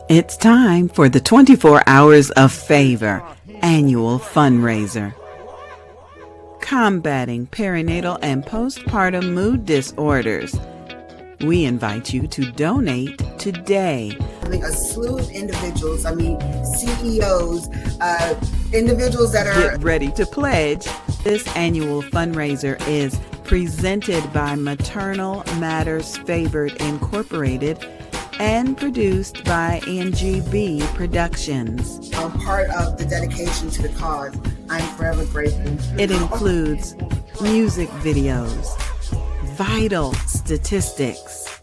It's time for the 24 Hours of Favor annual fundraiser. Combating perinatal and postpartum mood disorders. We invite you to donate today. A slew of individuals, CEOs, individuals that are... Get ready to pledge. This annual fundraiser is presented by Maternal Matters Favored Incorporated and produced by NGB Productions. I'm part of the dedication to the cause. I'm forever grateful. It includes music videos, vital statistics,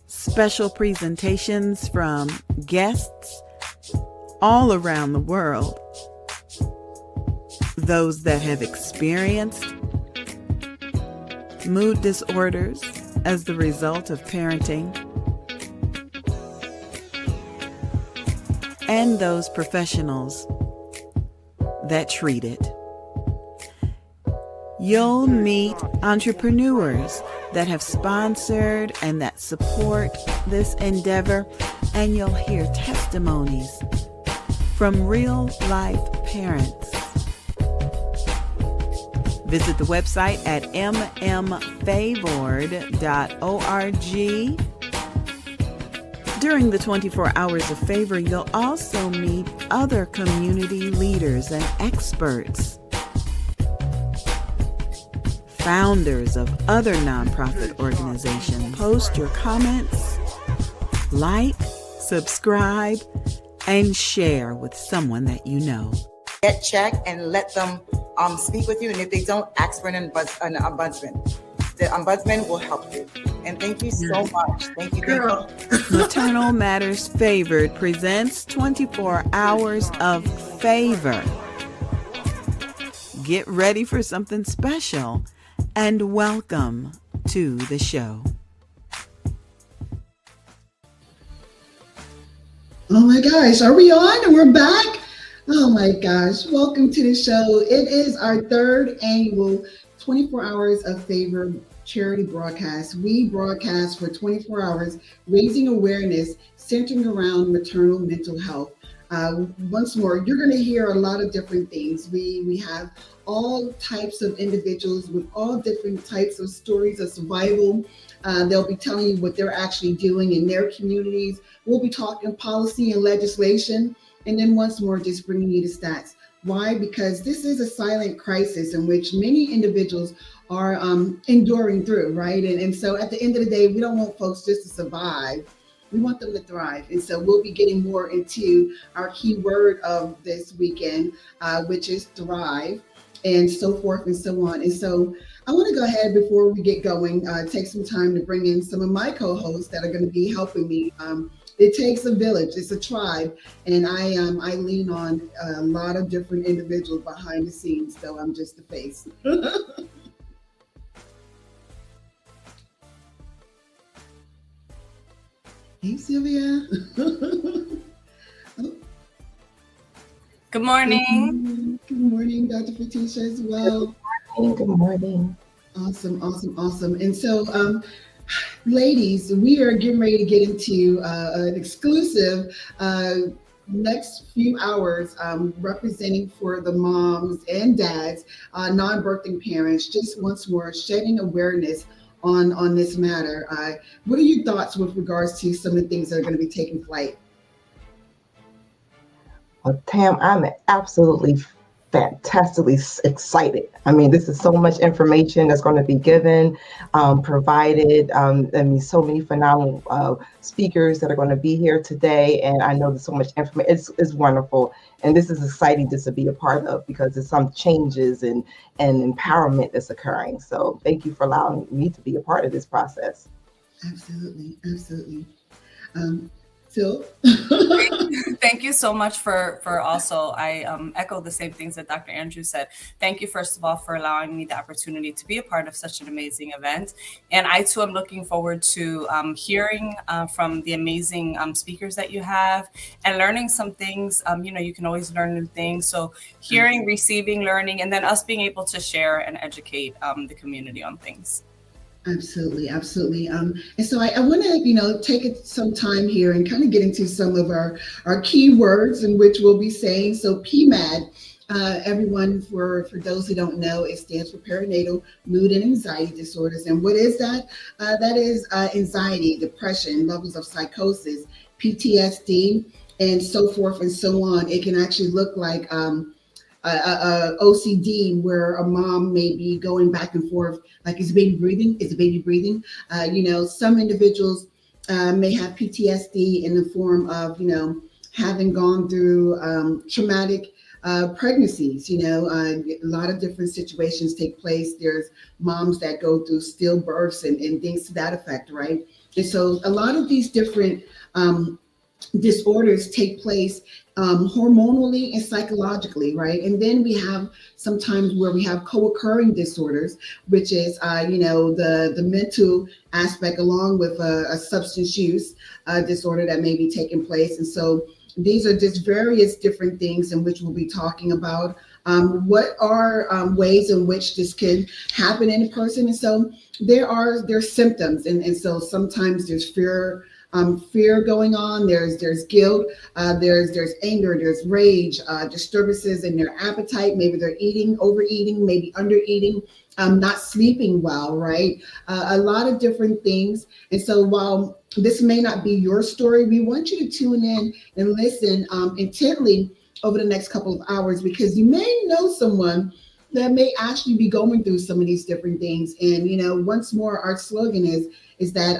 special presentations from guests all around the world, those that have experienced mood disorders as the result of parenting, and those professionals that treat it. You'll meet entrepreneurs that have sponsored and that support this endeavor, and you'll hear testimonies from real-life parents. Visit the website at mmfavored.org. During the 24 Hours of Favor, you'll also meet other community leaders and experts, founders of other nonprofit organizations. Post your comments, like, subscribe, and share with someone that you know. Get checked and let them speak with you, and if they don't, ask for an ombudsman. The ombudsman will help you. And thank you so much. Thank you. Maternal Matters Favored presents 24 Hours of Favor. Get ready for something special, and welcome to the show. Oh my gosh, are we on? We're back? Oh my gosh, welcome to the show. It is our third annual 24 Hours of Favor charity broadcast. We broadcast for 24 hours, raising awareness, centering around maternal mental health. Once more, you're going to hear a lot of different things. We have all types of individuals with all different types of stories of survival. They'll be telling you what they're actually doing in their communities. We'll be talking policy and legislation. And then once more, just bringing you the stats. Why? Because this is a silent crisis in which many individuals are enduring through, right? And so at the end of the day, we don't want folks just to survive. We want them to thrive. And so we'll be getting more into our key word of this weekend, which is thrive, and so forth and so on. And so I want to go ahead before we get going, take some time to bring in some of my co-hosts that are going to be helping me. It takes a village, it's a tribe, and I lean on a lot of different individuals behind the scenes, so I'm just the face. Hey, Sylvia. Good morning. Good morning, Dr. Fatisha as well. Good morning. Awesome. And so, ladies, we are getting ready to get into an exclusive next few hours representing for the moms and dads, non-birthing parents, just once more shedding awareness on this matter. What are your thoughts with regards to some of the things that are going to be taking flight? Well, Tam, I'm absolutely fantastically excited. I mean, this is so much information that's going to be given, provided. So many phenomenal speakers that are going to be here today. And I know there's so much information. It's wonderful. And this is exciting just to be a part of, because there's some changes and empowerment that's occurring. So thank you for allowing me to be a part of this process. Absolutely. Phil? Thank you so much for also, I echo the same things that Dr. Andrew said. Thank you, first of all, for allowing me the opportunity to be a part of such an amazing event. And I too am looking forward to hearing from the amazing speakers that you have and learning some things. You can always learn new things. So hearing, receiving, learning, and then us being able to share and educate the community on things. Absolutely, absolutely. And so I want to, take some time here and kind of get into some of our key words in which we'll be saying. So PMAD, everyone, for those who don't know, it stands for perinatal mood and anxiety disorders. And what is that? That is anxiety, depression, levels of psychosis, PTSD, and so forth and so on. It can actually look like OCD, where a mom may be going back and forth, like, is the baby breathing? Is the baby breathing? Some individuals may have PTSD in the form of, having gone through traumatic pregnancies. A lot of different situations take place. There's moms that go through stillbirths and things to that effect, right? And so a lot of these different disorders take place hormonally and psychologically, right? And then we have sometimes where we have co-occurring disorders, which is, the mental aspect along with a substance use disorder that may be taking place. And so these are just various different things in which we'll be talking about. What are ways in which this can happen in a person? And so there's symptoms, and so sometimes there's fear going on. There's guilt. There's anger. There's rage. Disturbances in their appetite. Maybe they're overeating, maybe undereating, not sleeping well. Right. A lot of different things. And so while this may not be your story, we want you to tune in and listen intently over the next couple of hours, because you may know someone that may actually be going through some of these different things. And once more, our slogan is that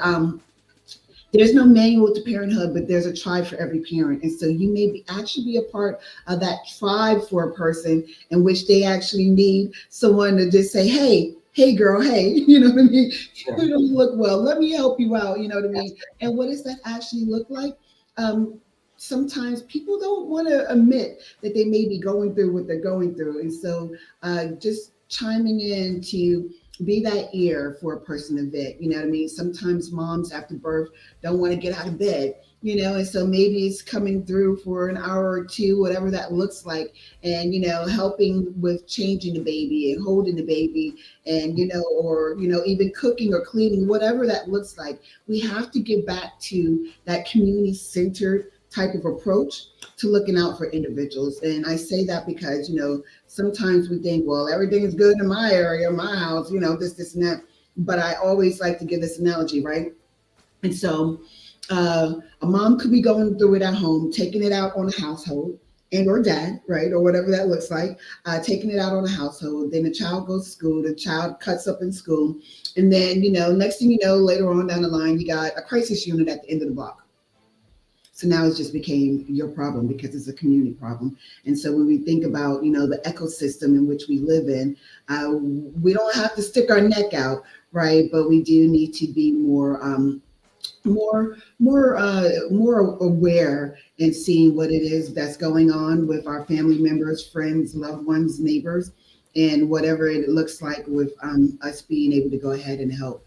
there's no manual to parenthood, but there's a tribe for every parent. And so you may actually be a part of that tribe for a person in which they actually need someone to just say, hey girl, hey, you know what I mean? Sure. You don't look well. Let me help you out. You know what I mean? And what does that actually look like? Sometimes people don't want to admit that they may be going through what they're going through. And so just chiming in to be that ear for a person to vet. You know what I mean? Sometimes moms after birth don't want to get out of bed, and so maybe it's coming through for an hour or two, whatever that looks like, and, helping with changing the baby and holding the baby and, or, even cooking or cleaning, whatever that looks like. We have to get back to that community centered type of approach to looking out for individuals. And I say that because, sometimes we think, well, everything is good in my area, my house, this and that. But I always like to give this analogy, right? And so a mom could be going through it at home, taking it out on the household and or dad, right? Or whatever that looks like, taking it out on the household. Then the child goes to school, the child cuts up in school. And then, next thing you know, later on down the line, you got a crisis unit at the end of the block. So now it just became your problem because it's a community problem. And so when we think about, the ecosystem in which we live in, we don't have to stick our neck out, right? But we do need to be more aware and seeing what it is that's going on with our family members, friends, loved ones, neighbors, and whatever it looks like with us being able to go ahead and help.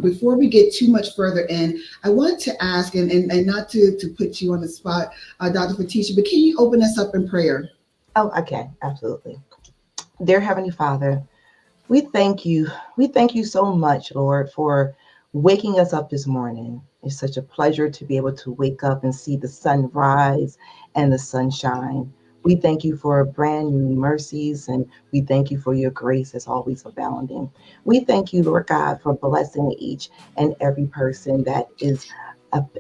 Before we get too much further in, I want to ask, and not to put you on the spot, Dr. Fatisha, but can you open us up in prayer? Oh, okay, absolutely. Dear Heavenly Father, we thank you. We thank you so much, Lord, for waking us up this morning. It's such a pleasure to be able to wake up and see the sun rise and the sunshine. We thank you for brand new mercies, and we thank you for your grace as always abounding. We thank you, Lord God, for blessing each and every person that is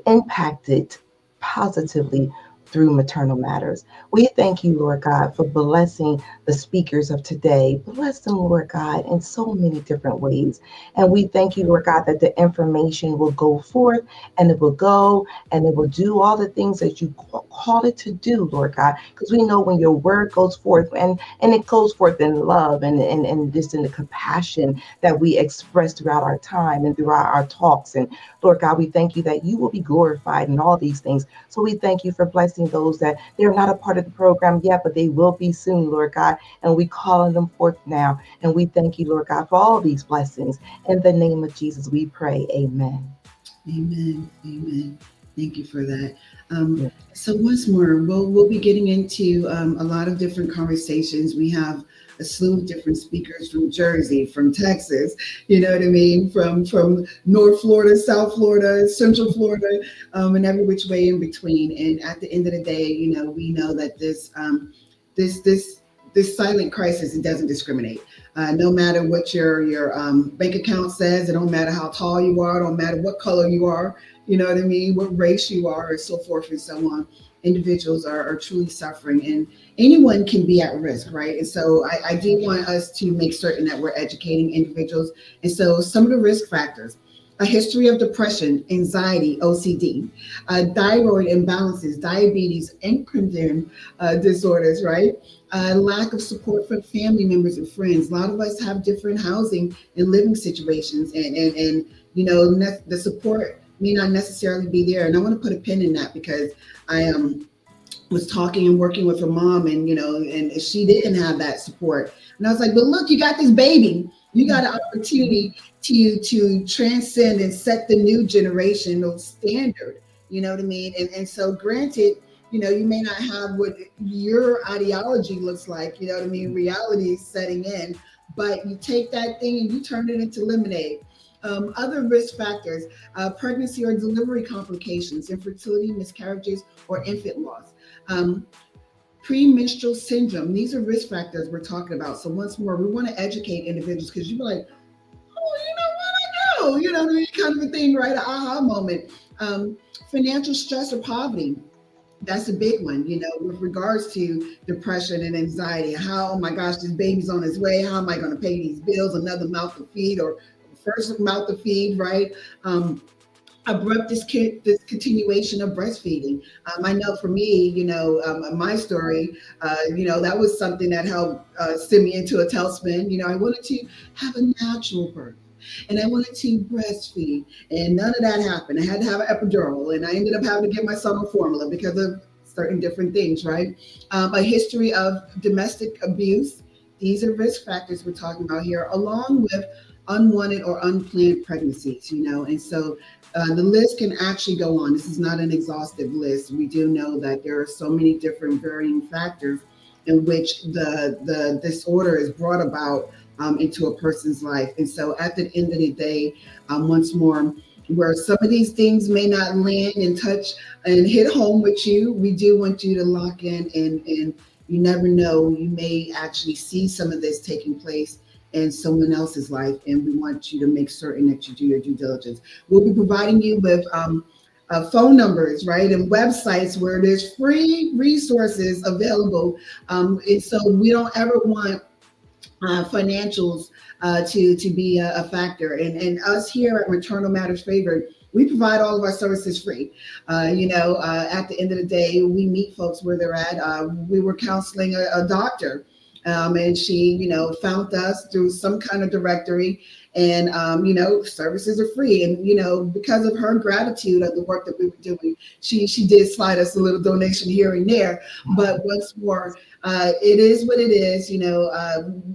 impacted positively through maternal matters. We thank you, Lord God, for blessing the speakers of today. Bless them, Lord God, in so many different ways. And we thank you, Lord God, that the information will go forth and it will go and it will do all the things that you call it to do, Lord God, because we know when your word goes forth and it goes forth in love and just in the compassion that we express throughout our time and throughout our talks. And Lord God, we thank you that you will be glorified in all these things. So we thank you for blessing those that they're not a part of the program yet, but they will be soon, Lord God. And we calling them forth now. And we thank you, Lord God, for all these blessings. In the name of Jesus, we pray. Amen. Amen. Amen. Thank you for that. So once more, we'll be getting into a lot of different conversations. We have a slew of different speakers from Jersey, from Texas, you know what I mean, from North Florida, South Florida, Central Florida, and every which way in between. And at the end of the day, you know, we know that this this silent crisis, it doesn't discriminate. No matter what your bank account says, it don't matter how tall you are, it don't matter what color you are, you know what I mean, what race you are, and so forth and so on. Individuals are truly suffering, and anyone can be at risk, right? And so I do want us to make certain that we're educating individuals. And so some of the risk factors: a history of depression, anxiety, OCD, thyroid imbalances, diabetes, endocrine disorders, right? Lack of support from family members and friends. A lot of us have different housing and living situations, and you know, the support may not necessarily be there. And I want to put a pin in that, because I was talking and working with her mom, and you know, and she didn't have that support. And I was like, but look, you got this baby. You got an opportunity to transcend and set the new generational standard. You know what I mean? And so, granted, you know, you may not have what your ideology looks like. You know what I mean? Reality is setting in, but you take that thing and you turn it into lemonade. Other risk factors: pregnancy or delivery complications, infertility, miscarriages, or infant loss. Premenstrual syndrome. These are risk factors we're talking about. So once more, we want to educate individuals, because you're like, oh, you know what, I know, you know what I mean, kind of a thing, right? An aha moment. Financial stress or poverty. That's a big one, you know, with regards to depression and anxiety. How, oh my gosh, this baby's on its way. How am I going to pay these bills? Another mouth to feed, or first mouth to feed, right? Abrupt discontinuation of breastfeeding. I know for me, you know, my story, you know, that was something that helped send me into a tailspin. You know, I wanted to have a natural birth, and I wanted to breastfeed, and none of that happened. I had to have an epidural, and I ended up having to get my son on formula because of certain different things, right? A history of domestic abuse. These are risk factors we're talking about here, along with unwanted or unplanned pregnancies, you know. And so the list can actually go on. This is not an exhaustive list. We do know that there are so many different varying factors in which the disorder is brought about into a person's life. And so at the end of the day, once more, where some of these things may not land and touch and hit home with you, we do want you to lock in, and you never know, you may actually see some of this taking place in someone else's life, and we want you to make certain that you do your due diligence. We'll be providing you with phone numbers, right, and websites where there's free resources available, and so we don't ever want financials to be a factor. And us here at Maternal Matters Favored, we provide all of our services free. You know, at the end of the day, we meet folks where they're at. We were counseling a doctor, and she, you know, found us through some kind of directory, and you know, services are free. And you know, because of her gratitude of the work that we were doing, she did slide us a little donation here and there. But once more, it is what it is. You know,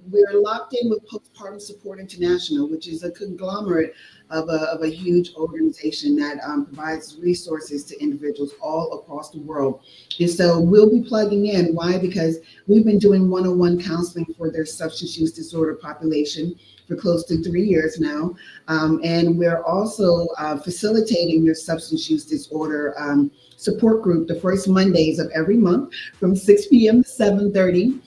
we're locked in with Post-partum Support International, which is a conglomerate of a huge organization that provides resources to individuals all across the world. And so we'll be plugging in. Why? Because we've been doing one-on-one counseling for their substance use disorder population for close to 3 years now. And we're also facilitating your substance use disorder support group the first Mondays of every month from 6 p.m. to 7:30.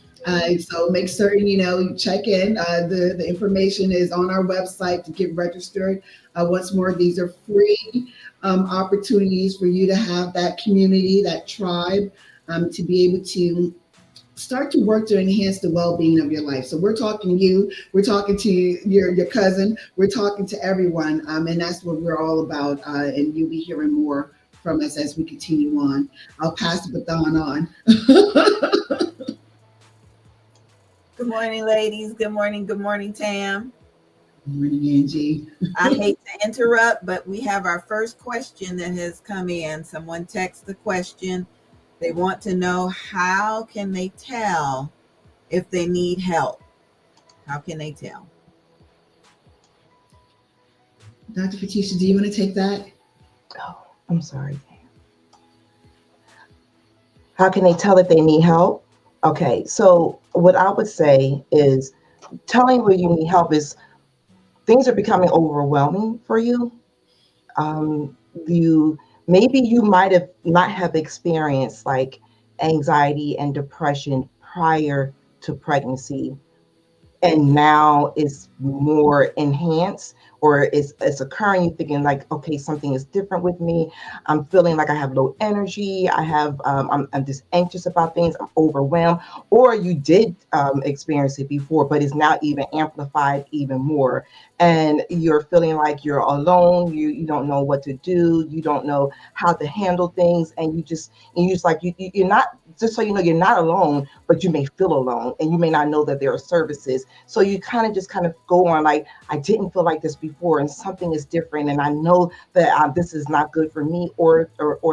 So make certain, you know, you check in. The information is on our website to get registered. Once more, these are free opportunities for you to have that community, that tribe, to be able to start to work to enhance the well-being of your life. So we're talking to you, we're talking to your cousin, we're talking to everyone, and that's what we're all about. And you'll be hearing more from us as we continue on. I'll pass the baton on. Good morning, ladies. Good morning, Tam. Good morning, Angie. I hate to interrupt, but we have our first question that has come in. Someone texted the question. They want to know, how can they tell if they need help? How can they tell? Dr. Fatisha, do you want to take that? Oh, I'm sorry. How can they tell if they need help? Okay, so what I would say is telling where you need help is things are becoming overwhelming for you. Um, you maybe you might have not have experienced like anxiety and depression prior to pregnancy, and now it's more enhanced, or it's occurring. You're thinking like, okay, something is different with me. I'm feeling like I have low energy. I'm just anxious about things. I'm overwhelmed. Or you did experience it before, but it's now even amplified even more, and you're feeling like you're alone. You don't know what to do. You don't know how to handle things, and you just like you're not, just so you know, you're not alone, but you may feel alone, and you may not know that there are services. So you kind of go on like, I didn't feel like this before, and something is different, and I know that this is not good for me, or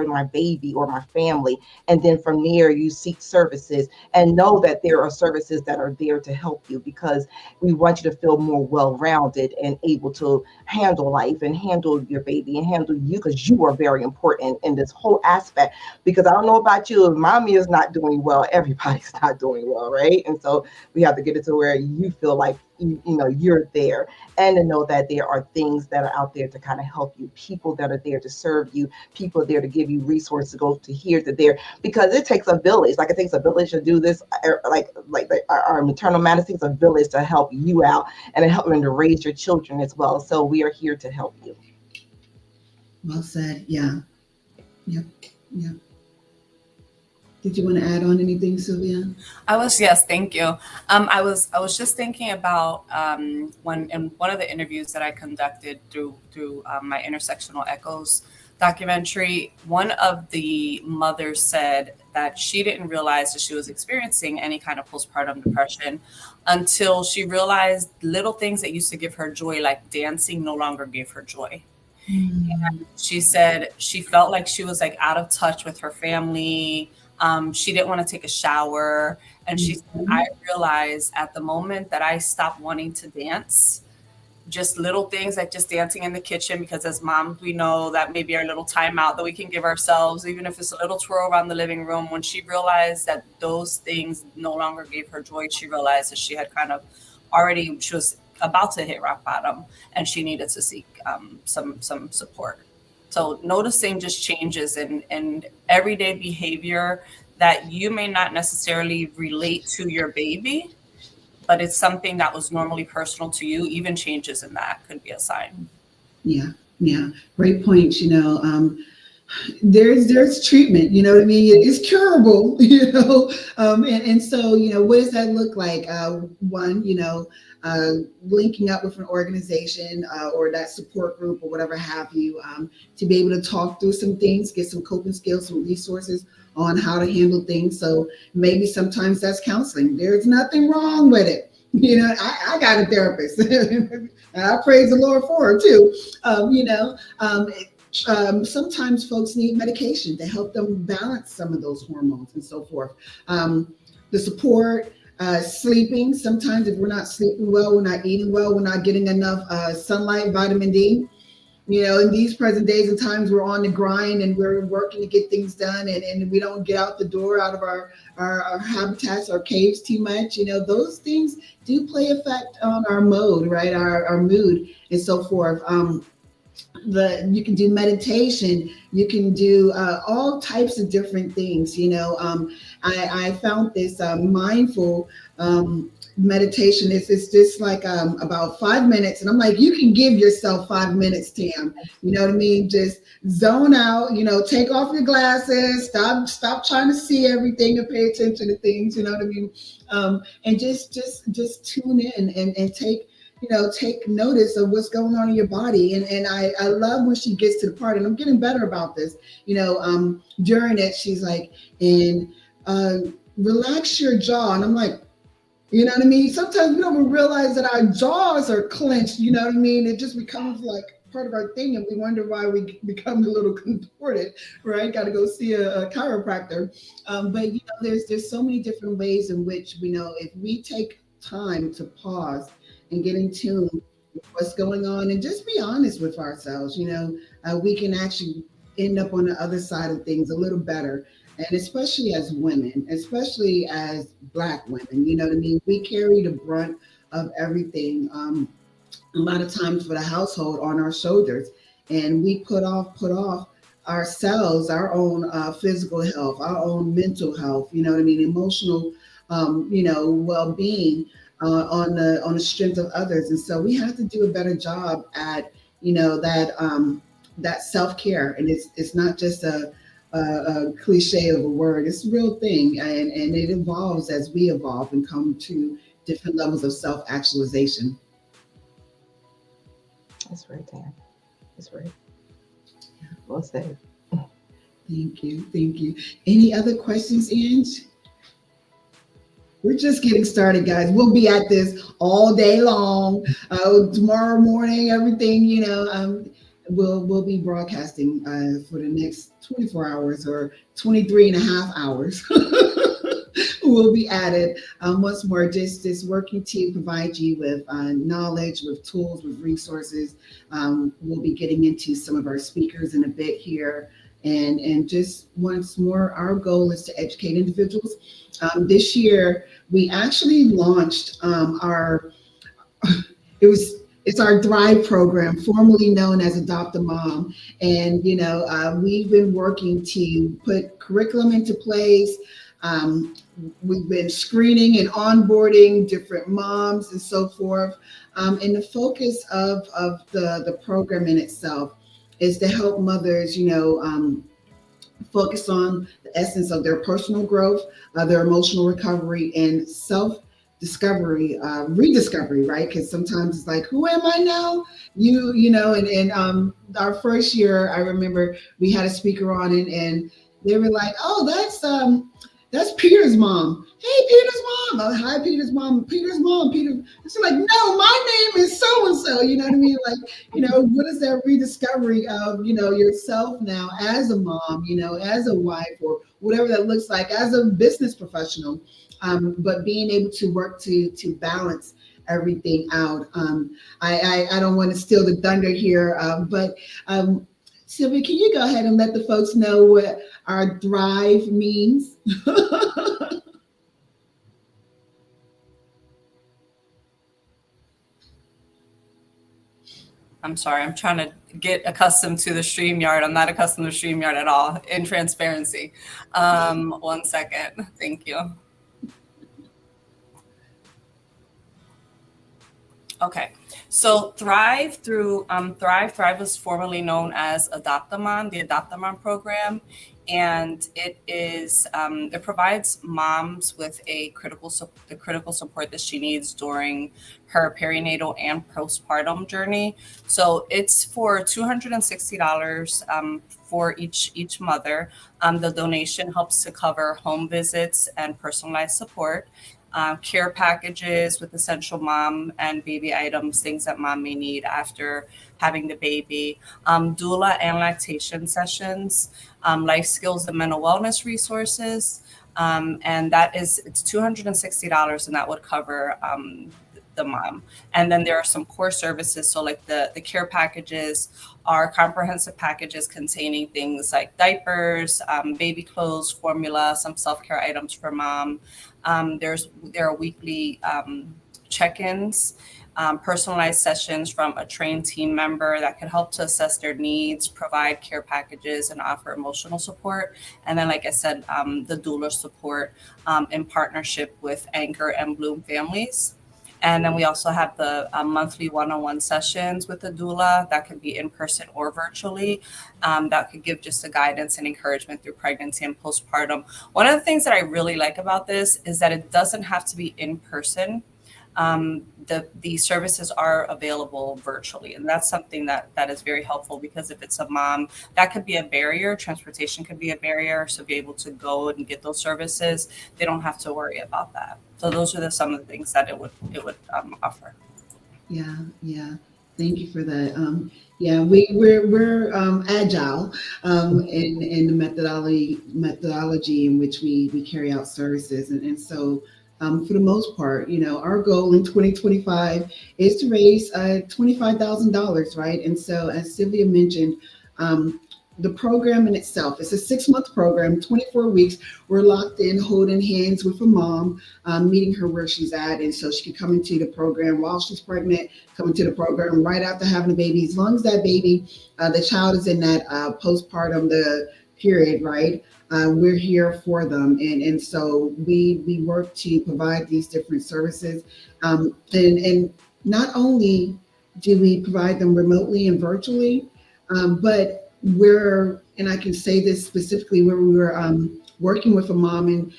my baby or my family. And then from there, you seek services, and know that there are services that are there to help you, because we want you to feel more well-rounded and able to handle life and handle your baby and handle you, because you are very important in this whole aspect. Because I don't know about you, if mommy is not doing well, everybody's not doing well, right? And so we have to get it to where you feel like you know you're there, and to know that there are things that are out there to kind of help you, people that are there to serve you, people there to give you resources to go to here to there, because it takes a village. Like, it takes a village to do this. Like our maternal medicine takes a village to help you out, and to help them to raise your children as well. So we are here to help you. Well said. Yeah. Yep. Yep. Did you want to add on anything, Sylvia? Yes, thank you. I was just thinking about when in one of the interviews that I conducted through my intersectional echoes documentary, one of the mothers said that she didn't realize that she was experiencing any kind of postpartum depression until she realized little things that used to give her joy, like dancing, no longer gave her joy. She said she felt like she was like out of touch with her family. She didn't want to take a shower. And she said, I realized at the moment that I stopped wanting to dance, just little things like just dancing in the kitchen, because as moms, we know that maybe our little timeout that we can give ourselves, even if it's a little twirl around the living room. When she realized that those things no longer gave her joy, she realized that she had kind of she was about to hit rock bottom, and she needed to seek some support. So noticing just changes in everyday behavior that you may not necessarily relate to your baby, but it's something that was normally personal to you. Even changes in that could be a sign. Yeah. Yeah. Great points. There's treatment, you know what I mean? It's curable, and so, what does that look like? One, linking up with an organization, or that support group or whatever have you, to be able to talk through some things, get some coping skills, some resources on how to handle things. So maybe sometimes that's counseling. There's nothing wrong with it. I got a therapist, and I praise the Lord for her too. Sometimes folks need medication to help them balance some of those hormones and so forth. The support, sleeping. Sometimes if we're not sleeping well, we're not eating well, we're not getting enough sunlight, vitamin D. In these present days and times, we're on the grind and we're working to get things done, and we don't get out the door, out of our habitats, our caves too much. Those things do play effect on our mode, right? Our mood and so forth. You can do meditation, you can do all types of different things. I found this mindful meditation. It's just like about 5 minutes, and I'm like, you can give yourself 5 minutes, Tam. You know what I mean? Just zone out, take off your glasses, stop trying to see everything and pay attention to things. You know what I mean? And just tune in and take notice of what's going on in your body. And I love when she gets to the part, and I'm getting better about this, during it, she's like, and relax your jaw. And I'm like, you know what I mean? Sometimes we don't even realize that our jaws are clenched, you know what I mean? It just becomes like part of our thing, and we wonder why we become a little contorted, right? Got to go see a chiropractor. But there's so many different ways in which we know, if we take time to pause and get in tune with what's going on, and just be honest with ourselves, we can actually end up on the other side of things a little better. And especially as women, especially as Black women, you know what I mean? We carry the brunt of everything. A lot of times for the household on our shoulders, and we put off ourselves, our own physical health, our own mental health, you know what I mean, emotional well-being on the strength of others. And so we have to do a better job at that self-care. And it's not just a cliche of a word. It's a real thing, and it evolves as we evolve and come to different levels of self-actualization. That's right, Dan. That's right. Well said. Thank you. Thank you. Any other questions, Ange? We're just getting started, guys. We'll be at this all day long. Tomorrow morning, everything, we'll be broadcasting for the next 24 hours or 23 and a half hours. Will be added once more, just working to provide you with knowledge, with tools, with resources. We'll be getting into some of our speakers in a bit here. And just once more, our goal is to educate individuals. This year, we actually launched it's our Thrive program, formerly known as Adopt a Mom. And, we've been working to put curriculum into place. Um, we've been screening and onboarding different moms and so forth. And the focus of the program in itself is to help mothers, focus on the essence of their personal growth, their emotional recovery, and self discovery, rediscovery, right? Because sometimes it's like, who am I now? And our first year, I remember we had a speaker on, and they were like, oh, that's Peter's mom. Hey, Peter's mom. Oh, hi, Peter's mom. Peter's mom. Peter. It's like, no, my name is so and so. You know what I mean? Like, what is that rediscovery of, yourself now as a mom, as a wife, or whatever that looks like, as a business professional. But being able to work to balance everything out. I don't want to steal the thunder here, but Sylvia, can you go ahead and let the folks know what our Thrive means? I'm sorry, I'm trying to get accustomed to the StreamYard. I'm not accustomed to StreamYard at all, in transparency. 1 second. Thank you. Okay, so Thrive was formerly known as Adopt-A-Mom, the Adopt-A-Mom program, and it provides moms with the critical support that she needs during her perinatal and postpartum journey. So it's for $260 for each mother. The donation helps to cover home visits and personalized support. Care packages with essential mom and baby items, things that mom may need after having the baby, doula and lactation sessions, life skills and mental wellness resources. And it's $260, and that would cover the mom. And then there are some core services. So like the care packages are comprehensive packages containing things like diapers, baby clothes, formula, some self-care items for mom. There are weekly check-ins, personalized sessions from a trained team member that can help to assess their needs, provide care packages, and offer emotional support. And then, like I said, the doula support in partnership with Anchor and Bloom Families. And then we also have the monthly one-on-one sessions with the doula that could be in person or virtually, that could give just a guidance and encouragement through pregnancy and postpartum. One of the things that I really like about this is that it doesn't have to be in person. The services are available virtually, and that's something that is very helpful, because if it's a mom, that could be a barrier. Transportation could be a barrier, so be able to go and get those services, they don't have to worry about that. So those are some of the things that it would offer. Yeah, yeah. Thank you for that. Yeah, we're agile in the methodology in which we carry out services, and so for the most part, our goal in 2025 is to raise $25,000, right? And so, as Sylvia mentioned, the program in itself, it's a 6-month program, 24 weeks. We're locked in, holding hands with a mom, meeting her where she's at. And so she can come into the program while she's pregnant, come into the program right after having a baby. As long as that baby, the child is in that postpartum, the period, right? We're here for them. And so we work to provide these different services. And not only do we provide them remotely and virtually, but and I can say this specifically, where we were working with a mom, and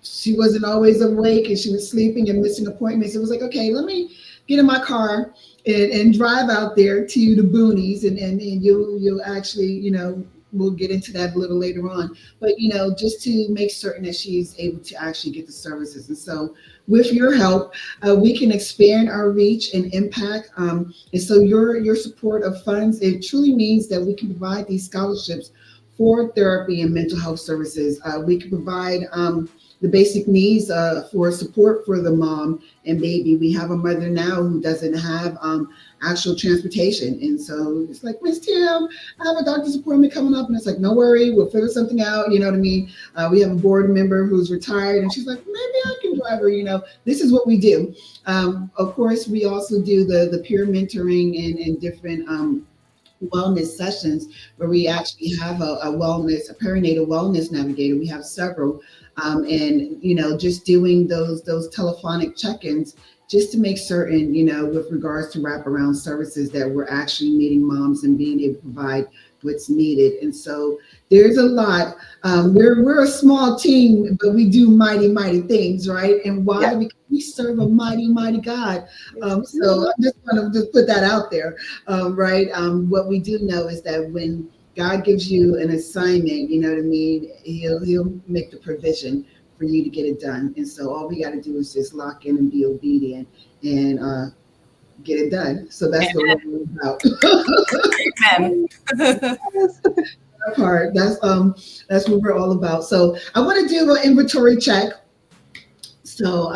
she wasn't always awake and she was sleeping and missing appointments. It was like, okay, let me get in my car and drive out there to the boonies, and you'll actually, we'll get into that a little later on, but just to make certain that she's able to actually get the services. And so with your help, we can expand our reach and impact. And so your support of funds, it truly means that we can provide these scholarships for therapy and mental health services. We can provide the basic needs for support for the mom and baby. We have a mother now who doesn't have actual transportation. And so it's like, Miss Tim, I have a doctor's appointment coming up. And it's like, no worry, we'll figure something out. You know what I mean? We have a board member who's retired, and she's like, maybe I can drive her. This is what we do. Of course, we also do the peer mentoring and different wellness sessions where we actually have a perinatal wellness navigator. We have several. And just doing those telephonic check-ins just to make certain, with regards to wraparound services, that we're actually meeting moms and being able to provide what's needed. And so there's a lot. We're a small team, but we do mighty, mighty things, right? And why? Yeah. Because we serve a mighty, mighty God. So I just want to just put that out there, right? What we do know is that when God gives you an assignment, you know what I mean, he'll make the provision for you to get it done. And so all we got to do is just lock in and be obedient and get it done. So that's what we're about. Amen. That part, that's what we're all about. So I want to do an inventory check. So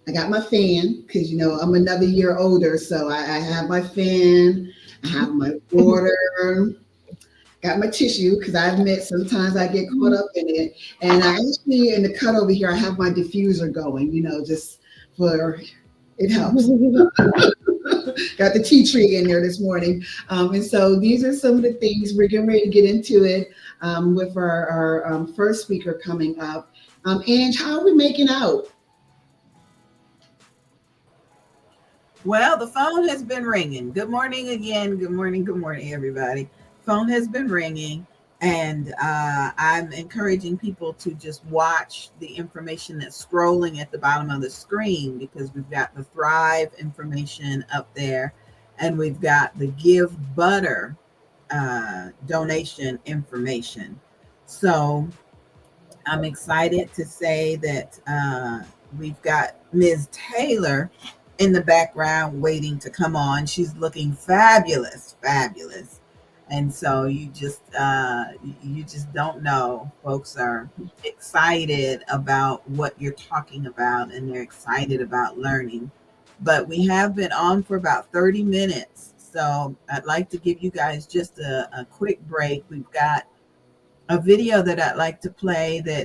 I got my fan because I'm another year older, so I have my fan. I have my water, got my tissue, because I admit sometimes I get caught up in it. And I actually, in the cut over here, I have my diffuser going, just for, it helps. Got the tea tree in there this morning. And so these are some of the things we're getting ready to get into it with our first speaker coming up. And how are we making out? Well, the phone has been ringing. Good morning again. Good morning, everybody. Phone has been ringing, and I'm encouraging people to just watch the information that's scrolling at the bottom of the screen, because we've got the Thrive information up there, and we've got the Give Butter donation information. So I'm excited to say that we've got Ms. Taylor in the background waiting to come on. She's looking fabulous. And so you just don't know. Folks are excited about what you're talking about, and they're excited about learning. But we have been on for about 30 minutes. So I'd like to give you guys just a quick break. We've got a video that I'd like to play the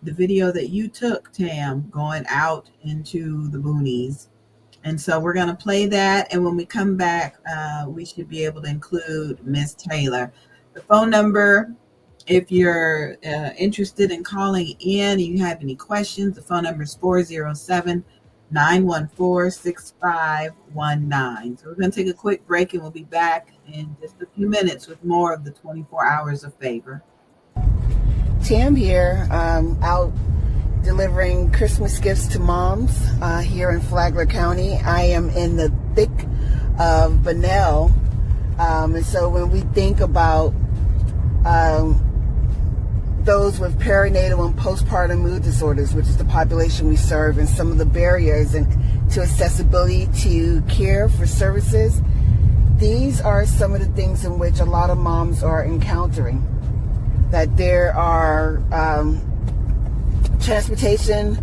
video that you took, Tam, going out into the boonies. And so we're going to play that. And when we come back, we should be able to include Miss Taylor. The phone number, if you're interested in calling in and you have any questions, the phone number is 407-914-6519. So we're going to take a quick break, and we'll be back in just a few minutes with more of the 24 Hours of Favor. Tam here, out delivering Christmas gifts to moms here in Flagler County. I am in the thick of Bunnell. And so when we think about those with perinatal and postpartum mood disorders, which is the population we serve, and some of the barriers to accessibility to care for services, these are some of the things in which a lot of moms are encountering. That there are transportation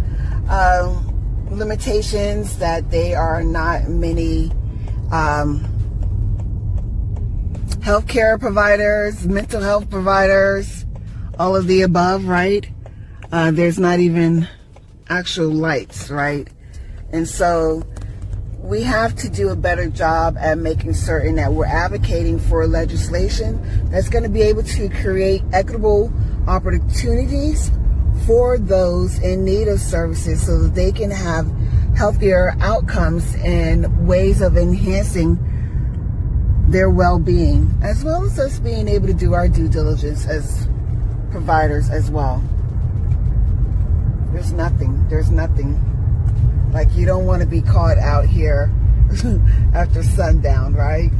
limitations, that they are not many have healthcare providers, mental health providers, all of the above, right? There's not even actual lights, right? And so we have to do a better job at making certain that we're advocating for legislation that's going to be able to create equitable opportunities for those in need of services so that they can have healthier outcomes and ways of enhancing their well-being, as well as us being able to do our due diligence as providers as well. There's nothing. Like, you don't want to be caught out here after sundown, right?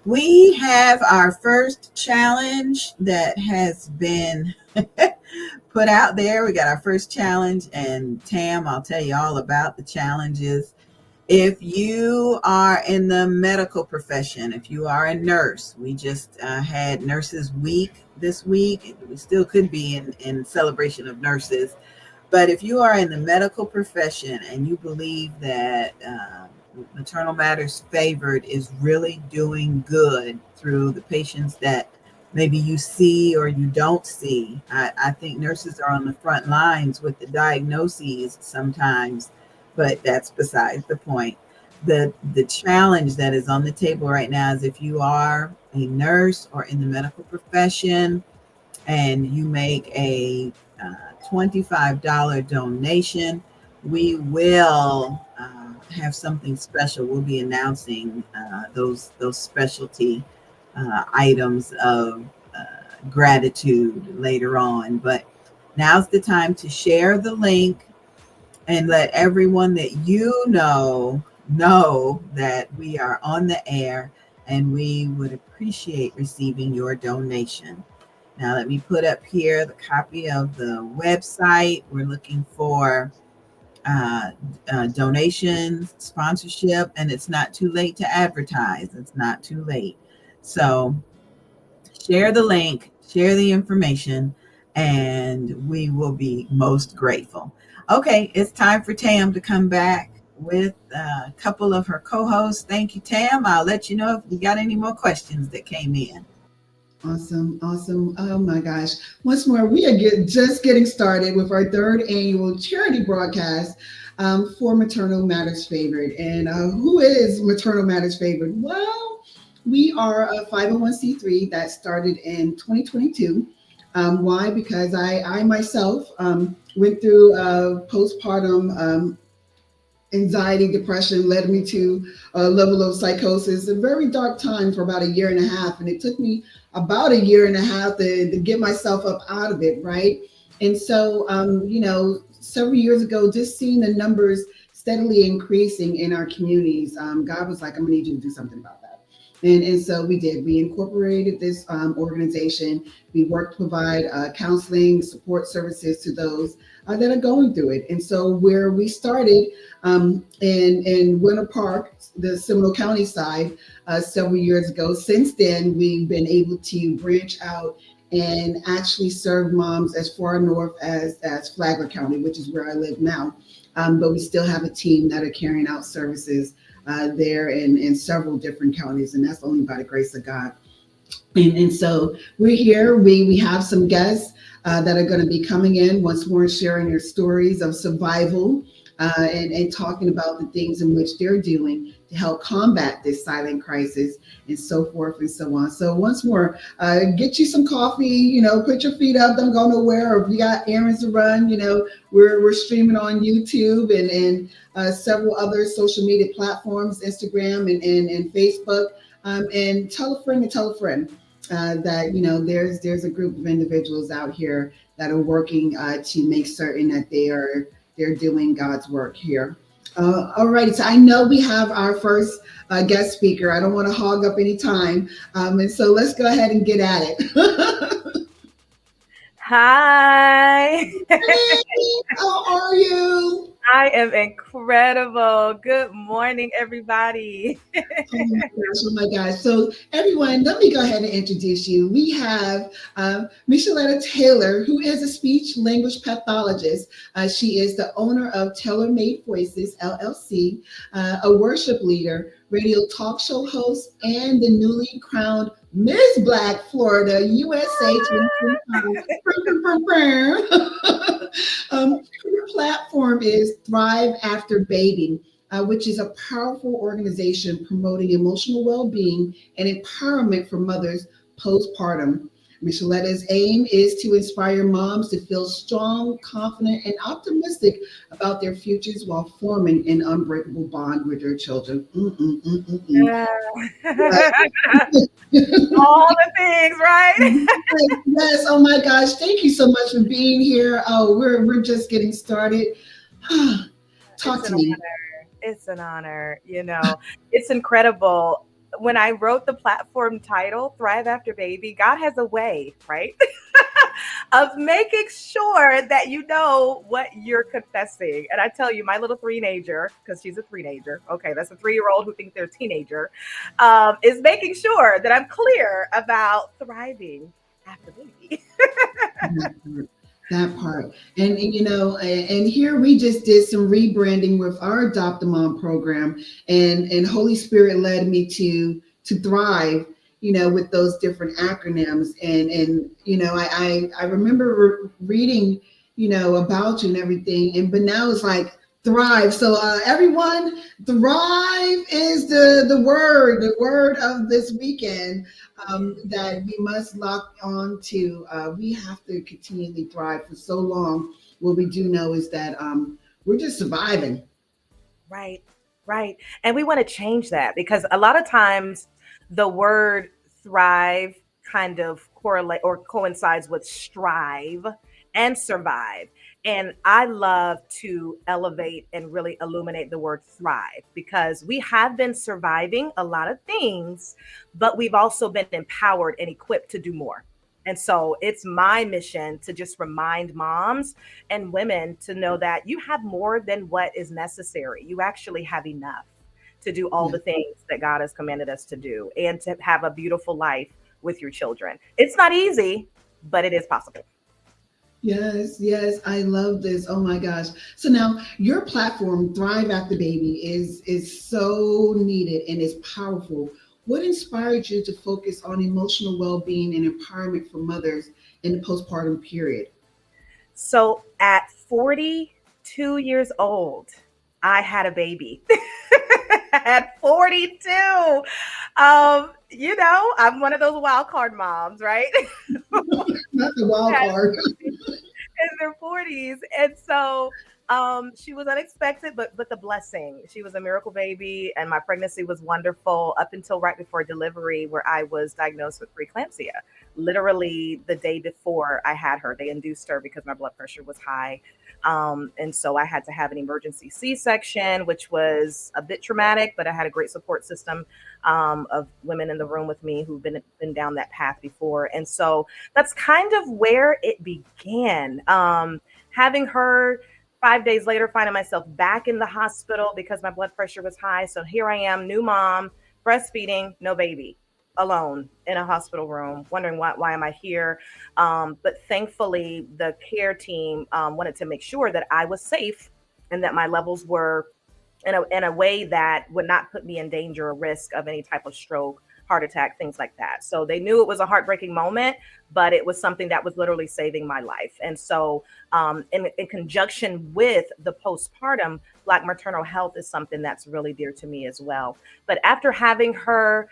We have our first challenge that has been put out there. We got our first challenge, and Tam, I'll tell you all about the challenges. If you are in the medical profession, if you are a nurse, we just had Nurses Week this week. We still could be in celebration of nurses. But if you are in the medical profession and you believe that Maternal Matters Favored is really doing good through the patients that maybe you see or you don't see, I think nurses are on the front lines with the diagnoses sometimes, but that's besides the point. The challenge that is on the table right now is if you are a nurse or in the medical profession and you make a $25 donation, we will have something special. We'll be announcing those specialty items of gratitude later on. But now's the time to share the link and let everyone that you know that we are on the air, and we would appreciate receiving your donation. Now, let me put up here the copy of the website. We're looking for donations, sponsorship, and it's not too late to advertise. It's not too late. So share the link, share the information, and we will be most grateful. Okay, it's time for Tam to come back with a couple of her co-hosts. Thank you, Tam. I'll let you know if we got any more questions that came in. Awesome. Oh my gosh. Once more, we are just getting started with our third annual charity broadcast for Maternal Matters Favored. And who is Maternal Matters Favored? Well, we are a 501c3 that started in 2022. Why? Because I myself went through postpartum anxiety, depression, led me to a level of psychosis, a very dark time for about a year and a half. And it took me about a year and a half to get myself up out of it, right? And so, several years ago, just seeing the numbers steadily increasing in our communities, God was like, I'm gonna need you to do something about that. And so we did. We incorporated this organization. We work to provide counseling, support services to those that are going through it. And so where we started in Winter Park, the Seminole County side, several years ago, since then, we've been able to branch out and actually serve moms as far north as Flagler County, which is where I live now. But we still have a team that are carrying out services there in several different counties, and that's only by the grace of God. And so we're here. We have some guests that are going to be coming in once more, sharing their stories of survival and talking about the things in which they're doing to help combat this silent crisis and so forth and so on. So once more, get you some coffee, put your feet up, don't go nowhere. Or if you got errands to run, we're streaming on YouTube and several other social media platforms, Instagram and Facebook. And tell a friend to tell a friend that there's a group of individuals out here that are working to make certain that they're doing God's work here. All right, so I know we have our first guest speaker. I don't want to hog up any time, and so let's go ahead and get at it. Hi. Hey, how are you? I am incredible. Good morning, everybody. Oh my gosh, oh my gosh. So everyone, let me go ahead and introduce you. We have Micheletta Taylor, who is a speech language pathologist. She is the owner of Tailor Made Voices, LLC, a worship leader, radio talk show host, and the newly crowned Miss Black Florida, USA 2025. Her platform is Thrive After Baby, which is a powerful organization promoting emotional well-being and empowerment for mothers postpartum. Micheletta's aim is to inspire moms to feel strong, confident, and optimistic about their futures while forming an unbreakable bond with their children. Yeah. All the things, right? Yes. Oh my gosh. Thank you so much for being here. Oh, we're just getting started. Talk to me. It's an honor. It's incredible. When I wrote the platform title, Thrive After Baby, God has a way, right? of making sure that you know what you're confessing. And I tell you, my little three-nager, because she's a three-nager, okay, that's a 3-year-old who thinks they're a teenager, is making sure that I'm clear about thriving after baby. That part. And here we just did some rebranding with our Adopt a Mom program, and Holy Spirit led me to thrive, with those different acronyms. I remember reading, about you and everything, but now it's like thrive. So everyone, thrive is the word of this weekend. That we must lock on to. We have to continually thrive for so long. What we do know is that we're just surviving. Right, right. And we want to change that because a lot of times the word thrive kind of correlate or coincides with strive and survive. And I love to elevate and really illuminate the word thrive because we have been surviving a lot of things, but we've also been empowered and equipped to do more. And so it's my mission to just remind moms and women to know that you have more than what is necessary. You actually have enough to do all the things that God has commanded us to do and to have a beautiful life with your children. It's not easy, but it is possible. Yes, yes, I love this. Oh my gosh. So now your platform, Thrive After Baby, is so needed and is powerful. What inspired you to focus on emotional well-being and empowerment for mothers in the postpartum period? So at 42 years old, I had a baby. At 42. I'm one of those wild card moms, right? Not the wild card. In their 40s. And so she was unexpected, but the blessing. She was a miracle baby, and my pregnancy was wonderful up until right before delivery, where I was diagnosed with preeclampsia. Literally the day before I had her, they induced her because my blood pressure was high. And so I had to have an emergency C-section, which was a bit traumatic, but I had a great support system of women in the room with me who've been down that path before. And so that's kind of where it began. Having her 5 days later, finding myself back in the hospital because my blood pressure was high. So here I am, new mom, breastfeeding, no baby, alone in a hospital room, wondering why am I here? But thankfully, the care team wanted to make sure that I was safe and that my levels were in a way that would not put me in danger or risk of any type of stroke heart attack, things like that. So they knew it was a heartbreaking moment, but it was something that was literally saving my life. And so, in conjunction with the postpartum, Black maternal health is something that's really dear to me as well. But after having her,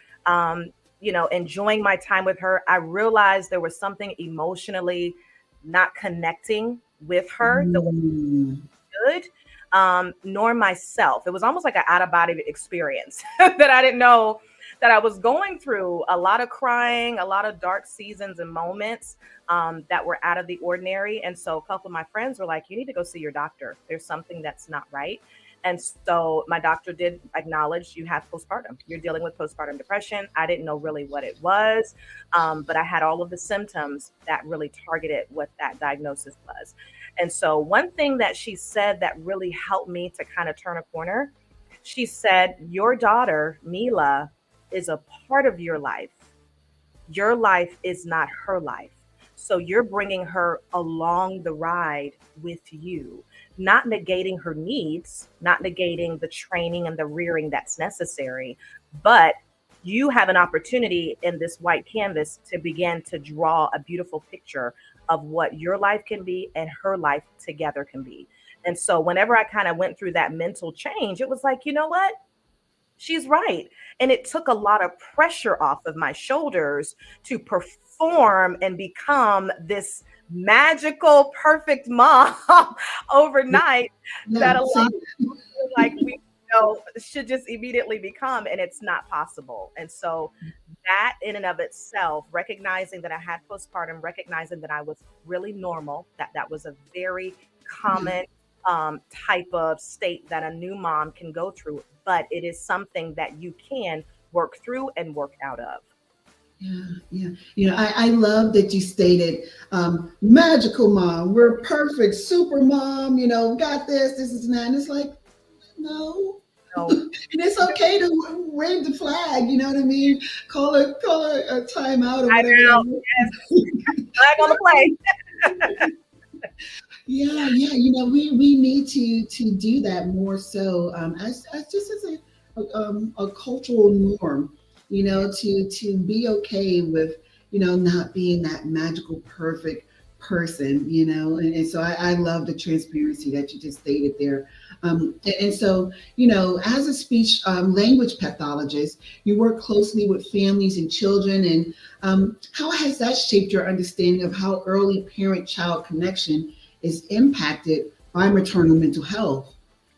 enjoying my time with her, I realized there was something emotionally not connecting with her the way Mm. I should, nor myself. It was almost like an out of body experience that I didn't know that I was going through a lot of crying, a lot of dark seasons and moments that were out of the ordinary. And so a couple of my friends were like, you need to go see your doctor. There's something that's not right. And so my doctor did acknowledge you have postpartum. You're dealing with postpartum depression. I didn't know really what it was, but I had all of the symptoms that really targeted what that diagnosis was. And so one thing that she said that really helped me to kind of turn a corner, she said, your daughter, Mila, is a part of your life. Your life is not her life. So you're bringing her along the ride with you, not negating her needs, not negating the training and the rearing that's necessary, but you have an opportunity in this white canvas to begin to draw a beautiful picture of what your life can be and her life together can be. And so whenever I kind of went through that mental change, it was like, you know what? She's right. And it took a lot of pressure off of my shoulders to perform and become this magical, perfect mom overnight that Yeah, a lot same. of people feel like we should just immediately become, and it's not possible. And so that in and of itself, recognizing that I had postpartum, recognizing that I was really normal, that was a very Yeah. common type of state that a new mom can go through, but it is something that you can work through and work out of. Yeah, yeah. I love that you stated magical mom. We're perfect, super mom, got this is that. And it's like, no. So And it's okay to wave the flag, you know what I mean? Call a timeout or I whatever know, that yes, flag on the play. Yeah, yeah. We need to do that more so as just as a cultural norm. To be okay with not being that magical perfect person. And so I love the transparency that you just stated there. And so as a speech language pathologist, you work closely with families and children, and how has that shaped your understanding of how early parent-child connection is impacted by maternal mental health?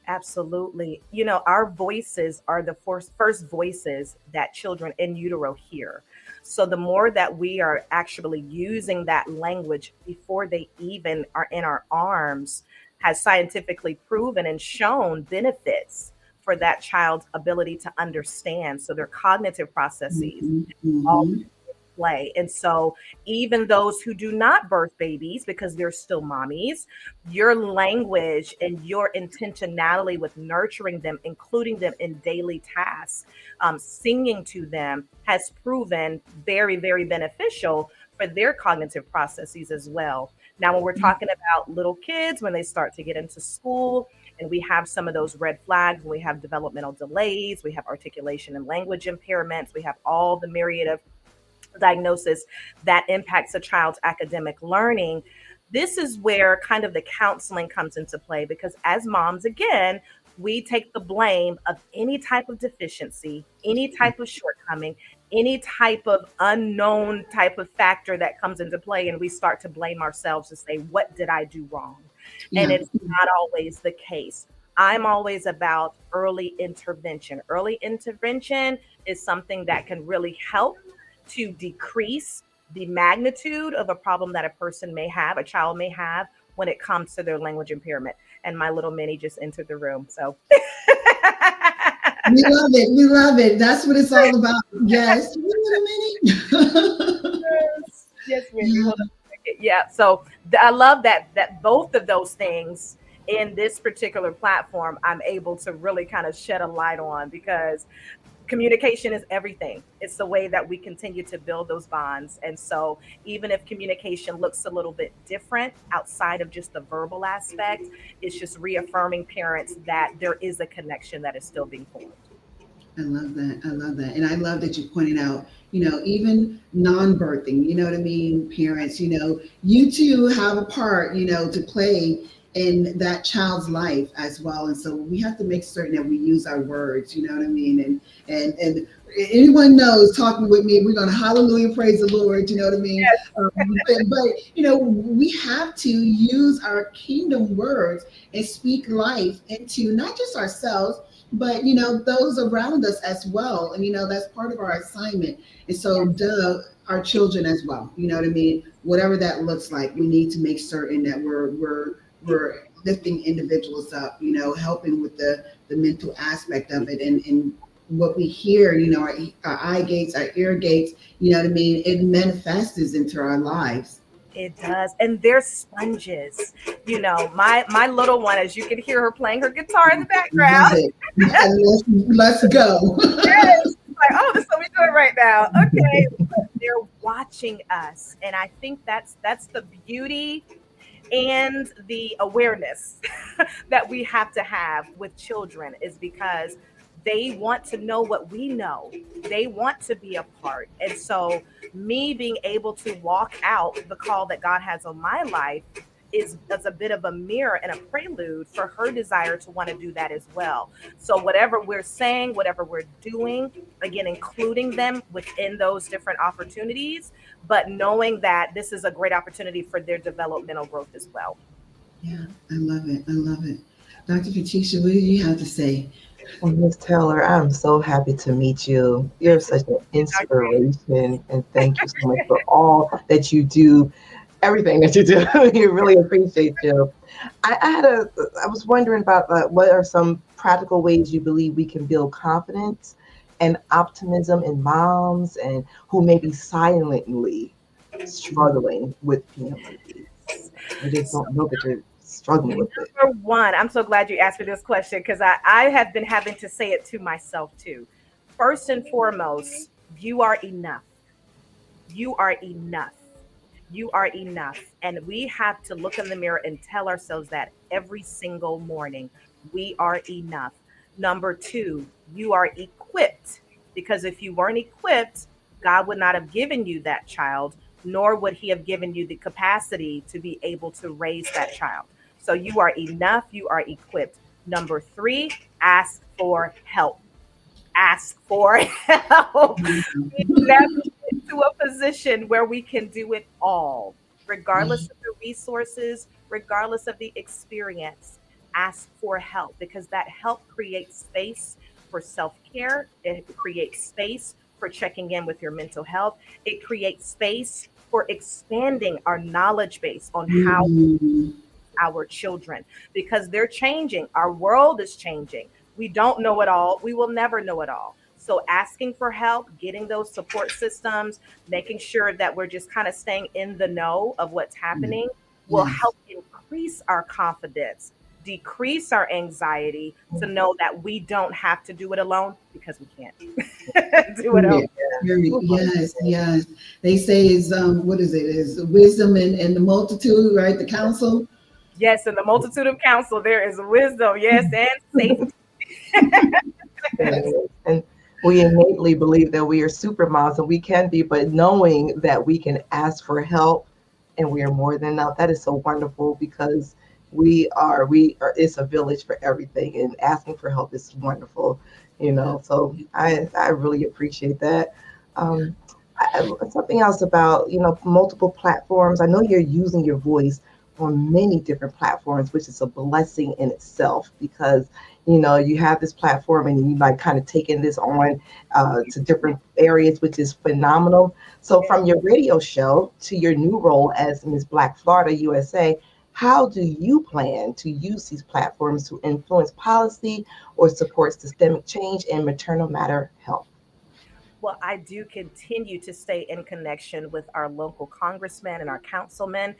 Absolutely. Our voices are the first voices that children in utero hear. So the more that we are actually using that language before they even are in our arms has scientifically proven and shown benefits for that child's ability to understand. So their cognitive processes Mhm, all mhm. play. And so, even those who do not birth babies because they're still mommies, your language and your intentionality with nurturing them, including them in daily tasks, singing to them has proven very, very beneficial for their cognitive processes as well. Now, when we're talking about little kids, when they start to get into school, and we have some of those red flags, we have developmental delays, we have articulation and language impairments, we have all the myriad of diagnosis that impacts a child's academic learning. This is where kind of the counseling comes into play because as moms, again, we take the blame of any type of deficiency, any type of shortcoming, any type of unknown type of factor that comes into play, and we start to blame ourselves to say, what did I do wrong? And Yeah. it's not always the case. I'm always about early intervention. Early intervention is something that can really help to decrease the magnitude of a problem that a person may have, a child may have when it comes to their language impairment. And my little mini just entered the room. So We love it. We love it. That's what it's all about. Yes. Wait a minute. yes, Mindy, Yeah. hold on a second. Yeah. So I love that both of those things in this particular platform, I'm able to really kind of shed a light on because communication is everything. It's the way that we continue to build those bonds. And so, even if communication looks a little bit different outside of just the verbal aspect, it's just reaffirming parents that there is a connection that is still being formed. I love that. I love that. And I love that you pointed out, even non-birthing, you know what I mean, parents, you too have a part, to play in that child's life as well. And so we have to make certain that we use our words, you know what I mean? And anyone knows talking with me, we're going to hallelujah, praise the Lord, you know what I mean? But we have to use our kingdom words and speak life into not just ourselves, but those around us as well. And that's part of our assignment. And so our children as well, you know what I mean? Whatever that looks like, we need to make certain that we're lifting individuals up, helping with the mental aspect of it, and what we hear, our eye gates, our ear gates, you know what I mean, it manifests into our lives. It does. And they're sponges. My little one, as you can hear her playing her guitar in the Love background. it. Let's go. Yes. Like, oh, this is what we're doing right now. Okay. They're watching us. And I think that's the beauty and the awareness that we have to have with children, is because they want to know what we know. They want to be a part. And so, me being able to walk out the call that God has on my life is a bit of a mirror and a prelude for her desire to want to do that as well. So, whatever we're saying, whatever we're doing, again, including them within those different opportunities, but knowing that this is a great opportunity for their developmental growth as well. Yeah, I love it. I love it. Dr. Patricia, what do you have to say? Well, Miss Taylor, I'm so happy to meet you. You're such an Dr. inspiration, and thank you so much for all that you do, everything that you do. You really appreciate you. I was wondering about what are some practical ways you believe we can build confidence and optimism in moms and who may be silently struggling with family. I just don't know that you're struggling with it. Number one, I'm so glad you asked me this question, because I have been having to say it to myself too. First and foremost, you are enough. You are enough. You are enough. And we have to look in the mirror and tell ourselves that every single morning. We are enough. Number two, you are equipped. Because if you weren't equipped, God would not have given you that child, nor would He have given you the capacity to be able to raise that child. So you are enough. You are equipped. Number three, ask for help. Ask for help. We never get to a position where we can do it all, regardless of the resources, regardless of the experience. Ask for help, because that help creates space for self care. It creates space for checking in with your mental health. It creates space for expanding our knowledge base on how Mm, our children, because they're changing. Our world is changing. We don't know it all. We will never know it all. So, asking for help, getting those support systems, making sure that we're just kind of staying in the know of what's happening will yes. help increase our confidence, decrease our anxiety, to know that we don't have to do it alone, because we can't do it alone. Period. Period. Yes, yes. They say is what is it? Is wisdom and the multitude, right? The counsel. Yes, in the multitude of counsel, there is wisdom, yes, and safety. Yes. And we innately believe that we are super moms, and we can be, but knowing that we can ask for help and we are more than enough, that is so wonderful because we are, it's a village for everything, and asking for help is wonderful, So I really appreciate that. Um, Something else about, multiple platforms. I know you're using your voice on many different platforms, which is a blessing in itself because you have this platform and you like kind of taking this on to different areas, which is phenomenal. So from your radio show to your new role as Miss Black Florida USA, how do you plan to use these platforms to influence policy or support systemic change in maternal matter health? Well, I do continue to stay in connection with our local congressmen and our councilmen,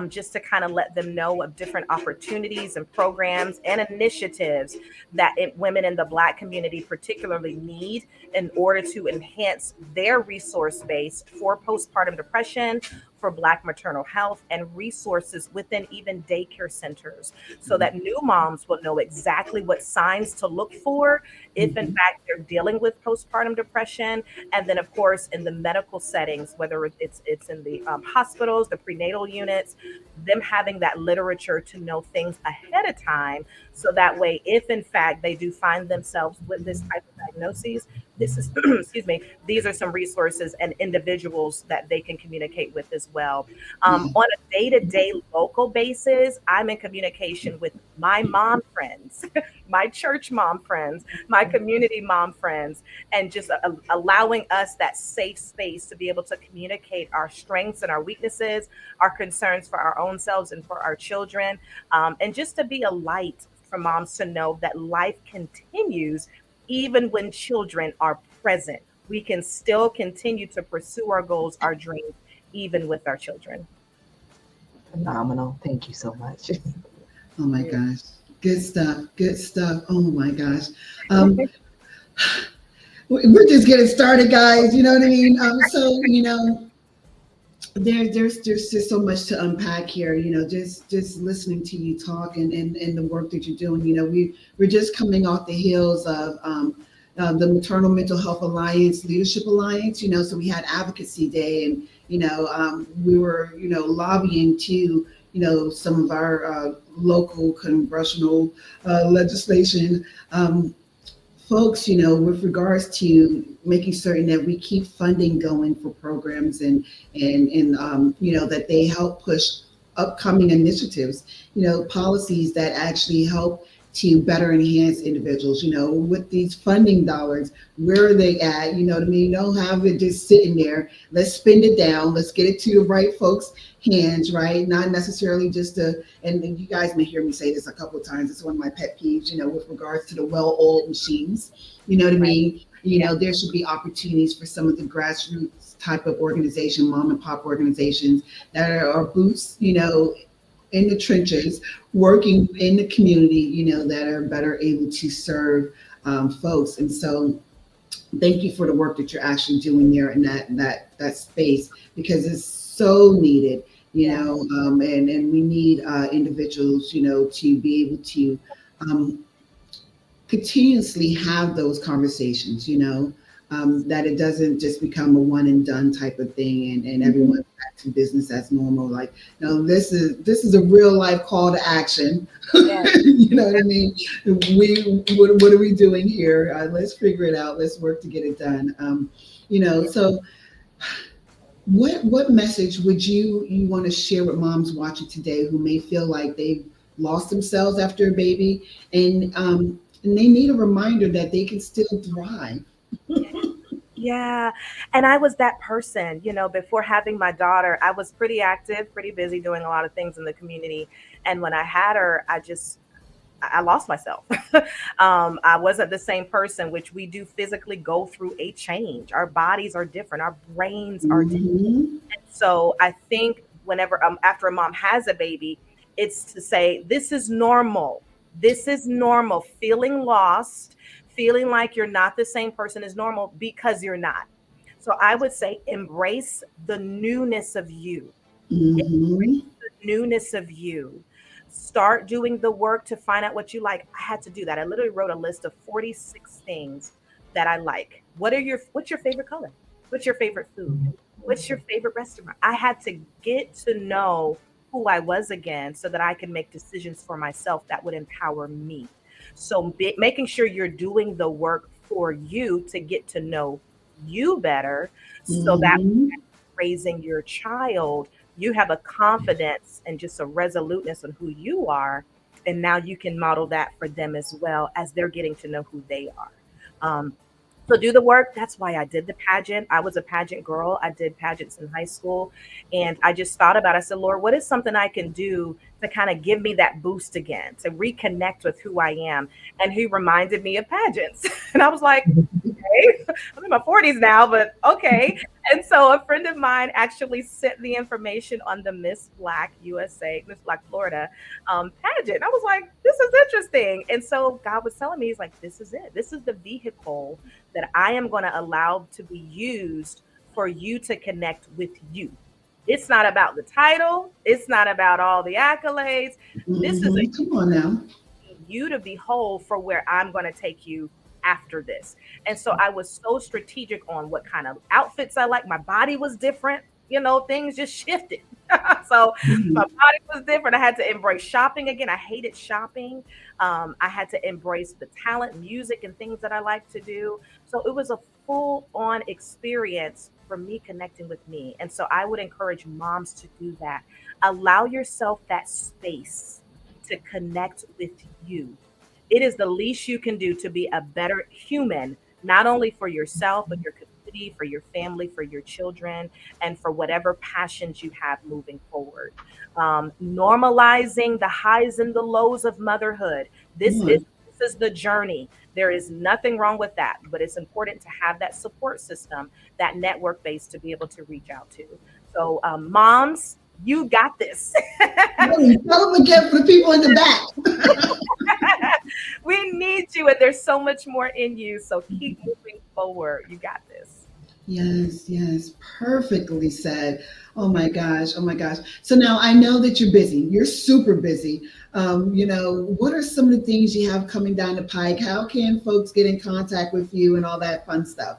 just to kind of let them know of different opportunities and programs and initiatives that women in the Black community particularly need in order to enhance their resource base for postpartum depression, for Black maternal health and resources within even daycare centers so that new moms will know exactly what signs to look for if, in Mhm. fact, they're dealing with postpartum depression. And then, of course, in the medical settings, whether it's in the hospitals, the prenatal units, them having that literature to know things ahead of time so that way, if in fact they do find themselves with this type of diagnoses, this is, excuse me, these are some resources and individuals that they can communicate with as well. Yeah. On a day to day local basis, I'm in communication with my mom friends, my church mom friends, my community mom friends, and just allowing us that safe space to be able to communicate our strengths and our weaknesses, our concerns for our own selves and for our children, and just to be a light for moms to know that life continues even when children are present. We can still continue to pursue our goals, our dreams, even with our children. Phenomenal. Thank you so much. Oh my gosh. Good stuff. Good stuff. Oh my gosh. Um, we're just getting started, guys. You know what I mean? So there's just so much to unpack here. Just listening to you talk and the work that you're doing. We're just coming off the heels of the Maternal Mental Health Alliance Leadership Alliance. So we had Advocacy Day, and we were lobbying to some of our local congressional legislation. Folks, with regards to making certain that we keep funding going for programs and that they help push upcoming initiatives, policies that actually help to better enhance individuals, with these funding dollars, where are they at? You know what I mean? Don't have it just sitting there. Let's spend it down. Let's get it to the right folks' hands, right? Not necessarily just and you guys may hear me say this a couple of times. It's one of my pet peeves, with regards to the well-oiled machines. You know what I Right. mean? Yeah. There should be opportunities for some of the grassroots type of organization, mom and pop organizations that are boots, in the trenches, working in the community, that are better able to serve folks. And so, thank you for the work that you're actually doing there in that space, because it's so needed. Yeah. And we need individuals, to be able to um, continuously have those conversations, that it doesn't just become a one and done type of thing, and everyone's back to business as normal. Like, no, this is a real life call to action. Yeah. You know what I mean? What are we doing here? Let's figure it out. Let's work to get it done. So what message would you want to share with moms watching today who may feel like they've lost themselves after a baby, and they need a reminder that they can still thrive? Yeah. And I was that person, before having my daughter, I was pretty active, pretty busy doing a lot of things in the community. And when I had her, I lost myself. I wasn't the same person, which we do physically go through a change. Our bodies are different, our brains are different. Mhm. So I think whenever after a mom has a baby, it's to say this is normal. This is normal. Feeling lost, feeling like you're not the same person is normal because you're not. So I would say embrace the newness of you. Embrace Mhm. the newness of you. Start doing the work to find out what you like. I had to do that. I literally wrote a list of 46 things that I like. What's your favorite color? What's your favorite food? What's your favorite restaurant? I had to get to know who I was again so that I could make decisions for myself that would empower me. So making sure you're doing the work for you to get to know you better so that Mhm. raising your child, you have a confidence and just a resoluteness on who you are. And now you can model that for them as well as they're getting to know who they are. So do the work. That's why I did the pageant. I was a pageant girl. I did pageants in high school. And I just thought about it. I said, Lord, what is something I can do to kind of give me that boost again, to reconnect with who I am? And he reminded me of pageants. And I was like, okay, I'm in my 40s now, but okay. And so a friend of mine actually sent the information on the Miss Black USA, Miss Black Florida pageant. I was like, this is interesting. And so God was telling me, he's like, this is it. This is the vehicle that I am going to allow to be used for you to connect with you. It's not about the title. It's not about all the accolades. This is a Come on now. you to be whole for where I'm going to take you after this. And so I was so strategic on what kind of outfits I like. My body was different. Things just shifted. So my Mhm. body was different. I had to embrace shopping again. I hated shopping. I had to embrace the talent, music, and things that I like to do. So it was a full on experience for me connecting with me. And so I would encourage moms to do that. Allow yourself that space to connect with you. It is the least you can do to be a better human, not only for yourself, but your community, for your family, for your children, and for whatever passions you have moving forward. Normalizing the highs and the lows of motherhood. Come This is on. this is the journey. There is nothing wrong with that, but it's important to have that support system, that network base to be able to reach out to. So, moms, you got this. Really, tell them again for the people in the back. We need you, and there's so much more in you. So keep moving forward. You got this. Yes, yes, perfectly said. Oh my gosh, oh my gosh. So now I know that you're busy. You're super busy. What are some of the things you have coming down the pike? How can folks get in contact with you and all that fun stuff?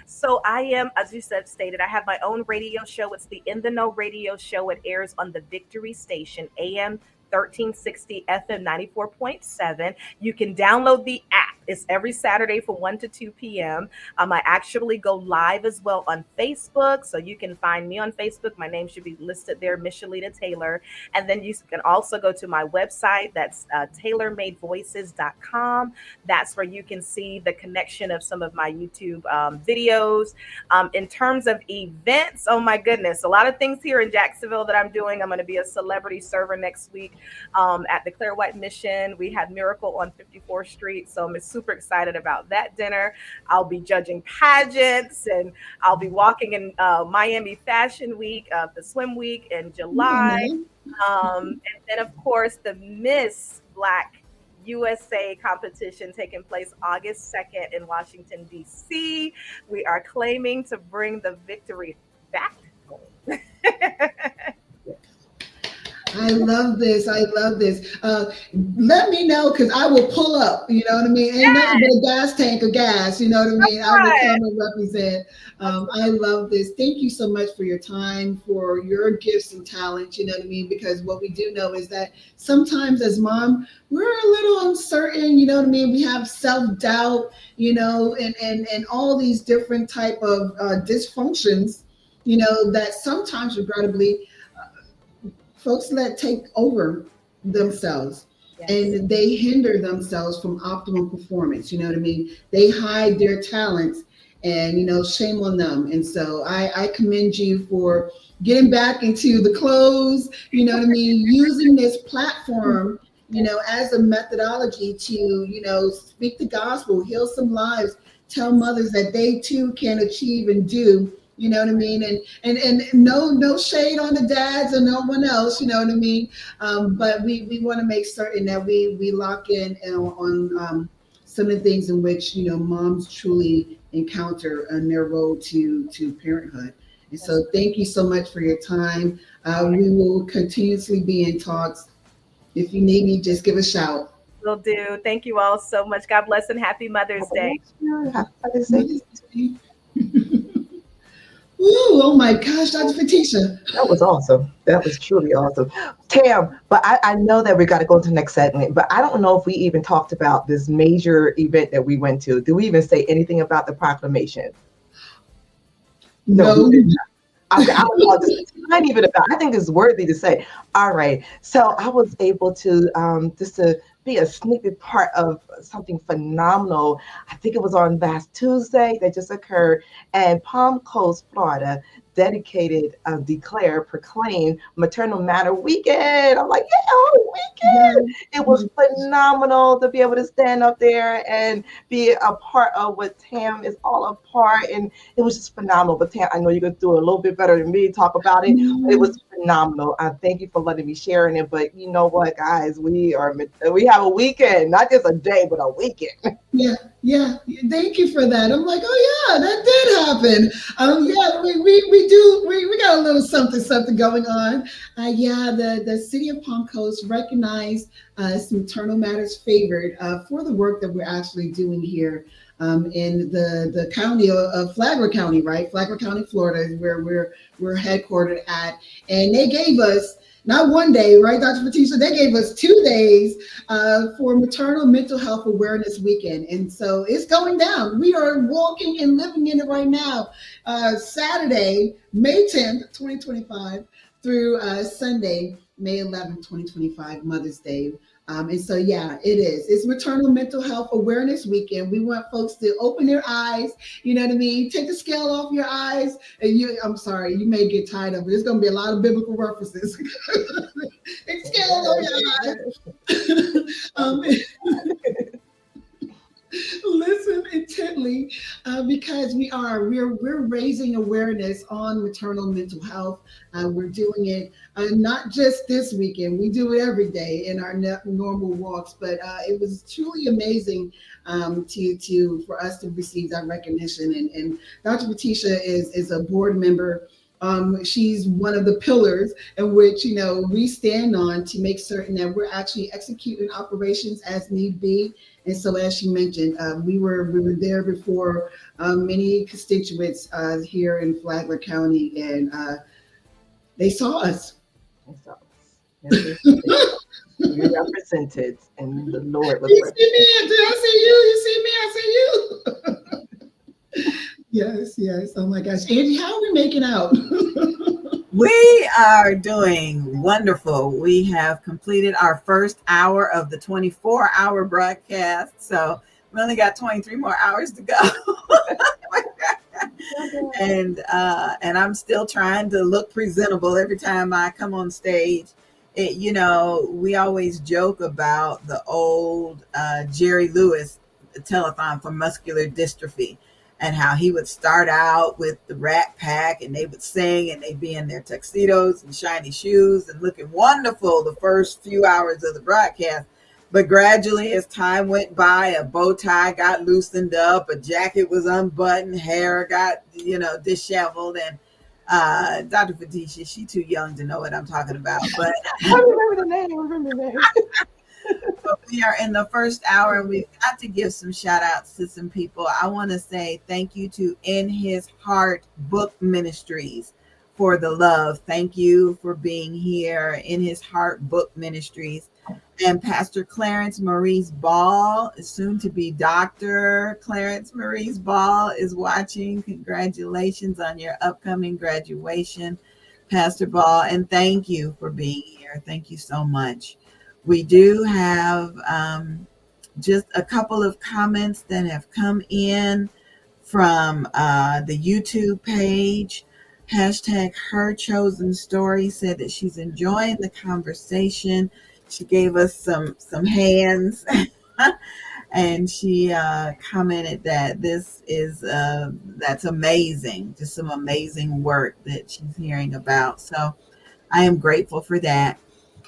So I am, as you said, stated, I have my own radio show. It's the In the Know radio show. It airs on the Victory Station, AM 1360 FM 94.7. You can download the app. It's every Saturday from 1 to 2 p.m. I actually go live as well on Facebook. So you can find me on Facebook. My name should be listed there, Michelita Taylor. And then you can also go to my website. That's tailormadevoices.com. That's where you can see the connection of some of my YouTube videos. In terms of events, oh my goodness, a lot of things here in Jacksonville that I'm doing. I'm going to be a celebrity server next week at the Clear White Mission. We had Miracle on 54th Street, so I'm super excited about that dinner. I'll be judging pageants, and I'll be walking in Miami Fashion Week, the Swim Week in Come on July. now. And then, of course, the Miss Black USA competition taking place August 2nd in Washington, D.C. We are claiming to bring the victory back home. I love this. I love this. Let me know because I will pull up. You know what I mean? Ain't nothing but a gas tank of gas. You know what I mean? I will Right. come and represent. I love this. Thank you so much for your time, for your gifts and talents. You know what I mean? Because what we do know is that sometimes as mom, we're a little uncertain. You know what I mean? We have self doubt. And all these different type of dysfunctions. That sometimes regrettably folks let take over themselves Yes. and they hinder themselves from optimum performance. You know what I mean? They hide their talents and, shame on them. And so I commend you for getting back into the clothes, you know what I mean? Using this platform, as a methodology to, speak the gospel, heal some lives, tell mothers that they too can achieve and do. You know what I mean? And no shade on the dads or no one else, you know what I mean? But we want to make certain that we lock in on some of the things in which, moms truly encounter on their road to parenthood. And so thank you so much for your time. We will continuously be in talks. If you need me, just give a shout. Will do. Thank you all so much. God bless and happy Mother's Day. Happy Mother's Day. Ooh, oh my gosh, Dr. Fatisha. That was awesome. That was truly awesome. Tam, but I know that we got to go to the next segment, but I don't know if we even talked about this major event that we went to. Did we even say anything about the proclamation? No, we No. did not. Okay, I don't know, just not even about. I think it's worthy to say. All right, so I was able to just to be a snippet part of something phenomenal. I think it was on last Tuesday that just occurred, and Palm Coast, Florida, dedicated, declared, proclaimed Maternal Matter Weekend. I'm like, yeah, whole weekend. It was phenomenal to be able to stand up there and be a part of what TAM is all a part, and it was just phenomenal. But Tam, I know you're gonna do it a little bit better than me, talk about it. But it was phenomenal. I thank you for letting me share in it. But you know what, guys, we have a weekend, not just a day, but a weekend. Yeah, Yeah, thank you for that. I'm like, oh yeah, that did happen. Yeah, we got a little something going on. Yeah, the city of Palm Coast recognized some Maternal Matters favored for the work that we're actually doing here in the county of Flagler County, right? Flagler County, Florida, is where we're headquartered at, and they gave us not one day, right, Dr. Fatisha? They gave us 2 days for Maternal Mental Health Awareness Weekend. And so it's going down. We are walking and living in it right now. Saturday, May 10th, 2025, through Sunday, May 11th, 2025, Mother's Day. And so, yeah, it is. It's Maternal Mental Health Awareness Weekend. We want folks to open their eyes, you know what I mean? Take the scale off your eyes. And I'm sorry, you may get tired of it. There's going to be a lot of biblical references. Take the scale off your eyes. Listen intently because we're raising awareness on maternal mental health. We're doing it not just this weekend. We do it every day in our normal walks. But it was truly amazing for us to receive that recognition. And Dr. Fatisha is a board member. She's one of the pillars in which we stand on to make certain that we're actually executing operations as need be. And so, as she mentioned, we were there before many constituents here in Flagler County, and they saw us. We represented, and the Lord was. You see me? I see you. You see me? I see you. Yes. Oh my gosh, Angie, how are we making out? We are doing wonderful. We have completed our first hour of the 24-hour broadcast. So we only got 23 more hours to go. And I'm still trying to look presentable every time I come on stage. We always joke about the old Jerry Lewis telethon for muscular dystrophy, and how he would start out with the Rat Pack, and they would sing, and they'd be in their tuxedos and shiny shoes and looking wonderful the first few hours of the broadcast. But gradually, as time went by, a bow tie got loosened up, a jacket was unbuttoned, hair got, disheveled. And Dr. Fatisha, she's too young to know what I'm talking about. But I remember the name. But we are in the first hour, and we've got to give some shout outs to some people. I want to say thank you to In His Heart Book Ministries for the love. Thank you for being here. In His Heart Book Ministries. And Pastor Clarence Maurice Ball, soon to be Dr. Clarence Maurice Ball, is watching. Congratulations on your upcoming graduation, Pastor Ball. And thank you for being here. Thank you so much. We do have just a couple of comments that have come in from the YouTube page. Hashtag Her Chosen Story said that she's enjoying the conversation. She gave us some hands and she commented that this is that's amazing. Just some amazing work that she's hearing about. So I am grateful for that.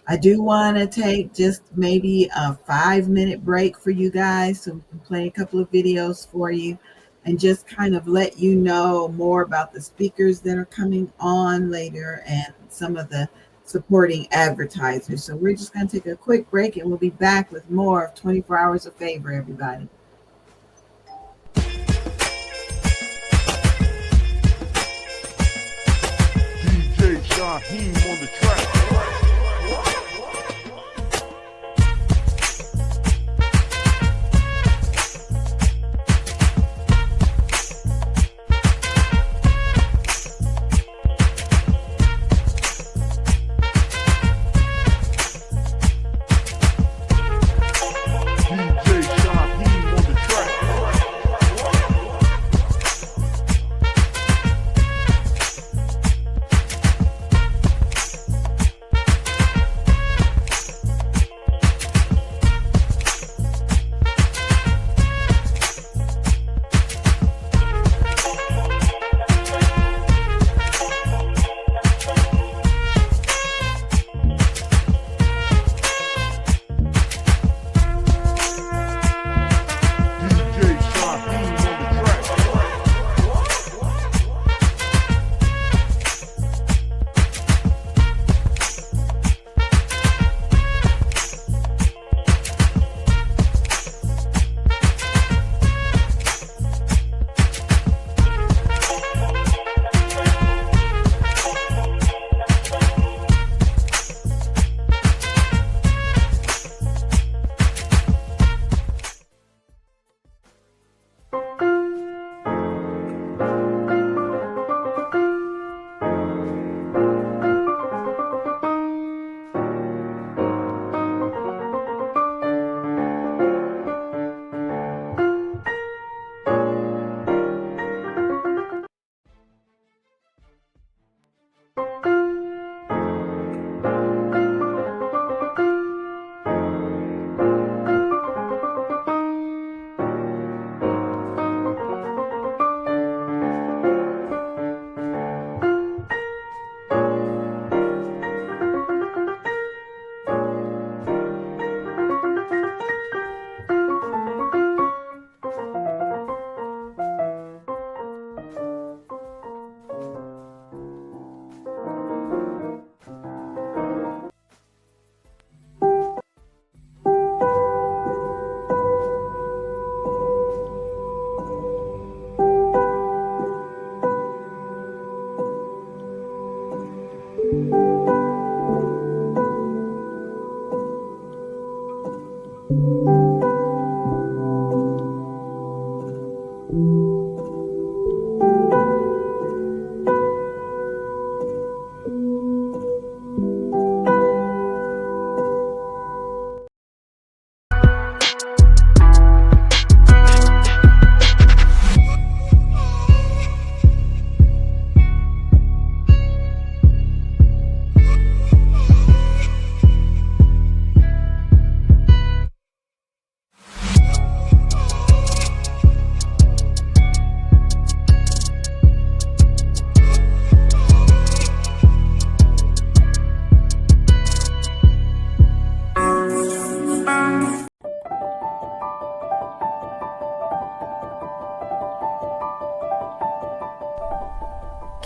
I do want to take just maybe a 5-minute break for you guys so we can play a couple of videos for you and just kind of let you know more about the speakers that are coming on later and some of the supporting advertisers. So we're just going to take a quick break and we'll be back with more of 24 Hours of Favor, everybody. DJ Shaheem on the track.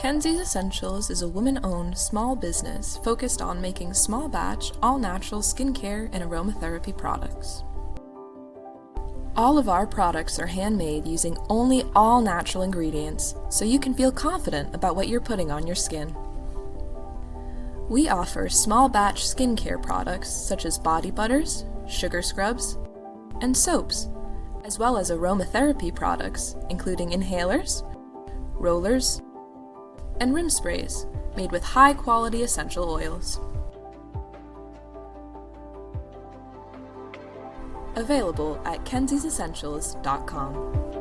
Kenzie's Essentials is a woman-owned small business focused on making small batch, all-natural skincare and aromatherapy products. All of our products are handmade using only all-natural ingredients, so you can feel confident about what you're putting on your skin. We offer small batch skincare products such as body butters, sugar scrubs, and soaps, as well as aromatherapy products including inhalers, rollers, and rim sprays made with high-quality essential oils. Available at kenziesessentials.com.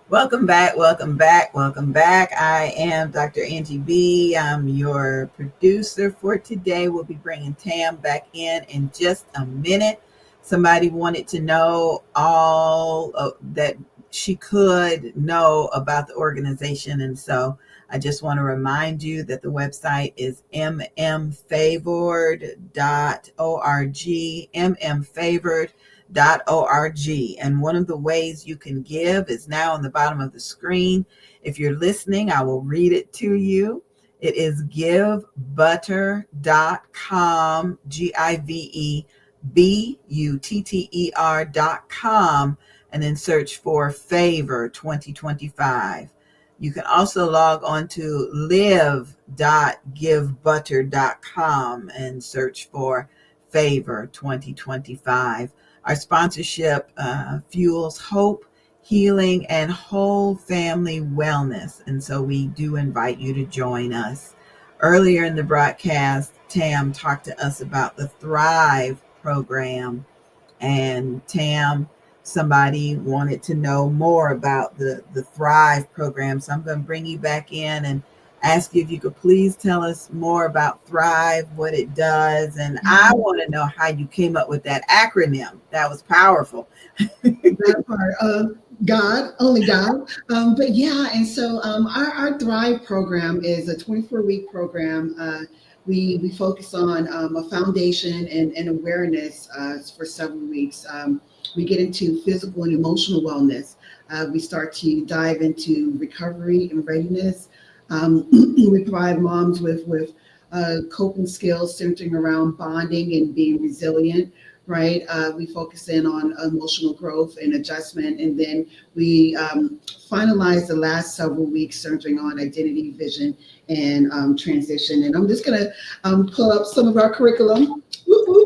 Welcome back, welcome back, welcome back. I am Dr. Angie B. I'm your producer for today. We'll be bringing Tam back in just a minute. Somebody wanted to know all that she could know about the organization. And so I just want to remind you that the website is mmfavored.org, mmfavored.org. And one of the ways you can give is now on the bottom of the screen. If you're listening, I will read it to you. It is givebutter.com, givebutter.com, and then search for Favor 2025. You can also log on to live.givebutter.com and search for Favor 2025. Our sponsorship fuels hope, healing, and whole family wellness. And so we do invite you to join us. Earlier in the broadcast, Tam talked to us about the Thrive program. And Tam, somebody wanted to know more about the Thrive program. So I'm going to bring you back in and ask you if you could please tell us more about Thrive, what it does. And I want to know how you came up with that acronym. That was powerful. That part of God, only God. But yeah, and so our Thrive program is a 24-week program. We focus on a foundation and awareness for several weeks. We get into physical and emotional wellness. We start to dive into recovery and readiness. We provide moms with coping skills centering around bonding and being resilient, right? We focus in on emotional growth and adjustment, and then we finalize the last several weeks centering on identity, vision, and transition. And I'm just going to pull up some of our curriculum,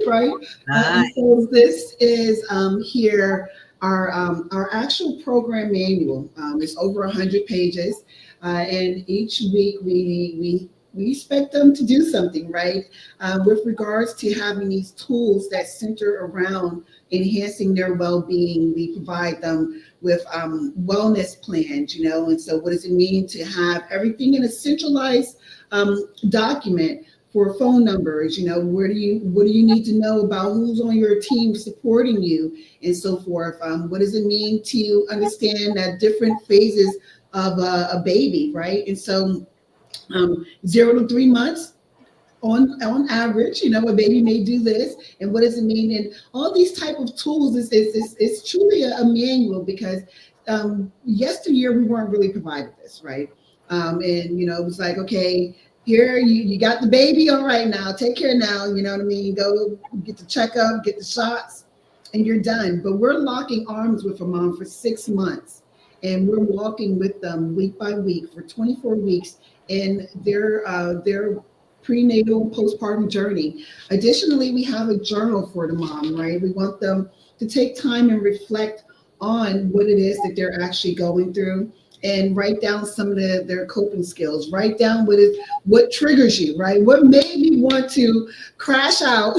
right? Nice. So this is here our actual program manual. It's over 100 pages. And each week we expect them to do something, right? With regards to having these tools that center around enhancing their well-being, we provide them with wellness plans, and so what does it mean to have everything in a centralized document for phone numbers, what do you need to know about who's on your team supporting you and so forth? What does it mean to understand that different phases of a baby, right? And so 0 to 3 months on average, a baby may do this, and what does it mean? And all these type of tools is truly a manual, because yesteryear we weren't really provided this, right? And it was like, okay, here you got the baby, all right, now take care now, you know what I mean? Go get the checkup, get the shots, and you're done. But we're locking arms with a mom for 6 months. and we're walking with them week by week for 24 weeks in their prenatal and postpartum journey. Additionally, we have a journal for the mom, right? We want them to take time and reflect on what it is that they're actually going through and write down some of their coping skills. Write down what triggers you, right? What made me want to crash out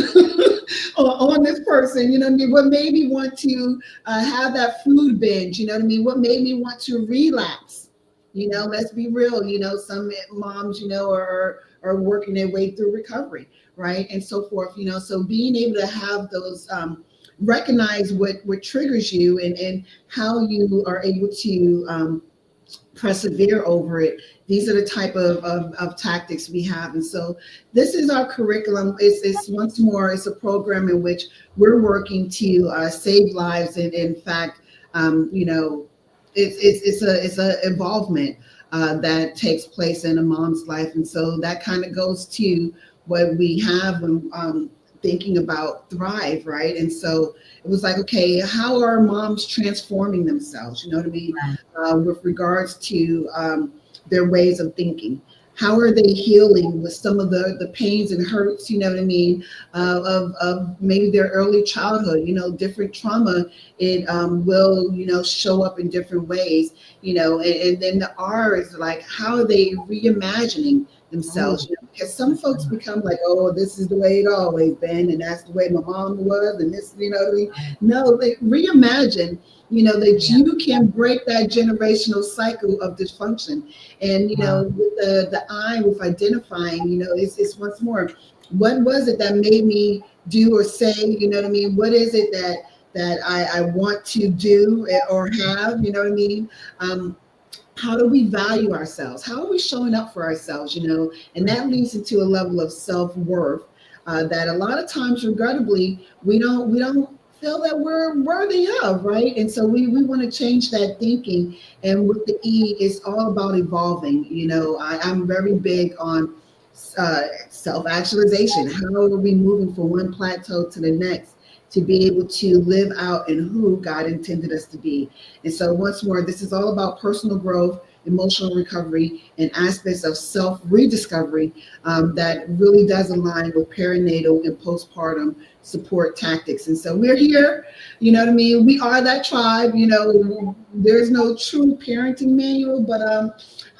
on this person, you know what I mean? What made me want to have that food binge, you know what I mean? What made me want to relapse? You know, let's be real. You know, some moms, you know, are working their way through recovery, right, and so forth. You know, so being able to have those recognize what triggers you and how you are able to persevere over it. These are the type of tactics we have. And so this is our curriculum. It's once more, it's a program in which we're working to save lives. And in fact, you know, it's a involvement that takes place in a mom's life. And so that kind of goes to what we have when thinking about Thrive, right? And so it was like, okay, how are moms transforming themselves? You know what I mean? With regards to their ways of thinking. How are they healing with some of the pains and hurts, you know what I mean, of maybe their early childhood, you know, different trauma, it will, you know, show up in different ways, you know, and then the R is like, how are they reimagining themselves? You know, because some folks become like, oh, this is the way it always been, and that's the way my mom was, and this, you know what I mean? No, they reimagine, you know, that you can break that generational cycle of dysfunction. And, you know, with the I, with identifying, you know, it's once more, what was it that made me do or say, you know what I mean? What is it that I want to do or have, you know what I mean? How do we value ourselves? How are we showing up for ourselves? You know, and that leads into a level of self-worth that a lot of times, regrettably, we don't feel that we're worthy of, right? And so we want to change that thinking. And with the E, it's all about evolving. You know, I'm very big on self-actualization. How are we moving from one plateau to the next to be able to live out in who God intended us to be? And so once more, this is all about personal growth, emotional recovery, and aspects of self-rediscovery that really does align with perinatal and postpartum support tactics. And so we're here, you know what I mean? We are that tribe, you know, there's no true parenting manual, but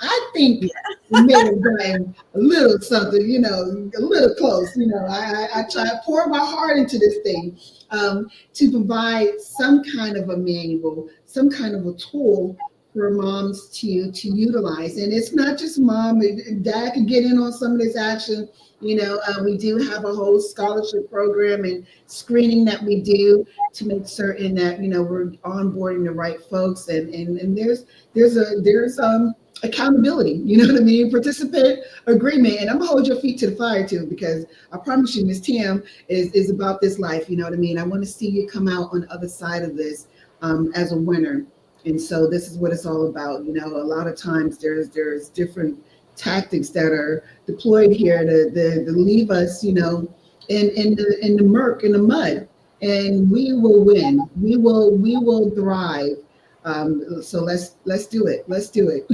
I think we may have done a little something, you know, a little close. You know, I try to pour my heart into this thing to provide some kind of a manual, some kind of a tool for moms to utilize. And it's not just mom, dad can get in on some of this action. You know, we do have a whole scholarship program and screening that we do to make certain that, you know, we're onboarding the right folks. And there's accountability, you know what I mean? Participant agreement. And I'm gonna hold your feet to the fire too, because I promise you, Miss Tam is about this life, you know what I mean? I want to see you come out on the other side of this as a winner. And so this is what it's all about. You know, a lot of times there's different tactics that are deployed here to leave us, you know, in the murk, in the mud. And we will win. We will thrive. So let's do it. Let's do it.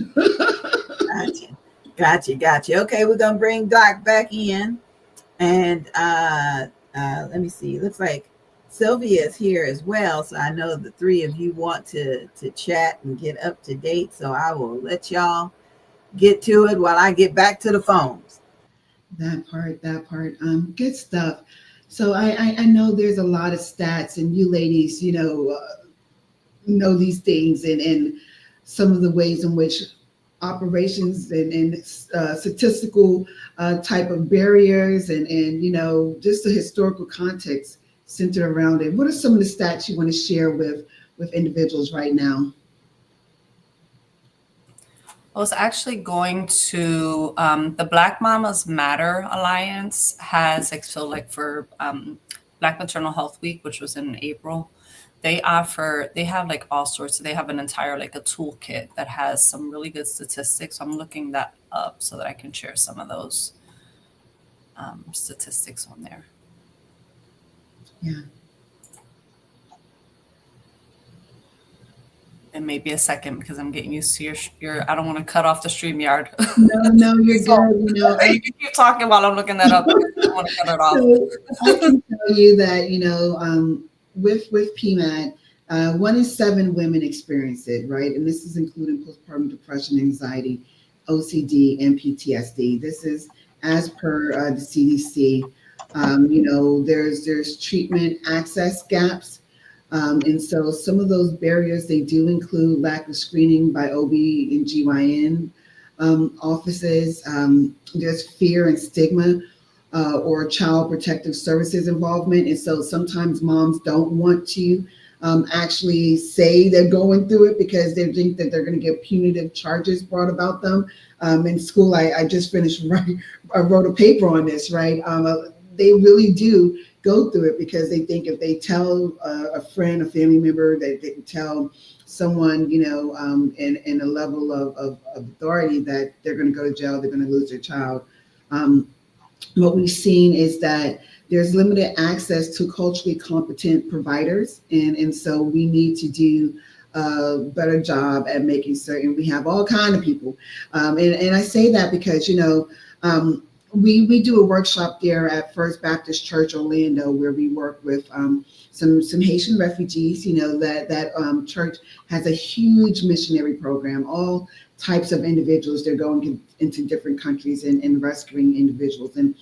Gotcha. Okay, we're gonna bring Doc back in, and let me see. Looks like Sylvia is here as well, so I know the three of you want to chat and get up to date. So I will let y'all get to it while I get back to the phones. That part. Good stuff. So I know there's a lot of stats, and you ladies, you know these things, and some of the ways in which operations and statistical type of barriers and you know, just the historical context centered around it. What are some of the stats you want to share with individuals right now? I was actually going to the Black Mamas Matter Alliance has like, so like for Black Maternal Health Week, which was in April, they have like all sorts. They have an entire like a toolkit that has some really good statistics. I'm looking that up so that I can share some of those statistics on there. Yeah. it may be a second because I'm getting used to your I don't want to cut off the StreamYard. No, you're So good. you can keep talking while I'm looking that up. I don't want to cut it off. So I can tell you that, with PMAD, 1 in 7 women experience it, right? And this is including postpartum depression, anxiety, OCD, and PTSD. This is as per the CDC. There's treatment access gaps. And so some of those barriers, they do include lack of screening by OB and GYN offices. There's fear and stigma or child protective services involvement. And so sometimes moms don't want to actually say they're going through it because they think that they're going to get punitive charges brought about them. In school, I just finished, I wrote a paper on this, right? They really do go through it because they think if they tell a friend, a family member, that they tell someone, in a level of authority, that they're going to go to jail, they're going to lose their child. What we've seen is that there's limited access to culturally competent providers. And so we need to do a better job at making certain we have all kinds of people. And I say that because, we do a workshop there at First Baptist Church Orlando, where we work with some Haitian refugees. That church has a huge missionary program, all types of individuals. They're going into different countries and rescuing individuals. And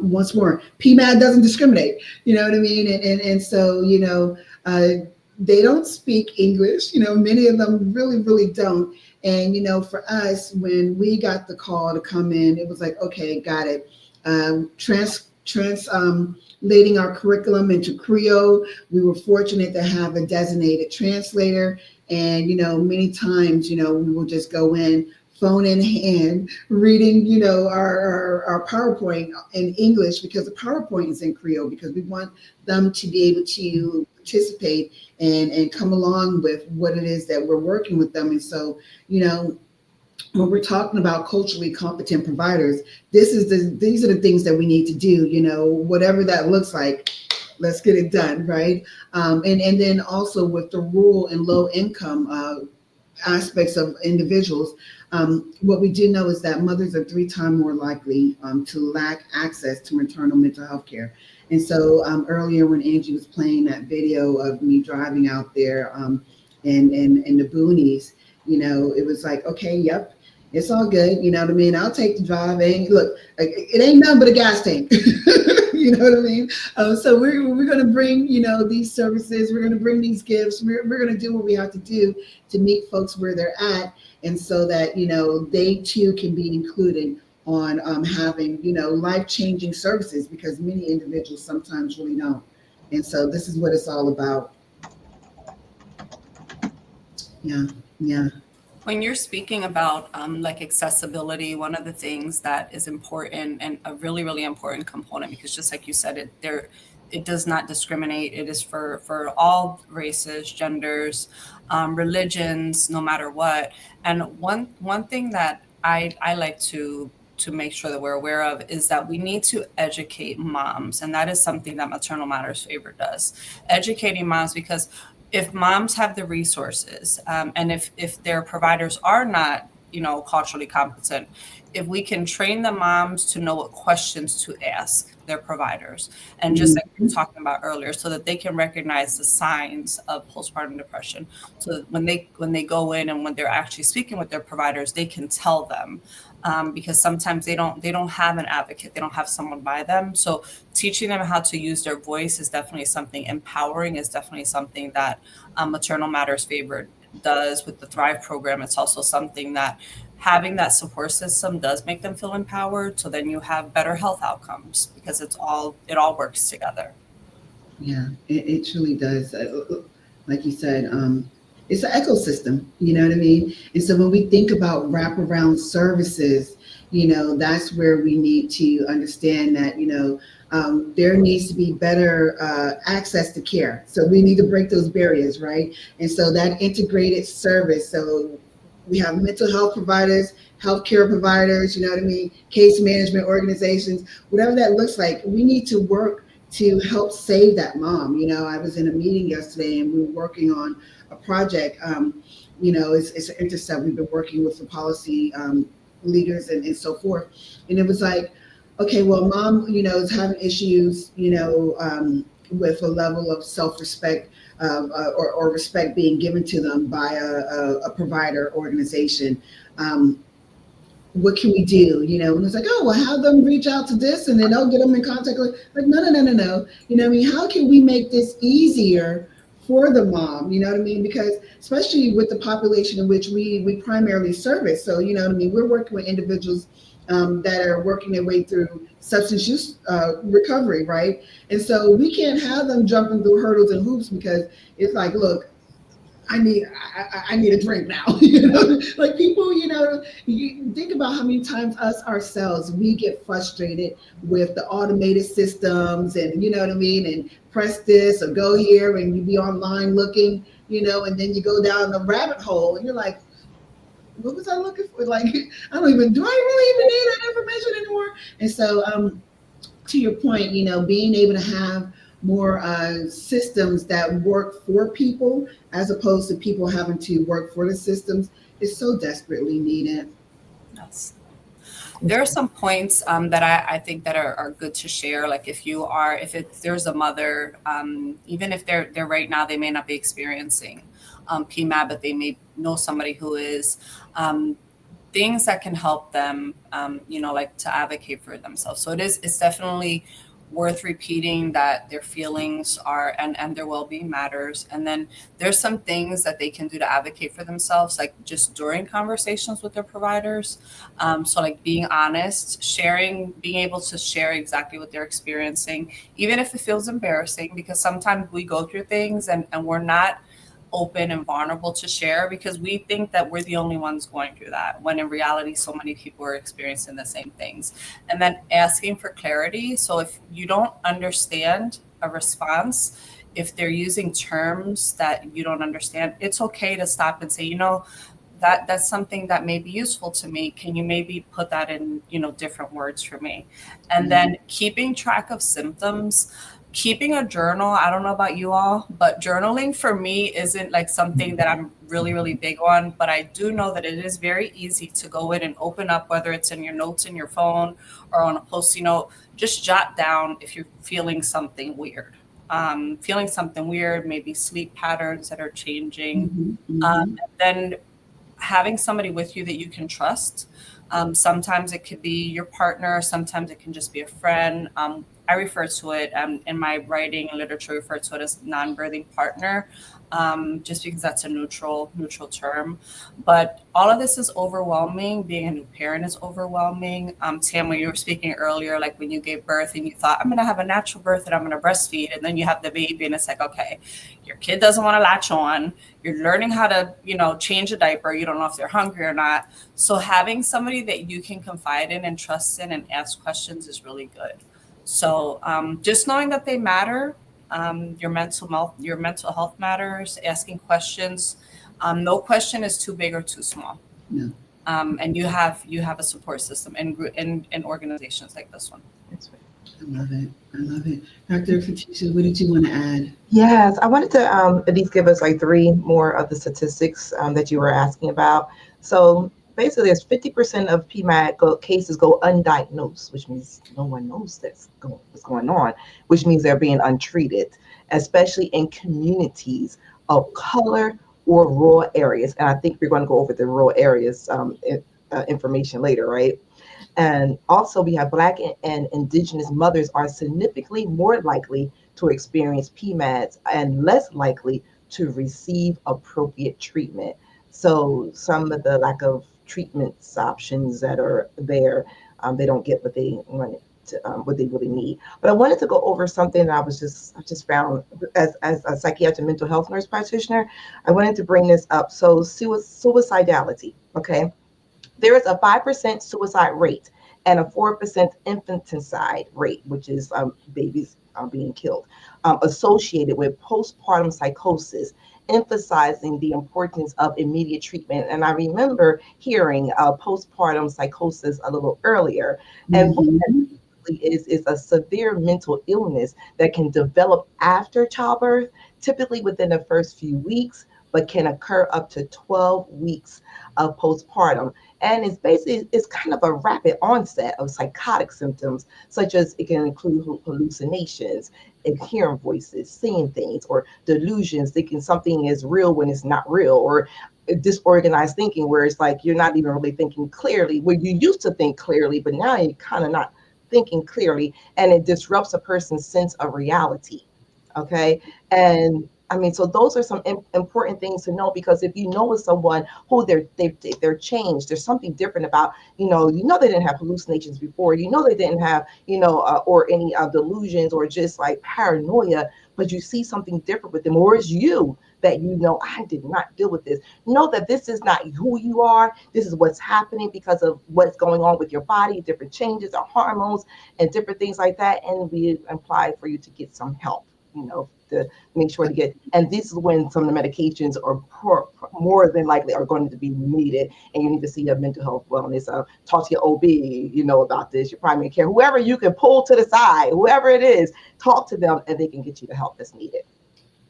once more, PMAD doesn't discriminate, you know what I mean? And so, they don't speak English, many of them really, really don't. And, for us, when we got the call to come in, it was like, okay, got it. Translating our curriculum into Creole. We were fortunate to have a designated translator. And, many times, we will just go in, phone in hand, reading, our PowerPoint in English, because the PowerPoint is in Creole, because we want them to be able to participate and come along with what it is that we're working with them. And so, when we're talking about culturally competent providers, these are the things that we need to do, whatever that looks like. Let's get it done, right? And then also with the rural and low income aspects of individuals, what we do know is that mothers are 3 times more likely to lack access to maternal mental health care. And so earlier when Angie was playing that video of me driving out there in the boonies, it was like, okay, yep, it's all good. You know what I mean? I'll take the drive. And look, it ain't nothing but a gas tank. You know what I mean? So we're going to bring, these services. We're going to bring these gifts. We're going to do what we have to do to meet folks where they're at. And so that, they too can be included on having, life-changing services, because many individuals sometimes really don't. And so this is what it's all about. Yeah. When you're speaking about like accessibility, one of the things that is important and a really, really important component, because just like you said, it does not discriminate. It is for all races, genders, religions, no matter what. And one thing that I like to make sure that we're aware of is that we need to educate moms. And that is something that Maternal Matters Favor does. Educating moms, because if moms have the resources and if their providers are not, culturally competent, if we can train the moms to know what questions to ask their providers, and just like we were talking about earlier, so that they can recognize the signs of postpartum depression, so that when they go in and when they're actually speaking with their providers, they can tell them. Because sometimes they don't have an advocate, they don't have someone by them. So teaching them how to use their voice is definitely something. Empowering is definitely something that Maternal Matters Favored does with the Thrive program. It's also something that having that support system does make them feel empowered. So then you have better health outcomes, because it all works together. Yeah, it truly does. Like you said, it's an ecosystem, you know what I mean? And so when we think about wraparound services, that's where we need to understand that, there needs to be better access to care. So we need to break those barriers, right? And so that integrated service, so we have mental health providers, healthcare providers, case management organizations, whatever that looks like, we need to work to help save that mom. I was in a meeting yesterday and we were working on a project. It's an intercept. We've been working with the policy leaders and so forth. And it was like, okay, well, mom, is having issues, with a level of self-respect or respect being given to them by a provider organization. What can we do? And it's like, oh, well, have them reach out to this and then they'll get them in contact. Like, no, no, no, no, no. I mean, how can we make this easier for the mom? You know what I mean? Because especially with the population in which we primarily service. So, what I mean? We're working with individuals that are working their way through substance use recovery, right? And so we can't have them jumping through hurdles and hoops because it's like, look, I need a drink now. Like people, you think about how many times us ourselves we get frustrated with the automated systems, and you know what I mean, and press this or go here, and you be online looking, and then you go down the rabbit hole, and you're like, what was I looking for? Like, do I really even need that information anymore? And so, to your point, being able to have more systems that work for people as opposed to people having to work for the systems is so desperately needed. Yes. There are some points that I think that are good to share. Like if there's a mother, even if they're right now, they may not be experiencing PMAD, but they may know somebody who is, things that can help them, like to advocate for themselves. So it's definitely worth repeating that their feelings are and their well-being matters. And then there's some things that they can do to advocate for themselves, like just during conversations with their providers. So like being honest, being able to share exactly what they're experiencing, even if it feels embarrassing, because sometimes we go through things and we're not open and vulnerable to share because we think that we're the only ones going through that, when in reality so many people are experiencing the same things. And then asking for clarity. So if you don't understand a response, if they're using terms that you don't understand, it's okay to stop and say, that's something that may be useful to me. Can you maybe put that in, different words for me? And then keeping track of symptoms. Keeping a journal, I don't know about you all, but journaling for me isn't like something that I'm really, really big on, but I do know that it is very easy to go in and open up, whether it's in your notes in your phone or on a Post-it note, just jot down if you're feeling something weird. Maybe sleep patterns that are changing. And then having somebody with you that you can trust. Sometimes it could be your partner, sometimes it can just be a friend. I refer to it in my writing and literature, refer to it as non-birthing partner, just because that's a neutral term. But all of this is overwhelming. Being a new parent is overwhelming. Tam, when you were speaking earlier, like when you gave birth and you thought, I'm going to have a natural birth and I'm going to breastfeed, and then you have the baby and it's like, okay, your kid doesn't want to latch on. You're learning how to, change a diaper. You don't know if they're hungry or not. So having somebody that you can confide in and trust in and ask questions is really good. So just knowing that they matter, your mental health matters, asking questions. No question is too big or too small. No. And you have a support system in organizations like this one. That's right. I love it. Dr. Fatisha, what did you want to add? Yes, I wanted to at least give us like three more of the statistics that you were asking about. So basically, there's 50% of PMAD cases go undiagnosed, which means no one knows what's going on, which means they're being untreated, especially in communities of color or rural areas. And I think we're going to go over the rural areas information later, right? And also we have Black and Indigenous mothers are significantly more likely to experience PMADs and less likely to receive appropriate treatment. So some of the lack of treatments options that are there, they don't get what they wanted to, what they really need. But I wanted to go over something that I just found as a psychiatric mental health nurse practitioner. I wanted to bring this up. So suicidality, okay? There is a 5% suicide rate and a 4% infanticide rate, which is babies being killed, associated with postpartum psychosis, emphasizing the importance of immediate treatment. And I remember hearing postpartum psychosis a little earlier. And basically is a severe mental illness that can develop after childbirth, typically within the first few weeks, but can occur up to 12 weeks of postpartum. And it's kind of a rapid onset of psychotic symptoms, such as it can include hallucinations, hearing voices, seeing things, or delusions, thinking something is real when it's not real, or disorganized thinking, where it's like you're not even really thinking clearly, where you used to think clearly, but now you're kind of not thinking clearly, and it disrupts a person's sense of reality. Okay. And I mean, so those are some important things to know, because if you know with someone who they're changed, there's something different about, they didn't have hallucinations before, they didn't have, or any delusions or just like paranoia, but you see something different with them, or it's you that I did not deal with this. Know that this is not who you are. This is what's happening because of what's going on with your body, different changes or hormones and different things like that. And we imply for you to get some help, to make sure to get, and this is when some of the medications are more than likely are going to be needed, and you need to see your mental health wellness, talk to your OB, about this, your primary care, whoever you can pull to the side, whoever it is, talk to them and they can get you the help that's needed.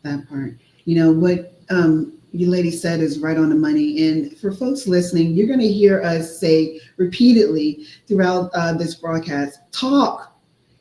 That part. What you lady said is right on the money. And for folks listening, you're going to hear us say repeatedly throughout this broadcast, talk.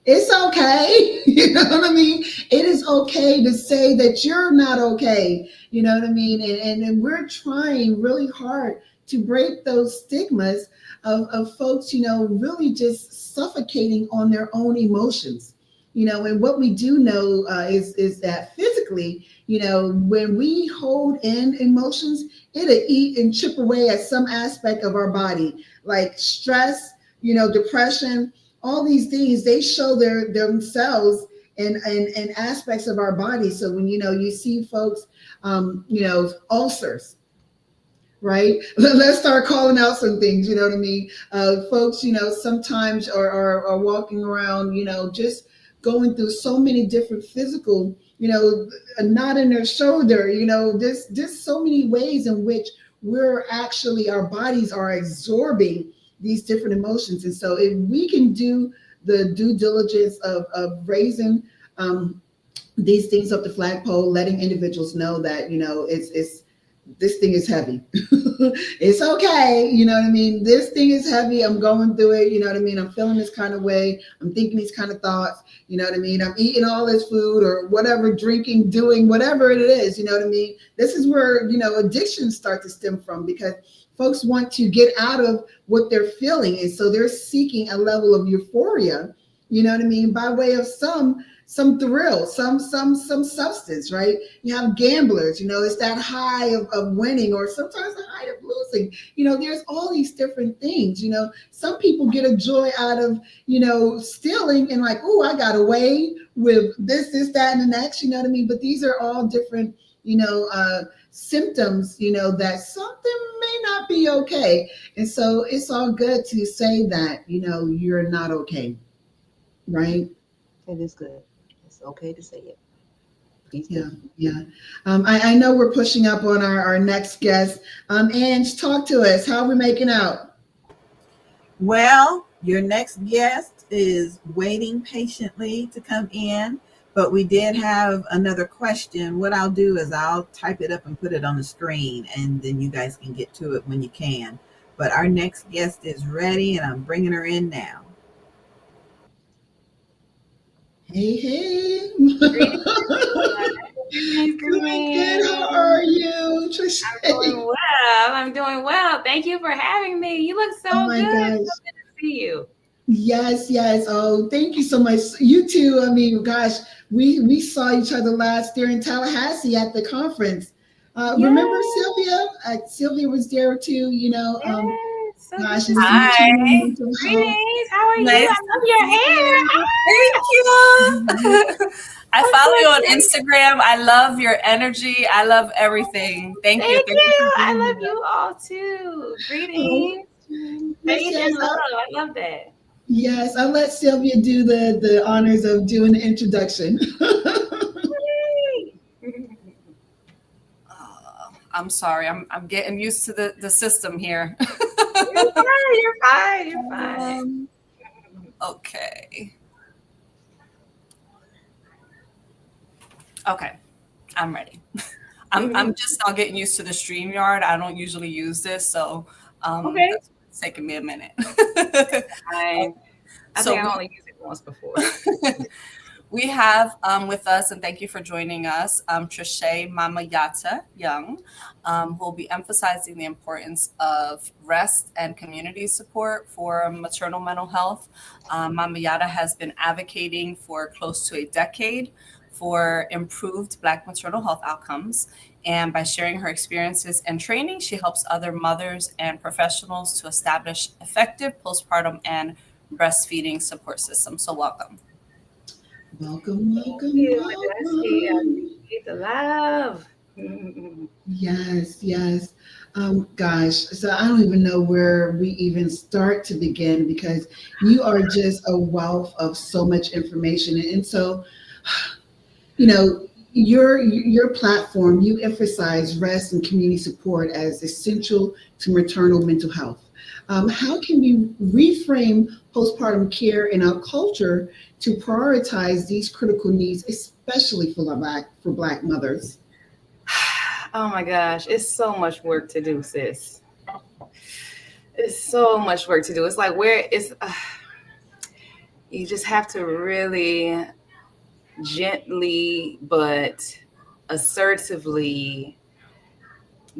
It's okay. You know what I mean? It is okay to say that you're not okay. You know what I mean? And we're trying really hard to break those stigmas of folks, really just suffocating on their own emotions. And what we do know is that physically, when we hold in emotions, it'll eat and chip away at some aspect of our body, like stress, depression, all these things. They show themselves in aspects of our body. So when, you see folks, ulcers, right? Let's start calling out some things, you know what I mean? Folks, sometimes are walking around, just going through so many different physical, a knot in their shoulder, there's so many ways in which our bodies are absorbing these different emotions. And so if we can do the due diligence of raising these things up the flagpole, letting individuals know that, it's this thing is heavy. It's okay. You know what I mean? This thing is heavy. I'm going through it. You know what I mean? I'm feeling this kind of way. I'm thinking these kind of thoughts. You know what I mean? I'm eating all this food or whatever, drinking, doing whatever it is. You know what I mean? This is where, addictions start to stem from, because folks want to get out of what they're feeling. And so they're seeking a level of euphoria, you know what I mean, by way of some thrill, some substance, right? You have gamblers, it's that high of winning, or sometimes the high of losing. There's all these different things. Some people get a joy out of, stealing and like, oh, I got away with this, that, and the next, you know what I mean? But these are all different, symptoms, that something may not be okay. And so it's all good to say that, you're not okay, right? It is good. It's okay to say it. Yeah. I know we're pushing up on our next guest. Ange, talk to us. How are we making out? Well, your next guest is waiting patiently to come in, but we did have another question. What I'll do is I'll type it up and put it on the screen, and then you guys can get to it when you can. But our next guest is ready, and I'm bringing her in now. Hey. Greetings. Good. How are you, Trisha? I'm doing well. Thank you for having me. You look so good. Gosh. So good to see you. Yes. Oh, thank you so much. You too. I mean, gosh, we saw each other last year in Tallahassee at the conference. Remember Sylvia? Sylvia was there too. So gosh, hi. Greetings. How are you? I love your hair. Thank you. I follow you on Instagram. I love your energy. I love everything. Thank you. I love you all too. Greetings. Faith and love. I love that. Yes, I'll let Sylvia do the honors of doing the introduction. I'm sorry. I'm getting used to the system here. You're fine. Okay. Okay. I'm ready. I'm just now getting used to the StreamYard. I don't usually use this, so Okay. that's it's taking me a minute. I So think I we only used it once before. we have with us, and thank you for joining us, Trishay Mama Yata Young, who will be emphasizing the importance of rest and community support for maternal mental health. Mama Yata has been advocating for close to a decade for improved Black maternal health outcomes. And by sharing her experiences and training, she helps other mothers and professionals to establish effective postpartum and breastfeeding support systems. So, welcome. Welcome, Thank welcome, you, Modesty. I welcome. appreciate the love. Yes, yes. Gosh, so I don't even know where we even start to begin because you are just a wealth of so much information. And so, you know, your platform, you emphasize rest and community support as essential to maternal mental health. How can we reframe postpartum care in our culture to prioritize these critical needs, especially for Black mothers? Oh my gosh, it's so much work to do, sis. It's so much work to do. It's like where it's you just have to really gently but assertively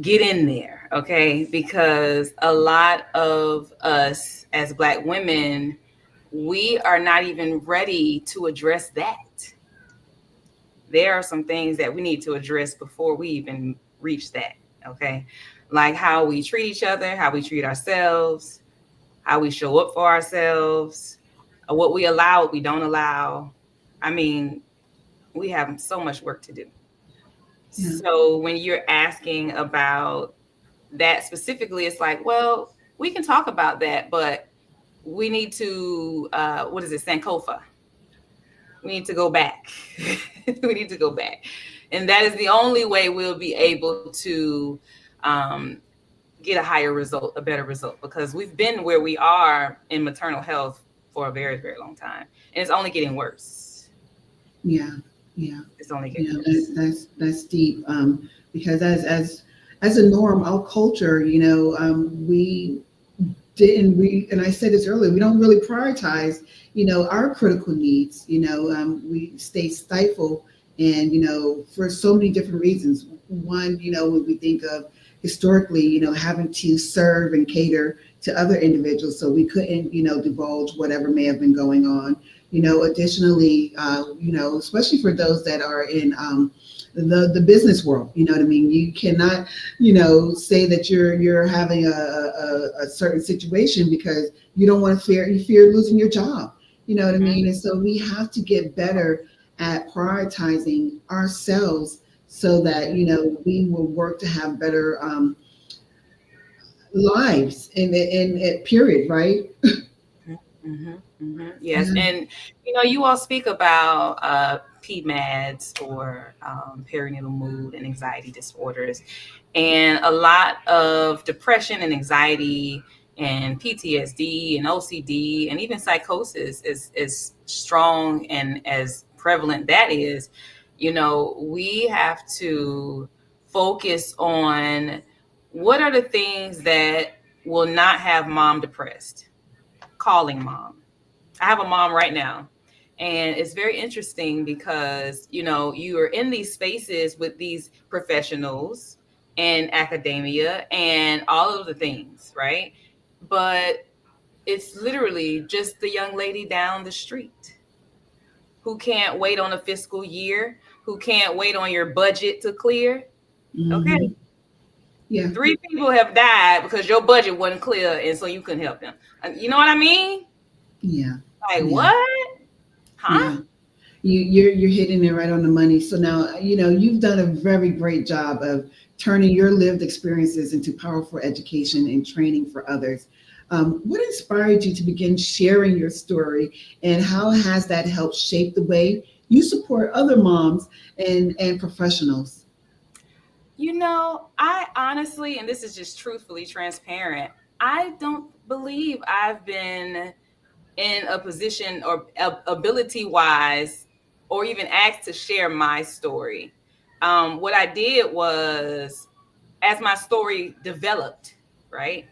get in there, okay? Because a lot of us as Black women, we are not even ready to address that. There are some things that we need to address before we even reach that, okay? Like how we treat each other, how we treat ourselves, how we show up for ourselves, what we allow, what we don't allow. I mean, we have so much work to do. Yeah. So when you're asking about that specifically, it's like, well, we can talk about that, but we need to, what is it, Sankofa? We need to go back. We need to go back. And that is the only way we'll be able to um, get a higher result, a better result, because we've been where we are in maternal health for a very, very long time. And it's only getting worse. Yeah, yeah, It's only you getting know worse. that's deep. Because as a norm, our culture, we didn't we and I said this earlier, we don't really prioritize, our critical needs. We stay stifled, and for so many different reasons. One, when we think of historically, having to serve and cater to other individuals, so we couldn't, divulge whatever may have been going on. Additionally, especially for those that are in the business world, you know what I mean. You cannot, say that you're having a certain situation because you don't want to you fear losing your job. You know what I Mm-hmm. mean? And so we have to get better at prioritizing ourselves so that we will work to have better lives in period, right? Mm-hmm, mm-hmm. Yes, Yeah. and you all speak about PMADs or perinatal mood and anxiety disorders, and a lot of depression and anxiety and PTSD and OCD and even psychosis is strong and as prevalent that is. We have to focus on what are the things that will not have mom depressed. Calling mom. I have a mom right now. And it's very interesting because, you are in these spaces with these professionals and academia and all of the things, right? But it's literally just the young lady down the street who can't wait on a fiscal year, who can't wait on your budget to clear. Okay. Hmm. Yeah. 3 people have died because your budget wasn't clear and so you couldn't help them. You know what I mean? Yeah. Like, Yeah. what? Huh? Yeah. You're hitting it right on the money. So now, you've done a very great job of turning your lived experiences into powerful education and training for others. What inspired you to begin sharing your story, and how has that helped shape the way you support other moms and professionals? I honestly, and this is just truthfully transparent, I don't believe I've been in a position or ability wise, or even asked to share my story. What I did was, as my story developed, right,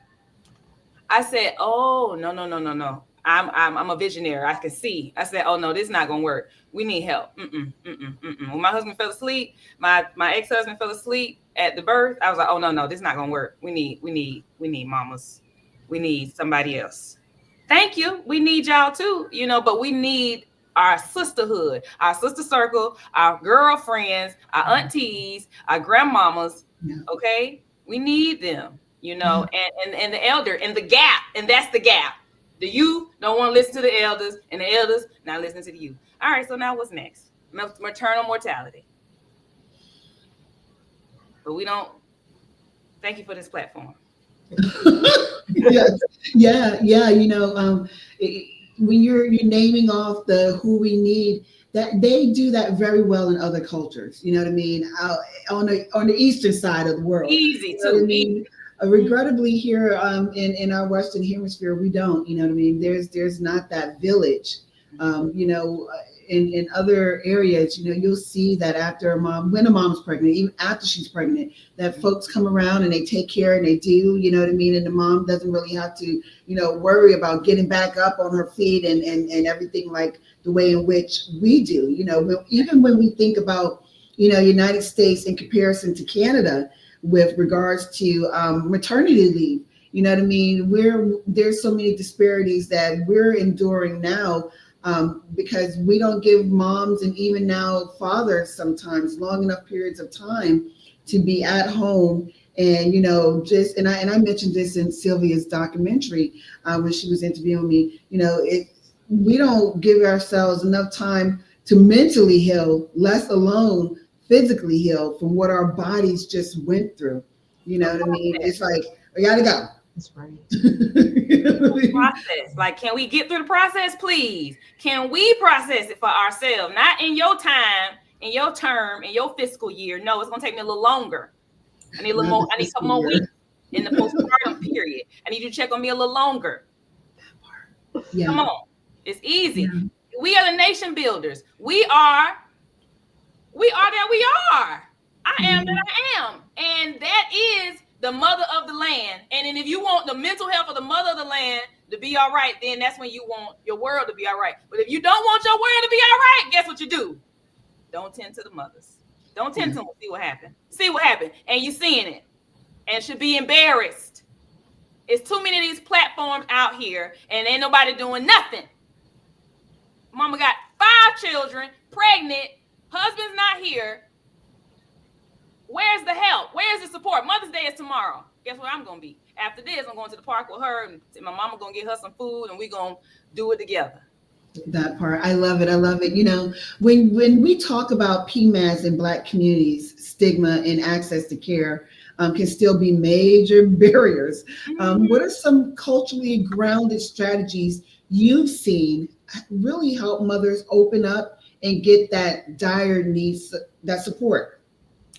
I said, "Oh, no, no, no, no, no. I'm a visionary. I can see." I said, "Oh no, this is not gonna work. We need help." When my husband fell asleep, my ex-husband fell asleep at the birth, I was like, "Oh no, no, this is not gonna work. We need mamas. We need somebody else." Thank you. We need y'all too, but we need our sisterhood, our sister circle, our girlfriends, our aunties, our grandmamas. Yeah. Okay, we need them, and the elder and the gap, and that's the gap. The youth don't want to listen to the elders, and the elders not listening to the youth. All right, so now what's next? Maternal mortality. But we don't. Thank you for this platform. Yes. Yeah. When you're naming off the who we need, that they do that very well in other cultures. You know what I mean? On the eastern side of the world. Easy You know what too. I mean? Regrettably, here in our Western Hemisphere, we don't. You know what I mean? There's not that village. In other areas, you'll see that after when a mom's pregnant, even after she's pregnant, that folks come around and they take care and they do, you know what I mean? And the mom doesn't really have to, worry about getting back up on her feet and everything like the way in which we do. Even when we think about, United States in comparison to Canada with regards to maternity leave, you know what I mean? There's so many disparities that we're enduring now. Because we don't give moms and even now fathers sometimes long enough periods of time to be at home. And I mentioned this in Sylvia's documentary when she was interviewing me. We don't give ourselves enough time to mentally heal, let alone physically heal from what our bodies just went through. You know what I mean? It's like we gotta go. That's right. Process. Like, can we get through the process, please? Can we process it for ourselves? Not in your time, in your term, in your fiscal year. No, it's gonna take me a little longer. I need a little more. I need a couple more weeks in the postpartum period. I need you to check on me a little longer. Yeah. Come on, it's easy. Yeah. We are the nation builders. We are that we are. I am that I am, and that is the mother of the land. And then if you want the mental health of the mother of the land to be all right, then that's when you want your world to be all right. But if you don't want your world to be all right, guess what you do? Don't tend to the mothers. Don't tend to them. See what happened. See what happened. And you're seeing it. And should be embarrassed. It's too many of these platforms out here, and ain't nobody doing nothing. Mama got 5 children, pregnant, husband's not here. Where's the help? Where's the support? Mother's Day is tomorrow. Guess what I'm going to be? After this, I'm going to the park with her, and my mama going to get her some food, and we're going to do it together. That part. I love it. I love it. When we talk about PMADs in Black communities, stigma and access to care can still be major barriers. What are some culturally grounded strategies you've seen really help mothers open up and get that dire needs, that support?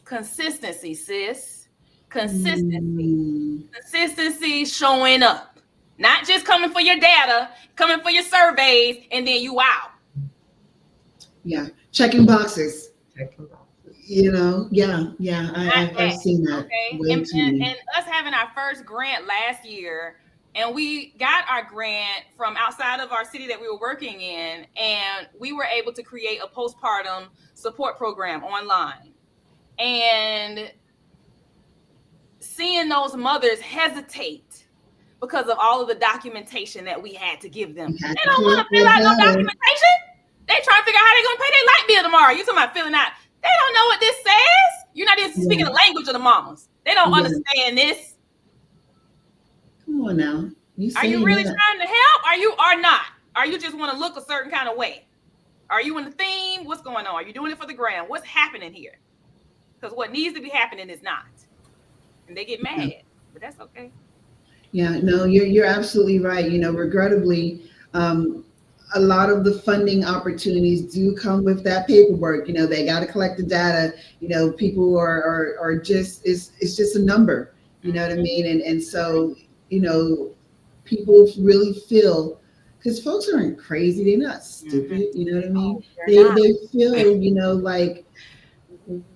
Consistency, sis. Consistency. Consistency showing up. Not just coming for your data, coming for your surveys, and then you out. Yeah. Checking boxes. Checking boxes. I've seen that. Okay. And us having our first grant last year, and we got our grant from outside of our city that we were working in, and we were able to create a postpartum support program online. And seeing those mothers hesitate because of all of the documentation that we had to give them. They don't want to fill out no documentation. They trying to figure out how they're going to pay their light bill tomorrow. You talking about filling out. They don't know what this says. You're not even speaking the language of the mamas. They don't understand this. Come on now. Are you really trying to help? Are you or not? Are you just want to look a certain kind of way? Are you in the theme? What's going on? Are you doing it for the gram? What's happening here? Because what needs to be happening is not. And they get mad, but that's okay. Yeah, no, you're absolutely right. Regrettably, a lot of the funding opportunities do come with that paperwork. They got to collect the data. People are just, it's just a number. You know what I mean? And so, people really feel because folks aren't crazy, they're not stupid, you know what I mean? Oh, they're They not. they feel, like,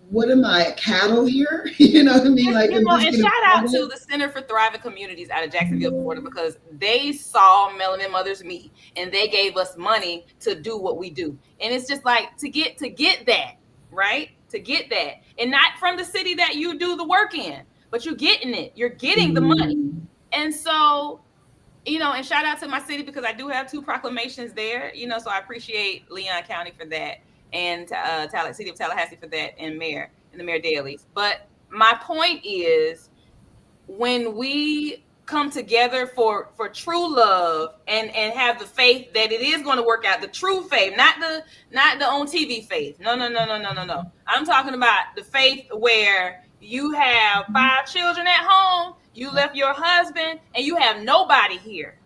what am I, a cattle here? You know what I mean? Like, I'm just And gonna shout try out to this. the Center for Thriving Communities out of Jacksonville, Florida, because they saw Melanin Mothers Meet and they gave us money to do what we do. And it's just like to get that, right? To get that. And not from the city that you do the work in, but you're getting it. You're getting the money. Mm, And so, and shout out to my city because I do have 2 proclamations there, so I appreciate Leon County for that and City of Tallahassee for that and the mayor dailies. But my point is when we come together for true love and have the faith that it is going to work out, the true faith, not the on TV faith. No. I'm talking about the faith where you have 5 children at home, you left your husband, and you have nobody here.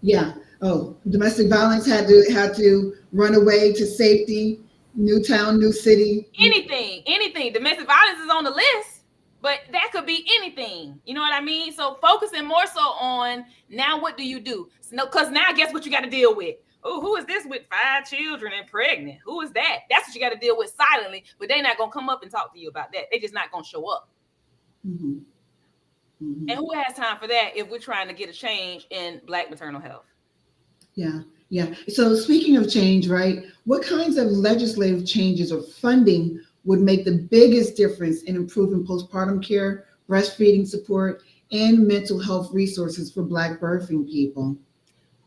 yeah. Oh, domestic violence had to run away to safety, new town, new city. Anything. Domestic violence is on the list, but that could be anything. You know what I mean? So focusing more so on now, what do you do? Because now guess what you got to deal with? Oh, who is this with 5 children and pregnant? Who is that? That's what you got to deal with silently, but they're not going to come up and talk to you about that. They're just not going to show up. Mm-hmm. Mm-hmm. And who has time for that if we're trying to get a change in Black maternal health? Yeah, yeah. So speaking of change, right? What kinds of legislative changes or funding would make the biggest difference in improving postpartum care, breastfeeding support, and mental health resources for Black birthing people?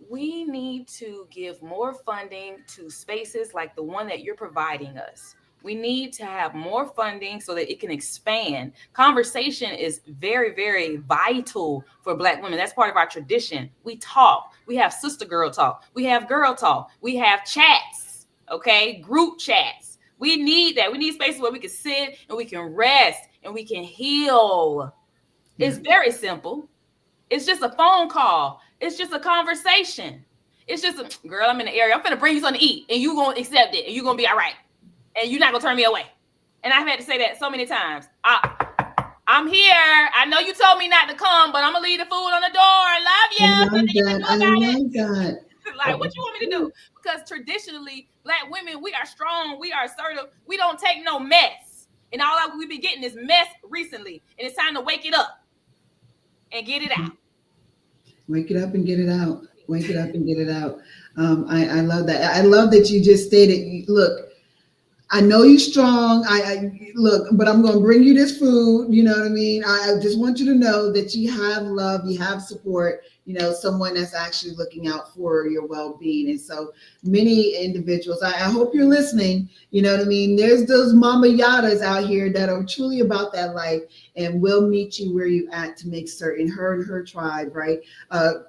We need to give more funding to spaces like the one that you're providing us. We need to have more funding so that it can expand. Conversation is very, very vital for Black women. That's part of our tradition. We talk. We have sister girl talk. We have girl talk. We have chats, okay? Group chats. We need that. We need spaces where we can sit and we can rest and we can heal. It's very simple. It's just a phone call. It's just a conversation. It's just girl, I'm in the area. I'm finna bring you something to eat and you gonna accept it and you gonna be all right. And you're not gonna turn me away. And I've had to say that so many times. I'm here. I know you told me not to come, but I'm gonna leave the food on the door. I love you. I love that. Like, what you want me to do? Because traditionally, Black women, we are strong, we are assertive, we don't take no mess. And all we've been getting is mess recently. And it's time to wake it up and get it out. Wake it up and get it out. Wake it up and get it out. I love that. I love that you just stated, look, I know you're strong. I look, but I'm going to bring you this food. You know what I mean? I just want you to know that you have love, you have support, someone that's actually looking out for your well-being. And so many individuals, I hope you're listening. You know what I mean? There's those mama yadas out here that are truly about that life and will meet you where you at to make certain her and her tribe, right?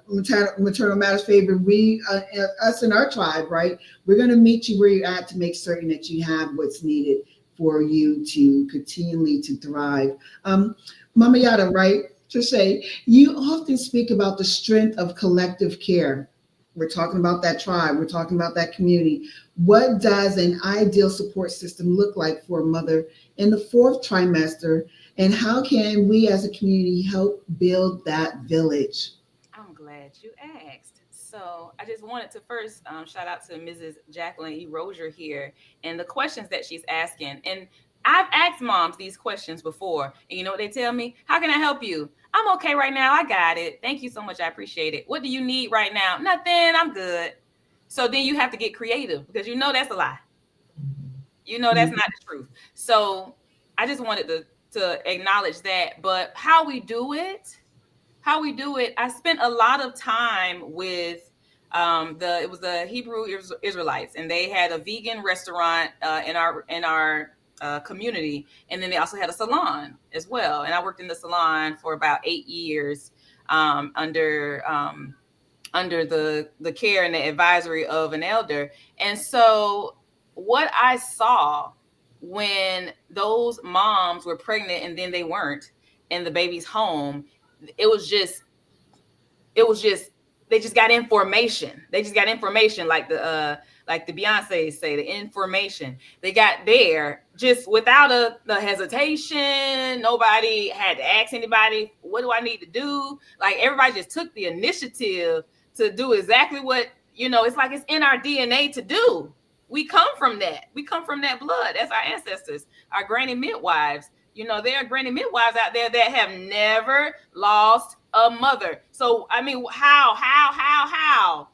Maternal Matters favor, us and our tribe, right? We're going to meet you where you're at to make certain that you have what's needed for you to continually to thrive. Mama Yada, right? To say, you often speak about the strength of collective care. We're talking about that tribe. We're talking about that community. What does an ideal support system look like for a mother in the 4th trimester? And how can we as a community help build that village? I'm glad you asked. So I just wanted to first shout out to Mrs. Jacqueline E. Rozier here and the questions that she's asking. And I've asked moms these questions before. And you know what they tell me? How can I help you? I'm okay right now. I got it. Thank you so much. I appreciate it. What do you need right now? Nothing. I'm good. So then you have to get creative because that's a lie. That's not the truth. So I just wanted to acknowledge that. But how we do it, I spent a lot of time with it was the Hebrew Israelites, and they had a vegan restaurant in our community, and then they also had a salon as well. And I worked in the salon for about 8 years under the care and the advisory of an elder. And so what I saw when those moms were pregnant and then they weren't, and the baby's home, it was just they just got information. They just got information like the Beyonce say, the information. They got there just without a hesitation. Nobody had to ask anybody, what do I need to do? Like everybody just took the initiative to do exactly what it's like it's in our DNA to do. We come from that. We come from that blood. That's our ancestors, our granny midwives. There are granny midwives out there that have never lost a mother. So, I mean, how?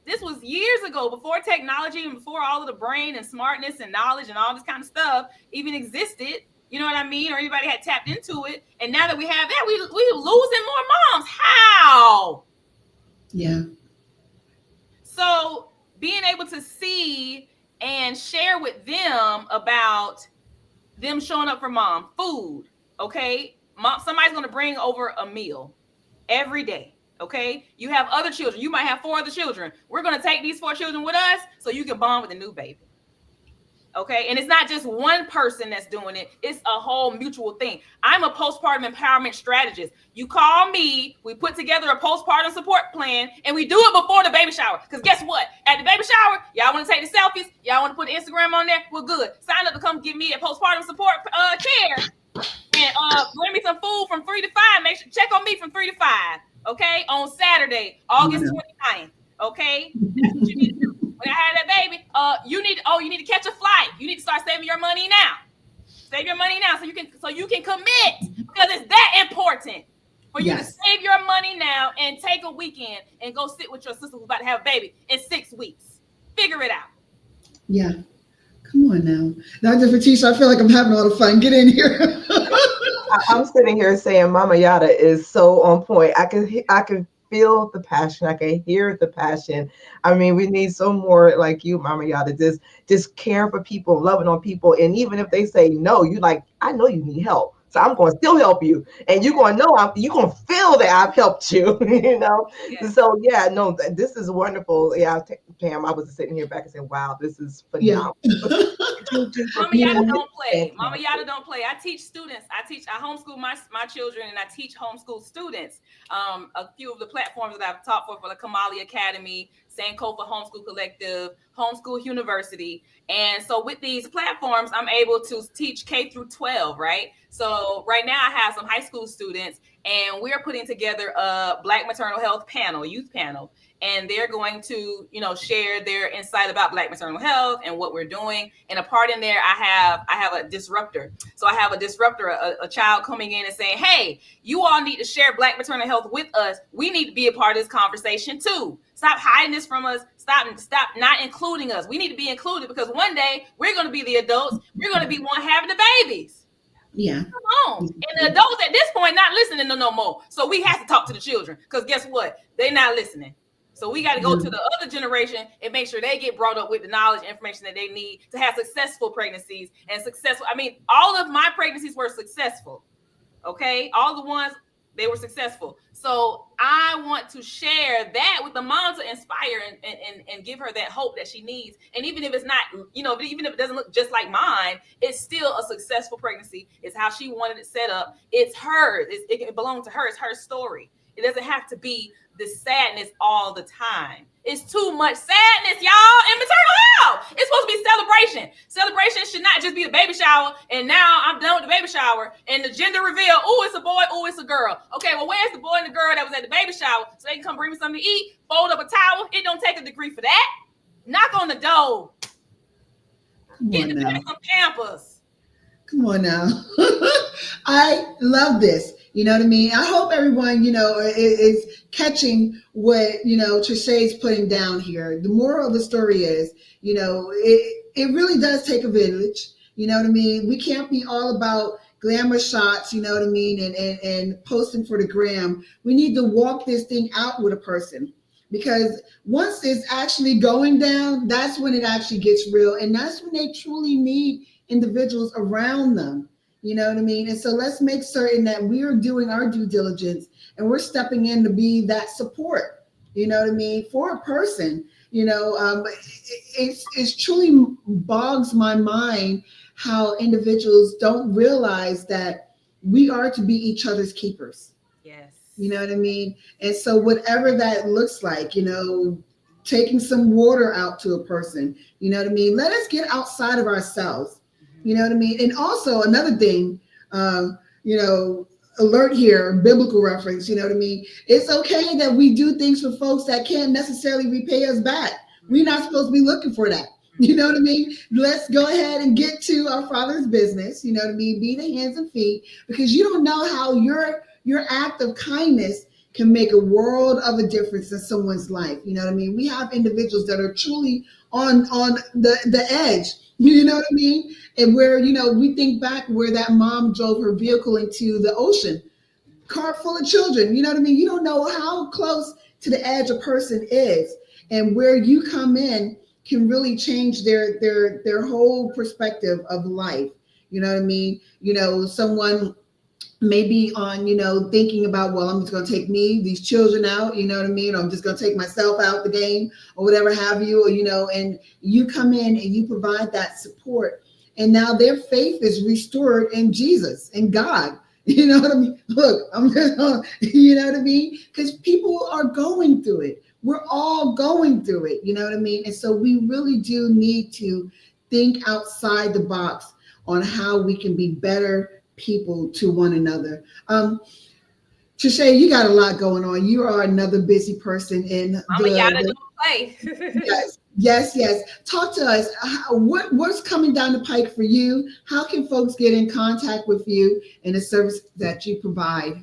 This was years ago, before technology and before all of the brain and smartness and knowledge and all this kind of stuff even existed. You know what I mean? Or anybody had tapped into it. And now that we have that, we losing more moms. How? Yeah. So being able to see and share with them about them showing up for mom, food, okay? Mom, somebody's going to bring over a meal every day, okay? You have other children. You might have 4 other children. We're going to take these 4 children with us so you can bond with the new baby. Okay. And it's not just one person that's doing it. It's a whole mutual thing. I'm a postpartum empowerment strategist. You call me, we put together a postpartum support plan, and we do it before the baby shower. Because guess what? At the baby shower, y'all want to take the selfies? Y'all want to put Instagram on there? Well, good. Sign up to come give me a postpartum support care. And bring me some food from 3 to 5. Make sure, check on me from 3 to 5. Okay. On Saturday, August 29th. Okay. That's what you need to do. When I had that baby, you need to catch a flight. You need to start saving your money now. Save your money now so you can commit, because it's that important for you to save your money now and take a weekend and go sit with your sister who's about to have a baby in 6 weeks. Figure it out. Yeah. Come on now. Dr. Fatisha, I feel like I'm having all the fun. Get in here. I'm sitting here saying Mama Yada is so on point. I can feel the passion. I can hear the passion. I mean, we need so more like you, Mama Yada, just caring for people, loving on people. And even if they say no, you like, I know you need help. So I'm going to still help you. And you're going to know, you're going to feel that I've helped you, Yes. So, yeah, no, this is wonderful. Yeah, Pam, I was sitting here back and saying, wow, this is phenomenal. Yeah. Mama Yada don't play. Mama Yada don't play. I teach students. I homeschool my children, and I teach homeschool students. A few of the platforms that I've taught for the Kamali Academy, Sankofa Homeschool Collective, Homeschool University. And so with these platforms, I'm able to teach K through 12, right? So right now I have some high school students, and we're putting together a Black maternal health panel, youth panel. And they're going to, share their insight about Black maternal health and what we're doing. And a part in there, I have a disruptor. So I have a disruptor, a child coming in and saying, hey, you all need to share Black maternal health with us. We need to be a part of this conversation too. Stop hiding this from us. Stop not including us. We need to be included, because one day we're going to be the adults. We're going to be one having the babies. Yeah. Come on. And the adults at this point not listening to no more. So we have to talk to the children, because guess what? They're not listening. So we got to go to the other generation and make sure they get brought up with the knowledge and information that they need to have successful pregnancies and successful. I mean, all of my pregnancies were successful. Okay. All the ones, they were successful. So I want to share that with the mom to inspire and give her that hope that she needs. And even if it's not, even if it doesn't look just like mine, it's still a successful pregnancy. It's how she wanted it set up. It's hers. It belongs to her. It's her story. It doesn't have to be the sadness all the time. It's too much sadness, y'all, in maternal health. It's supposed to be celebration. Celebration should not just be the baby shower, and now I'm done with the baby shower, and the gender reveal, it's a boy, it's a girl. Okay, well, where's the boy and the girl that was at the baby shower so they can come bring me something to eat, fold up a towel? It don't take a degree for that. Knock on the door. Get the baby some Pampers. Come on now. I love this. You know what I mean? I hope everyone, is catching what, Trishay's putting down here. The moral of the story is, it really does take a village. You know what I mean? We can't be all about glamour shots, you know what I mean, and posting for the gram. We need to walk this thing out with a person, because once it's actually going down, that's when it actually gets real. And that's when they truly need individuals around them. You know what I mean? And so let's make certain that we are doing our due diligence and we're stepping in to be that support, you know what I mean, for a person. It truly bogs my mind how individuals don't realize that we are to be each other's keepers. Yes. You know what I mean? And so whatever that looks like, taking some water out to a person, you know what I mean? Let us get outside of ourselves. You know what I mean? And also another thing, alert here, biblical reference, you know what I mean? It's okay that we do things for folks that can't necessarily repay us back. We're not supposed to be looking for that. You know what I mean? Let's go ahead and get to our Father's business, you know what I mean? Be the hands and feet, because you don't know how your act of kindness can make a world of a difference in someone's life. You know what I mean? We have individuals that are truly on the edge. You know what I mean? And where, we think back where that mom drove her vehicle into the ocean, car full of children. You know what I mean? You don't know how close to the edge a person is, and where you come in can really change their whole perspective of life. You know what I mean? Someone maybe on, thinking about, well, I'm just going to take these children out, you know what I mean? Or I'm just going to take myself out the game or whatever have you, or, and you come in and you provide that support. And now their faith is restored in Jesus and God. You know what I mean? Look, you know what I mean? Because people are going through it. We're all going through it. You know what I mean? And so we really do need to think outside the box on how we can be better people to one another. Trisha, you got a lot going on. You are another busy person in the play. Yes. Talk to us. What's coming down the pike for you? How can folks get in contact with you and the service that you provide?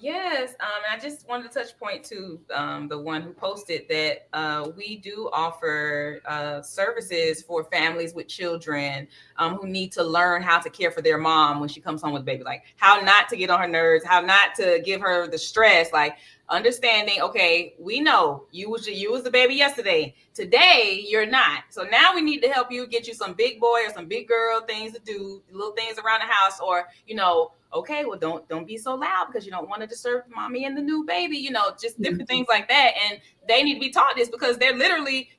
Yes, I just wanted to touch point to the one who posted that we do offer services for families with children who need to learn how to care for their mom when she comes home with a baby, like how not to get on her nerves, how not to give her the stress, like understanding, okay, we know you was the baby yesterday. Today, you're not. So now we need to help you, get you some big boy or some big girl things to do, little things around the house, or, okay, well, don't be so loud because you don't want to disturb mommy and the new baby, just different things like that. And they need to be taught this because you're literally,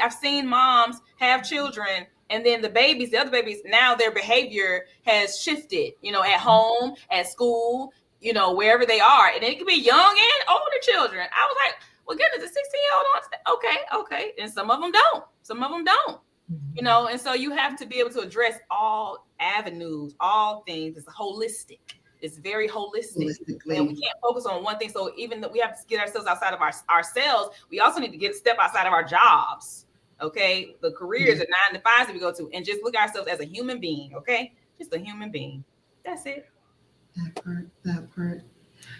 I've seen moms have children and then the other babies, now their behavior has shifted, at home, at school, wherever they are. And it can be young and older children. I was like, well, goodness, a 16-year-old, okay. And some of them don't. And so you have to be able to address all avenues, all things. It's holistic. It's very holistic. And we can't focus on one thing. So even though we have to get ourselves outside of ourselves, we also need to get a step outside of our jobs. Okay. The careers are 9 to 5 that we go to, and just look at ourselves as a human being. Okay. Just a human being. That's it. That part.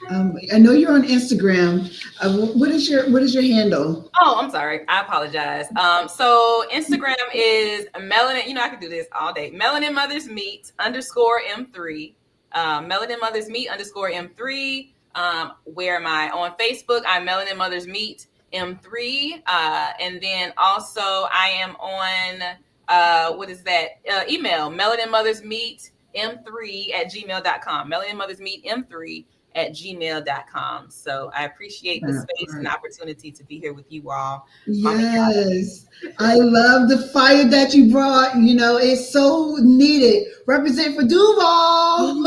I know you're on Instagram. What is your handle? Oh, I'm sorry. I apologize. So Instagram is Melanin. I can do this all day. Melanin Mothers Meet _M3. Melanin Mothers Meet _M3. Where am I? On Facebook, I'm Melanin Mothers Meet M3. And then also I am on what is that? Email melaninmothersmeetm3@gmail.com. melaninmothersmeetm3@gmail.com. So I appreciate the space and the opportunity to be here with you all. Yes. I love the fire that you brought. It's so needed. Represent for Duval.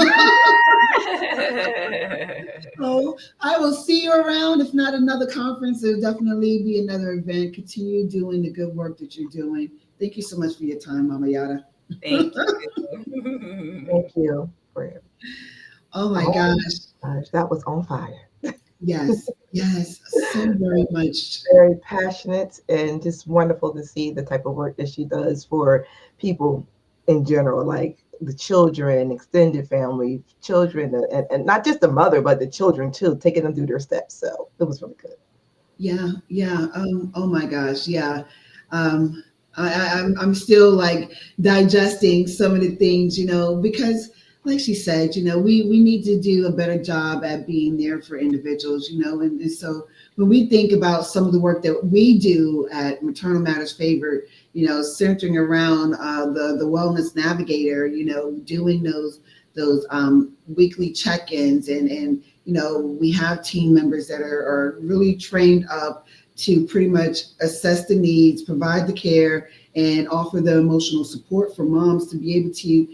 So I will see you around. If not another conference, there'll definitely be another event. Continue doing the good work that you're doing. Thank you so much for your time, Mama Yada. Thank you. Thank you. Oh my gosh. That was on fire. Yes, so very much. Very passionate and just wonderful to see the type of work that she does for people in general, like the children, extended family, children, and not just the mother, but the children too, taking them through their steps. So it was really good. Yeah. Oh my gosh. Yeah. I'm still like digesting some of the things, because like she said, we need to do a better job at being there for individuals, and so when we think about some of the work that we do at Maternal Matters Favored, centering around the Wellness Navigator, doing those weekly check-ins and we have team members that are really trained up to pretty much assess the needs, provide the care, and offer the emotional support for moms to be able to,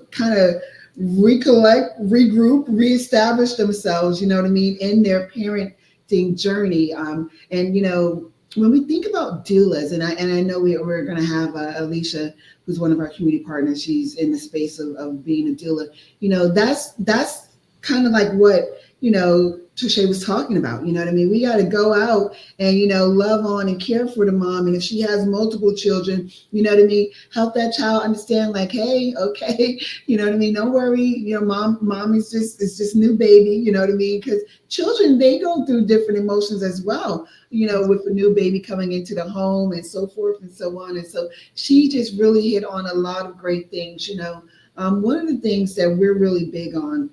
kind of recollect, regroup, reestablish themselves, in their parenting journey. And, when we think about doulas, and I know we're going to have Alicia, who's one of our community partners. She's in the space of being a doula. That's kind of like what, Touche was talking about. You know what I mean? We got to go out and, love on and care for the mom. And if she has multiple children, you know what I mean? Help that child understand, like, hey, okay, you know what I mean? Don't worry, mom is just new baby, you know what I mean? Because children, they go through different emotions as well, with a new baby coming into the home and so forth and so on. And so she just really hit on a lot of great things. One of the things that we're really big on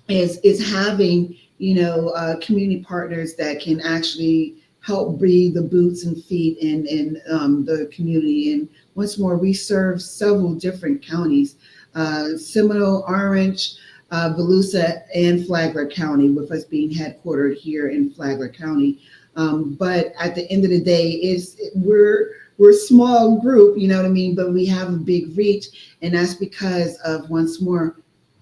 is having community partners that can actually help be the boots and feet in the community. And once more, we serve several different counties: Seminole, Orange, Volusia, and Flagler County, with us being headquartered here in Flagler County. But at the end of the day, we're a small group, you know what I mean? But we have a big reach, and that's because of, once more,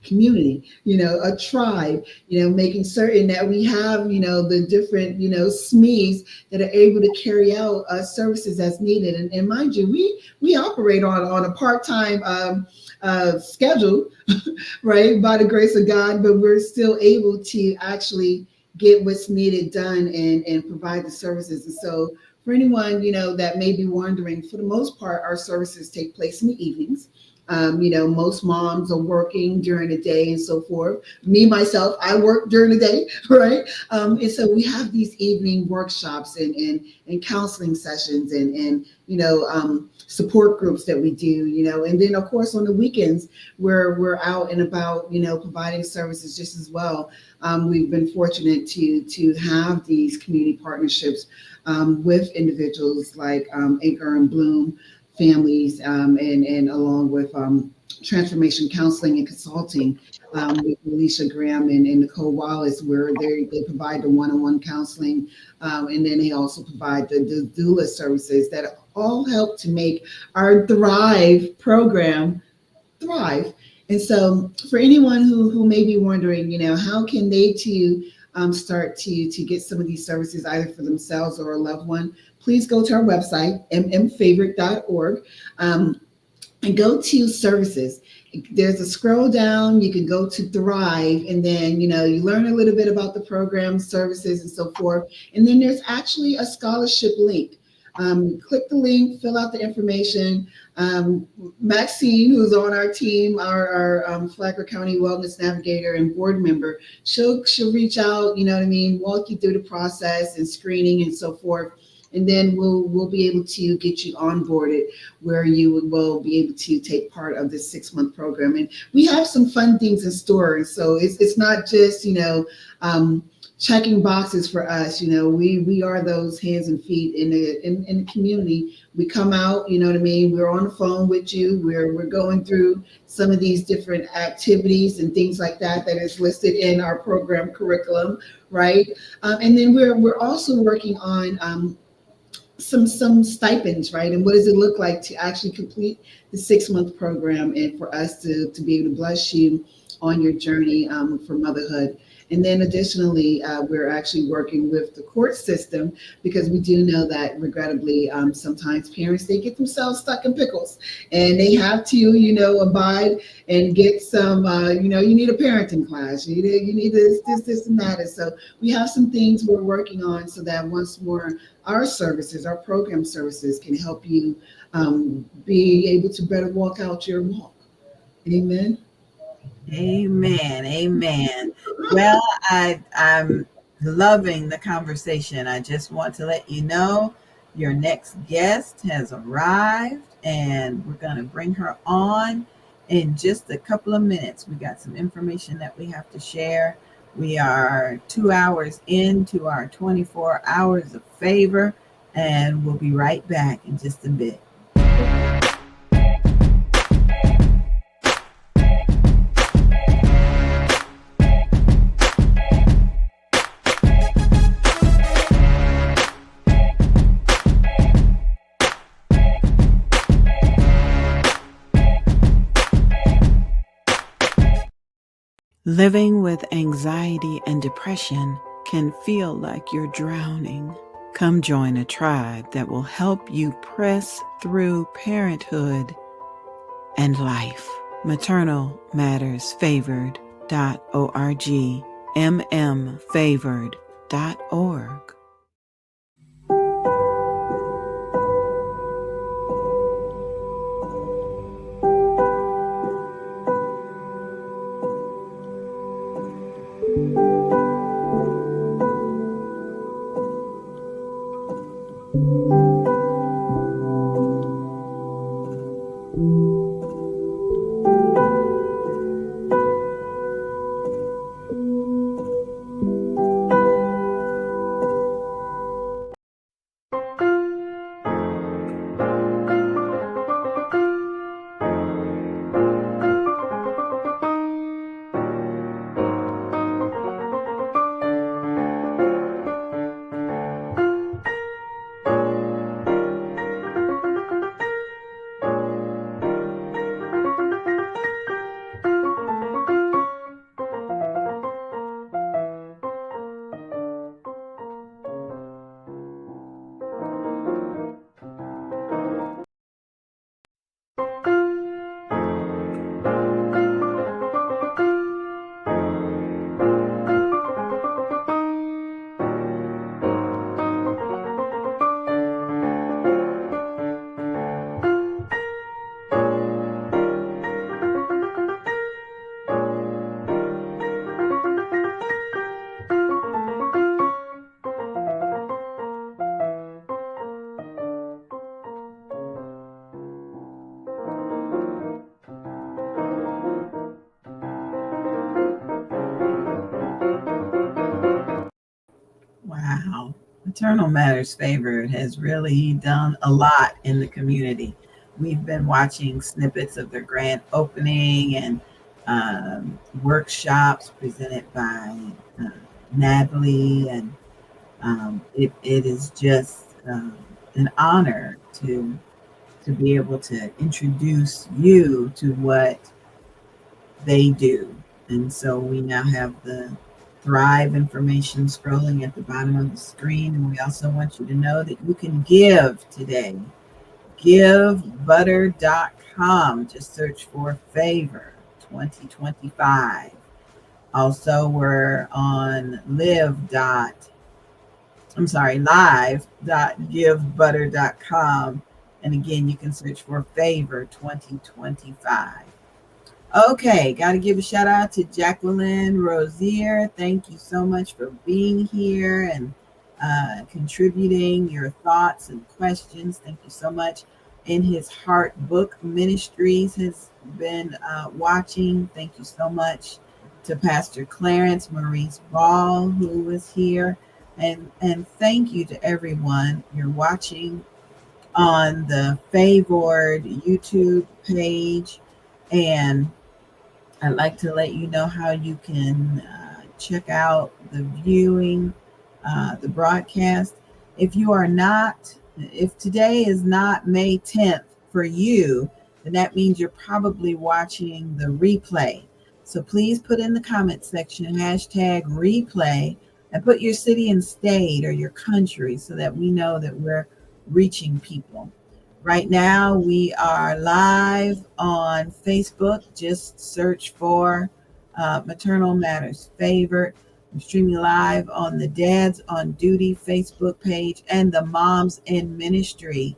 community, a tribe, making certain that we have, the different, SMEs that are able to carry out services as needed. And mind you, we operate on a part-time schedule, right, by the grace of God, but we're still able to actually get what's needed done and provide the services. And so for anyone, that may be wondering, for the most part, our services take place in the evenings. Most moms are working during the day and so forth. Me, myself, I work during the day, right? And so we have these evening workshops and counseling sessions and support groups that we do, and then of course on the weekends we're out and about, providing services just as well. We've been fortunate to have these community partnerships with individuals like Anchor and Bloom families, and along with transformation counseling and consulting with Alicia Graham and Nicole Wallace, where they provide the one-on-one counseling, and then they also provide the doula services that all help to make our Thrive program thrive. And so for anyone who may be wondering, how can they too start to get some of these services either for themselves or a loved one, please go to our website, mmfavorite.org, and go to services. There's a scroll down, you can go to Thrive, and then, you learn a little bit about the program, services, and so forth. And then there's actually a scholarship link. Click the link, fill out the information. Maxine, who's on our team, our Flagler County Wellness Navigator and board member, she'll reach out, walk you through the process and screening and so forth. And then we'll be able to get you onboarded, where you will be able to take part of this 6-month program. And we have some fun things in store. So it's not just, checking boxes for us. We are those hands and feet in the community. We come out, we're on the phone with you. We're going through some of these different activities and things like that is listed in our program curriculum, right? And then we're also working on some stipends, right? And what does it look like to actually complete the 6-month program and for us to be able to bless you on your journey for motherhood. And then additionally, we're actually working with the court system, because we do know that regrettably, sometimes parents, they get themselves stuck in pickles and they have to, abide and get some, you need a parenting class, you need this and that. And so we have some things we're working on so that once more, our services, our program services can help you be able to better walk out your walk. Amen. Amen. Well, I'm loving the conversation. I just want to let you know your next guest has arrived, and we're going to bring her on in just a couple of minutes. We got some information that we have to share. We are 2 hours into our 24 hours of favor, and we'll be right back in just a bit. Living with anxiety and depression can feel like you're drowning. Come join a tribe that will help you press through parenthood and life. Maternal Matters Favored mmfavored.org. Wow. Maternal Matters Favored has really done a lot in the community. We've been watching snippets of their grand opening and workshops presented by uh, Natalie, and it is just an honor to be able to introduce you to what they do. And so we now have the Thrive information scrolling at the bottom of the screen. And we also want you to know that you can give today. GiveButter.com. Just search for Favor 2025. Also, we're on live.givebutter.com. And again, you can search for Favor 2025. Okay, got to give a shout out to Jacqueline Rosier. Thank you so much for being here and contributing your thoughts and questions. Thank you so much. In His Heart Book Ministries has been watching. Thank you so much to Pastor Clarence Maurice Ball, who was here. And thank you to everyone. You're watching on the Favored YouTube page. And I'd like to let you know how you can check out the viewing, the broadcast. If today is not May 10th for you, then that means you're probably watching the replay. So please put in the comment section #replay and put your city and state or your country so that we know that we're reaching people. Right now, we are live on Facebook. Just search for Maternal Matters Favored. I'm streaming live on the Dads on Duty Facebook page and the Moms in Ministry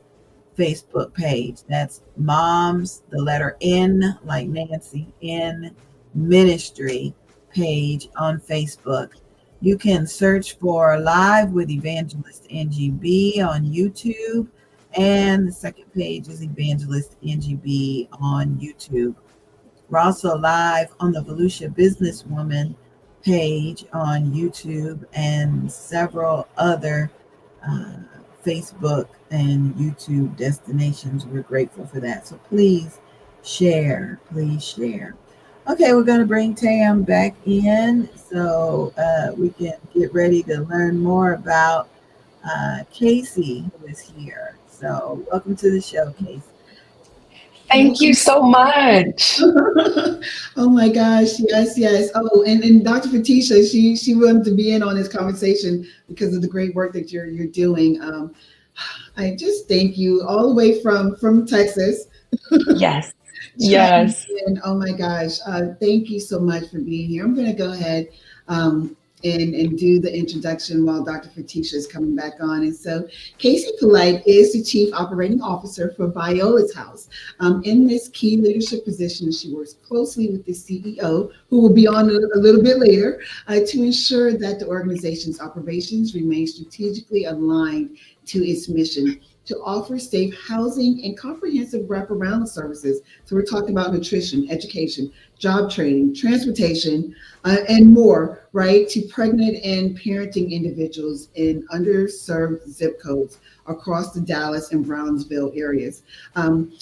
Facebook page. That's Moms, the letter N, like Nancy, in Ministry page on Facebook. You can search for Live with Evangelist NGB on YouTube. And the second page is Evangelist NGB on YouTube. We're also live on the Volusia Businesswoman page on YouTube and several other Facebook and YouTube destinations. We're grateful for that. So please share. Okay, we're going to bring Tam back in so we can get ready to learn more about Casey, who is here. So welcome to the show, Casey. Thank you so much. Oh my gosh, yes. Oh, and Dr. Fatisha, she wanted to be in on this conversation because of the great work that you're doing. I just thank you all the way from Texas. Yes. Yes. And oh my gosh, thank you so much for being here. I'm going to go ahead and do the introduction while Dr. Fatisha is coming back on. And so, Casey Polite is the Chief Operating Officer for Viola's House. In this key leadership position, she works closely with the CEO, who will be on a little bit later, to ensure that the organization's operations remain strategically aligned to its mission to offer safe housing and comprehensive wraparound services. So we're talking about nutrition, education, job training, transportation, and more, right, to pregnant and parenting individuals in underserved zip codes across the Dallas and Brownsville areas.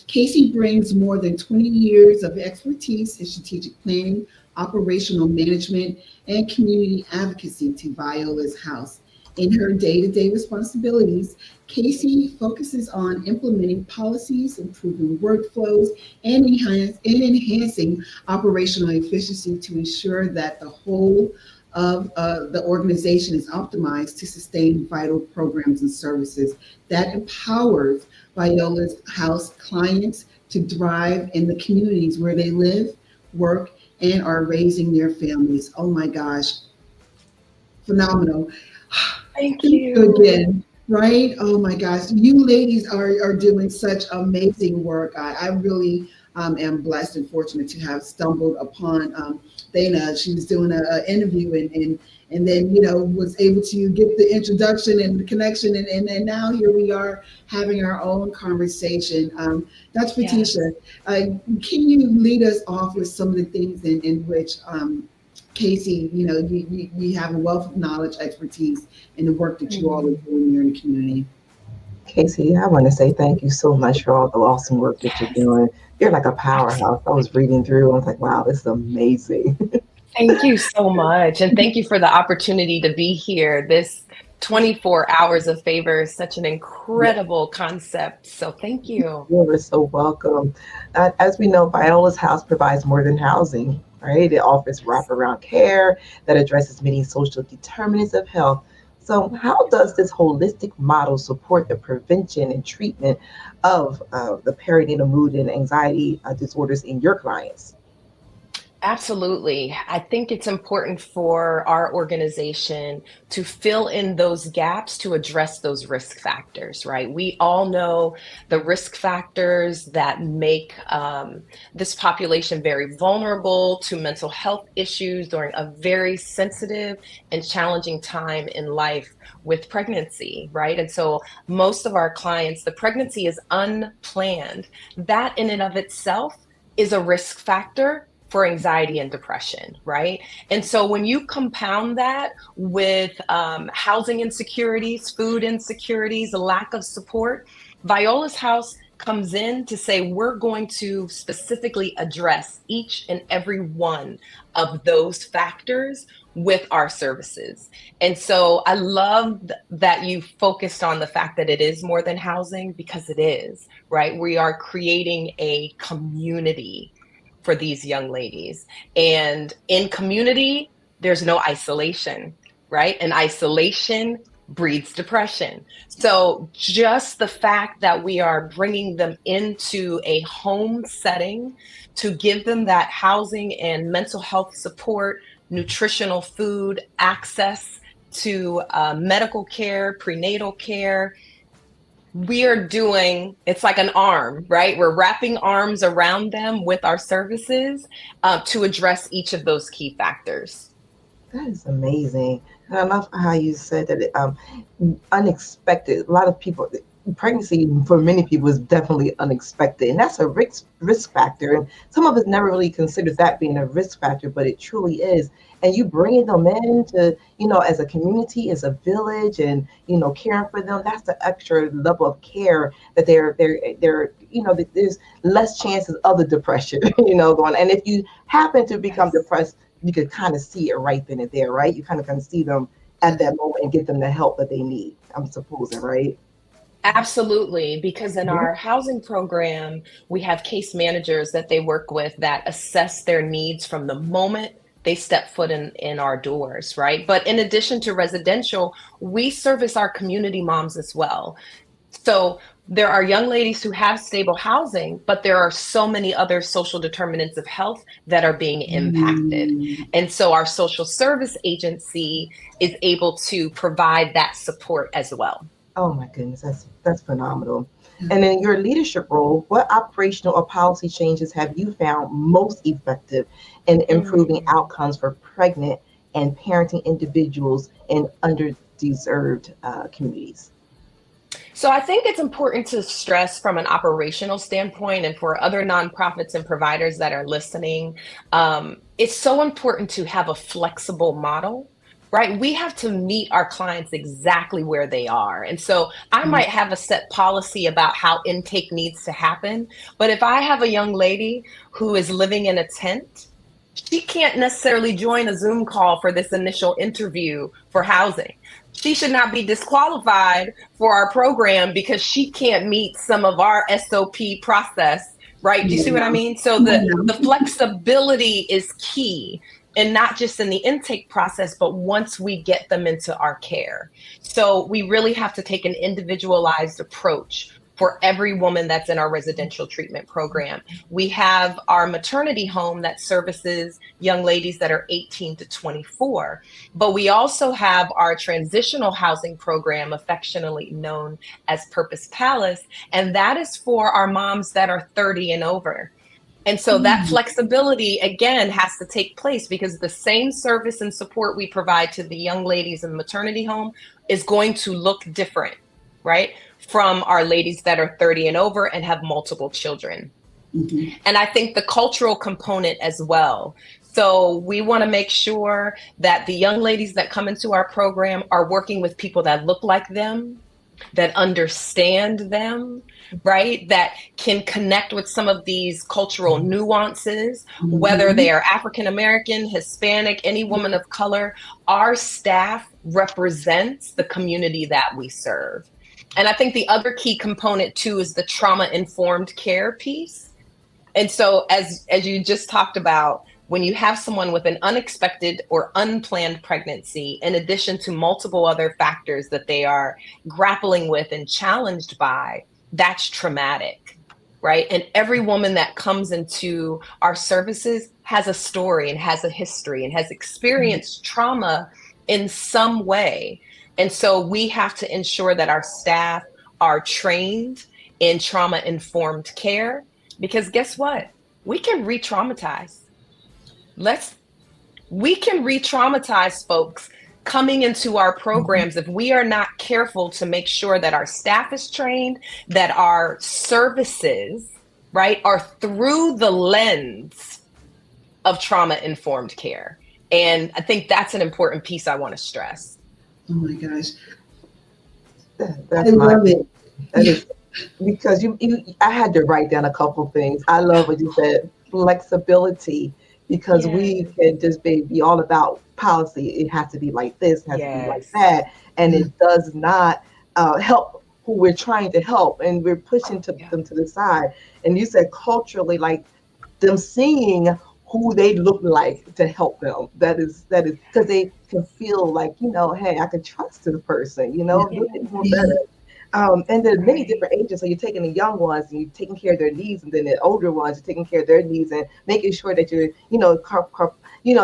Casey brings more than 20 years of expertise in strategic planning, operational management, and community advocacy to Viola's House. In her day-to-day responsibilities, Casey focuses on implementing policies, improving workflows, and enhancing operational efficiency to ensure that the whole of the organization is optimized to sustain vital programs and services that empowers Viola's House clients to thrive in the communities where they live, work, and are raising their families. Oh my gosh, phenomenal. Thank Thank you you. again. Right? Oh my gosh. You ladies are doing such amazing work. I really am blessed and fortunate to have stumbled upon Dana. She was doing an interview and then, was able to get the introduction and the connection. And now here we are having our own conversation. Dr. Yes. Fatisha, can you lead us off with some of the things in which Casey, you have a wealth of knowledge, expertise in the work that you all are doing here in the community. Casey, I want to say thank you so much for all the awesome work that you're Yes. doing. You're like a Absolutely. powerhouse. I was reading through, I was like, wow, this is amazing. Thank you so much. And thank you for the opportunity to be here. This 24 hours of favor is such an incredible concept. So thank you. You are so welcome. As we know, Viola's House provides more than housing, right? It offers wraparound care that addresses many social determinants of health. So, how does this holistic model support the prevention and treatment of the perinatal mood and anxiety disorders in your clients? Absolutely. I think it's important for our organization to fill in those gaps to address those risk factors, right? We all know the risk factors that make this population very vulnerable to mental health issues during a very sensitive and challenging time in life with pregnancy, right? And so most of our clients, the pregnancy is unplanned. That in and of itself is a risk factor for anxiety and depression, right? And so when you compound that with housing insecurities, food insecurities, a lack of support, Viola's House comes in to say we're going to specifically address each and every one of those factors with our services. And so I love that you focused on the fact that it is more than housing, because it is, right? We are creating a community for these young ladies. And in community, there's no isolation, right? And isolation breeds depression. So just the fact that we are bringing them into a home setting to give them that housing and mental health support, nutritional food, access to medical care, prenatal care, we are doing, it's like an arm, right? We're wrapping arms around them with our services to address each of those key factors. That is amazing. And I love how you said that unexpected. A lot of people, pregnancy for many people is definitely unexpected, and that's a risk factor. And some of us never really considered that being a risk factor, but it truly is. And you bringing them in to, as a community, as a village, and caring for them. That's the extra level of care that that there's less chances of the depression, going. And if you happen to become depressed, you could kind of see it right then and there, right? You kind of can see them at that moment and get them the help that they need. I'm supposing, right? Absolutely, because in our housing program, we have case managers that they work with that assess their needs from the moment they step foot in our doors, right? But in addition to residential, we service our community moms as well. So there are young ladies who have stable housing, but there are so many other social determinants of health that are being impacted. And so our social service agency is able to provide that support as well. Oh my goodness, that's phenomenal. And in your leadership role, what operational or policy changes have you found most effective in improving outcomes for pregnant and parenting individuals in underdeserved communities? So I think it's important to stress from an operational standpoint, and for other nonprofits and providers that are listening, it's so important to have a flexible model. Right? We have to meet our clients exactly where they are. And so I might have a set policy about how intake needs to happen. But if I have a young lady who is living in a tent, she can't necessarily join a Zoom call for this initial interview for housing. She should not be disqualified for our program because she can't meet some of our SOP process, right? Do you see what I mean? So the flexibility is key, and not just in the intake process, but once we get them into our care. So we really have to take an individualized approach for every woman that's in our residential treatment program. We have our maternity home that services young ladies that are 18 to 24, but we also have our transitional housing program, affectionately known as Purpose Palace, and that is for our moms that are 30 and over. And so that flexibility, again, has to take place because the same service and support we provide to the young ladies in the maternity home is going to look different, right, from our ladies that are 30 and over and have multiple children. And I think the cultural component as well. So we want to make sure that the young ladies that come into our program are working with people that look like them, that understand them, right? That can connect with some of these cultural nuances, whether they are African American, Hispanic, any woman of color. Our staff represents the community that we serve. And I think the other key component too is the trauma-informed care piece. And so as you just talked about, when you have someone with an unexpected or unplanned pregnancy, in addition to multiple other factors that they are grappling with and challenged by, that's traumatic, right? And every woman that comes into our services has a story and has a history and has experienced trauma in some way. And so we have to ensure that our staff are trained in trauma-informed care, because guess what? We can re-traumatize. We can re-traumatize folks coming into our programs if we are not careful to make sure that our staff is trained, that our services, right, are through the lens of trauma-informed care. And I think that's an important piece I want to stress. Oh my gosh. That's love it. That is, because I had to write down a couple things. I love what you said, flexibility, because we can just be all about policy. It has to be like this, it has to be like that. And it does not help who we're trying to help. And we're pushing them to the side. And you said culturally, like them seeing who they look like to help them. That is because they can feel like, hey, I can trust this person, better. And there's many different ages. So you're taking the young ones and you're taking care of their needs, and then the older ones, you're taking care of their needs and making sure that you're,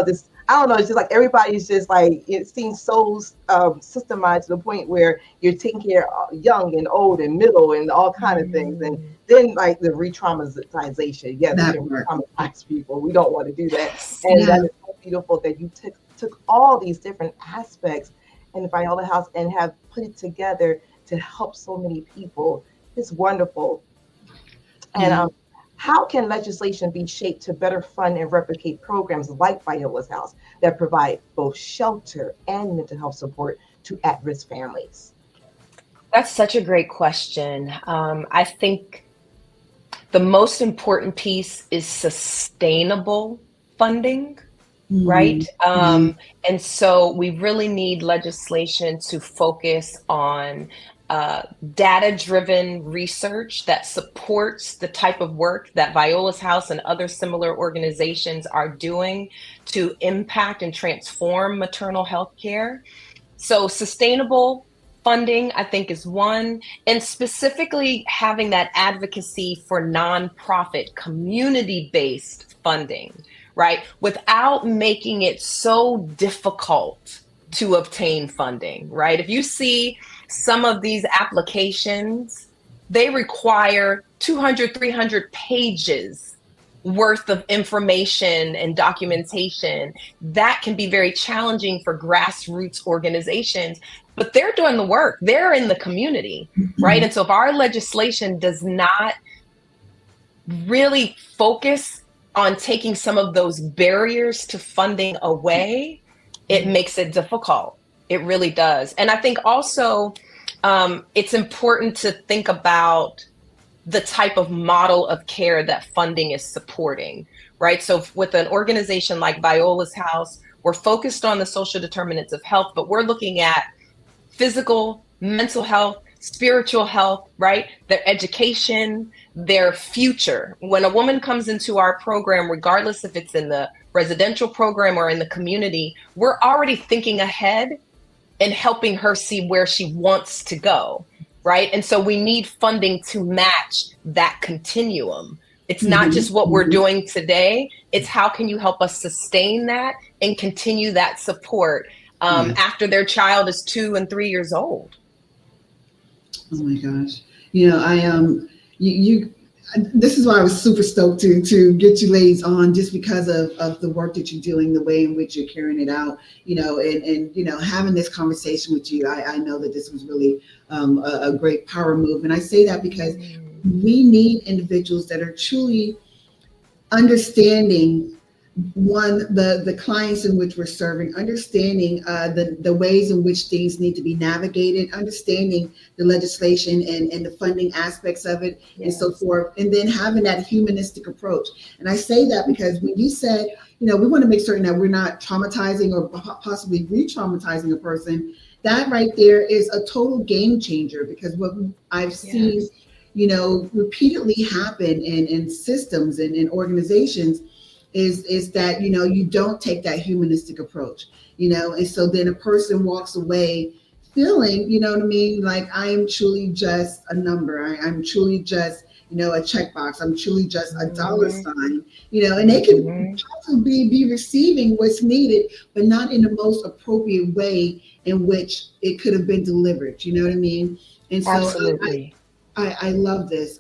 this, I don't know, it's just like everybody's just like, it seems so systemized to the point where you're taking care of young and old and middle and all kind of things. And then like the re-traumatization. Yeah, we can re-traumatize people. We don't want to do that. And that is so beautiful that you took all these different aspects in Viola House and have put it together to help so many people. It's wonderful. And how can legislation be shaped to better fund and replicate programs like Viola's House that provide both shelter and mental health support to at-risk families? That's such a great question. I think the most important piece is sustainable funding, right? And so we really need legislation to focus on data-driven research that supports the type of work that Viola's House and other similar organizations are doing to impact and transform maternal health care. So sustainable funding, I think, is one, and specifically having that advocacy for nonprofit community-based funding, right? Without making it so difficult to obtain funding, right? If you see some of these applications, they require 200, 300 pages worth of information and documentation. That can be very challenging for grassroots organizations, but they're doing the work. They're in the community, right? And so if our legislation does not really focus on taking some of those barriers to funding away, it makes it difficult. It really does. And I think also it's important to think about the type of model of care that funding is supporting, right? So with an organization like Viola's House, we're focused on the social determinants of health, but we're looking at physical, mental health, spiritual health, right? Their education, their future. When a woman comes into our program, regardless if it's in the residential program or in the community, we're already thinking ahead and helping her see where she wants to go, right? And so we need funding to match that continuum. It's not just what we're doing today, it's how can you help us sustain that and continue that support after their child is 2 and 3 years old. Oh my gosh. This is why I was super stoked to get you ladies on, just because of the work that you're doing, the way in which you're carrying it out, and having this conversation with you. I know that this was really a great power move. And I say that because we need individuals that are truly understanding the clients in which we're serving, understanding the ways in which things need to be navigated, understanding the legislation and the funding aspects of it, and so forth, and then having that humanistic approach. And I say that because when you said, we want to make certain that we're not traumatizing or possibly re-traumatizing a person, that right there is a total game changer, because what I've seen, repeatedly happen in systems and in organizations is that, you don't take that humanistic approach, and so then a person walks away feeling, like I am truly just a number. I'm truly just, a checkbox. I'm truly just a dollar sign, and they can possibly be receiving what's needed, but not in the most appropriate way in which it could have been delivered. You know what I mean? And so Absolutely. I love this.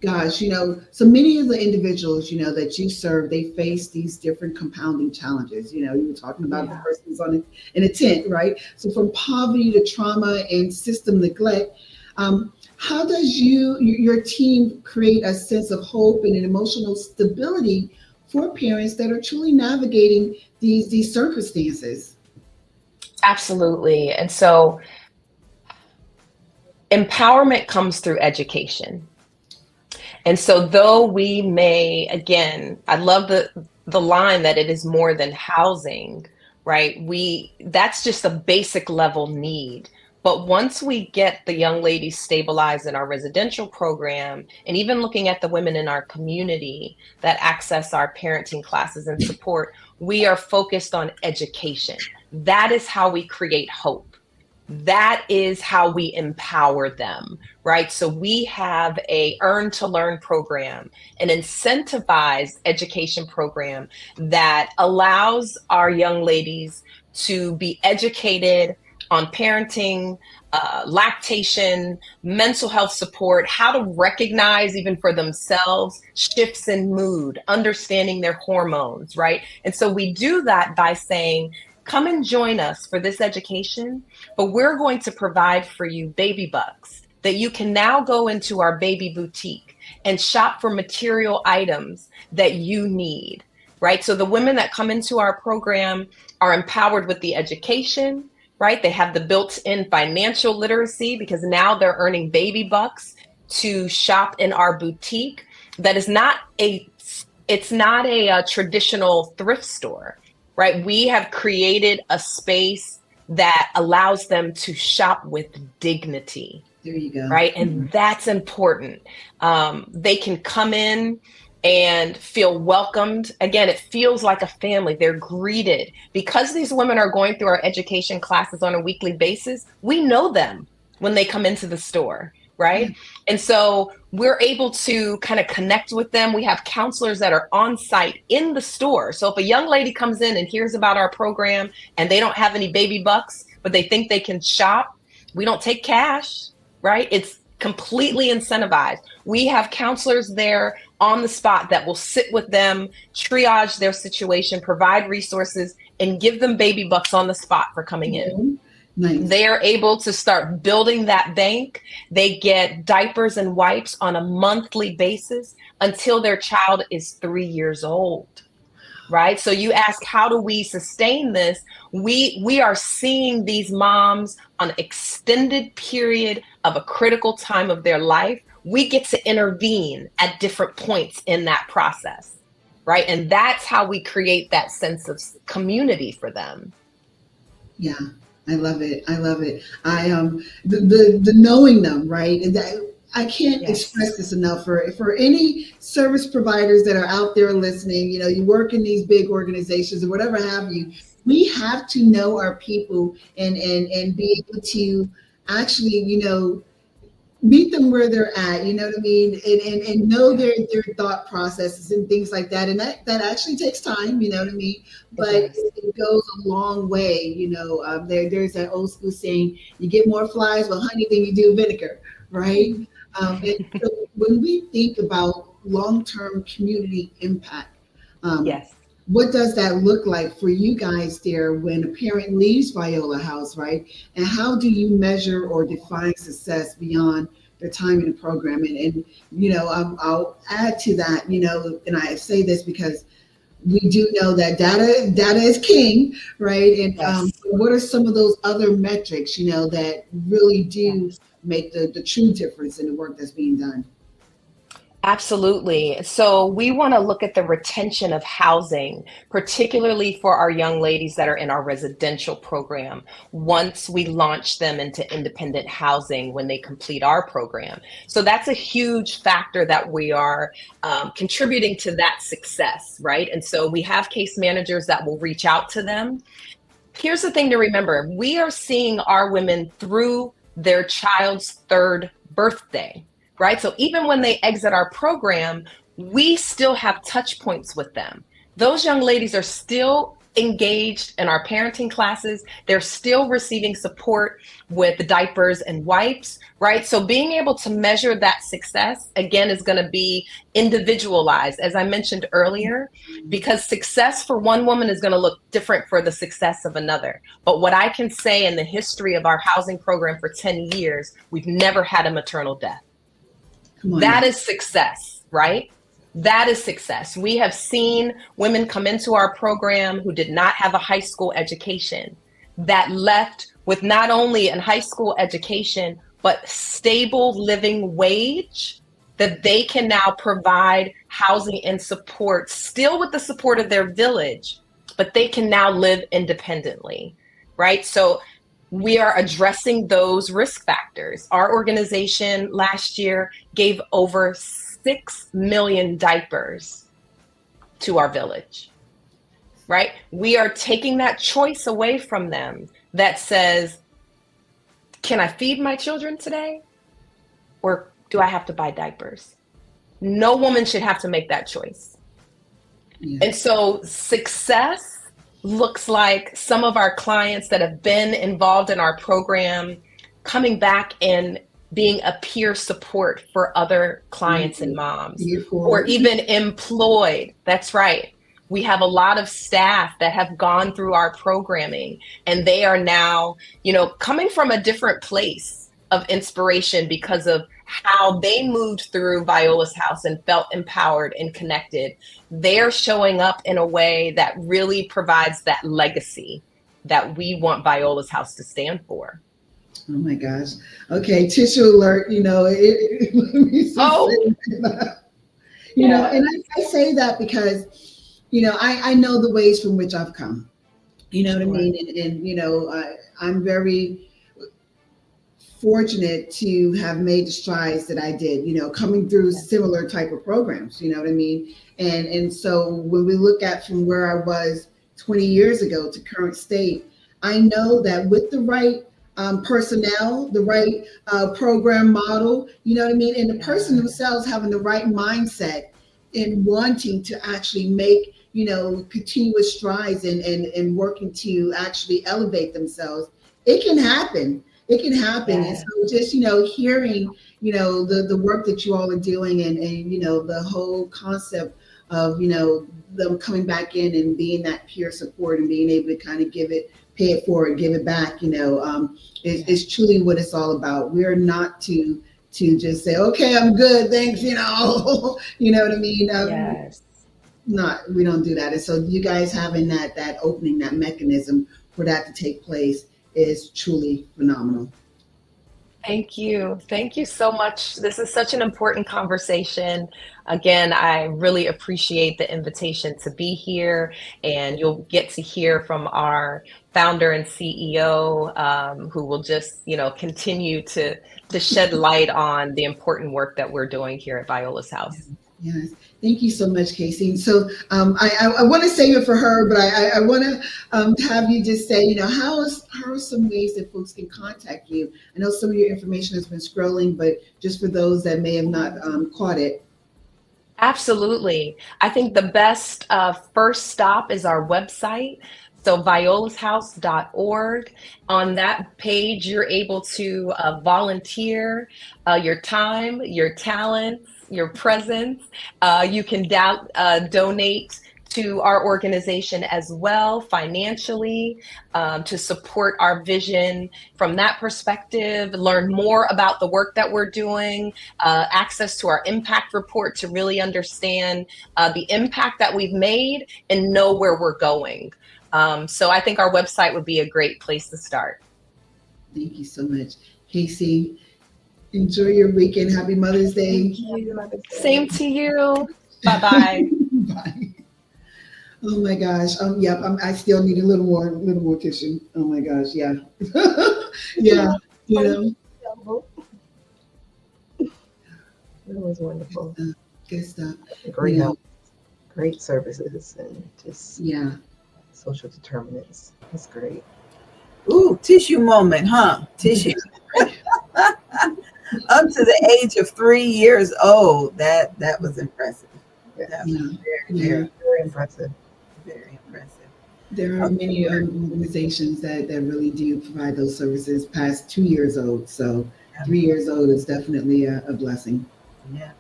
Gosh, so many of the individuals, that you serve, they face these different compounding challenges. You were talking about the person who's in a tent, right? So from poverty to trauma and system neglect, how does your team create a sense of hope and an emotional stability for parents that are truly navigating these circumstances? Absolutely. And so empowerment comes through education. And so though we may, again, I love the line that it is more than housing, right? That's just a basic level need. But once we get the young ladies stabilized in our residential program, and even looking at the women in our community that access our parenting classes and support, we are focused on education. That is how we create hope. That is how we empower them, right? So we have a earn to learn program, an incentivized education program that allows our young ladies to be educated on parenting, lactation, mental health support, how to recognize even for themselves shifts in mood, understanding their hormones, right? And so we do that by saying, come and join us for this education, but we're going to provide for you baby bucks that you can now go into our baby boutique and shop for material items that you need, right? So the women that come into our program are empowered with the education, right? They have the built-in financial literacy because now they're earning baby bucks to shop in our boutique. That is it's not a traditional thrift store. Right? We have created a space that allows them to shop with dignity. There you go. Right? And that's important. They can come in and feel welcomed. Again, it feels like a family. They're greeted. Because these women are going through our education classes on a weekly basis, we know them when they come into the store, right? And so we're able to kind of connect with them. We have counselors that are on site in the store. So if a young lady comes in and hears about our program and they don't have any baby bucks, but they think they can shop, we don't take cash, right? It's completely incentivized. We have counselors there on the spot that will sit with them, triage their situation, provide resources, and give them baby bucks on the spot for coming in. Nice. They are able to start building that bank. They get diapers and wipes on a monthly basis until their child is 3 years old. Right? So you ask, how do we sustain this? We are seeing these moms on an extended period of a critical time of their life. We get to intervene at different points in that process, right? And that's how we create that sense of community for them. Yeah, I love it. I love it. I the knowing them, right? And I can't express this enough for any service providers that are out there listening. You know, you work in these big organizations or whatever have you. We have to know our people and be able to actually, you know, meet them where they're at, you know what I mean? And know their thought processes and things like that. And that actually takes time, you know what I mean? But it goes a long way, you know. There's that old school saying, you get more flies with honey than you do vinegar, right? And so when we think about long-term community impact, what does that look like for you guys there when a parent leaves Viola House, right? And how do you measure or define success beyond their time in the program? And you know, I'll add to that, you know, and I say this because we do know that data is king, right? And what are some of those other metrics, you know, that really do make the true difference in the work that's being done? Absolutely. So we want to look at the retention of housing, particularly for our young ladies that are in our residential program, once we launch them into independent housing when they complete our program. So that's a huge factor that we are contributing to that success, right? And so we have case managers that will reach out to them. Here's the thing to remember. We are seeing our women through their child's third birthday. Right? So even when they exit our program, we still have touch points with them. Those young ladies are still engaged in our parenting classes. They're still receiving support with the diapers and wipes, right? So being able to measure that success, again, is going to be individualized, as I mentioned earlier, because success for one woman is going to look different for the success of another. But what I can say in the history of our housing program for 10 years, we've never had a maternal death. That is success, right? That is success. We have seen women come into our program who did not have a high school education that left with not only a high school education, but stable living wage that they can now provide housing and support, still with the support of their village, but they can now live independently, right? So we are addressing those risk factors. Our organization last year gave over 6 million diapers to our village, right? We are taking that choice away from them that says, can I feed my children today? Or do I have to buy diapers? No woman should have to make that choice. And so success looks like some of our clients that have been involved in our program coming back and being a peer support for other clients and moms, or even employed. That's right. We have a lot of staff that have gone through our programming, and they are now, you know, coming from a different place of inspiration because of how they moved through Viola's house and felt empowered and connected. They're showing up in a way that really provides that legacy that we want Viola's house to stand for. Oh my gosh. Okay, tissue alert, you know, you know, and I say that because, you know, I know the ways from which I've come, you know what I mean? And you know, I'm very fortunate to have made the strides that I did, coming through similar type of programs, you know what I mean? And so when we look at from where I was 20 years ago to current state, I know that with the right personnel, the right program model, you know what I mean? And the person themselves having the right mindset in wanting to actually make, continuous strides and working to actually elevate themselves, it can happen. It can happen. And so just, hearing, the work that you all are doing and the whole concept of, them coming back in and being that peer support and being able to kind of pay it forward, give it back, is truly what it's all about. We're not to just say, okay, I'm good, thanks, you know what I mean? Yes. We don't do that. And so you guys having that opening, that mechanism for that to take place is truly phenomenal. Thank you. Thank you so much. This is such an important conversation. Again, I really appreciate the invitation to be here, and you'll get to hear from our founder and CEO, who will just, continue to shed light on the important work that we're doing here at Viola's House. Yes, thank you so much, Casey. So I want to save it for her, but I want to have you just say, how are some ways that folks can contact you? I know some of your information has been scrolling, but just for those that may have not caught it. Absolutely. I think the best first stop is our website. So violashouse.org. On that page, you're able to volunteer your time, your talents, your presence. You can donate to our organization as well financially to support our vision from that perspective, learn more about the work that we're doing, access to our impact report to really understand the impact that we've made and know where we're going. So I think our website would be a great place to start. Thank you so much. Casey, enjoy your weekend. Happy Mother's Day. Thank you. Same to you. Bye-bye. Bye. Oh my gosh. Yep. I still need a little more tissue. Oh my gosh. Yeah. Yeah. That was wonderful. Good stuff. Great help. Great services and just social determinants. That's great. Ooh, tissue moment, huh? Tissue. Up to the age of 3 years old. That was impressive. That was very impressive. Very impressive. There are many organizations that really do provide those services past 2 years old. So 3 years old is definitely a blessing. Yeah.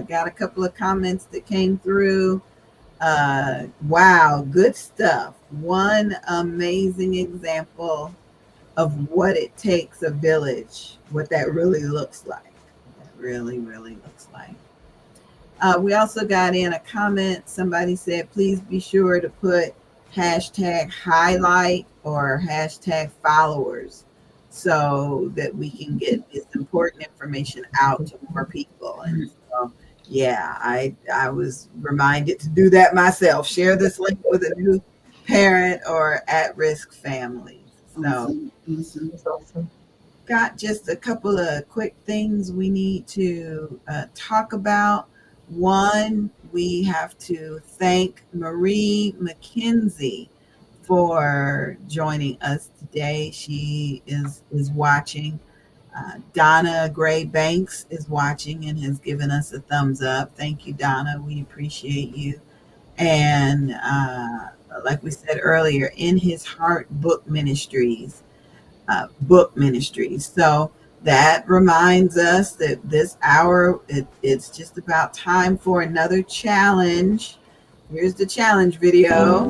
Got a couple of comments that came through. Wow, good stuff. One amazing example of what it takes a village, what that really looks like. That really looks like. We also got in a comment. Somebody said, please be sure to put #highlight or #followers so that we can get this important information out to more people. And so, I was reminded to do that myself. Share this link with a new parent or at-risk family. So, Awesome. got just a couple of quick things we need to talk about. One, we have to thank Marie McKenzie for joining us today. She is watching. Donna Gray Banks is watching and has given us a thumbs up. Thank you, Donna. We appreciate you. And like we said earlier, In His Heart Book Ministries. So that reminds us that this hour, it's just about time for another challenge. Here's the challenge video.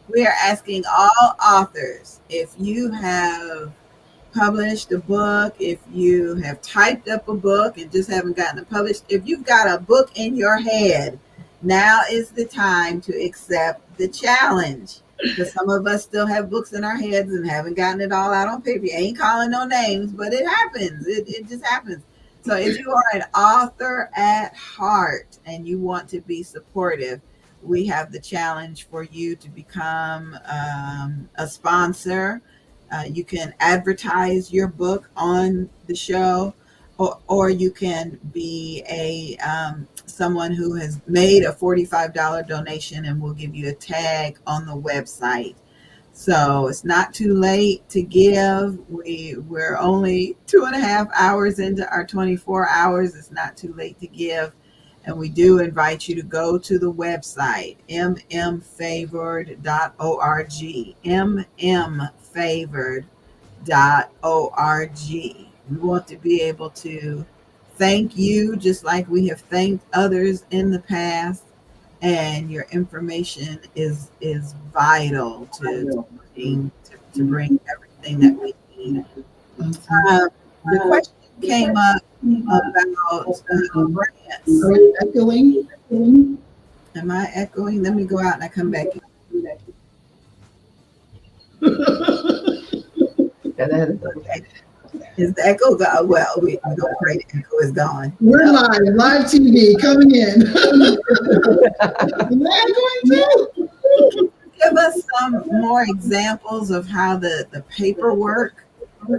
We are asking all authors, if you have published a book, if you have typed up a book and just haven't gotten it published, if you've got a book in your head, now is the time to accept the challenge. Because some of us still have books in our heads and haven't gotten it all out on paper. Ain't calling no names, but it happens. It just happens. So if you are an author at heart and you want to be supportive, we have the challenge for you to become a sponsor. You can advertise your book on the show, or you can be a someone who has made a $45 donation and we'll give you a tag on the website. So it's not too late to give. We're only 2.5 hours into our 24 hours. It's not too late to give. And we do invite you to go to the website, mmfavored.org, mmfavored.org. We want to be able to thank you just like we have thanked others in the past. And your information is vital to bring everything that we need. The question came up about grants. Are you echoing? Am I echoing? Let me go out and I come back. Okay. Is the echo gone? Well, we don't pray the echo is gone. We're live TV coming in. Am I echoing too? Give us some more examples of how the paperwork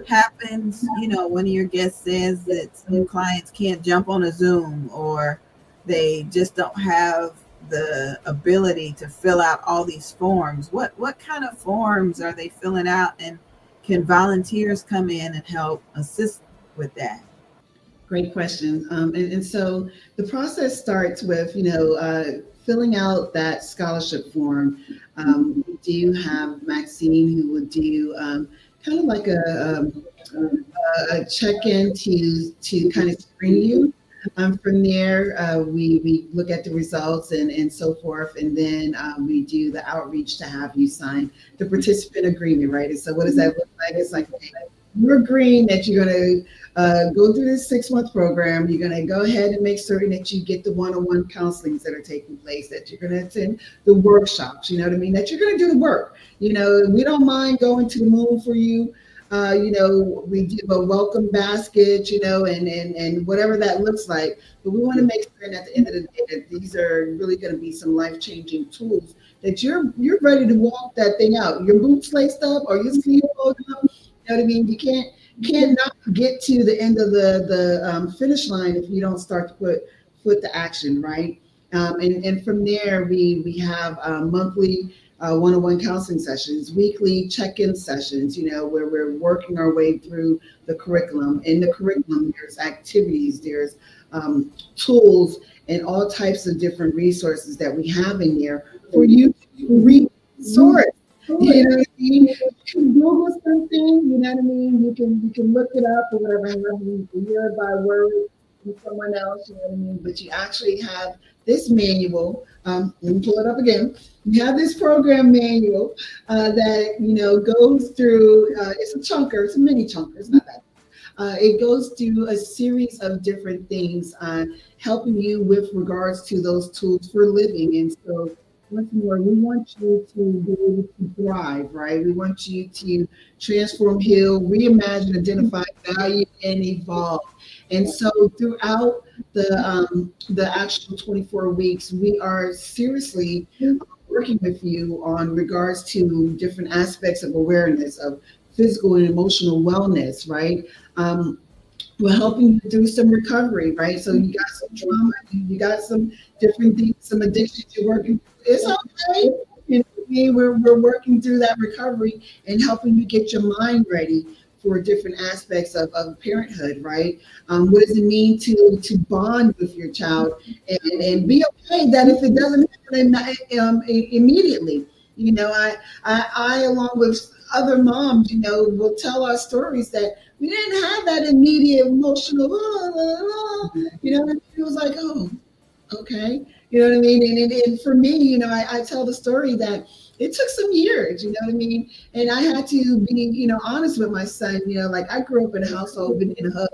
happens. You know, one of your guests says that some clients can't jump on a Zoom, or they just don't have the ability to fill out all these forms. What kind of forms are they filling out, and can volunteers come in and help assist with that? Great question. And so the process starts with, filling out that scholarship form. We do have Maxine who will do kind of like a check-in to kind of screen you. From there, we look at the results and so forth, and then we do the outreach to have you sign the participant agreement, right? And so what does that look like? It's like, okay, you're agreeing that you're going to go through this 6-month program. You're going to go ahead and make certain that you get the one-on-one counselings that are taking place, that you're going to attend the workshops, you know what I mean, that you're going to do the work. We don't mind going to the moon for you. We do a welcome basket, and whatever that looks like. But we want to make sure at the end of the day that these are really going to be some life-changing tools, that you're ready to walk that thing out. Your boots laced up or your sleeve rolled up. You know what I mean? You can't not get to the end of the finish line if you don't start to put the action, right? And from there, we have monthly one-on-one counseling sessions, weekly check-in sessions, where we're working our way through the curriculum. In the curriculum, there's activities, there's tools, and all types of different resources that we have in there for you to resource. You know what I mean? You can Google something, you know what I mean? You can look it up or whatever, word by word from someone else, you know what I mean? But you actually have this manual. Let me pull it up again. You have this program manual that goes through. It's a chunker. It's a mini chunker. It's not that. It goes through a series of different things, helping you with regards to those tools for living. And so, once more, we want you to be able to thrive, right? We want you to transform, heal, reimagine, identify, value, and evolve. And so throughout the actual 24 weeks, we are seriously working with you on regards to different aspects of awareness of physical and emotional wellness, right? We're helping you do some recovery, right? So you got some trauma, you got some different things, some addictions you're working through. It's okay. We're working through that recovery and helping you get your mind ready for different aspects of parenthood, right? What does it mean to bond with your child and be okay that if it doesn't happen immediately? I along with other moms, will tell our stories that we didn't have that immediate emotional, it was like, oh, okay. You know what I mean? And for me, I tell the story that it took some years, you know what I mean? And I had to be, honest with my son, like I grew up in a household, we didn't hug,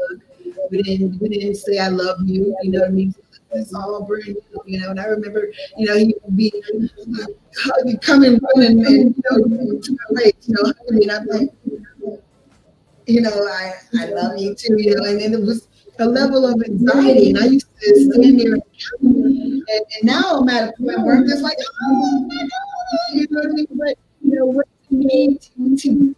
we didn't say I love you, you know what I mean? It's all brand new, and I remember, he would be coming running and, to my waist, hugging me, and I'm like, I love you too, and then it was a level of anxiety, and I used to stand there and now I'm at a point where I'm just like, oh my God, you know what I mean? But, what you need to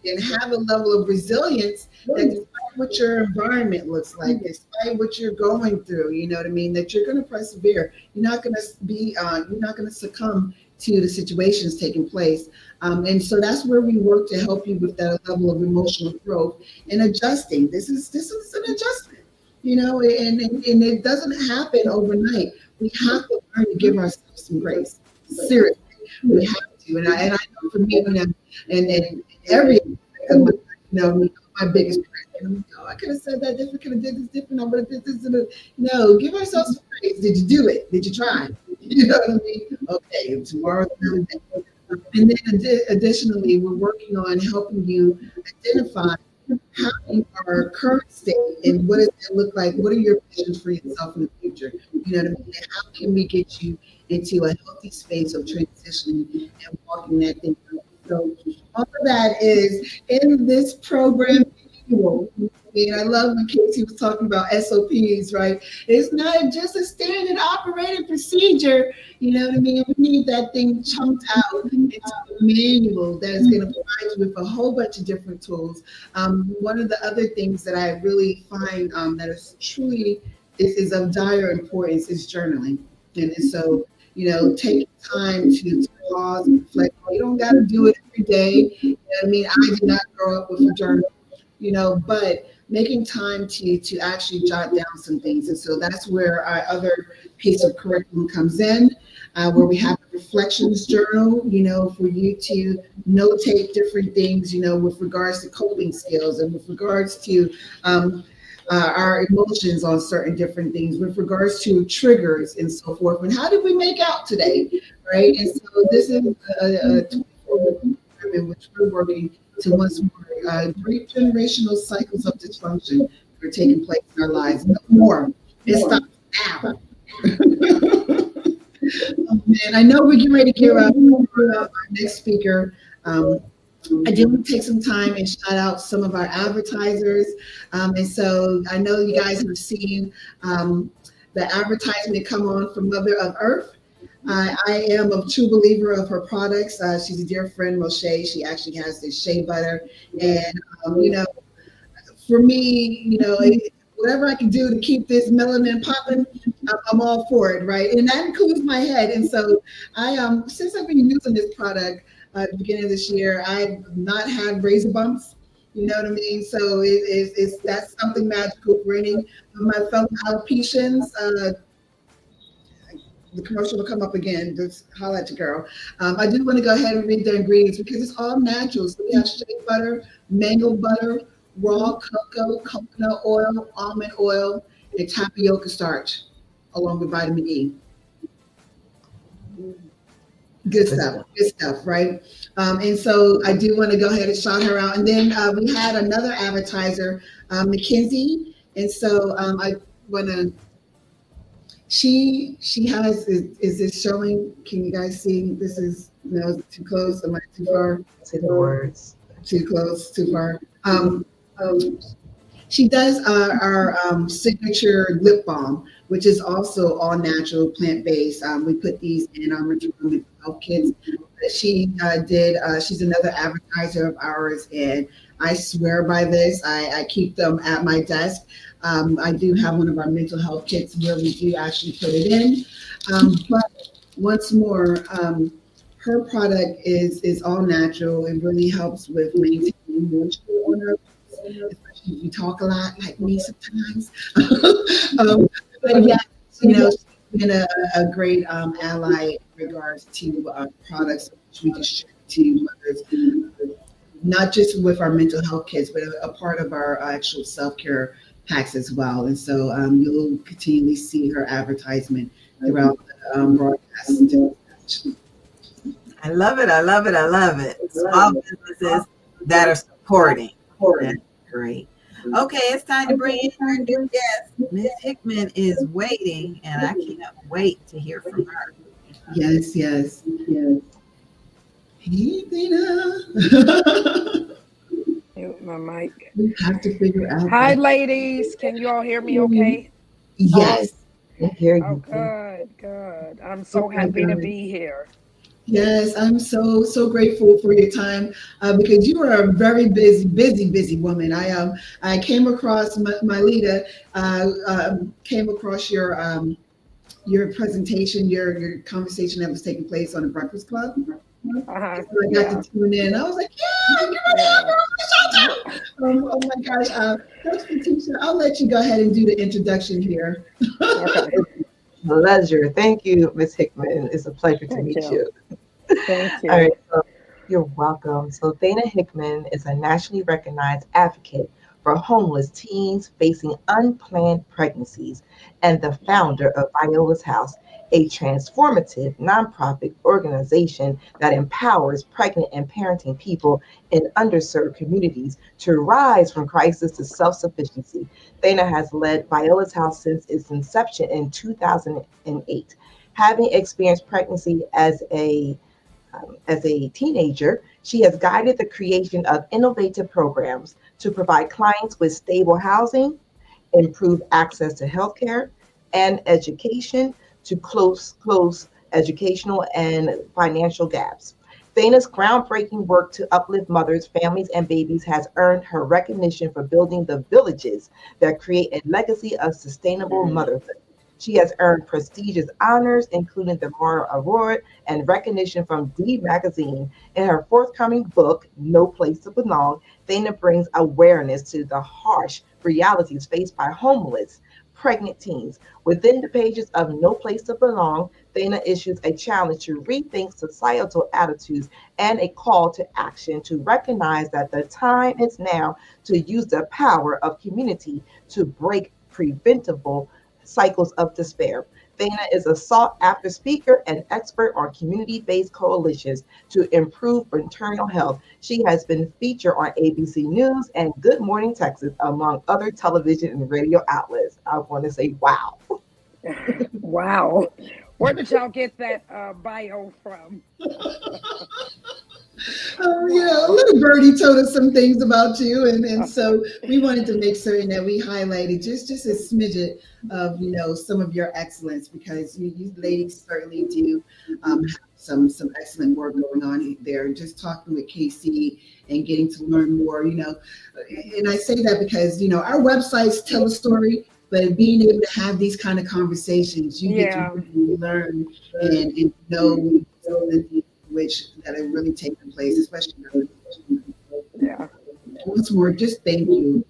and have a level of resilience that despite what your environment looks like, despite what you're going through, you know what I mean, that you're going to persevere. You're not going to succumb to the situations taking place. And so that's where we work to help you with that level of emotional growth and adjusting. This is an adjustment, and it doesn't happen overnight. We have to learn to give ourselves some grace. Seriously, we have to. And I know for me, and every aspect of my life, my biggest critic. And I'm like, oh, I could have said that different, could have did this different, I would have did this. No, give ourselves some grace. Did you do it? Did you try? You know what I mean? Okay, tomorrow's another day. And then additionally, we're working on helping you identify how you are current state and what does it look like? What are your visions for yourself in the future? You know what I mean? And how can we get you into a healthy space of transitioning and walking that thing through? So all of that is in this program manual. I love when Casey was talking about SOPs, right? It's not just a standard operating procedure. You know what I mean? We need that thing chunked out into a manual that is going to provide you with a whole bunch of different tools. One of the other things that I really find that is truly is of dire importance is journaling. And so, taking time to pause and reflect. You don't got to do it every day. You know what I mean? I did not grow up with a journal, but making time to actually jot down some things. And so that's where our other piece of curriculum comes in, where we have a reflections journal, for you to notate different things, with regards to coping skills and with regards to our emotions on certain different things, with regards to triggers and so forth. And how did we make out today, right? And so this is a 24-week program in which we're working to once more break generational cycles of dysfunction that are taking place in our lives. No more. It stops now. Oh, man, I know we're getting ready to gear up for our next speaker. I do want to take some time and shout out some of our advertisers. And so I know you guys have seen the advertisement come on from Mother of Earth. I am a true believer of her products. She's a dear friend, Moshe. She actually has this shea butter. And, for me, whatever I can do to keep this melanin popping, I'm all for it, right? And that includes my head. And so since I've been using this product at the beginning of this year, I've not had razor bumps. You know what I mean? So that's something magical for any of my fellow alopecians. The commercial will come up again. Just holla at your girl. I do want to go ahead and read the ingredients because it's all natural. So we have shea butter, mango butter, raw cocoa, coconut oil, almond oil, and tapioca starch, along with vitamin E. Good stuff, right? And so I do want to go ahead and shout her out. And then we had another advertiser, Mackenzie. And so I want to. She has, is this showing? Can you guys see? This is, too close. Am I too far? Say the words. Too close, too far. She does our signature lip balm, which is also all natural, plant-based. We put these in our maternal mental health kits. She did. She's another advertiser of ours, and I swear by this. I keep them at my desk. I do have one of our mental health kits where we do actually put it in. But once more, her product is all natural. It really helps with maintaining moisture on her, especially if you talk a lot like me sometimes. But yeah, she's been a great ally in regards to products which we distribute to mothers, not just with our mental health kits, but a part of our actual self-care packs as well. And so you'll continually see her advertisement throughout the broadcast. I love it. I love it. Small businesses that are supporting. That's great. Okay, it's time to bring in our new guest. Miss Hickman is waiting, and I can't wait to hear from her. Yes, yes. Hey, Dana. Mute my mic. We have to figure out Hi, that. ladies. Can you all hear me okay? Yes. I hear Oh, you. good. I'm Oh so my happy to God. be here. Yes, I'm so grateful for your time because you are a very busy woman. I came across my leader came across your presentation, your conversation that was taking place on the Breakfast Club. Uh-huh. So I got to Yeah. tune in. I was like, yeah, get ready to have Yeah. her on the show. Oh my gosh, Coach Patricia, I'll let you go ahead and do the introduction here. Okay. Pleasure. Thank you, Miss Hickman. It's a pleasure to Thank meet you. you. Thank All right, you. so you're welcome. So Dana Hickman is a nationally recognized advocate for homeless teens facing unplanned pregnancies and the founder of Viola's House, a transformative nonprofit organization that empowers pregnant and parenting people in underserved communities to rise from crisis to self-sufficiency. Dana has led Viola's House since its inception in 2008. Having experienced pregnancy as a teenager, she has guided the creation of innovative programs to provide clients with stable housing, improve access to healthcare and education, to close educational and financial gaps. Dana's groundbreaking work to uplift mothers, families, and babies has earned her recognition for building the villages that create a legacy of sustainable motherhood. She has earned prestigious honors, including the Mara Award and recognition from D Magazine. In her forthcoming book, No Place to Belong, Dana brings awareness to the harsh realities faced by homeless, pregnant teens. Within the pages of No Place to Belong, Dana issues a challenge to rethink societal attitudes and a call to action to recognize that the time is now to use the power of community to break preventable cycles of despair. Dana is a sought after speaker and expert on community based coalitions to improve maternal health. She has been featured on ABC News and Good Morning Texas, among other television and radio outlets. I want to say, wow. Wow. Where did y'all get that bio from? A Wow. little birdie told us some things about you, and so we wanted to make certain that we highlighted just a smidget of some of your excellence because you ladies certainly do have some excellent work going on there. Just talking with Casey and getting to learn more, and I say that because our websites tell a story. But being able to have these kind of conversations, you get to Yeah. really learn and know which that are really taking place, especially Yeah. once more. Just thank you.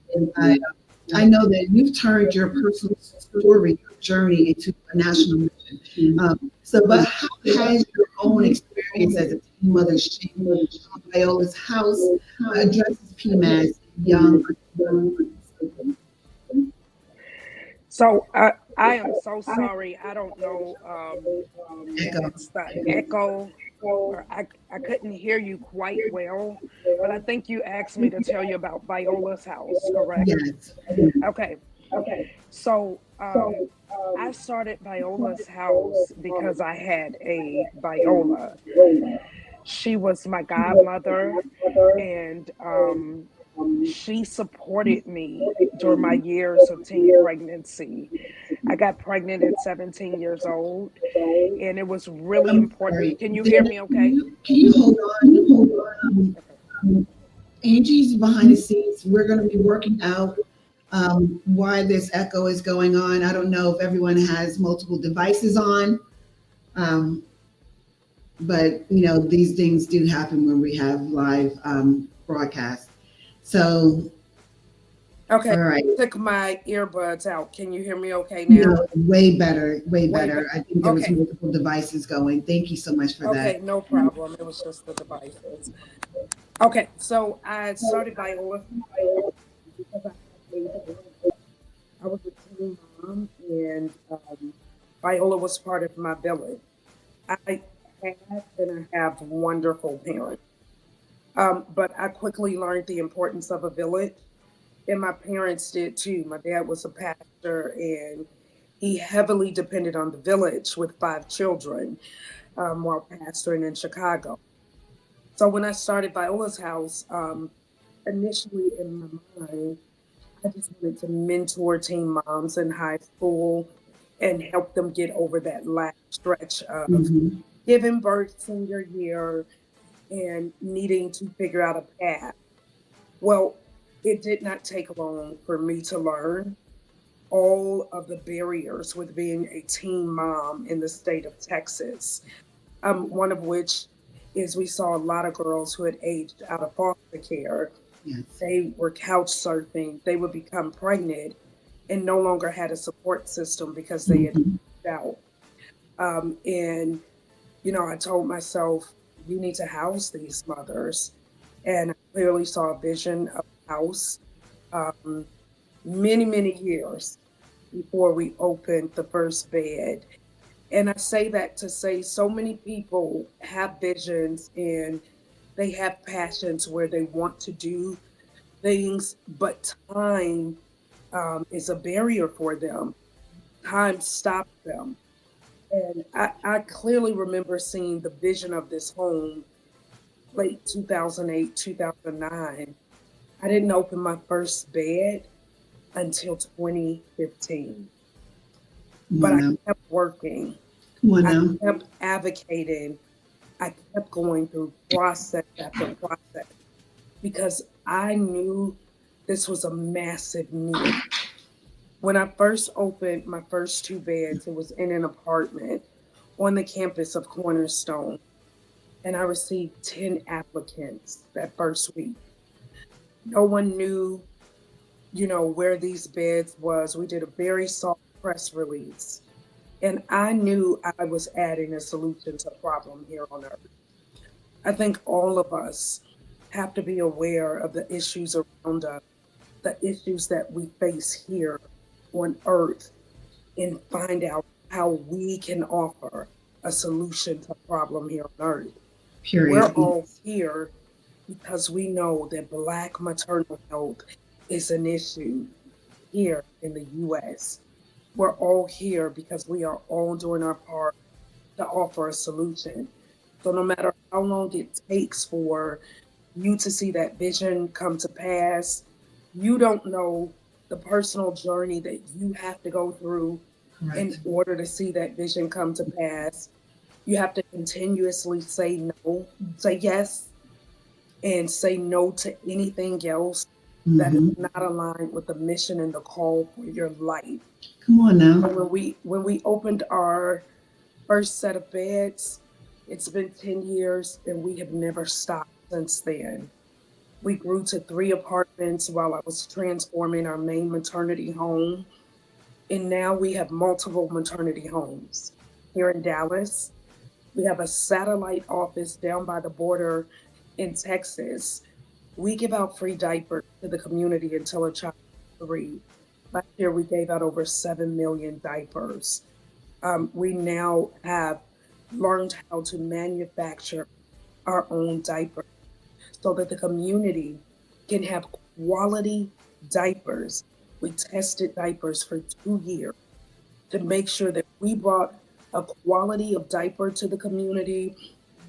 I know that you've turned your personal story, your journey into a national mission. But how has your own experience as a teen mother shaped how Viola's House addresses PMAS young? So I am so sorry. I don't know if Echo. it's the echo or I couldn't hear you quite well, but I think you asked me to tell you about Viola's House, correct? Yes. Okay. So I started Viola's House because I had a Viola. She was my godmother, and she supported me during my years of teen pregnancy. I got pregnant at 17 years old, and it was really I'm important. sorry. Can you hear Dana, me okay? can you hold on? Hold on. Okay. Angie's behind the scenes. We're going to be working out why this echo is going on. I don't know if everyone has multiple devices on, um, but these things do happen when we have live broadcasts. So, Okay. all right. Took my earbuds out. Can you hear me okay now? No, way better, way Way better. better. I think there was Okay. multiple devices going. Thank you so much for that. Okay, no problem. It was just the devices. Okay, so I started Viola because I was a teen mom, and Viola was part of my village. I had and I have wonderful parents, but I quickly learned the importance of a village And my parents did too. My dad was a pastor, and he heavily depended on the village with 5 children while pastoring in Chicago. So when I started Viola's house, initially in my mind, I just wanted to mentor teen moms in high school and help them get over that last stretch of Mhm. giving birth senior year and needing to figure out a path. Well, it did not take long for me to learn all of the barriers with being a teen mom in the state of Texas. One of which is we saw a lot of girls who had aged out of foster care. Yes. They were couch surfing, they would become pregnant and no longer had a support system because they had Mhm. aged out. And, I told myself, you need to house these mothers. And I clearly saw a vision of a house um, many, many years before we opened the first bed. And I say that to say so many people have visions and they have passions where they want to do things, but time is a barrier for them. Time stops them. And I clearly remember seeing the vision of this home late 2008, 2009. I didn't open my first bed until 2015, Come but on I now. kept working. Come on I now. kept advocating. I kept going through process after process because I knew this was a massive need. When I first opened my first 2 beds, it was in an apartment on the campus of Cornerstone, and I received 10 applicants that first week. No one knew, where these beds was. We did a very soft press release, and I knew I was adding a solution to a problem here on earth. I think all of us have to be aware of the issues around us, the issues that we face here on earth, and find out how we can offer a solution to a problem here on earth. We're Period. all here because we know that Black maternal health is an issue here in the US. We're all here because we are all doing our part to offer a solution. So no matter how long it takes for you to see that vision come to pass, you don't know the personal journey that you have to go through in Correct. order to see that vision come to pass. You have to continuously say no, say yes, and say no to anything else that is Hmm. not aligned with the mission and the call for your life. Come on now. So when we opened our first set of beds, it's been 10 years and we have never stopped since then. We grew to 3 apartments while I was transforming our main maternity home. And now we have multiple maternity homes here in Dallas. We have a satellite office down by the border in Texas. We give out free diapers to the community until a child is 3. Last year, we gave out over 7 million diapers. We now have learned how to manufacture our own diapers so that the community can have quality diapers. We tested diapers for 2 years to make sure that we brought a quality of diaper to the community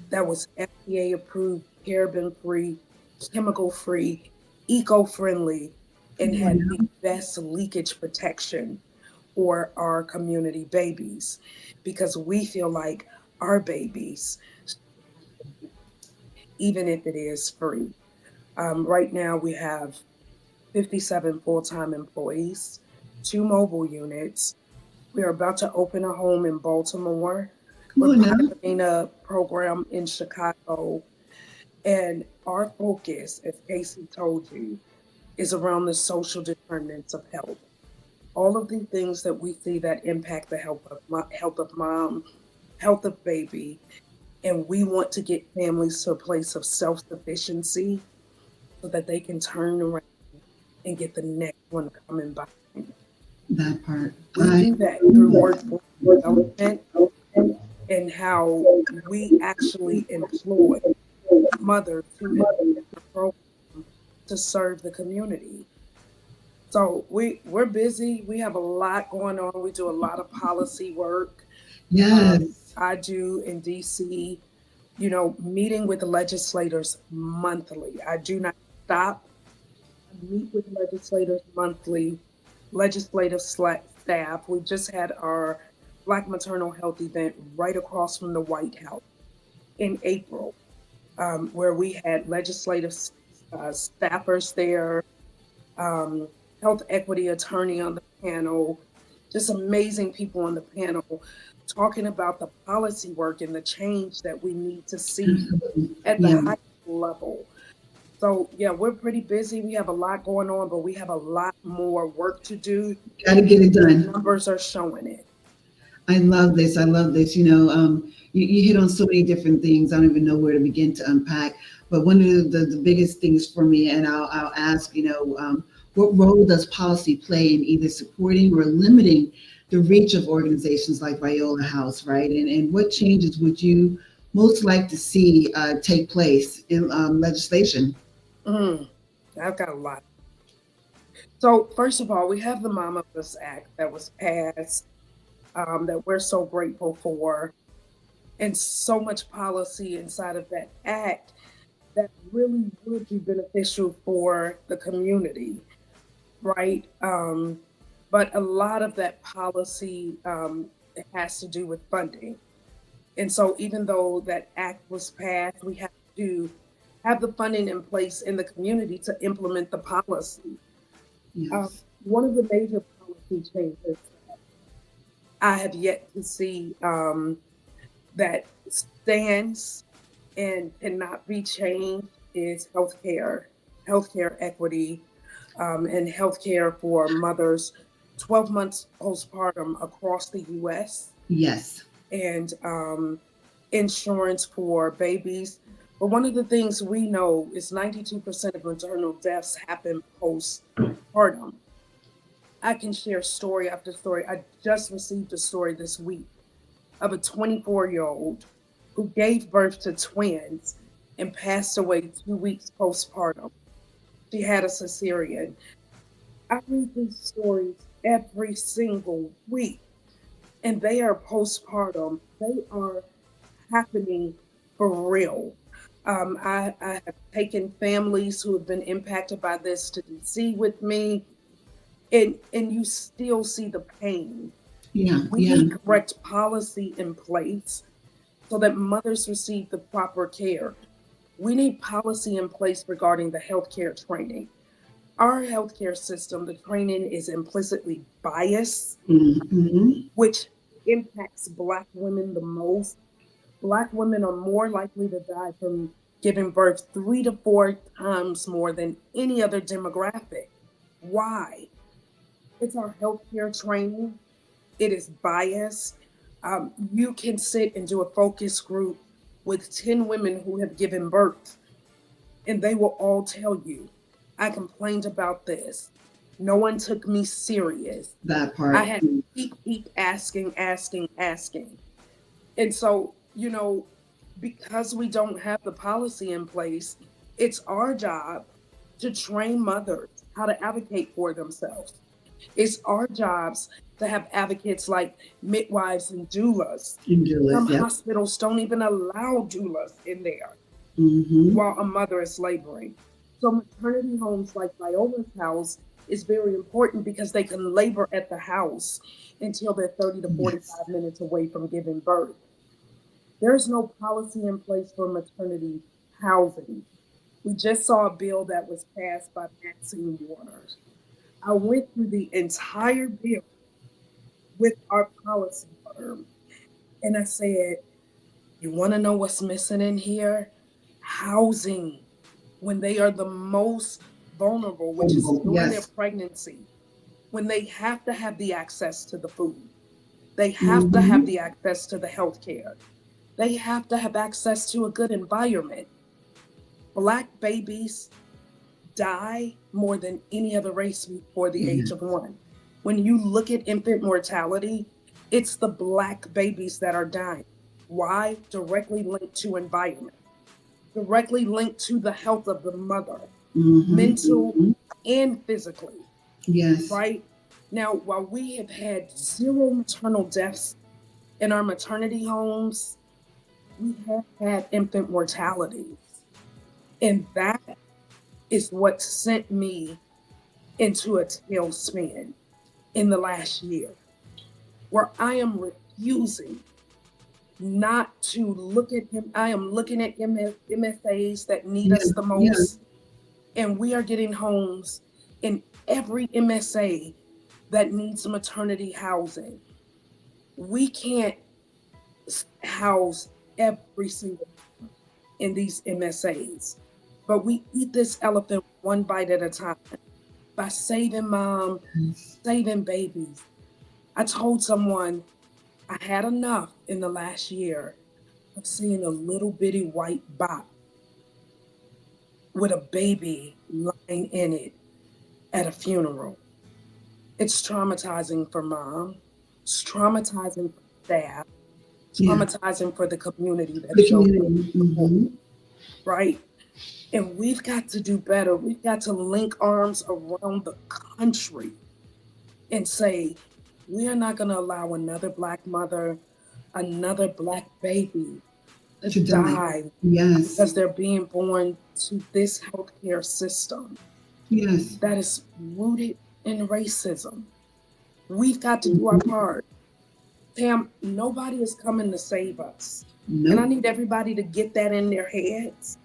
that was FDA approved, paraben free, chemical free, eco friendly, and Come on had the now. best leakage protection for our community babies because we feel like our babies, even if it is free. Right now, we have 57 full time employees, 2 mobile units. We are about to open a home in Baltimore. Come We're on now. piloting a program in Chicago. And our focus, as Casey told you, is around the social determinants of health. All of the things that we see that impact the health of mom, health of baby, and we want to get families to a place of self-sufficiency so that they can turn around and get the next one coming behind. That part. We do that through workforce development and how we actually employ mothers who enroll in our program to serve the community. So we're busy. We have a lot going on. We do a lot of policy work. Yes. I do in DC, meeting with the legislators monthly. I do not stop. I meet with legislators monthly, legislative staff. We just had our Black Maternal Health event right across from the White House in April, where we had legislative staffers there, um, health equity attorney on the panel, just amazing people on the panel talking about the policy work and the change that we need to see Absolutely. at the Yeah. high level. So yeah, we're pretty busy. We have a lot going on, but we have a lot more work to do. Got to get it done. Numbers are showing it. I love this. I love this. You hit on so many different things. I don't even know where to begin to unpack. But one of the biggest things for me, and I'll ask, what role does policy play in either supporting or limiting the reach of organizations like Viola House, right? And what changes would you most like to see take place in legislation? I've got a lot. So first of all, we have the Mom of Us Act that was passed, that we're so grateful for, and so much policy inside of that act that really would be beneficial for the community, right? But a lot of that policy it has to do with funding. And so even though that act was passed, we have to have the funding in place in the community to implement the policy. Yes. One of the major policy changes I have yet to see that stands and cannot be changed is healthcare equity, and healthcare for mothers 12 months postpartum across the US, Yes. and insurance for babies. But one of the things we know is 92% of maternal deaths happen postpartum. I can share story after story. I just received a story this week of a 24-year-old who gave birth to twins and passed away 2 weeks postpartum. She had a cesarean. I read these stories every single week, and they are postpartum. They are happening for real. I have taken families who have been impacted by this to DC with me, and you still see the pain. Yeah. We need correct policy in place so that mothers receive the proper care. We need policy in place regarding the healthcare training. Our healthcare system, the training is implicitly biased, Mm-hmm. which impacts Black women the most. Black women are more likely to die from giving birth 3 to 4 times more than any other demographic. Why? It's our healthcare training. It is biased. You can sit and do a focus group with 10 women who have given birth, and they will all tell you, I complained about this. No one took me serious. That part. I had to keep asking. And so, because we don't have the policy in place, it's our job to train mothers how to advocate for themselves. It's our jobs to have advocates like midwives and doulas. Some Yep. hospitals don't even allow doulas in there Mm-hmm. while a mother is laboring. So maternity homes like Viola's house is very important because they can labor at the house until they're 30 to 45 minutes away from giving birth. There's no policy in place for maternity housing. We just saw a bill that was passed by Maxine Waters. I went through the entire bill with our policy firm, and I said, you want to know what's missing in here? Housing, when they are the most vulnerable, which is during their pregnancy, when they have to have the access to the food, they have to have the access to the health care, they have to have access to a good environment. Black babies die more than any other race before the age of 1. When you look at infant mortality, it's the Black babies that are dying. Why? Directly linked to environment, directly linked to the health of the mother, mental and physically. Yes. right? Now, while we have had zero maternal deaths in our maternity homes, we have had infant mortalities. And that is what sent me into a tailspin in the last year, where I am refusing not to look at him. I am looking at MFAs that need Yeah. us the Yeah. most, and we are getting homes in every MSA that needs maternity housing. We can't house every single in these MSAs, but we eat this elephant one bite at a time by saving mom, saving babies. I told someone I had enough in the last year of seeing a little bitty white box with a baby lying in it at a funeral. It's traumatizing for mom, it's traumatizing for staff, Yeah. traumatizing for the community that The showed up community. to support, Hmm. right? And we've got to do better. We've got to link arms around the country and say, we are not going to allow another Black mother, another Black baby to To die. die Yes. because they're being born to this healthcare system Yes. that is rooted in racism. We've got to do our Mhm. part. Tam, nobody is coming to save us. And I Nope. need everybody to get that in their heads.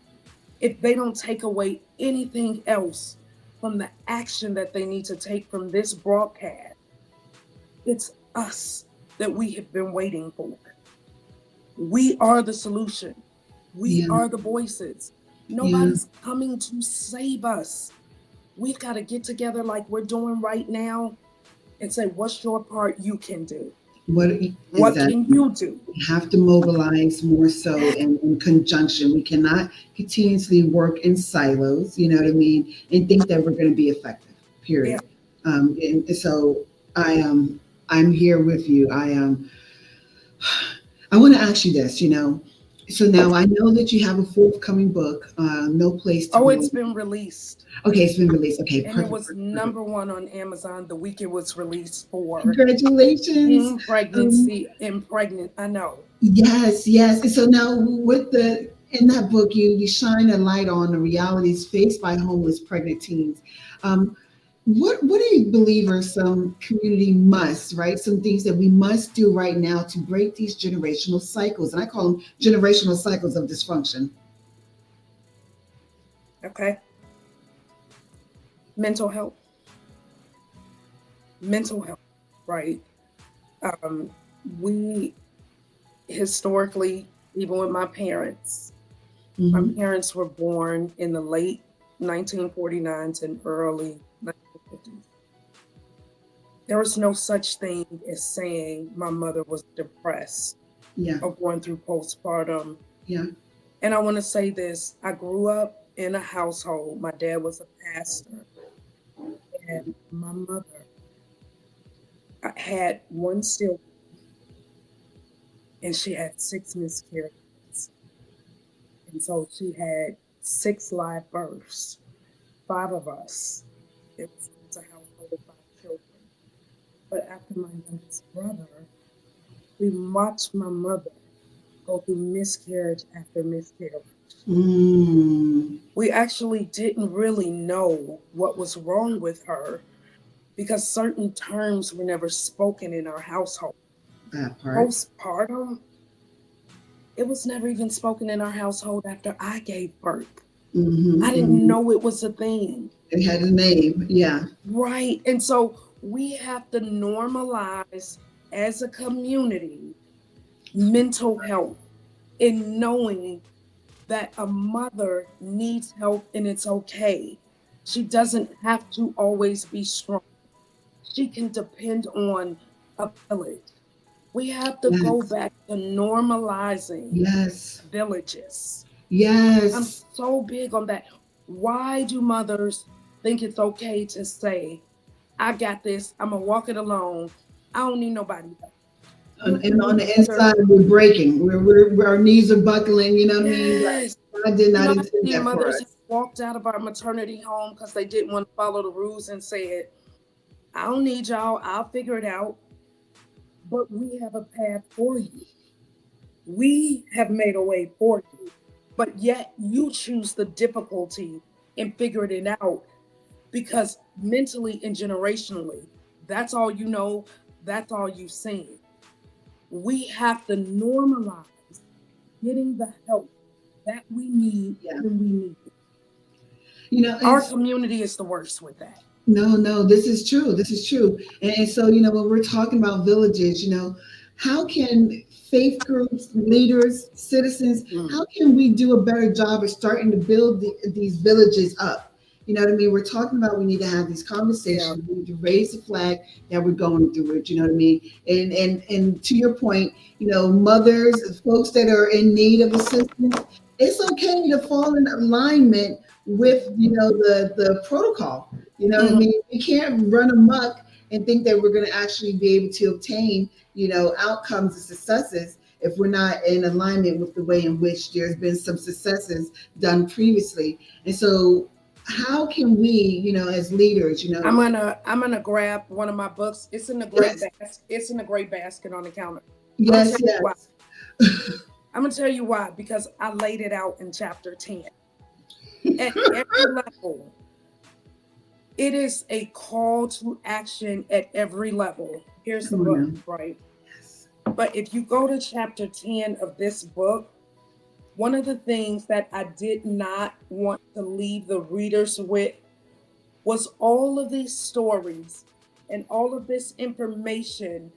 If they don't take away anything else from the action that they need to take from this broadcast, it's us that we have been waiting for. We are the solution. We Yeah. are the voices. Yeah. Nobody's coming to save us. We've got to get together like we're doing right now and say, what's your part you can do? What What exactly? can you do? We have to mobilize more so in conjunction. We cannot continuously work in silos, you know what I mean, and think that we're going to be effective, Yeah. period. And so I am, I'm here with you. I want to ask you this, so now I know that you have a forthcoming book, No Place to Oh, Belong. it's been released. Okay, it's been released. Okay, And it perfect, was perfect, perfect. #1 on Amazon the week it was released for Congratulations. teen Um, pregnancy and pregnant. I know. Yes, yes. And so now with the in that book, you shine a light on the realities faced by homeless pregnant teens. Um, what do you believe are some community musts, right? Some things that we must do right now to break these generational cycles, and I call them generational cycles of dysfunction. Okay. Mental health. Mental health. Right. We historically, even with my Hmm. parents were born in the late 1949s and early 1950s. There was no such thing as saying my mother was depressed Yeah, or going through postpartum. yeah. And I want to say this, I grew up in a household. My dad was a pastor, and my mother had one stillborn, and she had six miscarriages. And so she had six live births, five of us. It was a household of five children. But after my youngest brother, we watched my mother go through miscarriage after miscarriage. Mm, We actually didn't really know what was wrong with her because certain terms were never spoken in our household. that part. Postpartum, it was never even spoken in our household after I gave birth. I Hmm. didn't Hmm. know it was a thing. It had a name. Yeah. Right. And so we have to normalize as a community mental health in knowing that a mother needs help and it's okay. She doesn't have to always be strong. She can depend on a village. We have to go Yes. back to normalizing Yes. villages. I'm Yes. so big on that. Why do mothers think it's okay to say, I got this, I'm gonna walk it alone, I don't need nobody else? You're And on putting the mother, inside, we're breaking. Our knees are buckling. You know what I mean? Like yes. God did You not know, I intend see that for mothers us. walked out of our maternity home because they didn't want to follow the rules and said, I don't need y'all. I'll figure it out. But we have a path for you. We have made a way for you. But yet you choose the difficulty in figuring it out because mentally and generationally, that's all you know, that's all you've seen. We have to normalize getting the help that we need when we need it. You know, Our community is the worst with that. No, this is true. This is true. And so, you know, when we're talking about villages, you know, how can faith groups, leaders, citizens, how can we do a better job of starting to build these villages up? You know what I mean? We're talking about we need to have these conversations. We need to raise the flag that we're going through it. You know what I mean? And to your point, you know, mothers, folks that are in need of assistance, it's okay to fall in alignment with, you know, the protocol. You know what I mean? We can't run amok and think that we're going to actually be able to obtain, you know, outcomes and successes if we're not in alignment with the way in which there's been some successes done previously. And so how can we, you know, as leaders, you know, I'm gonna grab one of my books. It's in the gray basket. It's in the gray basket on the counter. Yes. I'm gonna tell you why, because I laid it out in chapter 10. At every level, it is a call to action at every level. Here's the book, right? But if you go to chapter 10 of this book, one of the things that I did not want to leave the readers with was all of these stories and all of this information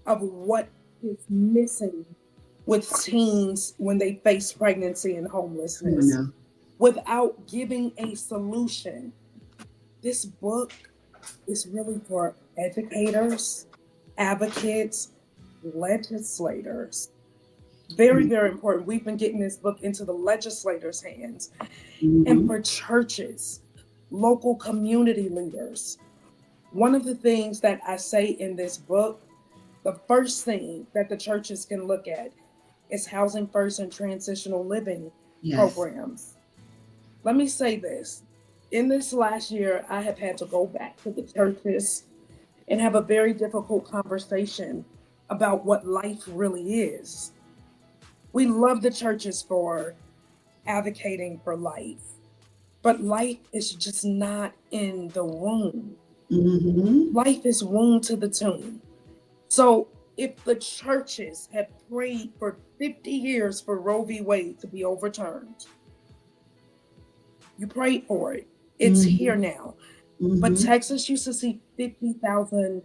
of what is missing with teens when they face pregnancy and homelessness without giving a solution. This book is really for educators, advocates, legislators. Very, very important. We've been getting this book into the legislators' hands and for churches, local community leaders. One of the things that I say in this book, the first thing that the churches can look at is housing first and transitional living programs. Let me say this. In this last year, I have had to go back to the churches and have a very difficult conversation about what life really is. We love the churches for advocating for life, but life is just not in the womb. Life is womb to the tomb. So if the churches have prayed for 50 years for Roe v. Wade to be overturned, you prayed for it. It's here now. But Texas used to see 50,000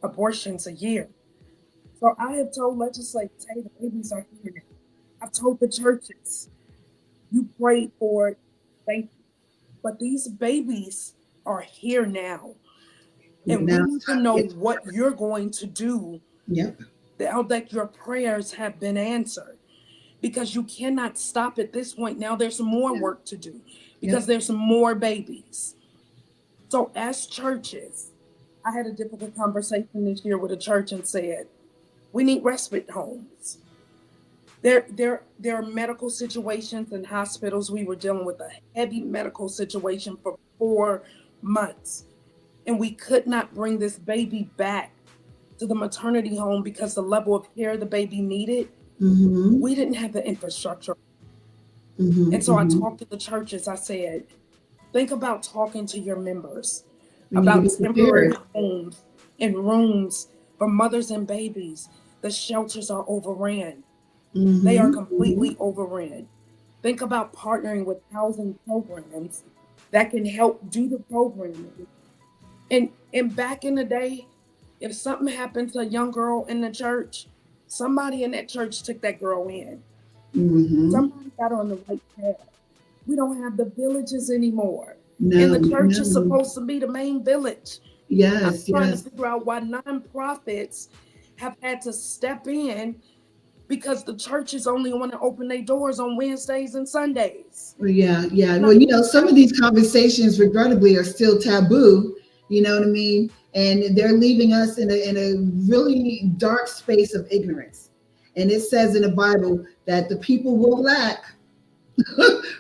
abortions a year. So I have told legislators, hey, the babies are here now. I've told the churches, you prayed for it, thank you. But these babies are here now. And we need to know what you're going to do now that your prayers have been answered. Because you cannot stop at this point. Now there's more work to do because there's more babies. So as churches, I had a difficult conversation this year with a church and said, we need respite homes. There are medical situations in hospitals. We were dealing with a heavy medical situation for 4 months. And we could not bring this baby back to the maternity home because the level of care the baby needed, we didn't have the infrastructure. And so I talked to the churches. I said, think about talking to your members about temporary homes and rooms for mothers and babies. The shelters are overran. They are completely overran. Think about partnering with housing programs that can help do the programming. And back in the day, if something happened to a young girl in the church, somebody in that church took that girl in. Somebody got on the right path. We don't have the villages anymore. And the church is supposed to be the main village. I'm trying to figure out why nonprofits have had to step in because the churches only want to open their doors on Wednesdays and Sundays. Well, well, you know, some of these conversations, regrettably, are still taboo. You know what I mean? And they're leaving us in a really dark space of ignorance. And it says in the Bible that the people will lack,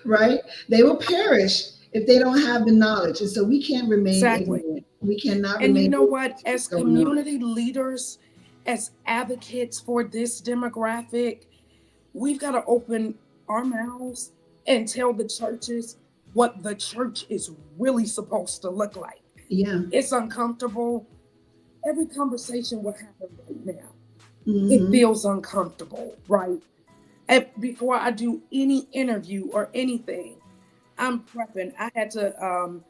right? They will perish if they don't have the knowledge. And so we can't remain Exactly. ignorant. We cannot And you remain know ignorant what? to what's As going on. community leaders, as advocates for this demographic, we've got to open our mouths and tell the churches what the church is really supposed to look like. Yeah. It's uncomfortable. Every conversation will happen right now. It Mm-hmm. feels uncomfortable, right? And before I do any interview or anything, I'm prepping. I had to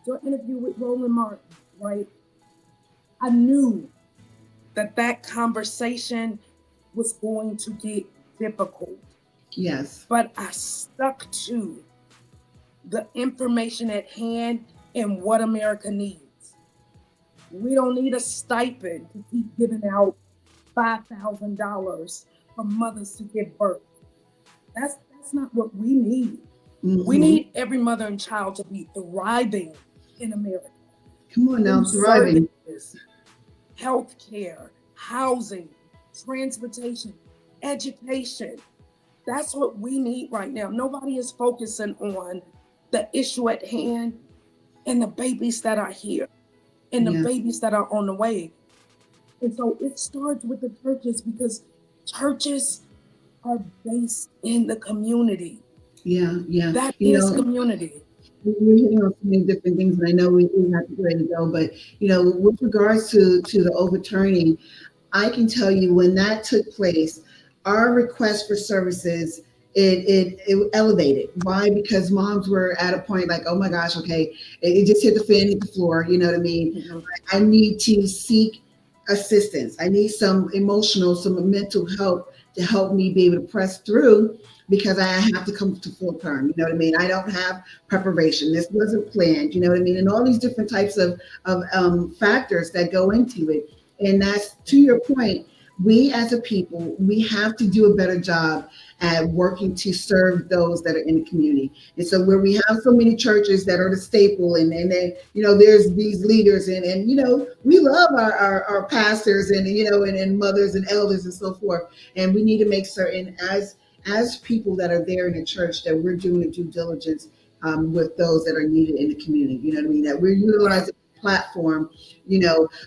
do an interview with Roland Martin, right? I knew that conversation was going to get difficult, Yes. but I stuck to the information at hand and what America needs. We don't need a stipend to keep giving out $5,000 for mothers to give birth. That's not what we need. We Mm-hmm. need every mother and child to be thriving in America. Come on now, In thriving. services, healthcare, housing, transportation, education. That's what we need right now. Nobody is focusing on the issue at hand and the babies that are here and the Yeah. babies that are on the way. And so it starts with the churches because churches are based in the community. Yeah. Yeah. That You is know, community. we're hitting on so many different things, and I know we have to get ready to go. But with regards to the overturning, I can tell you when that took place, our request for services it elevated. Why? Because moms were at a point like, oh my gosh, okay, it just hit the fan, hit the floor. You know what I mean? Mhm. I need to seek assistance. I need some emotional, some mental help to help me be able to press through because I have to come to full term. You know what I mean? I don't have preparation. This wasn't planned. You know what I mean? And all these different types of factors that go into it. And that's to your point. We as a people, we have to do a better job at working to serve those that are in the community. And so where we have so many churches that are the staple and then, there's these leaders and we love our pastors and mothers and elders and so forth. And we need to make certain as people that are there in the church that we're doing the due diligence with those that are needed in the community. You know what I mean? That we're utilizing the platform.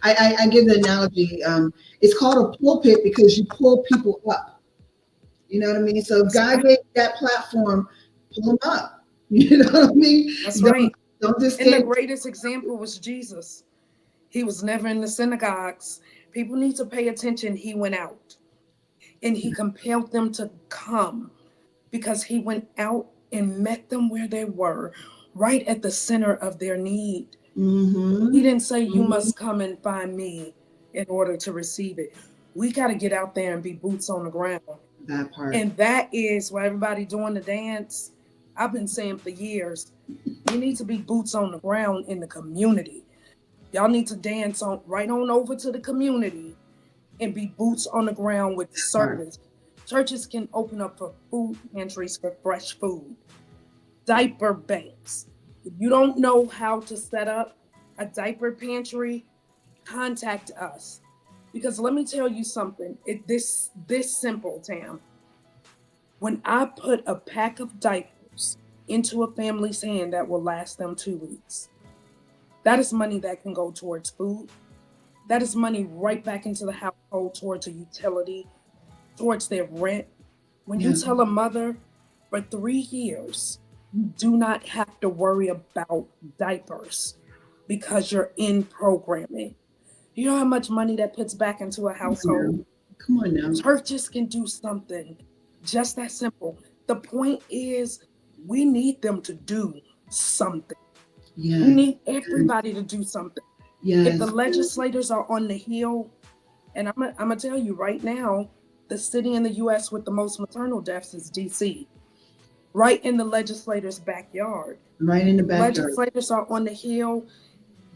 I give the analogy. It's called a pulpit because you pull people up. You know what I mean? So if God gave you that platform, pull them up. You know what I mean? That's right. Don't just And the stand. greatest example was Jesus. He was never in the synagogues. People need to pay attention. He went out and he compelled them to come because he went out and met them where they were, right at the center of their need. Mm-hmm. He didn't say, you must come and find me in order to receive it. We got to get out there and be boots on the ground. That part. And that is why everybody doing the dance. I've been saying for years, you need to be boots on the ground in the community. Y'all need to dance on right on over to the community and be boots on the ground with service. Churches can open up for food pantries for fresh food, diaper banks. If you don't know how to set up a diaper pantry, contact us. Because let me tell you something. This simple, Tam. When I put a pack of diapers into a family's hand that will last them 2 weeks, that is money that can go towards food. That is money right back into the household towards a utility, towards their rent. When you tell a mother for 3 years, you do not have to worry about diapers because you're in programming. You know how much money that puts back into a household? Come on now. Churches can do something just that simple. The point is, we need them to do something. Yes. We need everybody to do something. Yes. If the legislators are on the Hill, and I'm going to tell you right now, the city in the U.S. with the most maternal deaths is D.C., right in the legislators' backyard. Right in the backyard. Legislators are on the Hill.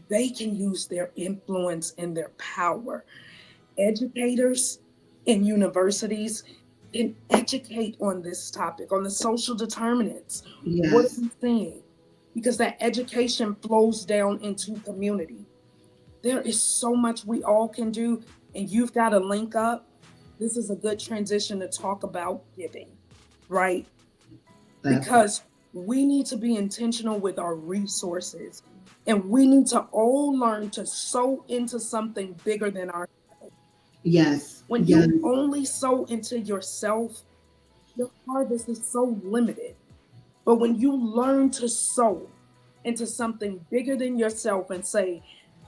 They can use their influence and their power. Educators in universities can educate on this topic, on the social determinants. Yes. What are we seeing? Because that education flows down into community. There is so much we all can do, and you've got to link up. This is a good transition to talk about giving, right? Because we need to be intentional with our resources, and we need to all learn to sow into something bigger than ourselves. Yes. When Yes. you only sow into yourself, your harvest is so limited. But when you learn to sow into something bigger than yourself and say,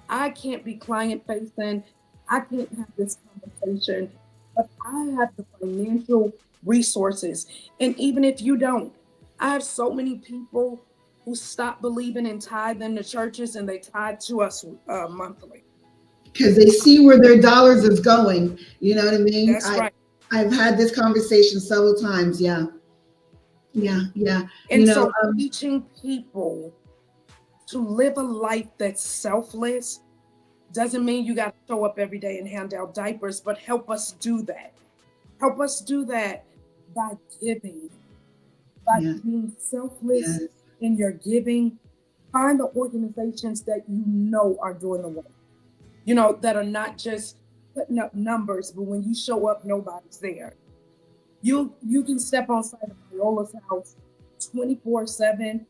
I can't be client facing, I can't have this conversation, but I have the financial resources. And even if you don't, I have so many people who stop believing in tithe in the churches, and they tithe to us monthly. Because they see where their dollars is going. You know what I mean? That's right. I've had this conversation several times. Yeah. Yeah. Yeah. And so teaching people to live a life that's selfless doesn't mean you got to show up every day and hand out diapers, but help us do that. Help us do that by giving, by Yeah. being selfless Yes. in your giving. Find the organizations that you know are doing the work, that are not just putting up numbers, but when you show up, nobody's there. You can step on site of Viola's house 24/7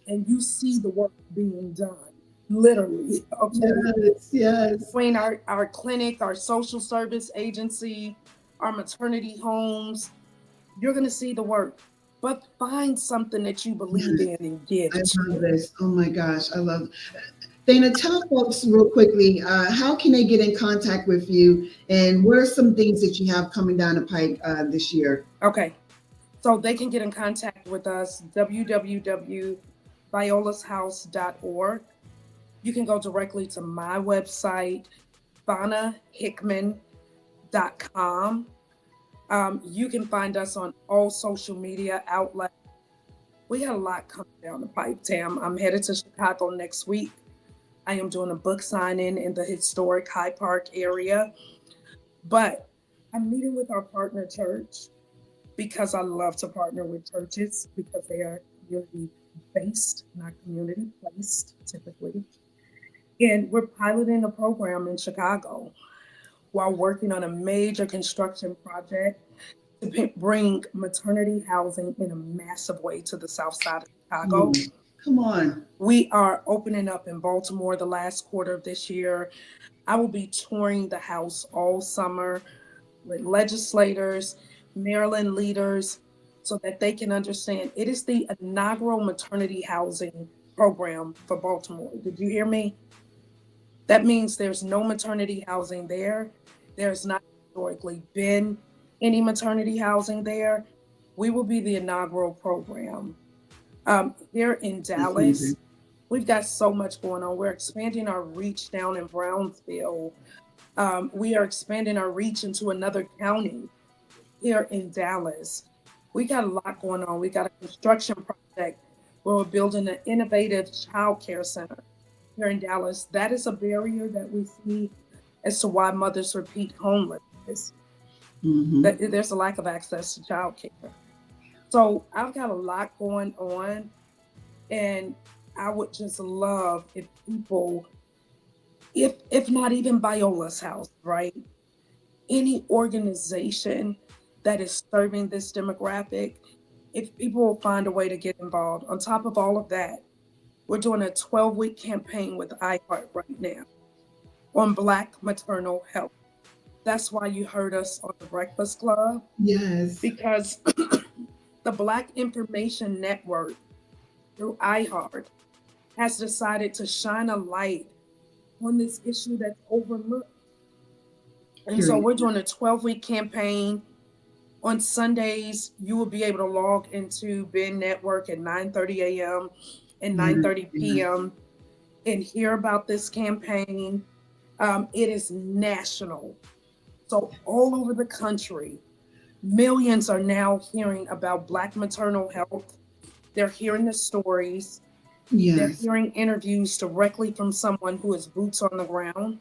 and you see the work being done. Literally. Okay. Yes. Yes. Between our clinic, our social service agency, our maternity homes, you're gonna see the work. But find something that you believe Yes. in and give I to. love this. Oh my gosh. I love Dana, tell folks real quickly, how can they get in contact with you, and what are some things that you have coming down the pipe this year? Okay. So they can get in contact with us, www.violashouse.org. You can go directly to my website, FanaHickman.com. You can find us on all social media outlets. We got a lot coming down the pipe, Tam. I'm headed to Chicago next week. I am doing a book signing in the historic Hyde Park area. But I'm meeting with our partner church because I love to partner with churches because they are community based, not community placed typically. And we're piloting a program in Chicago while working on a major construction project to bring maternity housing in a massive way to the south side of Chicago. Come on. We are opening up in Baltimore the last quarter of this year. I will be touring the House all summer with legislators, Maryland leaders, so that they can understand it is the inaugural maternity housing program for Baltimore. Did you hear me? That means there's no maternity housing there. There's not historically been any maternity housing there. We will be the inaugural program. Here in Dallas, we've got so much going on. We're expanding our reach down in Brownsville. We are expanding our reach into another county here in Dallas. We got a lot going on. We got a construction project where we're building an innovative child care center here in Dallas. That is a barrier that we see as to why mothers repeat homelessness. There's a lack of access to child care. So I've got a lot going on, and I would just love if people, if not even Viola's house, right? Any organization that is serving this demographic, if people will find a way to get involved. On top of all of that, we're doing a 12-week campaign with iHeart right now on Black maternal health. That's why you heard us on the Breakfast Club. Yes. Because the Black Information Network through iHeart has decided to shine a light on this issue that's overlooked. And so we're doing a 12-week campaign. On Sundays, you will be able to log into Ben Network at 9:30 a.m. and 9:30 p.m. and hear about this campaign. It is national. So all over the country, millions are now hearing about Black maternal health. They're hearing the stories. Yes. They're hearing interviews directly from someone who is boots on the ground.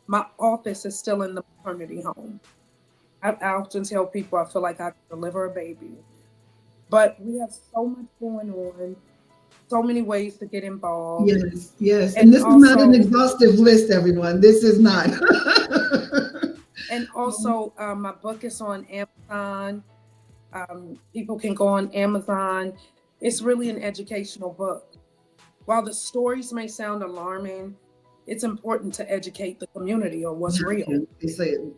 My office is still in the maternity home. I often tell people I feel like I could deliver a baby. But we have so much going on, so many ways to get involved. Yes, yes. And this is not an exhaustive list, everyone. This is not. And also, my book is on Amazon. People can go on Amazon It's really an educational book. While the stories may sound alarming, it's important to educate the community on We what's have real. to.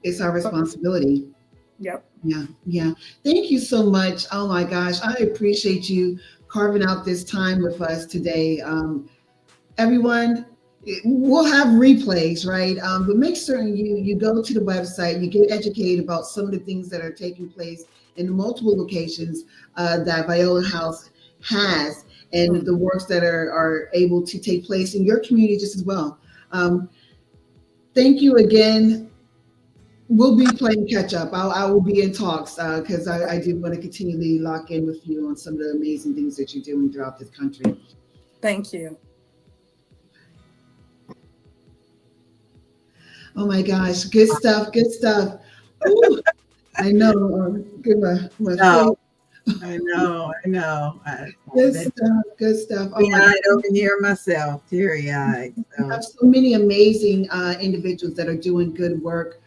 It's our responsibility. Yep. Yeah, yeah. Thank you so much. Oh my gosh, I appreciate you carving out this time with us today. Everyone, we'll have replays, right? But make certain you go to the website, you get educated about some of the things that are taking place in the multiple locations that Viola House has, and the works that are able to take place in your community just as well. Um, thank you again. We'll be playing catch up. I will be in talks because I do want to continually lock in with you on some of the amazing things that you're doing throughout this country. Thank you. Oh my gosh, good stuff, good stuff. Ooh, I know. Good my No, face. I know, I know. Good stuff, good stuff. Oh my God. Teary-eyed over here myself, teary-eyed. We So have so many amazing individuals that are doing good work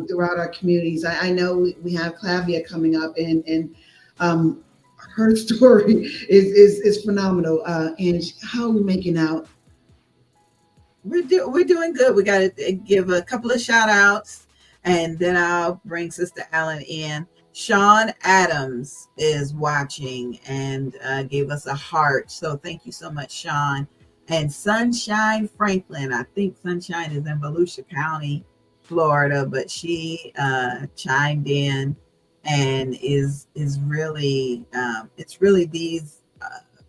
throughout our communities. I know we have Clavia coming up, and um, her story is phenomenal. And how are we making out? we're doing good. We got to give a couple of shout outs, and then I'll bring Sister Allen in. Sean Adams is watching and gave us a heart. So thank you so much, Sean. And Sunshine Franklin, I think Sunshine is in Volusia County, Florida, but she chimed in and is really it's really these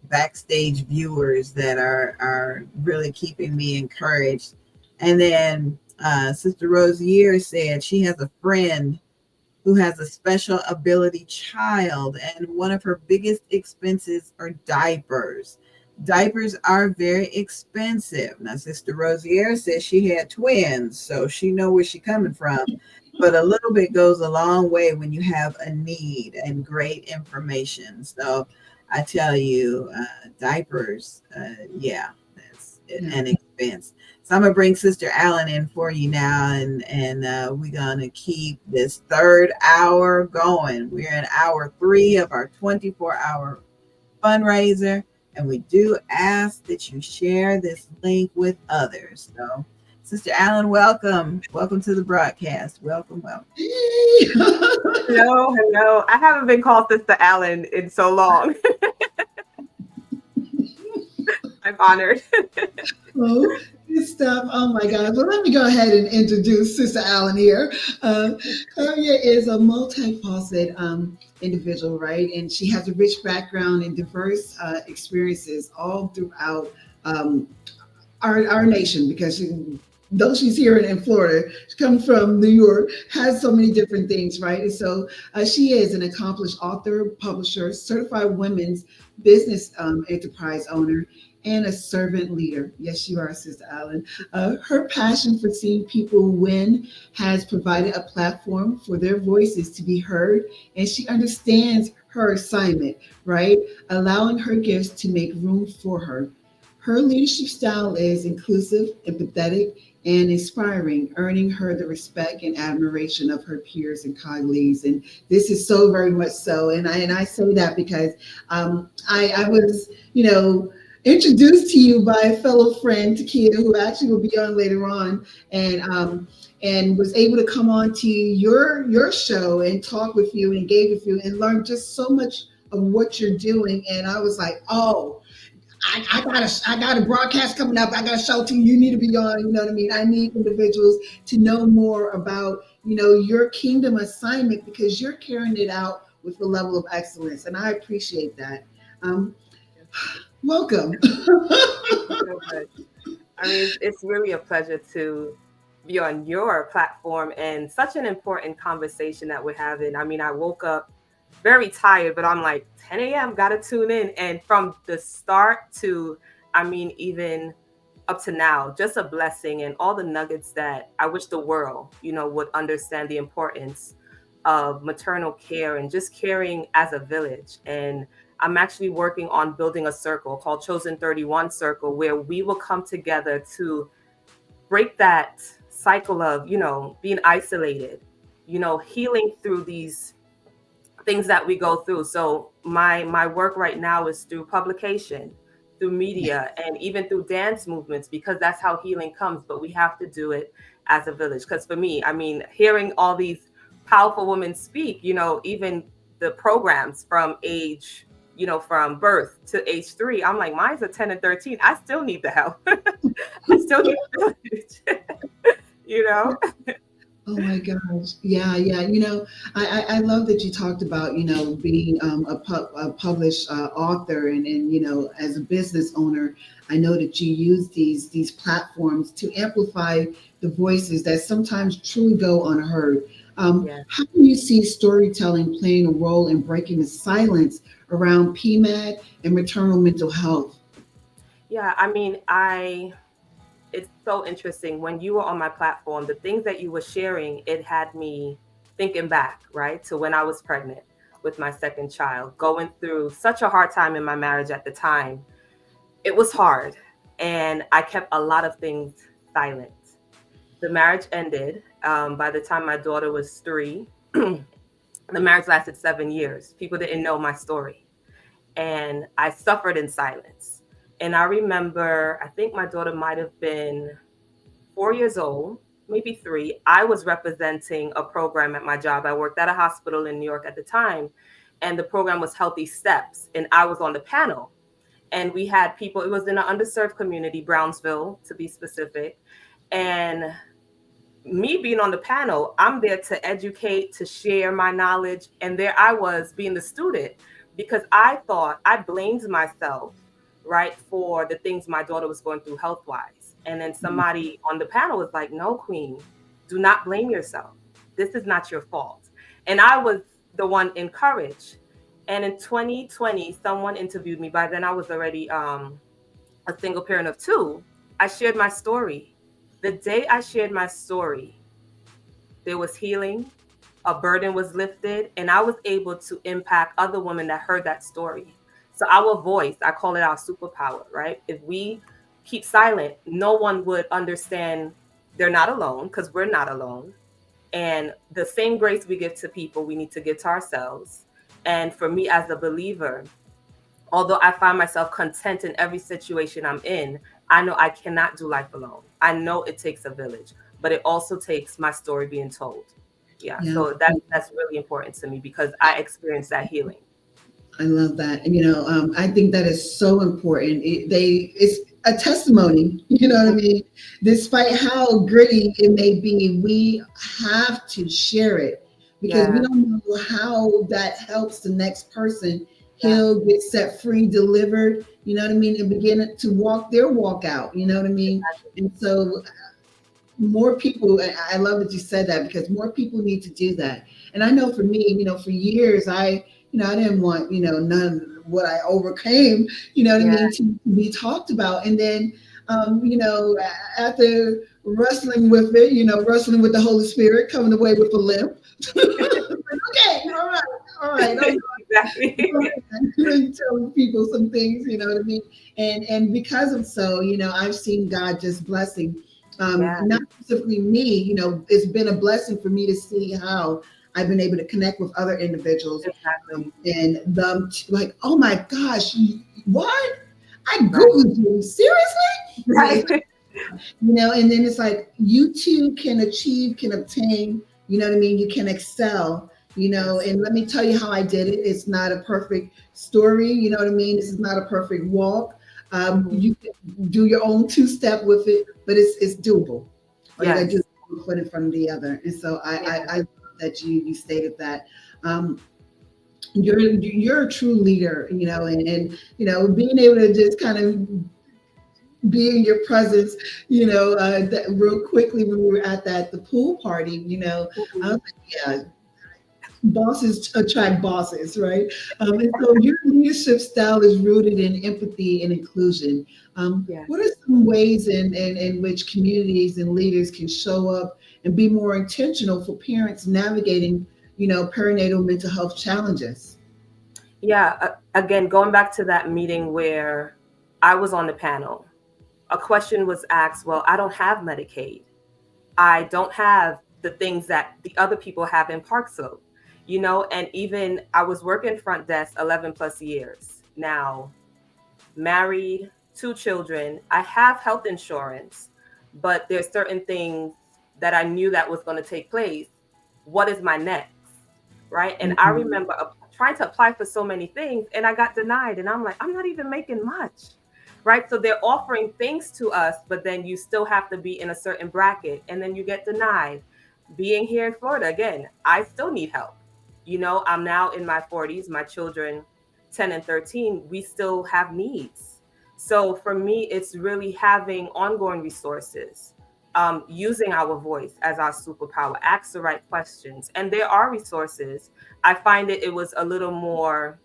backstage viewers that are really keeping me encouraged. And then Sister Rosier said she has a friend who has a special ability child, and one of her biggest expenses are diapers. Diapers are very expensive. Now, Sister Rosier says she had twins, so she know where she's coming from. But a little bit goes a long way when you have a need and great information. So I tell you, diapers, yeah, that's an expense. So I'm gonna bring Sister Allen in for you now, and we're gonna keep this third hour going. We're in hour 3 of our 24-hour fundraiser, and we do ask that you share this link with others. So, Sister Allen, welcome to the broadcast. Welcome. Hello, hello. I haven't been called Sister Allen in so long. I'm honored. Oh, good stuff. Oh my God. Well, let me go ahead and introduce Sister Allen here. Claudia is a multifaceted individual, right? And she has a rich background and diverse experiences all throughout our nation because though she's here in Florida, she comes from New York, has so many different things, right? And so she is an accomplished author, publisher, certified women's business enterprise owner, and a servant leader. Yes, you are, Sister Allen. Her passion for seeing people win has provided a platform for their voices to be heard, and she understands her assignment, right? Allowing her gifts to make room for her. Her leadership style is inclusive, empathetic, and inspiring, earning her the respect and admiration of her peers and colleagues. And this is so very much so. And I say that because I was, introduced to you by a fellow friend, Takia, who actually will be on later on, and was able to come on to your show and talk with you and engage with you and learn just so much of what you're doing. And I was like, oh, I got a broadcast coming up. I got a show to you. You need to be on. You know what I mean? I need individuals to know more about, your kingdom assignment because you're carrying it out with a level of excellence. And I appreciate that. Welcome. Thank you so much. I mean, it's really a pleasure to be on your platform and such an important conversation that we're having. I mean, I woke up very tired, but I'm like 10 a.m. Got to tune in. And from the start to, even up to now, just a blessing and all the nuggets that I wish the world, would understand the importance of maternal care and just caring as a village. And I'm actually working on building a circle called Chosen 31 Circle, where we will come together to break that cycle of, being isolated, healing through these things that we go through. So my work right now is through publication, through media, and even through dance movements, because that's how healing comes. But we have to do it as a village. Because for me, I mean, hearing all these powerful women speak, even the programs from age, from birth to age 3, I'm like, mine's a 10 and 13. I still need the help. I still need the village, you know? Oh my gosh. Yeah, yeah. I love that you talked about, being a published author and, as a business owner, I know that you use these platforms to amplify the voices that sometimes truly go unheard. Yeah. How do you see storytelling playing a role in breaking the silence around PMAD and maternal mental health? Yeah, I mean, it's so interesting. When you were on my platform, the things that you were sharing, it had me thinking back, right, to when I was pregnant with my second child, going through such a hard time in my marriage at the time. It was hard, and I kept a lot of things silent. The marriage ended. By the time my daughter was 3, the marriage lasted 7 years. People didn't know my story, and I suffered in silence. And I remember, I think my daughter might have been 4 years old, maybe 3. I was representing a program at my job. I worked at a hospital in New York at the time, and the program was Healthy Steps. And I was on the panel. And we had people, it was in an underserved community, Brownsville to be specific. And me being on the panel, I'm there to educate, to share my knowledge. And there I was being the student, because I thought I blamed myself, right, for the things my daughter was going through health wise. And then somebody on the panel was like, no, Queen, do not blame yourself. This is not your fault. And I was the one encouraged. And in 2020, someone interviewed me. By then, I was already a single parent of 2. I shared my story. The day I shared my story, there was healing, a burden was lifted, and I was able to impact other women that heard that story. So our voice, I call it our superpower, right? If we keep silent, no one would understand they're not alone, because we're not alone. And the same grace we give to people, we need to give to ourselves. And for me as a believer, although I find myself content in every situation I'm in, I know I cannot do life alone. I know it takes a village, but it also takes my story being told. Yeah, Yeah. so that's really important to me, because I experienced that healing. I love that. And, I think that is so important. It's a testimony, you know what I mean? Despite how gritty it may be, we have to share it because we Yeah, don't know how that helps the next person yeah, heal, get set free, delivered, you know what I mean? And begin to walk their walk out, you know what I mean? And so more people, I love that you said that because more people need to do that. And I know for me, for years I didn't want, none of what I overcame, you know what I yeah. mean, to be talked about. And then after wrestling with the Holy Spirit, coming away with a limp. Okay, all right, Exactly. telling people some things, you know what I mean? And because of so, I've seen God just blessing Yeah, not specifically me, it's been a blessing for me to see how I've been able to connect with other individuals exactly. and them like, oh my gosh, what? I Right. Googled you. Seriously? Right. And then it's like you too can achieve, can obtain, you know what I mean? You can excel, Yes. and let me tell you how I did it. It's not a perfect story, you know what I mean? This is not a perfect walk. Mhm. You can do your own 2-step with it, but it's doable. All you gotta do Yes. is put one foot in front of the other. And so Yeah. I love that you stated that. Um, you're a true leader, and being able to just kind of be in your presence, that real quickly when we were at the pool party, I was Mhm. like, yeah, bosses attract bosses, right? And so your leadership style is rooted in empathy and inclusion. Yes. What are some ways in which communities and leaders can show up and be more intentional for parents navigating, perinatal mental health challenges? Yeah. Again, going back to that meeting where I was on the panel, a question was asked. Well, I don't have Medicaid. I don't have the things that the other people have in Park Slope. And even I was working front desk 11 plus years now, married, 2 children. I have health insurance, but there's certain things that I knew that was going to take place. What is my next? Right. And I Mhm. remember trying to apply for so many things and I got denied. And I'm like, I'm not even making much. Right. So they're offering things to us, but then you still have to be in a certain bracket and then you get denied. Being here in Florida, again, I still need help. I'm now in my 40s, my children, 10 and 13, we still have needs. So for me, it's really having ongoing resources, using our voice as our superpower, ask the right questions. And there are resources. I find it was a little more,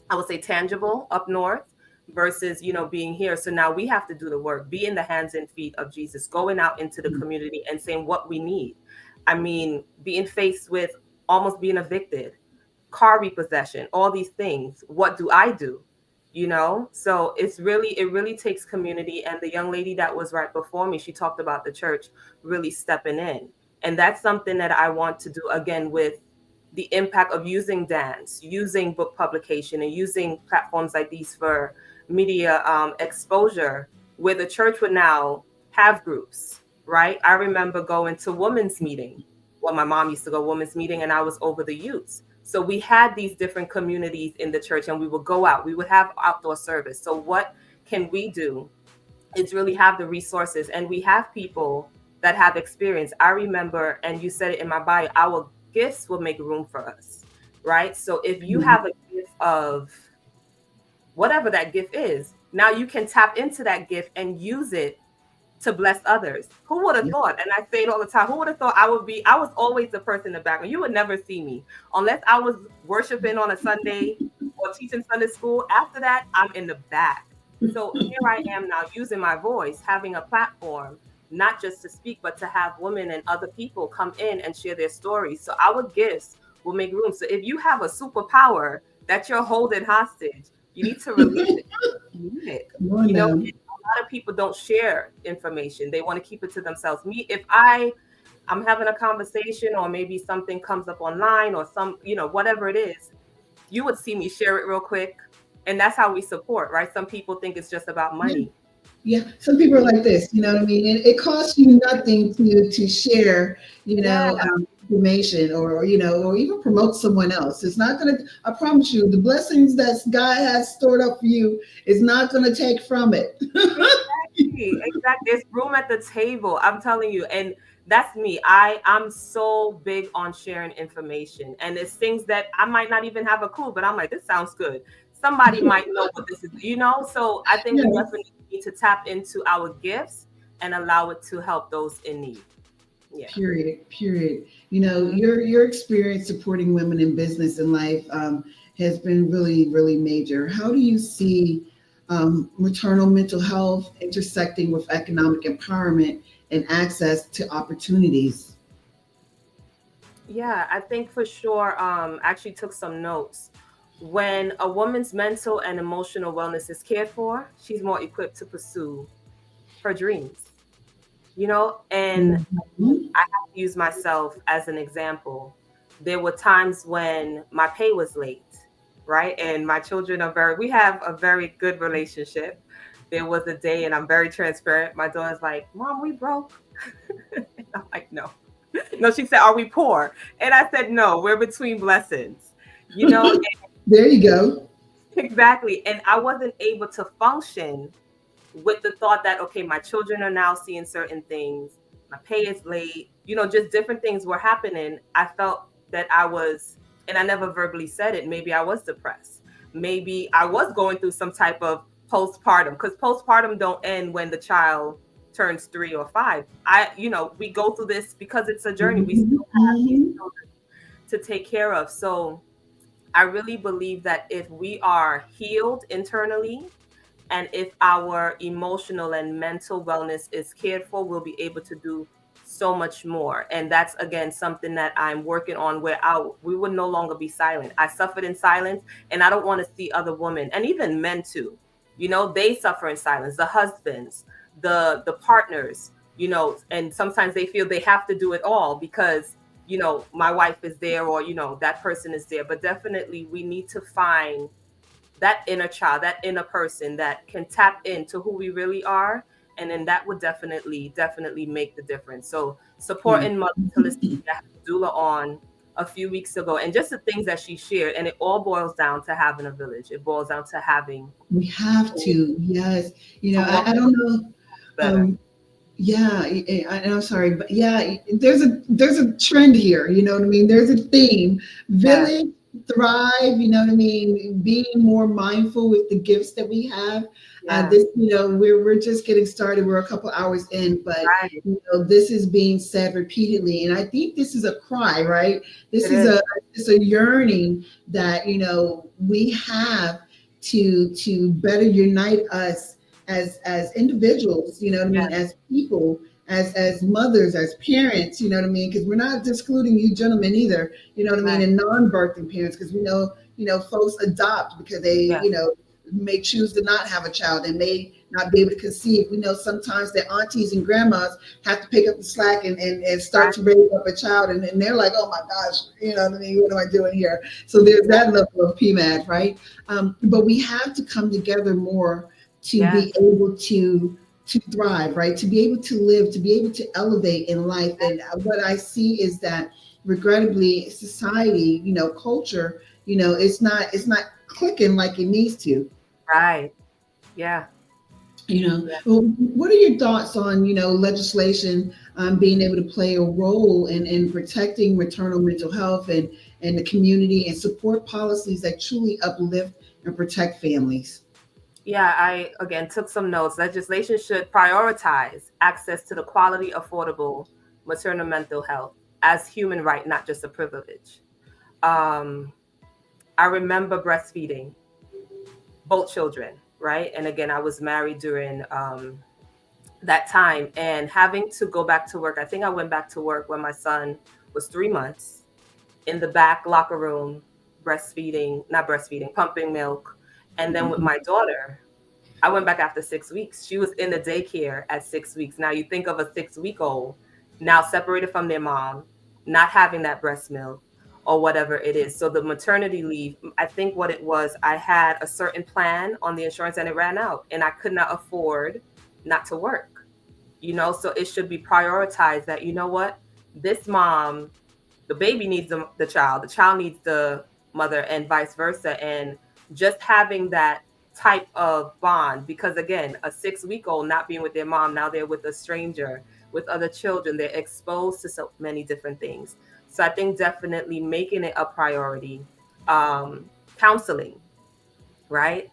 I would say, tangible up north versus, being here. So now we have to do the work, be in the hands and feet of Jesus, going out into the community and saying what we need. I mean, being faced with almost being evicted, car repossession, all these things. What do I do? So it really takes community. And the young lady that was right before me, she talked about the church really stepping in. And that's something that I want to do again with the impact of using dance, using book publication, and using platforms like these for media exposure, where the church would now have groups, right? I remember going to women's meeting. Well, my mom used to go women's meeting, and I was over the youths. So we had these different communities in the church, and we would go out. We would have outdoor service. So what can we do is really have the resources, and we have people that have experience. I remember, and you said it in my bio, our gifts will make room for us, right? So if you have a gift of whatever that gift is, now you can tap into that gift and use it to bless others. Who would have thought? And I say it all the time. Who would have thought I was always the person in the background. You would never see me unless I was worshiping on a Sunday or teaching Sunday school. After that, I'm in the back. So here I am now using my voice, having a platform, not just to speak, but to have women and other people come in and share their stories. So our gifts will make room. So if you have a superpower that you're holding hostage, you need to release it. You need it. Come on You know, now. a lot of people don't share information. They want to keep it to themselves. Me, if I'm having a conversation or maybe something comes up online or whatever it is, you would see me share it real quick. And that's how we support, right? Some people think it's just about Yeah. money. Yeah, some people are like this, you know what I mean? It costs you nothing to share, Yeah, information or even promote someone else. It's not going to, I promise you, the blessings that God has stored up for you is not going to take from it. exactly. There's room at the table. I'm telling you. And that's me. I'm so big on sharing information. And it's things that I might not even have a clue, but I'm like, this sounds good. Somebody might know what this is. So I think we Yes. definitely need to tap into our gifts and allow it to help those in need. Yeah. Period. Period. Mhm. Your experience supporting women in business and life has been really, really major. How do you see maternal mental health intersecting with economic empowerment and access to opportunities? Yeah, I think for sure, actually took some notes. When a woman's mental and emotional wellness is cared for, she's more equipped to pursue her dreams. And Mhm. I have to use myself as an example. There were times when my pay was late, right? And my children we have a very good relationship. There was a day, and I'm very transparent. My daughter's like, Mom, we broke. And I'm like, no. No, she said, are we poor? And I said, no, we're between blessings. You know, There you go. exactly. And I wasn't able to function with the thought that, okay, my children are now seeing certain things, my pay is late, just different things were happening. I felt that and I never verbally said it, maybe I was depressed. Maybe I was going through some type of postpartum, because postpartum don't end when the child turns 3 or 5. We go through this because it's a journey. We Mhm. still have these Mhm. children to take care of. So I really believe that if we are healed internally, and if our emotional and mental wellness is cared for, we'll be able to do so much more. And that's, again, something that I'm working on, where we would no longer be silent. I suffered in silence, and I don't want to see other women, and even men too. They suffer in silence, the husbands, the partners, and sometimes they feel they have to do it all because my wife is there, or that person is there. But definitely we need to find that inner child, that inner person that can tap into who we really are. And then that would definitely make the difference. So supporting Mother to listen, I had a doula on a few weeks ago, and just the things that she shared, and it all boils down to having a village. It boils down to having. We have to, yes. I don't know. Better. Yeah, I'm sorry, but yeah, there's a trend here. You know what I mean? There's a theme. Village, thrive. You know what I mean? Being more mindful with the gifts that we have. This, we're just getting started. We're a couple hours in, but this is being said repeatedly, and I think this is a cry, right? This is a yearning that we have to better unite us as individuals, you know what I mean, as people, as mothers, as parents, you know what I mean, because we're not excluding you gentlemen either, you know what I mean, and non-birthing parents, because we know, folks adopt because they, may choose to not have a child. They may not be able to conceive. We know sometimes their aunties and grandmas have to pick up the slack and start to raise up a child, and they're like, oh my gosh, you know what I mean, what am I doing here? So there's that level of PMAD, right? But we have to come together more to be able to thrive, right? To be able to live, to be able to elevate in life. And what I see is that regrettably society, culture, it's not clicking like it needs to. Right. Yeah. Well, what are your thoughts on, legislation being able to play a role in protecting maternal mental health and the community, and support policies that truly uplift and protect families? Yeah, I again took some notes. Legislation should prioritize access to the quality, affordable maternal mental health as human right, not just a privilege. I remember breastfeeding both children, right? And again, I was married during that time, and having to go back to work. I think I went back to work when my son was 3 months, in the back locker room, pumping milk. And then with my daughter, I went back after 6 weeks. She was in the daycare at 6 weeks. Now you think of a 6-week-old now separated from their mom, not having that breast milk or whatever it is. So the maternity leave, I think what it was, I had a certain plan on the insurance and it ran out, and I could not afford not to work. So it should be prioritized that, what, this mom, the baby needs the child needs the mother, and vice versa. And just having that type of bond, because again, a 6-week-old not being with their mom, now they're with a stranger, with other children, they're exposed to so many different things. So I think definitely making it a priority. Counseling, right?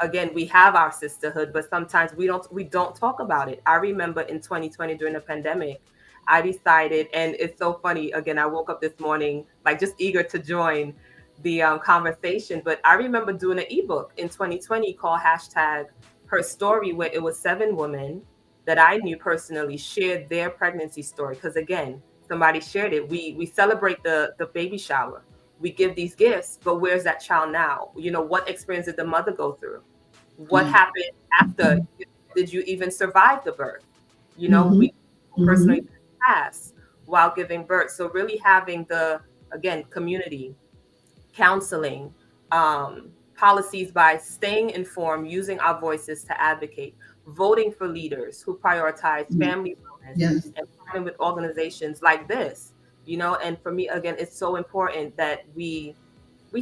Again, we have our sisterhood, but sometimes we don't talk about it. I remember in 2020 during the pandemic, I decided, and it's so funny, again, I woke up this morning like just eager to join the conversation, but I remember doing an ebook in 2020 called #Her Story, where it was 7 women that I knew personally shared their pregnancy story. Because again, somebody shared it. We celebrate the baby shower, we give these gifts, but where's that child now? What experience did the mother go through? What happened after? Did you even survive the birth? We personally pass while giving birth. So really having again, community counseling, policies, by staying informed, using our voices to advocate, voting for leaders who prioritize family wellness, and partnering with organizations like this. And for me, again, it's so important that we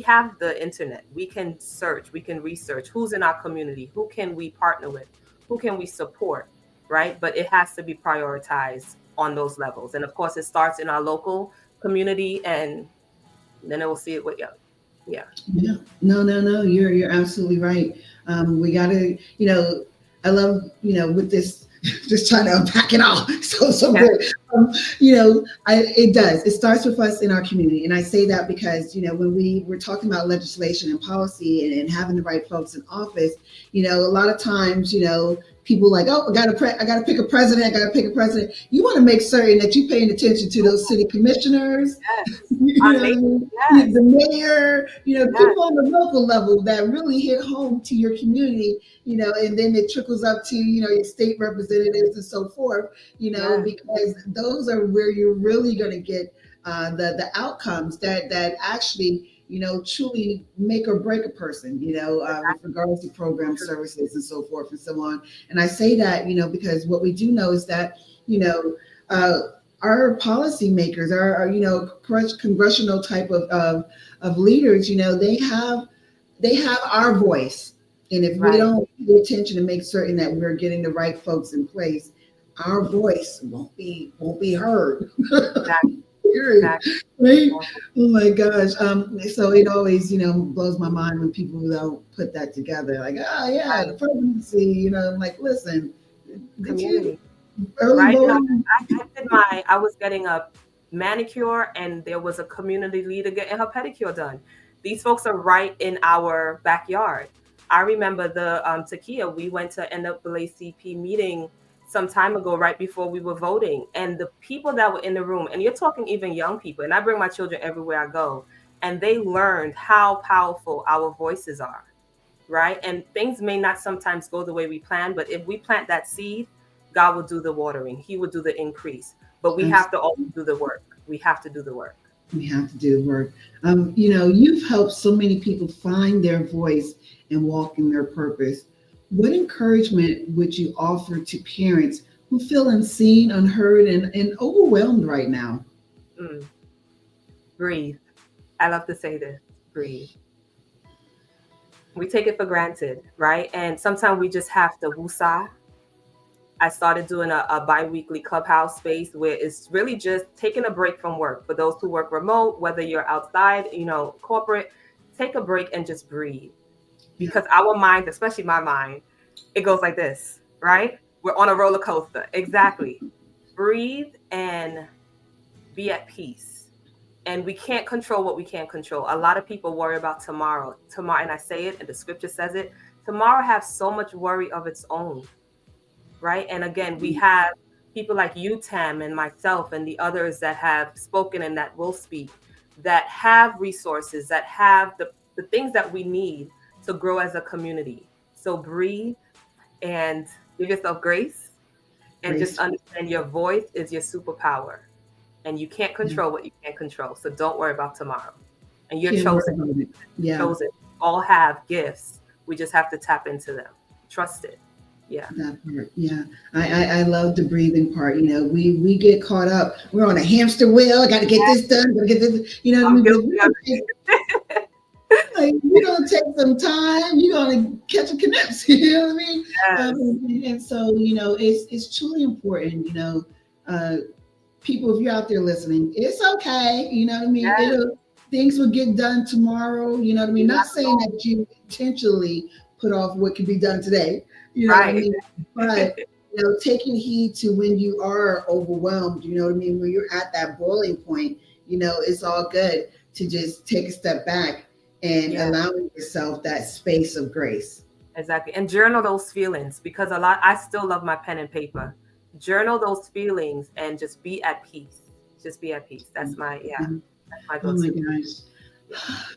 have the internet. We can search, we can research who's in our community, who can we partner with, who can we support, right? But it has to be prioritized on those levels. And of course, it starts in our local community, and then it will see it with yeah. No. You're absolutely right. We gotta, I love, with this, just trying to unpack it all. So good. It starts with us in our community. And I say that because, when we were talking about legislation and policy and having the right folks in office, a lot of times, people like, oh, I got to pick a president. I got to pick a president. You want to make certain that you're paying attention to those city commissioners, you know what I mean? Yes. The mayor, people on the local level that really hit home to your community, and then it trickles up to, your state representatives and so forth, because those are where you're really going to get the outcomes that actually, truly make or break a person, with regards to program services and so forth and so on. And I say that, because what we do know is that, our policymakers, our congressional type of leaders, they have our voice. And if we don't pay attention and make certain that we're getting the right folks in place, our voice won't be heard. Exactly. Right? Oh my gosh. So it always, blows my mind when people don't put that together. Like, oh yeah, the presidency, I'm like, listen, Community. Early voting. I was getting a manicure and there was a community leader getting her pedicure done. These folks are right in our backyard. I remember the Takia, we went to NAACP meeting some time ago, right before we were voting. And the people that were in the room, and you're talking even young people, and I bring my children everywhere I go, and they learned how powerful our voices are, right? And things may not sometimes go the way we plan, but if we plant that seed, God will do the watering. He will do the increase. But we have to also do the work. We have to do the work. We have to do the work. You've helped so many people find their voice and walk in their purpose. What encouragement would you offer to parents who feel unseen, unheard, and overwhelmed right now? Breathe. I love to say this. Breathe. We take it for granted, right? And sometimes we just have to woosah. I started doing a bi-weekly clubhouse space where it's really just taking a break from work. For those who work remote, whether you're outside, corporate, take a break and just breathe. Because our mind, especially my mind, it goes like this, right? We're on a roller coaster. Exactly. Breathe and be at peace. And we can't control what we can't control. A lot of people worry about tomorrow. Tomorrow, and I say it, and the scripture says it, tomorrow has so much worry of its own, right? And again, we have people like you, Tam, and myself, and the others that have spoken and that will speak, that have resources, that have the things that we need to grow as a community. So breathe and give yourself grace and just understand your voice is your superpower. And you can't control what you can't control. So don't worry about tomorrow. And you're chosen. Chosen. All have gifts. We just have to tap into them. Trust it. Yeah. That part. Yeah. I love the breathing part. We get caught up. We're on a hamster wheel. I got to get this done. Got to get this. Like, you're gonna take some time. You're gonna catch a conniption. You know what I mean? Yes. And so it's truly important. People, if you're out there listening, it's okay. You know what I mean? Yes. Things will get done tomorrow. You know what I mean? Not saying that you intentionally put off what can be done today. You know what I mean? But taking heed to when you are overwhelmed. You know what I mean? When you're at that boiling point, it's all good to just take a step back and allowing yourself that space of grace. Exactly. And journal those feelings, because I still love my pen and paper. Journal those feelings and just be at peace. Just be at peace. That's my, that's my go-to. Oh my gosh.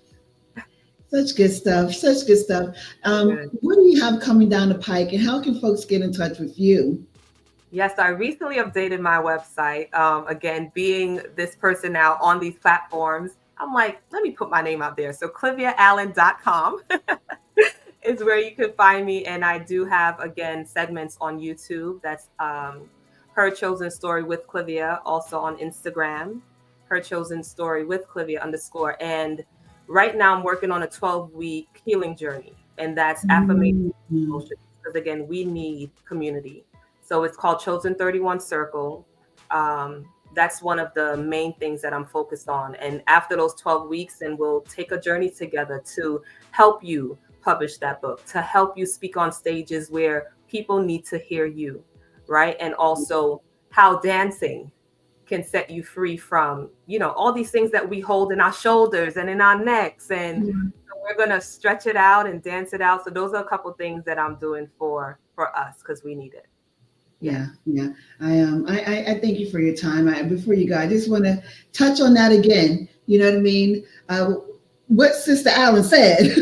Such good stuff. Such good stuff. What do you have coming down the pike, and how can folks get in touch with you? Yes, I recently updated my website. Again, being this person now on these platforms, I'm like, let me put my name out there. So cliviaallen.com is where you can find me. And I do have, again, segments on YouTube. That's Her Chosen Story with Clivia. Also on Instagram, Her Chosen Story with Clivia _. And right now I'm working on a 12-week healing journey. And that's affirmation emotions. Because again, we need community. So it's called Chosen 31 Circle. That's one of the main things that I'm focused on. And after those 12 weeks, then we'll take a journey together to help you publish that book, to help you speak on stages where people need to hear you, right? And also how dancing can set you free from, all these things that we hold in our shoulders and in our necks. And so we're going to stretch it out and dance it out. So those are a couple things that I'm doing for for us because we need it. Yeah, yeah. I thank you for your time. Before you go, I just want to touch on that again. You know what I mean? What Sister Allen said,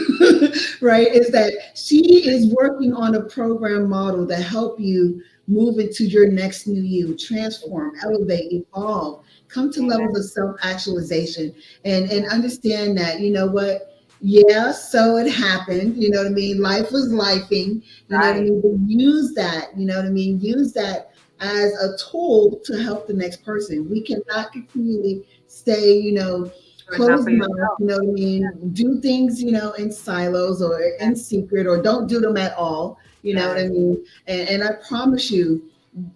right, is that she is working on a program model to help you move into your next new you, transform, elevate, evolve, come to levels of self-actualization, and understand that, you know what? Yeah, so it happened. You know what I mean? Life was lifing. You know what I mean? But use that, you know what I mean? Use that as a tool to help the next person. We cannot continually stay, you know, closed mouth, you know what I mean? Do things, you know, in silos or in secret, or don't do them at all. You know what I mean? And I promise you,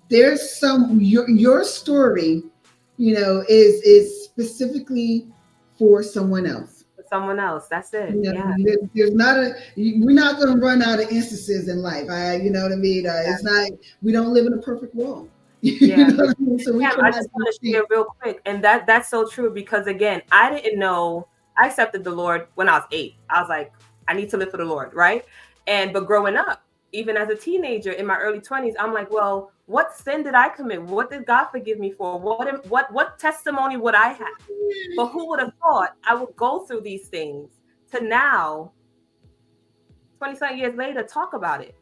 there's your story, you know, is specifically for someone else. For someone else. That's it. You know, there's not we're not going to run out of instances in life. You know what I mean? It's not, we don't live in a perfect world. You know what I mean? So I just want to share real quick, and that's so true, because again, I didn't know. I accepted the Lord when I was 8. I was like, I need to live for the Lord, right? But growing up, even as a teenager in my early 20s, I'm like, well, what sin did I commit? What did God forgive me for? What testimony would I have? But who would have thought I would go through these things to now, 20-something years later, talk about it?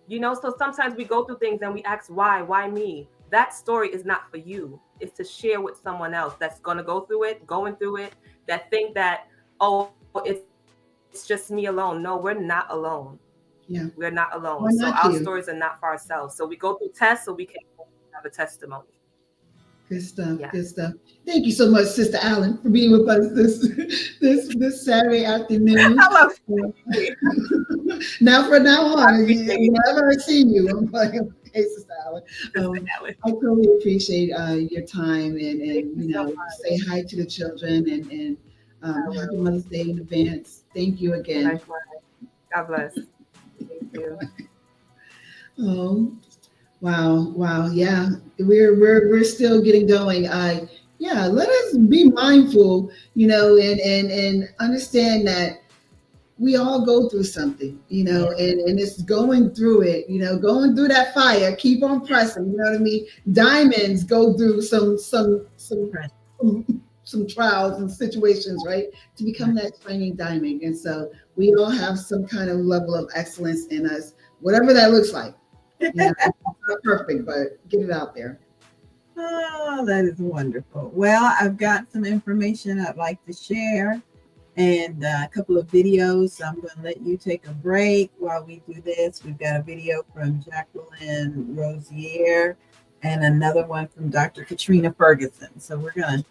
You know, so sometimes we go through things and we ask, why me? That story is not for you. It's to share with someone else that's going to going through it, that think that, oh, it's just me alone. No, we're not alone. Yeah. We're not alone. So our stories are not for ourselves. So we go through tests so we can have a testimony. Good stuff. Yeah. Good stuff. Thank you so much, Sister Allen, for being with us this Saturday afternoon. I love you. From now on, whenever I see you, I'm like, hey, Sister Allen. I totally appreciate your time, and you know, say hi to the children, and happy Mother's Day in advance. Thank you again. God bless. Thank you. Wow. Yeah, we're still getting going. Yeah, let us be mindful, you know, and understand that we all go through something, you know, and it's going through it, you know, going through that fire, keep on pressing, you know what I mean? Diamonds go through some trials and situations, right? To become that shining diamond. And so we all have some kind of level of excellence in us, whatever that looks like. You know, it's not perfect, but get it out there. Oh, that is wonderful. Well, I've got some information I'd like to share and a couple of videos. So I'm going to let you take a break while we do this. We've got a video from Jacqueline Rosier and another one from Dr. Katrina Ferguson. So we're going to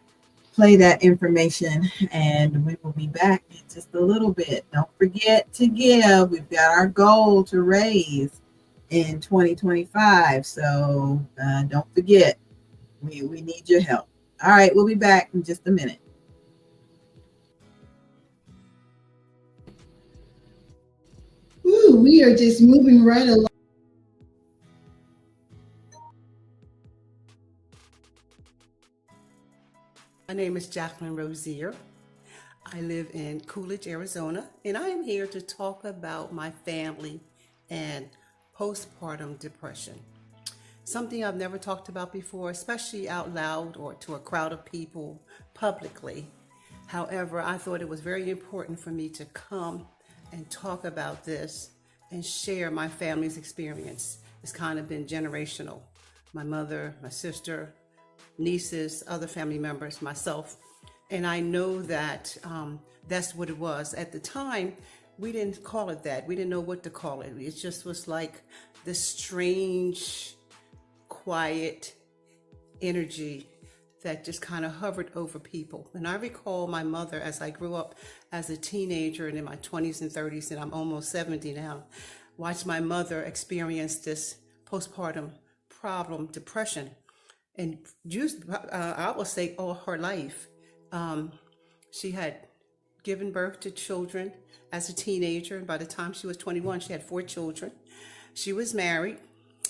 play that information and we will be back in just a little bit. Don't forget to give. We've got our goal to raise in 2025. So don't forget, we need your help. All right, we'll be back in just a minute. Ooh, we are just moving right along. My name is Jacqueline Rosier. I live in Coolidge, Arizona, and I am here to talk about my family and postpartum depression. Something I've never talked about before, especially out loud or to a crowd of people publicly. However, I thought it was very important for me to come and talk about this and share my family's experience. It's kind of been generational. My mother, my sister, nieces, other family members, myself. And I know that that's what it was. At the time, we didn't call it that. We didn't know what to call it. It just was like this strange, quiet energy that just kind of hovered over people. And I recall my mother, as I grew up as a teenager and in my 20s and 30s, and I'm almost 70 now, watched my mother experience this postpartum problem, depression. And I will say all her life, she had given birth to children as a teenager. And by the time she was 21, she had 4 children. She was married,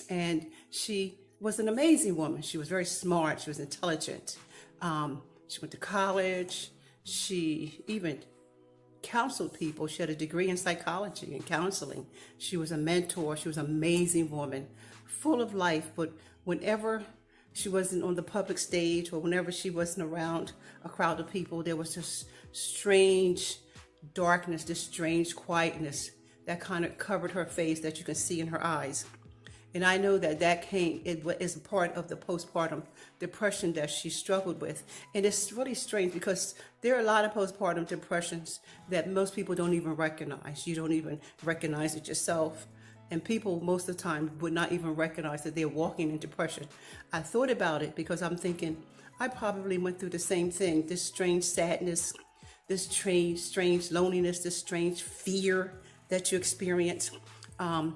and she was an amazing woman. She was very smart. She was intelligent. She went to college. She even counseled people. She had a degree in psychology and counseling. She was a mentor. She was an amazing woman, full of life. But whenever she wasn't on the public stage or whenever she wasn't around a crowd of people, there was this strange darkness, this strange quietness that kind of covered her face that you can see in her eyes. And I know that it is a part of the postpartum depression that she struggled with. And it's really strange because there are a lot of postpartum depressions that most people don't even recognize. You don't even recognize it yourself. And people most of the time would not even recognize that they're walking in depression. I thought about it because I'm thinking, I probably went through the same thing, this strange sadness, this strange loneliness, this strange fear that you experience.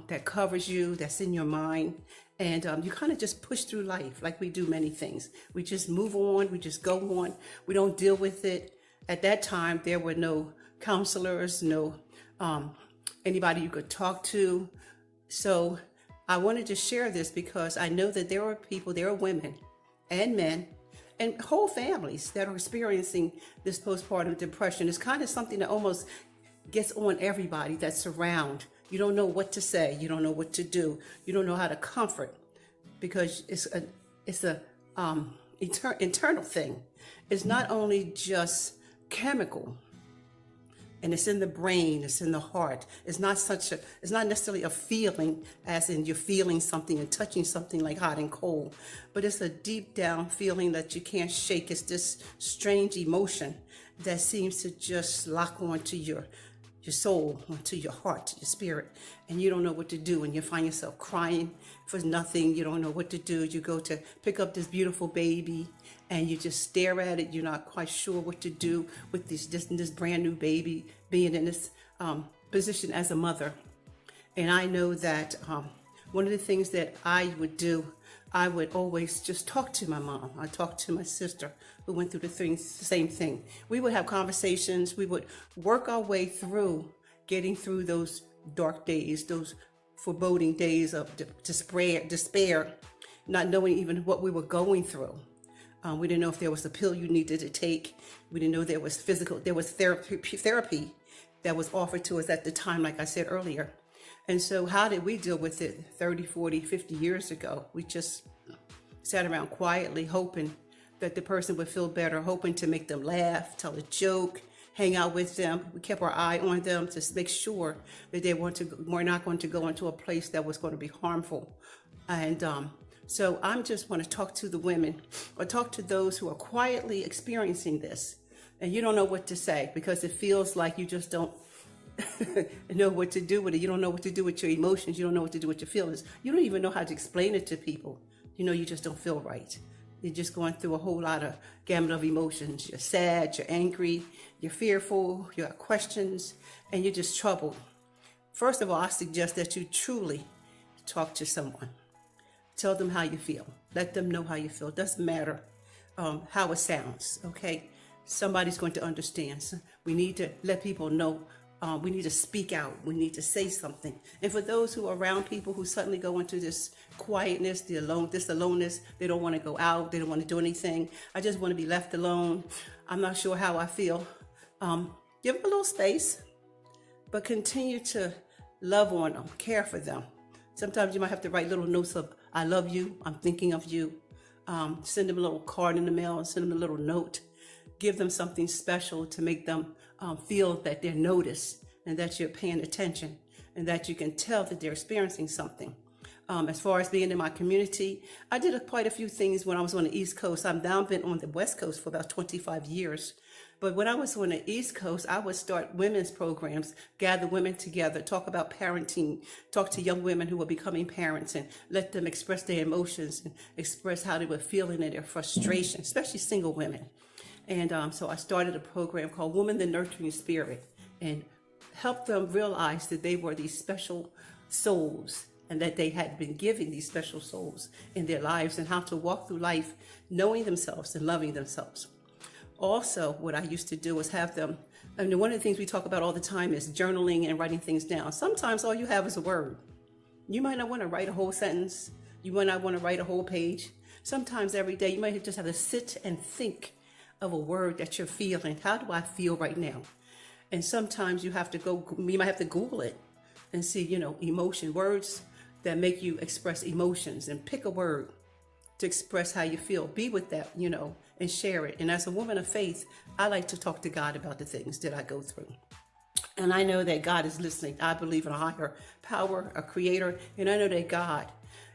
That covers you, that's in your mind. And you kind of just push through life like we do many things. We just move on, we just go on. We don't deal with it. At that time, there were no counselors, no anybody you could talk to. So I wanted to share this because I know that there are women and men and whole families that are experiencing this postpartum depression. It's kind of something that almost gets on everybody that's around. You don't know what to say. You don't know what to do. You don't know how to comfort because it's a internal thing. It's not only just chemical, and it's in the brain. It's in the heart. It's not necessarily a feeling, as in you're feeling something and touching something like hot and cold, but it's a deep down feeling that you can't shake. It's this strange emotion that seems to just lock onto your soul, onto your heart, to your spirit, and you don't know what to do, and you find yourself crying for nothing. You don't know what to do. You go to pick up this beautiful baby and you just stare at it. You're not quite sure what to do with this brand new baby being in this position as a mother. And I know that one of the things that I would do, I would always just talk to my mom. I talked to my sister who went through the same thing. We would have conversations. We would work our way through getting through those dark days, those foreboding days of despair, not knowing even what we were going through. We didn't know if there was a pill you needed to take. We didn't know there was therapy that was offered to us at the time, like I said earlier. And so how did we deal with it 30, 40, 50 years ago? We just sat around quietly hoping that the person would feel better, hoping to make them laugh, tell a joke, hang out with them. We kept our eye on them to make sure that they were not going to go into a place that was going to be harmful. And so I'm just want to talk to the women or talk to those who are quietly experiencing this. And you don't know what to say because it feels like you just don't know what to do with it. You don't know what to do with your emotions. You don't know what to do with your feelings. You don't even know how to explain it to people. You just don't feel right. You're just going through a whole lot of gamut of emotions. You're sad, you're angry, you're fearful, you have questions, and you're just troubled. First of all, I suggest that you truly talk to someone. Tell them how you feel. Let them know how you feel. It doesn't matter how it sounds, okay? Somebody's going to understand. So we need to let people know. We need to speak out. We need to say something. And for those who are around people who suddenly go into this quietness, this aloneness, they don't want to go out. They don't want to do anything. I just want to be left alone. I'm not sure how I feel. Give them a little space, but continue to love on them, care for them. Sometimes you might have to write little notes of, I love you, I'm thinking of you. Send them a little card in the mail, send them a little note. Give them something special to make them feel that they're noticed and that you're paying attention and that you can tell that they're experiencing something. As far as being in my community, I did quite a few things when I was on the East Coast. I've now been on the West Coast for about 25 years. But when I was on the East Coast, I would start women's programs, gather women together, talk about parenting, talk to young women who were becoming parents and let them express their emotions and express how they were feeling and their frustration, especially single women. And so I started a program called Woman the Nurturing Spirit and helped them realize that they were these special souls and that they had been given these special souls in their lives and how to walk through life knowing themselves and loving themselves. Also, what I used to do was have them, one of the things we talk about all the time is journaling and writing things down. Sometimes all you have is a word. You might not want to write a whole sentence. You might not want to write a whole page. Sometimes every day you might just have to sit and think of a word that you're feeling. How do I feel right now? And sometimes you might have to Google it and see, emotion, words that make you express emotions, and pick a word to express how you feel. Be with that, and share it. And as a woman of faith, I like to talk to God about the things that I go through. And I know that God is listening. I believe in a higher power, a creator, and I know that God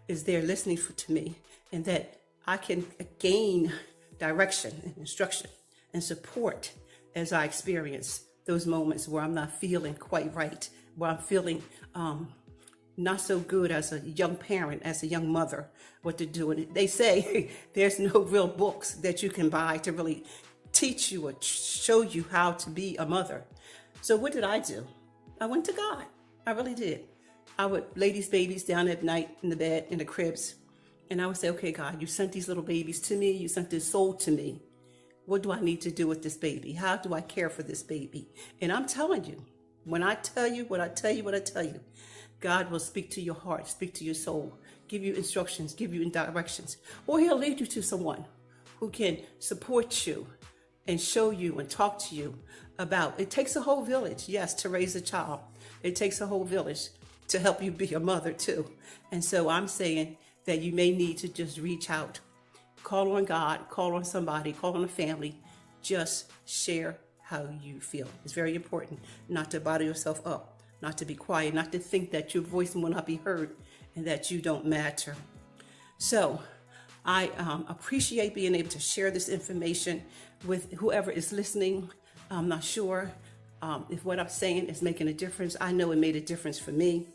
is there listening to me, and that I can gain direction and instruction and support as I experience those moments where I'm not feeling quite right, where I'm feeling not so good as a young parent, as a young mother, what to do. And they say there's no real books that you can buy to really teach you or show you how to be a mother. So what did I do? I went to God. I really did. I would lay these babies down at night in the bed, in the cribs, and I would say, okay, God, you sent these little babies to me. You sent this soul to me. What do I need to do with this baby? How do I care for this baby? And I'm telling you, when I tell you what I tell you, God will speak to your heart, speak to your soul, give you instructions, give you directions, or he'll lead you to someone who can support you and show you and talk to you about. It takes a whole village, yes, to raise a child. It takes a whole village to help you be a mother too. And so I'm saying that you may need to just reach out, call on God, call on somebody, call on a family, just share how you feel. It's very important not to bottle yourself up, not to be quiet, not to think that your voice will not be heard and that you don't matter. So I appreciate being able to share this information with whoever is listening. I'm not sure if what I'm saying is making a difference. I know it made a difference for me.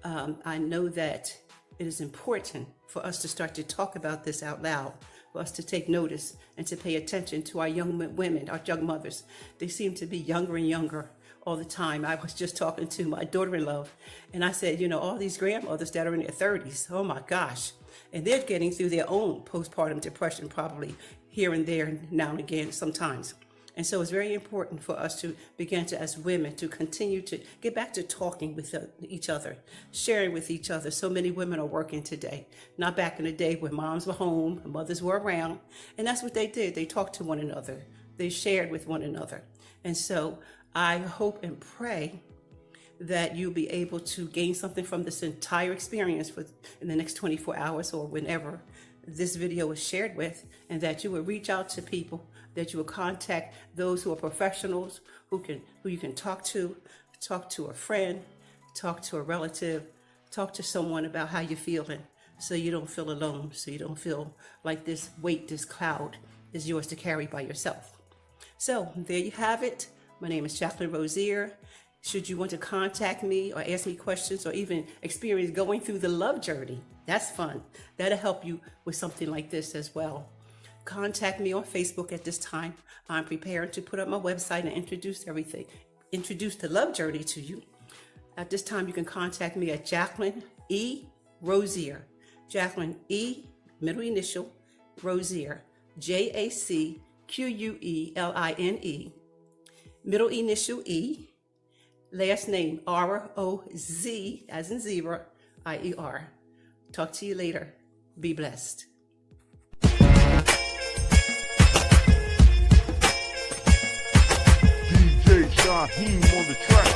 I know that it is important for us to start to talk about this out loud, for us to take notice and to pay attention to our young women, our young mothers. They seem to be younger and younger all the time. I was just talking to my daughter-in-law, and I said, all these grandmothers that are in their 30s, oh my gosh, and they're getting through their own postpartum depression, probably here and there, now and again, sometimes. And so it's very important for us to begin to, as women, to continue to get back to talking with each other, sharing with each other. So many women are working today, not back in the day when moms were home and mothers were around. And that's what they did. They talked to one another. They shared with one another. And so I hope and pray that you'll be able to gain something from this entire experience in the next 24 hours or whenever this video is shared with, and that you will reach out to people, that you will contact those who are professionals, who you can talk to a friend, talk to a relative, talk to someone about how you're feeling, so you don't feel alone, so you don't feel like this weight, this cloud is yours to carry by yourself. So there you have it. My name is Jacqueline Rosier. Should you want to contact me or ask me questions or even experience going through the love journey, that's fun. That'll help you with something like this as well. Contact me on Facebook at this time. I'm prepared to put up my website and introduce the love journey to you. At this time, you can contact me at Jacqueline E. Rosier. Jacqueline E., middle initial, Rosier, Jacqueline, middle initial E, last name Roz, as in zebra, Ier. Talk to you later. Be blessed. DJ Shaheem on the track.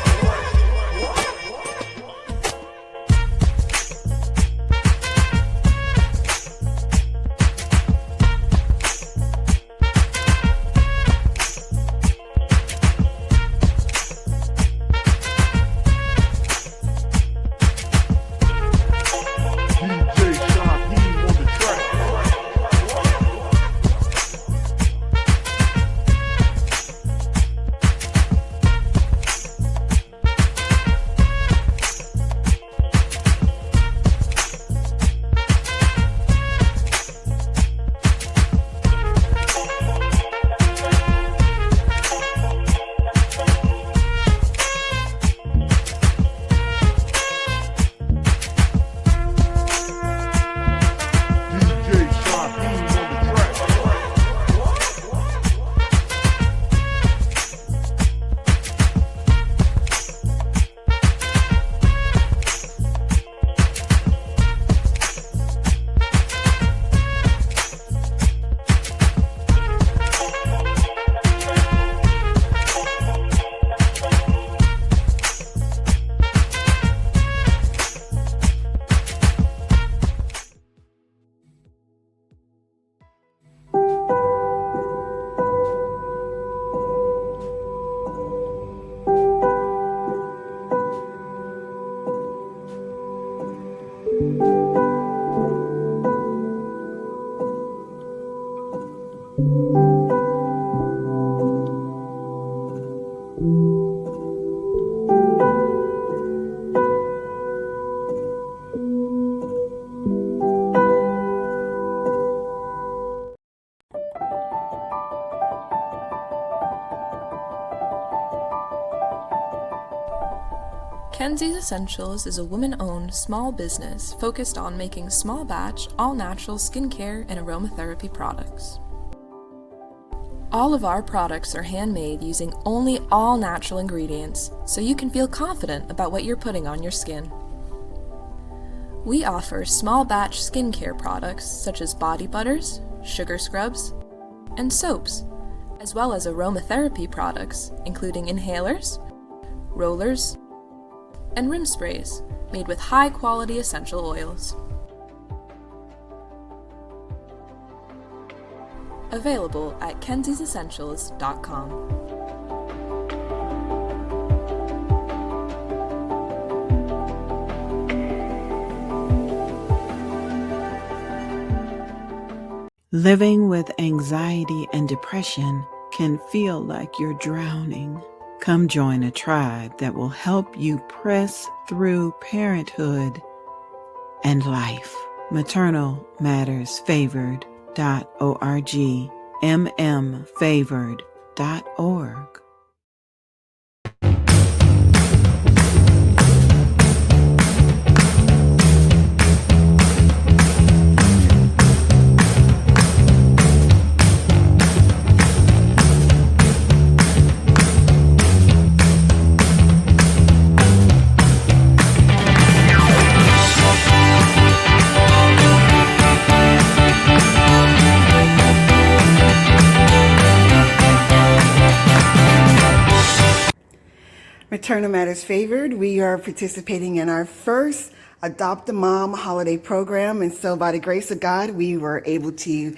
Kenzie's Essentials is a woman-owned small business focused on making small batch, all-natural skincare and aromatherapy products. All of our products are handmade using only all-natural ingredients, so you can feel confident about what you're putting on your skin. We offer small batch skincare products such as body butters, sugar scrubs, and soaps, as well as aromatherapy products including inhalers, rollers, and rim sprays made with high-quality essential oils. Available at kensiesessentials.com. Living with anxiety and depression can feel like you're drowning. Come join a tribe that will help you press through parenthood and life. maternalmattersfavored.org, mmfavored.org. Maternal Matters Favored, we are participating in our first Adopt a Mom holiday program. And so by the grace of God, we were able to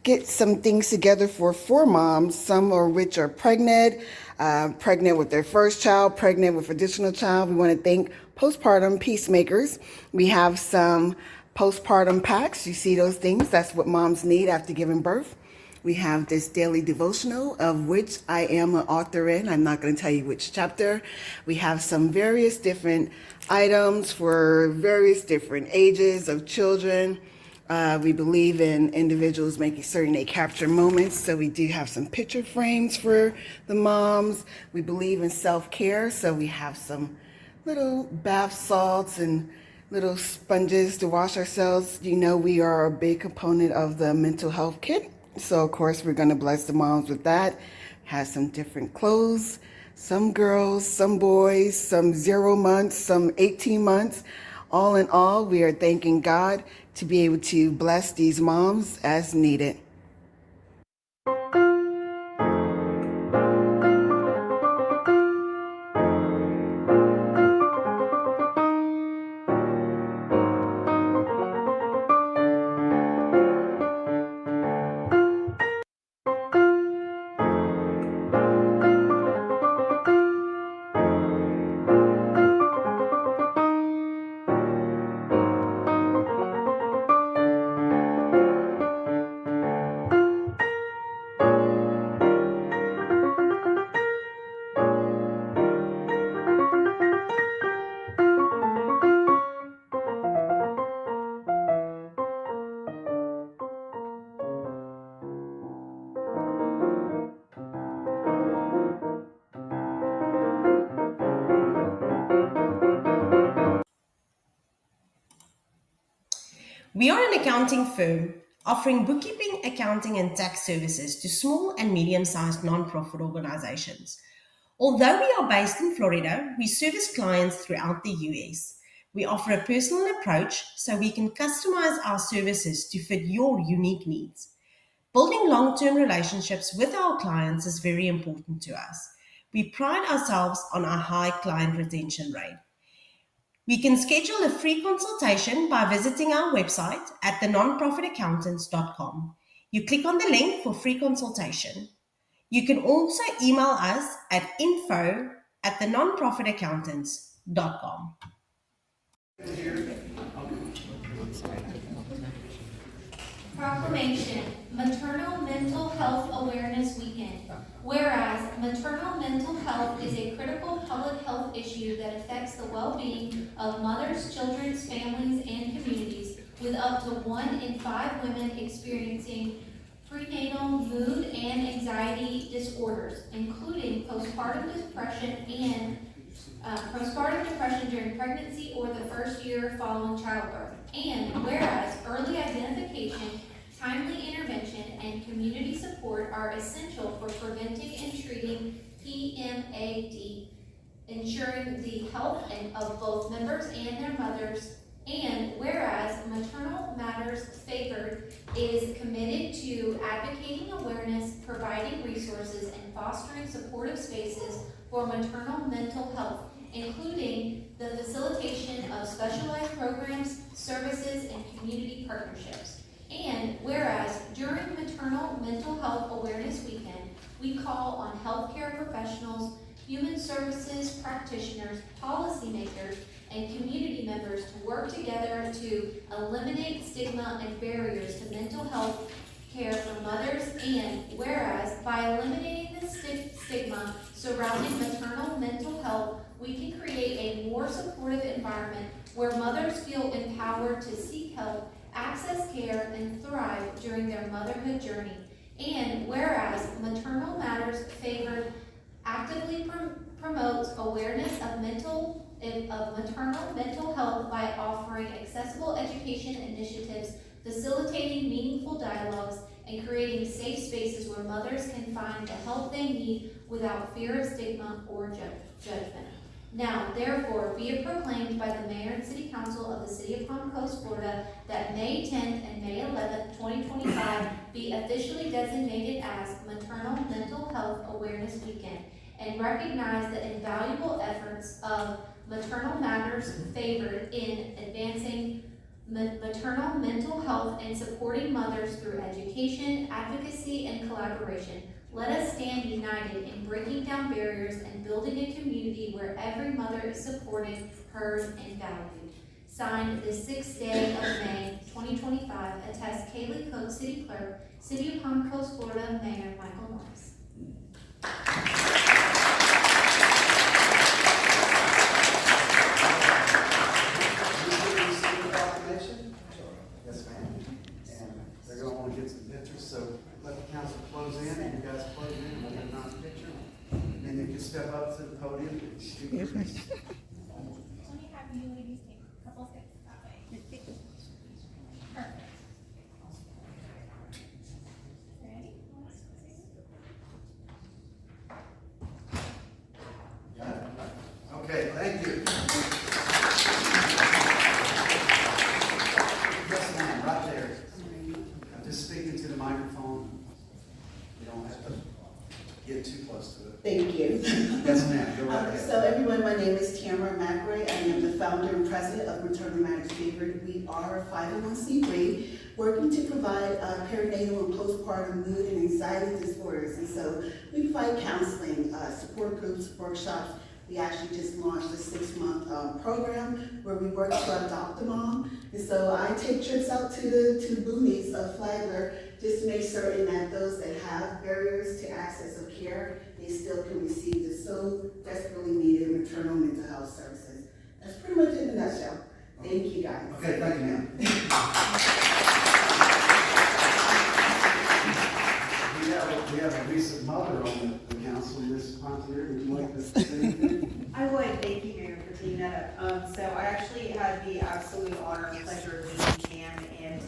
get some things together for 4 moms, some of which are pregnant with their first child, pregnant with additional child. We want to thank Post-partum Peacemakers. We have some postpartum packs. You see those things? That's what moms need after giving birth. We have this daily devotional, of which I am an author in. I'm not going to tell you which chapter. We have some various different items for various different ages of children. We believe in individuals making certain they capture moments. So we do have some picture frames for the moms. We believe in self-care. So we have some little bath salts and little sponges to wash ourselves. You know, we are a big component of the mental health kit. So, of course, we're going to bless the moms with that. Has some different clothes, some girls, some boys, some 0 months, some 18 months. All in all, we are thanking God to be able to bless these moms as needed. We are an accounting firm offering bookkeeping, accounting, and tax services to small and medium-sized nonprofit organizations. Although we are based in Florida, we service clients throughout the US. We offer a personal approach so we can customize our services to fit your unique needs. Building long-term relationships with our clients is very important to us. We pride ourselves on our high client retention rate. We can schedule a free consultation by visiting our website at thenonprofitaccountants.com. You click on the link for free consultation. You can also email us at info@thenonprofitaccountants.com. Proclamation, Maternal Mental Health Awareness Weekend. Whereas maternal mental health is a critical public health issue that affects the well-being of mothers, children's families, and communities, with up to 1 in 5 women experiencing prenatal mood and anxiety disorders, including postpartum depression during pregnancy or the first year following childbirth. And whereas early identification, timely intervention, and community support are essential for preventing and treating PMAD, ensuring the health of both members and their mothers. And whereas Maternal Matters Favored is committed to advocating awareness, providing resources, and fostering supportive spaces for maternal mental health, including the facilitation of specialized programs, services, and community partnerships. And whereas during Maternal Mental Health Awareness Weekend, we call on healthcare professionals, human services practitioners, policymakers, and community members to work together to eliminate stigma and barriers to mental health care for mothers. And whereas by eliminating the stigma surrounding maternal mental health, we can create a more supportive environment where mothers feel empowered to seek help, access care, and thrive during their motherhood journey. And whereas Maternal Matters Favored actively promotes awareness of maternal mental health by offering accessible education initiatives, facilitating meaningful dialogues, and creating safe spaces where mothers can find the help they need without fear of stigma or judgment. Now, therefore, be it proclaimed by the Mayor and City Council of the City of Palm Coast, Florida, that May 10th and May 11th, 2025 be officially designated as Maternal Mental Health Awareness Weekend, and recognize the invaluable efforts of Maternal Matters Favored in advancing maternal mental health and supporting mothers through education, advocacy, and collaboration. Let us stand united in breaking down barriers and building a community where every mother is supported, heard, and valued. Signed the 6th day of May, 2025, attest Kaylee Cook, City Clerk, City of Palm Coast, Florida, Mayor Michael Morris. Yes, ma'am. And they're going to want to get some pictures, so let the council close in, and you guys close in, and we'll get a nice picture. And then you can step up to the podium and speak. Let me have you ladies take a couple steps that way. Perfect. Ready? Okay, thank you. Yes, ma'am, right there. I'm just speaking to the microphone. You don't have to get too close to it. Thank you. Yes, ma'am, go right ahead. So everyone, my name is Tamara McRae. I am the founder and president of Maternal Matters Favored. We are a 501c3 working to provide perinatal and postpartum mood and anxiety disorders. And so we provide counseling, support groups, workshops. We actually just launched a 6-month program where we work to adopt a mom. And so I take trips out to the boonies of Flagler just to make certain that those that have barriers to access of care, they still can receive the so desperately needed maternal mental health services. That's pretty much in a nutshell. Thank you, guys. Okay, thank you, ma'am. We have a recent mother on the council, Ms. Pontier. Would you like to say anything? I would. Thank you, Mayor, for taking that up. So I actually had the absolute honor and pleasure of meeting Cam and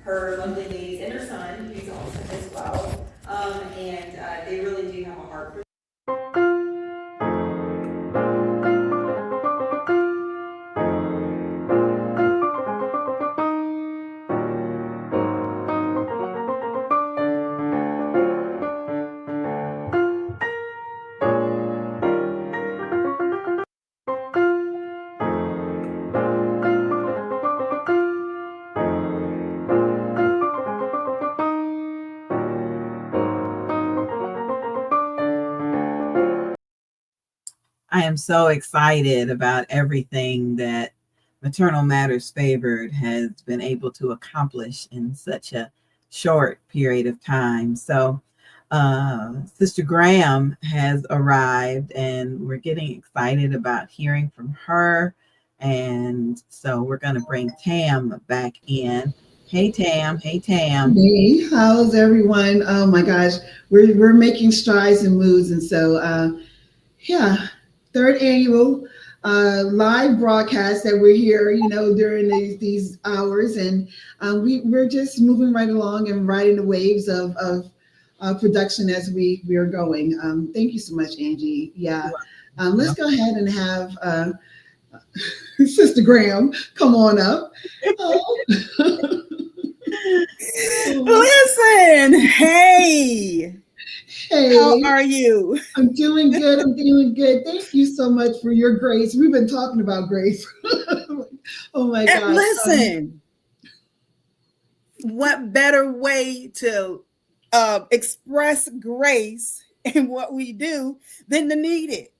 her lovely ladies and her son, who's awesome as well. And they really do have a heart for I am so excited about everything that Maternal Matters Favored has been able to accomplish in such a short period of time. So Sister Graham has arrived, and we're getting excited about hearing from her. And so we're going to bring Tam back in. Hey, Tam. Hey, Tam. Hey, how's everyone? Oh my gosh, we're making strides and moves, and so yeah, third annual live broadcast that we're here, during these hours, and we're just moving right along and riding the waves of production as we are going. Thank you so much, Angie. Yeah, let's go ahead and have Sister Graham come on up. Oh. Listen, hey. Hey, how are you? I'm doing good. I'm doing good. Thank you so much for your grace. We've been talking about grace. Oh my And gosh. listen, what better way to express grace in what we do than to need it?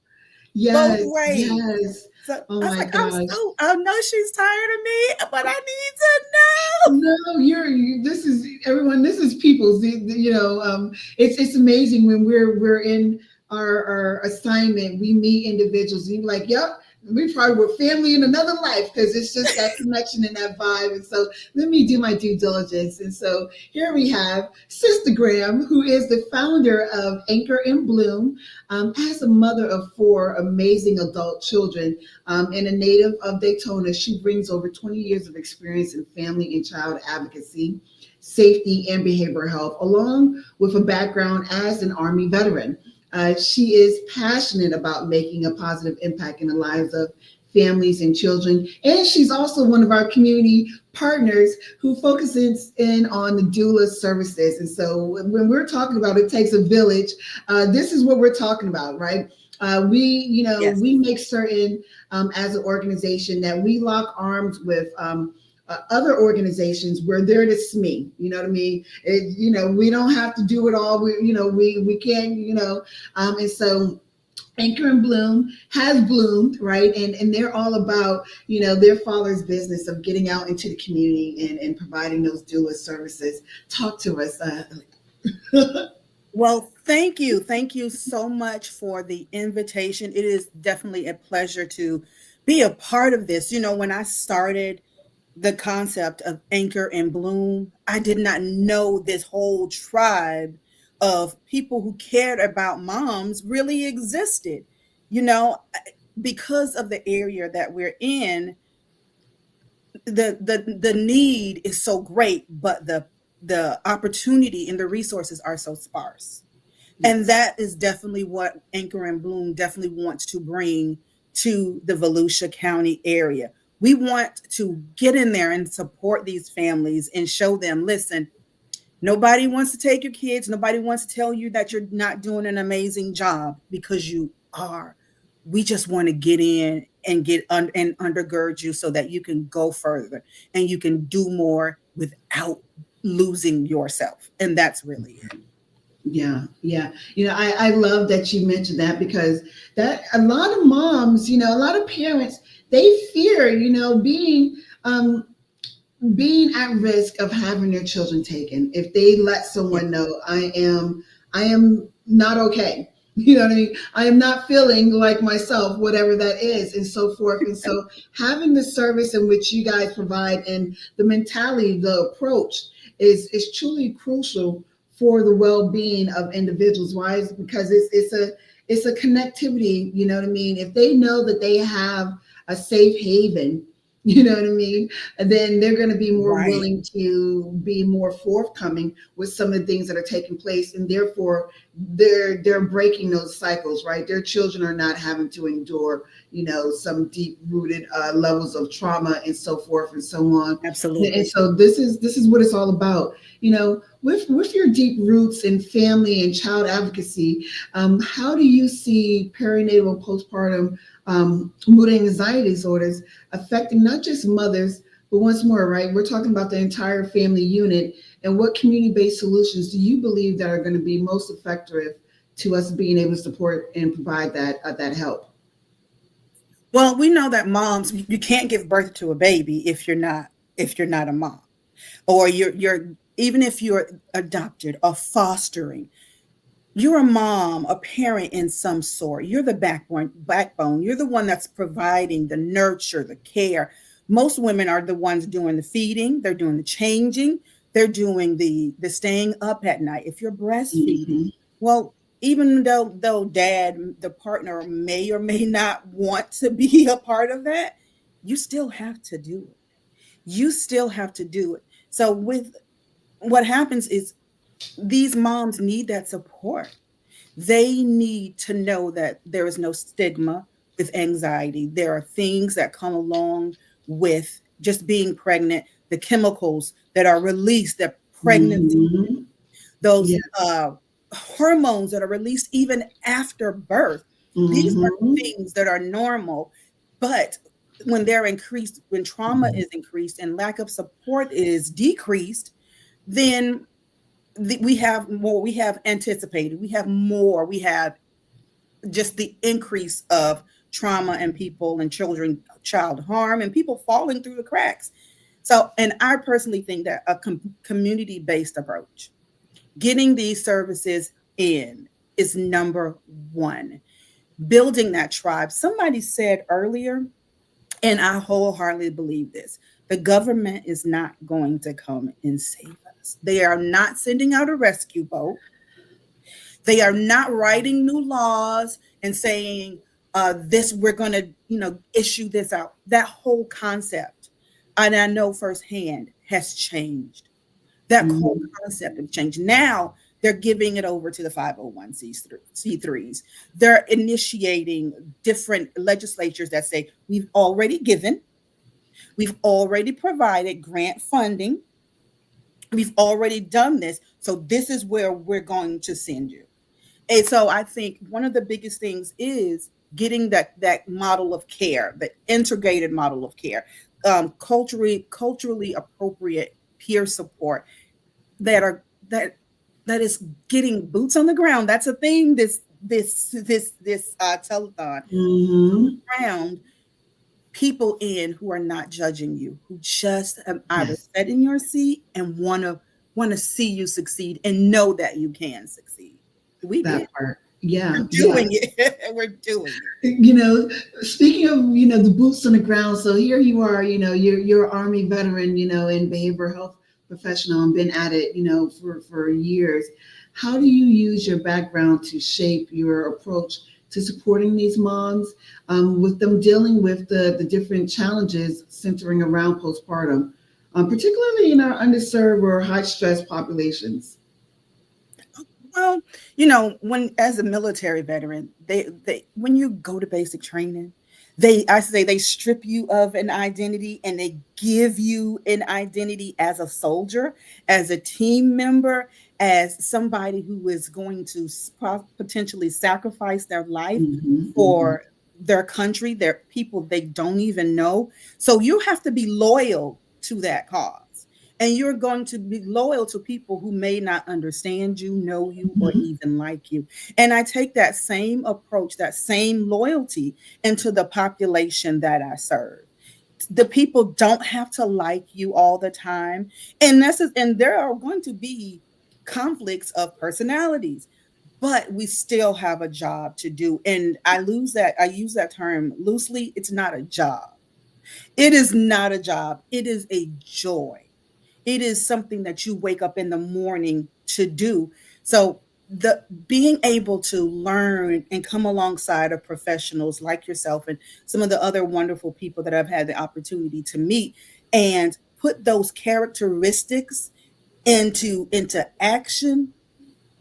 Both Yes, ways. yes. So Oh I was my like, gosh. I know she's tired of me, but I need to know. No, this is everyone. This is people's. It's amazing when we're in our assignment. We meet individuals, and you're like, "Yep, we probably were family in another life," because it's just that connection and that vibe. And so, let me do my due diligence. And so, here we have Sister Graham, who is the founder of Anchor in Bloom. As a mother of four amazing adult children, and a native of Daytona, she brings over 20 years of experience in family and child advocacy, safety, and behavioral health, along with a background as an Army veteran. She is passionate about making a positive impact in the lives of families and children. And she's also one of our community partners who focuses in on the doula services. And so when we're talking about it takes a village, this is what we're talking about, right? Yes. We make certain as an organization that we lock arms with other organizations where they're the SME. You know what I mean? We don't have to do it all. We can. And so Anchor and Bloom has bloomed, right? And they're all about, their father's business of getting out into the community and providing those doula services. Talk to us. Well, thank you. Thank you so much for the invitation. It is definitely a pleasure to be a part of this. When I started the concept of Anchor and Bloom, I did not know this whole tribe of people who cared about moms really existed. You know, because of the area that we're in, the need is so great, but the opportunity and the resources are so sparse. And that is definitely what Anchor and Bloom definitely wants to bring to the Volusia County area. We want to get in there and support these families and show them, listen, nobody wants to take your kids. Nobody wants to tell you that you're not doing an amazing job, because you are. We just want to get in and and undergird you so that you can go further and you can do more without losing yourself. And that's really it. Yeah, yeah. I love that you mentioned that, because that a lot of moms, a lot of parents, they fear, being at risk of having their children taken if they let someone know I am not okay. You know what I mean? I am not feeling like myself, whatever that is, and so forth. And so having the service in which you guys provide and the mentality, the approach is truly crucial for the well-being of individuals. Why? Is because it's a connectivity, you know what I mean? If they know that they have a safe haven, you know what I mean? And then they're going to be more Right. willing to be more forthcoming with some of the things that are taking place, and therefore they're breaking those cycles, right? Their children are not having to endure, some deep rooted levels of trauma and so forth and so on. And Absolutely. so this is what it's all about. With your deep roots in family and child advocacy, how do you see perinatal postpartum mood and anxiety disorders affecting not just mothers, but once more, right? We're talking about the entire family unit. And what community-based solutions do you believe that are going to be most effective to us being able to support and provide that help? Well, we know that moms, you can't give birth to a baby if you're not a mom, or you're even if you're adopted or fostering, you're a mom, a parent in some sort. You're the backbone. You're the one that's providing the nurture, the care. Most women are the ones doing the feeding, they're doing the changing, they're doing the staying up at night. If you're breastfeeding, Mm-hmm. well, even though dad, the partner may or may not want to be a part of that, you still have to do it. You still have to do it. So with what happens is these moms need that support. They need to know that there is no stigma with anxiety. There are things that come along with just being pregnant, the chemicals that are released, that pregnancy, Mm-hmm. those Yeah. hormones that are released even after birth. These are Mm-hmm. things that are normal, but when they're increased, when trauma is increased and lack of support is decreased, then we have more, we have anticipated, we have more, we have just the increase of trauma and people and children, child harm, and people falling through the cracks. So, and I personally think that a community based approach, getting these services in, is number one. Building that tribe. Somebody said earlier, and I wholeheartedly believe this, the government is not going to come and save us. They are not sending out a rescue boat. They are not writing new laws and saying, this, we're going to, issue this out. That whole concept, and I know firsthand, has changed. That whole Mm-hmm. concept of change. Now they're giving it over to the 501c3s. They're initiating different legislatures that say, we've already given, we've already provided grant funding, we've already done this. So this is where we're going to send you. And so I think one of the biggest things is getting that model of care, the integrated model of care, culturally appropriate peer support that are that is getting boots on the ground. That's a thing. This telethon, Mm-hmm. around people in who are not judging you, who just either Yes. sit in your seat and want to see you succeed and know that you can succeed. We That did. part. Yeah. We're Yeah. doing it. We're doing it. Speaking of, the boots on the ground. So here you are, you're Army veteran, in behavioral health professional and been at it, for years. How do you use your background to shape your approach to supporting these moms, with them dealing with the different challenges centering around postpartum, particularly in our underserved or high stress populations? Well, when as a military veteran, they when you go to basic training, I say they strip you of an identity and they give you an identity as a soldier, as a team member, as somebody who is going to potentially sacrifice their life Mm-hmm. Mm-hmm. for their country, their people they don't even know. So you have to be loyal to that cause, and you're going to be loyal to people who may not understand you, know you, or Mm-hmm. even like you. And I take that same approach, that same loyalty into the population that I serve. The people don't have to like you all the time. And there are going to be conflicts of personalities, but we still have a job to do. And I use that term loosely. It's not a job. It is not a job. It is a joy. It is something that you wake up in the morning to do. So the being able to learn and come alongside of professionals like yourself and some of the other wonderful people that I've had the opportunity to meet, and put those characteristics into action,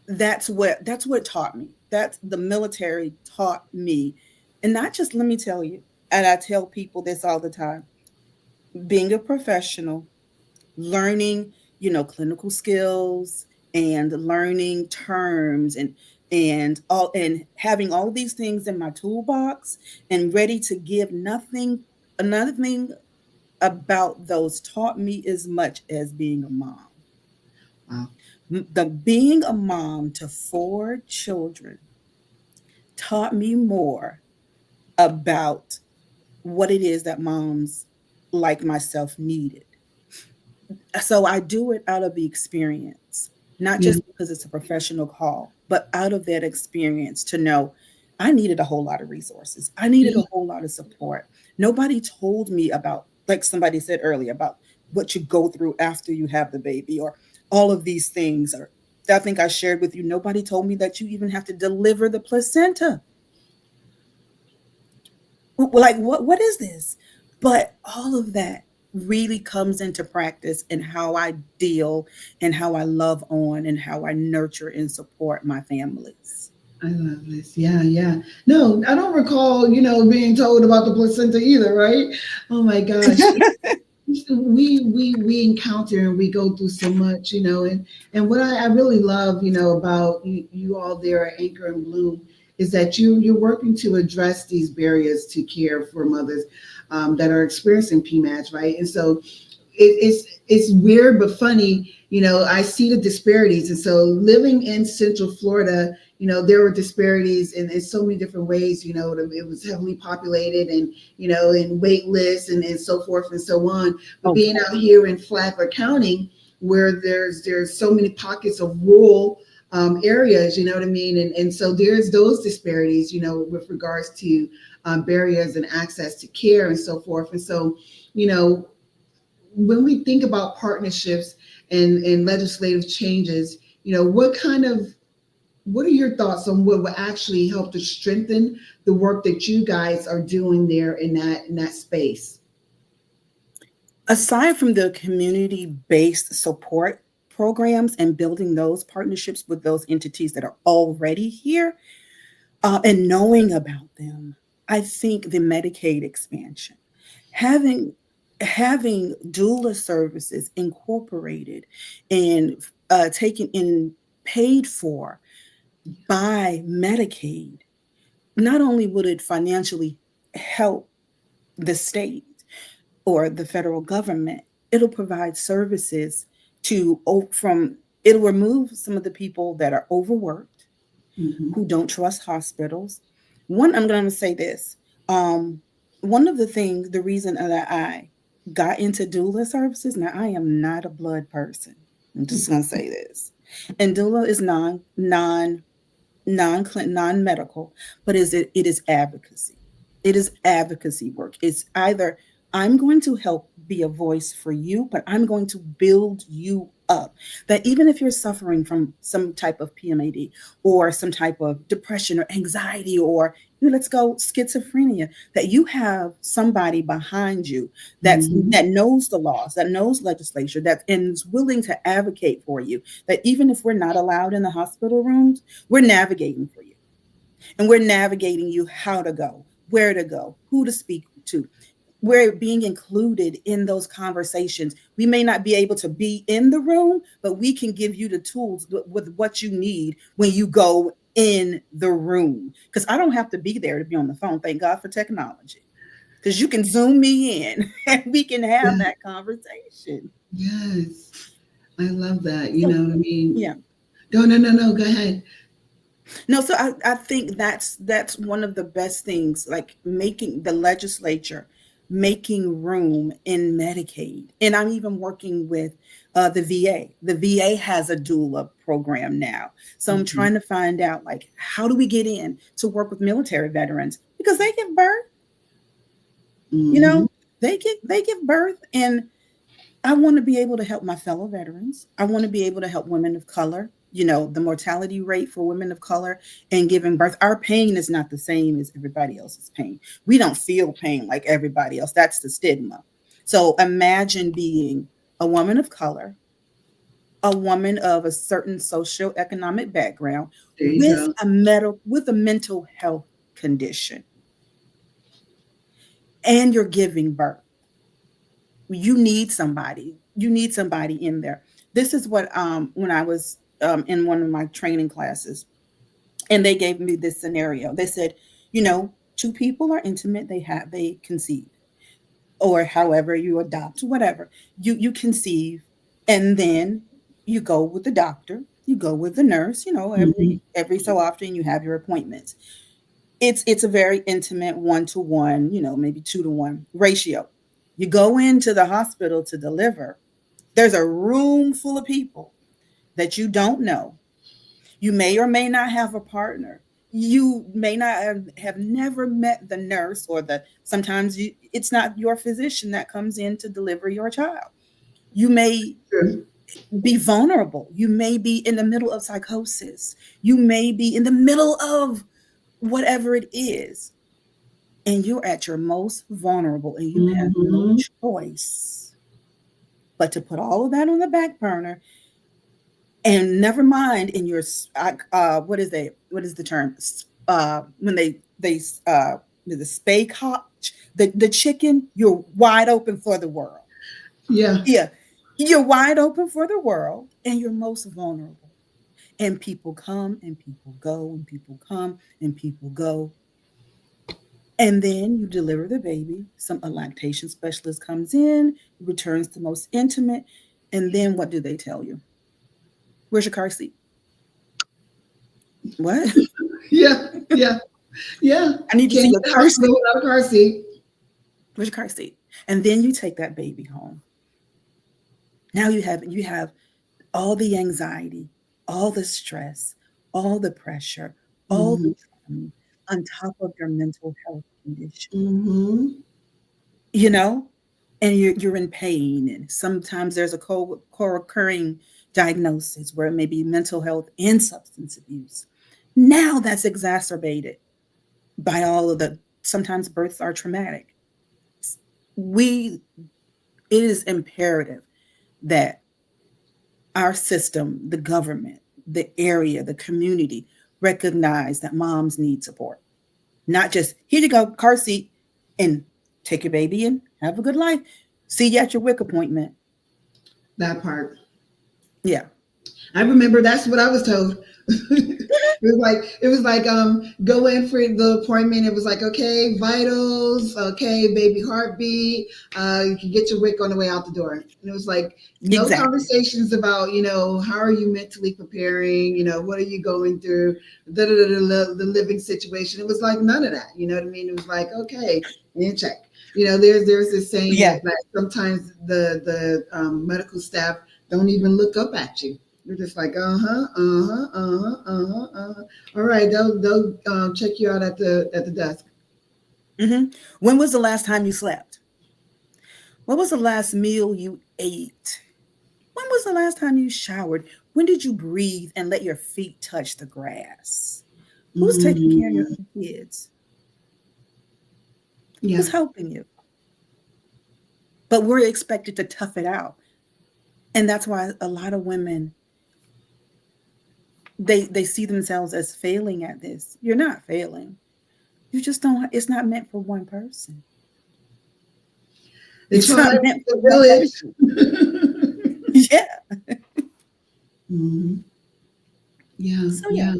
that's what taught me. That's the military taught me. And not just, let me tell you, and I tell people this all the time, being a professional, learning, clinical skills, and learning terms, and having all these things in my toolbox and ready to give nothing, another thing about those taught me as much as being a mom. Wow. The being a mom to 4 children taught me more about what it is that moms like myself needed. So I do it out of the experience, not Yeah. just because it's a professional call, but out of that experience to know I needed a whole lot of resources. I needed a whole lot of support. Nobody told me about, like somebody said earlier, about what you go through after you have the baby or all of these things. Or I think I shared with you, nobody told me that you even have to deliver the placenta. Like what is this? But all of that really comes into practice in how I deal and how I love on and how I nurture and support my families. I love this. Yeah, yeah. No, I don't recall, being told about the placenta either, right? Oh my gosh. We encounter and we go through so much, and what I really love, about you all there at Anchor and Bloom is that you're working to address these barriers to care for mothers that are experiencing PMAS, right? And so it's weird but funny. I see the disparities, and so living in Central Florida, there were disparities in so many different ways. It was heavily populated, and and wait lists and so forth and so on. But being out here in Flagler County, where there's so many pockets of rural areas, you know what I mean, and so there's those disparities, with regards to barriers and access to care and so forth. And so, you know, when we think about partnerships and legislative changes, what are your thoughts on what will actually help to strengthen the work that you guys are doing there in that space? Aside from the community-based support programs and building those partnerships with those entities that are already here, and knowing about them, I think the Medicaid expansion, having having doula services incorporated and taken in, paid for by Medicaid, not only would it financially help the state or the federal government, it'll provide services from it'll remove some of the people that are overworked, Mhm. who don't trust hospitals. I'm going to say this. Um, One of the reason that I got into doula services, now I am not a blood person. I'm just going to say this. And doula is non-medical, but it is advocacy. It is advocacy work. It's either I'm going to help be a voice for you, but I'm going to build you up. That even if you're suffering from some type of PMAD or some type of depression or anxiety or let's go schizophrenia, that you have somebody behind you Mhm. that knows the laws, that knows legislature, that and is willing to advocate for you. That even if we're not allowed in the hospital rooms, we're navigating for you. And we're navigating you how to go, where to go, who to speak to. We're being included in those conversations. We may not be able to be in the room, but we can give you the tools with what you need when you go in the room. Because I don't have to be there to be on the phone. Thank God for technology. Because you can zoom me in and we can have Yeah. that conversation. Yes. I love that. You So, know what I mean? yeah. Go, no, no, no. Go ahead. No, so I think that's one of the best things, like making the legislature making room in Medicaid. And I'm even working with the VA. The VA has a doula program now. So I'm Mhm. trying to find out like how do we get in to work with military veterans because they give birth, you Mhm. know, they give birth and I want to be able to help my fellow veterans. I want to be able to help women of color. The mortality rate for women of color and giving birth, our pain is not the same as everybody else's pain. We don't feel pain like everybody else. That's the stigma. So imagine being a woman of color, a woman of a certain socioeconomic background There you go. with a mental health condition, and you're giving birth. You need somebody in there. This is what when I was in one of my training classes, and they gave me this scenario. They said, two people are intimate, they conceive, or however you adopt, whatever, you conceive, and then you go with the doctor, you go with the nurse, Mhm. every so often you have your appointments. It's a very intimate 1-to-1, maybe 2-to-1 ratio. You go into the hospital to deliver, There's a room full of people that you don't know. You may or may not have a partner. You may not have never met the nurse or sometimes it's not your physician that comes in to deliver your child. You may be vulnerable. You may be in the middle of psychosis. You may be in the middle of whatever it is. And you're at your most vulnerable and you have no choice but to put all of that on the back burner. And never mind in your what is the term when they the spay cock, the chicken, you're wide open for the world. Yeah. Yeah. You're wide open for the world and you're most vulnerable. And people come and people go and people come and people go. And then you deliver the baby. A lactation specialist comes in, returns to most intimate, and then what do they tell you? Where's your car seat? What? Yeah, yeah, yeah. I need to Can't see get your the car hospital seat. without a car seat. Where's your car seat? And then you take that baby home. Now you have all the anxiety, all the stress, all the pressure, all the trauma on top of your mental health condition. You know, and you're in pain, and sometimes there's a co-occurring diagnosis where it may be mental health and substance abuse. Now that's exacerbated by all of the sometimes births are traumatic. We It is imperative that our system, the government, the area, the community recognize that moms need support. Not just here you go, car seat, and take your baby and have a good life. See you at your WIC appointment. That part. Yeah. I remember that's what I was told. it was like go in for the appointment. It was like, okay, vitals, okay, baby heartbeat, you can get your WIC on the way out the door. And it was like no conversations about, how are you mentally preparing, what are you going through, the living situation. It was like none of that. You know what I mean? It was like, okay, and check. There's this saying that sometimes the medical staff don't even look up at you. You're just like, all right, they'll check you out at the desk. Mm-hmm. When was the last time you slept? When was the last meal you ate? When was the last time you showered? When did you breathe and let your feet touch the grass? Who's taking care of your kids? Yeah. Who's helping you? But we're expected to tough it out. And that's why a lot of women they see themselves as failing at this. You're not failing. You just don't, it's not meant for one person. It's not meant for the village. Yeah. Yeah. So, yeah.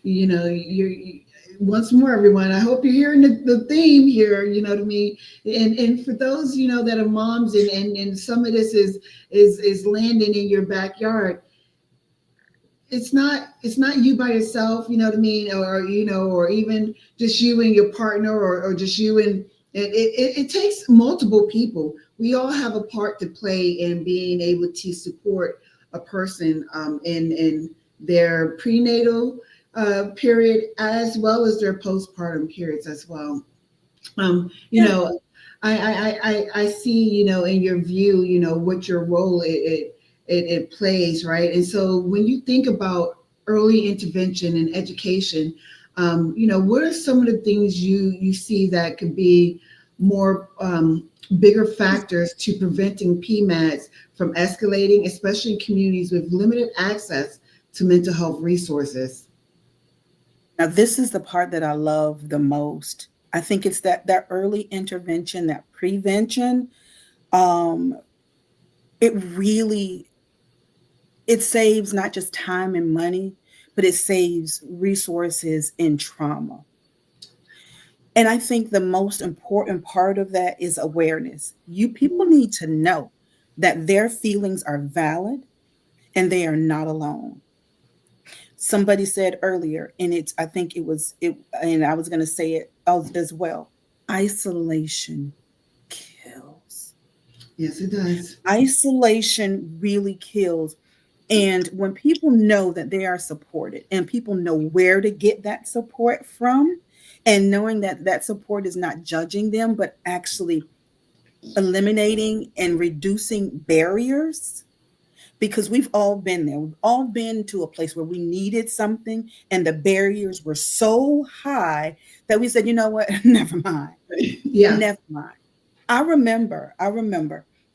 You're once more, everyone. I hope you're hearing the theme here. You know what I mean. And for those that are moms, and some of this is landing in your backyard. It's not you by yourself. You know what I mean, or even just you and your partner, or just you and it takes multiple people. We all have a part to play in being able to support a person in their prenatal period as well as their postpartum periods as well. I see, in your view, what your role it plays, right? And so when you think about early intervention and education, what are some of the things you see that could be more bigger factors to preventing PMADs from escalating, especially in communities with limited access to mental health resources? Now, this is the part that I love the most. I think it's that early intervention, that prevention. It really it saves not just time and money, but it saves resources in trauma. And I think the most important part of that is awareness. You people need to know that their feelings are valid and they are not alone. Somebody said earlier, and I think it was it, and I was going to say it as well. Isolation kills. Yes, it does. Isolation really kills. And when people know that they are supported and people know where to get that support from, and knowing that that support is not judging them, but actually eliminating and reducing barriers, because we've all been there. We've all been to a place where we needed something and the barriers were so high that we said, you know what, never mind, Yeah. never mind. I remember,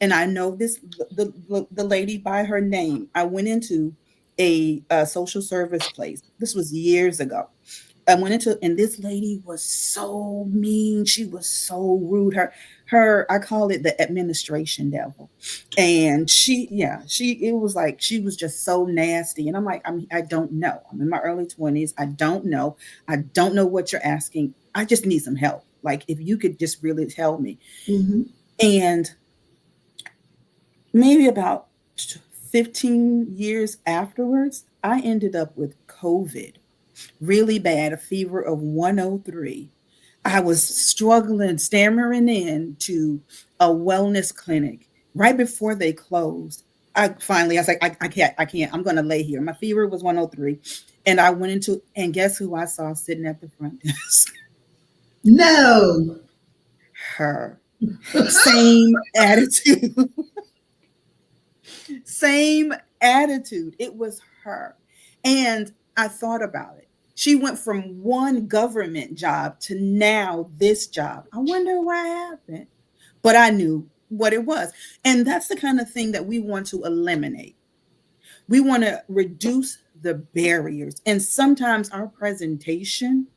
and I know this the lady by her name. I went into a social service place. This was years ago. I went into, and this lady was so mean. She was so rude. Her I call it the administration devil. And it was like she was just so nasty. And I'm like, I don't know. I'm in my early 20s. I don't know. I don't know what you're asking. I just need some help. Like if you could just really tell me. Mm-hmm. And maybe about 15 years afterwards, I ended up with COVID, really bad, a fever of 103. I was struggling, stammering into a wellness clinic right before they closed. I was like, I can't, I'm going to lay here. My fever was 103. And I went into, and guess who I saw sitting at the front desk? No. Her. Same attitude. Same attitude. It was her. And I thought about it. She went from one government job to now this job. I wonder what happened. But I knew what it was. And that's the kind of thing that we want to eliminate. We want to reduce the barriers. And sometimes our presentation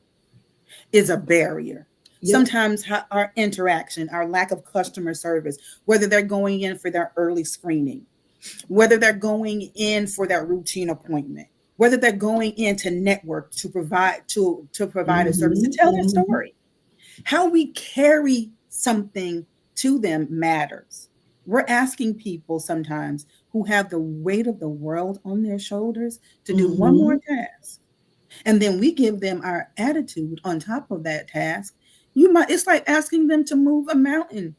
is a barrier. Yep. Sometimes our interaction, our lack of customer service, whether they're going in for their early screening, whether they're going in for that routine appointment, whether they're going in to network to provide a service, to Mm-hmm. tell their Mm-hmm. story. How we carry something to them matters. We're asking people sometimes who have the weight of the world on their shoulders to do one Mm-hmm. more task. And then we give them our attitude on top of that task. It's like asking them to move a mountain.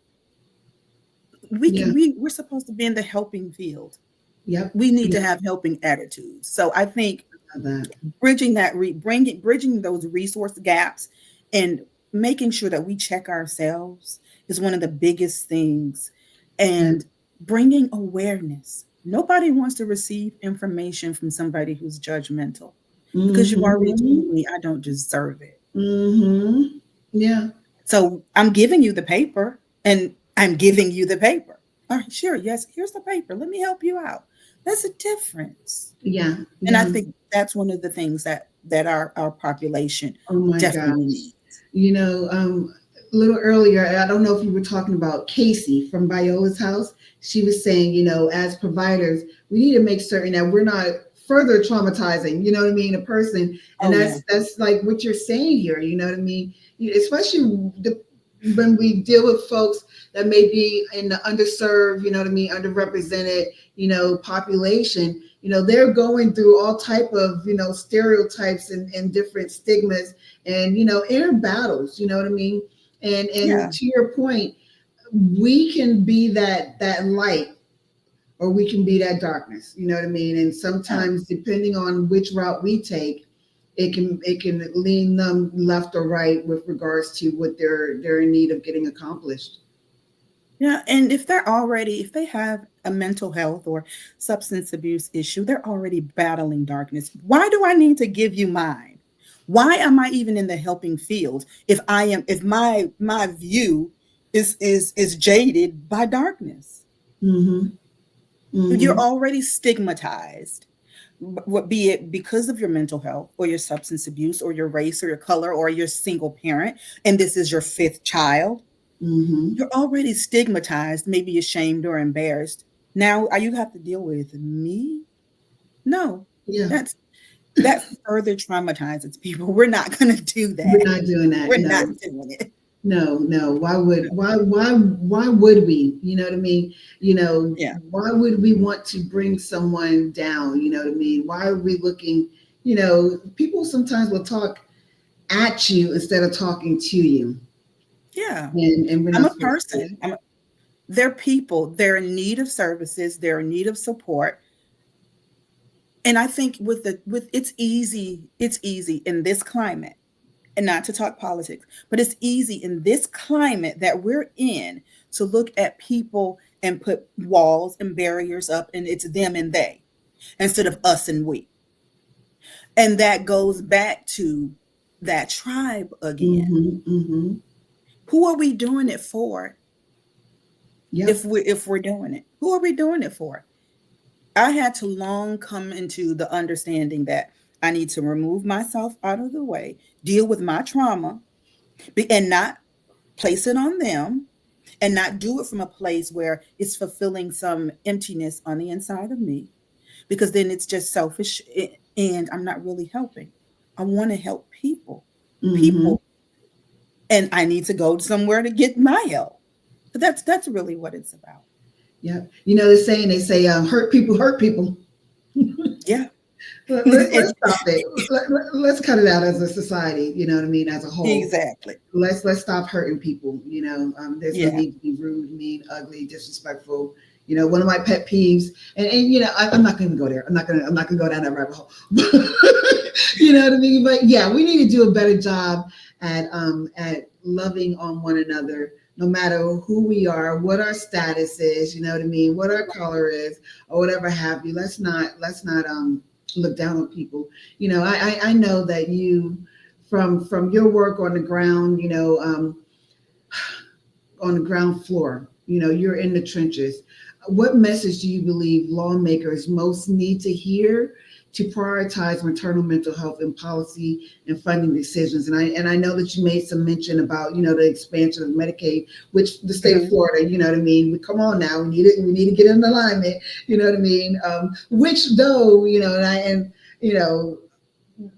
Yeah. We're supposed to be in the helping field. Yep. We need Yep. to have helping attitudes. So I think That. bridging those resource gaps and making sure that we check ourselves is one of the biggest things. Yeah. And bringing awareness. Nobody wants to receive information from somebody who's judgmental, because you've already Mm-hmm. told me I don't deserve it. Mm-hmm. Yeah. So I'm giving you the paper, and I'm giving you the paper. All right, sure. Yes, here's the paper. Let me help you out. That's a difference. Yeah. And I Yeah. think that's one of the things that our population Oh my definitely gosh. needs. You know, a little earlier, I don't know if you were talking about Casey from Viola's house. She was saying, you know, as providers, we need to make certain that we're not further traumatizing, you know what I mean, a person. And Oh yeah. that's like what you're saying here, you know what I mean? Especially when we deal with folks that may be in the underserved, you know what I mean, underrepresented, you know, population. You know, they're going through all type of, you know, stereotypes and different stigmas and, you know, inner battles, you know what I mean? And Yeah. to your point, we can be that light or we can be that darkness, you know what I mean? And Yeah. sometimes depending on which route we take, it can lean them left or right with regards to what they're in need of getting accomplished. Yeah. And if they have a mental health or substance abuse issue, they're already battling darkness. Why do I need to give you mine? Why am I even in the helping field if my view is jaded by darkness? Mm-hmm. You're Mm-hmm. already stigmatized, what be it because of your mental health or your substance abuse or your race or your color or your single parent, and this is your fifth child. Mm-hmm. You're already stigmatized, maybe ashamed or embarrassed. Now, are you have to deal with me? No, Yeah. that further traumatizes people. We're not going to do We're that. not doing that. We're not No. doing it. No, no. No. Why would we? You know what I mean? You know, Yeah. why would we want to bring someone down? You know what I mean? Why are we looking, you know, people sometimes will talk at you instead of talking to you. Yeah. And we're I'm not a supposed to do person. They're people, they're in need of services, they're in need of support. And I think with it's easy in this climate, and not to talk politics, but it's easy in this climate that we're in to look at people and put walls and barriers up, and it's them and they instead of us and we. And that goes back to that tribe again. Mm-hmm. Who are we doing it for? Yep. If we're doing it, who are we doing it for? I had to long come into the understanding that I need to remove myself out of the way, deal with my trauma, and not place it on them, and not do it from a place where it's fulfilling some emptiness on the inside of me, because then it's just selfish, and I'm not really helping. I want to help people. Mm-hmm. People, and I need to go somewhere to get my help. But that's really what it's about. Yeah. You know the saying, they say, hurt people hurt people. Yeah. Let's stop it. Let's cut it out as a society, you know what I mean, as a whole. Exactly. Let's stop hurting people. You know, there's no Yeah. need to be rude, mean, ugly, disrespectful. You know, one of my pet peeves, and you know, I'm not going to go there. I'm not going to go down that rabbit hole. You know what I mean? But yeah, we need to do a better job at loving on one another, no matter who we are, what our status is. You know what I mean? What our color is, or whatever have you. Let's not look down on people. You know, I know that you, from your work on the ground, you know, on the ground floor, you know, you're in the trenches. What message do you believe lawmakers most need to hear to prioritize maternal mental health in policy and funding decisions? And I know that you made some mention about, you know, the expansion of Medicaid, which the state of Florida, you know what I mean? Come on now, we need to get in alignment, you know what I mean? Which though, you know, and you know,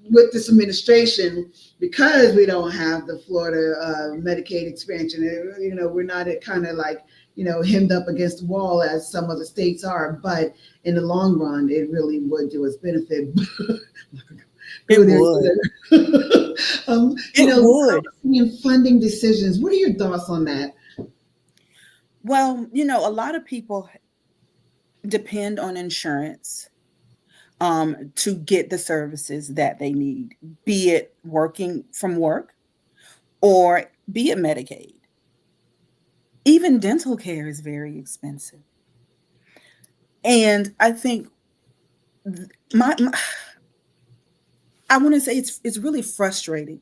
with this administration, because we don't have the Florida Medicaid expansion, you know, we're not kind of like, you know, hemmed up against the wall as some other states are. But in the long run, it really would do us benefit. It would. You know, would. in funding decisions, what are your thoughts on that? Well, you know, a lot of people depend on insurance to get the services that they need, be it working from work or be it Medicaid. Even dental care is very expensive. And I think my I want to say it's really frustrating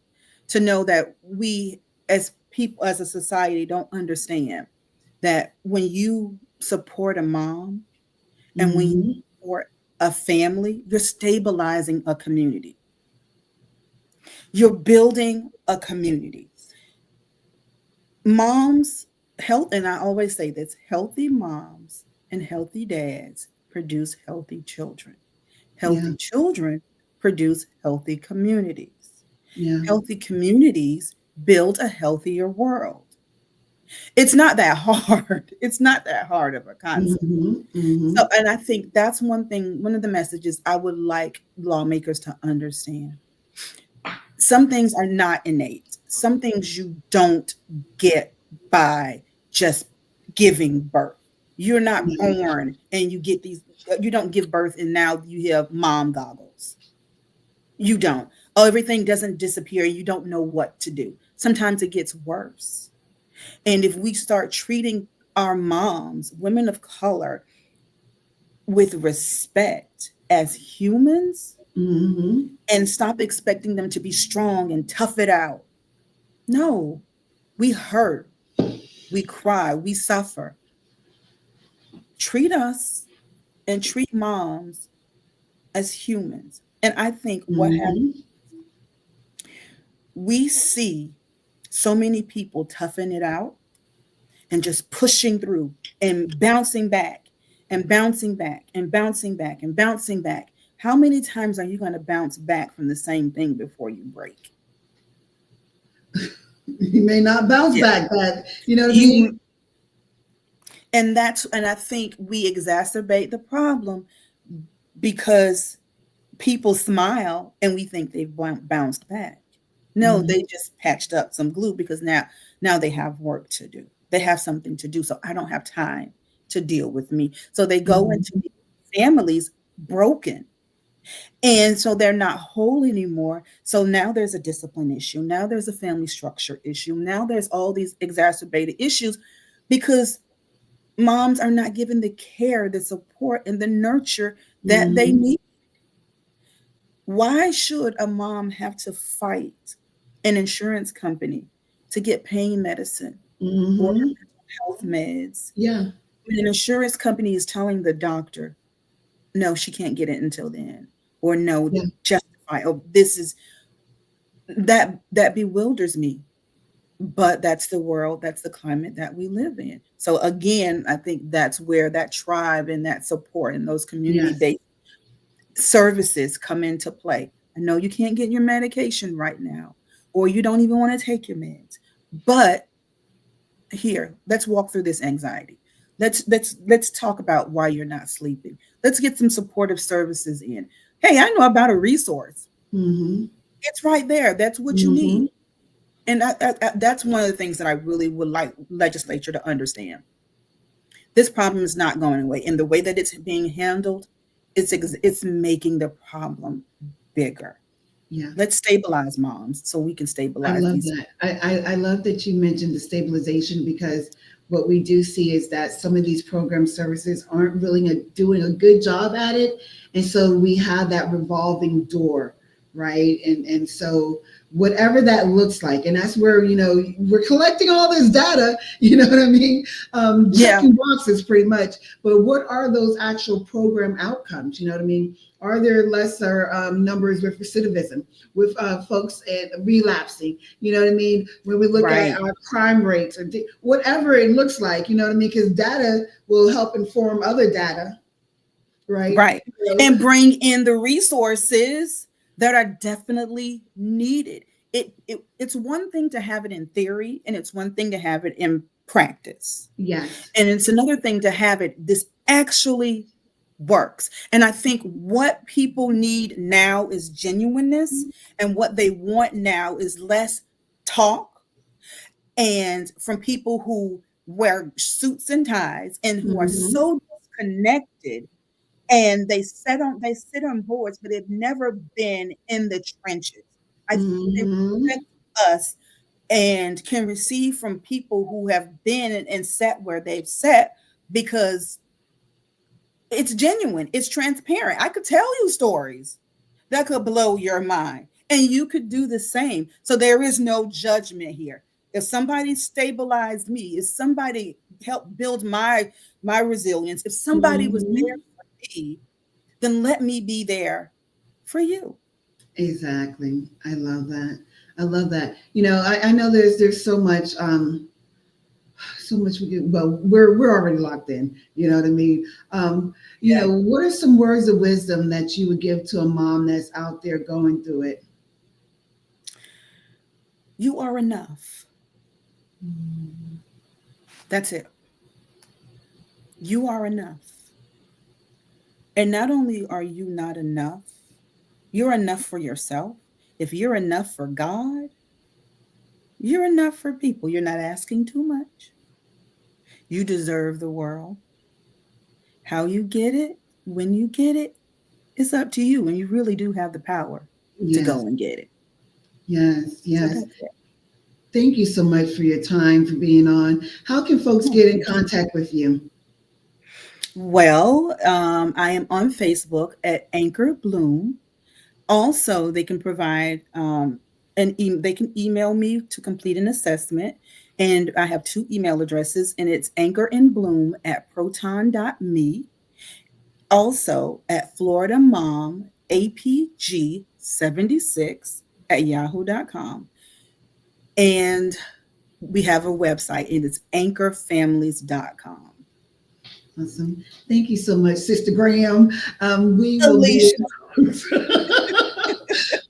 to know that we as people, as a society, don't understand that when you support a mom and when you Mm-hmm. support a family, you're stabilizing a community. You're building a community. Moms, health, and I always say this, healthy moms and healthy dads produce healthy children. Yeah. Healthy children produce healthy communities. Yeah. Healthy communities build a healthier world. It's not that hard. It's not that hard of a concept. Mm-hmm. Mm-hmm. So, and I think that's one thing, one of the messages I would like lawmakers to understand. Some things are not innate. Some things you don't get by just giving birth. You're not born and you get these, you don't give birth and now you have mom goggles. You don't. Oh, everything doesn't disappear. You don't know what to do. Sometimes it gets worse. And if we start treating our moms, women of color, with respect as humans, Mm-hmm. and stop expecting them to be strong and tough it out. No, we hurt, we cry, we suffer. Treat us and treat moms as humans. And I think what happens, Mm-hmm. we see so many people toughen it out and just pushing through and bouncing back and bouncing back and bouncing back and bouncing back. How many times are you going to bounce back from the same thing before you break? You may not bounce back, but you know what I You mean? and I think we exacerbate the problem because people smile and we think they've bounced back. No, Mhm. they just patched up some glue because now they have work to do. they have something to do. So I don't have time to deal with me. So they go into Mhm. families broken. And so they're not whole anymore. So now there's a discipline issue. Now there's a family structure issue. Now there's all these exacerbated issues because moms are not given the care, the support, and the nurture that they Mhm. need. Why should a mom have to fight an insurance company to get pain medicine or Mhm. health meds Yeah. when an insurance company is telling the doctor, no, she can't get it until then, or no, Yeah. justify, oh, this is that bewilders me. But that's the world, that's the climate that we live in. So again, I think that's where that tribe and that support and those Yes. community-based services come into play. I know you can't get your medication right now, or you don't even want to take your meds, but here, let's walk through this anxiety. Let's talk about why you're not sleeping. Let's get some supportive services in. Hey, I know about a resource. Mhm. It's right there. That's what you need. Mhm. And that's one of the things that I really would like legislature to understand. This problem is not going away, and the way that it's being handled, it's making the problem bigger. Yeah. Let's stabilize moms so we can I stabilize love these. that. I love that you mentioned the stabilization because what we do see is that some of these program services aren't really doing a good job at it. And so we have that revolving door, right? And so whatever that looks like, and that's where, we're collecting all this data, you know what I mean? Yeah, Checking boxes pretty much. But what are those actual program outcomes? You know what I mean? Are there lesser numbers with recidivism, with folks relapsing? You know what I mean? When we look at right. our crime rates or whatever it looks like, you know what I mean? Because data will help inform other data, right? Right. And bring in the resources that are definitely needed. It's one thing to have it in theory, and it's one thing to have it in practice. Yes. And it's another thing to have it this actually works. And I think what people need now is genuineness, and what they want now is less talk and from people who wear suits and ties and who are Mhm. so disconnected, and they sit on boards, but they've never been in the trenches. I think they Mhm. respect us and can receive from people who have been and sat where they've sat, because it's genuine, it's transparent. I could tell you stories that could blow your mind, and you could do the same. So there is no judgment here. If somebody stabilized me, if somebody helped build my resilience, if somebody was there Mhm. for me, then let me be there for you. Exactly. I love that. I love that. I know there's so much we can, well, we're already locked in, you know what I mean? Yeah. What are some words of wisdom that you would give to a mom that's out there going through it? You are enough. That's it. You are enough. And not only are you not enough, you're enough for yourself. If you're enough for God, you're enough for people. You're not asking too much. You deserve the world. How you get it, when you get it, it's up to you. And you really do have the power to Yes, go and get it. yes, So yes. that's it. Thank you so much for your time, for being on. How can folks Oh, get in thank you. contact with you? Well, I am on Facebook at Anchor Bloom. Also, they can provide they can email me to complete an assessment. And I have two email addresses, and it's anchorandbloom@proton.me. Also at Florida Mom APG76 @yahoo.com. And we have a website, and it's anchorfamilies.com. Awesome. Thank you so much, Sister Graham. We will be Alicia,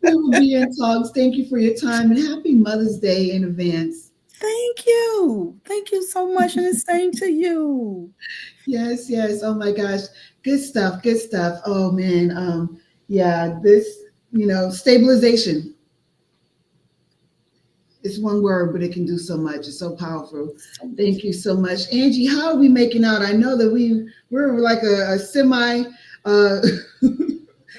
we will be in talks. Thank you for your time and happy Mother's Day in advance. thank you. Thank you so much. And the same to you. Yes, yes. Oh my gosh. Good stuff. Good stuff. Oh man. Yeah, this, stabilization. It's one word, but it can do so much. It's so powerful. Thank you so much, Angie. How are we making out? I know that we're like a semi uh,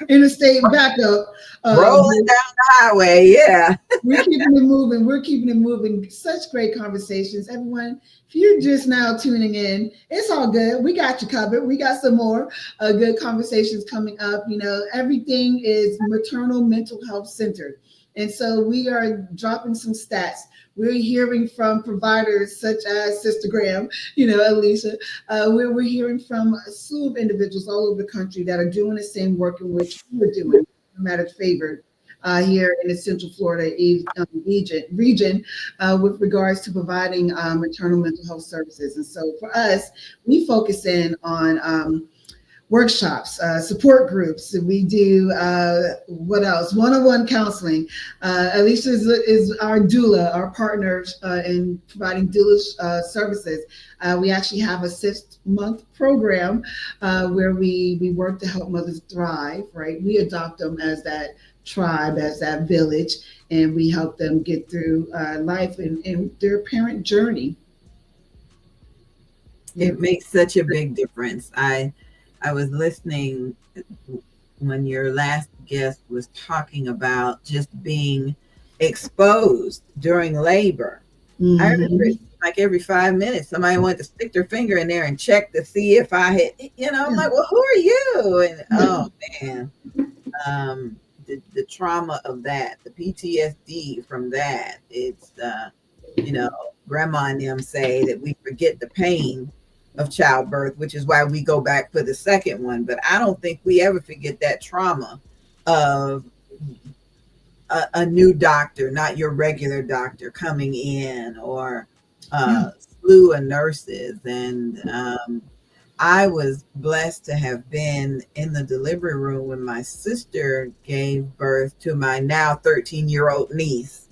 interstate backup. Rolling down the highway, yeah. We're keeping it moving. We're keeping it moving. Such great conversations. Everyone, if you're just now tuning in, it's all good. We got you covered. We got some more good conversations coming up. You know, everything is maternal mental health centered. And so we are dropping some stats. We're hearing from providers such as Sister Graham, you know, Alicia. We're hearing from a slew of individuals all over the country that are doing the same work in which we're doing, Matters Favored, here in the Central Florida region with regards to providing maternal mental health services. And so for us, we focus in on workshops, support groups. We do what else? One-on-one counseling. Alicia is our doula, our partner in providing doula services. We actually have a 6-month program where we work to help mothers thrive. Right, we adopt them as that tribe, as that village, and we help them get through life and their parent journey. It makes such a big difference. I was listening when your last guest was talking about just being exposed during labor. Mm-hmm. I remember like every 5 minutes, somebody wanted to stick their finger in there and check to see if I had, you know, I'm like, well, who are you? And oh man, the trauma of that, the PTSD from that, it's, you know, grandma and them say that we forget the pain of childbirth, which is why we go back for the second one. But I don't think we ever forget that trauma of a new doctor, not your regular doctor, coming in, or slew of nurses. And I was blessed to have been in the delivery room when my sister gave birth to my now 13-year-old niece.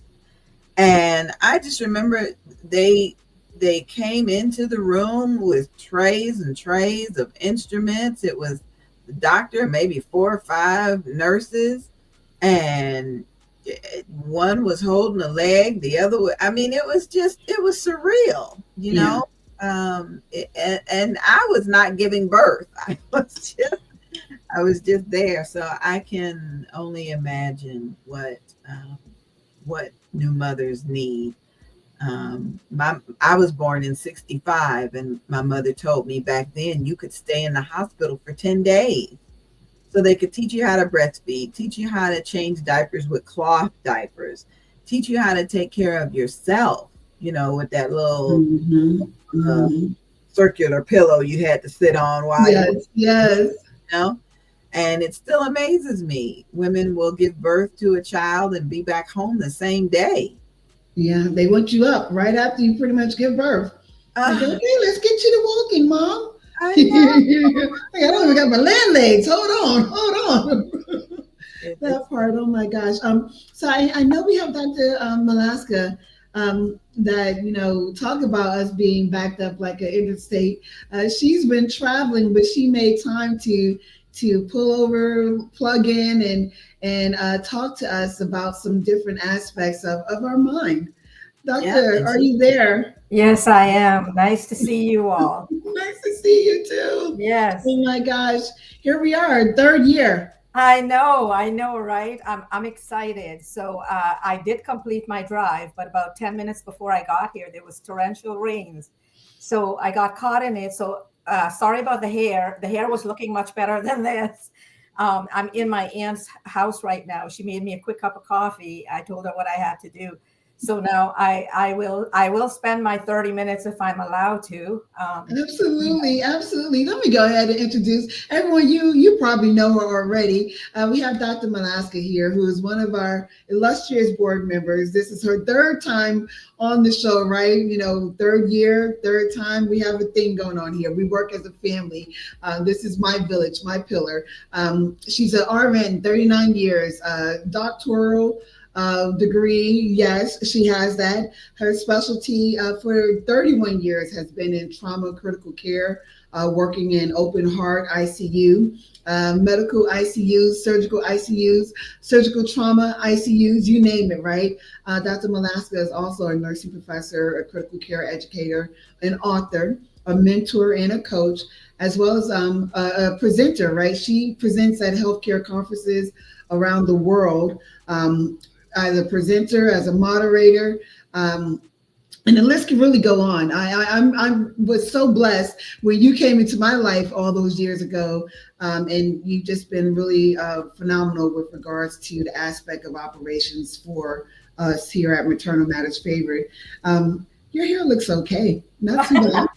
And I just remember they came into the room with trays and trays of instruments. It was the doctor, maybe 4 or 5 nurses, and one was holding a leg, the other was, I mean, it was surreal, you know. And I was not giving birth. I was just there. So I can only imagine what new mothers need. I was born in 65, and my mother told me back then you could stay in the hospital for 10 days. So they could teach you how to breastfeed, teach you how to change diapers with cloth diapers, teach you how to take care of yourself, you know, with that little circular pillow you had to sit on while you know. And it still amazes me. Women will give birth to a child and be back home the same day. Yeah, they want you up right after you pretty much give birth. Like, okay, let's get you to walking, Mom. I don't even got my land legs. Hold on. That part. Oh my gosh. So I know we have Dr. Malaska that, you know, talk about us being backed up like an interstate. She's been traveling, but she made time to pull over, plug in, and talk to us about some different aspects of our mind. Doctor, are you there? Yes, I am. Nice to see you all. Nice to see you too. Yes. Oh my gosh. Here we are, 3rd year. I know, right? I'm excited. So I did complete my drive, but about 10 minutes before I got here, there was torrential rains. So I got caught in it. So sorry about the hair. The hair was looking much better than this. I'm in my aunt's house right now. She made me a quick cup of coffee. I told her what I had to do. So now I will spend my 30 minutes if I'm allowed to. Absolutely. Let me go ahead and introduce everyone. You probably know her already. We have Dr. Malaska here, who is one of our illustrious board members. This is her 3rd time on the show, right? You know, 3rd year, 3rd time. We have a thing going on here. We work as a family. This is my village, my pillar. She's an RN, 39 years, doctoral degree. Yes, she has that. Her specialty for 31 years has been in trauma critical care, working in open heart ICU, medical ICUs, surgical trauma ICUs, you name it, right? Dr. Malaska is also a nursing professor, a critical care educator, an author, a mentor, and a coach, as well as a presenter, right? She presents at healthcare conferences around the world, as a presenter, as a moderator. And the list can really go on. I was so blessed when you came into my life all those years ago, and you've just been really phenomenal with regards to the aspect of operations for us here at Maternal Matters Favorite. Your hair looks okay, not too bad.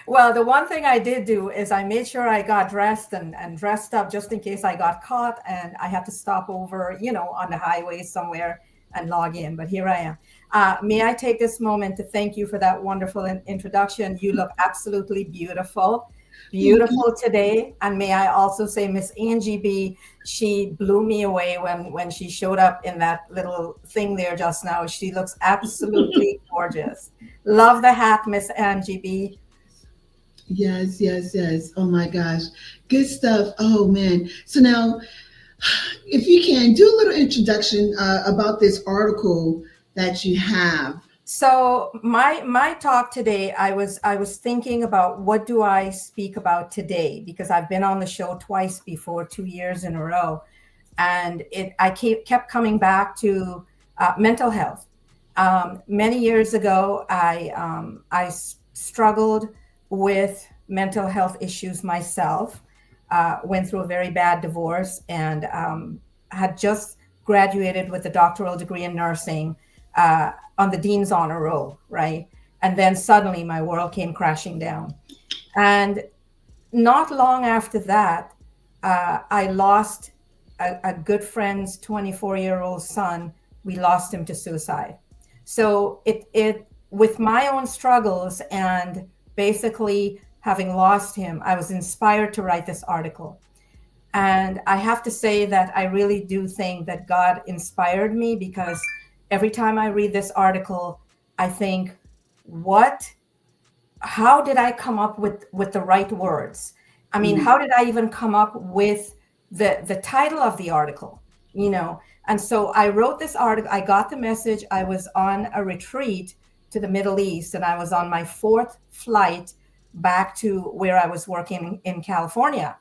Well, the one thing I did do is I made sure I got dressed and dressed up just in case I got caught and I had to stop over, on the highway somewhere and log in. But here I am. May I take this moment to thank you for that wonderful introduction? You look absolutely beautiful. Beautiful today. And may I also say, Miss Angie B, she blew me away when she showed up in that little thing there just now. She looks absolutely gorgeous. Love the hat, Miss Angie B. Yes, yes, yes. Oh my gosh. Good stuff. Oh man. So now, if you can do a little introduction about this article that you have. So my talk today, I was thinking about what do I speak about today, because I've been on the show twice before, 2 years in a row, and I kept coming back to mental health. Many years ago, I struggled with mental health issues myself. Went through a very bad divorce and had just graduated with a doctoral degree in nursing on the dean's honor roll, right? And then suddenly my world came crashing down. And not long after that, I lost a good friend's 24-year-old son. We lost him to suicide. So it with my own struggles and basically having lost him, I was inspired to write this article. And I have to say that I really do think that God inspired me, because every time I read this article, I think, how did I come up with the right words? I mean, how did I even come up with the title of the article? And so I wrote this article. I got the message. I was on a retreat to the Middle East, and I was on my 4th flight back to where I was working in California.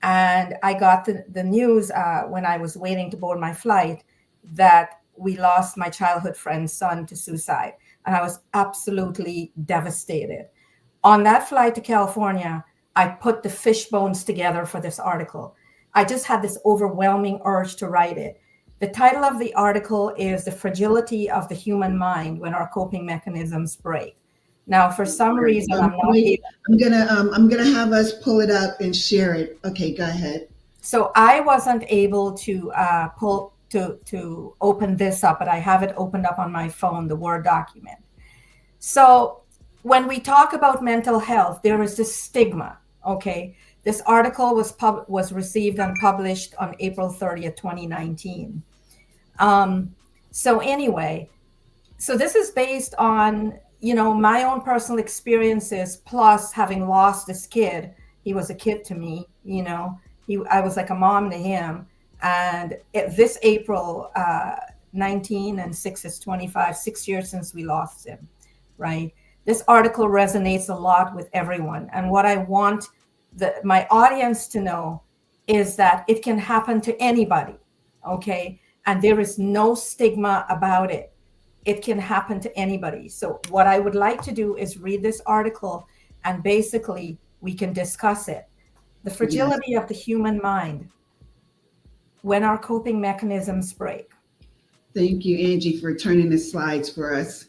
And I got the news when I was waiting to board my flight that we lost my childhood friend's son to suicide. And I was absolutely devastated. On that flight to California, I put the fish bones together for this article. I just had this overwhelming urge to write it. The title of the article is "The Fragility of the Human Mind When Our Coping Mechanisms Break." Now, for some reason, I'm not able. I'm gonna have us pull it up and share it. Okay, go ahead. So I wasn't able to to open this up, but I have it opened up on my phone, the Word document. So when we talk about mental health, there is this stigma. Okay, this article was received and published on April 30th, 2019. So anyway, so this is based on my own personal experiences, plus having lost this kid. He was a kid to me. I was like a mom to him. And this April 19 and 6 is 25, 6 years since we lost him, right? This article resonates a lot with everyone. And what I want my audience to know is that it can happen to anybody, okay? And there is no stigma about it. It can happen to anybody. So what I would like to do is read this article, and basically we can discuss it. The fragility of the human mind when our coping mechanisms break. Thank you, Angie, for turning the slides for us.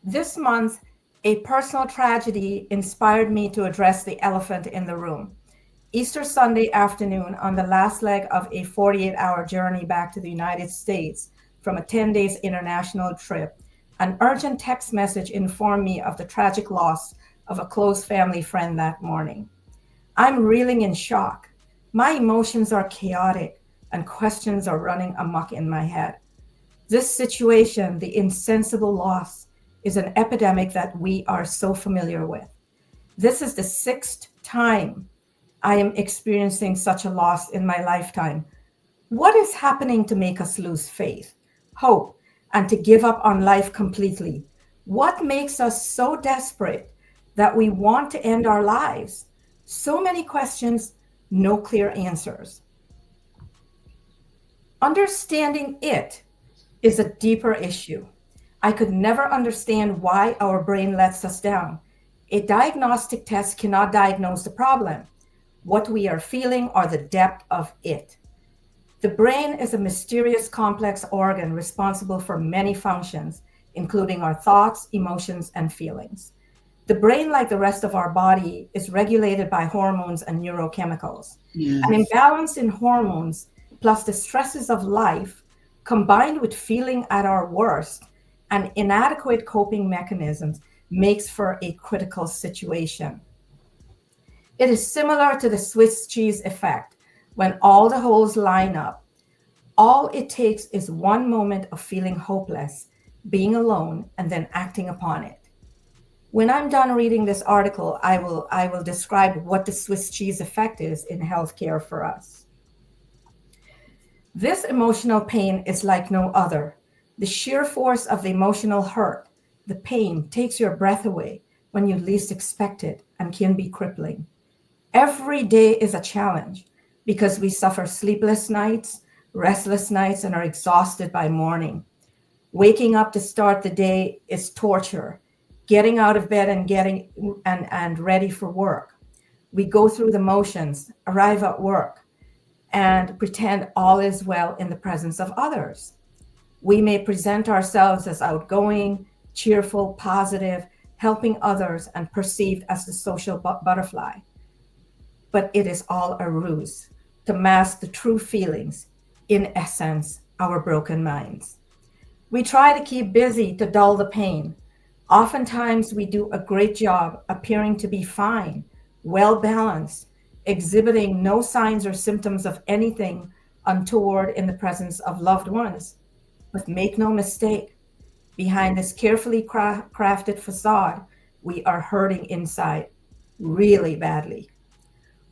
This month, a personal tragedy inspired me to address the elephant in the room. Easter Sunday afternoon, on the last leg of a 48-hour journey back to the United States from a 10 days international trip, an urgent text message informed me of the tragic loss of a close family friend that morning. I'm reeling in shock. My emotions are chaotic. and questions are running amok in my head. This situation, the insensible loss, is an epidemic that we are so familiar with. This is the sixth time I am experiencing such a loss in my lifetime. What is happening to make us lose faith, hope, and to give up on life completely? What makes us so desperate that we want to end our lives? So many questions, no clear answers. Understanding it is a deeper issue. I could never understand why our brain lets us down. A diagnostic test cannot diagnose the problem, what we are feeling, or the depth of it. The brain is a mysterious, complex organ responsible for many functions, including our thoughts, emotions, and feelings. The brain, like the rest of our body, is regulated by hormones and neurochemicals. Yes. An imbalance in hormones, plus the stresses of life, combined with feeling at our worst and inadequate coping mechanisms, makes for a critical situation. It is similar to the Swiss cheese effect. When all the holes line up, all it takes is one moment of feeling hopeless, being alone, and then acting upon it. When I'm done reading this article, I will describe what the Swiss cheese effect is in healthcare for us. This emotional pain is like no other. The sheer force of the emotional hurt, the pain, takes your breath away when you least expect it and can be crippling. Every day is a challenge because we suffer sleepless nights, restless nights, and are exhausted by morning. Waking up to start the day is torture. Getting out of bed and getting and ready for work. We go through the motions, arrive at work, and pretend all is well in the presence of others. We may present ourselves as outgoing, cheerful, positive, helping others, and perceived as the social butterfly. But it is all a ruse to mask the true feelings, in essence, our broken minds. We try to keep busy to dull the pain. Oftentimes, we do a great job appearing to be fine, well balanced, exhibiting no signs or symptoms of anything untoward in the presence of loved ones. But make no mistake, behind this carefully crafted facade, we are hurting inside really badly.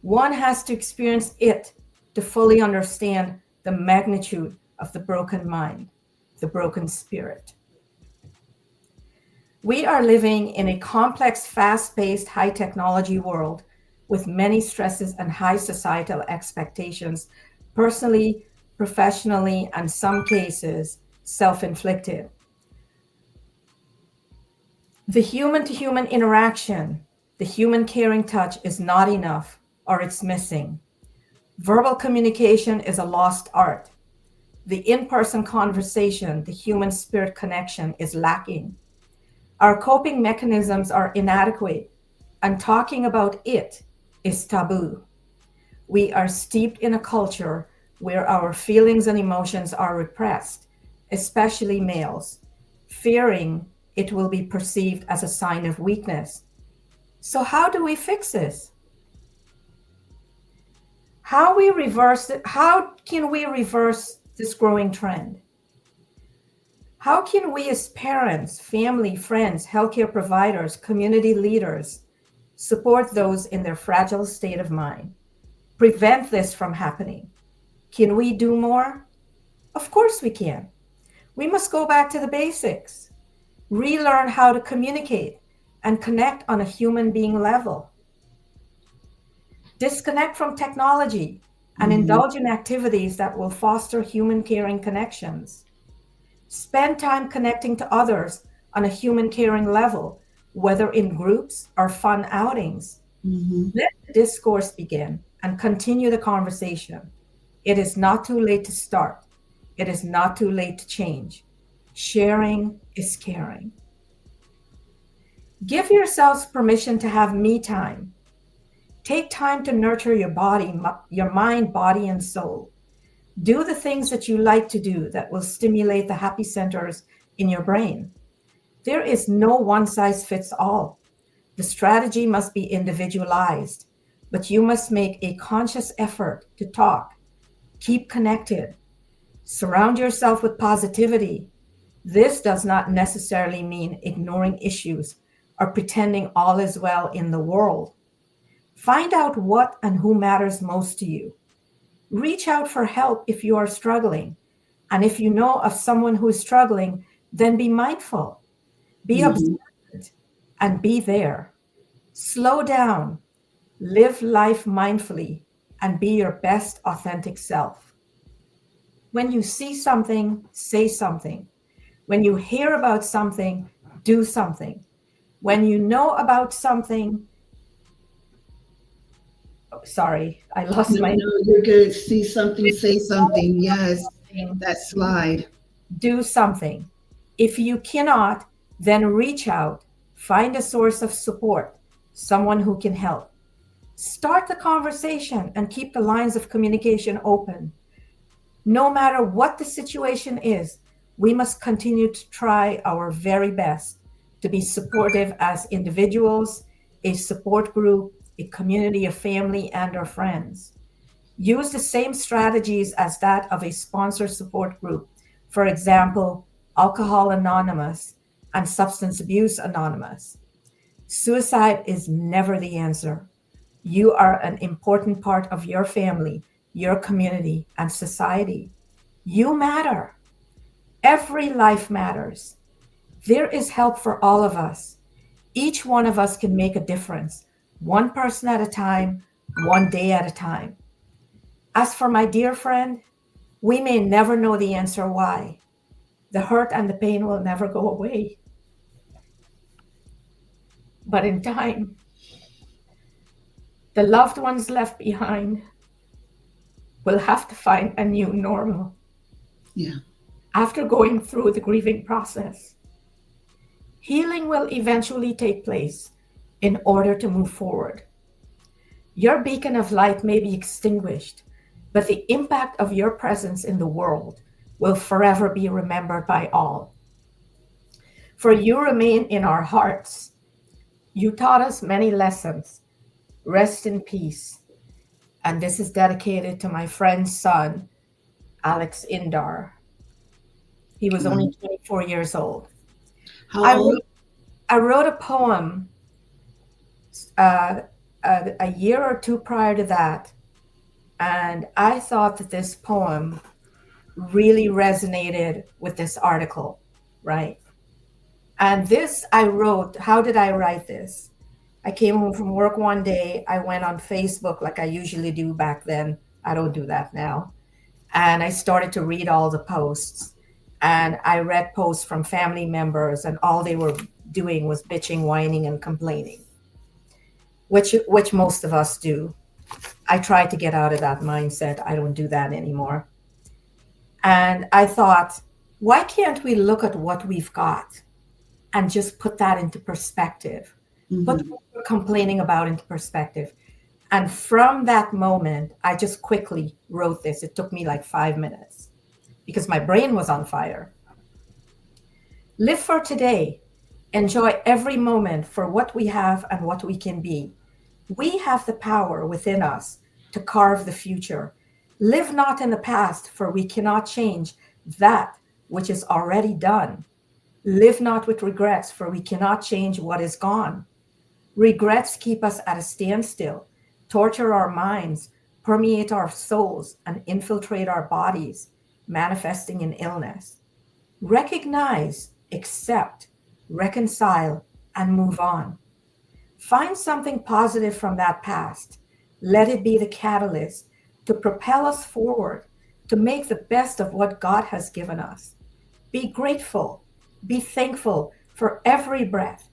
One has to experience it to fully understand the magnitude of the broken mind, the broken spirit. We are living in a complex, fast-paced, high-technology world with many stresses and high societal expectations, personally, professionally, and some cases, self-inflicted. The human-to-human interaction, the human caring touch is not enough, or it's missing. Verbal communication is a lost art. The in-person conversation, the human spirit connection is lacking. Our coping mechanisms are inadequate, and talking about it is taboo. We are steeped in a culture where our feelings and emotions are repressed, especially males, fearing it will be perceived as a sign of weakness. So how do we fix this? How can we reverse this growing trend? How can we as parents, family, friends, healthcare providers, community leaders support those in their fragile state of mind? Prevent this from happening. Can we do more? Of course we can. We must go back to the basics, relearn how to communicate and connect on a human being level. Disconnect from technology and indulge in activities that will foster human caring connections. Spend time connecting to others on a human caring level, whether in groups or fun outings. Let the discourse begin and continue the conversation. It is not too late to start. It is not too late to change. Sharing is caring. Give yourselves permission to have me time. Take time to nurture your body, your mind, body, and soul. Do the things that you like to do that will stimulate the happy centers in your brain. There is no one size fits all. The strategy must be individualized, but you must make a conscious effort to talk, Keep connected. Surround yourself with positivity. This does not necessarily mean ignoring issues or pretending all is well in the world. Find out what and who matters most to you. Reach out for help if you are struggling. And if you know of someone who is struggling, then be mindful, be observant, and be there. Slow down, live life mindfully, and be your best authentic self. When you see something, say something. When you hear about something, do something. When you know about something, oh, sorry, I lost my. No, you're good. See something, say something. Yes, that slide. Do something. If you cannot, then reach out, find a source of support, someone who can help. Start the conversation and keep the lines of communication open. No matter what the situation is, we must continue to try our very best to be supportive as individuals, a support group, a community of family, and our friends. Use the same strategies as that of a sponsor support group. For example, Alcohol Anonymous and Substance Abuse Anonymous. Suicide is never the answer. You are an important part of your family, your community, and society. You matter. Every life matters. There is help for all of us. Each one of us can make a difference, one person at a time, one day at a time. As for my dear friend, we may never know the answer why. The hurt and the pain will never go away. But in time, the loved ones left behind will have to find a new normal. Yeah. After going through the grieving process, healing will eventually take place in order to move forward. Your beacon of light may be extinguished, but the impact of your presence in the world will forever be remembered by all. For you remain in our hearts. You taught us many lessons. Rest in peace. And this is dedicated to my friend's son, Alex Indar. He was only 24 years old. How old? I wrote a poem a year or two prior to that, and I thought that this poem really resonated with this article, right? And this I wrote. How did I write this? I came home from work one day. I went on Facebook like I usually do back then. I don't do that now. And I started to read all the posts. And I read posts from family members, and all they were doing was bitching, whining, and complaining, which most of us do. I tried to get out of that mindset. I don't do that anymore. And I thought, why can't we look at what we've got and just put that into perspective? Put what we're complaining about into perspective. And from that moment, I just quickly wrote this. It took me like 5 minutes because my brain was on fire. Live for today. Enjoy every moment for what we have and what we can be. We have the power within us to carve the future. Live not in the past, for we cannot change that which is already done. Live not with regrets, for we cannot change what is gone. Regrets keep us at a standstill, torture our minds, permeate our souls, and infiltrate our bodies, manifesting in illness. Recognize, accept, reconcile, and move on. Find something positive from that past. Let it be the catalyst to propel us forward, to make the best of what God has given us. Be grateful, be thankful for every breath,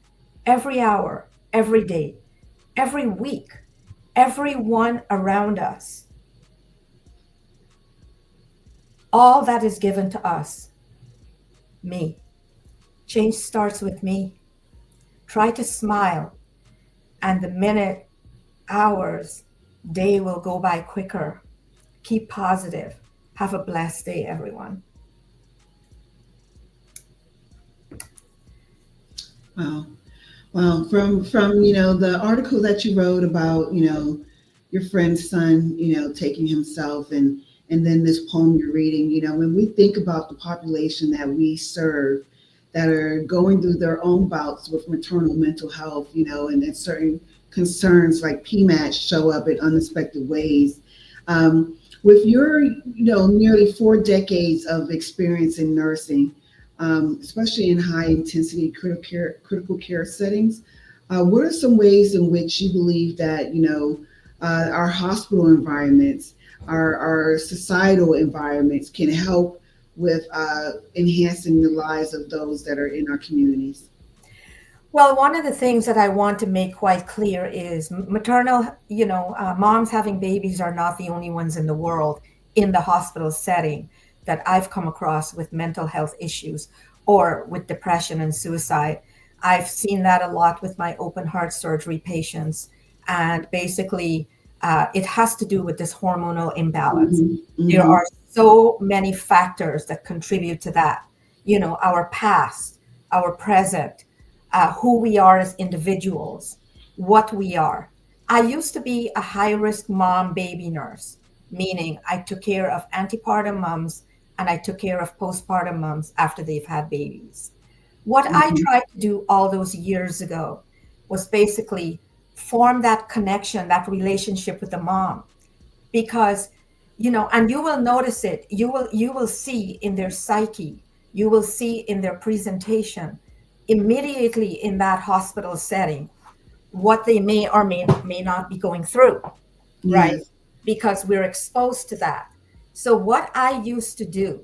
every hour, every day, every week, everyone around us. All that is given to us. Me. Change starts with me. Try to smile, and the minute, hours, day will go by quicker. Keep positive. Have a blessed day, everyone. Wow. Well, from the article that you wrote about your friend's son taking himself and and then this poem you're reading. When we think about the population that we serve that are going through their own bouts with maternal mental health, and then certain concerns like PMAT show up in unexpected ways. With your, nearly 4 decades of experience in nursing, especially in high intensity critical care settings, what are some ways in which you believe that, our hospital environments, our societal environments can help with enhancing the lives of those that are in our communities? Well, one of the things that I want to make quite clear is maternal, moms having babies are not the only ones in the world in the hospital setting that I've come across with mental health issues or with depression and suicide. I've seen that a lot with my open heart surgery patients. And basically, it has to do with this hormonal imbalance. There Mhm. are so many factors that contribute to that. Our past, our present, who we are as individuals, what we are. I used to be a high risk mom baby nurse, meaning I took care of antepartum moms and I took care of postpartum moms after they've had babies. What I Mhm. tried to do all those years ago was basically form that connection, that relationship with the mom. Because, and you will notice it, you will see in their psyche, you will see in their presentation immediately in that hospital setting what they may or may not be going through, right? Yes. Because we're exposed to that. So what I used to do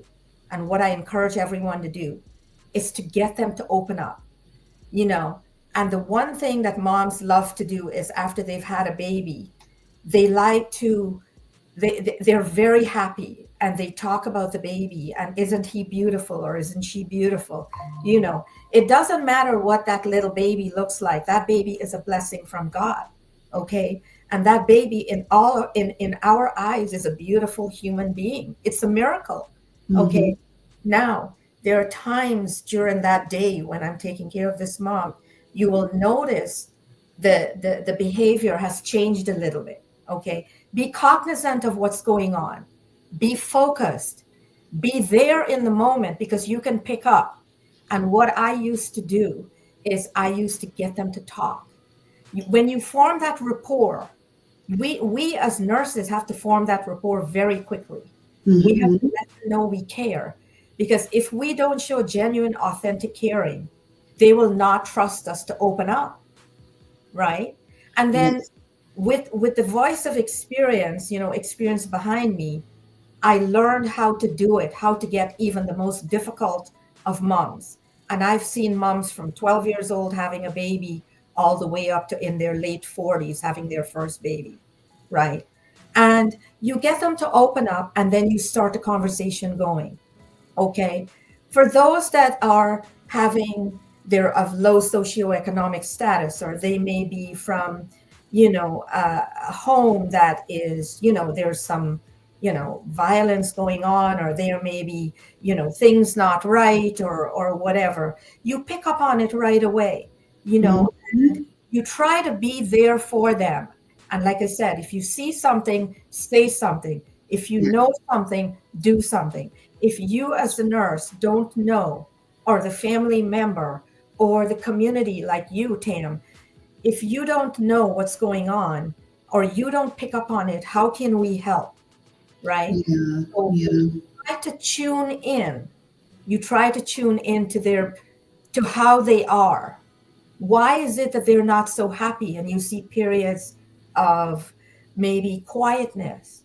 and what I encourage everyone to do is to get them to open up, you know. And the one thing that moms love to do is after they've had a baby, they like to they're very happy and they talk about the baby and isn't he beautiful or isn't she beautiful. It doesn't matter what that little baby looks like. That baby is a blessing from God. Okay. And that baby in our eyes is a beautiful human being. It's a miracle. Okay. Mhm. Now there are times during that day when I'm taking care of this mom, you will notice the behavior has changed a little bit. Okay. Be cognizant of what's going on. Be focused. Be there in the moment because you can pick up. And what I used to do is I used to get them to talk. When you form that rapport, we as nurses have to form that rapport very quickly. We have to Mhm. let them know we care. Because if we don't show genuine, authentic caring, they will not trust us to open up, right? And then Yes. with the voice of experience, experience behind me, I learned how to do it, how to get even the most difficult of moms. And I've seen moms from 12 years old having a baby all the way up to in their late 40s having their first baby, right? And you get them to open up and then you start the conversation going. Okay. For those that are having they're of low socioeconomic status, or they may be from, a home that is, there's some, violence going on, or there may be, things not right, or whatever. You pick up on it right away, and Mhm. you try to be there for them. And like I said, if you see something, say something. If you Yeah. know something, do something. If you as the nurse don't know, or the family member or the community like you, Tam, if you don't know what's going on or you don't pick up on it, how can we help? Right? Yeah. So Yeah. try to tune in. You try to tune in to how they are. Why is it that they're not so happy? And you see periods of maybe quietness,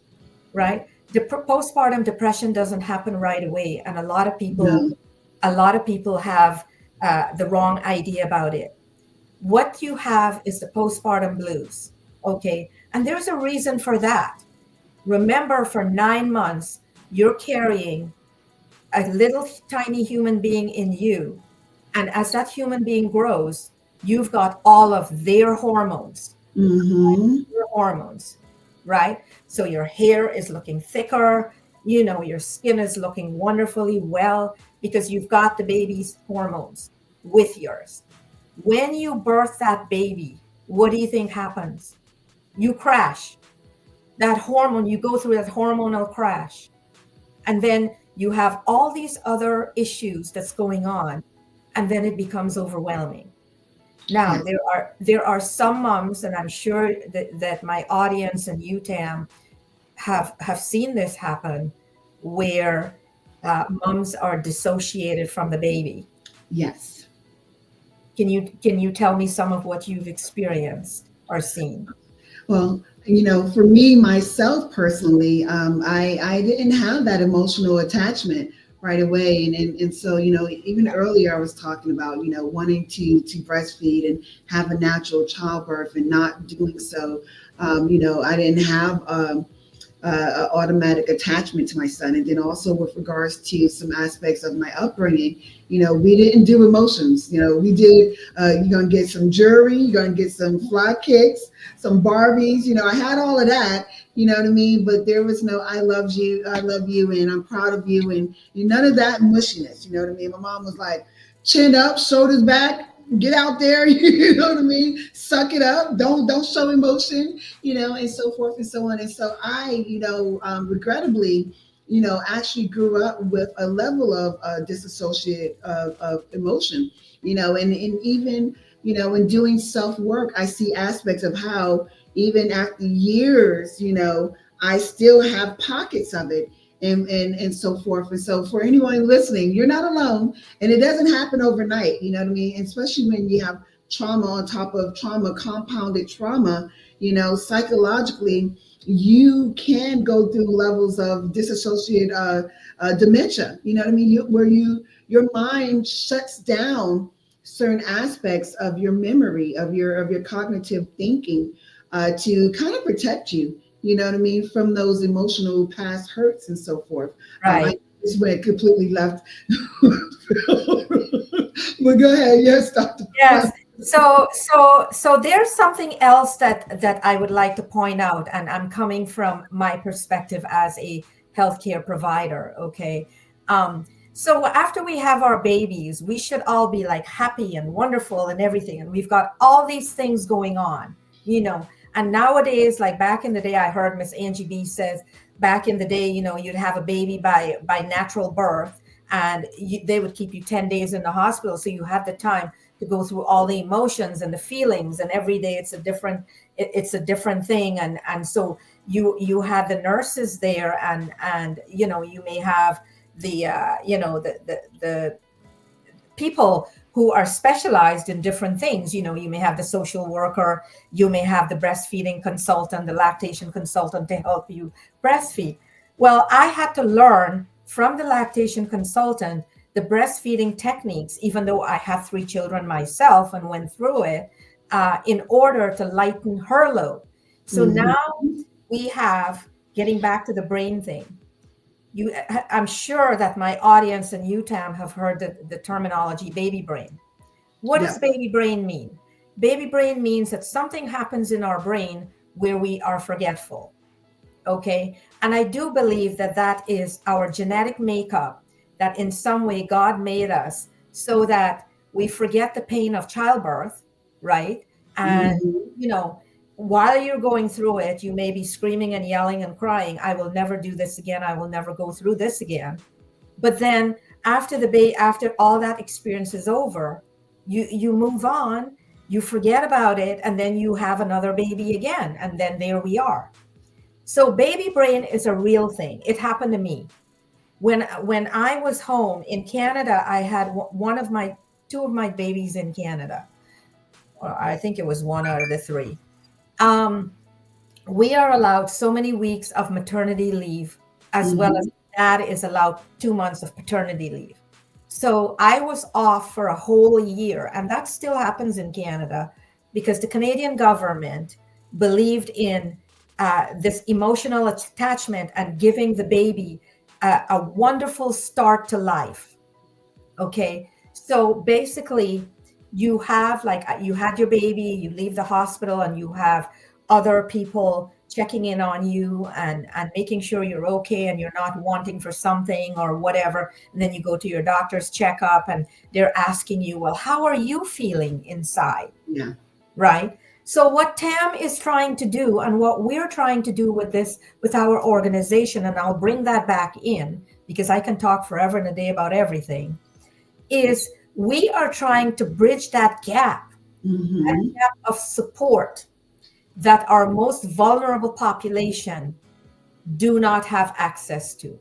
right? The postpartum depression doesn't happen right away, and No. a lot of people have the wrong idea about it. What you have is the postpartum blues, okay? And there's a reason for that. Remember, for 9 months, you're carrying a little tiny human being in you, and as that human being grows, you've got all of their hormones, Mhm. your hormones, right? So your hair is looking thicker, your skin is looking wonderfully well because you've got the baby's hormones with yours. When you birth that baby, what do you think happens? You crash. That hormone, you go through that hormonal crash. And then you have all these other issues that's going on, and then it becomes overwhelming. Now, Yes. there are some moms, and I'm sure that my audience and you, Tam, have seen this happen, where moms are dissociated from the baby. Yes. Can you tell me some of what you've experienced or seen? Well, for me, myself personally, I didn't have that emotional attachment right away. And so, even earlier I was talking about, wanting to breastfeed and have a natural childbirth and not doing so. I didn't have automatic attachment to my son. And then also with regards to some aspects of my upbringing, we didn't do emotions. We did, you're going to get some jewelry, you're going to get some fly kicks, some Barbies. I had all of that, you know what I mean? But there was no, I love you, and I'm proud of you. And none of that mushiness, you know what I mean? My mom was like, chin up, shoulders back, get out there, you know what I mean? Suck it up. Don't show emotion, and so forth and so on. And so I, regrettably, actually grew up with a level of disassociate of emotion, and even, in doing self work, I see aspects of how even after years, I still have pockets of it. And so forth. And so for anyone listening, you're not alone, and it doesn't happen overnight, you know what I mean? Especially when you have trauma on top of trauma, compounded trauma, psychologically, you can go through levels of disassociate dementia, you know what I mean? Your mind shuts down certain aspects of your memory, of your cognitive thinking, to kind of protect you, you know what I mean, from those emotional past hurts and so forth. Right. I just went completely left. But go ahead. Yes, Dr. Yes. So there's something else that I would like to point out, and I'm coming from my perspective as a healthcare provider. Okay. So after we have our babies, we should all be like happy and wonderful and everything. And we've got all these things going on, And nowadays, like back in the day, I heard Miss Angie B says back in the day, you'd have a baby by natural birth, and they would keep you 10 days in the hospital. So you had the time to go through all the emotions and the feelings, and every day it's a different thing. And so you had the nurses there, and you may have the the people who are specialized in different things. You may have the social worker, you may have the breastfeeding consultant, the lactation consultant to help you breastfeed. Well, I had to learn from the lactation consultant the breastfeeding techniques, even though I have 3 children myself and went through it, in order to lighten her load. So now we have, getting back to the brain thing, I'm sure that my audience and you, Tam, have heard the terminology baby brain. What does baby brain mean? Baby brain means that something happens in our brain where we are forgetful. Okay. And I do believe that is our genetic makeup, that in some way God made us so that we forget the pain of childbirth, right? And, while you're going through it, you may be screaming and yelling and crying, I will never do this again. I will never go through this again. But then after after all that experience is over, you move on, you forget about it, and then you have another baby again. And then there we are. So baby brain is a real thing. It happened to me. When I was home in Canada, I had two of my babies in Canada. Or I think it was one out of the 3. We are allowed so many weeks of maternity leave, as well as dad is allowed 2 months of paternity leave. So I was off for a whole year, and that still happens in Canada because the Canadian government believed in this emotional attachment and giving the baby a wonderful start to life. Okay. So basically, you have you had your baby, you leave the hospital, and you have other people checking in on you and making sure you're okay and you're not wanting for something or whatever. And then you go to your doctor's checkup and they're asking you, well, how are you feeling inside? Yeah. Right. So what Tam is trying to do and what we're trying to do with our organization, and I'll bring that back in because I can talk forever and a day about everything, is we are trying to bridge that gap, that gap of support that our most vulnerable population do not have access to.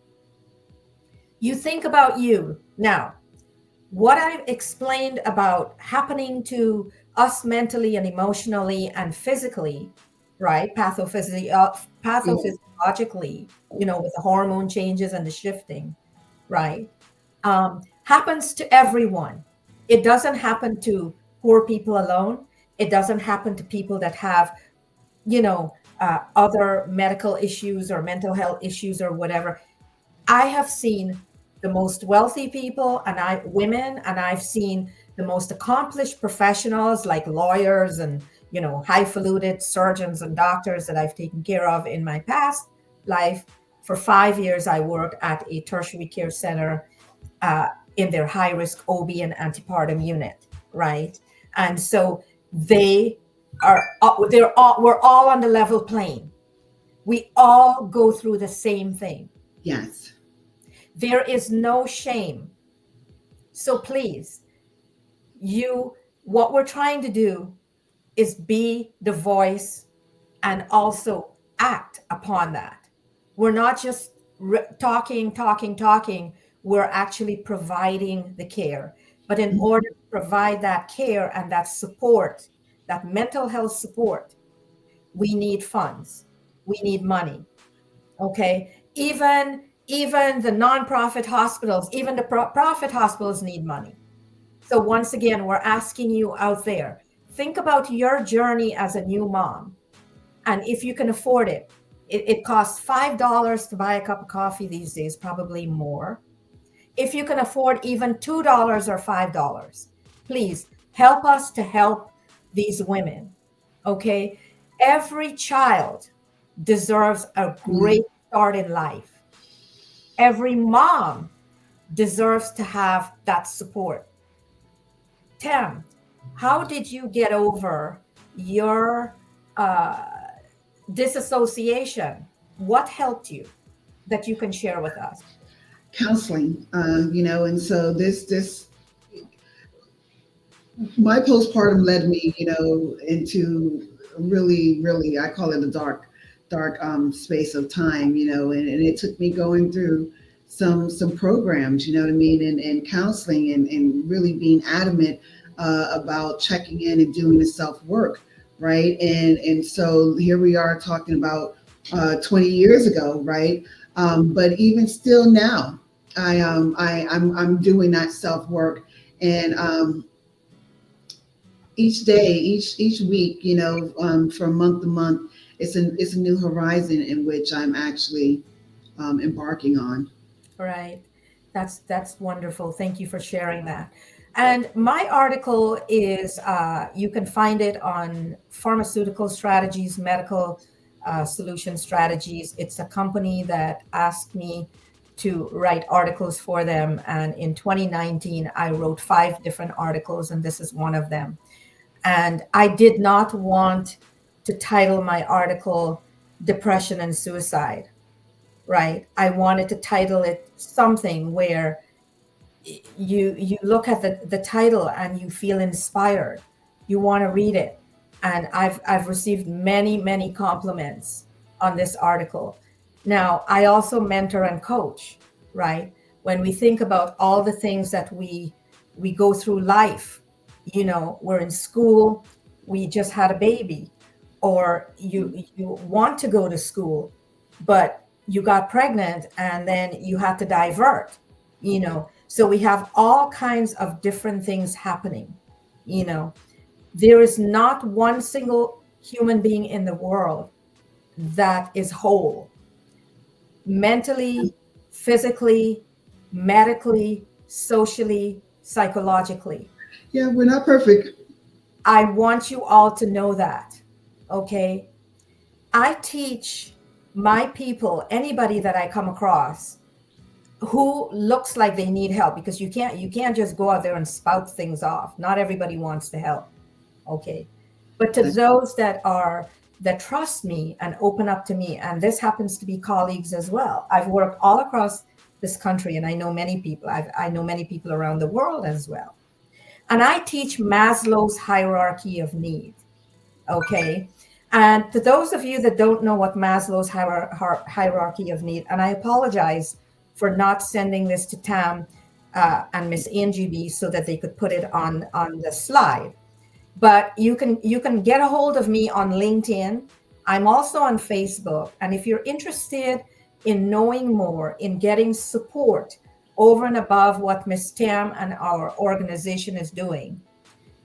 You think about you now. What I've explained about happening to us mentally and emotionally and physically, right? Pathophysiologically, with the hormone changes and the shifting, right? Happens to everyone. It doesn't happen to poor people alone. It doesn't happen to people that have, other medical issues or mental health issues or whatever. I have seen the most wealthy people women, and I've seen the most accomplished professionals like lawyers and, highfalutin surgeons and doctors that I've taken care of in my past life. For 5 years, I worked at a tertiary care center in their high risk OB and antepartum unit, right? And so we're all on the level plane. We all go through the same thing. Yes. There is no shame. So please, what we're trying to do is be the voice and also act upon that. We're not just talking. We're actually providing the care. But in order to provide that care and that support, that mental health support, we need funds. We need money. Okay. Even the nonprofit hospitals, even the profit hospitals need money. So once again, we're asking you out there, think about your journey as a new mom. And if you can afford it, it costs $5 to buy a cup of coffee these days, probably more. If you can afford even $2 or $5, please help us to help these women. Okay. Every child deserves a great start in life. Every mom deserves to have that support. Tam, how did you get over your disassociation? What helped you that you can share with us? Counseling, and so this my postpartum led me, into really, really, I call it a dark space of time, and it took me going through some programs, you know what I mean, and counseling and really being adamant about checking in and doing the self work, right? And so here we are talking about 20 years ago, right? But even still now, I'm doing that self work, and each day, each week, from month to month, it's a new horizon in which I'm actually embarking on. Right. That's wonderful. Thank you for sharing that. And my article is, you can find it on Pharmaceutical Strategies, Medical Solution Strategies. It's a company that asked me to write articles for them. And in 2019, I wrote 5 different articles, and this is one of them. And I did not want to title my article Depression and Suicide, right? I wanted to title it something where you look at the title and you feel inspired. You want to read it. And I've received many compliments on this article. Now, I also mentor and coach, right? When we think about all the things that we go through life, we're in school, we just had a baby, or you want to go to school, but you got pregnant and then you had to divert, so we have all kinds of different things happening. There is not one single human being in the world that is whole, mentally, physically, medically, socially, psychologically. Yeah, we're not perfect. I want you all to know that. Okay. I teach my people, anybody that I come across who looks like they need help, because you can't just go out there and spout things off. Not everybody wants to help. Okay. But to those that trust me and open up to me, and this happens to be colleagues as well. I've worked all across this country, and I know many people. I know many people around the world as well. And I teach Maslow's hierarchy of needs. Okay. And to those of you that don't know what Maslow's hierarchy of need, and I apologize for not sending this to Tam and Miss Angie B so that they could put it on the slide. But you can get a hold of me on LinkedIn. I'm also on Facebook. And if you're interested in knowing more, in getting support over and above what Miss Tam and our organization is doing,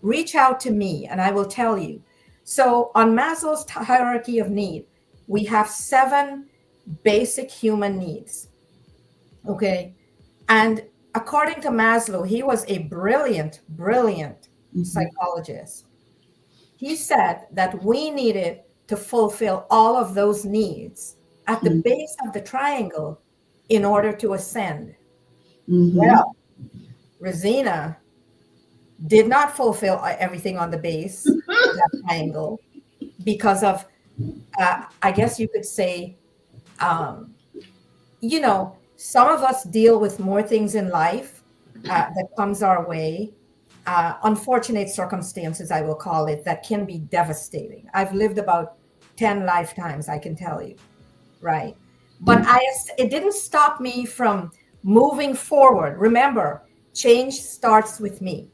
reach out to me and I will tell you. So on Maslow's hierarchy of need, we have 7 basic human needs. Okay. And according to Maslow, he was a brilliant psychologist. He said that we needed to fulfill all of those needs at the base of the triangle in order to ascend. Well, Rosina did not fulfill everything on the base of that triangle because of, I guess you could say, some of us deal with more things in life that comes our way, unfortunate circumstances, I will call it, that can be devastating. I've lived about 10 lifetimes, I can tell you, right? But it didn't stop me from moving forward. Remember, change starts with me.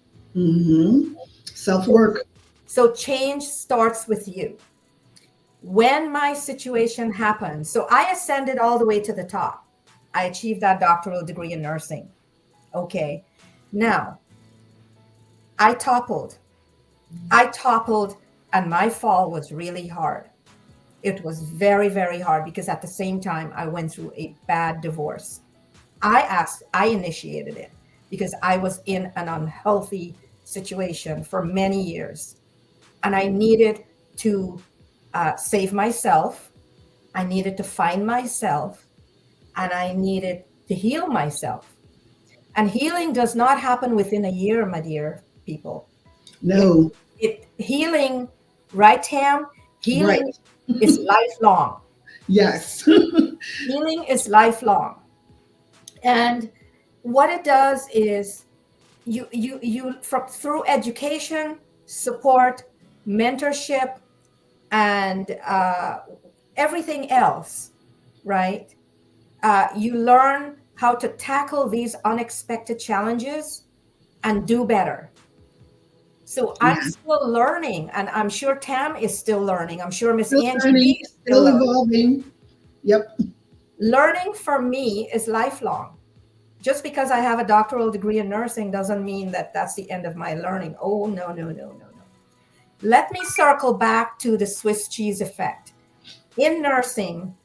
Self-work. So change starts with you. When my situation happened, so I ascended all the way to the top. I achieved that doctoral degree in nursing. Okay. Now, I toppled, and my fall was really hard. It was very, very hard because at the same time, I went through a bad divorce. I initiated it because I was in an unhealthy situation for many years. And I needed to save myself. I needed to find myself. And I needed to heal myself. And healing does not happen within a year, my dear people. No. Healing, right, Tam? Healing is lifelong. Yes. Healing is lifelong. And what it does is through education, support, mentorship, and everything else, right? You learn how to tackle these unexpected challenges and do better. So I'm still learning, and I'm sure Tam is still learning. I'm sure Miss Angie is still evolving. Yep. Learning for me is lifelong. Just because I have a doctoral degree in nursing doesn't mean that that's the end of my learning. Oh, no. Let me circle back to the Swiss cheese effect. In nursing,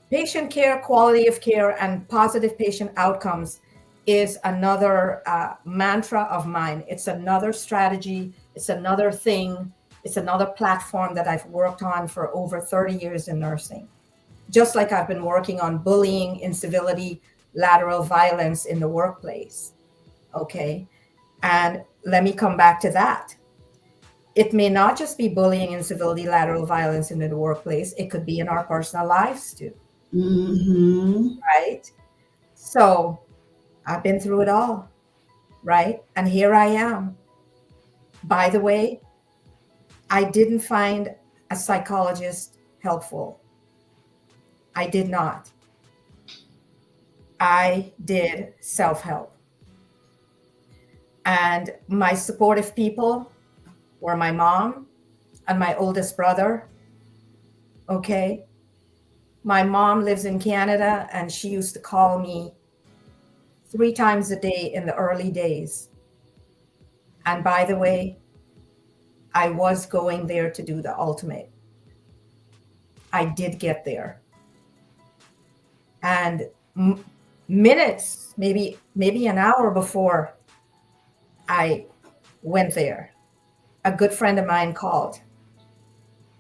patient care, quality of care, and positive patient outcomes is another mantra of mine. It's another strategy. It's another thing. It's another platform that I've worked on for over 30 years in nursing. Just like I've been working on bullying, incivility, lateral violence in the workplace. Okay. And let me come back to that. It may not just be bullying, incivility, lateral violence in the workplace. It could be in our personal lives too. Right? So I've been through it all. Right? And here I am. By the way, I didn't find a psychologist helpful. I did not. I did self-help. And my supportive people were my mom and my oldest brother. Okay. My mom lives in Canada, and she used to call me 3 times a day in the early days. And by the way, I was going there to do the ultimate. I did get there. And minutes, maybe an hour before I went there, a good friend of mine called.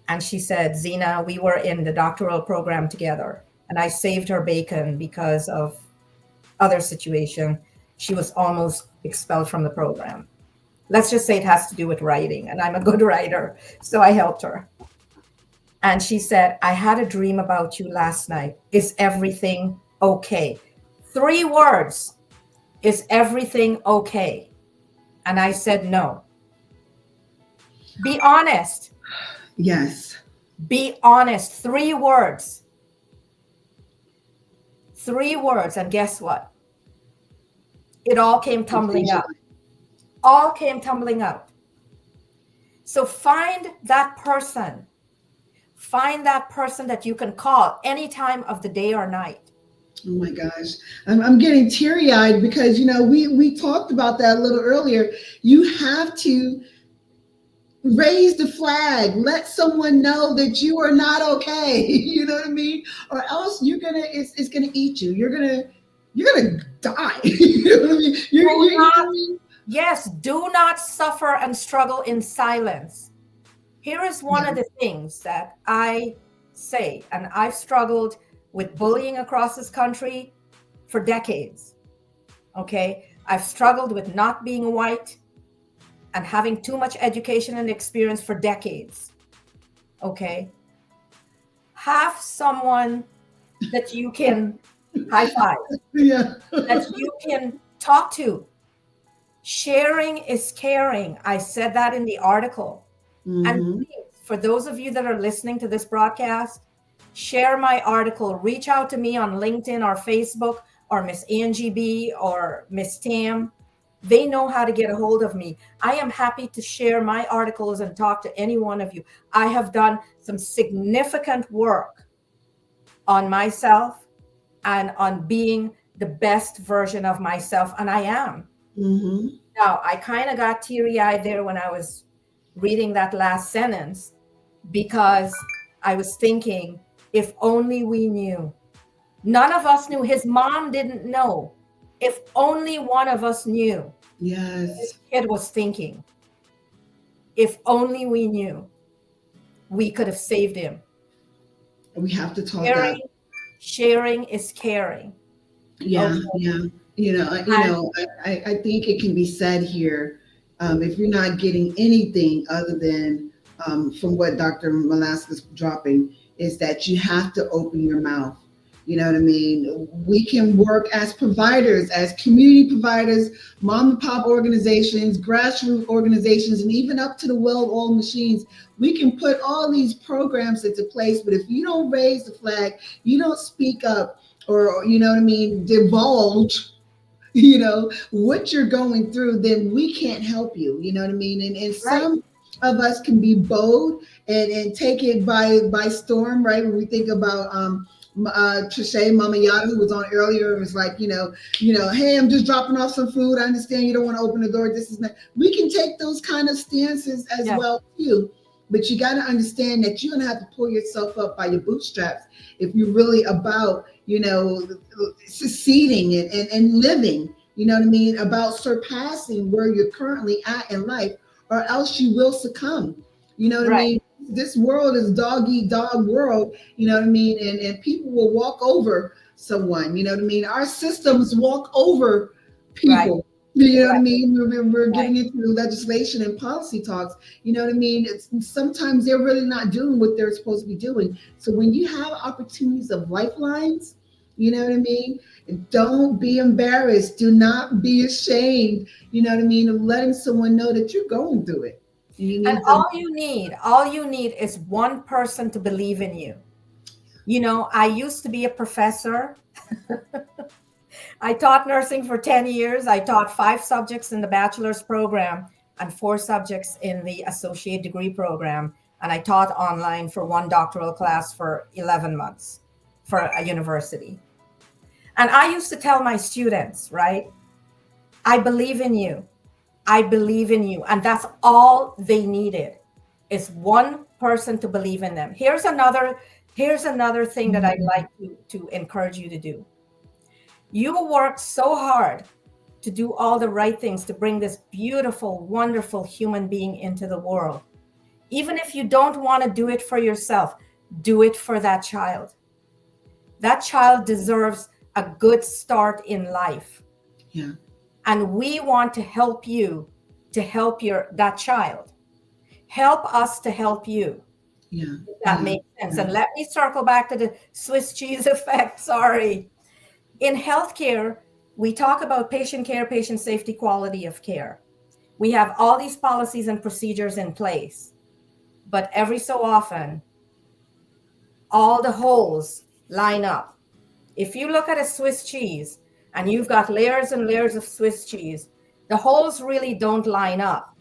And she said, Zena, we were in the doctoral program together, and I saved her bacon because of other situation. She was almost expelled from the program. Let's just say it has to do with writing, and I'm a good writer, so I helped her. And she said, I had a dream about you last night. Is everything okay? 3 words. Is everything okay? And I said no. Be honest. Yes. Be honest. 3 words. 3 words. And guess what? It all came tumbling out. All came tumbling out. So find that person. Find that person that you can call any time of the day or night. Oh my gosh, I'm getting teary-eyed because we talked about that a little earlier. You have to raise the flag, let someone know that you are not okay. You know what I mean? Or else it's gonna eat you. You're gonna die. You know what I mean? You know what I mean? Yes, do not suffer and struggle in silence. Here is one of the things that I say, and I've struggled with bullying across this country for decades. Okay, I've struggled with not being white and having too much education and experience for decades. Okay, have someone that you can high five, that you can talk to. Sharing is caring. I said that in the article. And please, for those of you that are listening to this broadcast, share my article. Reach out to me on LinkedIn or Facebook or Miss Angie B or Miss Tam. They know how to get a hold of me. I am happy to share my articles and talk to any one of you. I have done some significant work on myself and on being the best version of myself, and I am. Now, I kind of got teary-eyed there when I was reading that last sentence because I was thinking, if only we knew. None of us knew. His mom didn't know. If only one of us knew. Yes. This kid was thinking, if only we knew, we could have saved him. We have to talk that. Sharing is caring. Yeah, yeah. I think it can be said here, if you're not getting anything other than from what Dr. Malaska's dropping, is that you have to open your mouth. You know what I mean? We can work as providers, as community providers, mom and pop organizations, grassroots organizations, and even up to the well-oiled machines. We can put all these programs into place, but if you don't raise the flag, you don't speak up, or divulge what you're going through, then we can't help you. You know what I mean? And some of us can be bold and take it by storm, right? When we think about Trisha, Mama Yada, who was on earlier, and was like, hey, I'm just dropping off some food. I understand you don't want to open the door. This is not. We can take those kind of stances as well too. But you got to understand that you're going to have to pull yourself up by your bootstraps if you're really about, succeeding and living, you know what I mean, about surpassing where you're currently at in life, or else you will succumb. You know what I mean? This world is dog eat dog world, you know what I mean? And people will walk over someone, you know what I mean? Our systems walk over people. You know what I mean? We're getting into legislation and policy talks. You know what I mean? Sometimes they're really not doing what they're supposed to be doing. So when you have opportunities of lifelines, you know what I mean? Don't be embarrassed. Do not be ashamed, you know what I mean, of letting someone know that you're going through it. And all you need is one person to believe in you. I used to be a professor. I taught nursing for 10 years. I taught 5 subjects in the bachelor's program and 4 subjects in the associate degree program. And I taught online for 1 doctoral class for 11 months for a university. And I used to tell my students, right? I believe in you. I believe in you. And that's all they needed, is one person to believe in them. Here's another thing that I'd like to encourage you to do. You worked so hard to do all the right things to bring this beautiful, wonderful human being into the world. Even if you don't want to do it for yourself, do it for that child. That child deserves a good start in life. Yeah. And we want to help you to help that child. Help us to help you. Yeah. If that makes sense. And let me circle back to the Swiss cheese effect. Sorry. In healthcare, we talk about patient care, patient safety, quality of care. We have all these policies and procedures in place, but every so often, all the holes line up. If you look at a Swiss cheese and you've got layers and layers of Swiss cheese, the holes really don't line up.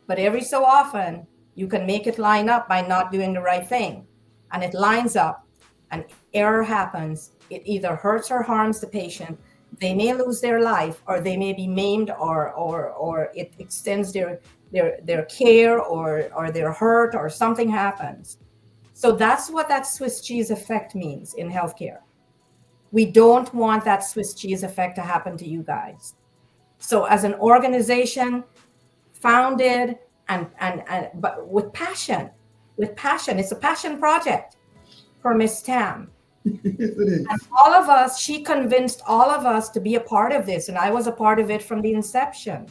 But every so often, you can make it line up by not doing the right thing. And it lines up, an error happens. It either hurts or harms the patient. They may lose their life, or they may be maimed, or it extends their care, or they're hurt, or something happens. So that's what that Swiss cheese effect means in healthcare. We don't want that Swiss cheese effect to happen to you guys. So as an organization founded and but with passion, it's a passion project for Miss Tam. Yes, it is. And all of us, she convinced all of us to be a part of this. And I was a part of it from the inception.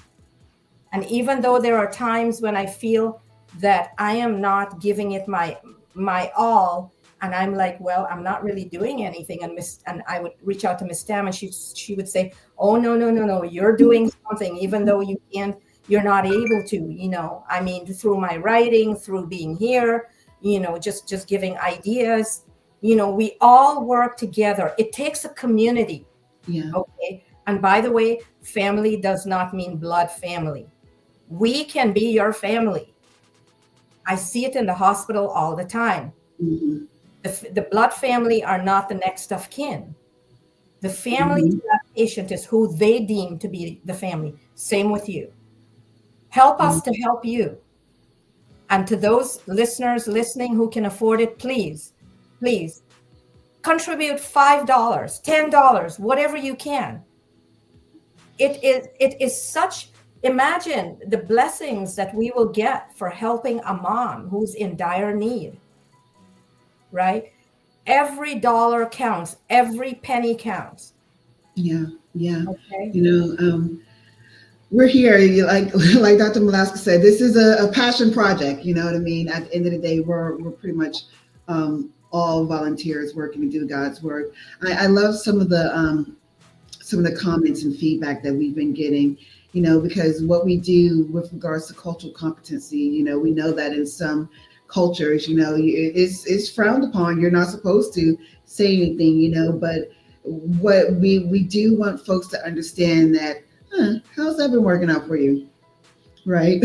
And even though there are times when I feel that I am not giving it my all, and I'm like, well, I'm not really doing anything. And I would reach out to Miss Tam, and she would say, oh, no, you're doing something, even though you're not able to, I mean, through my writing, through being here, just giving ideas, we all work together. It takes a community. Yeah. Okay. And by the way, family does not mean blood family. We can be your family. I see it in the hospital all the time. Mm-hmm. The blood family are not the next of kin. The family to that patient is who they deem to be the family. Same with you. Help us to help you. And to those listeners listening who can afford it, please contribute $5, $10, whatever you can. It is such, imagine the blessings that we will get for helping a mom who's in dire need, right? Every dollar counts, every penny counts. Yeah. Okay. We're here, like Dr. Malaska said, this is a passion project. You know what I mean? At the end of the day, we're pretty much all volunteers working to do God's work. I love some of the comments and feedback that we've been getting, because what we do with regards to cultural competency, we know that in some cultures, it's frowned upon. You're not supposed to say anything, but what we do want folks to understand that, how's that been working out for you? Right.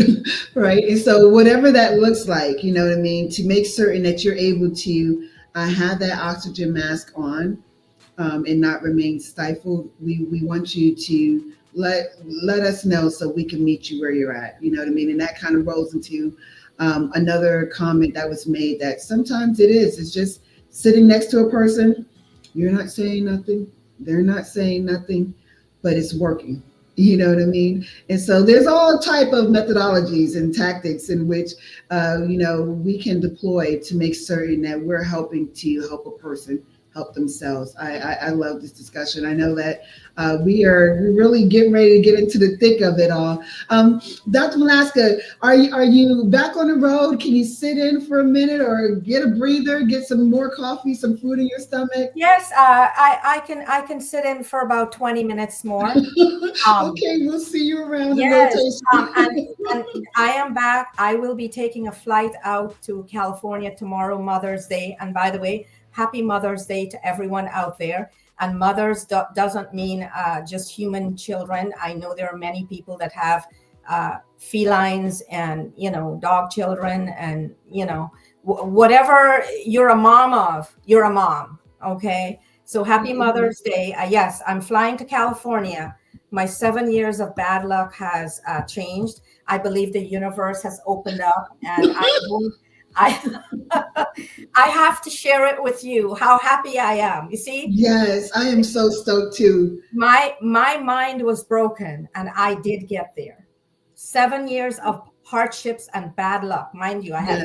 Right. And so whatever that looks like, you know what I mean, to make certain that you're able to have that oxygen mask on, and not remain stifled, we want you to let us know so we can meet you where you're at. You know what I mean? And that kind of rolls into another comment that was made, that sometimes it's just sitting next to a person. You're not saying nothing. They're not saying nothing, but it's working. You know what I mean? And so there's all type of methodologies and tactics in which, we can deploy to make certain that we're helping to help a person help themselves. I love this discussion. I know that we're really getting ready to get into the thick of it all. Dr. Malaska, are you back on the road? Can you sit in for a minute or get a breather, get some more coffee, some food in your stomach? Yes, I can sit in for about 20 minutes more. Okay, we'll see you around the rotation. And I am back. I will be taking a flight out to California tomorrow, Mother's Day. And by the way, happy Mother's Day to everyone out there. And mothers doesn't mean just human children. I know there are many people that have felines and, dog children, and, whatever you're a mom of, you're a mom. Okay. So happy Mother's Day. Yes, I'm flying to California. My 7 years of bad luck has changed. I believe the universe has opened up, and I have to share it with you how happy I am. You see? Yes, I am so stoked too. My mind was broken, and I did get there. 7 years of hardships and bad luck. Mind you, I had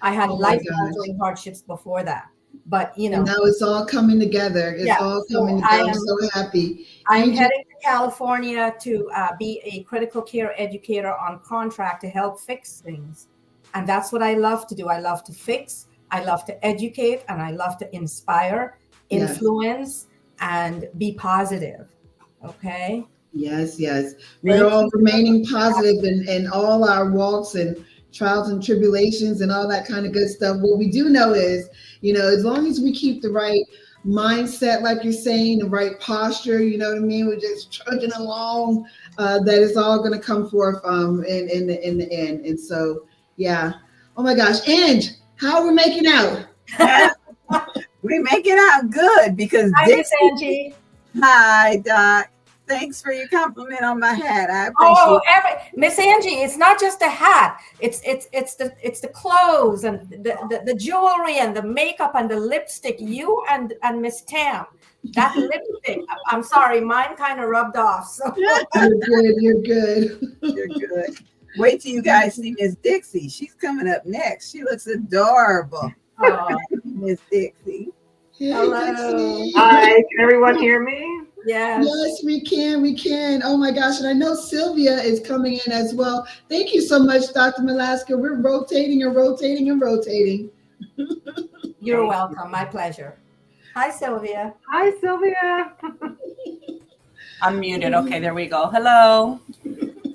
I had life-altering hardships before that. But and now it's all coming together. It's all coming together. I'm so happy. I'm heading to California to be a critical care educator on contract to help fix things. And that's what I love to do. I love to fix, I love to educate, and I love to inspire, influence, and be positive. Okay. Yes, yes. We're Thank all you. remaining positive in all our walks and trials and tribulations and all that kind of good stuff. What we do know is, as long as we keep the right mindset, like you're saying, the right posture, you know what I mean? We're just trudging along, that it's all going to come forth in the end. And so, yeah. Oh my gosh. And how are we making out? We make it out good because Hi, Miss Dixie. Angie. Hi, Doc. Thanks for your compliment on my hat. I Oh, appreciate Miss Angie, it's not just the hat. It's the clothes and the jewelry and the makeup and the lipstick. You and Miss Tam, that lipstick. I'm sorry, mine kind of rubbed off. So You're good. You're good. You're good. Wait till you guys see Miss Dixie. She's coming up next. She looks adorable. Miss Dixie. Hey, hello. Dixie. Hi, can everyone hear me? Yes. Yes, we can. We can. Oh my gosh. And I know Sylvia is coming in as well. Thank you so much, Dr. Malaska. We're rotating and rotating and rotating. You're welcome. My pleasure. Hi, Sylvia. Hi, Sylvia. I'm muted. Okay, there we go. Hello.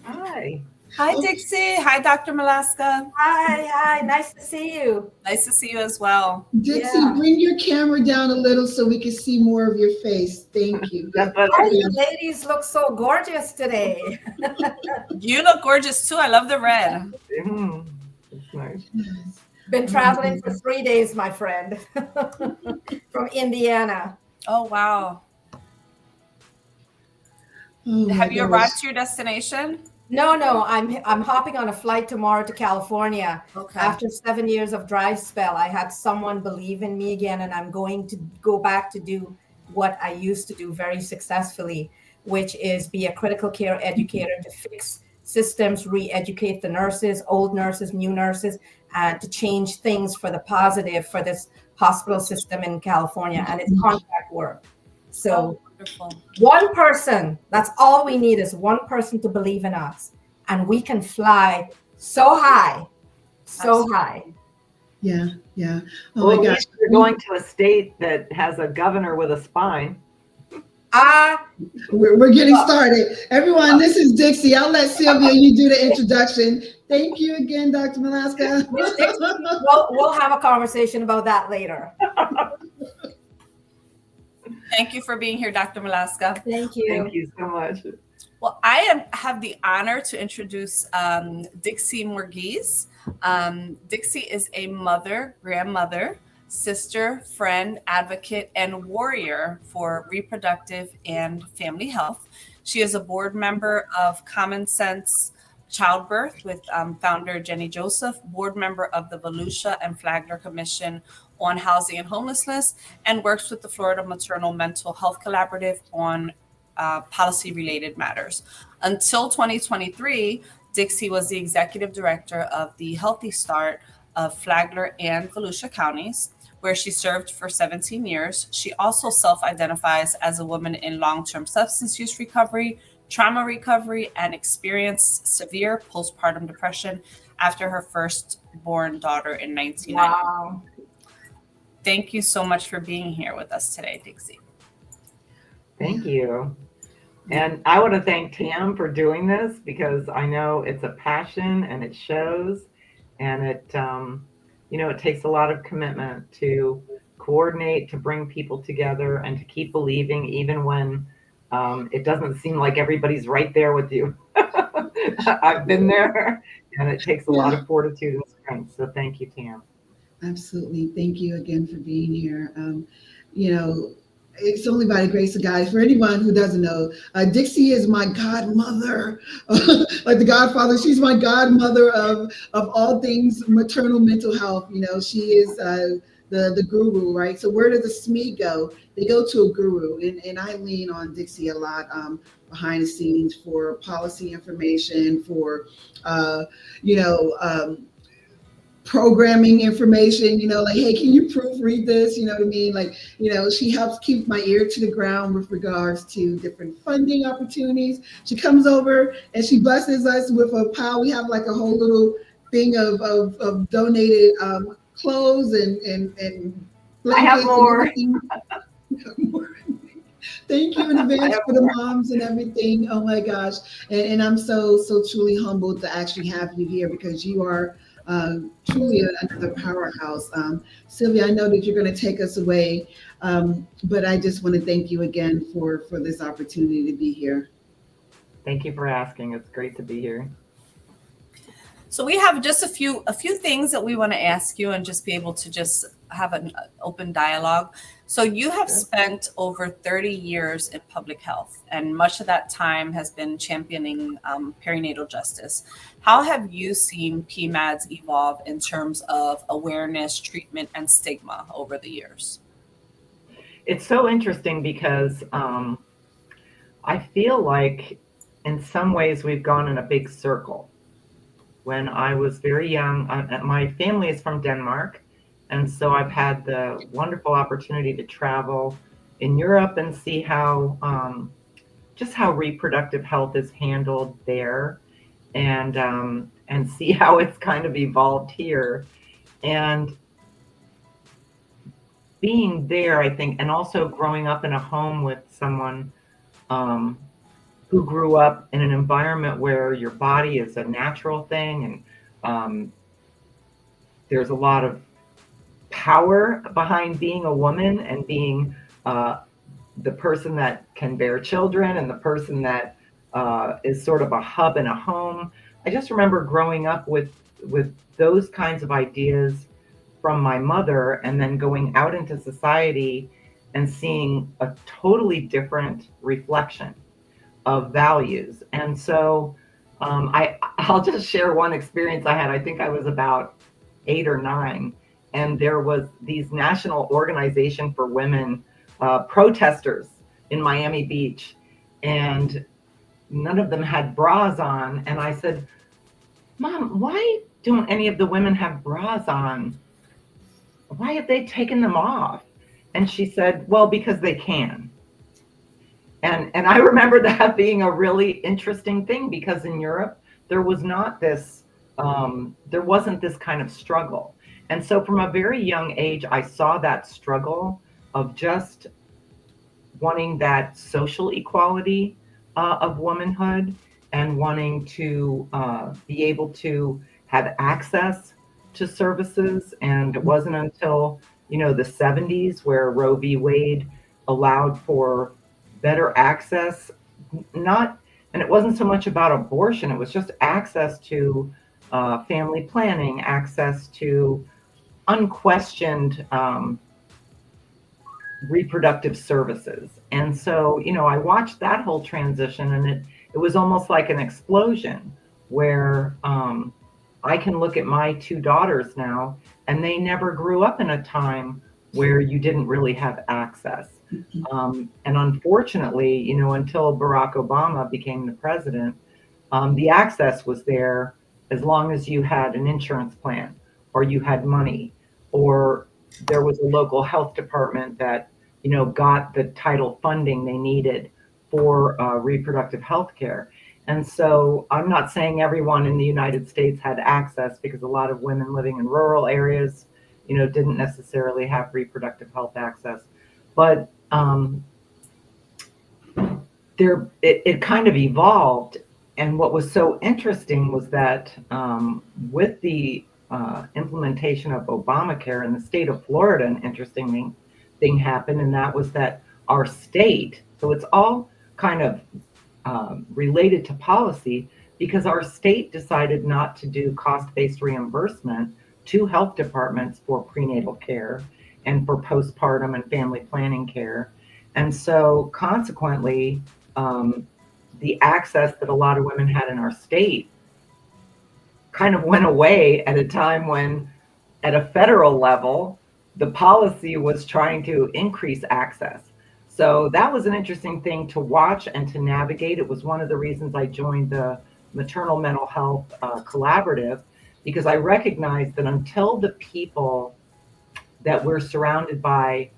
Hi. Hi, Dixie. Hi, Dr. Malaska. Hi. Nice to see you. Nice to see you as well. Dixie, bring your camera down a little so we can see more of your face. Thank you. Why you ladies look so gorgeous today? You look gorgeous too. I love the red. That's nice. Been traveling for 3 days, my friend, from Indiana. Oh, wow. Oh, have you arrived to your destination? No. I'm hopping on a flight tomorrow to California. Okay. After 7 years of dry spell, I had someone believe in me again, and I'm going to go back to do what I used to do very successfully, which is be a critical care educator to fix systems, re-educate the nurses, old nurses, new nurses, and to change things for the positive for this hospital system in California. And it's contract work. So one person, that's all we need, is one person to believe in us. And we can fly so high, so high. Yeah. Oh Well, my at gosh. least you're going to a state that has a governor with a spine. We're getting started. Everyone, this is Dixie. I'll let Sylvia, you do the introduction. Thank you again, Dr. Malaska. We'll have a conversation about that later. Thank you for being here, Dr. Malaska. Thank you. Thank you so much. Well, I have the honor to introduce Dixie Morgies. Dixie is a mother, grandmother, sister, friend, advocate, and warrior for reproductive and family health. She is a board member of Common Sense Childbirth with founder Jenny Joseph, board member of the Volusia and Flagler Commission on Housing and Homelessness, and works with the Florida Maternal Mental Health Collaborative on policy-related matters. Until 2023, Dixie was the executive director of the Healthy Start of Flagler and Volusia counties, where she served for 17 years. She also self-identifies as a woman in long-term substance use recovery, trauma recovery, and experienced severe postpartum depression after her firstborn daughter in 1990. Wow. Thank you so much for being here with us today, Dixie. Thank you. And I want to thank Tam for doing this, because I know it's a passion and it shows, and it, it takes a lot of commitment to coordinate, to bring people together, and to keep believing even when it doesn't seem like everybody's right there with you. I've been there, and it takes a lot of fortitude and strength. So thank you, Tam. Absolutely. Thank you again for being here. It's only by the grace of God. For anyone who doesn't know, Dixie is my godmother, like the Godfather. She's my godmother of all things maternal mental health. She is the guru, right? So where does the SME go? They go to a guru, and I lean on Dixie a lot behind the scenes for policy information, for programming information, like, hey, can you proofread this? You know what I mean? Like, she helps keep my ear to the ground with regards to different funding opportunities. She comes over and she blesses us with a pile. We have like a whole little thing of donated clothes and I have more. Thank you in I advance have for the moms and everything. Oh my gosh. And I'm so truly humbled to actually have you here because you are truly another powerhouse. Sylvia, I know that you're going to take us away, but I just want to thank you again for this opportunity to be here. Thank you for asking. It's great to be here. So we have just a few things that we want to ask you and just be able to just have an open dialogue. So you have spent over 30 years in public health, and much of that time has been championing perinatal justice. How have you seen PMADS evolve in terms of awareness, treatment, and stigma over the years? It's so interesting because I feel like in some ways we've gone in a big circle. When I was very young, my family is from Denmark, and so I've had the wonderful opportunity to travel in Europe and see how just how reproductive health is handled there, and see how it's kind of evolved here. And being there, I think, and also growing up in a home with someone um, who grew up in an environment where your body is a natural thing, and there's a lot of power behind being a woman and being uh, the person that can bear children and the person that is sort of a hub in a home. I just remember growing up with those kinds of ideas from my mother, and then going out into society and seeing a totally different reflection of values. And so I'll just share one experience I had. I think I was about 8 or 9, and there was these National Organization for Women protesters in Miami Beach, and none of them had bras on. And I said, Mom, why don't any of the women have bras on? Why have they taken them off? And she said, well, because they can. And I remember that being a really interesting thing, because in Europe there was not this there wasn't this kind of struggle. And so from a very young age I saw that struggle of just wanting that social equality of womanhood, and wanting to be able to have access to services. And it wasn't until, the 70s where Roe v. Wade allowed for better access, not, and it wasn't so much about abortion, it was just access to family planning, access to unquestioned reproductive services. And so, I watched that whole transition, and it was almost like an explosion where I can look at my 2 daughters now, and they never grew up in a time where you didn't really have access. And unfortunately, until Barack Obama became the president, the access was there as long as you had an insurance plan, or you had money, or there was a local health department that got the title funding they needed for reproductive health care. And so I'm not saying everyone in the United States had access, because a lot of women living in rural areas didn't necessarily have reproductive health access. But it kind of evolved. And what was so interesting was that with the implementation of Obamacare in the state of Florida, an interesting thing happened, and that was that our state, so it's all kind of related to policy, because our state decided not to do cost-based reimbursement to health departments for prenatal care and for postpartum and family planning care. And so consequently, the access that a lot of women had in our state kind of went away at a time when, at a federal level, the policy was trying to increase access. So that was an interesting thing to watch and to navigate. It was one of the reasons I joined the Maternal Mental Health Collaborative, because I recognized that until the people that we're surrounded by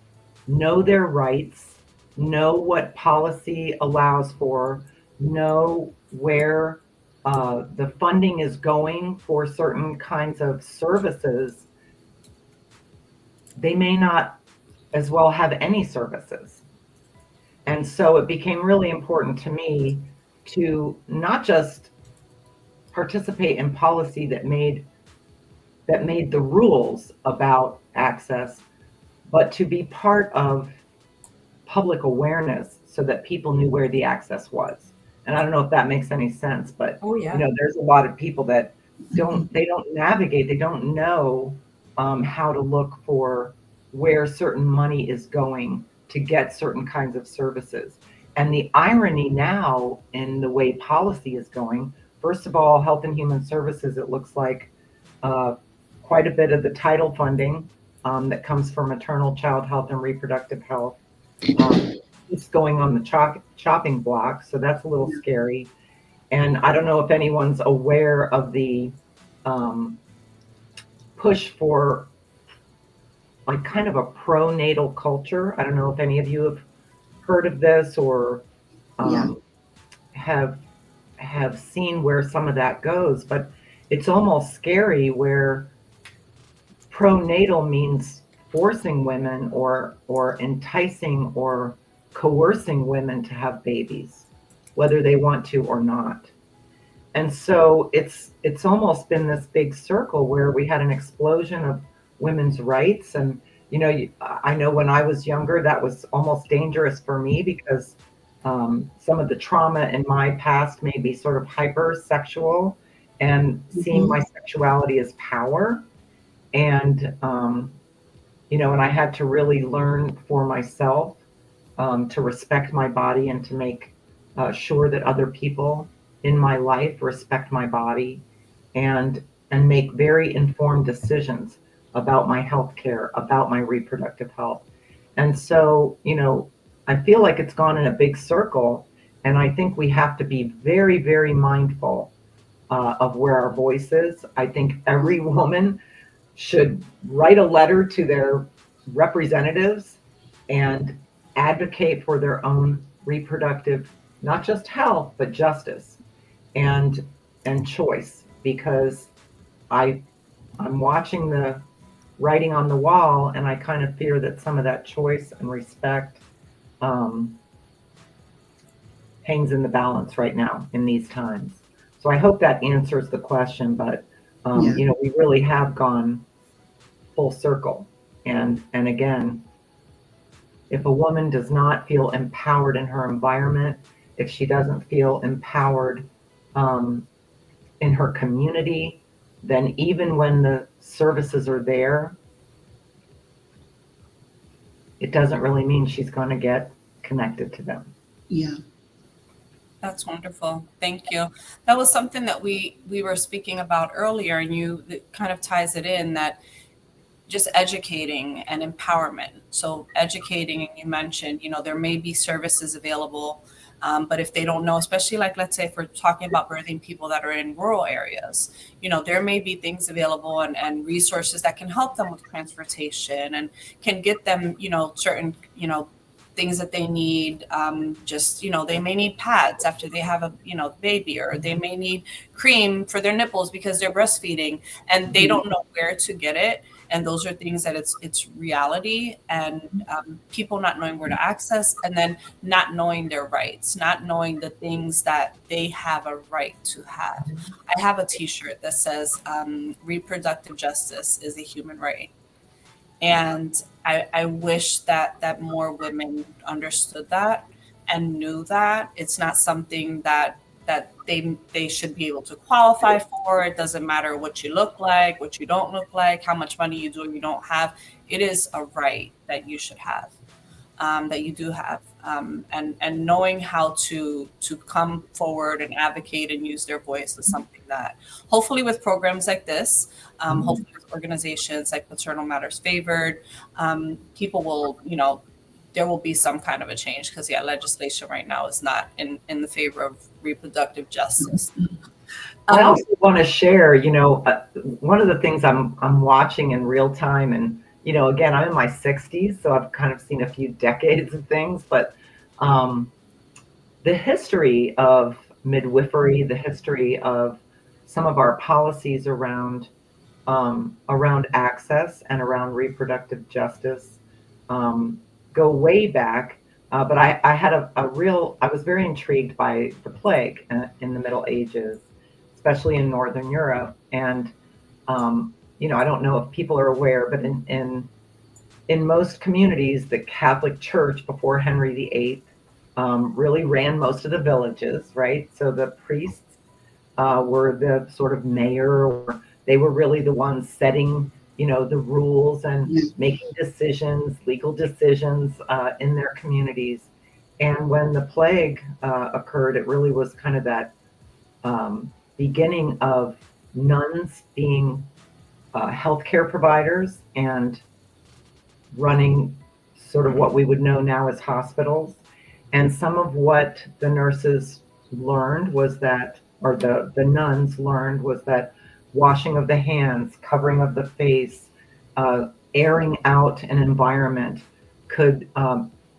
know their rights, know what policy allows for, know where the funding is going for certain kinds of services, they may not as well have any services. And so it became really important to me to not just participate in policy that made the rules about access, but to be part of public awareness so that people knew where the access was. And I don't know if that makes any sense, but Oh, you yeah. know, there's a lot of people that they don't navigate, they don't know how to look for where certain money is going to get certain kinds of services. And the irony now in the way policy is going, first of all, Health and Human Services, it looks like uh, quite a bit of the title funding that comes from maternal, child health, and reproductive health it's going on the chopping block, so that's a little scary. And I don't know if anyone's aware of the um, push for like kind of a pro-natal culture. I don't know if any of you have heard of this or Yeah. have seen where some of that goes, but it's almost scary where pronatal means forcing women or enticing or coercing women to have babies, whether they want to or not. And so it's almost been this big circle where we had an explosion of women's rights. And you know, I know when I was younger, that was almost dangerous for me because some of the trauma in my past made me sort of hypersexual and seeing my sexuality as power. And you know, and I had to really learn for myself to respect my body and to make sure that other people in my life respect my body and make very informed decisions about my health care, about my reproductive health. And so, you know, I feel like it's gone in a big circle, and I think we have to be very, very mindful of where our voice is. I think every woman should write a letter to their representatives and advocate for their own reproductive, not just health, but justice and choice. Because I'm watching the writing on the wall, and I kind of fear that some of that choice and respect um, hangs in the balance right now in these times. So I hope that answers the question. But Yeah. you know, we really have gone full circle. And again, if a woman does not feel empowered in her environment, if she doesn't feel empowered um, in her community, then even when the services are there, it doesn't really mean she's going to get connected to them. Yeah. That's wonderful. Thank you. That was something that we were speaking about earlier, and you it kind of ties it in that just educating and empowerment. So educating, and you mentioned, you know, there may be services available, but if they don't know, especially like, let's say if we're talking about birthing people that are in rural areas, you know, there may be things available and resources that can help them with transportation and can get them, you know, certain, you know, things that they need. Just, you know, they may need pads after they have a, you know, baby, or they may need cream for their nipples because they're breastfeeding and they don't know where to get it. And those are things that it's reality, and people not knowing where to access, and then not knowing their rights, not knowing the things that they have a right to have. I have a T-shirt that says reproductive justice is a human right. And I wish that more women understood that and knew that it's not something that they should be able to qualify for. It doesn't matter what you look like, what you don't look like, how much money you do or you don't have. It is a right that you should have, that you do have, and knowing how to come forward and advocate and use their voice is something that hopefully with programs like this, hopefully with organizations like Maternal Matters Favored, people will, you know, there will be some kind of a change, because yeah, legislation right now is not in the favor of reproductive justice. I also want to share, you know, one of the things I'm watching in real time, and you know, again, I'm in my 60s, so I've kind of seen a few decades of things, but um, the history of midwifery, the history of some of our policies around access and around reproductive justice go way back. But I had I was very intrigued by the plague in the Middle Ages, especially in Northern Europe. And, I don't know if people are aware, but in most communities, the Catholic Church before Henry VIII really ran most of the villages, right? So the priests were the sort of mayor, or they were really the ones setting, the rules and making decisions, legal decisions in their communities. And when the plague occurred, it really was kind of that beginning of nuns being healthcare providers and running sort of what we would know now as hospitals. And some of what the nurses learned was that, or the nuns learned, was that washing of the hands, covering of the face, airing out an environment could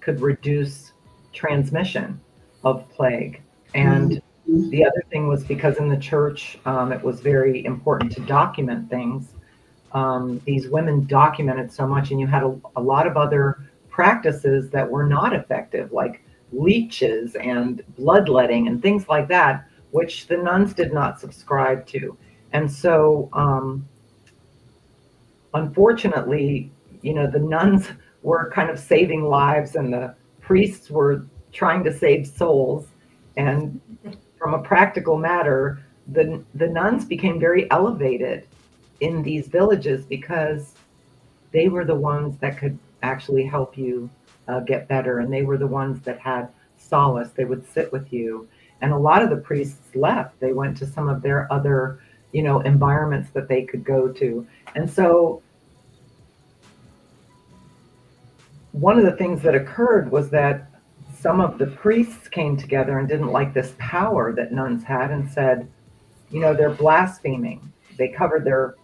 reduce transmission of plague. And the other thing was, because in the church it was very important to document things. These women documented so much, and you had a lot of other practices that were not effective, like leeches and bloodletting and things like that, which the nuns did not subscribe to. And so, unfortunately, the nuns were kind of saving lives, and the priests were trying to save souls. And from a practical matter, the nuns became very elevated in these villages because they were the ones that could actually help you get better, and they were the ones that had solace. They would sit with you, and a lot of the priests left. They went to some of their other, environments that they could go to. And so one of the things that occurred was that some of the priests came together and didn't like this power that nuns had, and said, they're blaspheming. They covered their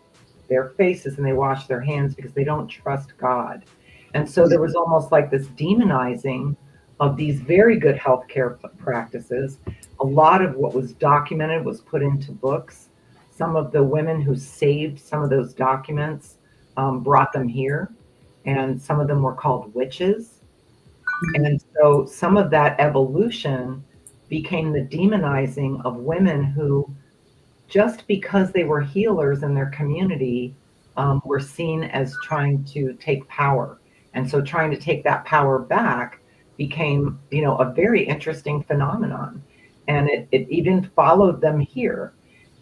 faces and they wash their hands because they don't trust God. And so there was almost like this demonizing of these very good healthcare practices. A lot of what was documented was put into books. Some of the women who saved some of those documents brought them here, and some of them were called witches. And so some of that evolution became the demonizing of women who, just because they were healers in their community, were seen as trying to take power. And so trying to take that power back became, a very interesting phenomenon. And it even followed them here.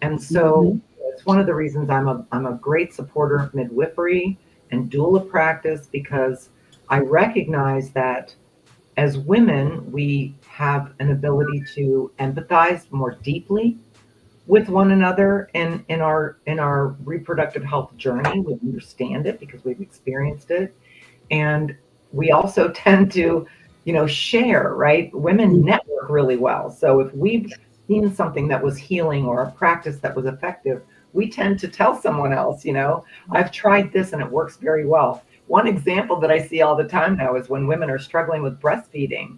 And so it's one of the reasons I'm a great supporter of midwifery and doula practice, because I recognize that as women, we have an ability to empathize more deeply with one another in our reproductive health journey. We understand it because we've experienced it. And we also tend to, share, right? Women network really well. So if we've seen something that was healing or a practice that was effective, we tend to tell someone else, I've tried this and it works very well. One example that I see all the time now is when women are struggling with breastfeeding.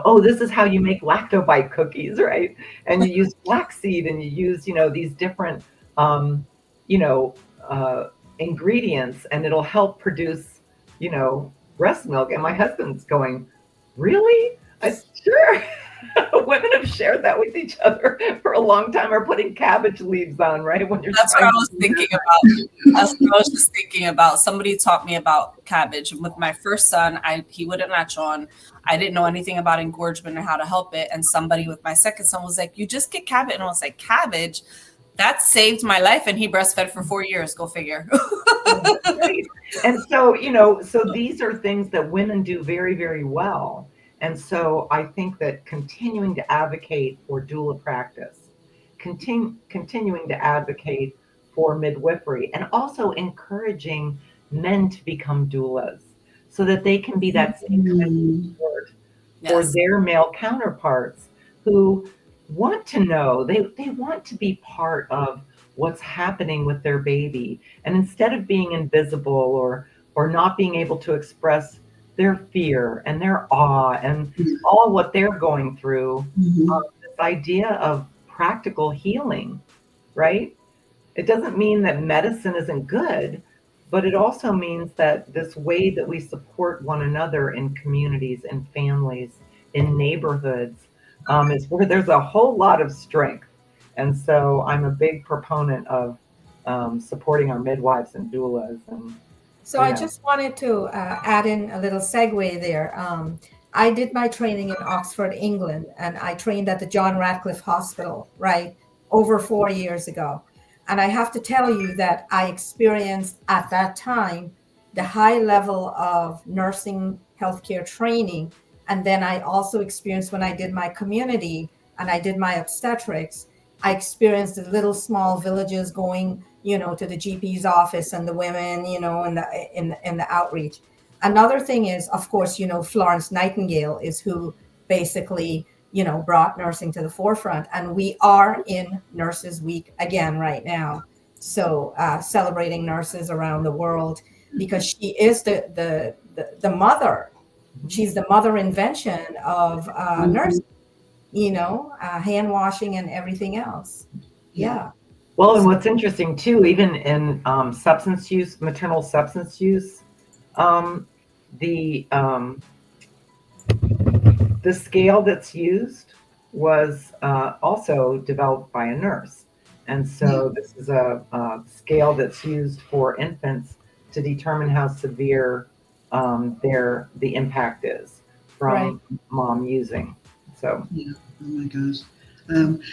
Oh, this is how you make lactobite cookies, right? And you use flaxseed, and you use, these different, you know, ingredients, and it'll help produce, breast milk. And my husband's going, really? Sure. Women have shared that with each other for a long time, or putting cabbage leaves on, right? When you're That's what I was thinking about. That's what I was just thinking about. Somebody taught me about cabbage. With my first son, he wouldn't latch on. I didn't know anything about engorgement and how to help it. And somebody with my second son was like, you just get cabbage. And I was like, cabbage? That saved my life. And he breastfed for 4 years. Go figure. Right. And so, so these are things that women do very, very well. And so I think that continuing to advocate for doula practice, continuing to advocate for midwifery, and also encouraging men to become doulas so that they can be that same kind of support for their male counterparts who want to know, they want to be part of what's happening with their baby. And instead of being invisible or not being able to express their fear and their awe and all what they're going through, this idea of practical healing, right? It doesn't mean that medicine isn't good, but it also means that this way that we support one another in communities, in families, in neighborhoods, is where there's a whole lot of strength. And so I'm a big proponent of supporting our midwives and doulas. And So I just wanted to add in a little segue there. I did my training in Oxford, England, and I trained at the John Radcliffe Hospital, right, over 4 years ago. And I have to tell you that I experienced at that time the high level of nursing healthcare training. And then I also experienced when I did my community and I did my obstetrics, I experienced the little small villages going, to the GP's office and the women, in the outreach. Another thing is, of course, Florence Nightingale is who basically, brought nursing to the forefront. And we are in Nurses Week again right now. So celebrating nurses around the world because she is the mother. She's the mother invention of nursing, hand washing and everything else. Yeah. Well, and what's interesting too, even in substance use, maternal substance use, the the scale that's used was also developed by a nurse, and so this is a scale that's used for infants to determine how severe the impact is from mom using. So yeah, oh my gosh.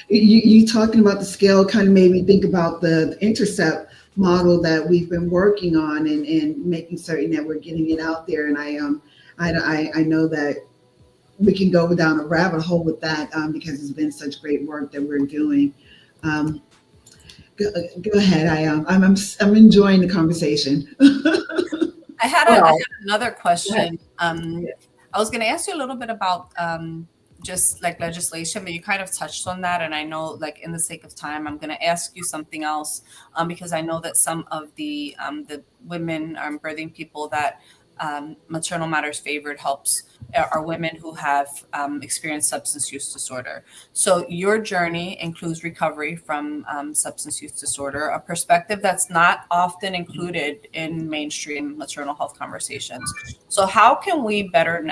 You talking about the scale kind of made me think about the intercept model that we've been working on and making certain that we're getting it out there. And I know that we can go down a rabbit hole with that because it's been such great work that we're doing. Go ahead. I'm enjoying the conversation. I had another question. I was going to ask you a little bit about just like legislation, but you kind of touched on that. And I know, like, in the sake of time, I'm going to ask you something else because I know that some of the women, birthing people that Maternal Matters Favored helps are women who have experienced substance use disorder. So your journey includes recovery from substance use disorder, a perspective that's not often included in mainstream maternal health conversations. So how can we better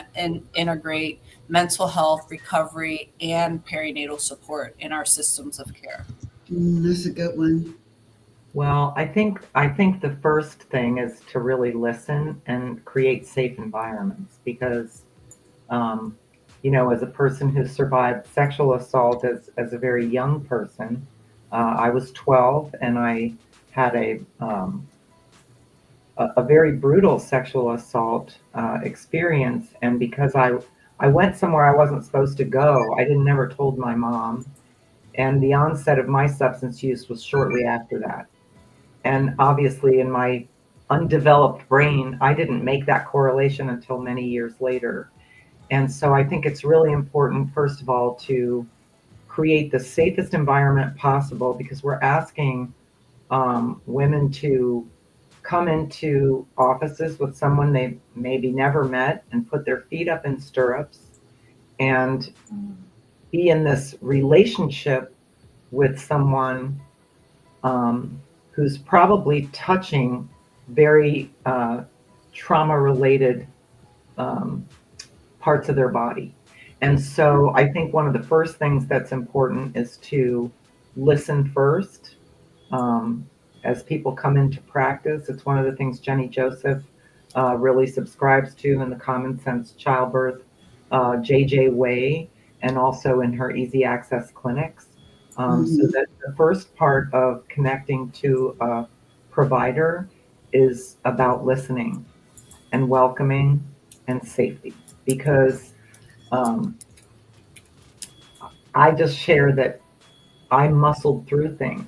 integrate mental health, recovery, and perinatal support in our systems of care? That's a good one. Well, I think the first thing is to really listen and create safe environments because, as a person who survived sexual assault as a very young person, I was 12 and I had a very brutal sexual assault experience, and because I went somewhere I wasn't supposed to go, I never told my mom, and the onset of my substance use was shortly after that. And obviously, in my undeveloped brain, I didn't make that correlation until many years later. And so I think it's really important, first of all, to create the safest environment possible because we're asking women to come into offices with someone they maybe never met and put their feet up in stirrups and be in this relationship with someone who's probably touching very trauma-related parts of their body. And so I think one of the first things that's important is to listen first. As people come into practice, it's one of the things Jenny Joseph really subscribes to in the Common Sense Childbirth JJ Way, and also in her Easy Access clinics. So that the first part of connecting to a provider is about listening and welcoming and safety. Because I just share that I muscled through things.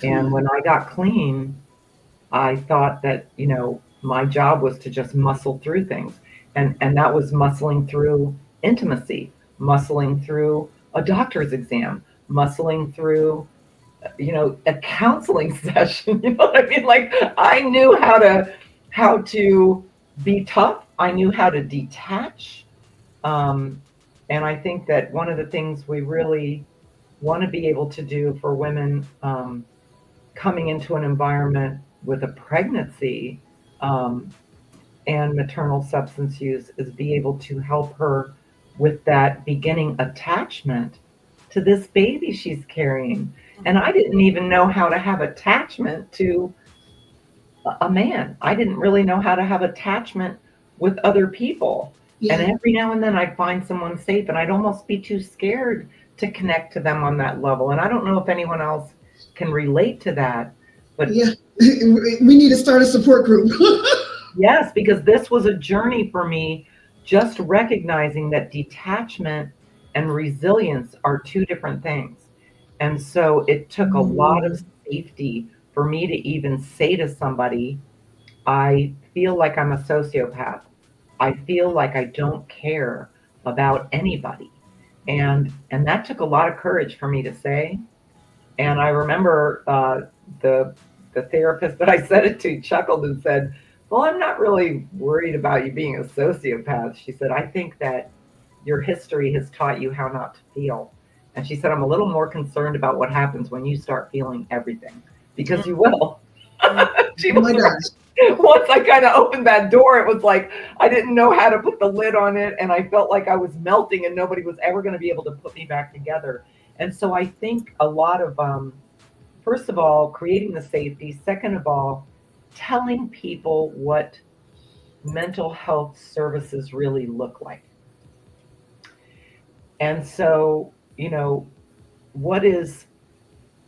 And when I got clean, I thought that, my job was to just muscle through things. And that was muscling through intimacy, muscling through a doctor's exam, muscling through, a counseling session. You know what I mean? Like I knew how to be tough. I knew how to detach. And I think that one of the things we really want to be able to do for women coming into an environment with a pregnancy and maternal substance use is be able to help her with that beginning attachment to this baby she's carrying. And I didn't even know how to have attachment to a man. I didn't really know how to have attachment with other people. And Yeah. every now and then I'd find someone safe and I'd almost be too scared to connect to them on that level. And I don't know if anyone else can relate to that, but Yeah. We need to start a support group. yes, because this was a journey for me, just recognizing that detachment and resilience are two different things. And so it took a lot of safety for me to even say to somebody, I feel like I'm a sociopath. I feel like I don't care about anybody. And that took a lot of courage for me to say. And I remember the the therapist that I said it to chuckled and said, "Well, I'm not really worried about you being a sociopath." She said, "I think that your history has taught you how not to feel." And she said, "I'm a little more concerned about what happens when you start feeling everything, because you will." She Oh was my right. gosh. Once I kind of opened that door, it was like I didn't know how to put the lid on it, and I felt like I was melting, and nobody was ever going to be able to put me back together. And so I think a lot of, first of all, creating the safety. Second of all, telling people what mental health services really look like. And so, what is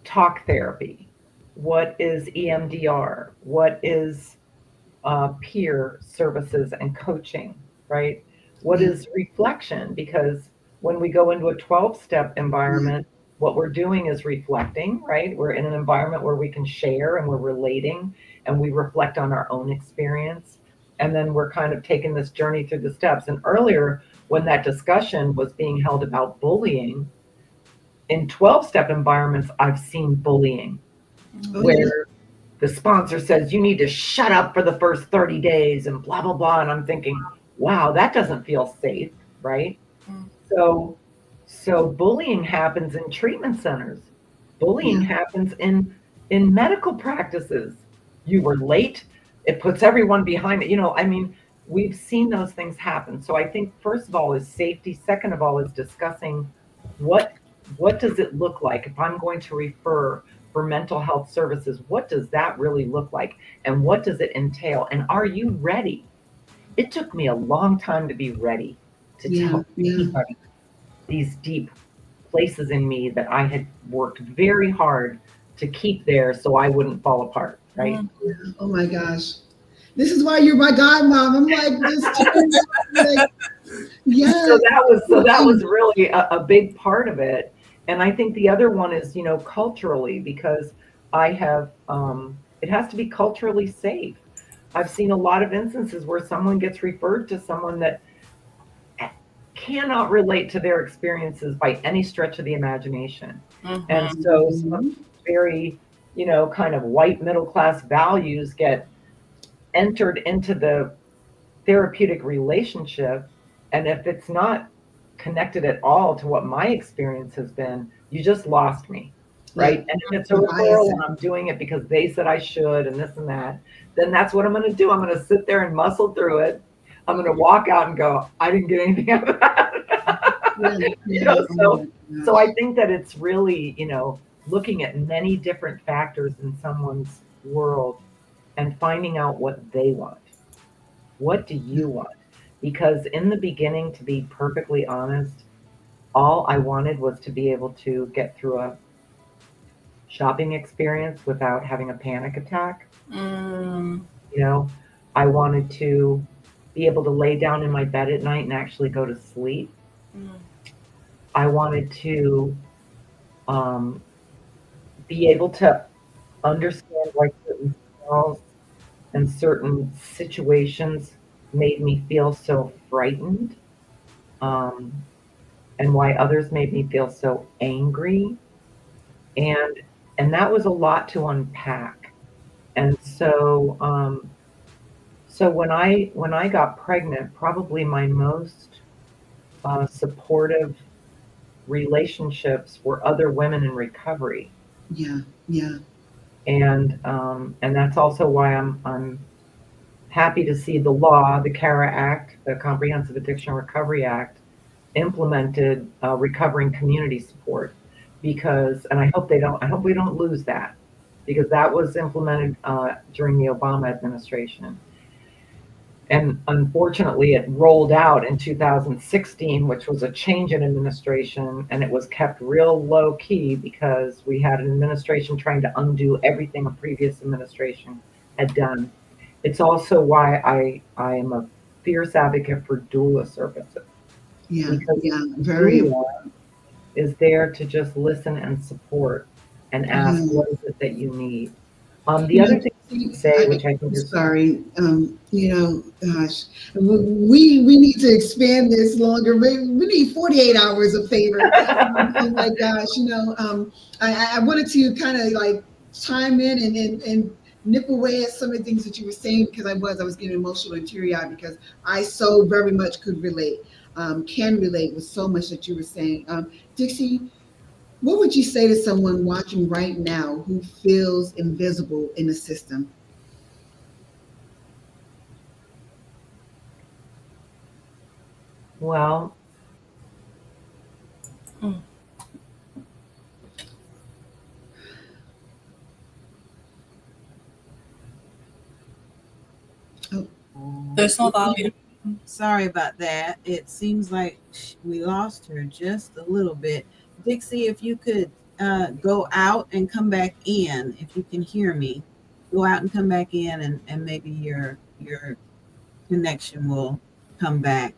talk therapy? What is EMDR? What is peer services and coaching, right? What Yeah. is reflection? Because when we go into a 12-step Yeah. environment, what we're doing is reflecting, right? We're in an environment where we can share and we're relating and we reflect on our own experience. And then we're kind of taking this journey through the steps. And earlier, when that discussion was being held about bullying, in 12-step environments, I've seen bullying Oh yeah. where the sponsor says you need to shut up for the first 30 days and blah blah blah, and I'm thinking, wow, that doesn't feel safe, right? So so bullying happens in treatment centers. Bullying Yeah. happens in medical practices. You were late, it puts everyone behind it, I mean, we've seen those things happen. So I think first of all is safety, second of all is discussing what what does it look like if I'm going to refer for mental health services. What does that really look like? And what does it entail? And are you ready? It took me a long time to be ready to Yeah. tell Yeah. anybody these deep places in me that I had worked very hard to keep there so I wouldn't fall apart, right? Yeah. Oh my gosh. This is why you're my godmom. I'm like just like, So yes. that was really a big part of it. And I think the other one is, culturally, because I have, it has to be culturally safe. I've seen a lot of instances where someone gets referred to someone that cannot relate to their experiences by any stretch of the imagination. And so some very, kind of white middle class values get entered into the therapeutic relationship. And if it's not connected at all to what my experience has been, you just lost me, Yeah. right? And if it's a The referral biases. and I'm doing it because they said I should and this and that, then that's what I'm going to do. I'm going to sit there and muscle through it. I'm going to walk out and go, I didn't get anything out of that. Yeah. you Yeah. know, Oh so my so gosh. I think that it's really, looking at many different factors in someone's world and finding out what they want. What do you want? Because in the beginning, to be perfectly honest, all I wanted was to be able to get through a shopping experience without having a panic attack. Mm. You know, I wanted to be able to lay down in my bed at night and actually go to sleep. Mm. I wanted to um, be able to understand why certain smells and certain situations made me feel so frightened, um, and why others made me feel so angry. And and that was a lot to unpack. And so when I got pregnant, probably my most supportive relationships were other women in recovery. Yeah. Yeah. And that's also why I'm happy to see the law, the CARA Act, the Comprehensive Addiction Recovery Act, implemented recovering community support, because, and I hope we don't lose that, because that was implemented during the Obama administration. And unfortunately, it rolled out in 2016, which was a change in administration, and it was kept real low key because we had an administration trying to undo everything a previous administration had done. It's also why I am a fierce advocate for doula services, Yeah, because yeah, very doula important. is there to just listen and support and ask, Yeah. what is it that you need? The You know, other thing see, to say, which I think I'm is sorry. Gosh, we need to expand this longer. We need 48 hours of favor. Oh my gosh, I wanted to kind of like chime in and nip away at some of the things that you were saying, because I was getting emotional and teary eyed, because I so very much could relate, can relate with so much that you were saying. Dixie, what would you say to someone watching right now who feels invisible in the system? well, Oh, There's no volume. Sorry about that. It seems like we lost her just a little bit. Dixie, if you could go out and come back in, if you can hear me, go out and come back in, and maybe your connection will come back.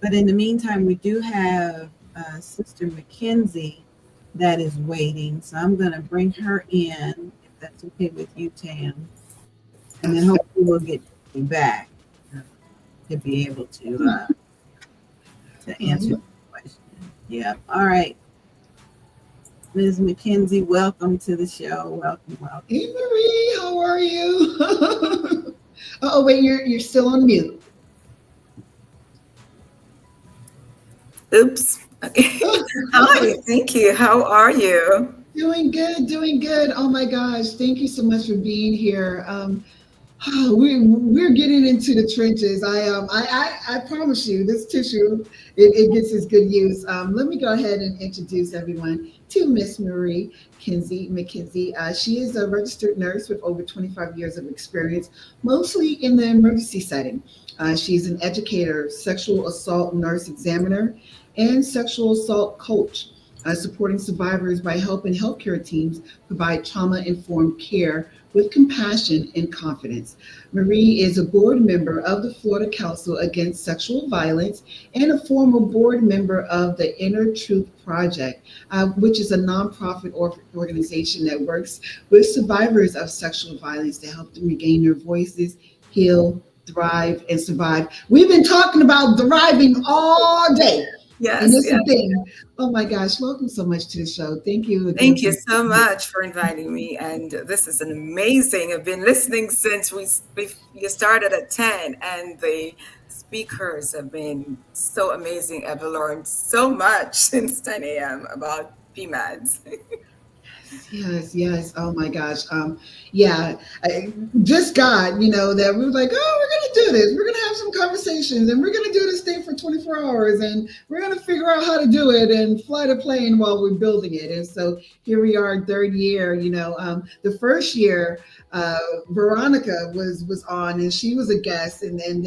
But in the meantime, we do have Sister Mackenzie that is waiting. So I'm going to bring her in, if that's okay with you, Tam. And then absolutely. hopefully we'll get you back uh, to be able to answer the question. Yeah. All right. Ms. Mackenzie, welcome to the show. Welcome, welcome. Hey Marie, how are you? Oh wait, you're still on mute. Oops. Okay. Hi, thank you. How are you? Doing good, doing good. Oh my gosh, thank you so much for being here. We're getting into the trenches. I promise you, this tissue it gets its good use. Let me go ahead and introduce everyone to Miss Marie Kinsey McKenzie. She is a registered nurse with over 25 years of experience, mostly in the emergency setting. She's an educator, sexual assault nurse examiner, and sexual assault coach. Supporting survivors by helping healthcare teams provide trauma informed care with compassion and confidence. Marie is a board member of the Florida Council Against Sexual Violence and a former board member of the Inner Truth Project, which is a nonprofit organization that works with survivors of sexual violence to help them regain their voices, heal, thrive, and survive. We've been talking about thriving all day. And Yes, this yes. is the thing. Oh my gosh, welcome so much to the show. Thank you again Thank you for so much for inviting me. And this is an amazing. I've been listening since you started at 10, and the speakers have been so amazing. I've learned so much since 10 a.m. about PMADs. Yes, yes. Oh my gosh. Yeah, just God, that we were like, oh, we're gonna do this. We're gonna have some conversations, and we're gonna do this thing for 24 hours, and we're gonna figure out how to do it and fly the plane while we're building it. And so here we are, third year. The first year, Veronica was on, and she was a guest, and then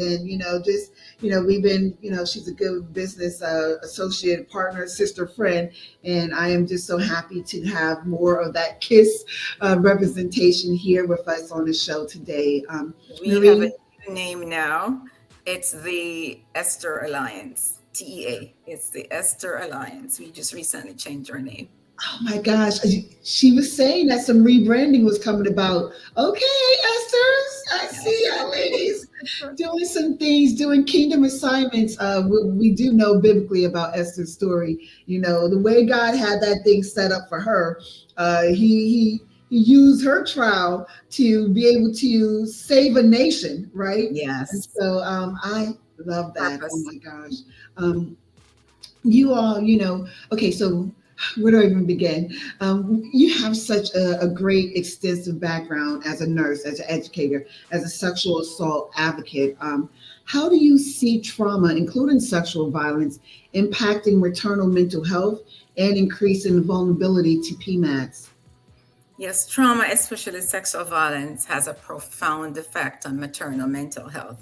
just we've been she's a good business associate, partner, sister, friend, and I am just so happy to have more of that KISS representation here with us on the show today. We have a new name now. It's the Esther Alliance, TEA. It's the Esther Alliance. We just recently changed our name. Oh my gosh, she was saying that some rebranding was coming about. Okay, Esther's, I see you ladies doing some things, doing kingdom assignments. We do know biblically about Esther's story. The way God had that thing set up for her, he used her trial to be able to save a nation, right? And Yes. so I love that. Oh Purpose. my gosh. You all, okay, so Where do I even begin? You have such a great, extensive background as a nurse, as an educator, as a sexual assault advocate. How do you see trauma, including sexual violence, impacting maternal mental health and increasing vulnerability to PMADs? Yes, trauma, especially sexual violence, has a profound effect on maternal mental health.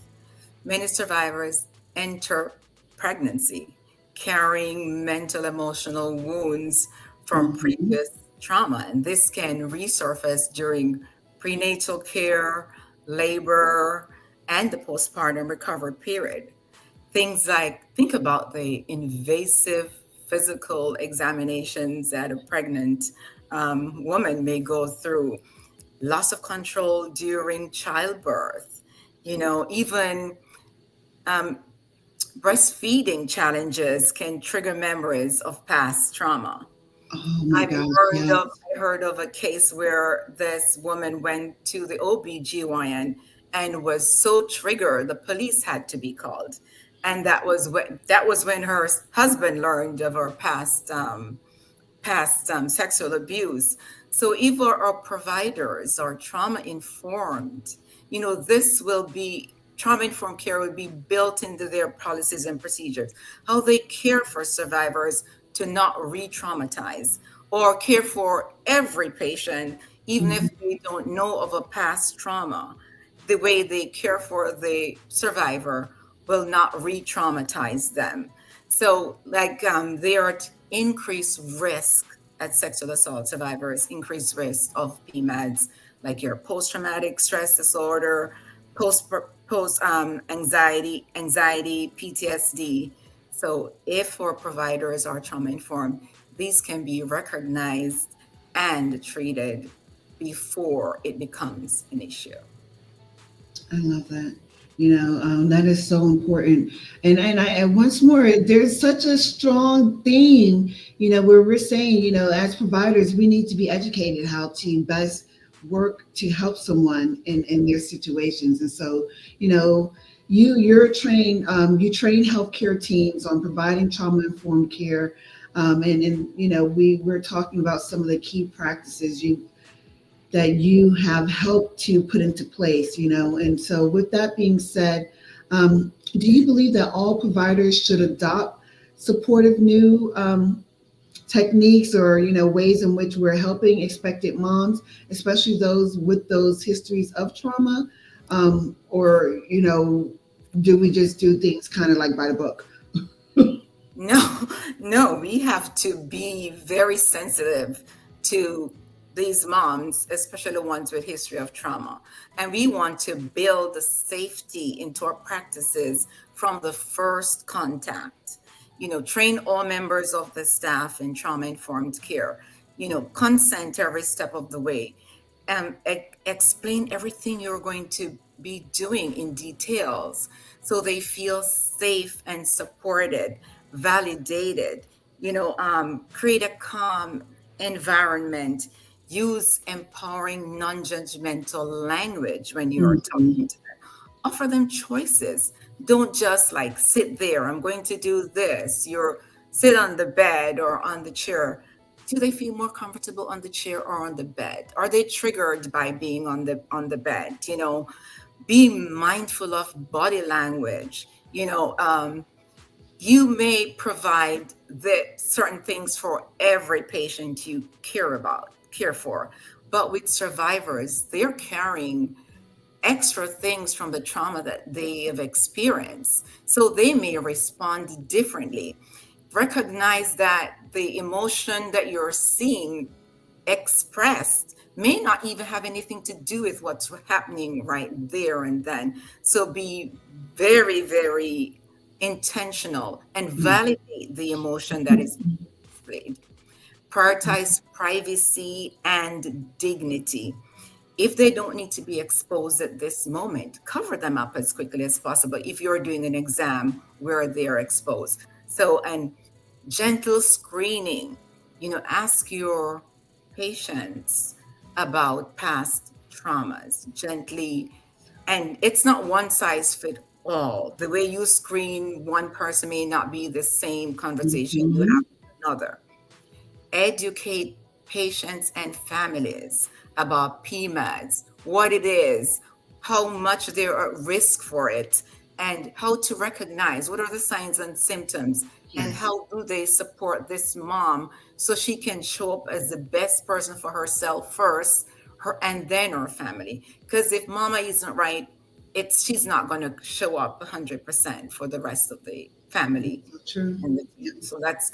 Many survivors enter pregnancy carrying mental emotional wounds from Mhm. previous trauma, and this can resurface during prenatal care, labor, and the postpartum recovery period. Things like, think about the invasive physical examinations that a pregnant woman may go through, loss of control during childbirth, even um, breastfeeding challenges can trigger memories of past trauma. Oh my gosh, yes. I heard of a case where this woman went to the OBGYN and was so triggered the police had to be called. And that was when her husband learned of her past sexual abuse. So if our providers are trauma informed, this will be trauma informed care will be built into their policies and procedures, how they care for survivors to not re-traumatize or care for every patient, even if Mhm. they don't know of a past trauma. The way they care for the survivor will not re-traumatize them. So, like, there are increased risk at sexual assault survivors, increased risk of PMADs, like your post-traumatic stress disorder, post anxiety, PTSD. So, if our providers are trauma informed, these can be recognized and treated before it becomes an issue. I love that. That is so important. And once more, there's such a strong theme, where we're saying, as providers, we need to be educated how to best work to help someone in their situations. And so, you train healthcare teams on providing trauma informed care. And we're talking about some of the key practices that you have helped to put into place, And so, with that being said, do you believe that all providers should adopt supportive new techniques or, ways in which we're helping expected moms, especially those with those histories of trauma? Or, do we just do things kind of like by the book? No, no, we have to be very sensitive to these moms, especially the ones with history of trauma. And we want to build the safety into our practices from the first contact. Train all members of the staff in trauma-informed care. Consent every step of the way. Explain everything you're going to be doing in details so they feel safe and supported, validated, create a calm environment, use empowering, non-judgmental language when you're talking Mhm. to them, offer them choices. Don't just like sit there, I'm going to do this. You're sit on the bed or on the chair. Do they feel more comfortable on the chair or on the bed? Are they triggered by being on the bed? Be mindful of body language. You may provide the certain things for every patient you care for, but with survivors, they're carrying extra things from the trauma that they have experienced, so they may respond differently. Recognize that the emotion that you're seeing expressed may not even have anything to do with what's happening right there and then. So be very, very intentional and validate the emotion that is displayed. Prioritize privacy and dignity. If they don't need to be exposed at this moment, cover them up as quickly as possible if you're doing an exam where they're exposed. So, and gentle screening, ask your patients about past traumas gently. And it's not one size fit all. The way you screen one person may not be the same conversation you have Mhm. with another. educate patients and families about PMADs, what it is, how much they're at risk for it, and how to recognize what are the signs and symptoms, and Yes. how do they support this mom so she can show up as the best person for herself first, her and then her family. Because if mama isn't right, it's she's not going to show up 100% for the rest of the family So true. and the Yeah. team. So that's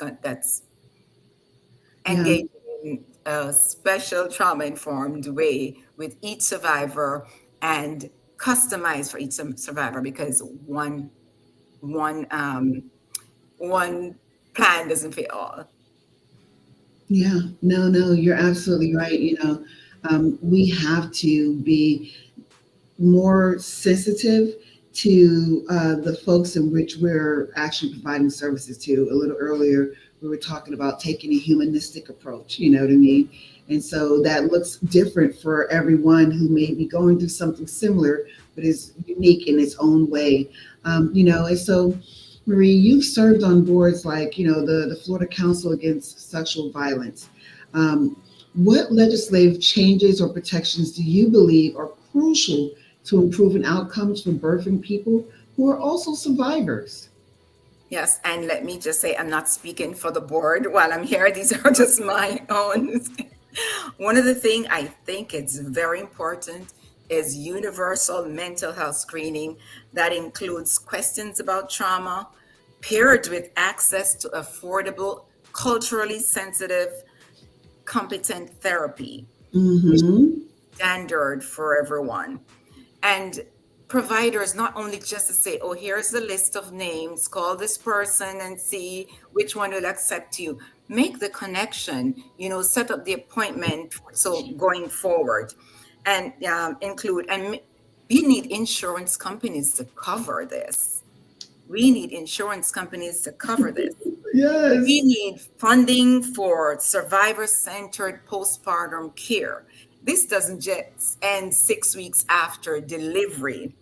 Yeah. engaging in a special trauma informed way with each survivor and customized for each survivor, because one one plan doesn't fit all. Yeah. No, no, you're absolutely right. We have to be more sensitive to the folks in which we're actually providing services to. A little earlier, we were talking about taking a humanistic approach, you know what I mean? And so that looks different for everyone who may be going through something similar, but is unique in its own way. And so, Marie, you've served on boards like, the Florida Council Against Sexual Violence. What legislative changes or protections do you believe are crucial to improving outcomes for birthing people who are also survivors? Yes, and let me just say, I'm not speaking for the board while I'm here. These are just my own. One of the things I think it's very important is universal mental health screening that includes questions about trauma, paired with access to affordable, culturally sensitive, competent therapy, Mm-hmm. standard for everyone. And providers not only just to say, oh, here's the list of names, call this person and see which one will accept you. Make the connection, set up the appointment. So going forward and include, and we need insurance companies to cover this. We need insurance companies to cover this. We Yes. need funding for survivor-centered postpartum care. This doesn't just end 6 weeks after delivery.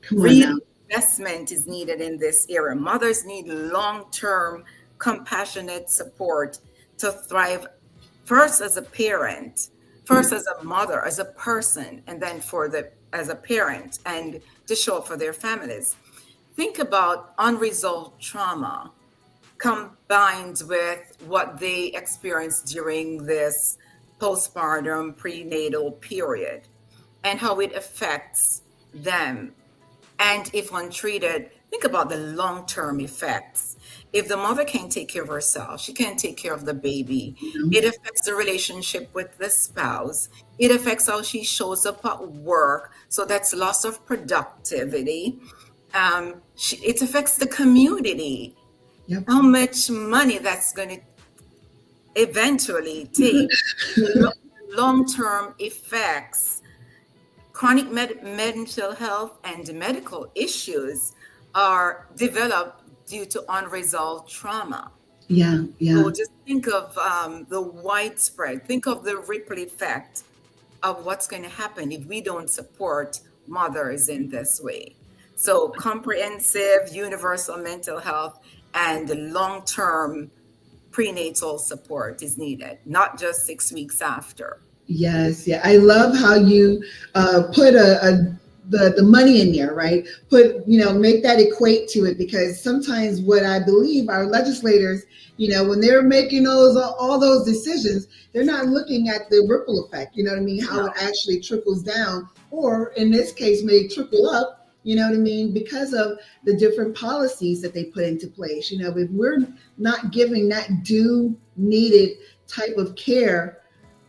Come on Real now. investment is needed in this area. Mothers need long-term, compassionate support to thrive first as a parent, first as a mother, as a person, and then as a parent, and to show up for their families. Think about unresolved trauma combined with what they experienced during this postpartum prenatal period and how it affects them. And if untreated, think about the long term effects. If the mother can't take care of herself, she can't take care of the baby. It affects the relationship with the spouse. It affects how she shows up at work. So that's loss of productivity. It affects the community, Yep. how much money that's going to eventually take, the long-term effects, chronic mental health and medical issues are developed due to unresolved trauma. Yeah, yeah. So just think of the widespread, think of the ripple effect of what's going to happen if we don't support mothers in this way. So comprehensive, universal mental health and long-term prenatal support is needed, not just 6 weeks after. Yes, yeah. I love how you put the money in there, right? Make that equate to it, because sometimes what I believe our legislators, when they're making all those decisions, they're not looking at the ripple effect. You know what I mean? How No. it actually trickles down, or in this case, may trickle up. You know what I mean? Because of the different policies that they put into place. If we're not giving that due needed type of care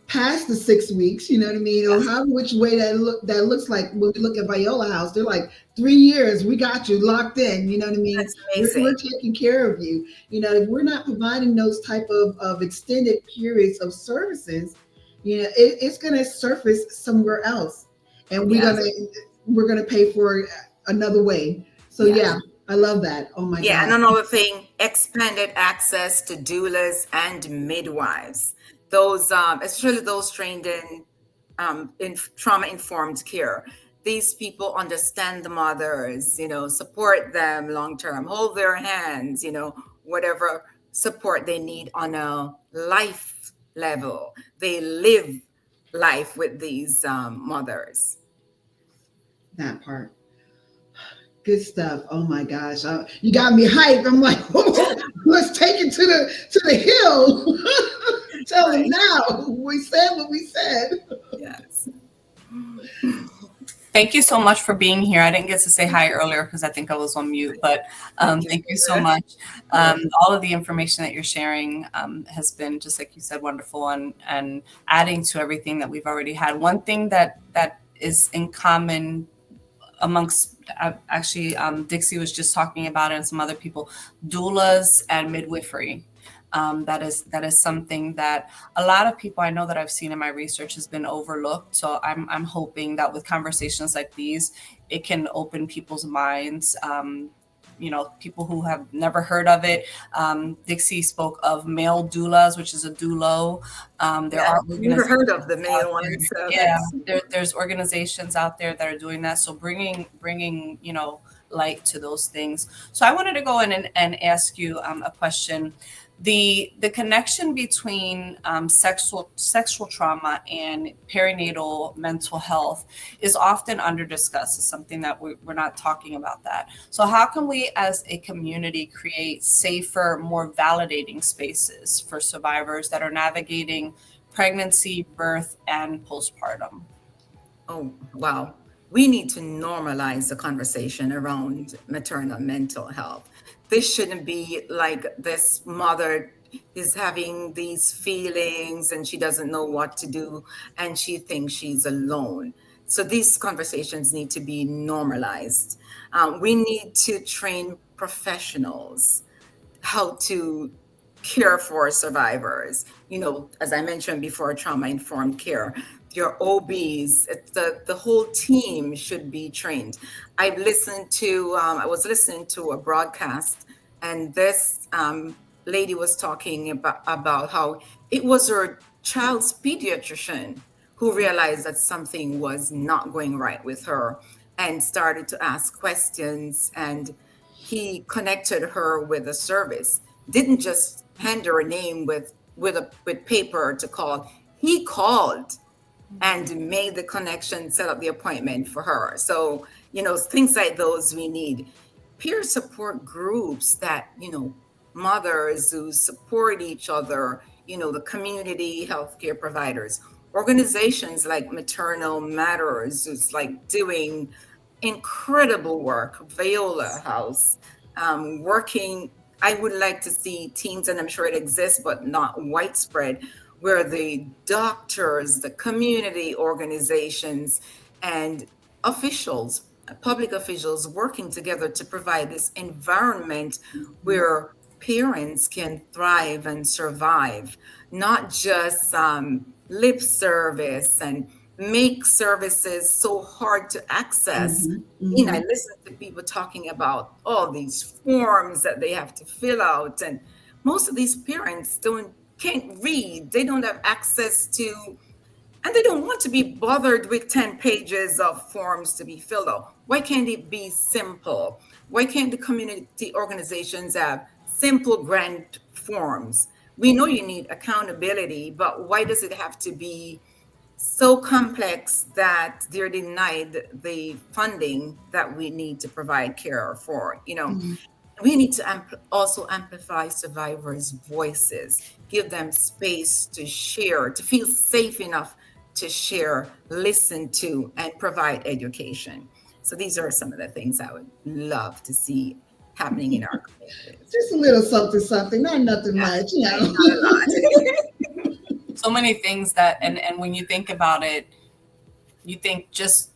past the 6 weeks, you know what I mean, or how which way that looks like when we look at Viola House, they're like 3 years, we got you locked in, you know what I mean? That's We're amazing. taking care of you. If we're not providing those type of extended periods of services, it's gonna surface somewhere else, and Yes. we're gonna pay for it another way. So Yes. yeah, I love that. Oh my Yeah, God. and another thing, expanded access to doulas and midwives. Those, especially those trained in trauma-informed care. These people understand the mothers, support them long term, hold their hands, whatever support they need on a life level. They live life with these mothers. That part. Good stuff. Oh my gosh. You got me hyped. I'm like, let's take it to the hill. Tell them now. We said what we said. Yes. Thank you so much for being here. I didn't get to say hi earlier because I think I was on mute, but thank you so much. All of the information that you're sharing has been, just like you said, wonderful and adding to everything that we've already had. One thing that is in common amongst actually Dixie was just talking about it and some other people, doulas and midwifery. That is something that a lot of people I know that I've seen in my research has been overlooked. So I'm hoping that with conversations like these, it can open people's minds. People who have never heard of it. Dixie spoke of male doulas, which is a doulo. There are never heard of the male one. So there's organizations out there that are doing that. So bringing light to those things. So I wanted to go in and ask you a question. The connection between sexual trauma and perinatal mental health is often under discussed. It's something that we're not talking about that. So how can we as a community create safer, more validating spaces for survivors that are navigating pregnancy, birth, and postpartum? Oh, wow. We need to normalize the conversation around maternal mental health. This shouldn't be like this mother is having these feelings and she doesn't know what to do and she thinks she's alone. So these conversations need to be normalized. We need to train professionals how to care for survivors. As I mentioned before, trauma-informed care. Your OBs, the whole team should be trained. I was listening to a broadcast, and this lady was talking about how it was her child's pediatrician who realized that something was not going right with her and started to ask questions, and he connected her with a service. Didn't just hand her a name with paper to call. He called and made the connection, set up the appointment for her. So, things like those we need. Peer support groups that, mothers who support each other, the community healthcare providers, organizations like Maternal Matters, who's like doing incredible work, Viola House, working. I would like to see teams, and I'm sure it exists, but not widespread, where the doctors, the community organizations, and officials, public officials working together to provide this environment where parents can thrive and survive, not just lip service and make services so hard to access. I listen to people talking about all these forms that they have to fill out, and most of these parents can't read. They don't have access to, and they don't want to be bothered with 10 pages of forms to be filled out. Why can't it be simple? Why can't the community organizations have simple grant forms? We know you need accountability, but why does it have to be so complex that they're denied the funding that we need to provide care for? We need to also amplify survivors' voices, give them space to share, to feel safe enough to share, listen to, and provide education. So these are some of the things I would love to see happening in our communities. Just a little something, not nothing much, Not a lot. So many things that, and when you think about it, you think just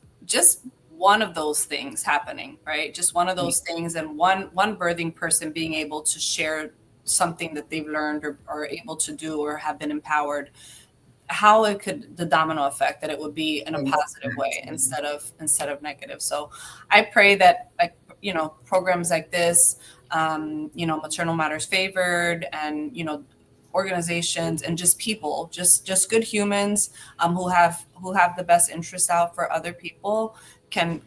one of those things happening, right? Just one of those things, and one birthing person being able to share something that they've learned or are able to do or have been empowered, how it could, the domino effect, that it would be in a positive way instead of negative. So I pray that, like, programs like this, Maternal Matters Favored, and organizations and just people, just good humans who have the best interests out for other people can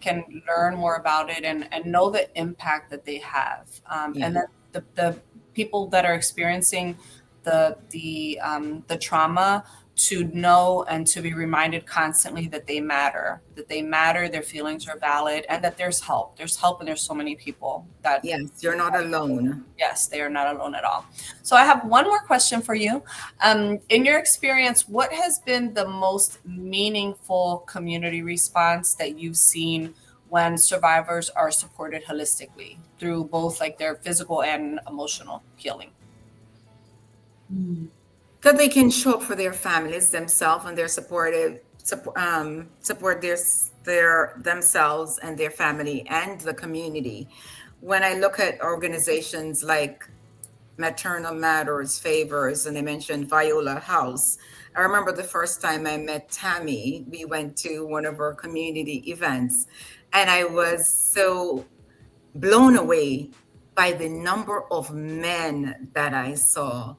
learn more about it and know the impact that they have. And then people that are experiencing the trauma to know and to be reminded constantly that they matter, their feelings are valid, and that there's help. There's help, and there's so many people that. Yes, you're not alone. Yes, they are not alone at all. So I have one more question for you. In your experience, what has been the most meaningful community response that you've seen when survivors are supported holistically through both like their physical and emotional healing? That they can show up for their families themselves, and they're support their themselves and their family and the community. When I look at organizations like Maternal Matters, Favors, and they mentioned Viola House. I remember the first time I met Tammy, we went to one of our community events, and I was so blown away by the number of men that I saw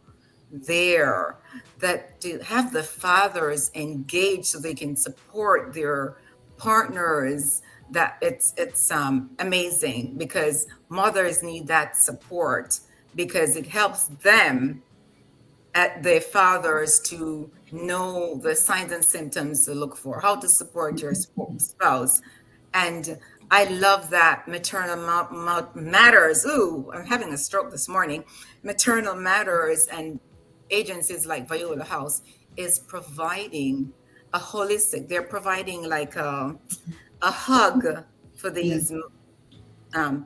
there, that to have the fathers engaged so they can support their partners, that it's amazing, because mothers need that support, because it helps them at their fathers to know the signs and symptoms to look for, how to support your spouse. And I love that Maternal Matters. Ooh, I'm having a stroke this morning. Maternal Matters and agencies like Viola House is providing a holistic, they're providing like a hug for these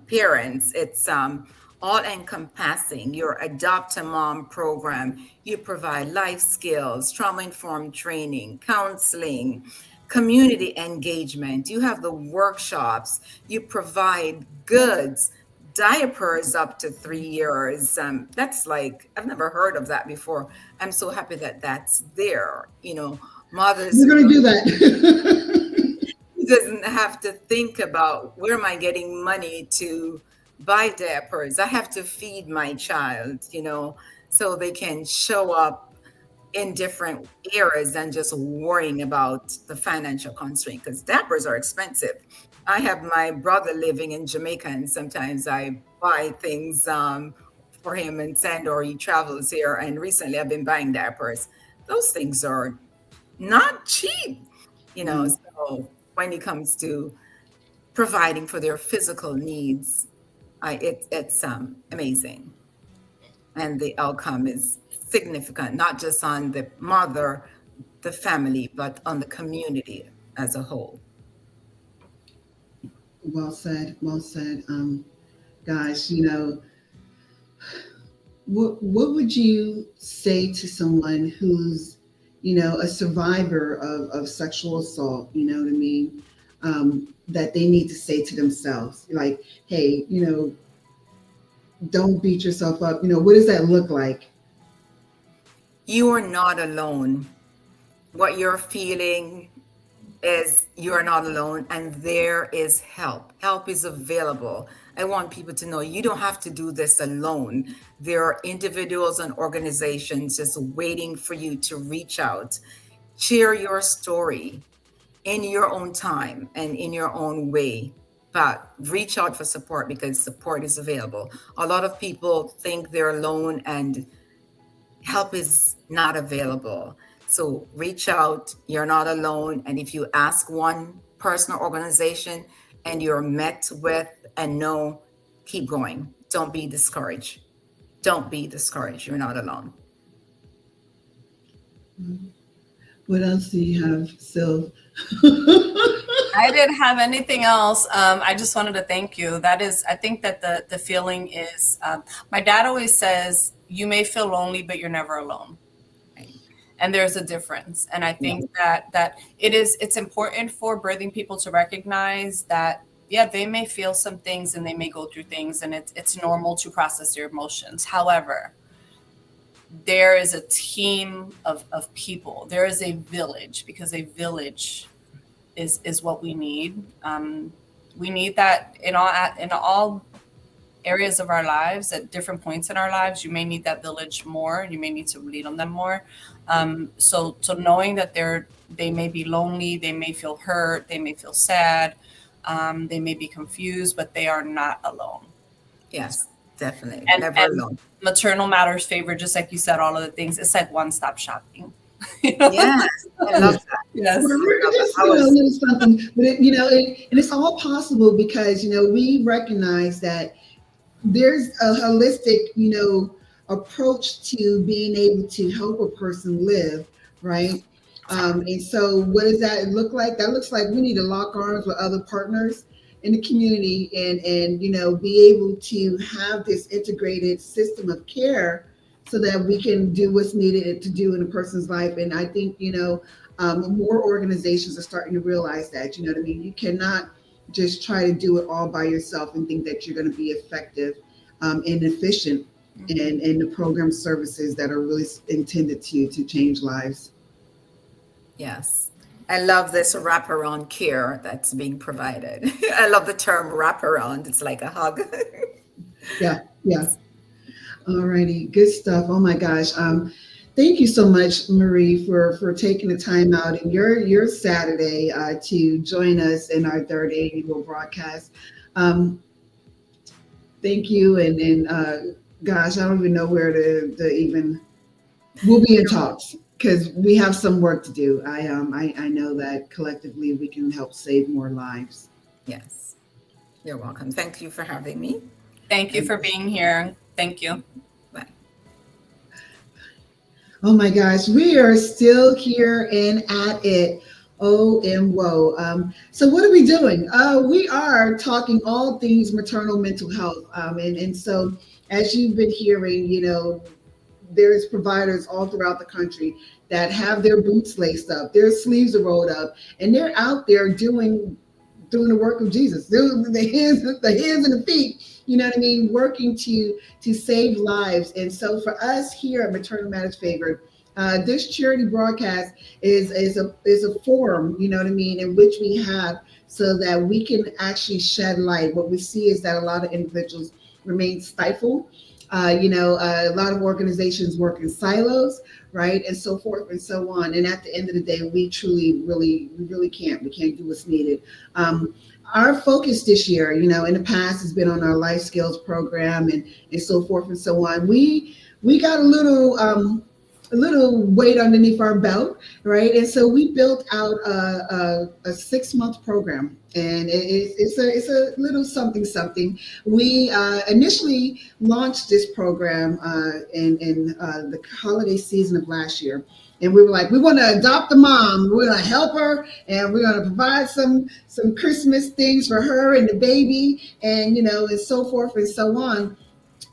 parents. It's all encompassing. Your Adopt a Mom program, you provide life skills, trauma informed training, counseling, community engagement. You have the workshops, you provide goods, diapers up to 3 years. That's like, I've never heard of that before. I'm so happy that that's there. Mothers. We're going to do that. Doesn't have to think about, where am I getting money to buy diapers? I have to feed my child, so they can show up in different areas than just worrying about the financial constraint, because diapers are expensive. I have my brother living in Jamaica, and sometimes I buy things for him and send, or he travels here. And recently I've been buying diapers. Those things are not cheap, so when it comes to providing for their physical needs, it's amazing, and the outcome is significant, not just on the mother, the family, but on the community as a whole. Well said. Well said. Guys, what would you say to someone who's, a survivor of sexual assault? You know what I mean? That they need to say to themselves, like, hey, don't beat yourself up. What does that look like? You are not alone. What you're feeling is you're not alone, and there is help. Help is available. I want people to know you don't have to do this alone. There are individuals and organizations just waiting for you to reach out. Share your story in your own time and in your own way, but reach out for support, because support is available. A lot of people think they're alone and help is not available. So reach out, you're not alone. And if you ask one person or organization and you're met with a no, keep going. Don't be discouraged. Don't be discouraged. You're not alone. What else do you have, Syl? I didn't have anything else. I just wanted to thank you. I think that the feeling is, my dad always says, you may feel lonely, but you're never alone. And there's a difference. And I think that it's important for birthing people to recognize that, yeah, they may feel some things and they may go through things, and it's normal to process their emotions. However, there is a team of people. There is a village, because a village is what we need. We need that in all areas of our lives, at different points in our lives. You may need that village more. You may need to lean on them more. So knowing that they may be lonely, they may feel hurt, they may feel sad, they may be confused, but they are not alone. Yes. Definitely. And Never alone. Maternal Matters Favor, just like you said, all of the things. It's like one-stop shopping. Yes, I love that. Yes. Well, just a little something, but and it's all possible because we recognize that there's a holistic, approach to being able to help a person live, right? And so, what does that look like? That looks like we need to lock arms with other partners in the community, and be able to have this integrated system of care, so that we can do what's needed to do in a person's life. And I think more organizations are starting to realize that. You know what I mean? You cannot just try to do it all by yourself and think that you're going to be effective and efficient in the program services that are really intended to change lives. Yes. I love this wraparound care that's being provided. I love the term wraparound. It's like a hug. Yeah, yeah. All righty, good stuff. Oh my gosh. Thank you so much, Marie, for taking the time out in your Saturday to join us in our third annual broadcast. Thank you, and gosh, I don't even know where to even. We'll be in talks because we have some work to do. I know that collectively we can help save more lives. Yes, you're welcome. Thank you for having me. Thank you for being here. Thank you. Bye. Oh my gosh, we are still here and at it. Oh, and whoa. So what are we doing? We are talking all things maternal mental health. And so as you've been hearing, there's providers all throughout the country that have their boots laced up, their sleeves are rolled up, and they're out there doing the work of Jesus, doing the hands and the feet, you know what I mean, working to save lives. And so for us here at Maternal Matters Favored, this charity broadcast is a forum, you know what I mean, in which we have so that we can actually shed light. What we see is that a lot of individuals remain stifled. A lot of organizations work in silos, right, and so forth and so on. And at the end of the day, we truly, we can't do what's needed. Our focus this year, in the past has been on our life skills program and so forth and so on. We got a little weight underneath our belt, right? And so we built out a 6-month program, and it's a little something. We initially launched this program in the holiday season of last year. And we were like, we want to adopt a mom. We're going to help her, and we're going to provide some Christmas things for her and the baby, and and so forth and so on.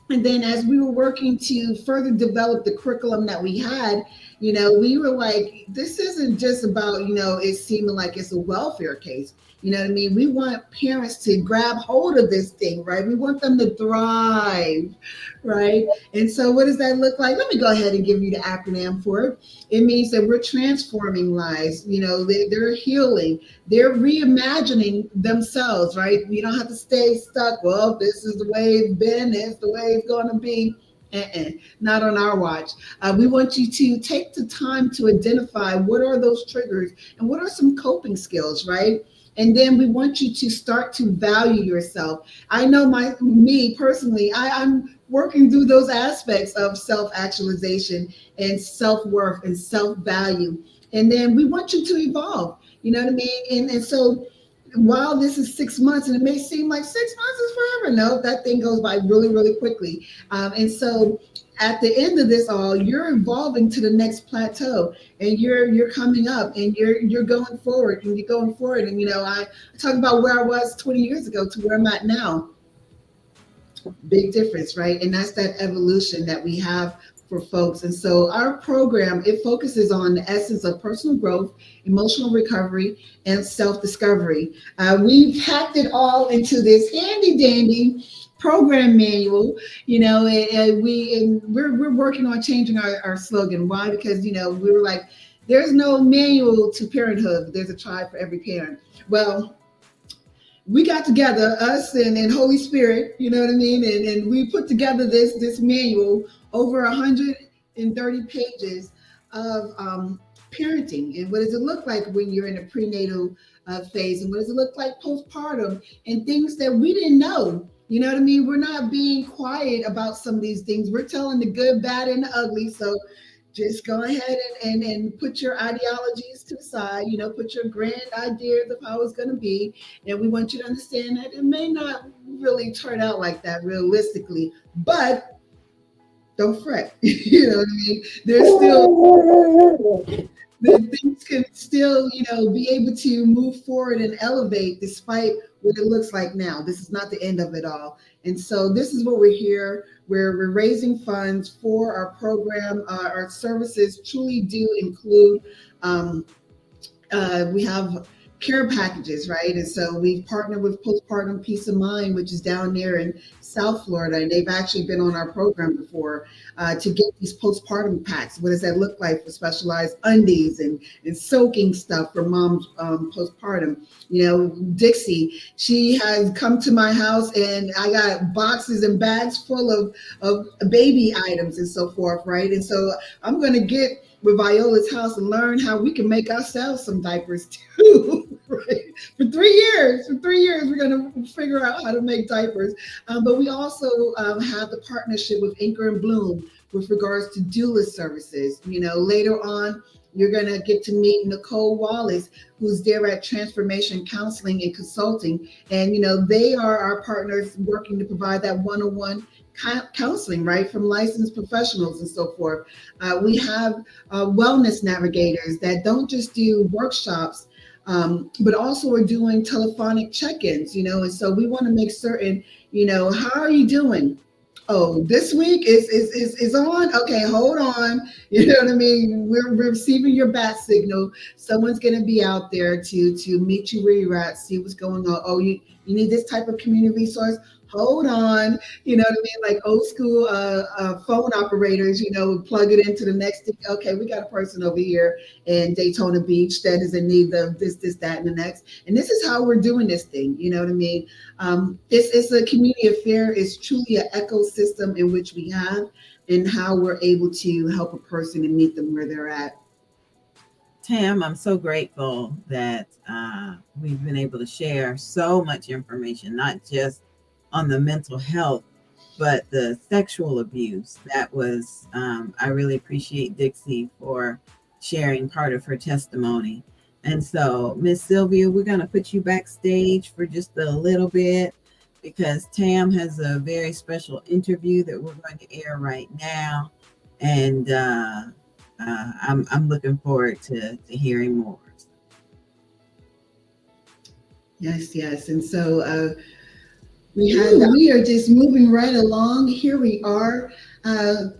And then as we were working to further develop the curriculum that we had, we were like, this isn't just about, it seeming like it's a welfare case. You know what I mean? We want parents to grab hold of this thing, right? We want them to thrive, right? And so what does that look like? Let me go ahead and give you the acronym for it. It means that we're transforming lives. They're healing. They're reimagining themselves, right? You don't have to stay stuck. Well, this is the way it's been. It's the way it's going to be. Not on our watch. We want you to take the time to identify what are those triggers and what are some coping skills, right? And then we want you to start to value yourself. I know me personally, I'm working through those aspects of self-actualization and self-worth and self-value. And then we want you to evolve, you know what I mean? And so while this is 6 months, and it may seem like 6 months is forever, no, that thing goes by really, really quickly. And so at the end of this all, you're evolving to the next plateau, and you're coming up, and you're going forward, and you're going forward. And I talk about where I was 20 years ago to where I'm at now. Big difference, right? And that's that evolution that we have for folks. And so our program, it focuses on the essence of personal growth, emotional recovery, and self-discovery. We've packed it all into this handy dandy program manual, and we're working on changing our slogan. Why? Because, we were like, there's no manual to parenthood. There's a tribe for every parent. Well, we got together, us and Holy Spirit, you know what I mean? And we put together this manual, over 130 pages of parenting. And what does it look like when you're in a prenatal phase? And what does it look like postpartum? And things that we didn't know, You know what I mean? We're not being quiet about some of these things. We're telling the good, bad, and the ugly. So just go ahead and put your ideologies to the side, put your grand ideas of how it's going to be. And we want you to understand that it may not really turn out like that realistically, but don't fret. You know what I mean? There's still that things can still, be able to move forward and elevate despite what it looks like now. This is not the end of it all. And so this is what we're here. We're raising funds for our program. Our services truly do include, we have care packages, right? And so we've partnered with Post-partum Peace of Mind, which is down there in South Florida. And they've actually been on our program before to get these postpartum packs. What does that look like for specialized undies and soaking stuff for moms postpartum? Dixie, she has come to my house and I got boxes and bags full of baby items and so forth, right? And so I'm going to get with Viola's house and learn how we can make ourselves some diapers too. Right? For 3 years, we're going to figure out how to make diapers. But we also have the partnership with Anchor and Bloom with regards to doula services. Later on, you're going to get to meet Nicole Wallace, who's there at Transformation Counseling and Consulting. And, they are our partners working to provide that one-on-one counseling, right, from licensed professionals and so forth. We have wellness navigators that don't just do workshops, but also are doing telephonic check-ins, and so we want to make certain, how are you doing? Oh, this week is on. Okay, hold on. You know what I mean? We're receiving your bat signal. Someone's going to be out there to meet you where you're at, see what's going on. Oh, you need this type of community resource. Hold on. You know what I mean? Like old school phone operators, plug it into the next thing. Okay, we got a person over here in Daytona Beach that is in need of this, that, and the next. And this is how we're doing this thing. You know what I mean? It's a community affair. It's truly an ecosystem in which we have and how we're able to help a person and meet them where they're at. Tam, I'm so grateful that we've been able to share so much information, not just on the mental health, but the sexual abuse. That was, I really appreciate Dixie for sharing part of her testimony. And so, Miss Sylvia, we're going to put you backstage for just a little bit because Tam has a very special interview that we're going to air right now. And I'm looking forward to hearing more. Yes. And so we are just moving right along. Here we are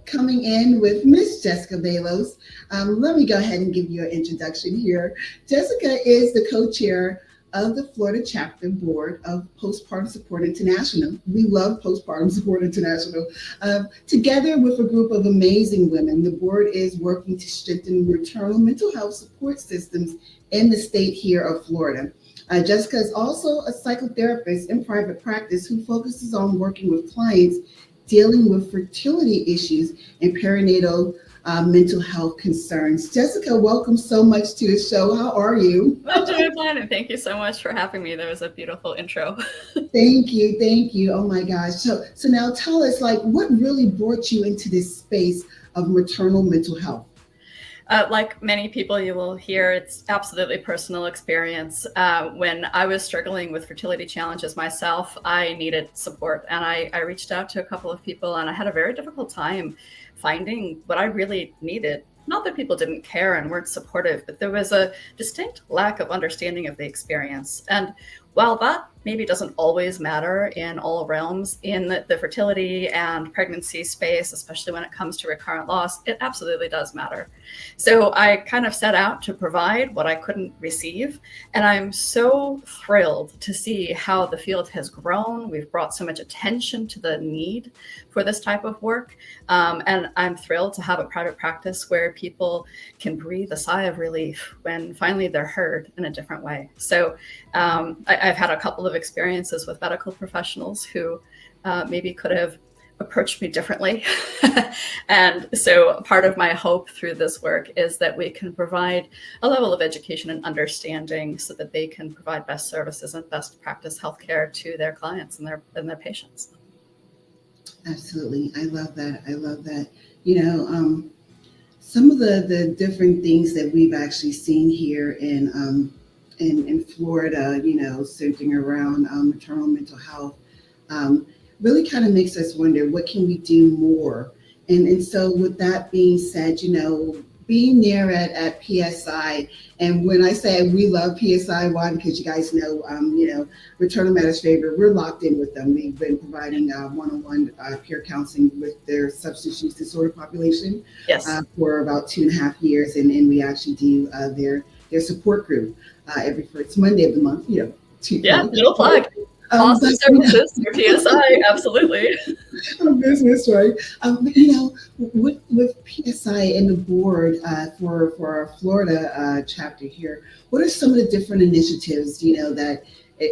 coming in with Miss Jessica Balos. Let me go ahead and give you an introduction here. Jessica is the co-chair of the Florida chapter board of Post-partum Support International. We love Post-partum Support International. Together with a group of amazing women, the board is working to strengthen maternal mental health support systems in the state here of Florida. Jessica is also a psychotherapist in private practice who focuses on working with clients dealing with fertility issues and perinatal mental health concerns. Jessica, welcome so much to the show. How are you? I'm doing fine, and thank you so much for having me. That was a beautiful intro. Thank you. Oh my gosh. So now tell us, what really brought you into this space of maternal mental health? Like many people you will hear, it's absolutely personal experience. When I was struggling with fertility challenges myself, I needed support, and I reached out to a couple of people, and I had a very difficult time finding what I really needed. Not that people didn't care and weren't supportive, but there was a distinct lack of understanding of the experience. And while that maybe doesn't always matter in all realms, in the fertility and pregnancy space, especially when it comes to recurrent loss, it absolutely does matter. So I kind of set out to provide what I couldn't receive. And I'm so thrilled to see how the field has grown. We've brought so much attention to the need for this type of work. And I'm thrilled to have a private practice where people can breathe a sigh of relief when finally they're heard in a different way. So I've had a couple of experiences with medical professionals who maybe could have approached me differently. And so part of my hope through this work is that we can provide a level of education and understanding so that they can provide best services and best practice healthcare to their clients and their patients. Absolutely. I love that. I love that. Some of the different things that we've actually seen here in Florida, centering around maternal mental health, really kind of makes us wonder, what can we do more? And so with that being said, being there at PSI, and when I say we love PSI, why? Because you guys know, Maternal Matters Favor, we're locked in with them. We've been providing one-on-one peer counseling with their substance use disorder population for about 2.5 years, and we actually do their support group every first Monday of the month. Little plug. Awesome services for PSI, absolutely. Business, right? With PSI and the board for our Florida chapter here, what are some of the different initiatives, that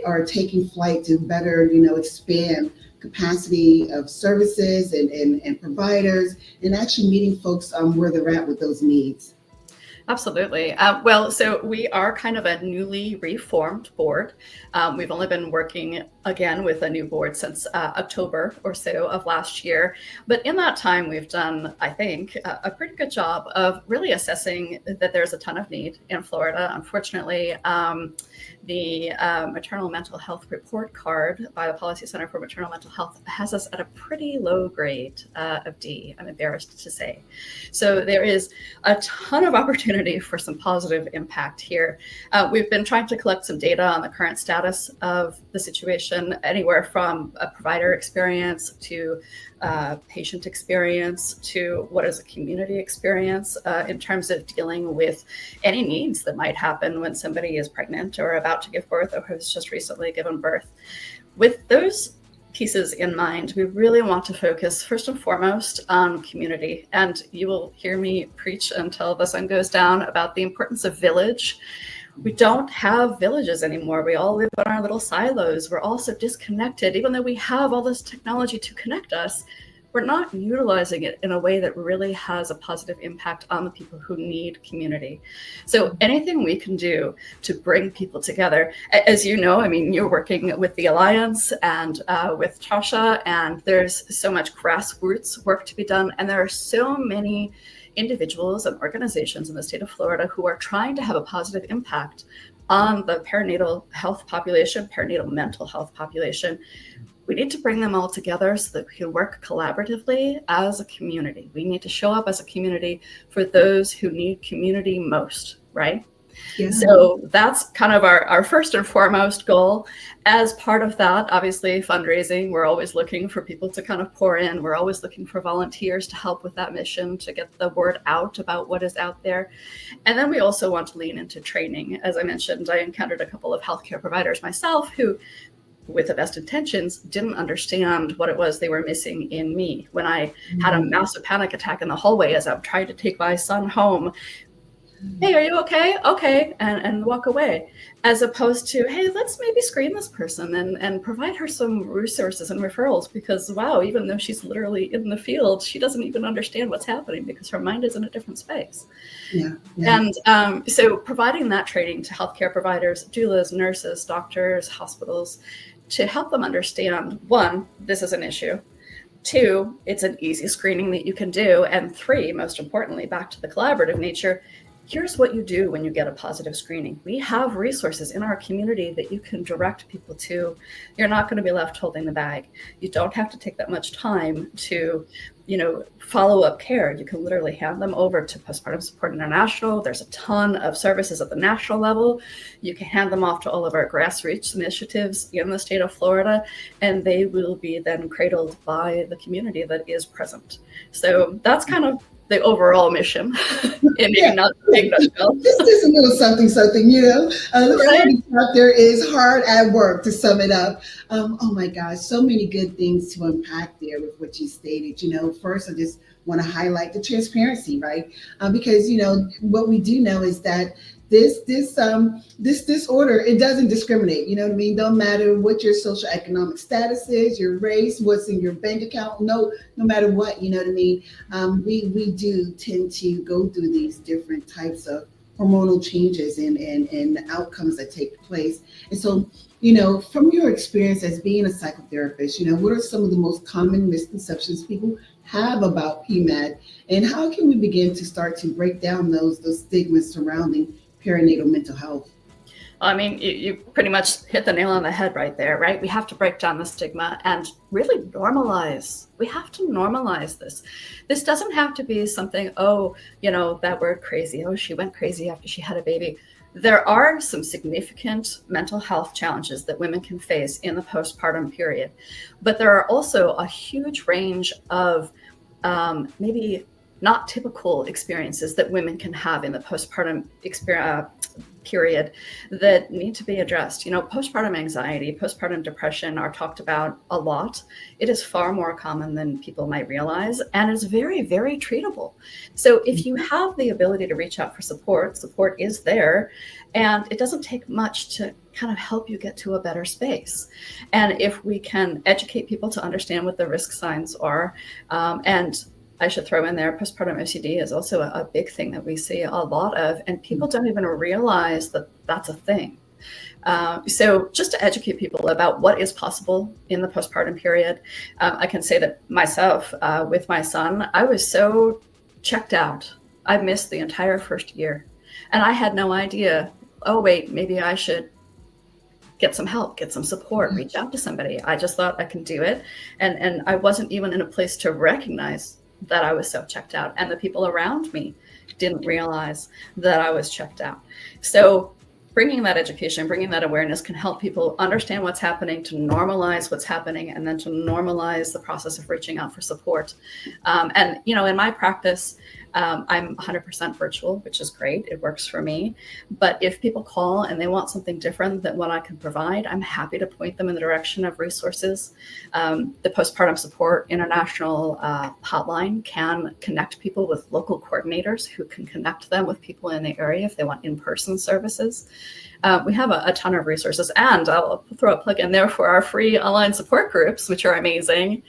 are taking flight to better, expand capacity of services and providers, and actually meeting folks where they're at with those needs? Absolutely. So we are kind of a newly reformed board. We've only been working again with a new board since October or so of last year. But in that time, we've done, I think, a pretty good job of really assessing that there's a ton of need in Florida. Unfortunately, the maternal mental health report card by the Policy Center for Maternal Mental Health has us at a pretty low grade of D, I'm embarrassed to say. So there is a ton of opportunity for some positive impact here. We've been trying to collect some data on the current status of the situation, anywhere from a provider experience to patient experience to what is a community experience in terms of dealing with any needs that might happen when somebody is pregnant or about to give birth or has just recently given birth. With those pieces in mind, we really want to focus first and foremost on community. And you will hear me preach until the sun goes down about the importance of village. We don't have villages anymore. We all live in our little silos. We're all so disconnected. Even though we have all this technology to connect us, we're not utilizing it in a way that really has a positive impact on the people who need community. So anything we can do to bring people together, as you know, I mean, you're working with the Alliance and with Tasha, and there's so much grassroots work to be done. And there are so many individuals and organizations in the state of Florida who are trying to have a positive impact on the perinatal health population, perinatal mental health population. We need to bring them all together so that we can work collaboratively as a community. We need to show up as a community for those who need community most, right? Yeah. So that's kind of our first and foremost goal. As part of that, obviously, fundraising, we're always looking for people to kind of pour in. We're always looking for volunteers to help with that mission, to get the word out about what is out there. And then we also want to lean into training. As I mentioned, I encountered a couple of healthcare providers myself who, with the best intentions, didn't understand what it was they were missing in me. When I had a massive panic attack in the hallway as I'm trying to take my son home, hey, are you okay? Okay, and walk away. As opposed to, hey, let's maybe screen this person and provide her some resources and referrals, because wow, even though she's literally in the field, she doesn't even understand what's happening because her mind is in a different space. Yeah. And so providing that training to healthcare providers, doulas, nurses, doctors, hospitals, to help them understand, one, this is an issue. Two, it's an easy screening that you can do. And three, most importantly, back to the collaborative nature, here's what you do when you get a positive screening. We have resources in our community that you can direct people to. You're not going to be left holding the bag. You don't have to take that much time to, follow up care. You can literally hand them over to Post-partum Support International. There's a ton of services at the national level. You can hand them off to all of our grassroots initiatives in the state of Florida, and they will be then cradled by the community that is present. So that's kind of the overall mission in maybe not a big nutshell. This is a little something, the chapter is hard at work, to sum it up. Oh my gosh, so many good things to unpack there with what you stated. First, I just want to highlight the transparency, right? Because, what we do know is that this disorder, it doesn't discriminate. You know what I mean? Don't matter what your social economic status is, your race, what's in your bank account. No matter what. You know what I mean? We do tend to go through these different types of hormonal changes and outcomes that take place. And so, from your experience as being a psychotherapist, what are some of the most common misconceptions people have about PMAD, and how can we begin to start to break down those stigmas surrounding perinatal mental health? I mean, you pretty much hit the nail on the head right there, right? We have to break down the stigma and really normalize. We have to normalize this. This doesn't have to be something, that word crazy. Oh, she went crazy after she had a baby. There are some significant mental health challenges that women can face in the postpartum period, but there are also a huge range of maybe not typical experiences that women can have in the postpartum period that need to be addressed. Postpartum anxiety, postpartum depression are talked about a lot. It is far more common than people might realize, and is very, very treatable. So if you have the ability to reach out for support is there, and it doesn't take much to kind of help you get to a better space. And if we can educate people to understand what the risk signs are, and I should throw in there, postpartum OCD is also a big thing that we see a lot of, and people don't even realize that that's a thing. So just to educate people about what is possible in the postpartum period, I can say that myself, with my son, I was so checked out. I missed the entire first year, and I had no idea, maybe I should get some help, get some support, reach out to somebody. I just thought I can do it. And I wasn't even in a place to recognize that I was so checked out, and the people around me didn't realize that I was checked out. So bringing that education, bringing that awareness can help people understand what's happening, to normalize what's happening, and then to normalize the process of reaching out for support. And in my practice, I'm 100% virtual, which is great. It works for me. But if people call and they want something different than what I can provide, I'm happy to point them in the direction of resources. The Postpartum Support International hotline can connect people with local coordinators who can connect them with people in the area if they want in-person services. We have a ton of resources, and I'll throw a plug in there for our free online support groups, which are amazing.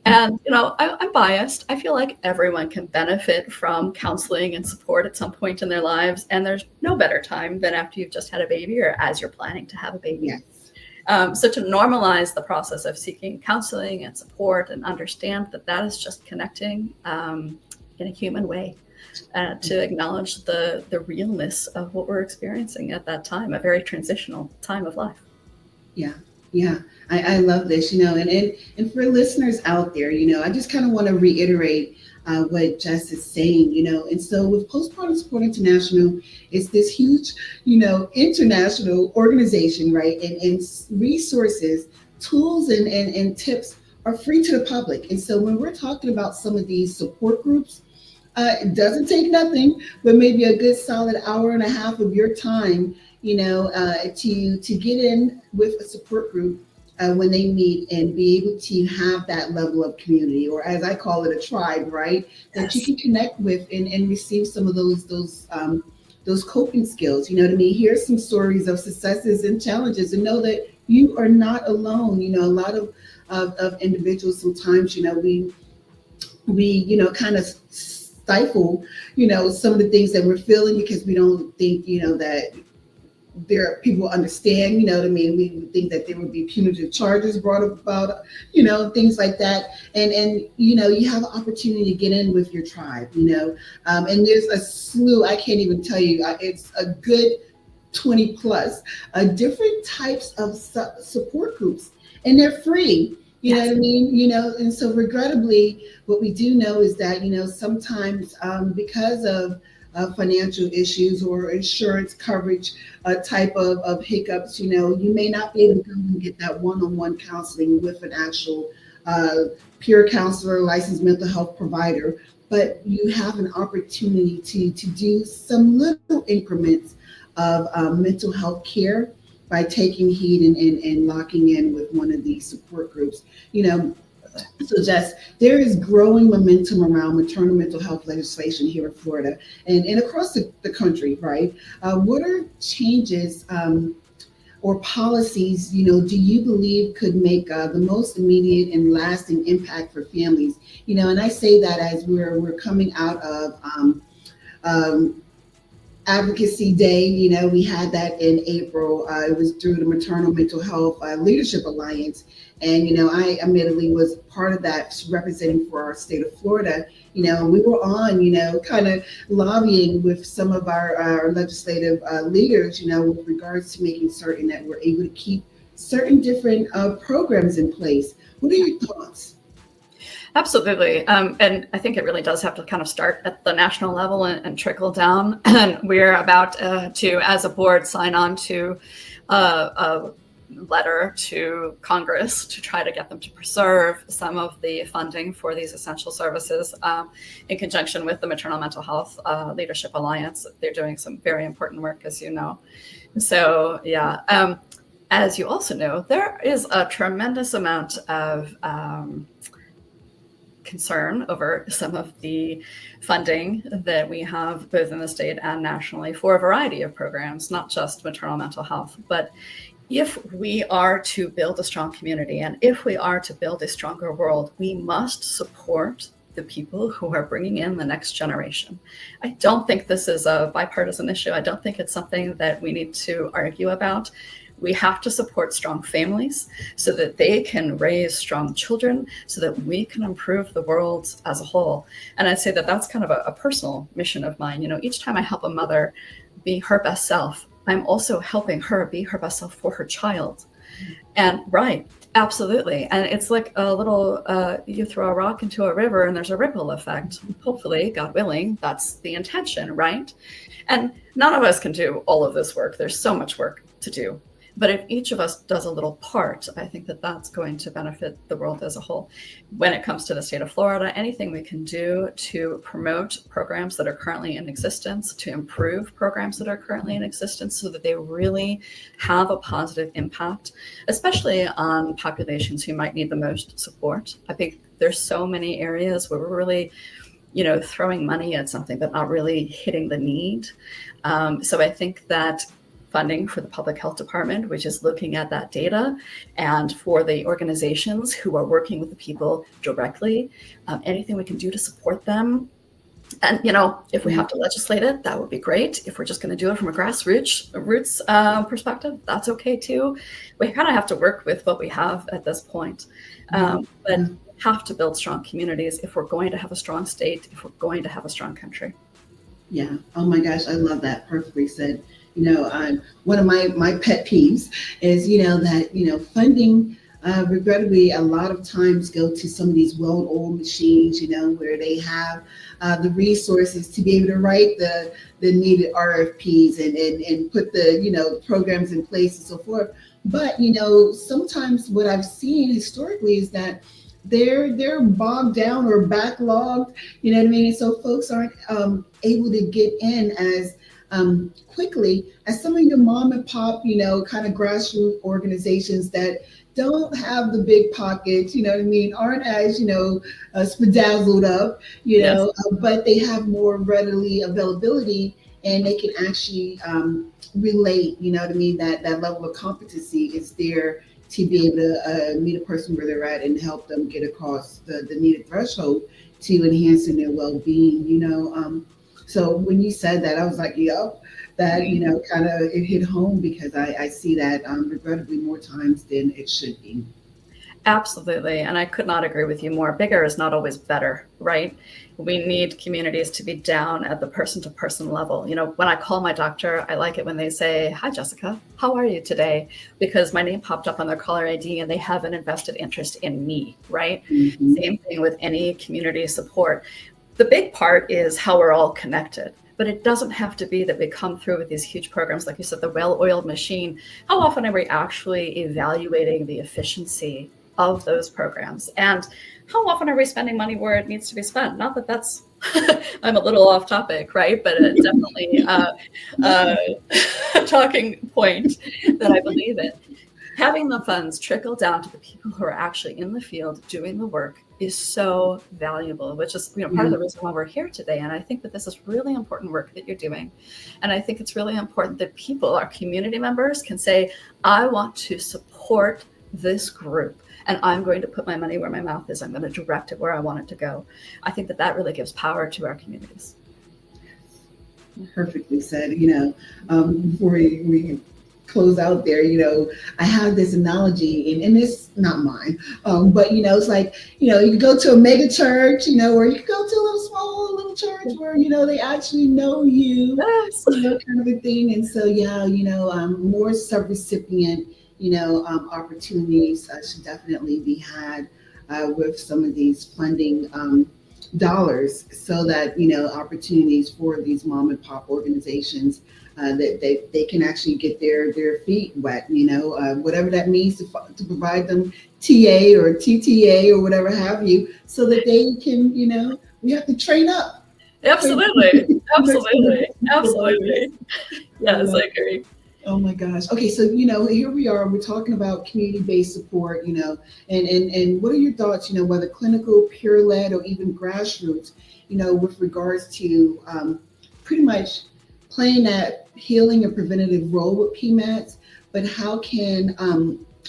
And, I'm biased. I feel like everyone can benefit from counseling and support at some point in their lives. And there's no better time than after you've just had a baby or as you're planning to have a baby. Yes. So to normalize the process of seeking counseling and support, and understand that is just connecting in a human way. To acknowledge the realness of what we're experiencing at that time, a very transitional time of life. Yeah. I love this, and for listeners out there, I just kind of want to reiterate what Jess is saying, and so with Postpartum Support International, it's this huge, international organization, right? And resources, tools, and tips are free to the public. And so when we're talking about some of these support groups, it doesn't take nothing, but maybe a good solid hour and a half of your time, to get in with a support group when they meet, and be able to have that level of community, or as I call it, a tribe, right? That you can connect with and receive some of those coping skills. You know what I mean? Here's some stories of successes and challenges, and know that you are not alone. A lot of individuals sometimes, we kind of stifle, some of the things that we're feeling, because we don't think, that there are people understand, you know what I mean? We would think that there would be punitive charges brought about, things like that. And you have an opportunity to get in with your tribe, and there's a slew, I can't even tell you, it's a good 20 plus different types of support groups, and they're free. You know what I mean? And so regrettably, what we do know is that, sometimes because of financial issues or insurance coverage type of hiccups, you may not be able to go and get that one-on-one counseling with an actual peer counselor, licensed mental health provider, but you have an opportunity to do some little increments of mental health care by taking heed and locking in with one of these support groups. So, Jess, there is growing momentum around maternal mental health legislation here in Florida and across the country, right? What are changes or policies, do you believe could make the most immediate and lasting impact for families? And I say that as we're coming out of um, Advocacy Day. We had that in April. It was through the Maternal Mental Health Leadership Alliance. And, I admittedly was part of that representing for our state of Florida. We were on, kind of lobbying with some of our legislative leaders, with regards to making certain that we're able to keep certain different programs in place. What are your thoughts? Absolutely. And I think it really does have to kind of start at the national level and trickle down. And we're about to, as a board, sign on to a letter to Congress to try to get them to preserve some of the funding for these essential services in conjunction with the Maternal Mental Health Leadership Alliance. They're doing some very important work, as you know. So, yeah. As you also know, there is a tremendous amount of concern over some of the funding that we have both in the state and nationally for a variety of programs, not just maternal mental health. But if we are to build a strong community and if we are to build a stronger world, we must support the people who are bringing in the next generation. I don't think this is a bipartisan issue. I don't think it's something that we need to argue about. We have to support strong families so that they can raise strong children, so that we can improve the world as a whole. And I'd say that that's kind of a personal mission of mine. Each time I help a mother be her best self, I'm also helping her be her best self for her child. And right, absolutely. And it's like a little, you throw a rock into a river and there's a ripple effect. Hopefully, God willing, that's the intention, right? And none of us can do all of this work. There's so much work to do. But if each of us does a little part, I think that that's going to benefit the world as a whole. When it comes to the state of Florida, anything we can do to promote programs that are currently in existence, to improve programs that are currently in existence so that they really have a positive impact, especially on populations who might need the most support. I think there's so many areas where we're really throwing money at something but not really hitting the need. So I think that funding for the public health department, which is looking at that data, and for the organizations who are working with the people directly, anything we can do to support them. And, if we have to legislate it, that would be great. If we're just going to do it from a grassroots perspective, that's okay too. We kind of have to work with what we have at this point. But we have to build strong communities if we're going to have a strong state, if we're going to have a strong country. Yeah. Oh my gosh, I love that. Perfectly said. One of my pet peeves is, that, funding, regrettably, a lot of times go to some of these well-oiled machines, where they have the resources to be able to write the needed RFPs and put the, programs in place and so forth. But, sometimes what I've seen historically is that they're bogged down or backlogged, you know what I mean? And so folks aren't able to get in as quickly as some of your mom and pop, kind of grassroots organizations that don't have the big pockets, you know what I mean, aren't as, spadazzled up, but they have more readily availability and they can actually relate, you know what I mean, that level of competency is there to be able to meet a person where they're at and help them get across the needed threshold to enhancing their well-being, So when you said that, I was like, yep, that, kind of it hit home because I see that regrettably more times than it should be. Absolutely. And I could not agree with you more. Bigger is not always better, right? We need communities to be down at the person-to-person level. When I call my doctor, I like it when they say, "Hi, Jessica, how are you today?" Because my name popped up on their caller ID and they have an invested interest in me, right? Mm-hmm. Same thing with any community support. The big part is how we're all connected. But it doesn't have to be that we come through with these huge programs, like you said, the well-oiled machine. How often are we actually evaluating the efficiency of those programs? And how often are we spending money where it needs to be spent? Not that that's, I'm a little off topic, right? But definitely a talking point that I believe in. having the funds trickle down to the people who are actually in the field doing the work is so valuable, which is part of the reason why we're here today. And I think that this is really important work that you're doing. And I think it's really important that people, our community members, can say, I want to support this group, and I'm going to put my money where my mouth is. I'm going to direct it where I want it to go. I think that that really gives power to our communities. Perfectly said. Before we close out there, I have this analogy, and it's not mine, but it's like, you can go to a mega church, or you can go to a little church where they actually know you, yes. Kind of a thing. And so more sub-recipient opportunities should definitely be had with some of these funding dollars, so that opportunities for these mom and pop organizations that they can actually get their feet wet, whatever that means to provide them TA or TTA or whatever have you, so that they can, we have to train up. Absolutely. Yes, I agree. Oh my gosh. Okay, so here we are. We're talking about community-based support, and what are your thoughts, whether clinical, peer-led, or even grassroots, with regards to pretty much playing that healing and preventative role with PMATs, but how can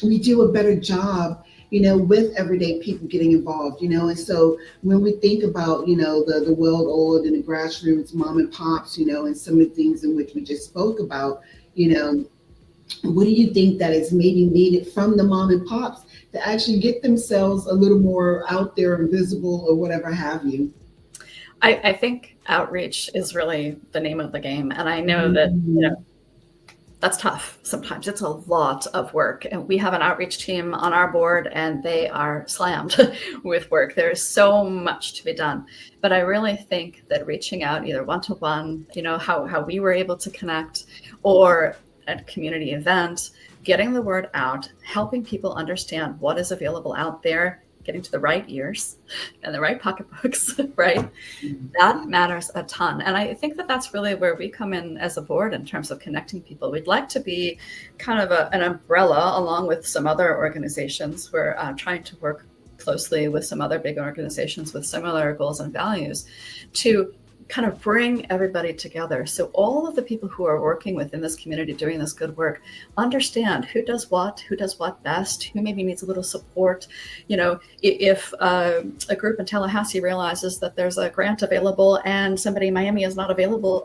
we do a better job, with everyday people getting involved, and so when we think about, the well-oiled and the grassroots mom and pops, and some of the things in which we just spoke about, what do you think that is maybe needed from the mom and pops to actually get themselves a little more out there and visible, or whatever have you? I think outreach is really the name of the game. And I know that, that's tough. Sometimes it's a lot of work. And we have an outreach team on our board, and they are slammed with work. There is so much to be done. But I really think that reaching out either one-to-one, how we were able to connect, or at a community event, getting the word out, helping people understand what is available out there, getting to the right ears and the right pocketbooks, right? That matters a ton. And I think that that's really where we come in as a board in terms of connecting people. We'd like to be kind of an umbrella along with some other organizations. We're trying to work closely with some other big organizations with similar goals and values to kind of bring everybody together. So all of the people who are working within this community doing this good work understand who does what best, who maybe needs a little support. If a group in Tallahassee realizes that there's a grant available and somebody in Miami is not available,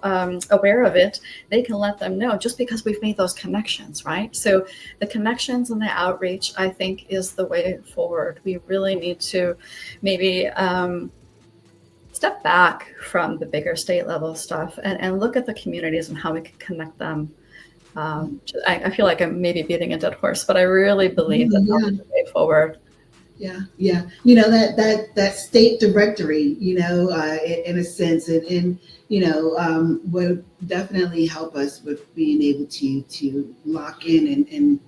aware of it, they can let them know, just because we've made those connections, right? So the connections and the outreach, I think, is the way forward. We really need to maybe step back from the bigger state level stuff and look at the communities and how we can connect them. I feel like I'm maybe beating a dead horse, but I really believe that that's the way forward. Yeah. That state directory, in a sense, and would definitely help us with being able to lock in and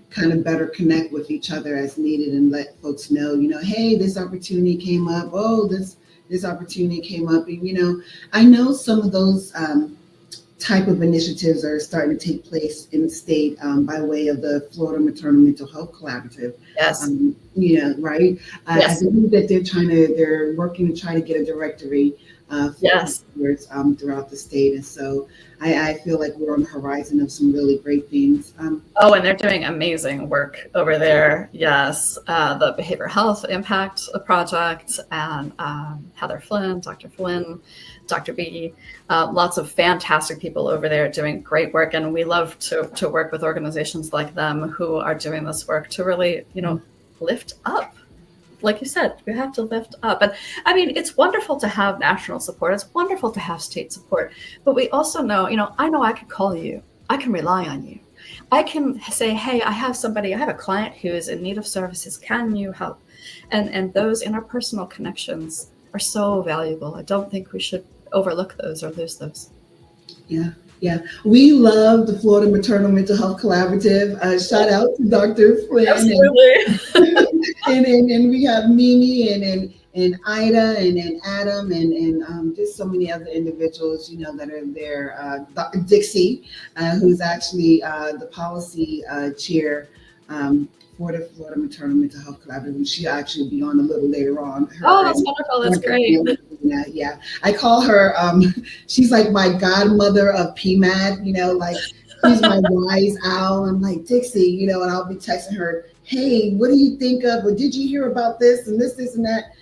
kind of better connect with each other as needed, and let folks know, hey, this opportunity came up. Oh, this opportunity came up. And, I know some of those type of initiatives are starting to take place in the state by way of the Florida Maternal Mental Health Collaborative. Yes. Right? Yes. I believe that they're working to try to get a directory for years, throughout the state. And so I feel like we're on the horizon of some really great things. And they're doing amazing work over there. Yes. The Behavioral Health Impact Project, and Heather Flynn, Dr. Flynn, Dr. B, lots of fantastic people over there doing great work. And we love to work with organizations like them who are doing this work to really, lift up. Like you said, we have to lift up. And I mean, it's wonderful to have national support. It's wonderful to have state support. But we also know, I know I could call you. I can rely on you. I can say, hey, I have a client who is in need of services. Can you help? And those interpersonal connections are so valuable. I don't think we should overlook those or lose those. Yeah. We love the Florida Maternal Mental Health Collaborative. Shout out to Dr. Flynn. Absolutely. And we have Mimi and Ida and Adam and just so many other individuals, that are there. Dixie, who's actually the policy chair Florida Maternal Mental Health Collaborative. She'll actually be on a little later on. Oh, that's wonderful. That's great. Yeah. I call her, she's like my godmother of PMAD, like she's my wise owl. I'm like, Dixie, and I'll be texting her, hey, what do you think of, or did you hear about this and this and that?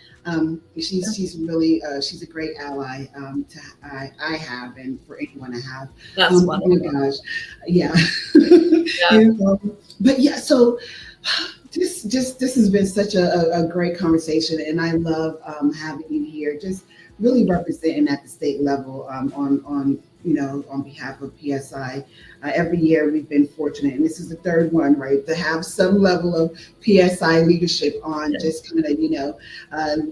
She's really she's a great ally I have, and for anyone to have. That's wonderful. Oh my gosh, yeah. Yeah. But yeah, so this has been such a great conversation, and I love having you here. Just really representing at the state level on behalf of PSI. Every year we've been fortunate, and this is the third one, right, to have some level of PSI leadership on, just kind of,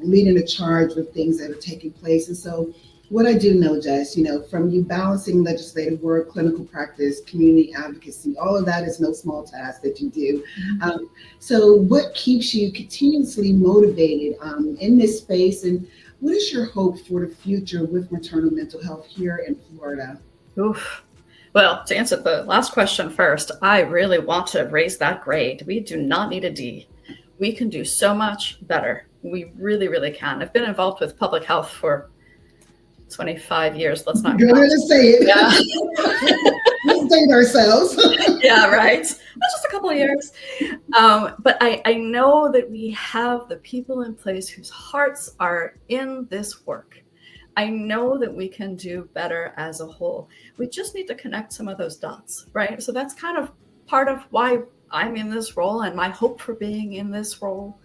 leading the charge with things that are taking place. And so what I do know, Jess, from you balancing legislative work, clinical practice, community advocacy, all of that is no small task that you do. So what keeps you continuously motivated in this space, and what is your hope for the future with maternal mental health here in Florida? Oof. Well, to answer the last question first, I really want to raise that grade. We do not need a D. We can do so much better. We really, really can. I've been involved with public health for 25 years. Let's not go ahead and say it. Yeah. Let's date ourselves. Yeah, right. That's just a couple of years. But I know that we have the people in place whose hearts are in this work. I know that we can do better as a whole. We just need to connect some of those dots, right? So that's kind of part of why I'm in this role and my hope for being in this role.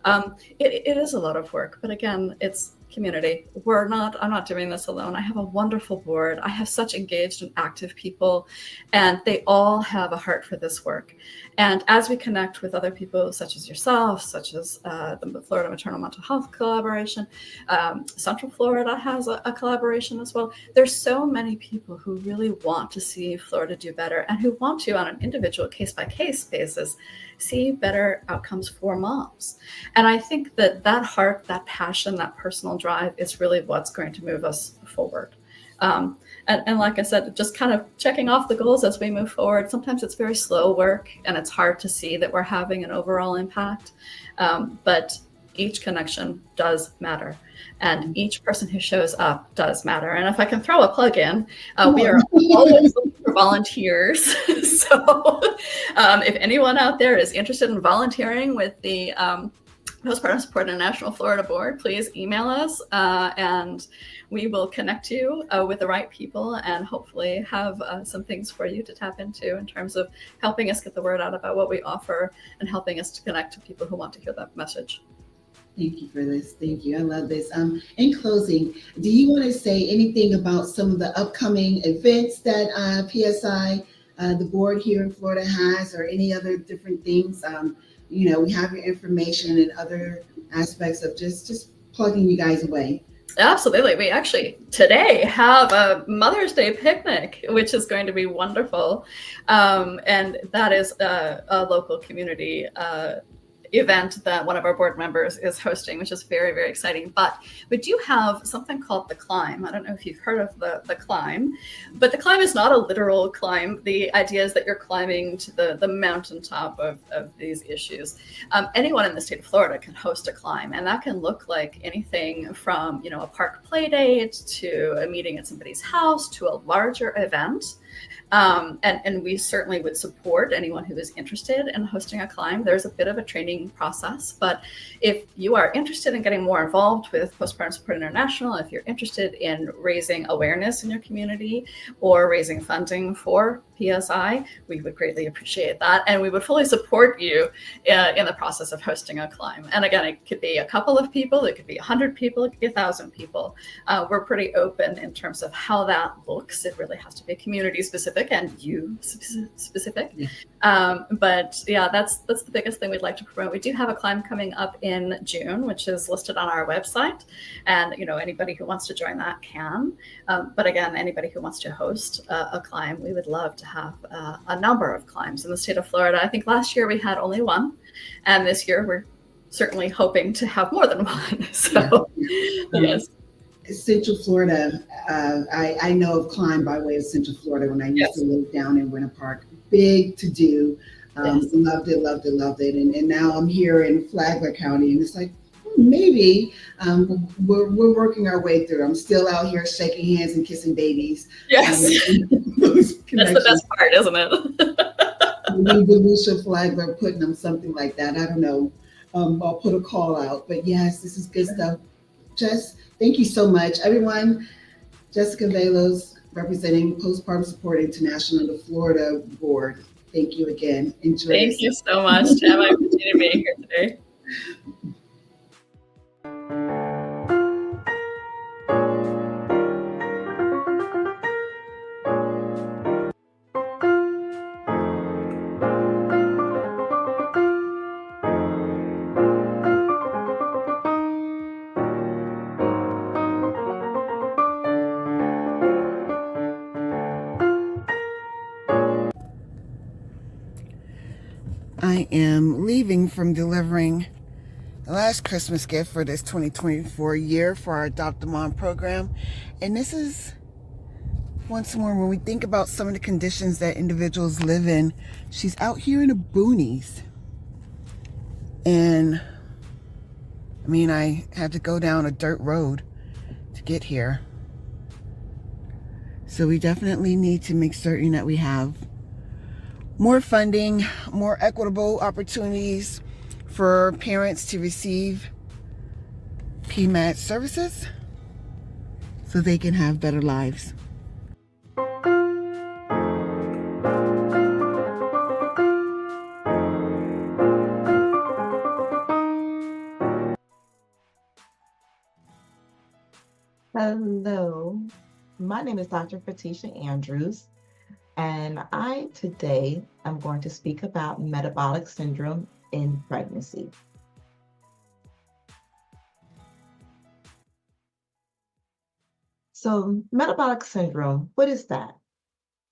It is a lot of work, but again, it's community. I'm not doing this alone. I have a wonderful board. I have such engaged and active people, and they all have a heart for this work. And as we connect with other people, such as yourself, such as the Florida Maternal Mental Health Collaboration, Central Florida has a collaboration as well. There's so many people who really want to see Florida do better, and who want to, on an individual case-by-case basis, see better outcomes for moms. And I think that heart, that passion, that personal drive is really what's going to move us forward. And like I said, just kind of checking off the goals as we move forward. Sometimes it's very slow work, and it's hard to see that we're having an overall impact. But each connection does matter, and each person who shows up does matter. And if I can throw a plug in, we are always looking for volunteers. So if anyone out there is interested in volunteering with the Post-partum Support International Florida Board, please email us and we will connect you with the right people, and hopefully have some things for you to tap into in terms of helping us get the word out about what we offer, and helping us to connect to people who want to hear that message. Thank you for this. Thank you. I love this. In closing, do you want to say anything about some of the upcoming events that PSI, the board here in Florida, has, or any other different things? We have your information and other aspects of just plugging you guys away. Absolutely. We actually today have a Mother's Day picnic, which is going to be wonderful. And that is a local community event that one of our board members is hosting, which is very, very exciting. But we do have something called the climb. I don't know if you've heard of the climb, but the climb is not a literal climb. The idea is that you're climbing to the mountaintop of these issues. Anyone in the state of Florida can host a climb, and that can look like anything from, a park play date to a meeting at somebody's house to a larger event. And we certainly would support anyone who is interested in hosting a climb. There's a bit of a training process, but if you are interested in getting more involved with Post-partum Support International, if you're interested in raising awareness in your community or raising funding for PSI, we would greatly appreciate that. And we would fully support you in the process of hosting a climb. And again, it could be a couple of people, it could be 100 people, it could be 1,000 people. We're pretty open in terms of how that looks. It really has to be community specific and you specific. Yeah. But yeah, that's the biggest thing we'd like to promote. We do have a climb coming up in June, which is listed on our website. And anybody who wants to join that can. But again, anybody who wants to host a climb, we would love to have a number of climbs in the state of Florida. I think last year we had only one, and this year we're certainly hoping to have more than one. So yes. Central Florida, I know of climb by way of Central Florida when I used to live down in Winter Park. Big to do. Yes. Loved it, loved it, loved it. And now I'm here in Flagler County, and it's like, maybe we're working our way through. I'm still out here shaking hands and kissing babies. Yes. Those That's the connections. best part, isn't it? Maybe Lucia Flagler putting them something like that. I don't know. I'll put a call out. But yes, this is good stuff. Jess, thank you so much. Everyone, Jessica Velos, representing Postpartum Support International, the Florida board. Thank you again. Enjoy Thank you so much, Tam. I appreciate being here today. I am leaving from delivering the last Christmas gift for this 2024 year for our Adopt a Mom program. And this is, once more, when we think about some of the conditions that individuals live in, she's out here in the boonies. And I mean, I had to go down a dirt road to get here. So we definitely need to make certain that we have more funding, more equitable opportunities for parents to receive PMAD services so they can have better lives. Hello, my name is Dr. Patricia Andrews, and I today am going to speak about metabolic syndrome in pregnancy. So metabolic syndrome, what is that?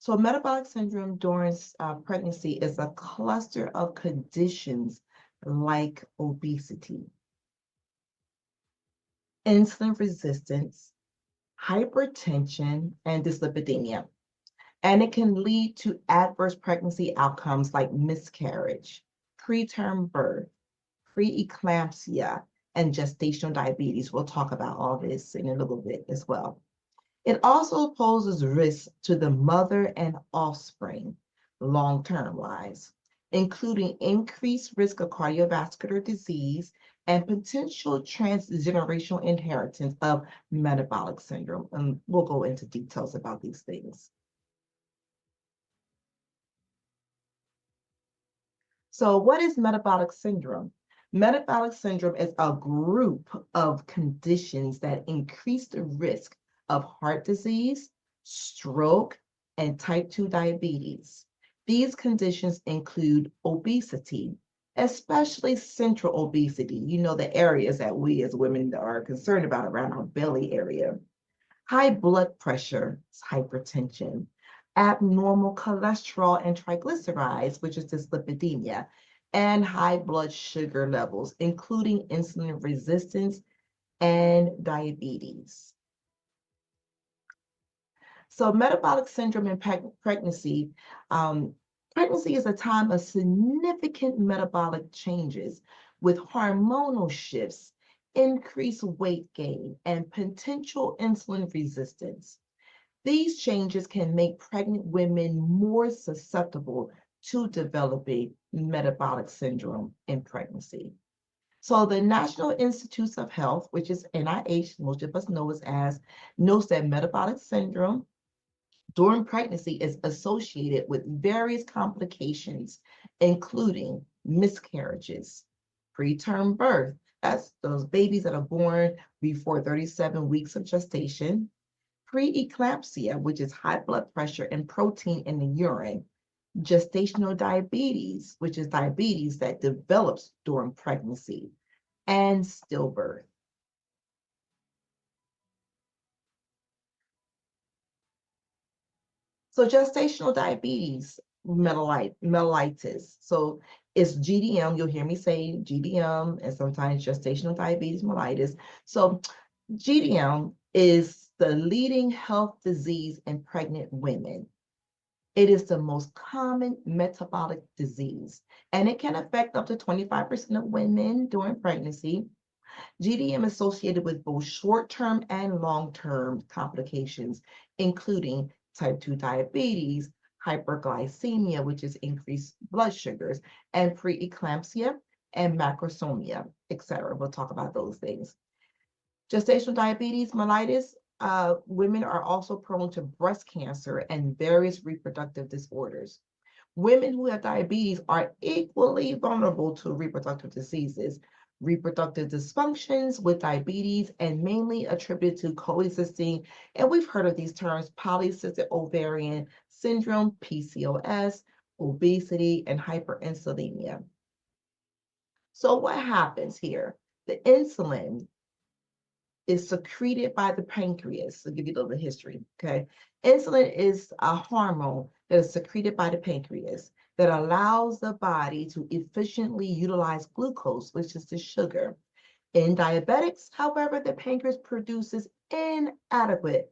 So metabolic syndrome during pregnancy is a cluster of conditions like obesity, insulin resistance, hypertension, and dyslipidemia. And it can lead to adverse pregnancy outcomes like miscarriage, preterm birth, preeclampsia, and gestational diabetes. We'll talk about all this in a little bit as well. It also poses risks to the mother and offspring long-term wise, including increased risk of cardiovascular disease and potential transgenerational inheritance of metabolic syndrome. And we'll go into details about these things. So what is metabolic syndrome? Metabolic syndrome is a group of conditions that increase the risk of heart disease, stroke, and type 2 diabetes. These conditions include obesity, especially central obesity, the areas that we as women are concerned about around our belly area. High blood pressure, hypertension, abnormal cholesterol and triglycerides, which is dyslipidemia, and high blood sugar levels, including insulin resistance and diabetes. So metabolic syndrome in pregnancy, pregnancy is a time of significant metabolic changes with hormonal shifts, increased weight gain, and potential insulin resistance. These changes can make pregnant women more susceptible to developing metabolic syndrome in pregnancy. So the National Institutes of Health, which is NIH, most of us knows that metabolic syndrome during pregnancy is associated with various complications, including miscarriages, preterm birth, that's those babies that are born before 37 weeks of gestation, preeclampsia, which is high blood pressure and protein in the urine, gestational diabetes, which is diabetes that develops during pregnancy, and stillbirth. So gestational diabetes, mellitus. So it's GDM, you'll hear me say GDM, and sometimes gestational diabetes mellitus. So GDM is the leading health disease in pregnant women. It is the most common metabolic disease, and it can affect up to 25% of women during pregnancy. GDM is associated with both short-term and long-term complications, including type 2 diabetes, hyperglycemia, which is increased blood sugars, and preeclampsia and macrosomia, etc. We'll talk about those things. Gestational diabetes mellitus, women are also prone to breast cancer and various reproductive disorders. Women who have diabetes are equally vulnerable to reproductive diseases, reproductive dysfunctions with diabetes, and mainly attributed to coexisting, and we've heard of these terms, polycystic ovarian syndrome, PCOS, obesity, and hyperinsulinemia. So what happens here? The insulin is secreted by the pancreas. I'll give you a little bit of history, okay? Insulin is a hormone that is secreted by the pancreas that allows the body to efficiently utilize glucose, which is the sugar. In diabetics, however, the pancreas produces inadequate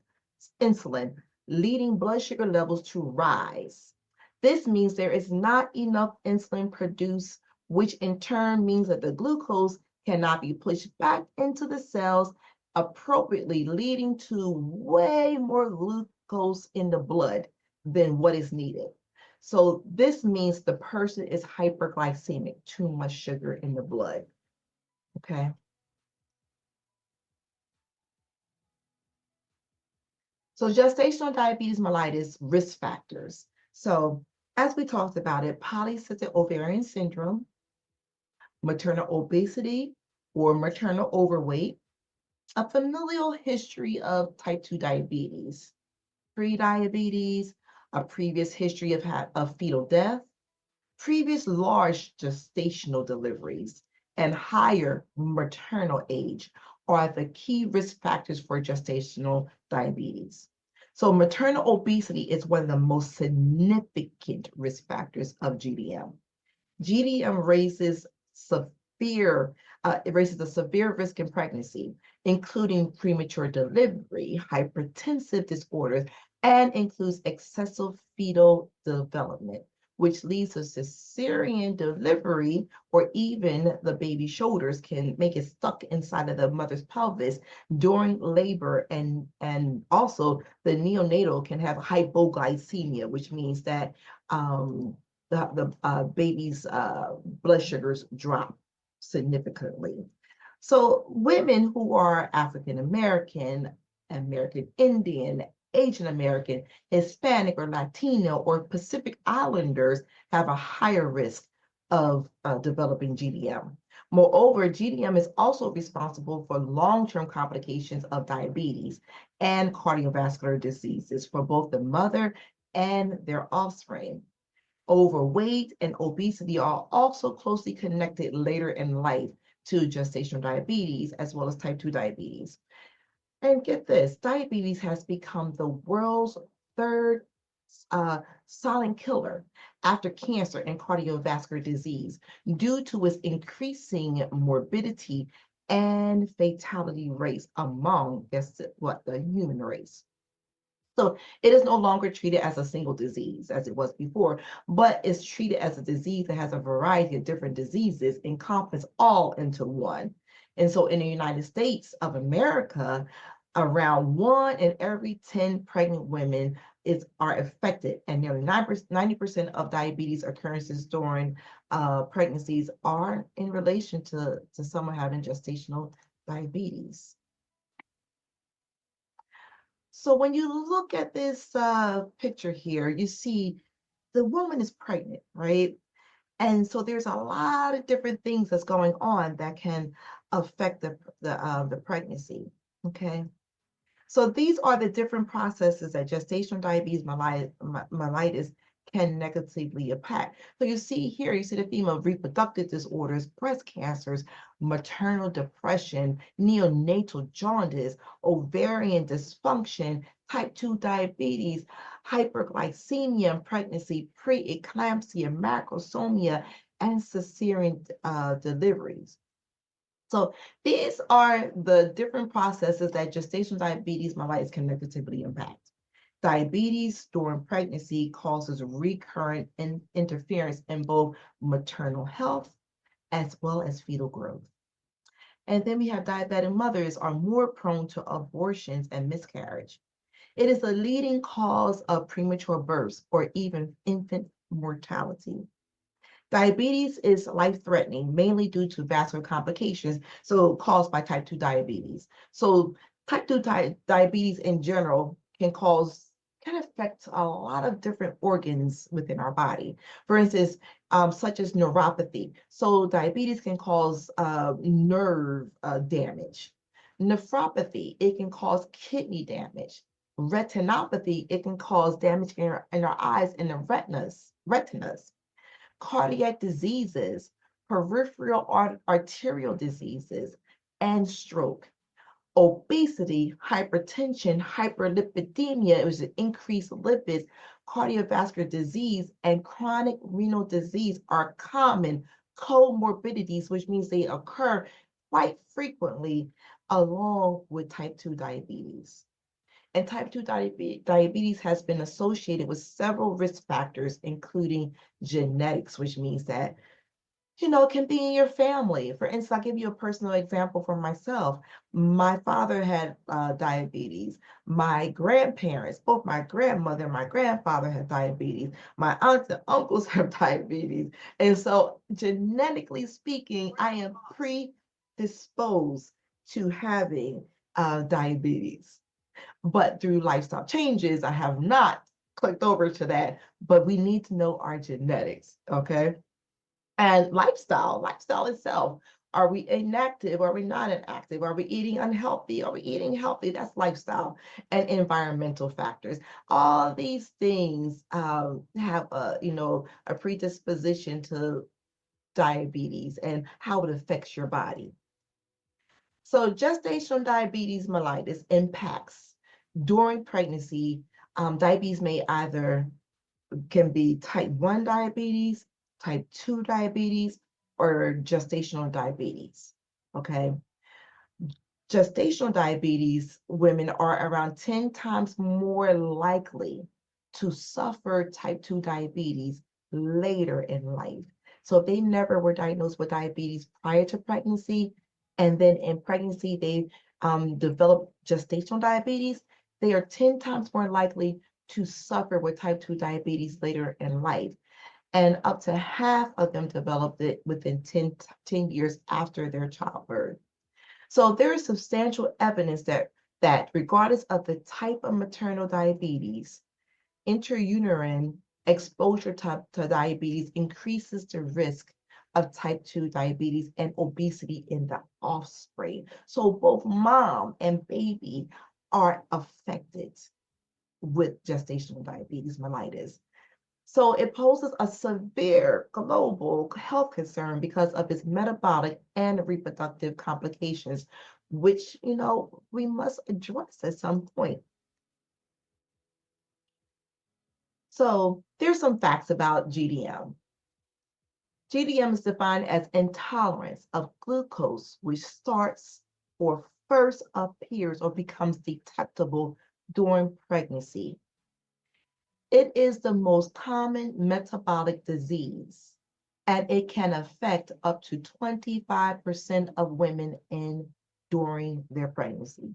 insulin, leading blood sugar levels to rise. This means there is not enough insulin produced, which in turn means that the glucose cannot be pushed back into the cells appropriately, leading to way more glucose in the blood than what is needed. So this means the person is hyperglycemic, too much sugar in the blood, okay? So gestational diabetes mellitus risk factors. So as we talked about it, polycystic ovarian syndrome, maternal obesity or maternal overweight, a familial history of type 2 diabetes, pre-diabetes, a previous history of fetal death, previous large gestational deliveries, and higher maternal age are the key risk factors for gestational diabetes. So maternal obesity is one of the most significant risk factors of GDM. GDM raises a severe risk in pregnancy, including premature delivery, hypertensive disorders, and includes excessive fetal development, which leads to cesarean delivery, or even the baby's shoulders can make it stuck inside of the mother's pelvis during labor, and also the neonatal can have hypoglycemia, which means that the baby's blood sugars drop significantly. So women who are African American, American Indian, Asian American, Hispanic or Latino or Pacific Islanders have a higher risk of developing GDM. Moreover, GDM is also responsible for long-term complications of diabetes and cardiovascular diseases for both the mother and their offspring. Overweight and obesity are also closely connected later in life to gestational diabetes as well as type 2 diabetes. And get this, diabetes has become the world's third silent killer after cancer and cardiovascular disease due to its increasing morbidity and fatality rates among the human race. So it is no longer treated as a single disease as it was before, but is treated as a disease that has a variety of different diseases encompassed all into one. And so in the United States of America, around 1 in every 10 pregnant women are affected, and nearly 90% of diabetes occurrences during pregnancies are in relation to someone having gestational diabetes. So when you look at this picture here, you see the woman is pregnant, right? And so there's a lot of different things that's going on that can affect the pregnancy, okay? So these are the different processes that gestational diabetes mellitus can negatively impact. So you see here, you see the theme of reproductive disorders, breast cancers, maternal depression, neonatal jaundice, ovarian dysfunction, type 2 diabetes, hyperglycemia in pregnancy, preeclampsia, macrosomia, and cesarean deliveries. So these are the different processes that gestational diabetes mellitus can negatively impact. Diabetes during pregnancy causes recurrent interference in both maternal health as well as fetal growth. And then we have diabetic mothers are more prone to abortions and miscarriage. It is a leading cause of premature births or even infant mortality. Diabetes is life-threatening, mainly due to vascular complications, so caused by type 2 diabetes. So type 2 diabetes in general can affect a lot of different organs within our body. For instance, such as neuropathy. So diabetes can cause nerve damage. Nephropathy, it can cause kidney damage. Retinopathy, it can cause damage in our eyes and the retinas. Cardiac diseases, peripheral arterial diseases, and stroke. Obesity, hypertension, hyperlipidemia, which is increased lipids, cardiovascular disease, and chronic renal disease are common comorbidities, which means they occur quite frequently along with type 2 diabetes. And type 2 diabetes has been associated with several risk factors, including genetics, which means that it can be in your family. For instance, I'll give you a personal example from myself. My father had diabetes. My grandparents, both my grandmother and my grandfather had diabetes. My aunts and uncles have diabetes. And so genetically speaking, I am predisposed to having diabetes. But through lifestyle changes, I have not clicked over to that, but we need to know our genetics, okay? And lifestyle itself. Are we inactive? Are we not inactive? Are we eating unhealthy? Are we eating healthy? That's lifestyle and environmental factors. All these things have a predisposition to diabetes and how it affects your body. So gestational diabetes mellitus impacts during pregnancy. Diabetes can be type 1 diabetes, type 2 diabetes, or gestational diabetes. Okay. Gestational diabetes women are around 10 times more likely to suffer type 2 diabetes later in life. So if they never were diagnosed with diabetes prior to pregnancy, and then in pregnancy they develop gestational diabetes, they are 10 times more likely to suffer with type 2 diabetes later in life. And up to half of them developed it within 10 years after their childbirth. So there is substantial evidence that regardless of the type of maternal diabetes, intrauterine exposure to diabetes increases the risk of type 2 diabetes and obesity in the offspring. So both mom and baby are affected with gestational diabetes mellitus. So it poses a severe global health concern because of its metabolic and reproductive complications, which, we must address at some point. So there's some facts about GDM. GDM is defined as intolerance of glucose, which starts or first appears or becomes detectable during pregnancy. It is the most common metabolic disease, and it can affect up to 25% of women during their pregnancy.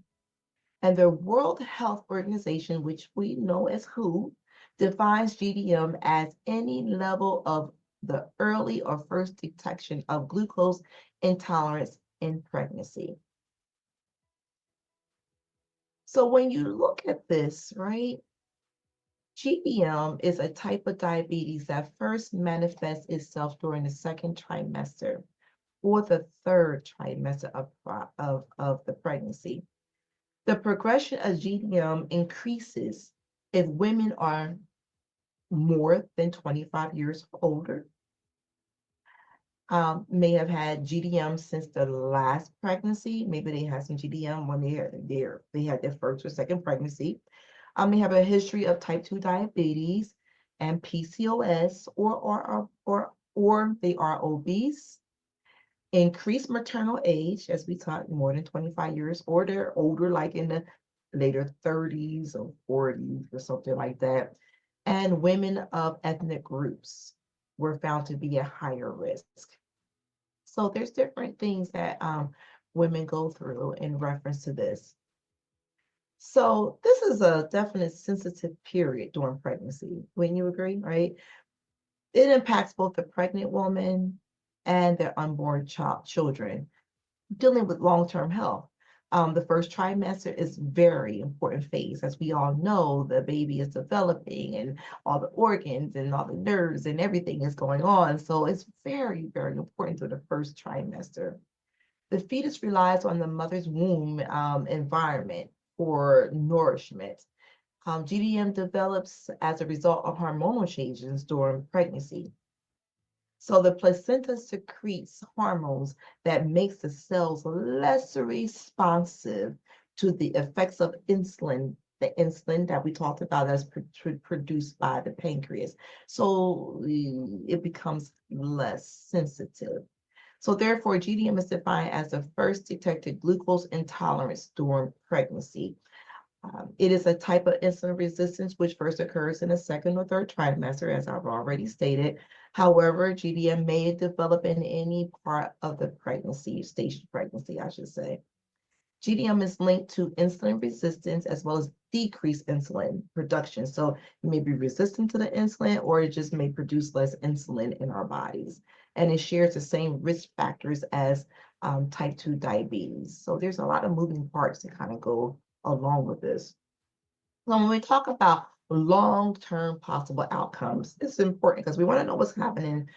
And the World Health Organization, which we know as WHO, defines GDM as any level of the early or first detection of glucose intolerance in pregnancy. So when you look at this, right, GDM is a type of diabetes that first manifests itself during the second trimester or the third trimester of the pregnancy. The progression of GDM increases if women are more than 25 years older, may have had GDM since the last pregnancy. Maybe they had some GDM when they had their first or second pregnancy. May have a history of type 2 diabetes and PCOS, or they are obese, increased maternal age, as we talked, more than 25 years, or they're older, like in the later 30s or 40s or something like that. And women of ethnic groups were found to be at higher risk. So there's different things that women go through in reference to this. So this is a definite sensitive period during pregnancy. Wouldn't you agree, right? It impacts both the pregnant woman and their unborn children dealing with long-term health. The first trimester is very important phase. As we all know, the baby is developing and all the organs and all the nerves and everything is going on. So it's very, very important to the first trimester. The fetus relies on the mother's womb environment for nourishment. GDM develops as a result of hormonal changes during pregnancy. So the placenta secretes hormones that makes the cells less responsive to the effects of insulin, the insulin that we talked about that's produced by the pancreas. So it becomes less sensitive. So therefore, GDM is defined as the first detected glucose intolerance during pregnancy. It is a type of insulin resistance which first occurs in the second or third trimester, as I've already stated. However, GDM may develop in any part of the pregnancy, stage of pregnancy, I should say. GDM is linked to insulin resistance as well as decreased insulin production. So you may be resistant to the insulin, or it just may produce less insulin in our bodies. And it shares the same risk factors as type 2 diabetes. So there's a lot of moving parts that kind of go along with this. So when we talk about long-term possible outcomes, it's important because we want to know what's happening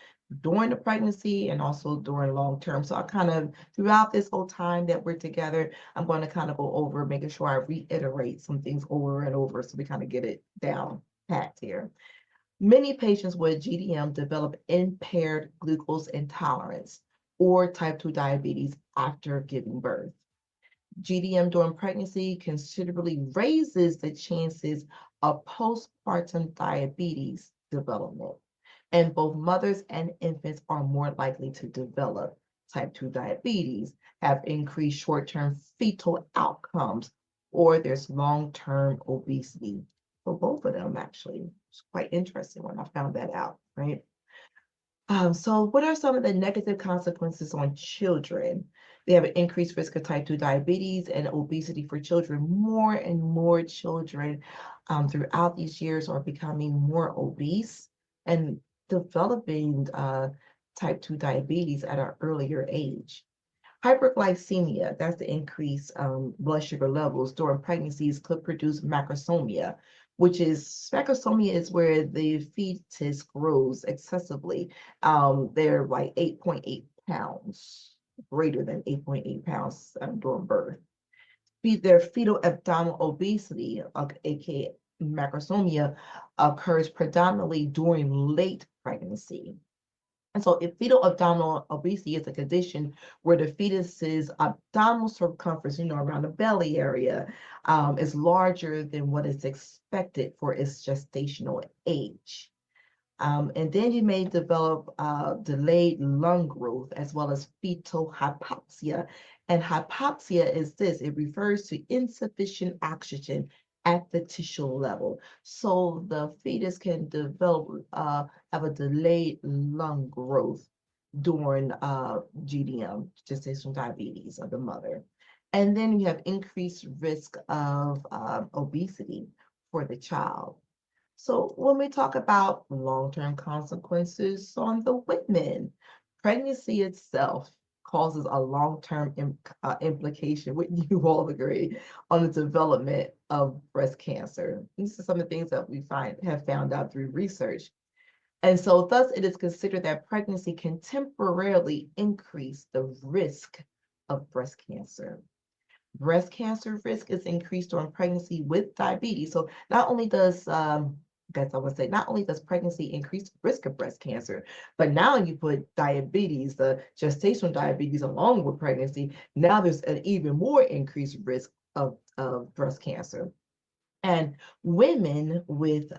during the pregnancy and also during long-term. So I kind of, throughout this whole time that we're together, I'm going to kind of go over, making sure I reiterate some things over and over so we kind of get it down packed here. Many patients with GDM develop impaired glucose intolerance or type 2 diabetes after giving birth. GDM during pregnancy considerably raises the chances of postpartum diabetes development. And both mothers and infants are more likely to develop type 2 diabetes, have increased short-term fetal outcomes, or there's long-term obesity. For both of them, actually. It's quite interesting when I found that out, right? So what are some of the negative consequences on children? They have an increased risk of type 2 diabetes and obesity for children. More and more children throughout these years are becoming more obese and developing type 2 diabetes at an earlier age. Hyperglycemia, that's the increased blood sugar levels during pregnancies, could produce macrosomia, which is where the fetus grows excessively. They're like 8.8 pounds, greater than 8.8 pounds during birth. Their fetal abdominal obesity, aka macrosomia, occurs predominantly during late pregnancy. And so if fetal abdominal obesity is a condition where the fetus's abdominal circumference, around the belly area, is larger than what is expected for its gestational age. And then you may develop delayed lung growth as well as fetal hypoxia. And hypoxia is this, it refers to insufficient oxygen at the tissue level. So the fetus can develop, have a delayed lung growth during GDM, gestational diabetes of the mother. And then you have increased risk of obesity for the child. So when we talk about long-term consequences on the women, pregnancy itself causes a long-term implication, wouldn't you all agree, on the development of breast cancer. These are some of the things that we have found out through research. And so thus it is considered that pregnancy can temporarily increase the risk of breast cancer. Breast cancer risk is increased during pregnancy with diabetes. So not only does not only does pregnancy increase the risk of breast cancer, but now you put diabetes, the gestational diabetes along with pregnancy, now there's an even more increased risk of breast cancer. And women with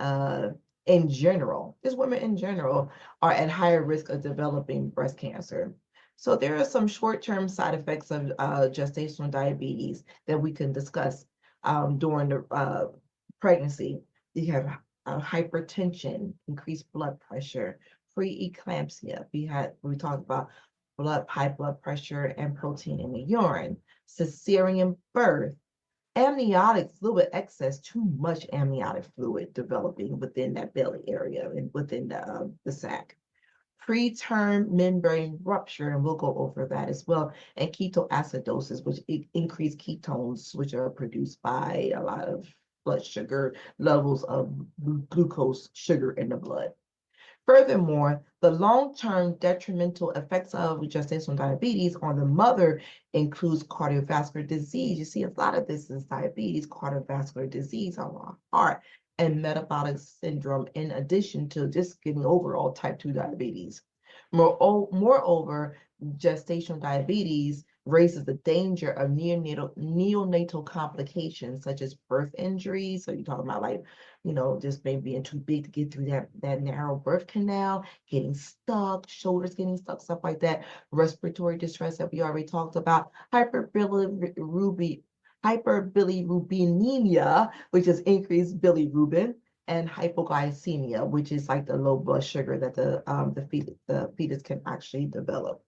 in general, just women in general are at higher risk of developing breast cancer. So there are some short-term side effects of gestational diabetes that we can discuss. during the pregnancy. You have hypertension, increased blood pressure, preeclampsia. We talked about high blood pressure and protein in the urine, cesarean birth, amniotic fluid excess, too much amniotic fluid developing within that belly area and within the sac. Preterm membrane rupture, and we'll go over that as well, and ketoacidosis, which increase ketones, which are produced by a lot of blood sugar levels of glucose sugar in the blood. Furthermore, the long-term detrimental effects of gestational diabetes on the mother includes cardiovascular disease. You see, a lot of this is diabetes, cardiovascular disease on our heart, and metabolic syndrome, in addition to just getting overall type 2 diabetes. Moreover, gestational diabetes raises the danger of neonatal complications such as birth injuries. So you're talking about, like, just maybe being too big to get through that narrow birth canal, getting stuck, shoulders getting stuck, stuff like that. Respiratory distress that we already talked about. Hyperbilirubinemia, which is increased bilirubin, and hypoglycemia, which is like the low blood sugar that the fetus can actually develop.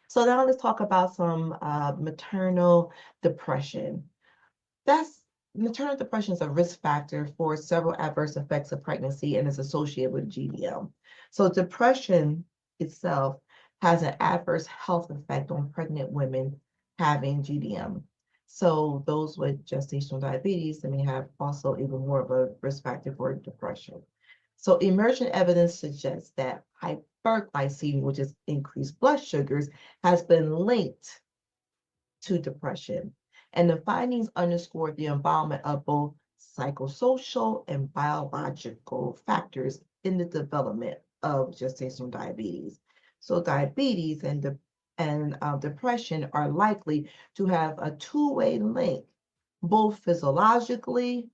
So now let's talk about some maternal depression. Maternal depression is a risk factor for several adverse effects of pregnancy and is associated with GDM. So depression itself has an adverse health effect on pregnant women having GDM. So those with gestational diabetes, they may have also even more of a risk factor for depression. So emergent evidence suggests that hyperglycemia, which is increased blood sugars, has been linked to depression. And the findings underscore the involvement of both psychosocial and biological factors in the development of gestational diabetes. So diabetes and depression are likely to have a two-way link, both physiologically,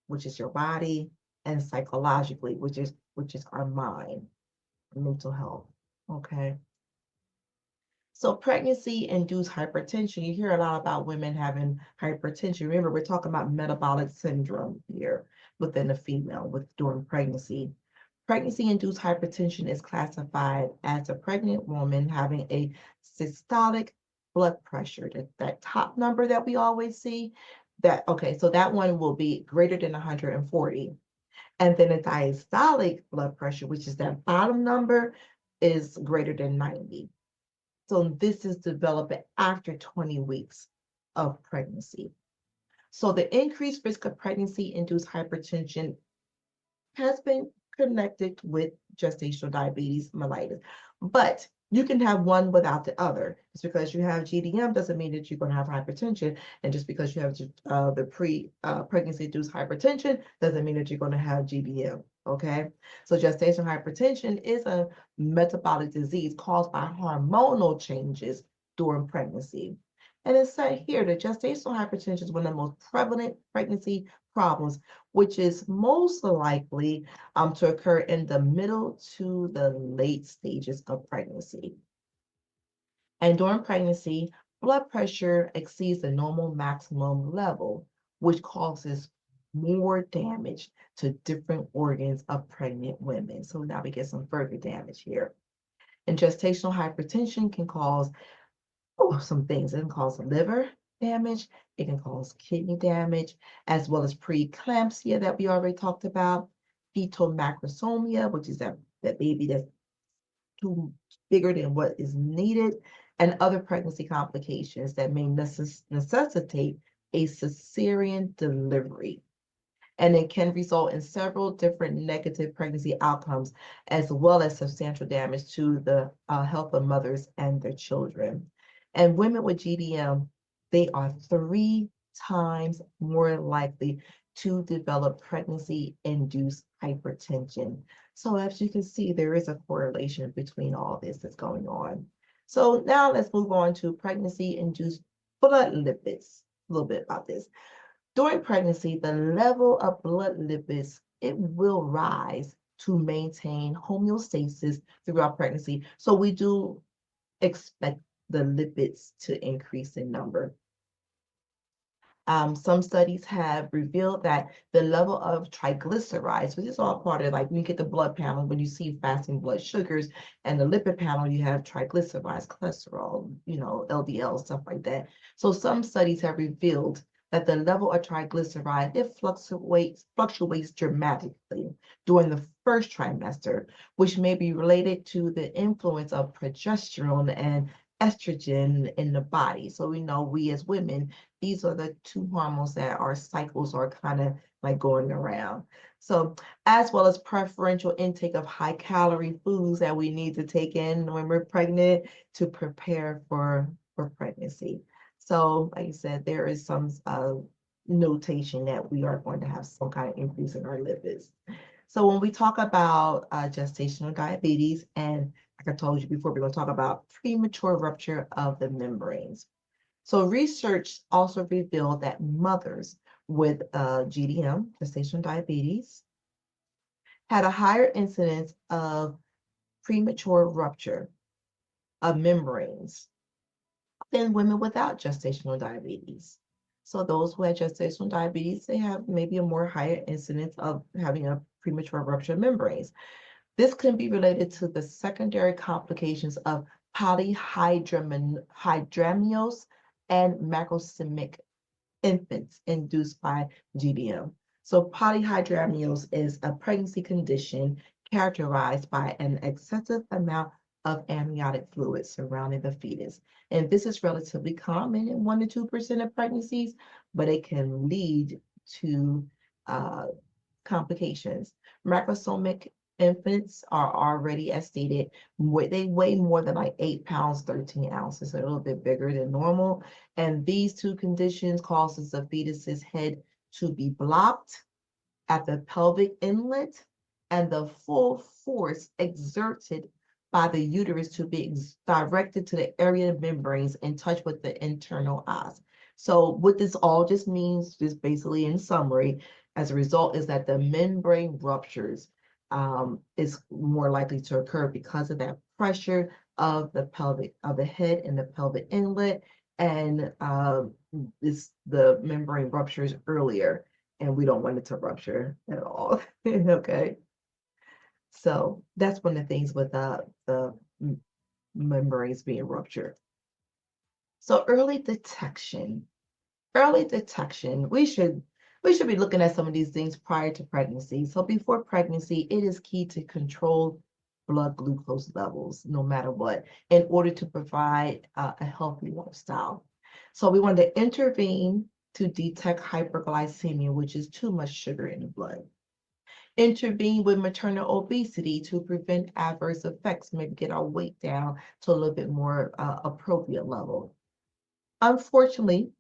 which is your body, and psychologically, which is our mind, mental health. Okay. So pregnancy-induced hypertension, you hear a lot about women having hypertension. Remember, we're talking about metabolic syndrome here within the female during pregnancy. Pregnancy-induced hypertension is classified as a pregnant woman having a systolic blood pressure, that top number that we always see. So that one will be greater than 140. And then a diastolic blood pressure, which is that bottom number, is greater than 90. So this is developed after 20 weeks of pregnancy. So the increased risk of pregnancy-induced hypertension has been connected with gestational diabetes mellitus. But you can have one without the other. Just because you have GDM doesn't mean that you're going to have hypertension. And just because you have the pregnancy-induced hypertension doesn't mean that you're going to have GDM. Okay, so gestational hypertension is a metabolic disease caused by hormonal changes during pregnancy. And it's said here that gestational hypertension is one of the most prevalent pregnancy problems, which is most likely to occur in the middle to the late stages of pregnancy. And during pregnancy, blood pressure exceeds the normal maximum level, which causes more damage to different organs of pregnant women. So now we get some further damage here. And gestational hypertension can cause some things. It can cause liver damage, it can cause kidney damage, as well as preeclampsia that we already talked about, fetal macrosomia, which is that baby that's too bigger than what is needed, and other pregnancy complications that may necessitate a cesarean delivery. And it can result in several different negative pregnancy outcomes, as well as substantial damage to the health of mothers and their children. And women with GDM, they are 3 times more likely to develop pregnancy-induced hypertension. So as you can see, there is a correlation between all this that's going on. So now let's move on to pregnancy-induced blood lipids. A little bit about this. During pregnancy, the level of blood lipids, it will rise to maintain homeostasis throughout pregnancy. So we do expect the lipids to increase in number. Some studies have revealed that the level of triglycerides, which is all part of, like, when you get the blood panel, when you see fasting blood sugars, and the lipid panel, you have triglycerides, cholesterol, LDL, stuff like that. So some studies have revealed that the level of triglyceride, it fluctuates dramatically during the first trimester, which may be related to the influence of progesterone and estrogen in the body. So we know, we as women, these are the two hormones that our cycles are kind of like going around. So, as well as preferential intake of high calorie foods that we need to take in when we're pregnant to prepare for pregnancy. So, like I said, there is some notation that we are going to have some kind of increase in our lipids. So when we talk about gestational diabetes, and like I told you before, we're going to talk about premature rupture of the membranes. So research also revealed that mothers with GDM, gestational diabetes, had a higher incidence of premature rupture of membranes than women without gestational diabetes. So those who had gestational diabetes, they have maybe a more higher incidence of having a premature rupture of membranes. This can be related to the secondary complications of polyhydramnios and macrosemic infants induced by GDM. So polyhydramnios is a pregnancy condition characterized by an excessive amount of amniotic fluid surrounding the fetus. And this is relatively common in 1 to 2% of pregnancies, but it can lead to complications. Macrosomic infants are already, as stated, they weigh more than like 8 pounds, 13 ounces, a little bit bigger than normal. And these two conditions causes the fetus's head to be blocked at the pelvic inlet, and the full force exerted by the uterus to be directed to the area of membranes in touch with the internal eyes. So what this all just means, just basically in summary, as a result, is that the membrane ruptures is more likely to occur because of that pressure of the head and the pelvic inlet, and the membrane ruptures earlier, and we don't want it to rupture at all. Okay. So that's one of the things with the membranes being ruptured. So early detection, we should be looking at some of these things prior to pregnancy. So before pregnancy, it is key to control blood glucose levels, no matter what, in order to provide a healthy lifestyle. So we want to intervene to detect hyperglycemia, which is too much sugar in the blood. Intervene with maternal obesity to prevent adverse effects, maybe get our weight down to a little bit more appropriate level. Unfortunately,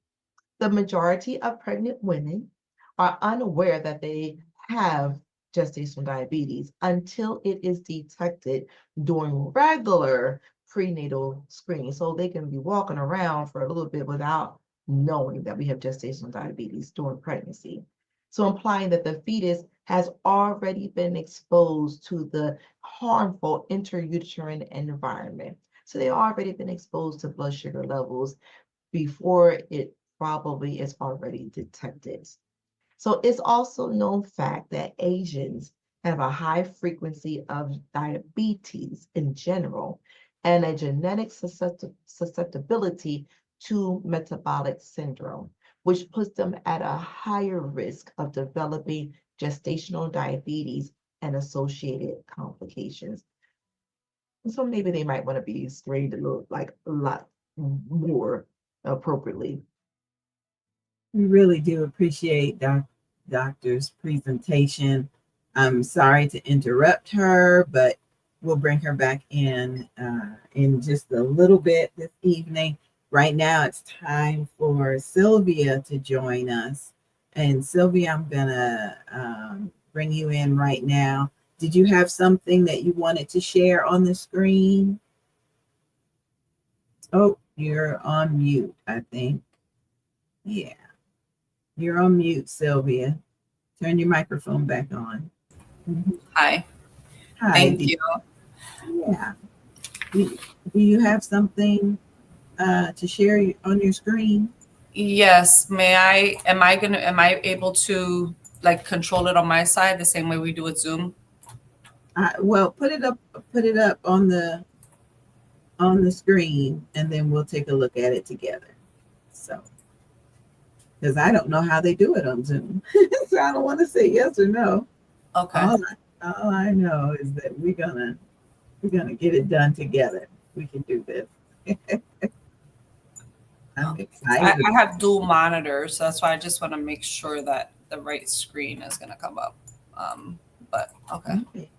the majority of pregnant women are unaware that they have gestational diabetes until it is detected during regular prenatal screening. So they can be walking around for a little bit without knowing that we have gestational diabetes during pregnancy. So implying that the fetus has already been exposed to the harmful intrauterine environment. So they've already been exposed to blood sugar levels before it probably is already detected. So it's also known fact that Asians have a high frequency of diabetes in general and a genetic susceptibility to metabolic syndrome, which puts them at a higher risk of developing gestational diabetes and associated complications. So maybe they might want to be screened a lot more appropriately. We really do appreciate Doctor's presentation. I'm sorry to interrupt her, but we'll bring her back in just a little bit this evening. Right now, it's time for Sylvia to join us. And Sylvia, I'm going to bring you in right now. Did you have something that you wanted to share on the screen? Oh, you're on mute, I think. Yeah. You're on mute, Sylvia. Turn your microphone back on. Hi. Hi. Thank you. Yeah. Do you have something to share on your screen? Yes. Am I able to like control it on my side the same way we do with Zoom? Well, put it up on the screen, and then we'll take a look at it together. So, because I don't know how they do it on Zoom, so I don't want to say yes or no. Okay. All I know is that we're gonna get it done together. We can do this. I'm excited. I have dual monitors, so that's why I just want to make sure that the right screen is going to come up. But okay.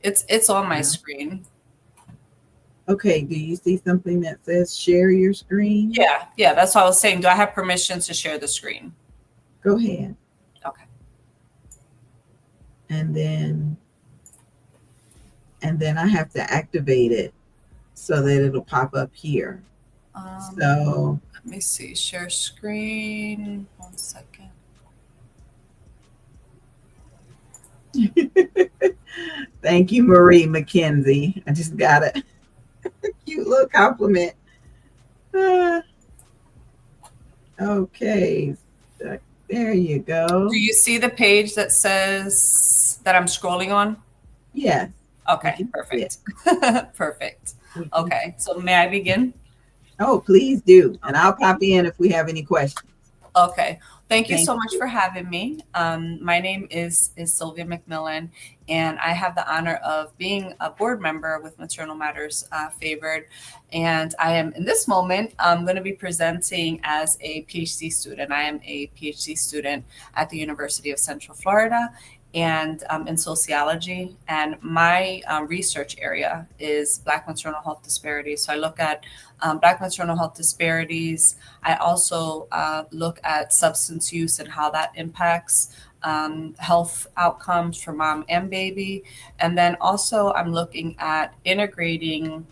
It's on my screen. Okay, do you see something that says share your screen? Yeah, that's what I was saying. Do I have permission to share the screen? Go ahead. Okay. And then I have to activate it so that it'll pop up here. So let me see. Share screen. 1 second. Thank you, Marie McKenzie. I just got a cute little compliment. Okay, there you go. Do you see the page that says that I'm scrolling on? Yes. Okay, perfect. Perfect. Okay, so may I begin? Oh, please do. And I'll pop in if we have any questions. Okay. Thank you so much for having me. My name is Sylvia McMillan, and I have the honor of being a board member with Maternal Matters Favored. And I am, in this moment, I'm going to be presenting as a PhD student. I am a PhD student at the University of Central Florida, and in sociology. And my research area is Black maternal health disparities. So I look at Black maternal health disparities. I also look at substance use and how that impacts health outcomes for mom and baby. And then also I'm looking at integrating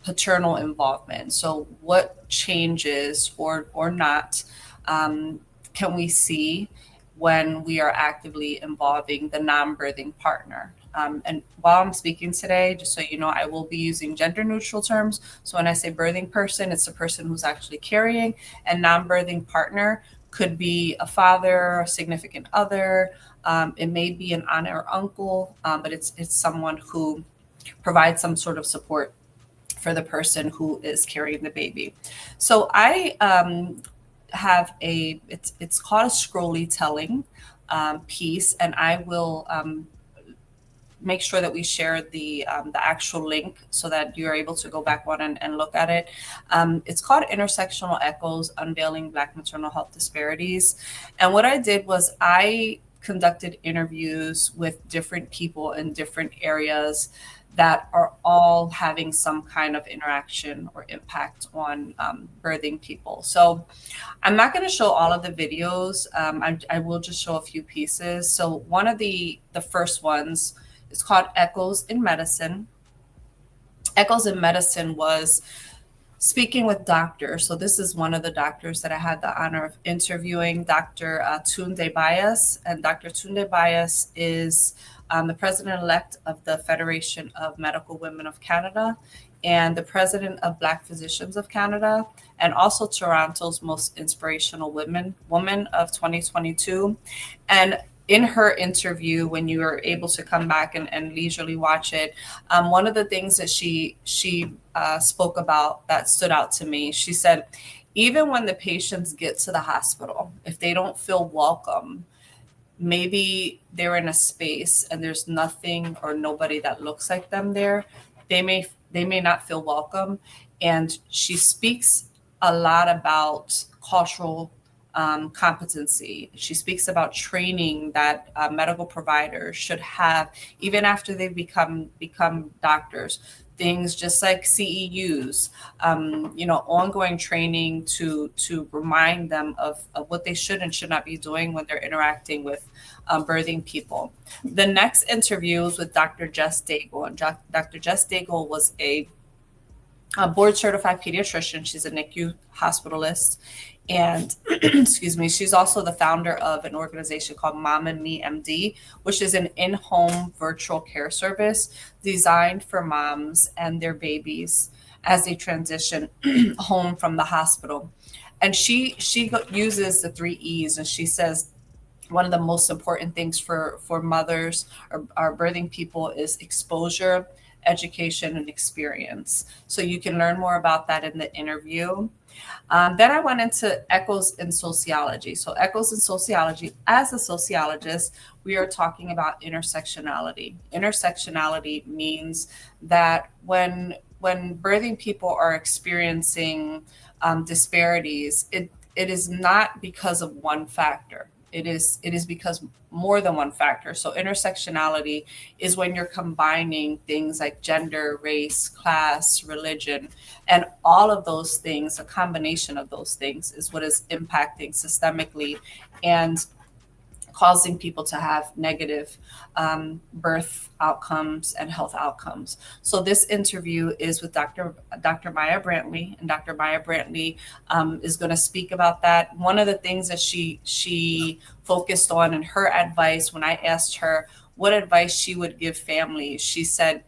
paternal involvement. So what changes or not can we see when we are actively involving the non-birthing partner? And while I'm speaking today, just so you know, I will be using gender neutral terms. So when I say birthing person, it's the person who's actually carrying, and non-birthing partner could be a father, a significant other. It may be an aunt or uncle, but it's someone who provides some sort of support for the person who is carrying the baby. So I have it's called a scrolly telling piece, and I will make sure that we share the actual link so that you're able to go back on and look at it. It's called Intersectional Echoes, Unveiling Black Maternal Health Disparities. And what I did was I conducted interviews with different people in different areas that are all having some kind of interaction or impact on birthing people. So I'm not going to show all of the videos. I will just show a few pieces. So one of the first ones is called Echoes in Medicine. Echoes in Medicine was speaking with doctors. So this is one of the doctors that I had the honor of interviewing, Dr. Tunde Bias. And Dr. Tunde Bias is the president-elect of the Federation of Medical Women of Canada and the president of Black Physicians of Canada, and also Toronto's most inspirational woman of 2022. And in her interview, when you are able to come back and leisurely watch it, one of the things that she spoke about that stood out to me, she said, even when the patients get to the hospital, if they don't feel welcome, maybe they're in a space and there's nothing or nobody that looks like them there, they may not feel welcome. And she speaks a lot about cultural competency. She speaks about training that medical providers should have even after they become doctors. Things just like CEUs, ongoing training to remind them of what they should and should not be doing when they're interacting with birthing people. The next interview was with Dr. Jess Daigle, and Dr. Jess Daigle was a board certified pediatrician. She's a NICU hospitalist. And excuse me, she's also the founder of an organization called Mom and Me MD, which is an in-home virtual care service designed for moms and their babies as they transition home from the hospital. And she uses the 3 E's, and she says one of the most important things for mothers or our birthing people is exposure, education, and experience. So you can learn more about that in the interview. Then I went into echoes in sociology. So echoes in sociology, as a sociologist, we are talking about intersectionality. Intersectionality means that when birthing people are experiencing disparities, it is not because of one factor. It is because more than one factor. So intersectionality is when you're combining things like gender, race, class, religion, and all of those things, a combination of those things is what is impacting systemically and causing people to have negative birth outcomes and health outcomes. So this interview is with Dr. Maya Brantley, and Dr. Maya Brantley is going to speak about that. One of the things that she focused on in her advice, when I asked her what advice she would give families, she said,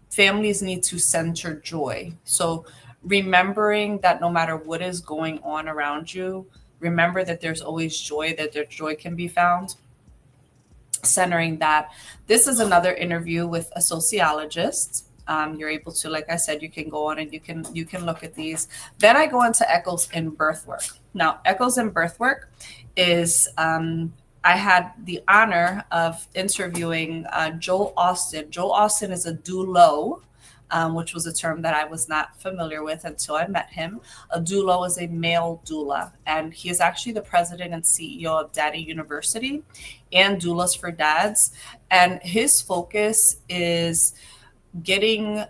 families need to center joy. So remembering that no matter what is going on around you, remember that there's always joy, that their joy can be found. Centering that. This is another interview with a sociologist. You're able to, like I said, you can go on and you can look at these. Then I go into echoes in birth work. Now, echoes in birth work is I had the honor of interviewing Joel Austin. Joel Austin is a doulo, which was a term that I was not familiar with until I met him. A doulo is a male doula, and he is actually the president and CEO of Daddy University and Doulas for Dads. And his focus is getting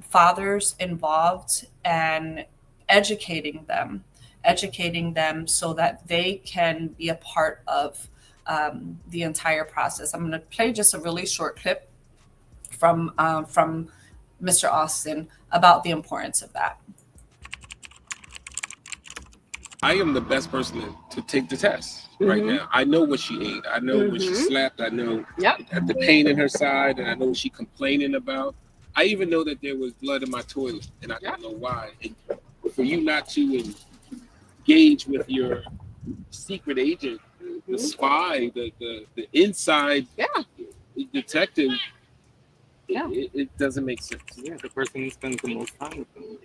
fathers involved and educating them so that they can be a part of the entire process. I'm going to play just a really short clip from Mr. Austin about the importance of that. I am the best person to take the test right now. I know what she ate. I know when she slept. I know the pain in her side, and I know what she complaining about. I even know that there was blood in my toilet, and I don't know why. And for you not to engage with your secret agent, the spy, the inside detective, it doesn't make sense. Yeah, the person who spends the most time with them.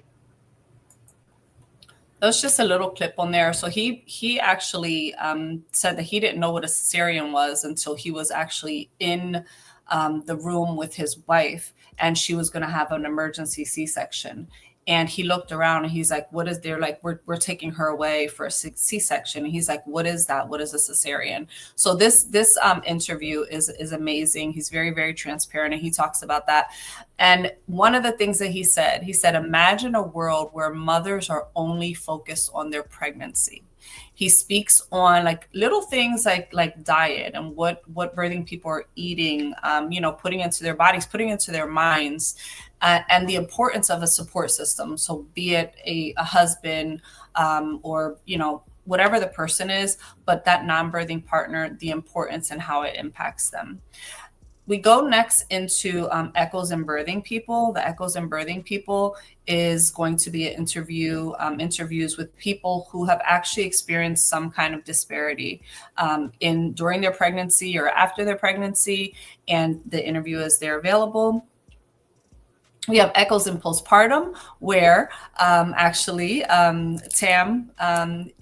That's just a little clip on there. So he actually said that he didn't know what a cesarean was until he was actually in the room with his wife, and she was going to have an emergency C-section. And he looked around and he's like, what is there? Like, we're taking her away for a C-section. And he's like, what is that? What is a cesarean? So this interview is amazing. He's very, very transparent, and he talks about that. And one of the things that he said, imagine a world where mothers are only focused on their pregnancy. He speaks on like little things like diet and what birthing people are eating, putting into their bodies, putting into their minds, and the importance of a support system. So be it a husband or, whatever the person is, but that non-birthing partner, the importance and how it impacts them. We go next into Echoes in Birthing People. The Echoes in Birthing People is going to be an interviews with people who have actually experienced some kind of disparity during their pregnancy or after their pregnancy, and the interview is there available. We have Echoes in Postpartum, where Tam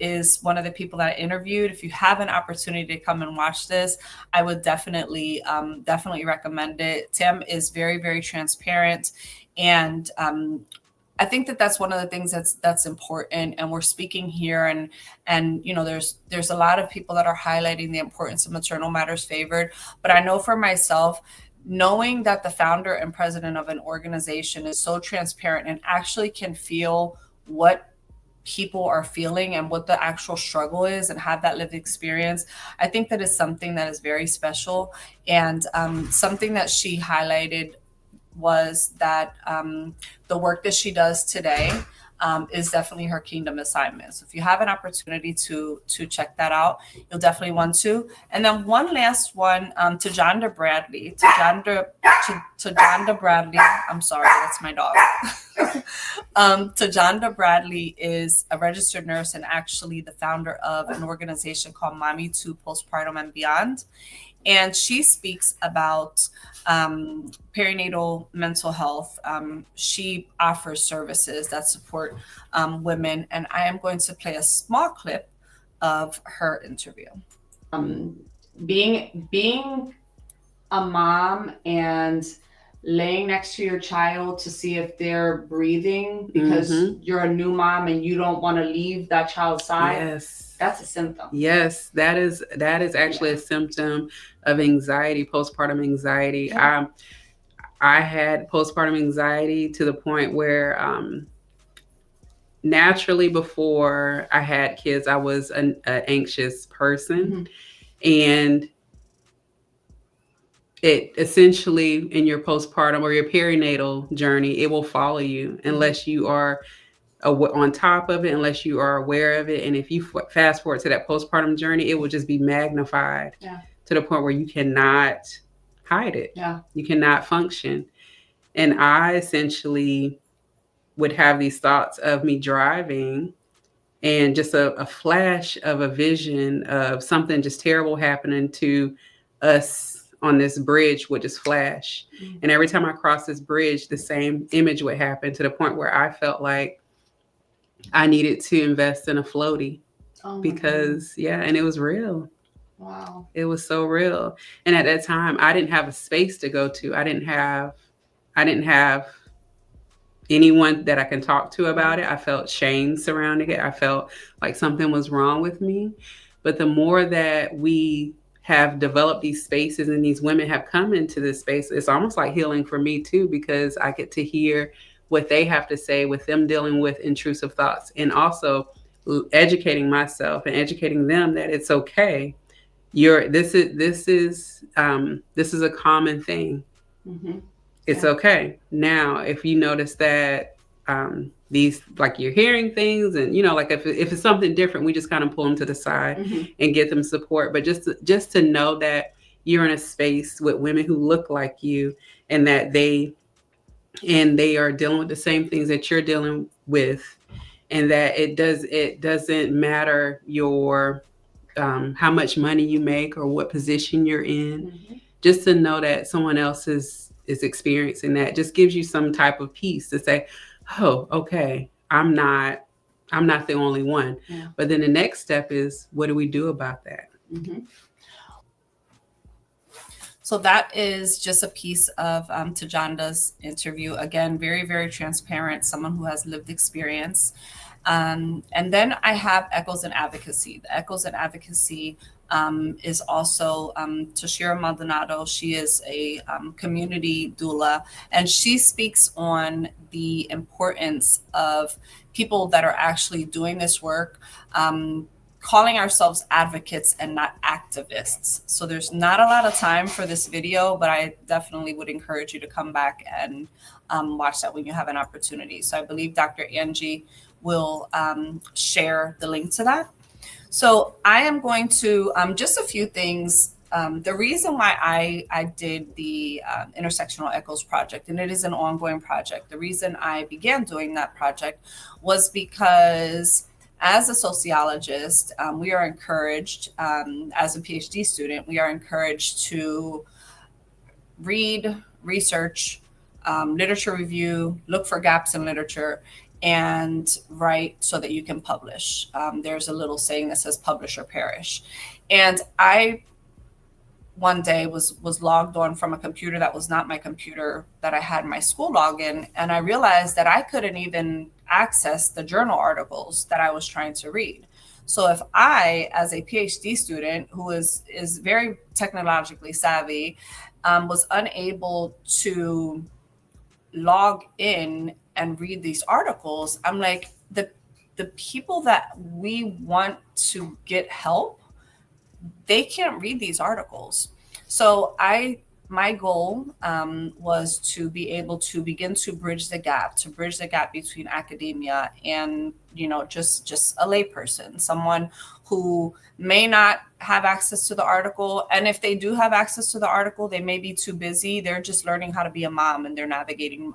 is one of the people that I interviewed. If you have an opportunity to come and watch this, I would definitely recommend it. Tam is very, very transparent, and I think that that's one of the things that's important. And we're speaking here, and there's a lot of people that are highlighting the importance of Maternal Matters Favored. But I know for myself, knowing that the founder and president of an organization is so transparent and actually can feel what people are feeling and what the actual struggle is and have that lived experience, I think that is something that is very special. And something that she highlighted was that the work that she does today is definitely her kingdom assignment. So if you have an opportunity to check that out, you'll definitely want to. And then one last one to Jonda Bradley. To Jonda Bradley. I'm sorry, that's my dog. Tajanda Bradley is a registered nurse and actually the founder of an organization called Mommy to Postpartum and Beyond. And she speaks about perinatal mental health. She offers services that support women. And I am going to play a small clip of her interview. Being a mom and laying next to your child to see if they're breathing because you're a new mom and you don't want to leave that child's side. Yes. That's a symptom. Yes, that is actually a symptom of anxiety, postpartum anxiety. Yeah. I had postpartum anxiety to the point where naturally before I had kids, I was an anxious person. And it essentially in your postpartum or your perinatal journey, it will follow you unless you are on top of it, unless you are aware of it. And if you fast forward to that postpartum journey, it will just be magnified to the point where you cannot hide it. Yeah. You cannot function. And I essentially would have these thoughts of me driving and just a flash of a vision of something just terrible happening to us on this bridge would just flash. And every time I crossed this bridge, the same image would happen to the point where I felt like I needed to invest in a floaty because, and it was real. Wow. It was so real. And at that time, I didn't have a space to go to. I didn't have anyone that I can talk to about it. I felt shame surrounding it. I felt like something was wrong with me. But the more that we have developed these spaces and these women have come into this space, it's almost like healing for me too, because I get to hear what they have to say with them dealing with intrusive thoughts, and also educating myself and educating them that it's okay. This is a common thing. It's okay. Now, if you notice that these, like, you're hearing things and, like if it's something different, we just kind of pull them to the side and get them support. But just to know that you're in a space with women who look like you and that they are dealing with the same things that you're dealing with, and that it doesn't matter your how much money you make or what position you're in. Just to know that someone else is experiencing that just gives you some type of peace to say, oh, okay, I'm not the only one. But then the next step is, what do we do about that? So that is just a piece of Tajanda's interview. Again, very, very transparent, someone who has lived experience. And then I have Echoes in Advocacy. The Echoes in Advocacy is also Toshira Maldonado. She is a community doula, and she speaks on the importance of people that are actually doing this work, calling ourselves advocates and not activists. So there's not a lot of time for this video, but I definitely would encourage you to come back and watch that when you have an opportunity. So I believe Dr. Angie will share the link to that. So I am going to, just a few things. The reason why I did the Intersectional Echoes project, and it is an ongoing project, the reason I began doing that project was because as a sociologist, we are encouraged, as a PhD student, we are encouraged to read, research, literature review, look for gaps in literature, and write so that you can publish. There's a little saying that says publish or perish. And I one day was logged on from a computer that was not my computer that I had my school login, and I realized that I couldn't even access the journal articles that I was trying to read. So if I, as a PhD student who is very technologically savvy, was unable to log in and read these articles, I'm like, the people that we want to get help, they can't read these articles. So my goal was to be able to begin to bridge the gap between academia and, just a layperson, someone who may not have access to the article. And if they do have access to the article, they may be too busy. They're just learning how to be a mom and they're navigating,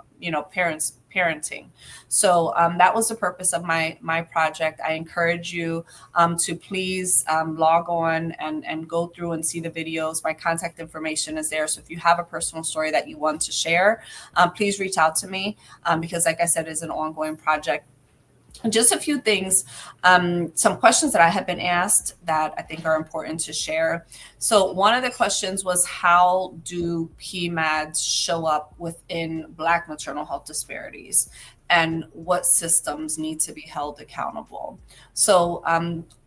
parenting. So that was the purpose of my project. I encourage you to please log on and go through and see the videos. My contact information is there. So if you have a personal story that you want to share, please reach out to me because, like I said, it's an ongoing project. Just a few things, some questions that I have been asked that I think are important to share. So one of the questions was, how do PMADs show up within Black maternal health disparities, and what systems need to be held accountable? So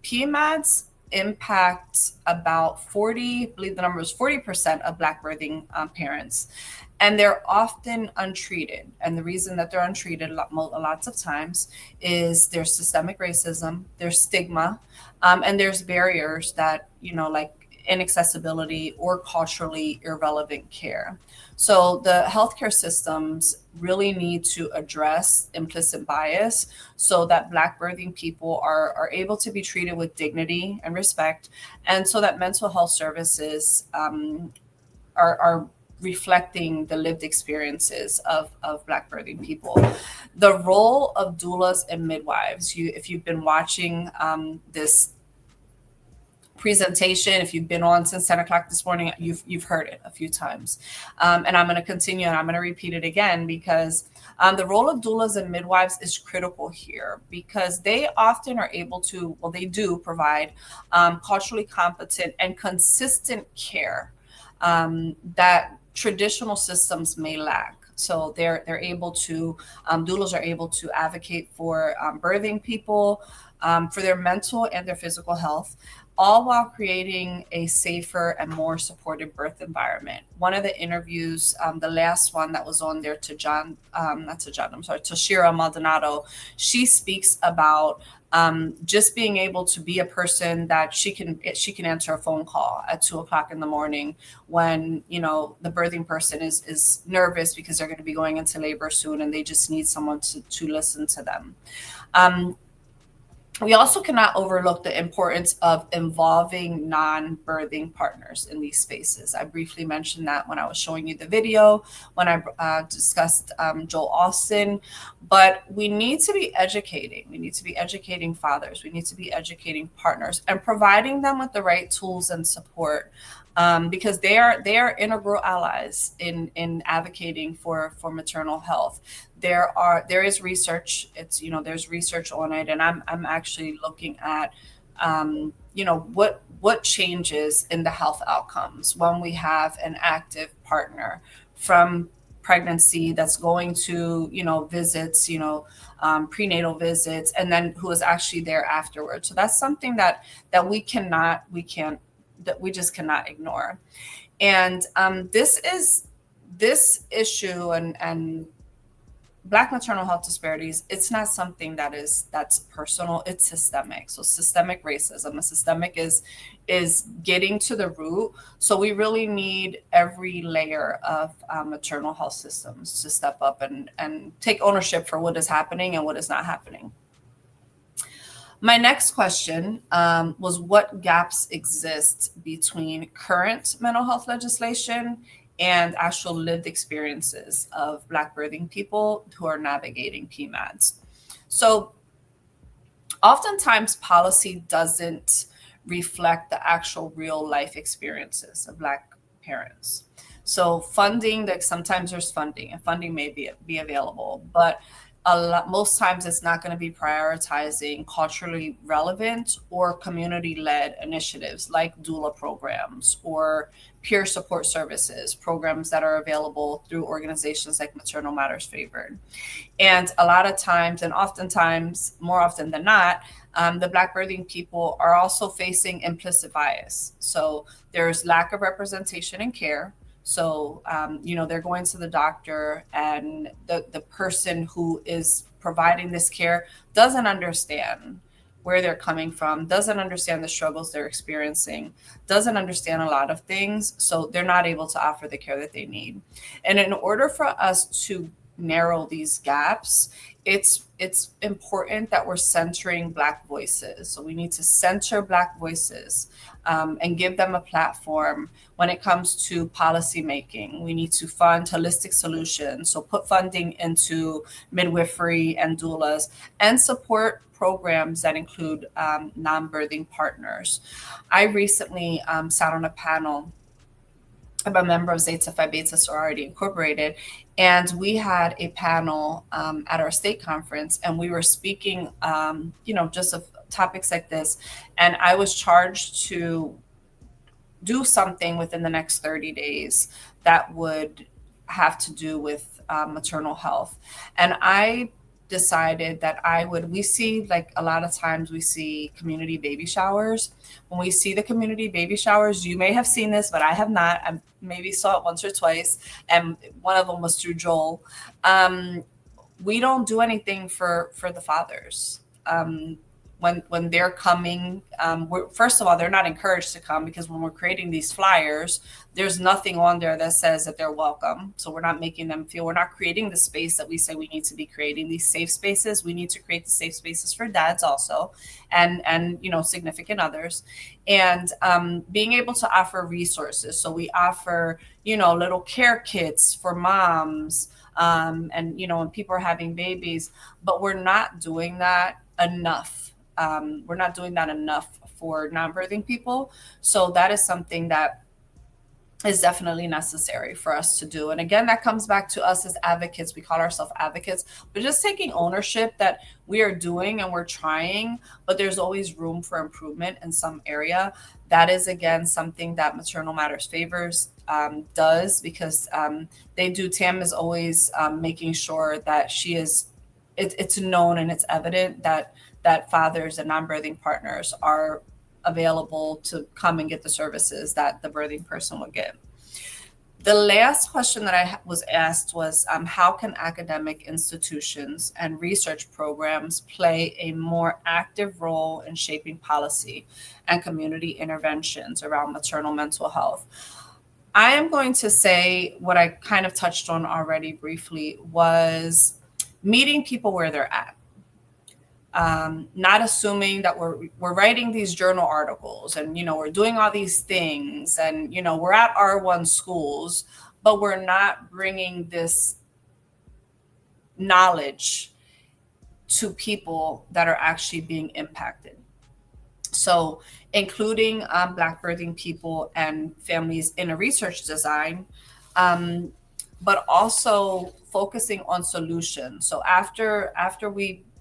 PMADs impact about 40, I believe the number is 40% of Black birthing parents. And they're often untreated. And the reason that they're untreated lots of times is there's systemic racism, there's stigma, and there's barriers that, like inaccessibility or culturally irrelevant care. So the healthcare systems really need to address implicit bias so that Black birthing people are able to be treated with dignity and respect, and so that mental health services are reflecting the lived experiences of Black birthing people. The role of doulas and midwives, if you've been watching this presentation, if you've been on since 10 o'clock this morning, you've heard it a few times. And I'm going to continue and I'm going to repeat it again because the role of doulas and midwives is critical here because they often are able to, well, they do provide culturally competent and consistent care that traditional systems may lack. So they're able to, doulas are able to advocate for birthing people, for their mental and their physical health, all while creating a safer and more supportive birth environment. One of the interviews, the last one that was on there to Shira Maldonado, she speaks about just being able to be a person that she can answer a phone call at 2 o'clock in the morning when the birthing person is nervous because they're going to be going into labor soon and they just need someone to listen to them. We also cannot overlook the importance of involving non-birthing partners in these spaces. I briefly mentioned that when I was showing you the video, when I discussed Joel Austin, but we need to be educating. We need to be educating fathers. We need to be educating partners and providing them with the right tools and support because they are integral allies in advocating for maternal health. There is research. There's research on it, and I'm actually looking at what changes in the health outcomes when we have an active partner from pregnancy that's going to visits, prenatal visits, and then who is actually there afterwards. So that's something that we just cannot ignore. And this issue and Black maternal health disparities, it's not something that's personal, it's systemic. So systemic racism, and systemic is getting to the root. So we really need every layer of maternal health systems to step up and take ownership for what is happening and what is not happening. My next question was, what gaps exist between current mental health legislation and actual lived experiences of Black birthing people who are navigating PMADs? So oftentimes policy doesn't reflect the actual real life experiences of Black parents. So funding, like sometimes there's funding and funding may be available, but most times it's not going to be prioritizing culturally relevant or community-led initiatives like doula programs or peer support services, programs that are available through organizations like Maternal Matters Favored. And a lot of times, and oftentimes, more often than not, the Black birthing people are also facing implicit bias. So there's lack of representation in care. So, they're going to the doctor and the person who is providing this care doesn't understand where they're coming from, doesn't understand the struggles they're experiencing, doesn't understand a lot of things. So they're not able to offer the care that they need. And in order for us to narrow these gaps, it's important that we're centering Black voices. So we need to center Black voices and give them a platform when it comes to policy making. We need to fund holistic solutions. So put funding into midwifery and doulas and support programs that include non-birthing partners. I recently sat on a panel. I'm a member of Zeta Phi Beta Sorority Incorporated, and we had a panel at our state conference, and we were speaking, just of topics like this. And I was charged to do something within the next 30 days that would have to do with maternal health. And I decided that we see, like, a lot of times we see community baby showers. When we see the community baby showers, you may have seen this, but I have not. I maybe saw it once or twice, and one of them was through Joel. We don't do anything for the fathers. When they're coming, first of all, they're not encouraged to come, because when we're creating these flyers, there's nothing on there that says that they're welcome. So we're not making them feel, we're not creating the space that we say we need to be creating, these safe spaces. We need to create the safe spaces for dads also, and significant others, and being able to offer resources. So we offer, little care kits for moms, and when people are having babies, but we're not doing that enough. We're not doing that enough for non-birthing people. So that is something that is definitely necessary for us to do. And again, that comes back to us as advocates. We call ourselves advocates, but just taking ownership that we are doing and we're trying, but there's always room for improvement in some area. That is, again, something that Maternal Matters Favors does, because they do. Tam is always making sure that it's known and it's evident that fathers and non-birthing partners are available to come and get the services that the birthing person would get. The last question that I was asked was, how can academic institutions and research programs play a more active role in shaping policy and community interventions around maternal mental health? I am going to say what I kind of touched on already briefly, was meeting people where they're at. Not assuming that we're writing these journal articles and, we're doing all these things and, we're at R1 schools, but we're not bringing this knowledge to people that are actually being impacted. So including Black birthing people and families in a research design, but also focusing on solutions. So after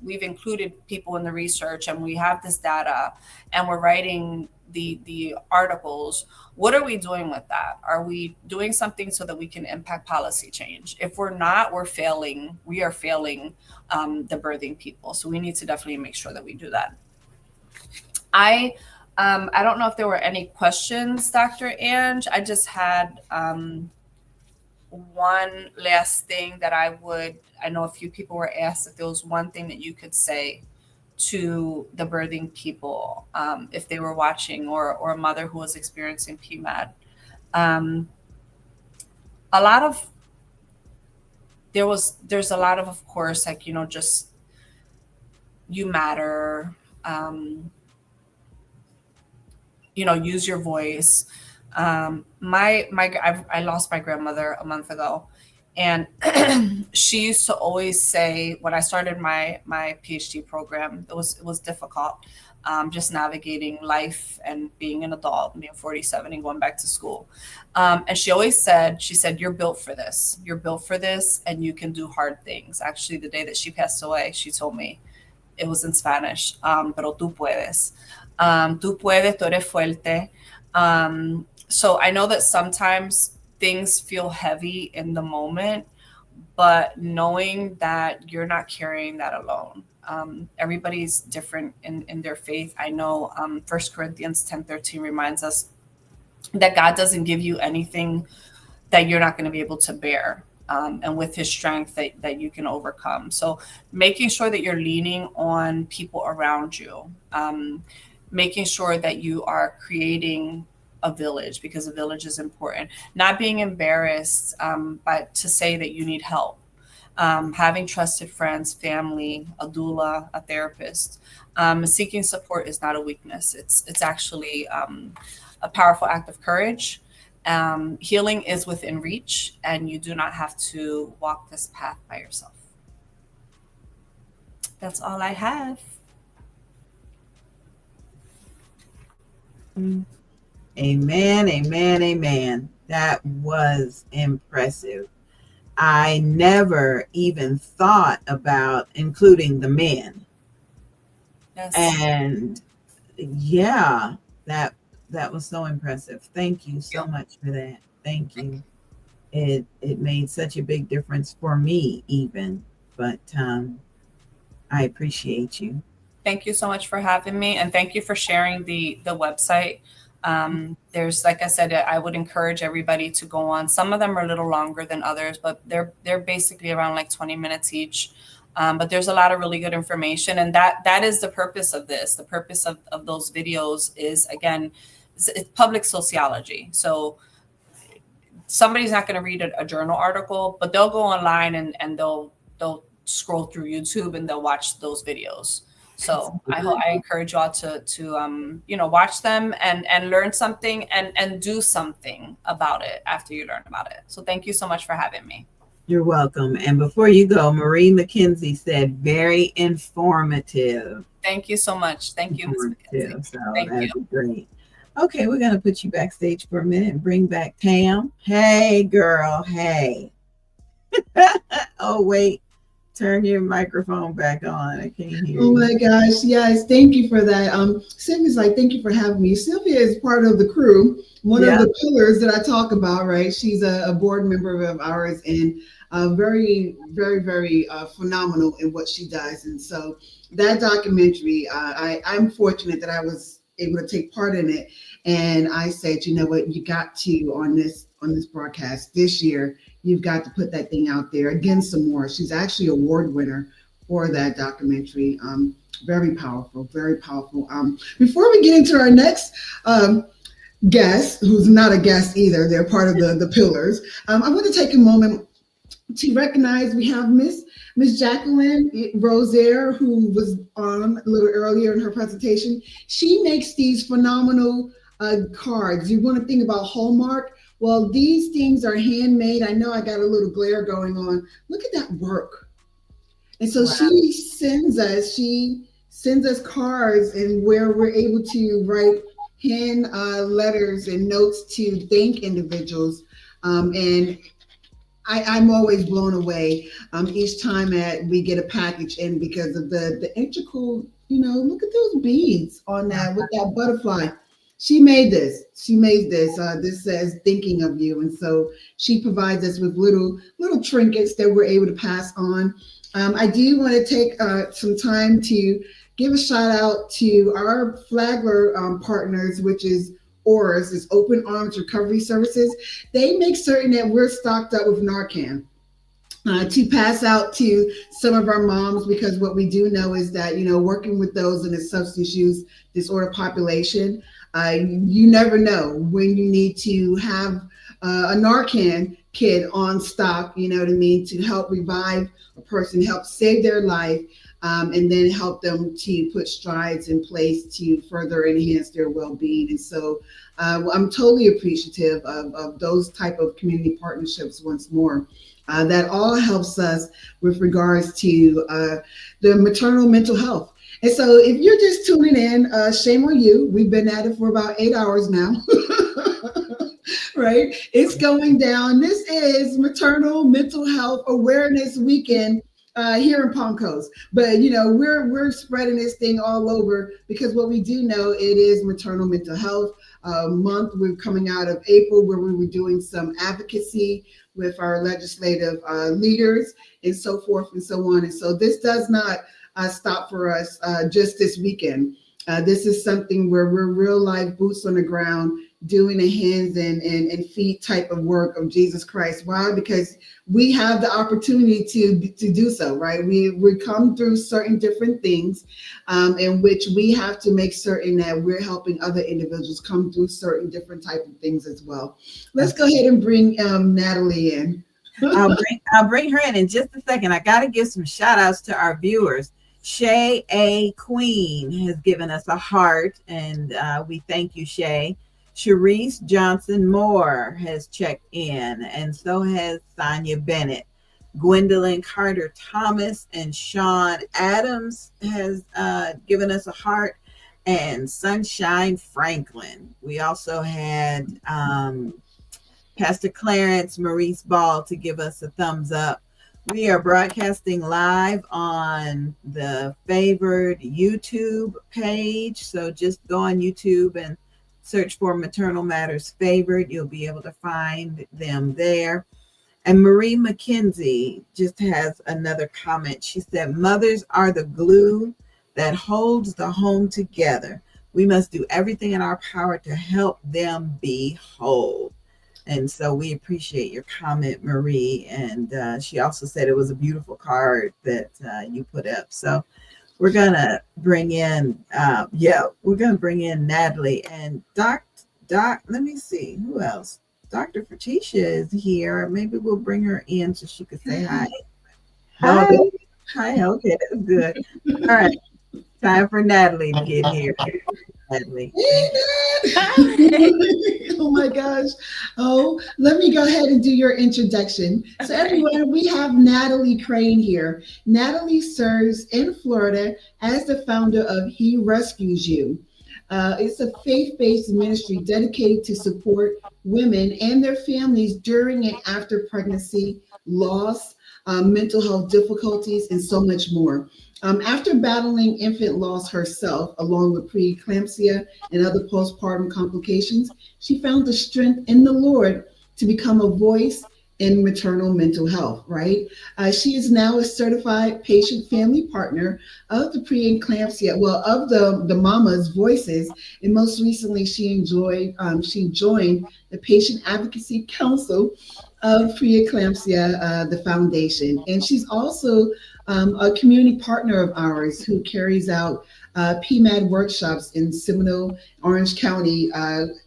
we've included people in the research and we have this data and we're writing the articles, what are we doing with that? Are we doing something so that we can impact policy change? If we're not, we are failing the birthing people. So we need to definitely make sure that we do that. I don't know if there were any questions, Dr. Ange. I just had one last thing that I know a few people were asked if there was one thing that you could say to the birthing people, if they were watching, or a mother who was experiencing PMAD. There's a lot of course, like, just you matter, use your voice. I lost my grandmother a month ago, and she used to always say, when I started my PhD program, it was difficult, just navigating life and being an adult, being 47 and going back to school. And she always said, you're built for this. You're built for this, and you can do hard things. Actually, the day that she passed away, she told me, it was in Spanish, pero tú puedes. Tú puedes, tú eres fuerte. So I know that sometimes things feel heavy in the moment, but knowing that you're not carrying that alone. Everybody's different in their faith. I know 1 Corinthians 10:13 reminds us that God doesn't give you anything that you're not going to be able to bear. And with his strength that you can overcome. So making sure that you're leaning on people around you, making sure that you are creating a village, because a village is important. Not being embarrassed to say that you need help. having trusted friends, family, a doula, a therapist. Seeking support is not a weakness. It's actually a powerful act of courage. Healing is within reach, and you do not have to walk this path by yourself. That's all I have. Amen, amen, amen. That was impressive. I never even thought about including the men. Yes. And yeah, that was so impressive. Thank you so much for that. Thank you. It made such a big difference for me even, but I appreciate you. Thank you so much for having me, and thank you for sharing the website. There's, like I said, I would encourage everybody to go on. Some of them are a little longer than others, but they're basically around like 20 minutes each. But there's a lot of really good information, and that is the purpose of this. The purpose of those videos is, again, it's public sociology. So somebody's not going to read a journal article, but they'll go online and they'll scroll through YouTube and they'll watch those videos. So I encourage you all to watch them and learn something and do something about it after you learn about it. So thank you so much for having me. You're welcome. And before you go, Marie McKenzie said, very informative. Thank you so much. Thank you, Ms. McKenzie. So Thank that'd you. be great. Okay, we're going to put you backstage for a minute and bring back Tam. Hey, girl. Hey. Oh, wait. Turn your microphone back on. I can't hear you. Oh my gosh, yes, thank you for that. Sylvia's like, thank you for having me. Sylvia is part of the crew, one of the pillars that I talk about, right? She's a board member of ours and very, very, very phenomenal in what she does. And so that documentary, I'm fortunate that I was able to take part in it. And I said, you know what, you got to on this broadcast this year, you've got to put that thing out there again some more. She's actually award winner for that documentary. Very powerful, very powerful. Before we get into our next guest, who's not a guest either, they're part of the pillars. I want to take a moment to recognize we have Miss Jacqueline Rozier, who was on a little earlier in her presentation. She makes these phenomenal cards. You want to think about Hallmark? Well, these things are handmade. I know I got a little glare going on. Look at that work. And so she sends us cards and where we're able to write hand letters and notes to thank individuals. And I'm always blown away each time that we get a package in because of the integral, look at those beads on that with that butterfly. She made this. This says thinking of you. And so she provides us with little trinkets that we're able to pass on. I do want to take some time to give a shout out to our Flagler partners, which is OARS, is Open Arms Recovery Services. They make certain that we're stocked up with Narcan to pass out to some of our moms, because what we do know is that, working with those in the substance use disorder population, you never know when you need to have a Narcan kit on stock, to help revive a person, help save their life, and then help them to put strides in place to further enhance their well-being. And so I'm totally appreciative of those type of community partnerships once more. That all helps us with regards to the maternal mental health. And so if you're just tuning in, shame on you. We've been at it for about 8 hours now. Right? It's going down. This is Maternal Mental Health Awareness Weekend here in Palm Coast. But, we're spreading this thing all over because what we do know, it is Maternal Mental Health Month. We're coming out of April where we were doing some advocacy with our legislative leaders and so forth and so on. And so this does not stop for us just this weekend. This is something where we're real life boots on the ground doing a hands and feet type of work of Jesus Christ. Why? Because we have the opportunity to do so, right? We come through certain different things in which we have to make certain that we're helping other individuals come through certain different type of things as well. Let's go ahead and bring Natalie in. I'll bring her in just a second. I got to give some shout outs to our viewers. Shay A. Queen has given us a heart, and we thank you, Shay. Sharice Johnson Moore has checked in, and so has Sonia Bennett. Gwendolyn Carter Thomas and Sean Adams has given us a heart, and Sunshine Franklin. We also had Pastor Clarence Maurice Ball to give us a thumbs up. We are broadcasting live on the favored YouTube page. So just go on YouTube and search for Maternal Matters Favored. You'll be able to find them there. And Marie McKenzie just has another comment. She said, mothers are the glue that holds the home together. We must do everything in our power to help them be whole. And so we appreciate your comment, Marie. And she also said it was a beautiful card that you put up. So we're going to bring in, Natalie and Doc, let me see, who else? Dr. Fatisha is here. Maybe we'll bring her in so she could say hi. Hi. Oh, hi. Okay, that's good. All right. Time for Natalie to get here. Natalie. Oh my gosh. Oh, let me go ahead and do your introduction. So everyone, we have Natalie Crane here. Natalie serves in Florida as the founder of He Rescues You. It's a faith-based ministry dedicated to support women and their families during and after pregnancy, loss, mental health difficulties, and so much more. After battling infant loss herself, along with preeclampsia and other postpartum complications, she found the strength in the Lord to become a voice in maternal mental health, right? She is now a certified patient family partner of the preeclampsia, well, of the Mama's Voices. And most recently, she joined the Patient Advocacy Council of Preeclampsia, the foundation. And she's also a community partner of ours who carries out PMAD workshops in Seminole, Orange County.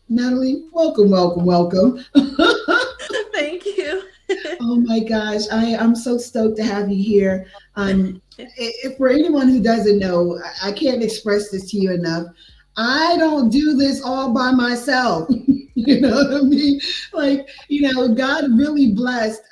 Natalie, welcome. Thank you. Oh my gosh, I'm so stoked to have you here. For anyone who doesn't know, I can't express this to you enough. I don't do this all by myself. You know what I mean? Like, God really blessed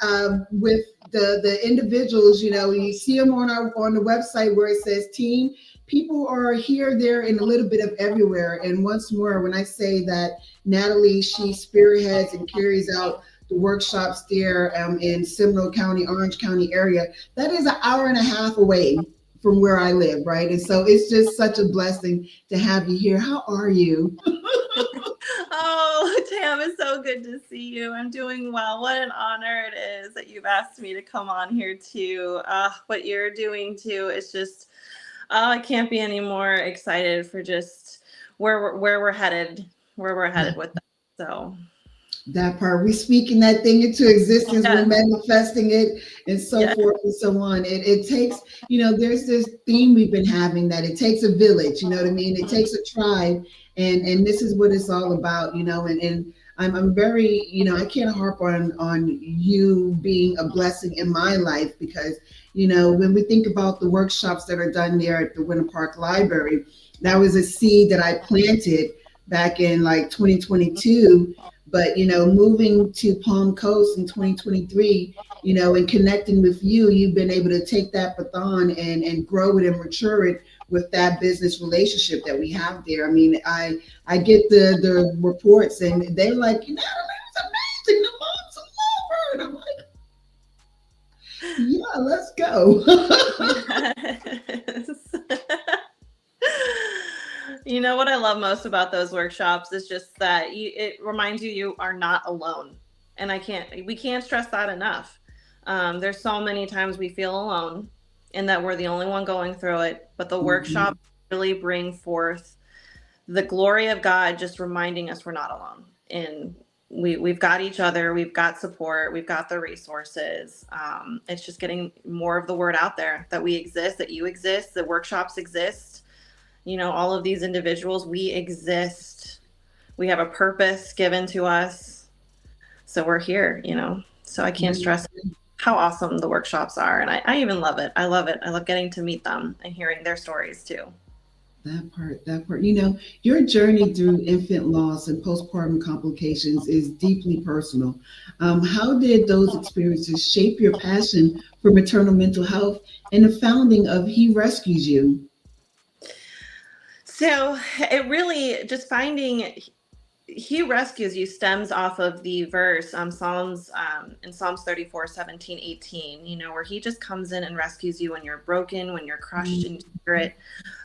with the individuals. You see them on the website where it says team. People are here, there, and a little bit of everywhere. And once more, when I say that Natalie, she spearheads and carries out the workshops there in Seminole County, Orange County area, that is an hour and a half away from where I live, right? And so it's just such a blessing to have you here. How are you? Oh, Tam, it's so good to see you. I'm doing well. What an honor it is that you've asked me to come on here too. What you're doing too is just, I can't be any more excited for just where we're headed with that. So that part, we're speaking that thing into existence, we're manifesting it, and so forth and so on. It takes, there's this theme we've been having that it takes a village, you know what I mean? It takes a tribe, and this is what it's all about, and I'm very, I can't harp on you being a blessing in my life because, when we think about the workshops that are done there at the Winter Park Library, that was a seed that I planted back in like 2022. But, moving to Palm Coast in 2023, and connecting with you, you've been able to take that baton and grow it and mature it with that business relationship that we have there. I mean, I get the reports and they're like, it's amazing. The mom's a lover. And I'm like, yeah, let's go. You know what I love most about those workshops is just that it reminds you are not alone. And we can't stress that enough. There's so many times we feel alone and that we're the only one going through it. But the workshop really bring forth the glory of God, just reminding us we're not alone. And we've got each other, we've got support, we've got the resources. It's just getting more of the word out there that we exist, that you exist, that workshops exist. All of these individuals, we exist. We have a purpose given to us. So we're here, So I can't stress how awesome the workshops are. And I even love it. I love it. I love getting to meet them and hearing their stories too. That part. Your journey through infant loss and postpartum complications is deeply personal. How did those experiences shape your passion for maternal mental health and the founding of He Rescues You? So it really just finding He Rescues You stems off of the verse Psalms in Psalms 34, 17, 18, where he just comes in and rescues you when you're broken, when you're crushed in spirit.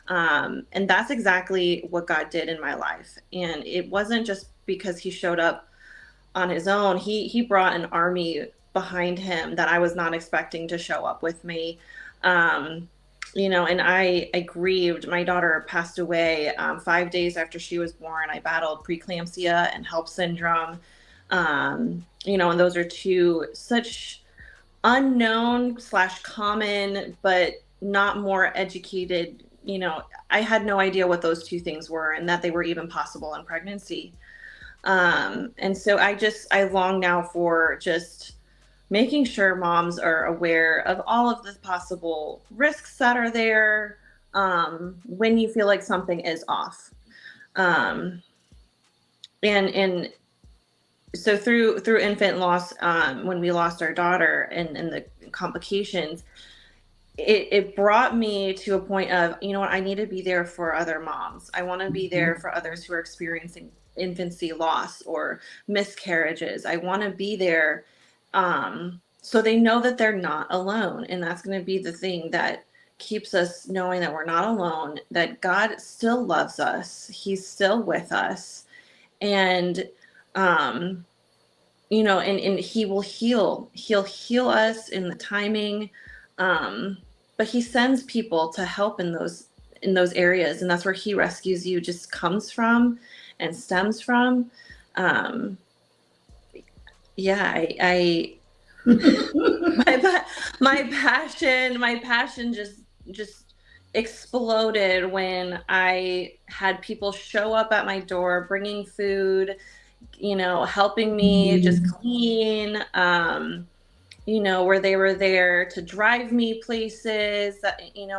And that's exactly what God did in my life. And it wasn't just because he showed up on his own. He brought an army behind him that I was not expecting to show up with me. And I grieved. My daughter passed away 5 days after she was born. I battled preeclampsia and HELLP syndrome. And those are two such unknown / common, but not more educated. I had no idea what those two things were and that they were even possible in pregnancy. And so I long now for just making sure moms are aware of all of the possible risks that are there when you feel like something is off. And so through infant loss, when we lost our daughter and the complications, it brought me to a point of, what, I need to be there for other moms. I want to be there for others who are experiencing infancy loss or miscarriages. I want to be there so they know that they're not alone. And that's going to be the thing that keeps us knowing that we're not alone, that God still loves us. He's still with us. And, and he will heal. He'll heal us in the timing. But he sends people to help in those areas. And that's where He Rescues You just comes from and stems from. My passion just exploded when I had people show up at my door, bringing food, helping me just clean, where they were there to drive me places,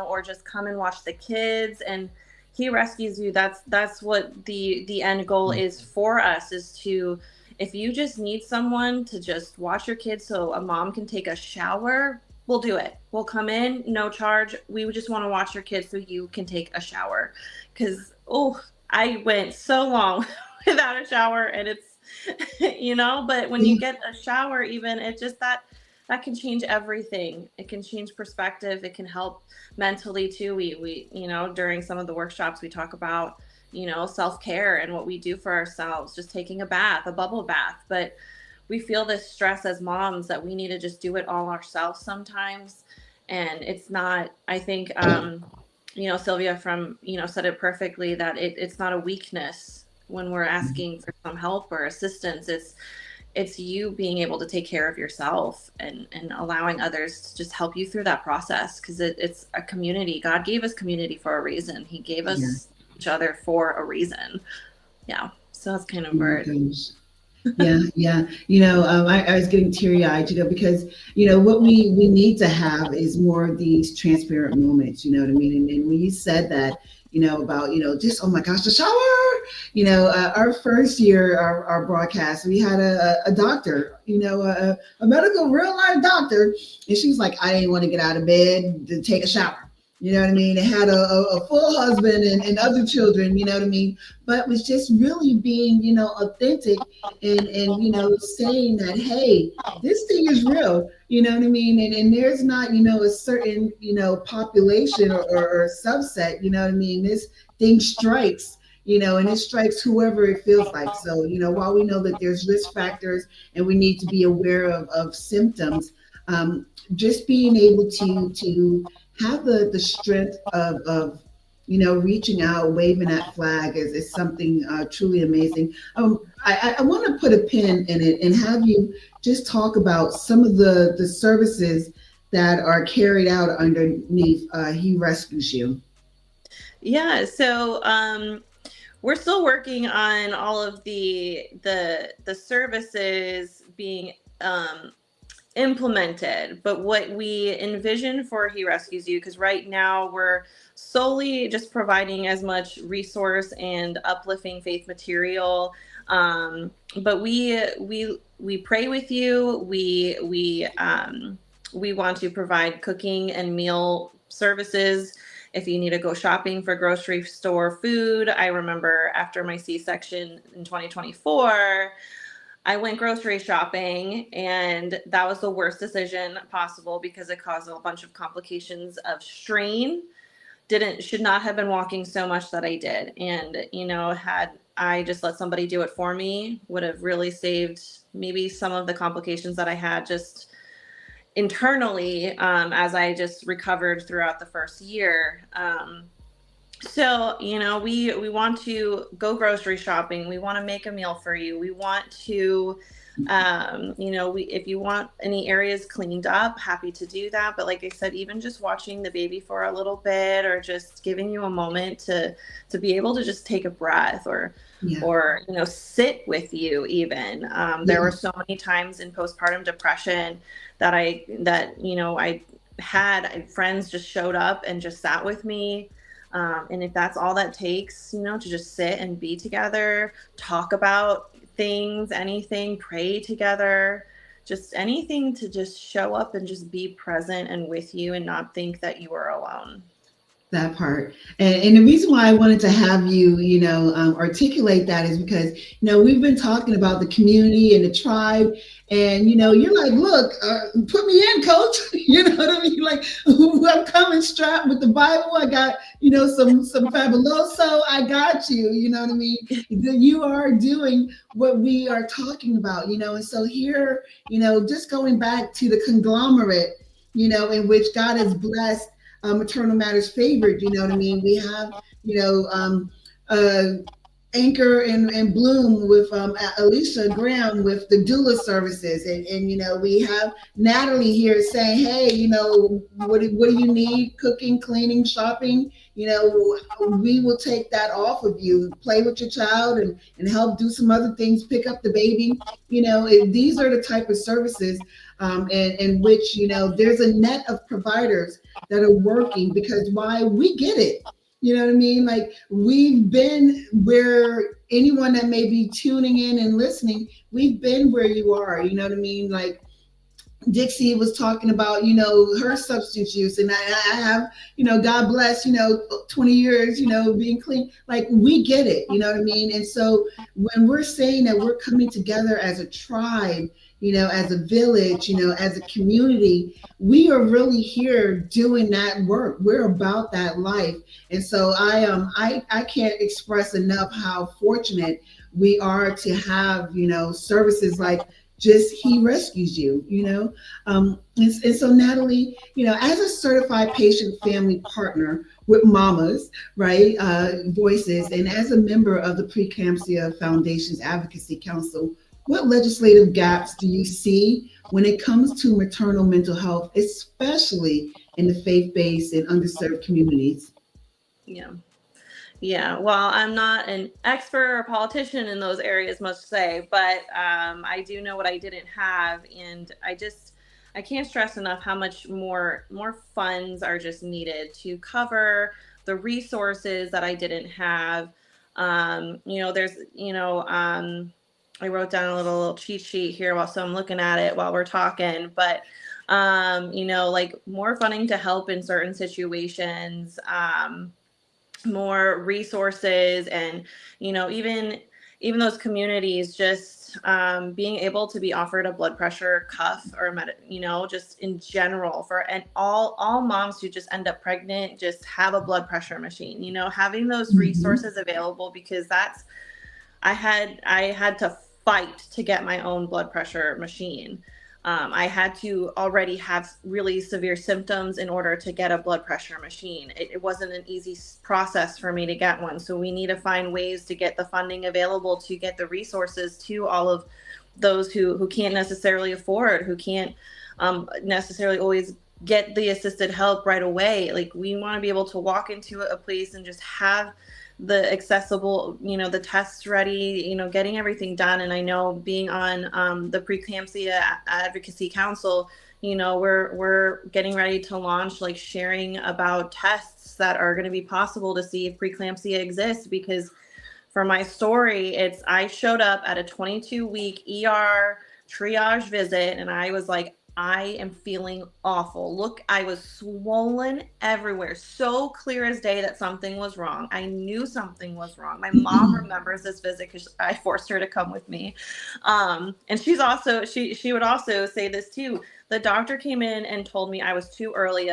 or just come and watch the kids. And He Rescues You. That's what the end goal is for us, is to, if you just need someone to just watch your kids so a mom can take a shower, we'll do it. We'll come in, no charge. We just want to watch your kids so you can take a shower. Because, I went so long without a shower, and it's, but when you get a shower, even, it just, that can change everything. It can change perspective. It can help mentally too. We during some of the workshops, we talk about, self-care and what we do for ourselves, just taking a bath, a bubble bath. But we feel this stress as moms that we need to just do it all ourselves sometimes. And it's not, I think, Sylvia said it perfectly, that it's not a weakness when we're asking for some help or assistance. It's you being able to take care of yourself and allowing others to just help you through that process. Because it's a community. God gave us community for a reason. He gave us each other for a reason. Yeah. So that's kind of where Yeah. I was getting teary-eyed, because, what we need to have is more of these transparent moments, you know what I mean? And when you said that, about, just, oh my gosh, the shower, our first year, our broadcast, we had a doctor, a medical real life doctor. And she was like, I didn't want to get out of bed to take a shower. You know what I mean? It had a full husband and other children, you know what I mean? But was just really being, authentic and saying that, hey, this thing is real, you know what I mean? And there's not, a certain, population or subset, you know what I mean? This thing strikes, and it strikes whoever it feels like. So, while we know that there's risk factors and we need to be aware of symptoms, just being able to have the strength of reaching out, waving that flag is something truly amazing. I want to put a pin in it and have you just talk about some of the services that are carried out underneath He Rescues You. Yeah. So we're still working on all of the services being implemented, but what we envision for He Rescues You, because right now we're solely just providing as much resource and uplifting faith material. But we pray with you. We want to provide cooking and meal services. If you need to go shopping for grocery store food, I remember after my C-section in 2024, I went grocery shopping, and that was the worst decision possible because it caused a bunch of complications of strain. Should not have been walking so much that I did. And, had I just let somebody do it for me, would have really saved maybe some of the complications that I had just internally, as I just recovered throughout the first year. So, we want to go grocery shopping. We want to make a meal for you. We want to, if you want any areas cleaned up, happy to do that. But like I said, even just watching the baby for a little bit, or just giving you a moment to be able to just take a breath, or sit with you even. There were so many times in postpartum depression that I had friends just showed up and just sat with me. And if that's all that takes, to just sit and be together, talk about things, anything, pray together, just anything to just show up and just be present and with you and not think that you are alone. That part. And the reason why I wanted to have you, articulate that is because, we've been talking about the community and the tribe, and, you're like, look, put me in, coach. You know what I mean? Like, I'm coming strapped with the Bible. I got, some fabuloso. I got you. You know what I mean? You are doing what we are talking about, and so here, just going back to the conglomerate, in which God has blessed Maternal Matters Favored, you know what I mean? We have, Anchor and Bloom with Alicia Graham with the doula services. And we have Natalie here saying, hey, what do you need? Cooking, cleaning, shopping. We will take that off of you. Play with your child and help do some other things, pick up the baby. These are the type of services in which, there's a net of providers that are working, because why? We get it. You know what I mean? Like, we've been where anyone that may be tuning in and listening, we've been where you are. You know what I mean? Like, Dixie was talking about, her substance use, and I have, God bless, 20 years, being clean. Like, we get it, you know what I mean? And so when we're saying that we're coming together as a tribe, as a village, as a community, we are really here doing that work. We're about that life. And so I can't express enough how fortunate we are to have, services like just He Rescues You, and so Natalie, as a certified patient family partner with Mamas, right, Voices, and as a member of the Preeclampsia Foundation's Advocacy Council, what legislative gaps do you see when it comes to maternal mental health, especially in the faith-based and underserved communities? Yeah, well, I'm not an expert or politician in those areas, must say, but I do know what I didn't have, and I can't stress enough how much more funds are just needed to cover the resources that I didn't have. I wrote down a little cheat sheet here so I'm looking at it while we're talking, but like more funding to help in certain situations, more resources, and even those communities just being able to be offered a blood pressure cuff or just in general and all moms who just end up pregnant just have a blood pressure machine, having those resources available, because I had to fight to get my own blood pressure machine. I had to already have really severe symptoms in order to get a blood pressure machine. It wasn't an easy process for me to get one. So we need to find ways to get the funding available, to get the resources to all of those who can't necessarily afford, who can't necessarily always get the assisted help right away. Like, we want to be able to walk into a place and just have the accessible, the tests ready, getting everything done. And I know being on the Preeclampsia Advocacy Council, we're getting ready to launch, like, sharing about tests that are going to be possible to see if preeclampsia exists. Because for my story, I showed up at a 22-week ER triage visit, and I was like, I am feeling awful. Look, I was swollen everywhere, so clear as day that something was wrong. I knew something was wrong. My mom remembers this visit because I forced her to come with me. And she's also, she would also say this too. The doctor came in and told me I was too early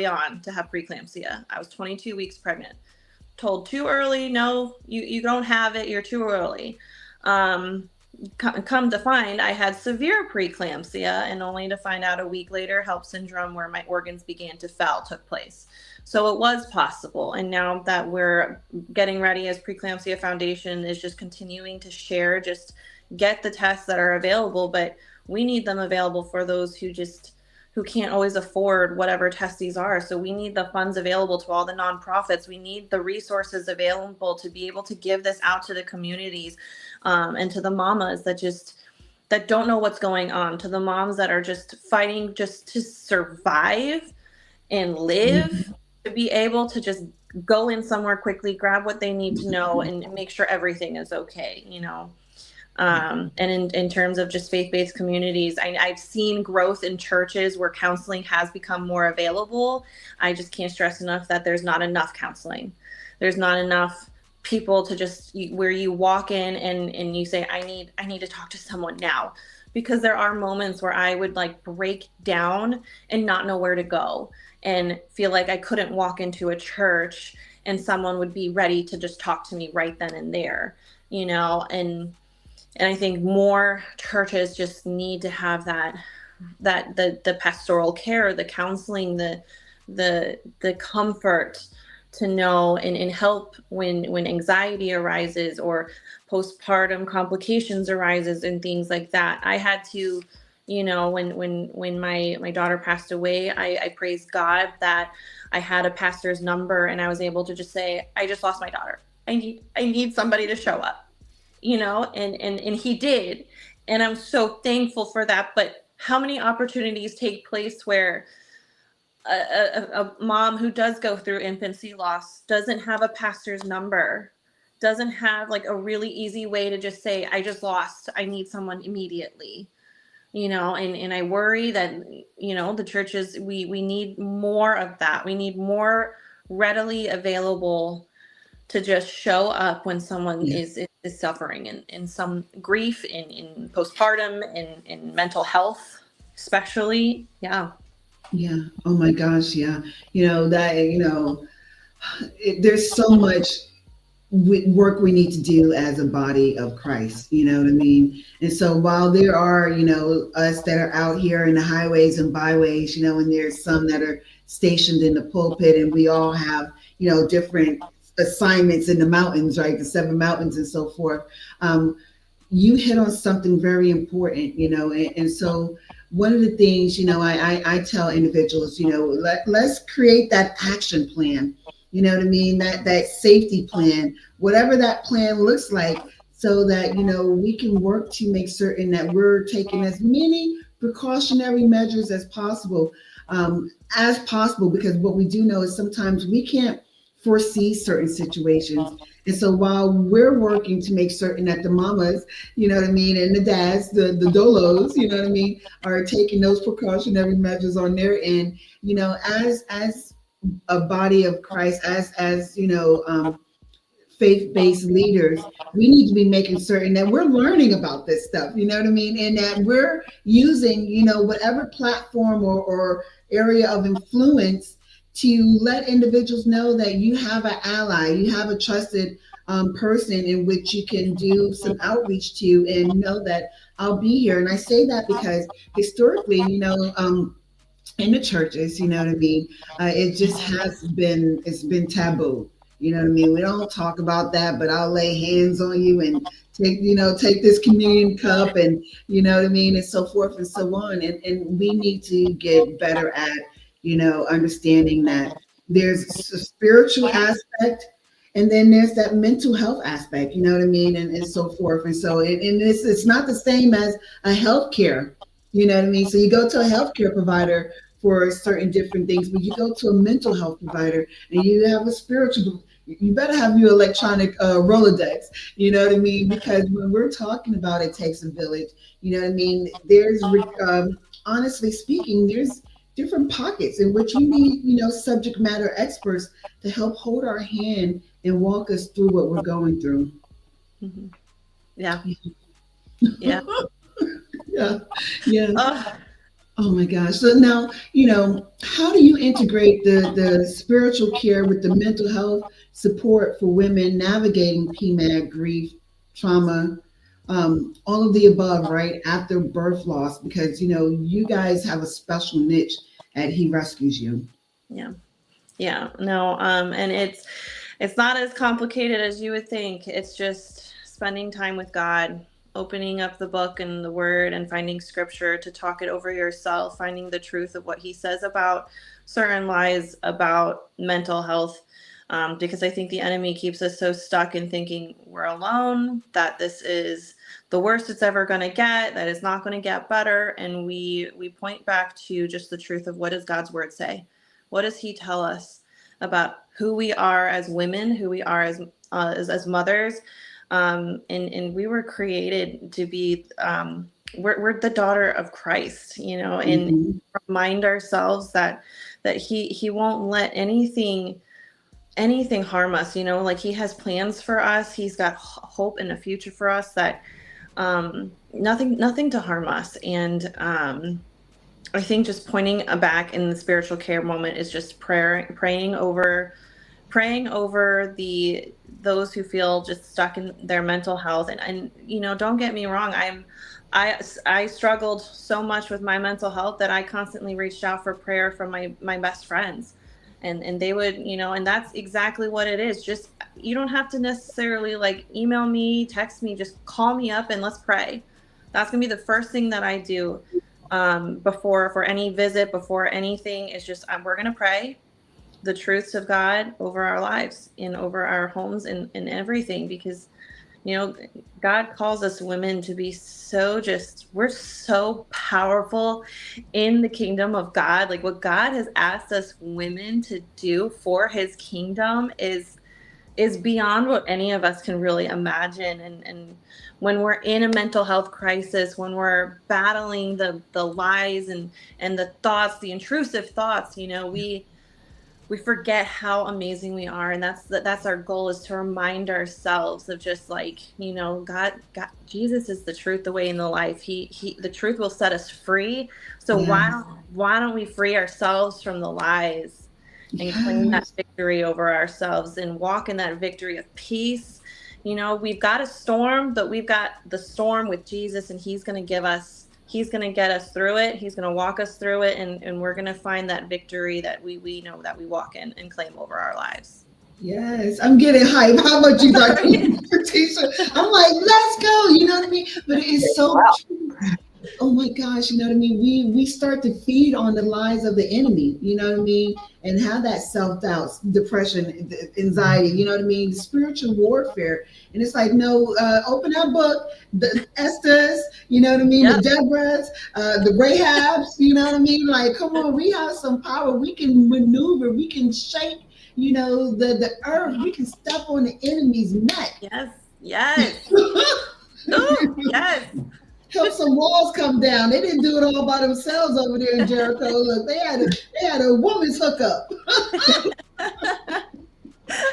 on to have preeclampsia. I was 22 weeks pregnant. Told too early, no, you don't have it, you're too early. Come to find, I had severe preeclampsia, and only to find out a week later, HELLP syndrome, where my organs began to fail, took place. So it was possible. And now that we're getting ready, as Preeclampsia Foundation is just continuing to share, just get the tests that are available, but we need them available for those who can't always afford whatever tests these are. So we need the funds available to all the nonprofits. We need the resources available to be able to give this out to the communities, and to the mamas that don't know what's going on, to the moms that are just fighting just to survive and live, to be able to just go in somewhere quickly, grab what they need to know, and make sure everything is okay, And in terms of just faith-based communities, I've seen growth in churches where counseling has become more available. I just can't stress enough that there's not enough counseling. There's not enough people to just, where you walk in and you say, I need to talk to someone now. Because there are moments where I would, like, break down and not know where to go, and feel like I couldn't walk into a church and someone would be ready to just talk to me right then and there, and I think more churches just need to have the pastoral care, the counseling, the comfort to know and help when anxiety arises or postpartum complications arises and things like that. I had to, when my daughter passed away, I praised God that I had a pastor's number, and I was able to just say, I just lost my daughter. I need somebody to show up, and he did. And I'm so thankful for that. But how many opportunities take place where a mom who does go through infancy loss doesn't have a pastor's number, doesn't have, like, a really easy way to just say, I just lost, I need someone immediately, and I worry that, the churches, we need more of that. We need more readily available to just show up when someone is suffering in some grief, in postpartum, in mental health, especially. Yeah. Yeah. Oh my gosh. Yeah. There's so much work we need to do as a body of Christ. You know what I mean? And so while there are, us that are out here in the highways and byways, and there's some that are stationed in the pulpit, and we all have, different assignments in the mountains, right? The 7 mountains and so forth. You hit on something very important, and so one of the things, I tell individuals, let's create that action plan, you know what I mean? That safety plan, whatever that plan looks like, so that, we can work to make certain that we're taking as many precautionary measures as possible, because what we do know is sometimes we can't foresee certain situations. And so while we're working to make certain that the mamas, and the dads, the dolos, are taking those precautionary measures on their end, as a body of Christ, as faith-based leaders, we need to be making certain that we're learning about this stuff, and that we're using, whatever platform or area of influence to let individuals know that you have an ally, you have a trusted person in which you can do some outreach to, and know that I'll be here. And I say that because historically, in the churches, it just it's been taboo. We don't talk about that, but I'll lay hands on you and take this communion cup, and and so forth and so on. And we need to get better at, understanding that there's a spiritual aspect And then there's that mental health aspect, you know what I mean, and so forth. And so it's not the same as a healthcare, you know what I mean. So you go to a healthcare provider for certain different things, but you go to a mental health provider and you have a spiritual. You better have your electronic Rolodex, you know what I mean, because when we're talking about it takes a village, you know what I mean. Honestly speaking, there's different pockets in which we need, subject matter experts to help hold our hand and walk us through what we're going through. Mm-hmm. Yeah. Yeah. Yeah. Yeah. Oh my gosh. So now, how do you integrate the spiritual care with the mental health support for women navigating PMAD, grief, trauma, all of the above, right? After birth loss, because, you guys have a special niche at He Rescues You. Yeah. Yeah. No. And it's not as complicated as you would think. It's just spending time with God, opening up the book and the word and finding scripture to talk it over yourself, finding the truth of what he says about certain lies about mental health. Because I think the enemy keeps us so stuck in thinking we're alone, that this is the worst it's ever going to get, that it's not going to get better. And we point back to just the truth of what does God's word say? What does he tell us about who we are as women, who we are as mothers? And we were created to be, we're the daughter of Christ, and remind ourselves that he won't let anything harm us, like he has plans for us. He's got hope and a future for us, that nothing to harm us. And I think just pointing back in the spiritual care moment is just praying over those who feel just stuck in their mental health. And don't get me wrong, I struggled so much with my mental health that I constantly reached out for prayer from my best friends, and they would, and that's exactly what it is. Just, you don't have to necessarily like email me, text me, just call me up and let's pray. That's gonna be the first thing that I do before, for any visit, before anything. Is just, we're gonna pray the truths of God over our lives and over our homes and everything, because God calls us women to be we're so powerful in the kingdom of God. Like, what God has asked us women to do for his kingdom is beyond what any of us can really imagine. And when we're in a mental health crisis, when we're battling the lies and the thoughts, the intrusive thoughts, we forget how amazing we are. And that's our goal, is to remind ourselves of just like, God, Jesus is the truth, the way, and the life. The truth will set us free. So why don't we free ourselves from the lies and claim that victory over ourselves and walk in that victory of peace? We've got a storm, but we've got the storm with Jesus, and he's going to get us through it. He's going to walk us through it. And we're going to find that victory that we know that we walk in and claim over our lives. Yes, I'm getting hyped. How about you, Dr. Tisha? I'm like, let's go. You know what I mean? But it is so true. Oh my gosh, you know what I mean? We start to feed on the lies of the enemy, you know what I mean? And have that self-doubt, depression, anxiety, you know what I mean? The spiritual warfare. And it's like, no, open that book, the Esther's, you know what I mean? Yep. The Deborah's, the Rahabs, you know what I mean? Like, come on, we have some power. We can maneuver, we can shake, the earth. We can step on the enemy's neck. Yes. Ooh, yes. Help some walls come down. They didn't do it all by themselves over there in Jericho. Look, they had a woman's hookup.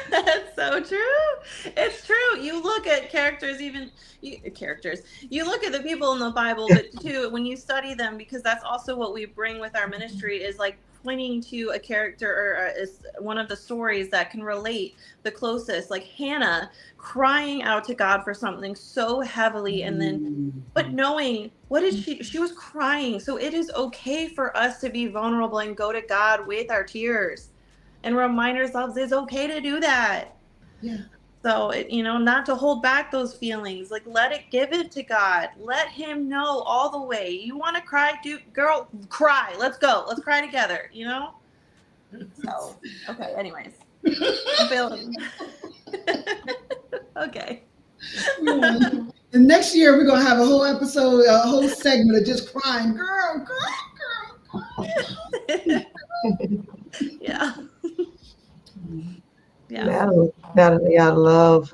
That's so true. It's true. You look at characters, you look at the people in the Bible, but too, when you study them, because that's also what we bring with our ministry, is like pointing to a character or is one of the stories that can relate the closest, like Hannah crying out to God for something so heavily, and then but knowing what is she was crying. So it is okay for us to be vulnerable and go to God with our tears and remind ourselves it's okay to do that. Yeah. So, not to hold back those feelings, like give it to God. Let him know all the way. You want to cry, girl, cry. Let's go. Let's cry together, So, okay. Anyways, I'm feeling. Okay. Yeah. And next year we're gonna have a whole episode, a whole segment of just crying, girl, Yeah. Yeah. Natalie, I love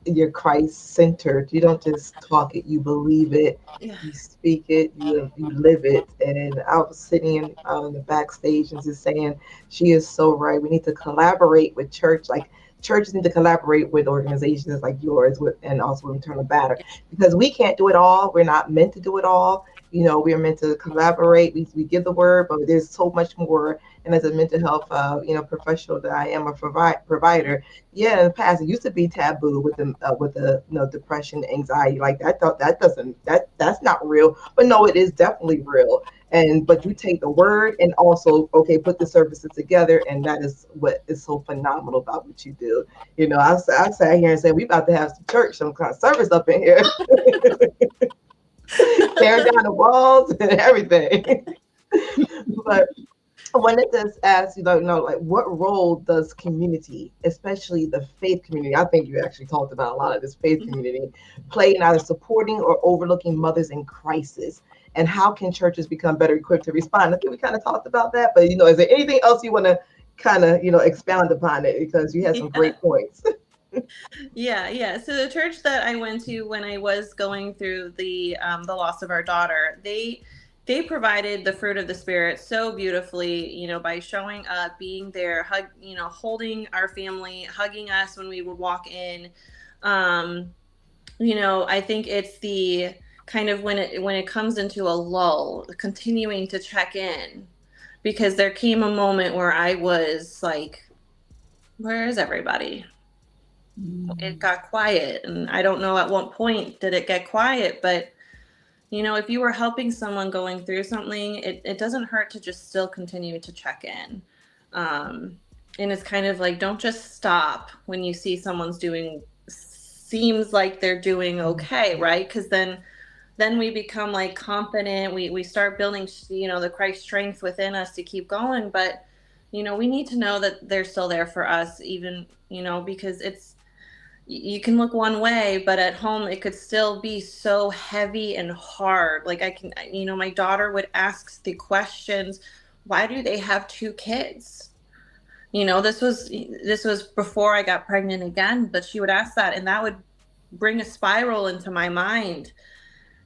you're Christ centered. You don't just talk it, you believe it, Yeah. you speak it, you live it. And I was sitting in the backstage and just saying, she is so right. We need to collaborate with church, like churches need to collaborate with organizations like yours and also with Maternal Batter, because we can't do it all. We're not meant to do it all. We're meant to collaborate. We give the word, but there's so much more. And as a mental health, professional that I am, a provider, yeah, in the past it used to be taboo with the depression, anxiety, like that. I thought that's not real, but no, it is definitely real. But you take the word and also put the services together, and that is what is so phenomenal about what you do. I sat here and said we about to have some kind of service up in here, tearing down the walls and everything. But I wanted to ask you, like, what role does community, especially the faith community, I think you actually talked about a lot of this faith community, play in either supporting or overlooking mothers in crisis? And how can churches become better equipped to respond? I think we kind of talked about that, but, is there anything else you want to kind of, expound upon it? Because you had some great points. Yeah. So the church that I went to when I was going through the loss of our daughter, they provided the fruit of the spirit so beautifully, by showing up, being there, holding our family, hugging us when we would walk in. I think it's the kind of when it comes into a lull, continuing to check in, because there came a moment where I was like, where is everybody? It got quiet, and I don't know at what point did it get quiet, but if you were helping someone going through something, it doesn't hurt to just still continue to check in. And it's kind of like, don't just stop when you see someone's seems like they're doing okay, right? Because then we become like confident, we start building the Christ strength within us to keep going. But we need to know that they're still there for us, even because you can look one way, but at home it could still be so heavy and hard. Like my daughter would ask the questions, why do they have 2 kids? This was before I got pregnant again, but she would ask that, and that would bring a spiral into my mind,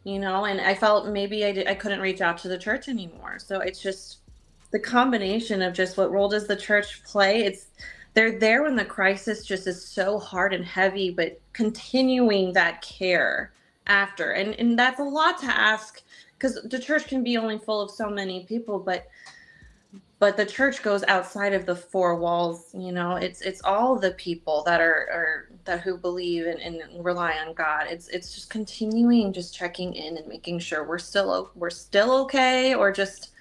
and I felt maybe I couldn't reach out to the church anymore. So it's just the combination of just what role does the church play? They're there when the crisis just is so hard and heavy, but continuing that care after. And that's a lot to ask, because the church can be only full of so many people, but the church goes outside of the 4 walls. It's all the people that who believe and rely on God. It's just continuing, just checking in and making sure we're still okay, or just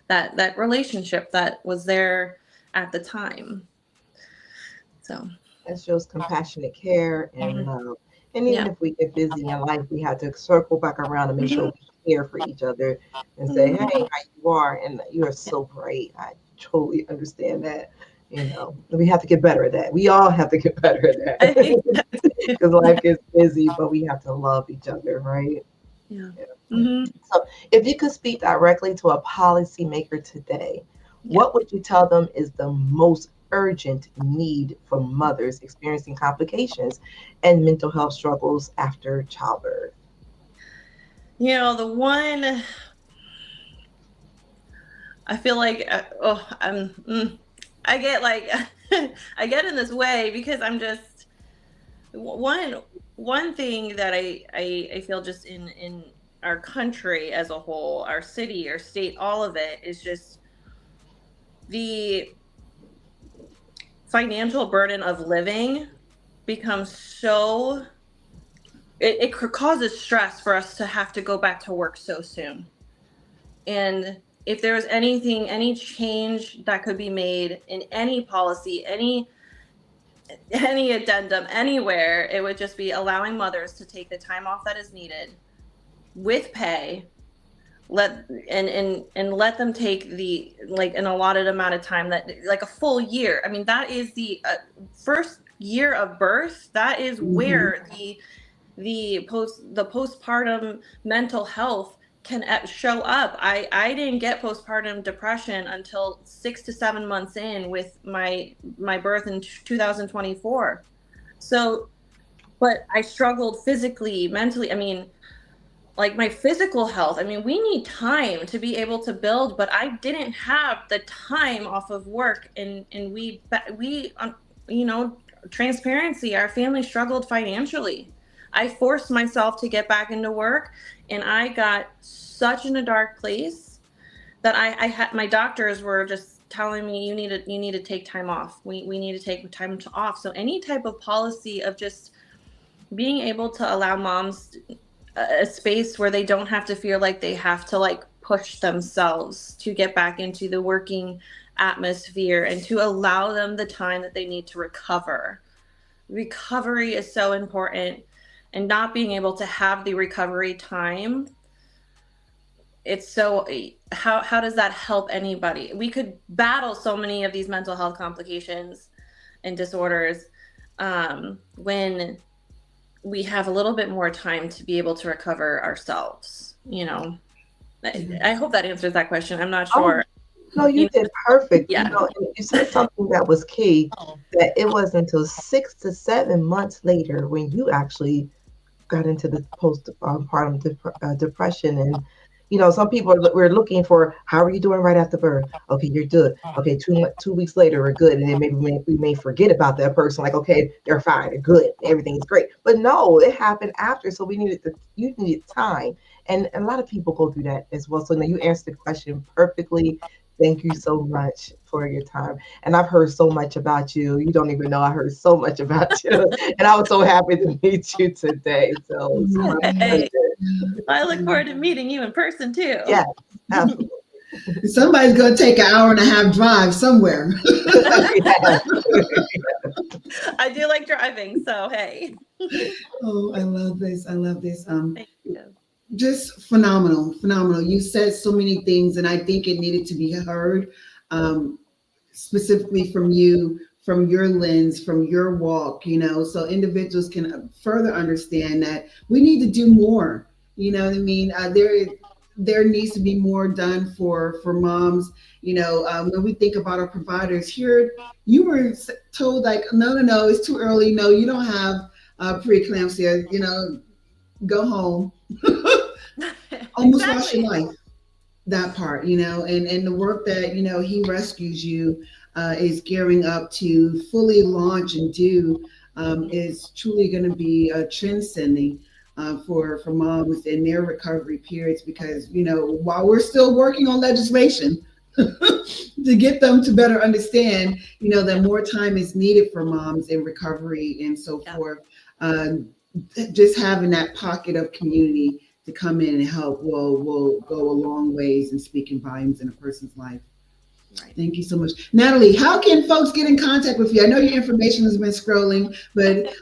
that relationship that was there at the time. So That shows compassionate care and love. And even Yeah. if we get busy in life, we have to circle back around and make sure we care for each other and say, hey, how you are? And you are so great. I totally understand that. We have to get better at that. We all have to get better at that. Because life gets busy, but we have to love each other, right? Yeah. So if you could speak directly to a policymaker today, what would you tell them is the most urgent need for mothers experiencing complications and mental health struggles after childbirth? The one I feel like, I get like, I get in this way because I'm just one thing that I feel just in our country as a whole, our city, our state, all of it is just the financial burden of living becomes so, it causes stress for us to have to go back to work so soon. And if there was any change that could be made in any policy, any addendum anywhere, it would just be allowing mothers to take the time off that is needed with pay. Let them take the, like, an allotted amount of time, that like a full year. I mean, that is the first year of birth, that is where the postpartum mental health can show up. I didn't get postpartum depression until 6 to 7 months in with my birth in 2024. So, but I struggled physically, mentally. I mean, like my physical health. I mean, we need time to be able to build, but I didn't have the time off of work, and we you know, transparency, our family struggled financially. I forced myself to get back into work, and I got such in a dark place that I had, my doctors were just telling me, you need to take time off. We need to take time off. So any type of policy of just being able to allow moms a space where they don't have to feel like they have to like push themselves to get back into the working atmosphere, and to allow them the time that they need to recover. Recovery is so important, and not being able to have the recovery time, it's so, how does that help anybody? We could battle so many of these mental health complications and disorders when we have a little bit more time to be able to recover ourselves, you know. I hope that answers that question. I'm not sure. No, you did perfect. Yeah. You know, and you said something that was key, that it wasn't until 6 to 7 months later when you actually got into the postpartum depression. And you know, some people we're looking for, how are you doing right after birth? Okay, you're good. Okay, 2 weeks later we're good, and then maybe we may forget about that person. Like, okay, they're fine, they're good, everything's great. But no, it happened after. So you needed time, and a lot of people go through that as well. So now you answered the question perfectly. Thank you so much for your time. And I've heard so much about you. You don't even know, I heard so much about you. And I was so happy to meet you today. So it's my Hey, pleasure. I look forward to meeting you in person too. Yes, absolutely. Somebody's going to take an hour and a half drive somewhere. I do like driving, so hey. Oh, I love this. I love this. Thank you. Just phenomenal, phenomenal. You said so many things, and I think it needed to be heard, specifically from you, from your lens, from your walk, you know, so individuals can further understand that we need to do more. You know what I mean? There needs to be more done for moms. You know, when we think about our providers here, you were told like, no, it's too early. No, you don't have preeclampsia. You know, go home. Almost lost your life. That part, you know, and the work that, you know, He Rescues You is gearing up to fully launch and do is truly going to be transcending for moms in their recovery periods, because, you know, while we're still working on legislation to get them to better understand, you know, that more time is needed for moms in recovery and so forth. Just having that pocket of community to come in and help will go a long ways in speaking volumes in a person's life. Right. Thank you so much. Natalie, how can folks get in contact with you? I know your information has been scrolling, but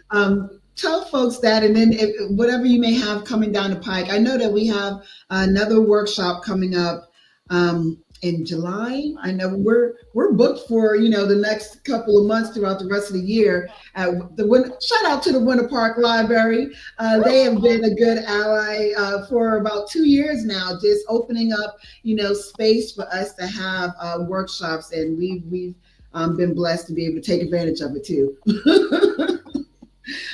tell folks that, and then whatever you may have coming down the pike. I know that we have another workshop coming up in July. I know we're booked for, you know, the next couple of months throughout the rest of the year. Shout out to the Winter Park Library. They have been a good ally for about 2 years now, just opening up, you know, space for us to have workshops, and we've been blessed to be able to take advantage of it too.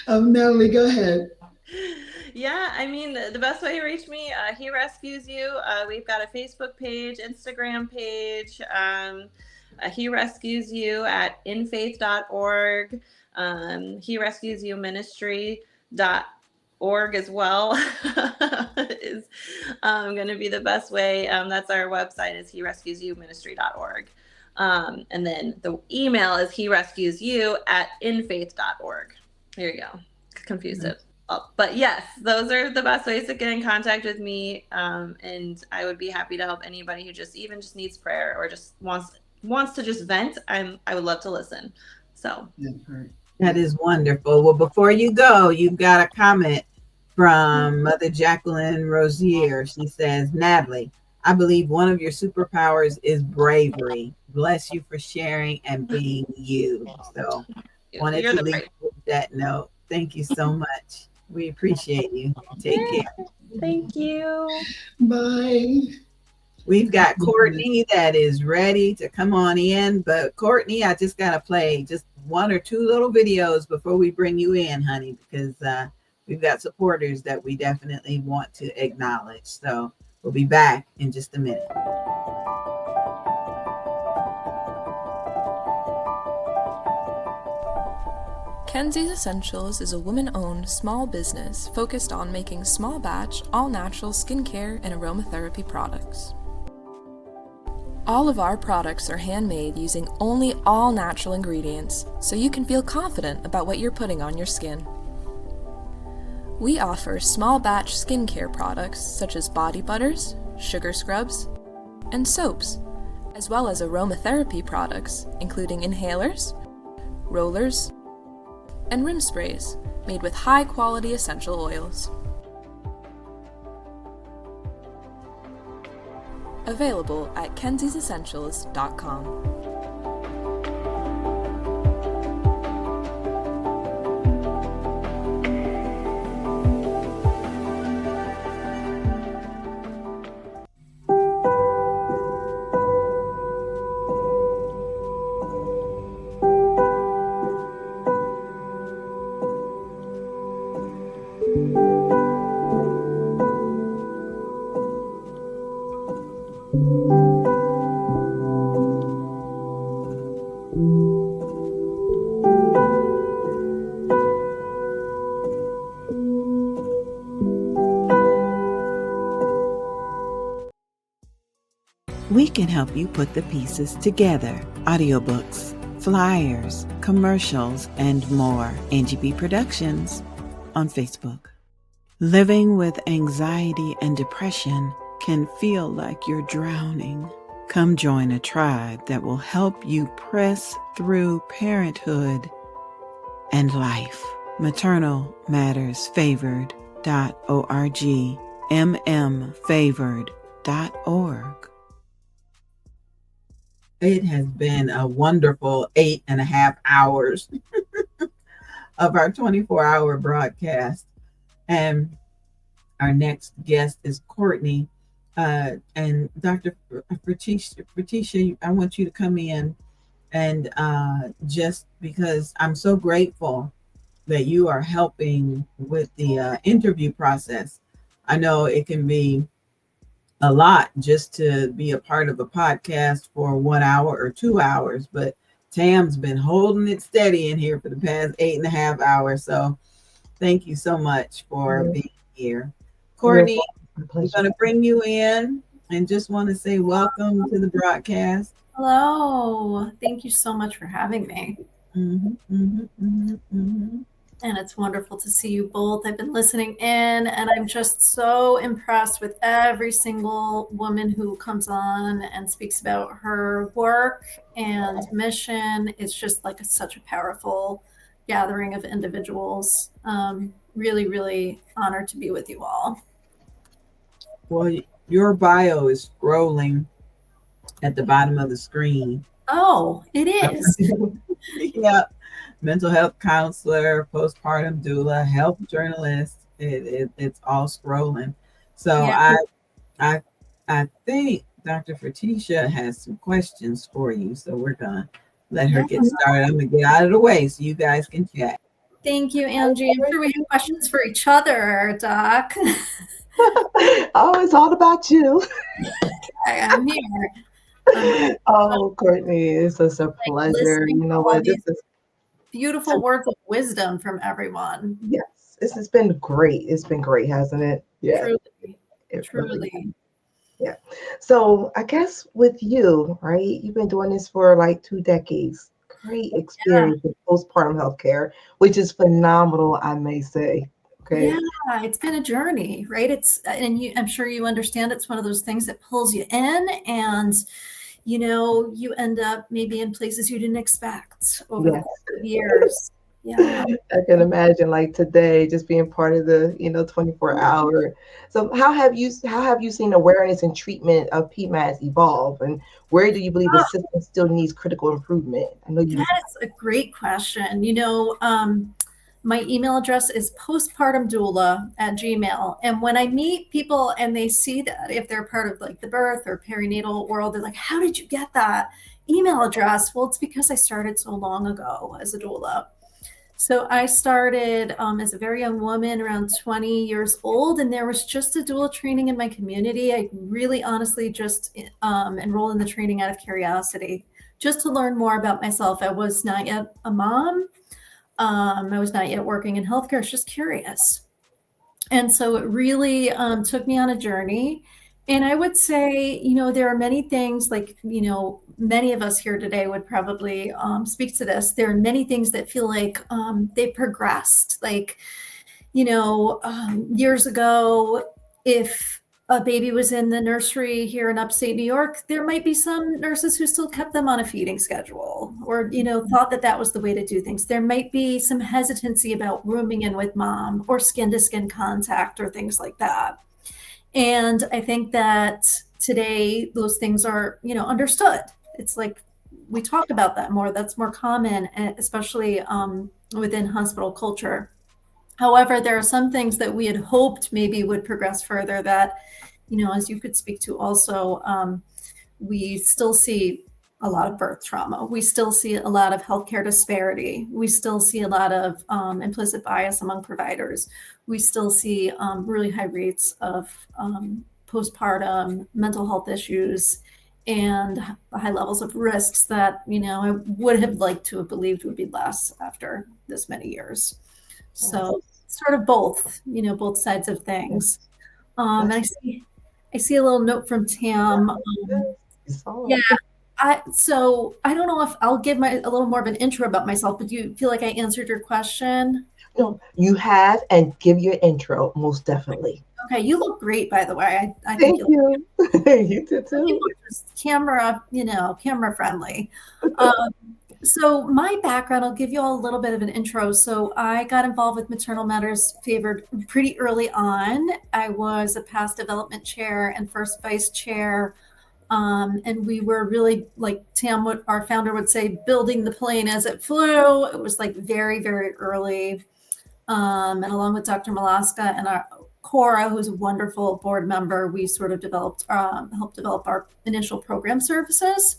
Natalie, go ahead. Yeah, I mean, the best way to reach me, He Rescues You. We've got a Facebook page, Instagram page. He Rescues You at infaith.org. He Rescues You ministry.org as well is going to be the best way. That's our website, is herescuesyouministry.org. And then the email is herescuesyou@infaith.org. Here you go. Confused it. But yes, those are the best ways to get in contact with me. And I would be happy to help anybody who just needs prayer or just wants to just vent. I would love to listen. So that is wonderful. Well, before you go, you've got a comment from Mother Jacqueline Rosier. She says, Natalie, I believe one of your superpowers is bravery. Bless you for sharing and being you. So wanted You're to the leave right. with that note. Thank you so much. We appreciate you. Take care. Thank you. Bye. We've got Courtney that is ready to come on in. But Courtney, I just got to play just one or two little videos before we bring you in, honey, because we've got supporters that we definitely want to acknowledge. So we'll be back in just a minute. Kenzie's Essentials is a woman-owned small business focused on making small batch, all-natural skincare and aromatherapy products. All of our products are handmade using only all-natural ingredients, so you can feel confident about what you're putting on your skin. We offer small batch skincare products such as body butters, sugar scrubs, and soaps, as well as aromatherapy products including inhalers, rollers, and rim sprays made with high-quality essential oils. Available at kensiesessentials.com. We can help you put the pieces together. Audiobooks, flyers, commercials, and more. Angie B Productions on Facebook. Living with anxiety and depression can feel like you're drowning. Come join a tribe that will help you press through parenthood and life. maternalmattersfavored.org. mmfavored.org. It has been a wonderful 8.5 hours of our 24-hour broadcast. And our next guest is Courtney. And Dr. Ferticia, I want you to come in and just because I'm so grateful that you are helping with the interview process. I know it can be a lot just to be a part of a podcast for 1 hour or 2 hours, but Tam's been holding it steady in here for the past 8.5 hours. So thank you so much for being here. Courtney, we're going to bring you in and just want to say welcome to the broadcast. Hello. Thank you so much for having me. And it's wonderful to see you both. I've been listening in, and I'm just so impressed with every single woman who comes on and speaks about her work and mission. It's just like such a powerful gathering of individuals. Really, really honored to be with you all. Well, your bio is scrolling at the bottom of the screen. Oh, it is. Yeah. Mental health counselor, postpartum doula, health journalist. It's all scrolling. So yeah. I think Dr. Ferticia has some questions for you. So we're gonna let her get started. I'm gonna get out of the way so you guys can chat. Thank you, Angie. I'm sure we have questions for each other, Doc. Oh, it's all about you. Okay, I'm here. Oh, Courtney, it's just a pleasure. You know what? This is beautiful words of wisdom from everyone. Yes, this has been great. It's been great, hasn't it? Yeah. Truly. Really, yeah. So I guess with you, right? You've been doing this for like 2 decades. Great experience with postpartum healthcare, which is phenomenal, I may say. Okay. Yeah, it's been a journey, right? I'm sure you understand it's one of those things that pulls you in, and you end up maybe in places you didn't expect over the course of years. Yeah. I can imagine like today just being part of the 24-hour. So how have you seen awareness and treatment of PMAS evolve, and where do you believe the system still needs critical improvement? I know you. That is a great question. My email address is postpartumdoula@gmail. And when I meet people and they see that, if they're part of like the birth or perinatal world, they're like, how did you get that email address? Well, it's because I started so long ago as a doula. So I started as a very young woman, around 20 years old, and there was just a doula training in my community. I really honestly just enrolled in the training out of curiosity, just to learn more about myself. I was not yet a mom. I was not yet working in healthcare. I was just curious. And so it really took me on a journey. And I would say, there are many things like, many of us here today would probably speak to this. There are many things that feel like they progressed. Like, years ago, if a baby was in the nursery here in upstate New York, there might be some nurses who still kept them on a feeding schedule or, thought that that was the way to do things. There might be some hesitancy about rooming in with mom or skin to skin contact or things like that. And I think that today those things are, understood. It's like we talk about that more. That's more common, especially within hospital culture. However, there are some things that we had hoped maybe would progress further that, as you could speak to also, we still see a lot of birth trauma. We still see a lot of healthcare disparity. We still see a lot of implicit bias among providers. We still see really high rates of postpartum mental health issues and high levels of risks that, I would have liked to have believed would be less after this many years. So sort of both, both sides of things. And I see a little note from Tam. Yeah. So I don't know if I'll give a little more of an intro about myself, but do you feel like I answered your question? No, you have, and give your intro most definitely. Okay, you look great, by the way. I Thank think you. You did too. you look just camera friendly. So my background, I'll give you all a little bit of an intro. So I got involved with Maternal Matters Favored pretty early on. I was a past development chair and first vice chair. And we were really, like Tam, our founder would say, building the plane as it flew. It was like very, very early. And along with Dr. Malaska and our Cora, who's a wonderful board member, we sort of helped develop our initial program services.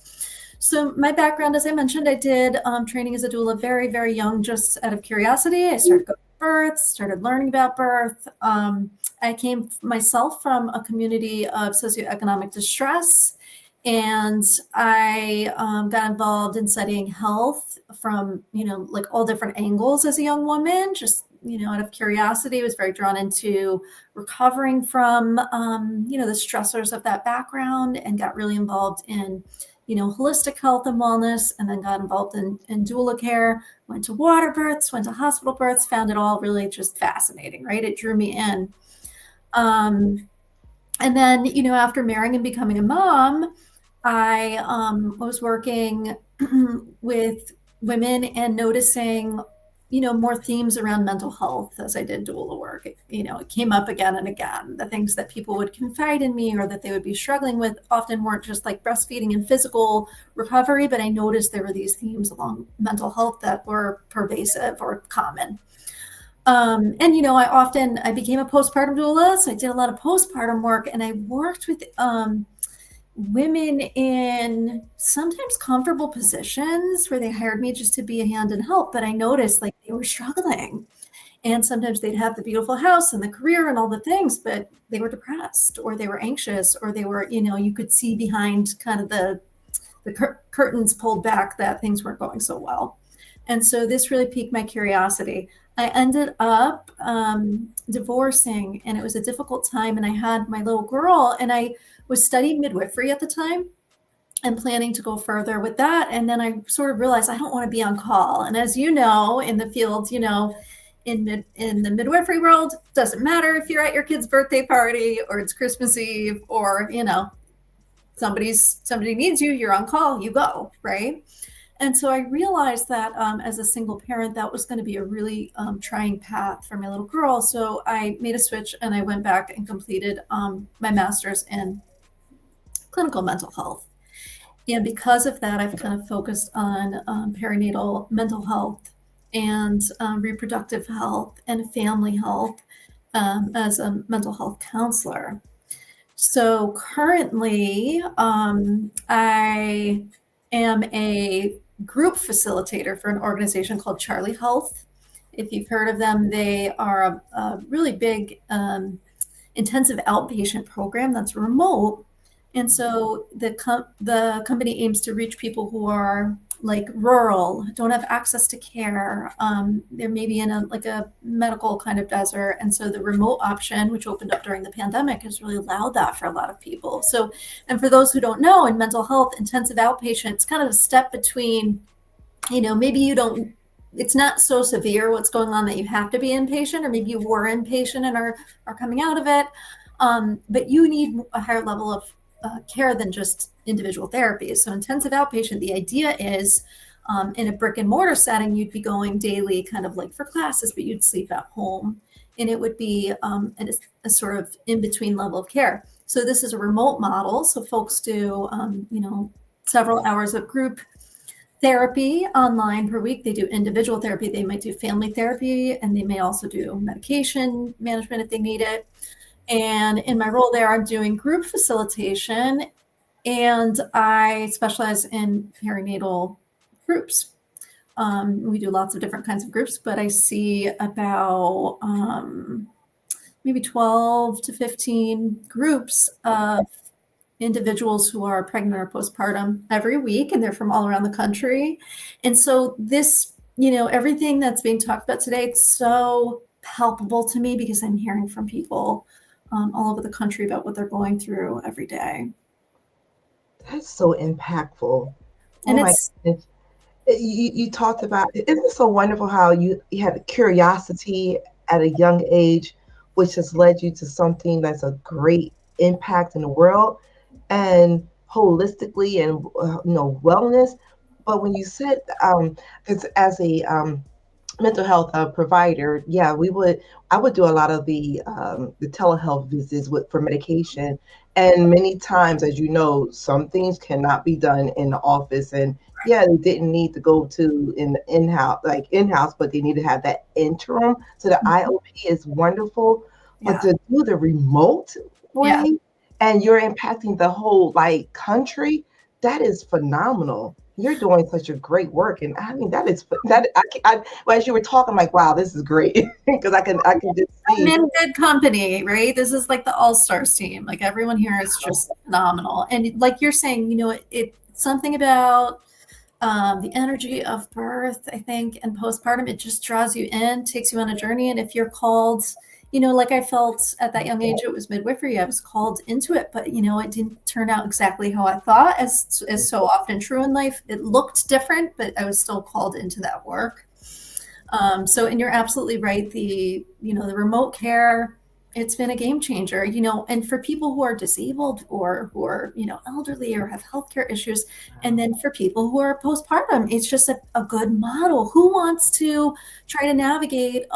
So my background, as I mentioned, I did training as a doula very, very young, just out of curiosity. I started going to birth, started learning about birth. I came myself from a community of socioeconomic distress, and I got involved in studying health from, like all different angles as a young woman, just, out of curiosity. I was very drawn into recovering from, the stressors of that background, and got really involved in holistic health and wellness, and then got involved in doula care, went to water births, went to hospital births, found it all really just fascinating, right? It drew me in. And then, after marrying and becoming a mom, I was working with women and noticing, more themes around mental health as I did doula work. It came up again and again. The things that people would confide in me or that they would be struggling with often weren't just like breastfeeding and physical recovery, but I noticed there were these themes along mental health that were pervasive or common. And I became a postpartum doula, so I did a lot of postpartum work, and I worked with women in sometimes comfortable positions where they hired me just to be a hand and help, but I noticed like they were struggling. And sometimes they'd have the beautiful house and the career and all the things, but they were depressed or they were anxious, or they were, you could see behind kind of the curtains pulled back that things weren't going so well. And so this really piqued my curiosity. I ended up divorcing, and it was a difficult time, and I had my little girl, and I was studying midwifery at the time and planning to go further with that. And then I sort of realized I don't want to be on call. And as you know, in the field, in the midwifery world, doesn't matter if you're at your kid's birthday party or it's Christmas Eve or, somebody needs you, you're on call, you go, right? And so I realized that as a single parent, that was going to be a really trying path for my little girl. So I made a switch and I went back and completed my master's in clinical mental health. And because of that, I've kind of focused on perinatal mental health and reproductive health and family health as a mental health counselor. So currently, I am a group facilitator for an organization called Charlie Health. If you've heard of them, they are a really big intensive outpatient program that's remote. And so the company aims to reach people who are like rural, don't have access to care. They're maybe in a medical kind of desert. And so the remote option, which opened up during the pandemic, has really allowed that for a lot of people. So, and for those who don't know, in mental health, intensive outpatient, it's kind of a step between, maybe you don't, it's not so severe what's going on that you have to be inpatient, or maybe you were inpatient and are coming out of it. But you need a higher level of care than just individual therapies. So intensive outpatient, the idea is in a brick and mortar setting, you'd be going daily kind of like for classes, but you'd sleep at home. And it would be a sort of in-between level of care. So this is a remote model. So folks do, several hours of group therapy online per week. They do individual therapy. They might do family therapy, and they may also do medication management if they need it. And in my role there, I'm doing group facilitation, and I specialize in perinatal groups. We do lots of different kinds of groups, but I see about maybe 12 to 15 groups of individuals who are pregnant or postpartum every week, and they're from all around the country. And so this, everything that's being talked about today, it's so palpable to me because I'm hearing from people all over the country about what they're going through every day. That's so impactful. And Oh my it's goodness. You talked about, isn't it so wonderful how you had curiosity at a young age, which has led you to something that's a great impact in the world and holistically and wellness. But when you said, because as a mental health provider, yeah, I would do a lot of the telehealth visits for medication. And many times, as you know, some things cannot be done in the office. And yeah, they didn't need to go to in-house, but they need to have that interim. So the IOP is wonderful, but to do the remote Yeah. way and you're impacting the whole country, that is phenomenal. You're doing such a great work, and I mean well, as you were talking, I'm like, wow, this is great because I can just I'm see. in good company, right? This is like the all-stars team. Like everyone here is just phenomenal. And like you're saying, it's something about the energy of birth, I think, and postpartum, it just draws you in, takes you on a journey. And if you're called, like I felt at that young age, it was midwifery. I was called into it, but it didn't turn out exactly how I thought, as so often true in life. It looked different, but I was still called into that work. And you're absolutely right. The remote care, it's been a game changer, and for people who are disabled or who are, elderly or have healthcare issues. And then for people who are postpartum, it's just a good model. Who wants to try to navigate,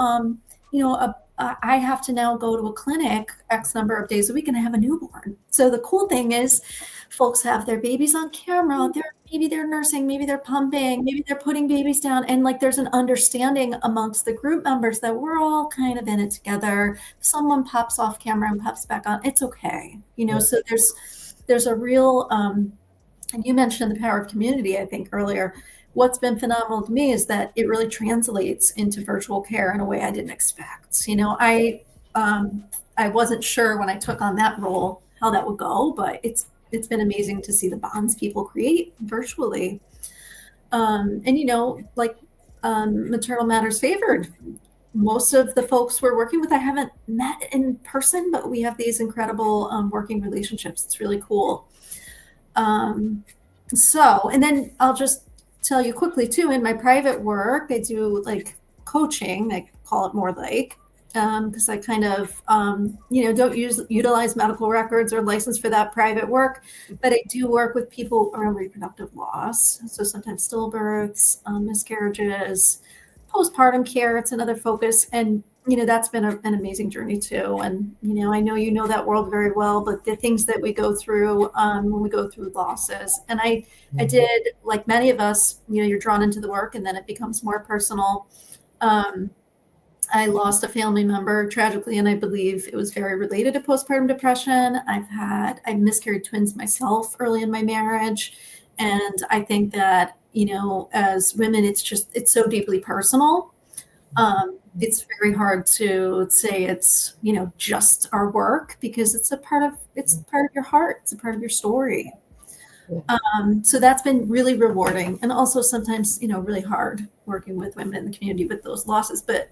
I have to now go to a clinic X number of days a week and I have a newborn. So the cool thing is folks have their babies on camera. Maybe they're nursing, maybe they're pumping, maybe they're putting babies down. And there's an understanding amongst the group members that we're all kind of in it together. If someone pops off camera and pops back on, it's okay. So there's a real, and you mentioned the power of community, I think earlier. What's been phenomenal to me is that it really translates into virtual care in a way I didn't expect. I wasn't sure when I took on that role how that would go, but it's been amazing to see the bonds people create virtually. Maternal Matters Favored. Most of the folks we're working with, I haven't met in person, but we have these incredible working relationships. It's really cool. And then I'll just tell you quickly too, in my private work, I do coaching, I call it more because I kind of, don't utilize medical records or license for that private work, but I do work with people around reproductive loss. So sometimes stillbirths, miscarriages, postpartum care, it's another focus. And, that's been an amazing journey too. And, I know you know that world very well, but the things that we go through when we go through losses. And I did, like many of us, you're drawn into the work and then it becomes more personal. I lost a family member tragically, and I believe it was very related to postpartum depression. I miscarried twins myself early in my marriage. And I think that, as women, it's so deeply personal. It's very hard to say it's, just our work, because it's part of your heart. It's a part of your story. So that's been really rewarding, and also sometimes, really hard working with women in the community with those losses. But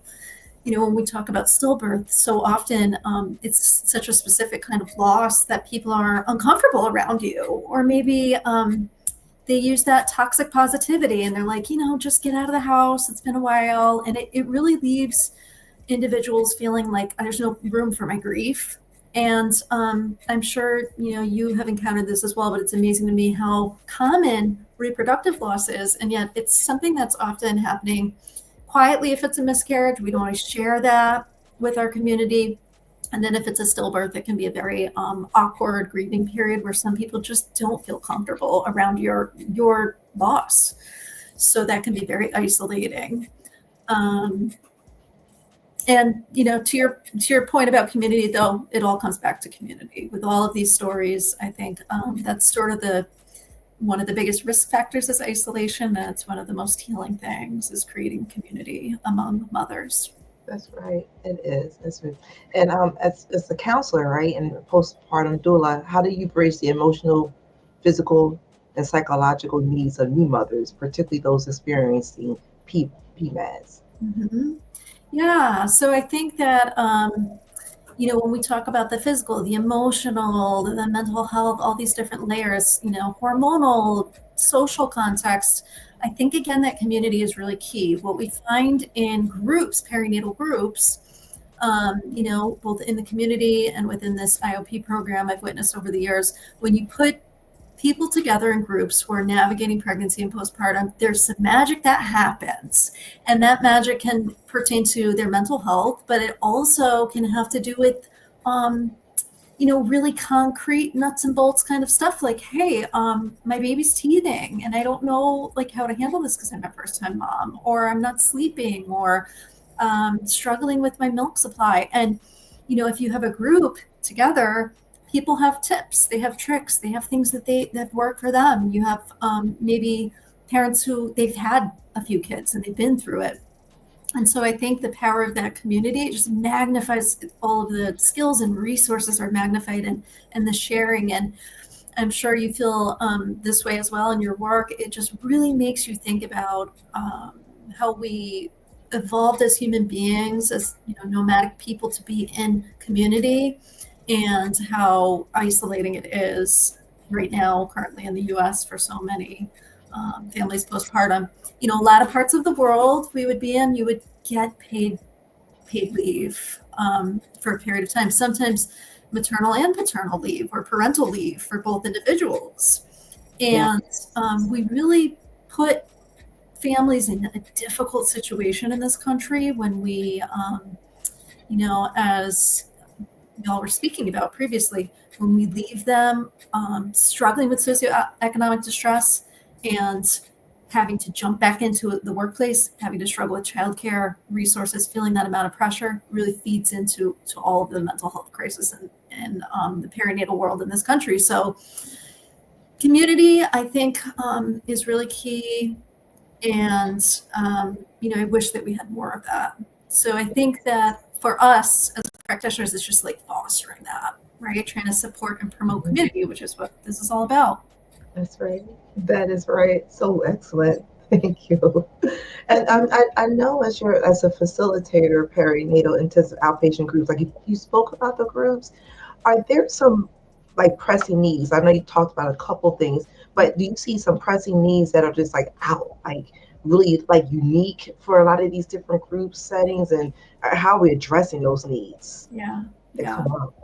when we talk about stillbirth, so often it's such a specific kind of loss that people are uncomfortable around you, or maybe they use that toxic positivity and they're like, just get out of the house. It's been a while. And it really leaves individuals feeling like there's no room for my grief. And I'm sure, you have encountered this as well, but it's amazing to me how common reproductive loss is. And yet it's something that's often happening quietly. If it's a miscarriage, we don't always share that with our community. And then if it's a stillbirth, it can be a very awkward grieving period where some people just don't feel comfortable around your loss. So that can be very isolating. And to your point about community, though, it all comes back to community. With all of these stories, I think that's sort of one of the biggest risk factors is isolation. That's one of the most healing things, is creating community among mothers. That's right. It is. That's right. And as a counselor, right, and postpartum doula, how do you bridge the emotional, physical, and psychological needs of new mothers, particularly those experiencing PMADs? Mm-hmm. Yeah. So I think that when we talk about the physical, the emotional, the mental health, all these different layers, hormonal, social context, I think, again, that community is really key. What we find in groups, perinatal groups, both in the community and within this IOP program I've witnessed over the years, when you put people together in groups who are navigating pregnancy and postpartum, there's some magic that happens. And that magic can pertain to their mental health, but it also can have to do with, really concrete nuts and bolts kind of stuff, like, hey, my baby's teething and I don't know how to handle this because I'm a first time mom, or I'm not sleeping, or struggling with my milk supply. And, if you have a group together, people have tips, they have tricks, they have things that work for them. You have maybe parents who they've had a few kids and they've been through it. And so I think the power of that community just magnifies, all of the skills and resources are magnified, and the sharing. And I'm sure you feel this way as well in your work. It just really makes you think about how we evolved as human beings, as nomadic people, to be in community, and how isolating it is right now, currently in the U.S. for so many families postpartum. A lot of parts of the world we would be in, you would get paid leave for a period of time, sometimes maternal and paternal leave, or parental leave for both individuals. And we really put families in a difficult situation in this country when we, as y'all were speaking about previously, when we leave them struggling with socioeconomic distress and having to jump back into the workplace, having to struggle with childcare resources, feeling that amount of pressure really feeds into all of the mental health crisis in the perinatal world in this country. So community, I think, is really key. And, I wish that we had more of that. So I think that for us as practitioners, it's just like fostering that, right? Trying to support and promote community, which is what this is all about. That's right. That is right. So excellent. Thank you. And I know as a facilitator, perinatal intensive outpatient groups, like you spoke about the groups, are there some like pressing needs? I know you talked about a couple things, but do you see some pressing needs that are just like out, like really like unique for a lot of these different group settings, and how we're addressing those needs Yeah. that Yeah. come up?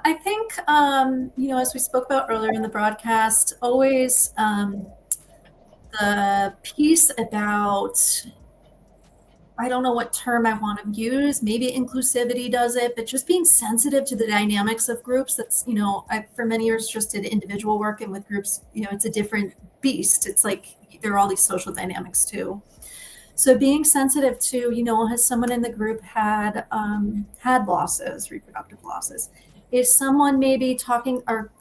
I think, as we spoke about earlier in the broadcast, always the piece about, I don't know what term I want to use, maybe inclusivity does it, but just being sensitive to the dynamics of groups. That's, I, for many years, just did individual work, and with groups, it's a different beast. It's like there are all these social dynamics too. So being sensitive to, has someone in the group had losses, reproductive losses? Is someone maybe talking, are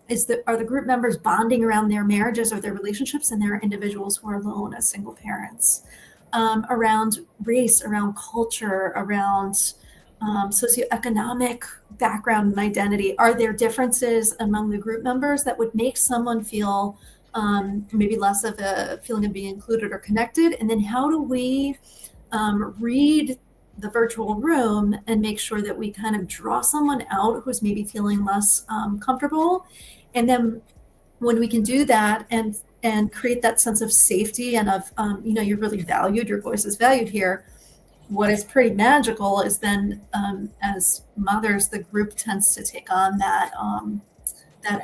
the group members bonding around their marriages or their relationships, and there are individuals who are alone as single parents? Around race, around culture, around socioeconomic background and identity. Are there differences among the group members that would make someone feel maybe less of a feeling of being included or connected? And then how do we read the virtual room and make sure that we kind of draw someone out who's maybe feeling less comfortable? And then when we can do that and create that sense of safety and of, you're really valued, your voice is valued here. What is pretty magical is then, as mothers, the group tends to take on that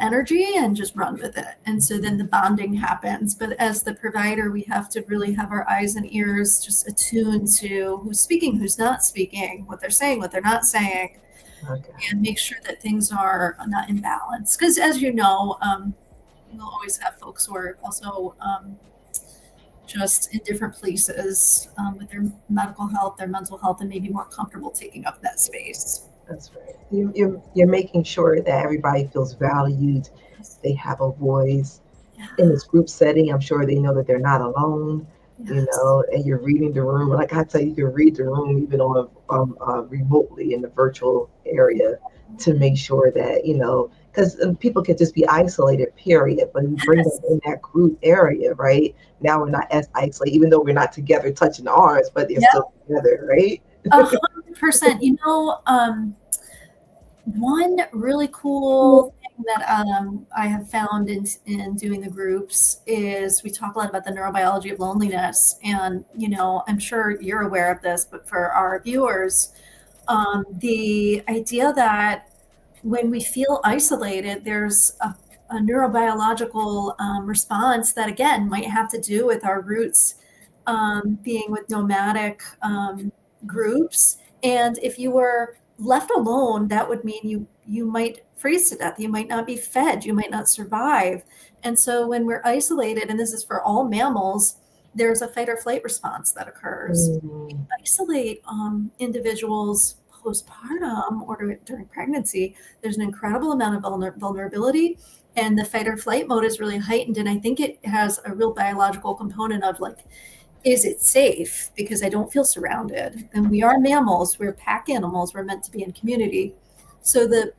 energy and just run with it. And so then the bonding happens. But as the provider, we have to really have our eyes and ears just attuned to who's speaking, who's not speaking, what they're saying, what they're not saying, and make sure that things are not imbalanced. Because as you know, we'll always have folks who are also just in different places with their medical health, their mental health, and maybe more comfortable taking up that space. That's right. You're making sure that everybody feels valued, they have a voice. In this group setting, I'm sure they know that they're not alone, and you're reading the room. Like I tell you, you can read the room even on remotely in the virtual area to make sure that, because people can just be isolated, period. But we bring them in that group area, right? Now we're not as isolated, even though we're not together touching arms, but they're still together, right? 100%. One really cool thing that I have found in doing the groups is we talk a lot about the neurobiology of loneliness. And, I'm sure you're aware of this, but for our viewers, the idea that when we feel isolated, there's a neurobiological response that, again, might have to do with our roots being with nomadic groups. And if you were left alone, that would mean you might freeze to death. You might not be fed. You might not survive. And so when we're isolated, and this is for all mammals, there's a fight or flight response that occurs. We isolate individuals postpartum or during pregnancy. There's an incredible amount of vulnerability, and the fight or flight mode is really heightened. And I think it has a real biological component of like, is it safe? Because I don't feel surrounded. And we are mammals, we're pack animals, we're meant to be in community. So the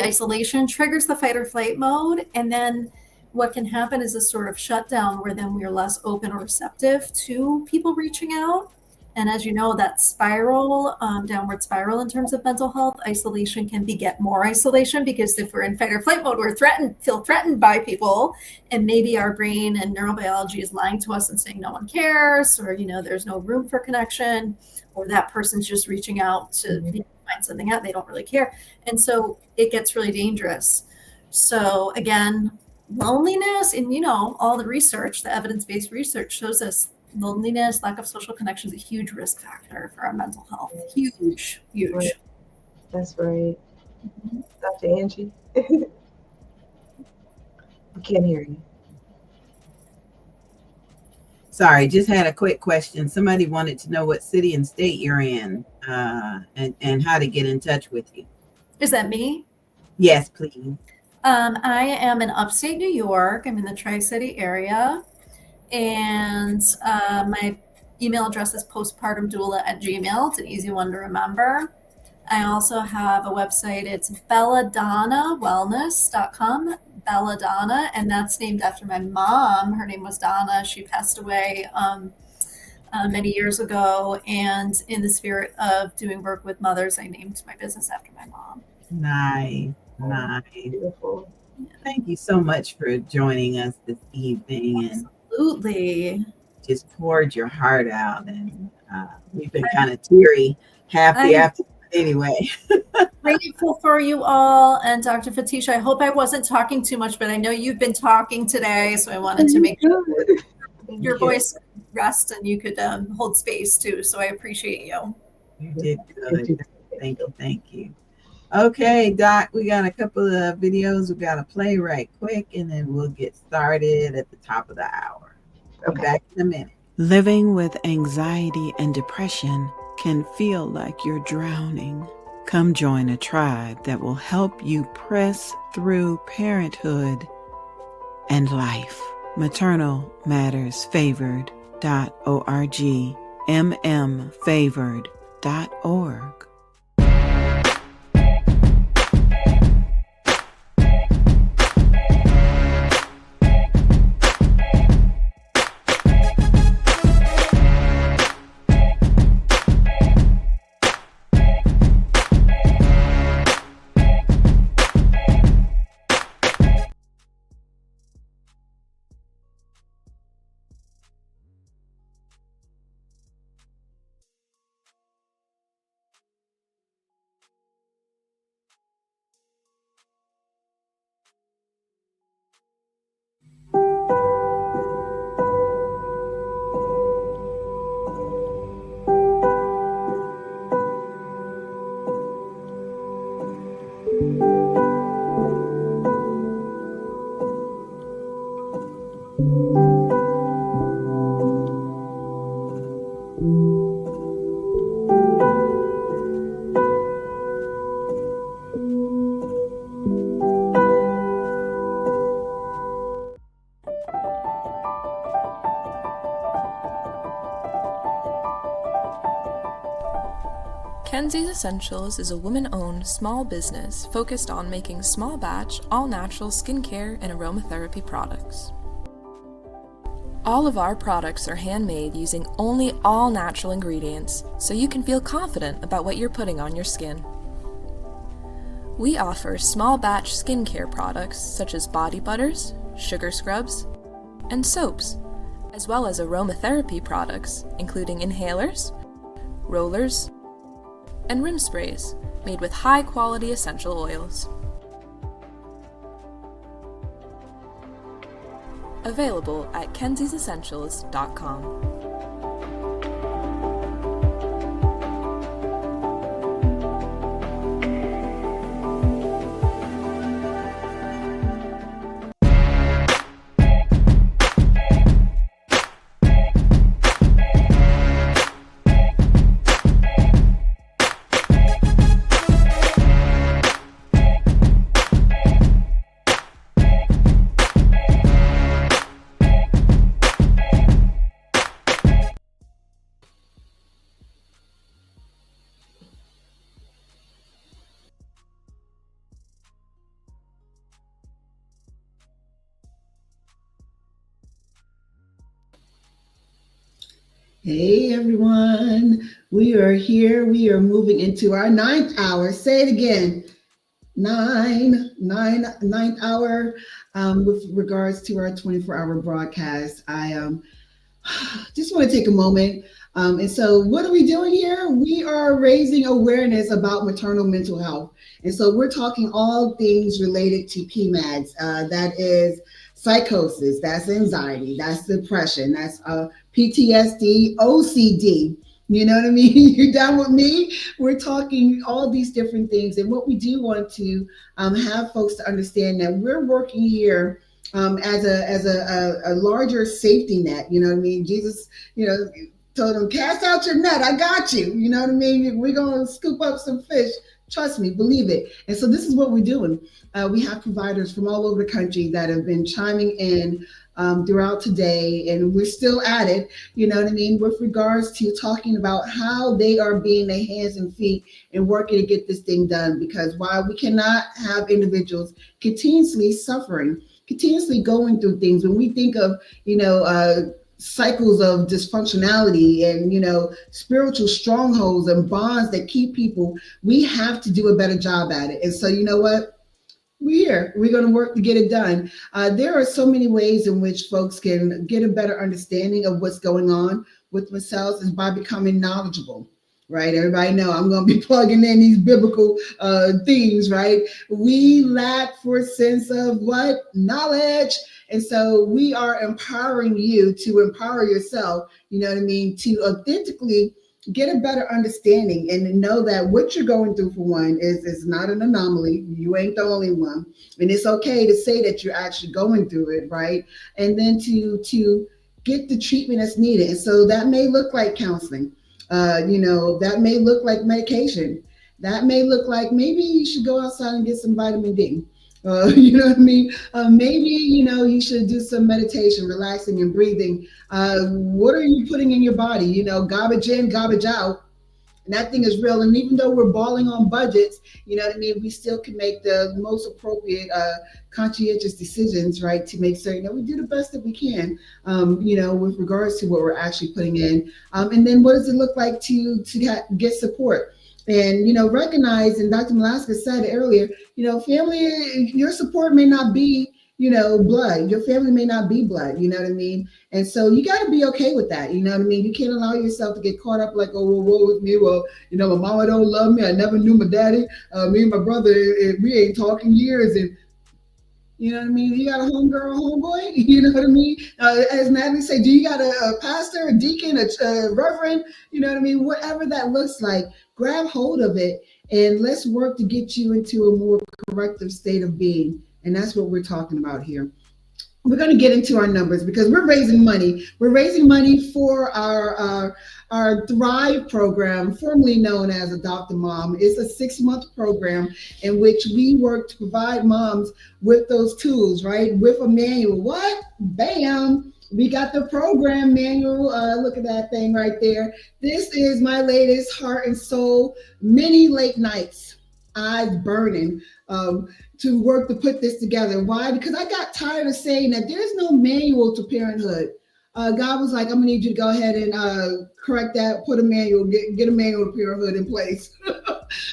isolation triggers the fight or flight mode. And then what can happen is a sort of shutdown where then we're less open or receptive to people reaching out. And as you know, that spiral, downward spiral in terms of mental health, isolation can beget more isolation, because if we're in fight or flight mode, we're feel threatened by people, and maybe our brain and neurobiology is lying to us and saying no one cares, or there's no room for connection, or that person's just reaching out to find something out, they don't really care, and so it gets really dangerous. So again, loneliness, and all the research, the evidence-based research shows us loneliness, lack of social connection is a huge risk factor for our mental health. Huge. Right. That's right. Dr. Angie, we can't hear you. Sorry, just had a quick question. Somebody wanted to know what city and state you're in, and how to get in touch with you. Is that me? Yes, please. I am in upstate New York. I'm in the Tri-City area. And my email address is postpartumdoula@gmail. It's an easy one to remember. I also have a website. It's belladonnawellness.com, Belladonna, and that's named after my mom. Her name was Donna. She passed away many years ago. And in the spirit of doing work with mothers, I named my business after my mom. Nice. Beautiful. Thank you so much for joining us this evening. Absolutely. just poured your heart out, and we've been kind of teary half the I'm afternoon anyway. grateful for you all. And Dr. Fatisha, I hope I wasn't talking too much, but I know you've been talking today, so I wanted to make sure your voice could rest and you could hold space too. So I appreciate you. You did good. Thank you. Thank you. Okay, Doc, we got a couple of videos we got to play right quick, and then we'll get started at the top of the hour. Be back in a minute. Living with anxiety and depression can feel like you're drowning. Come join a tribe that will help you press through parenthood and life. maternalmattersfavored.org, mmfavored.org. Kenzie's Essentials is a woman-owned small business focused on making small batch, all-natural skincare and aromatherapy products. All of our products are handmade using only all-natural ingredients, so you can feel confident about what you're putting on your skin. We offer small batch skincare products such as body butters, sugar scrubs, and soaps, as well as aromatherapy products including inhalers, rollers, and rim sprays made with high-quality essential oils. Available at kenziesessentials.com. Hey everyone, we are here. We are moving into our 9th hour. Say it again. Ninth hour with regards to our 24-hour broadcast. I just want to take a moment. And so what are we doing here? We are raising awareness about maternal mental health. And so we're talking all things related to PMADS. That is psychosis, that's anxiety, that's depression, that's PTSD, OCD. You know what I mean? You're down with me? We're talking all these different things. And what we do want to have folks to understand that we're working here as a larger safety net. You know what I mean? Jesus, told them, cast out your net. I got you. You know what I mean? We're going to scoop up some fish. Trust me, believe it. And so this is what we're doing. We have providers from all over the country that have been chiming in throughout today, and we're still at it, you know what I mean, with regards to talking about how they are being their hands and feet and working to get this thing done. Because while we cannot have individuals continuously suffering, continuously going through things, when we think of, cycles of dysfunctionality and, spiritual strongholds and bonds that keep people, we have to do a better job at it. And so, you know what? We're here. We're going to work to get it done. There are so many ways in which folks can get a better understanding of what's going on with themselves is by becoming knowledgeable. Right, everybody know I'm going to be plugging in these biblical things. Right, we lack for a sense of what knowledge, and so we are empowering you to empower yourself. You know what I mean? To authentically get a better understanding and know that what you're going through for one is not an anomaly. You ain't the only one, and it's okay to say that you're actually going through it, right? And then to get the treatment that's needed. And so that may look like counseling. That may look like medication. That may look like maybe you should go outside and get some vitamin D. You know what I mean? Maybe, you should do some meditation, relaxing and breathing. What are you putting in your body? Garbage in, garbage out. And that thing is real. And even though we're balling on budgets, you know what I mean, we still can make the most appropriate, conscientious decisions, right, to make certain that we do the best that we can, with regards to what we're actually putting in. And then what does it look like to get support? And, recognize, and Dr. Malaska said it earlier, family, your support may not be, blood. Your family may not be blood, you know what I mean? And so you got to be okay with that. You know what I mean? You can't allow yourself to get caught up like, oh, well, woe with me. Well, my mama don't love me. I never knew my daddy. Me and my brother, we ain't talking years. And you know what I mean? You got a homegirl, homeboy. You know what I mean? As Natalie said, do you got a pastor, a deacon, a reverend? You know what I mean? Whatever that looks like, grab hold of it and let's work to get you into a more corrective state of being. And that's what we're talking about here. We're going to get into our numbers because we're raising money. We're raising money for our Thrive program, formerly known as Adopt a Mom. It's a 6-month program in which we work to provide moms with those tools, right? With a manual. What? Bam! We got the program manual. Look at that thing right there. This is my latest heart and soul, many late nights, eyes burning. To work to put this together. Why? Because I got tired of saying that there's no manual to parenthood. God was like, I'm gonna need you to go ahead and correct that, put a manual, get a manual to parenthood in place.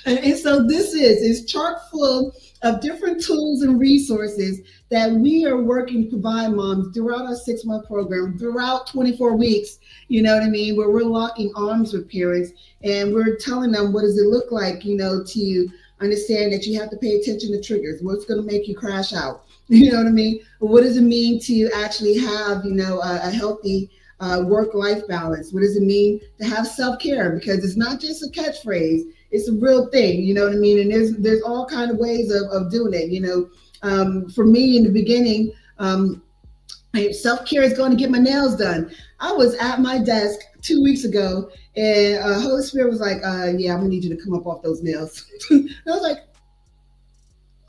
and so this is chock full of different tools and resources that we are working to provide moms throughout our 6-month program, throughout 24 weeks, you know what I mean, where we're locking arms with parents and we're telling them what does it look like, to understand that you have to pay attention to triggers. What's going to make you crash out? You know what I mean? What does it mean to actually have, a healthy work-life balance? What does it mean to have self-care? Because it's not just a catchphrase; it's a real thing. You know what I mean? And there's all kind of ways of doing it. For me in the beginning, self-care is going to get my nails done. I was at my desk 2 weeks ago, and Holy Spirit was like, yeah, I'm gonna need you to come up off those nails. And I was like,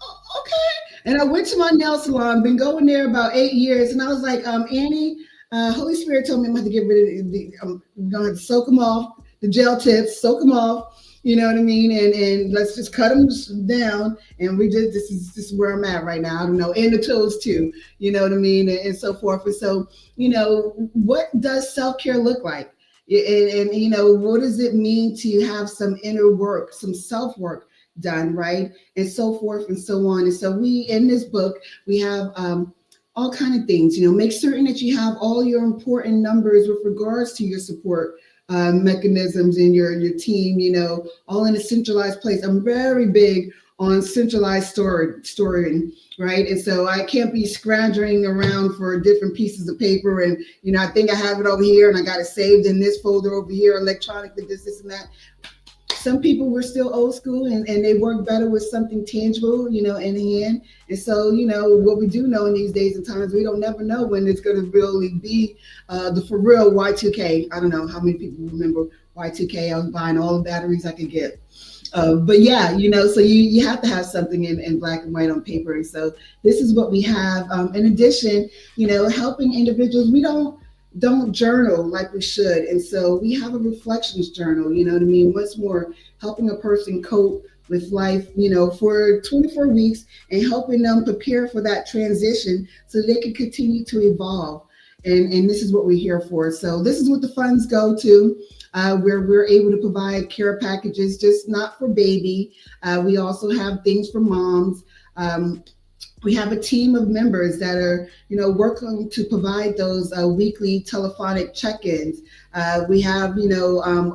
oh, okay. And I went to my nail salon, been going there about 8 years, and I was like, Annie, Holy Spirit told me I'm gonna have to get rid of I'm gonna have to soak them off, the gel tips, soak them off. You know what I mean? And let's just cut them down. And this is where I'm at right now. I don't know, and the toes too. You know what I mean? And so forth. And so, what does self-care look like? And what does it mean to have some inner work, some self-work done, right? And so forth and so on. And so in this book, we have all kind of things, make certain that you have all your important numbers with regards to your support mechanisms in your team, all in a centralized place. I'm very big on centralized storing, right? And so I can't be scrounging around for different pieces of paper and, I think I have it over here and I got it saved in this folder over here electronically, this and that. Some people were still old school and they work better with something tangible, in hand. And so, what we do know in these days and times, we don't never know when it's going to really be the for real Y2K. I don't know how many people remember Y2K. I was buying all the batteries I could get. But yeah, so you have to have something in black and white on paper. And so this is what we have. In addition, helping individuals, we don't journal like we should. And so we have a reflections journal, you know what I mean? What's more, helping a person cope with life, for 24 weeks and helping them prepare for that transition so they can continue to evolve. And this is what we're here for. So this is what the funds go to, where we're able to provide care packages, just not for baby. We also have things for moms. We have a team of members that are, working to provide those weekly telephonic check-ins. We have,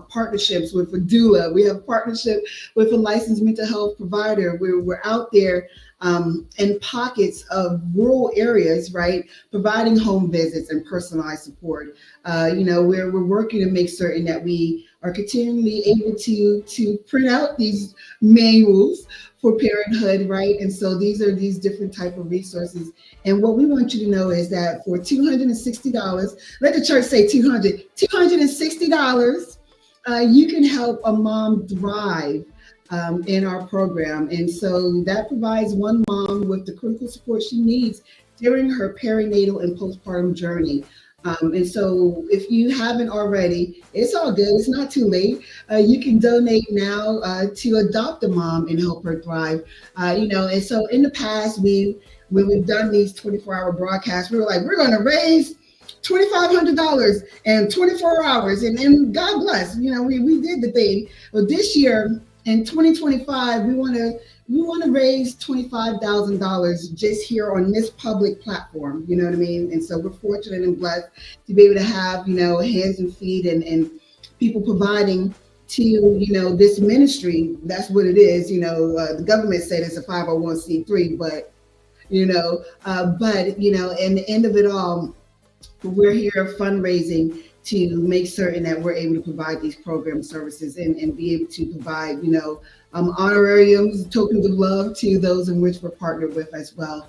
partnerships with a doula. We have partnership with a licensed mental health provider. We're out there in pockets of rural areas, right, providing home visits and personalized support. We're working to make certain that we are continually able to print out these manuals for parenthood, right? And so these are these different type of resources. And what we want you to know is that for $260, let the church say $260, you can help a mom thrive in our program. And so that provides one mom with the critical support she needs during her perinatal and postpartum journey. And so if you haven't already, it's all good. It's not too late. You can donate now to adopt a mom and help her thrive. And so in the past, when we've done these 24-hour broadcasts, we were like, we're going to raise $2,500 and 24 hours. And God bless, we did the thing. But this year in 2025, we want to raise $25,000 just here on this public platform. You know what I mean? And so we're fortunate and blessed to be able to have, hands and feet and people providing to, this ministry. That's what it is. The government said it's a 501c3, but, in the end of it all, we're here fundraising to make certain that we're able to provide these program services and be able to provide, honorariums, tokens of love to those in which we're partnered with as well.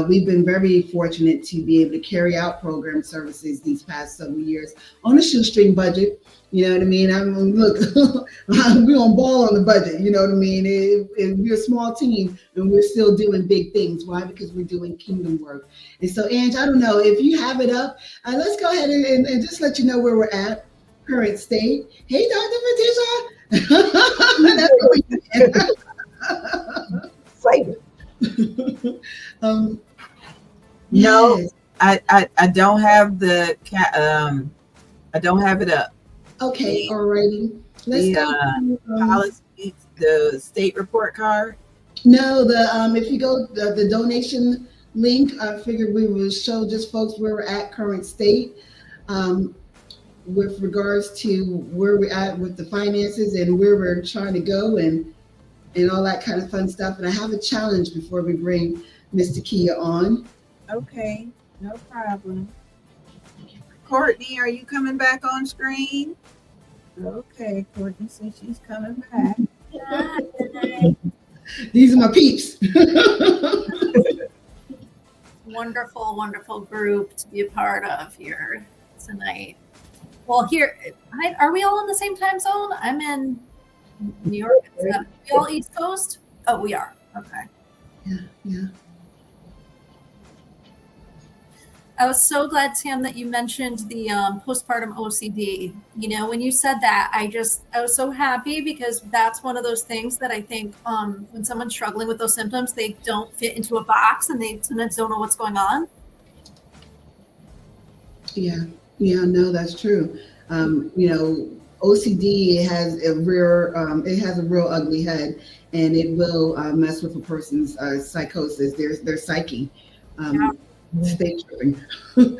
We've been very fortunate to be able to carry out program services these past several years on a shoestring budget. You know what I mean? Look, we're on ball on the budget. You know what I mean? We're a small team and we're still doing big things. Why? Because we're doing kingdom work. And so, Ange, I don't know if you have it up. Let's go ahead and just let you know where we're at, current state. Hey, Dr. Patricia. That's what we did. No, yes. I don't have the I don't have it up. Okay, alrighty. Let's go. Policy, the state report card. No, if you go the donation link, I figured we would show just folks where we're at current state with regards to where we're at with the finances and where we're trying to go and all that kind of fun stuff. And I have a challenge before we bring Mr. Kia on. Okay, no problem. Courtney, are you coming back on screen? Okay, Courtney says she's coming back. These are my peeps. Wonderful, wonderful group to be a part of here tonight. Well, here, are we all in the same time zone? I'm in New York. Are we all East Coast? Oh, we are. Okay. Yeah. I was so glad, Tam, that you mentioned the postpartum OCD. When you said that, I was so happy because that's one of those things that I think when someone's struggling with those symptoms, they don't fit into a box and they sometimes don't know what's going on. Yeah, no, that's true. OCD has a real ugly head, and it will mess with a person's psychosis, their psyche. Stay tripping. In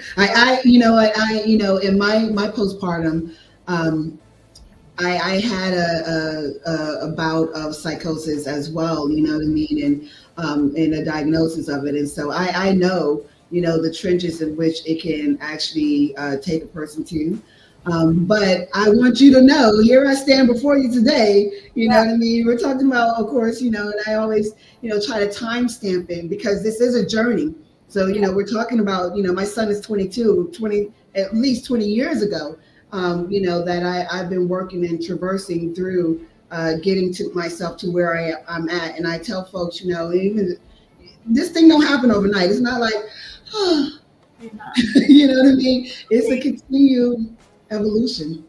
my postpartum, I had a bout of psychosis as well. You know what I mean, and a diagnosis of it, and so I know the trenches in which it can actually take a person to. But I want you to know, here I stand before you today, you know what I mean? We're talking about, of course, and I always, try to timestamp it because this is a journey. So, we're talking about, my son is 22, at least 20 years ago, that I've been working and traversing through getting to myself to where I'm at. And I tell folks, even this thing don't happen overnight. It's not like, you know what I mean? It's a continued evolution.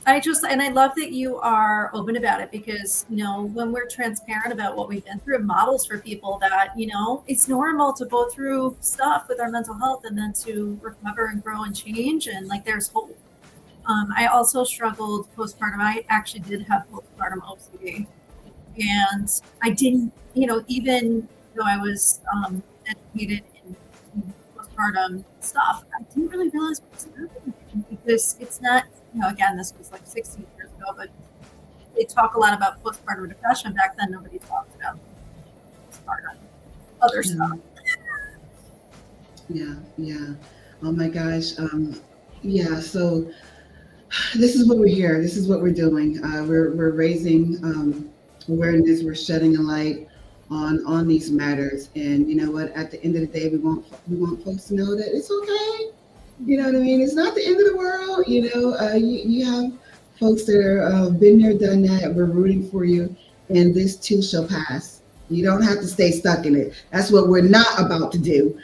And I love that you are open about it because, when we're transparent about what we've been through, it models for people that, it's normal to go through stuff with our mental health and then to recover and grow and change. And there's hope. I also struggled postpartum. I actually did have postpartum OCD. And I didn't, even though I was educated in postpartum stuff, I didn't really realize what was happening because it's not, again, this was like 16 years ago, but they talk a lot about postpartum depression. Back then, nobody talked about postpartum other stuff. Yeah, yeah. Oh my gosh. Yeah, so this is what we're here. This is what we're doing. We're raising awareness. We're shedding a light on these matters. And you know what? At the end of the day, we want folks to know that it's okay. You know what I mean? It's not the end of the world. You have folks that are been there, done that. We're rooting for you, and this too shall pass. You don't have to stay stuck in it. That's what we're not about to do.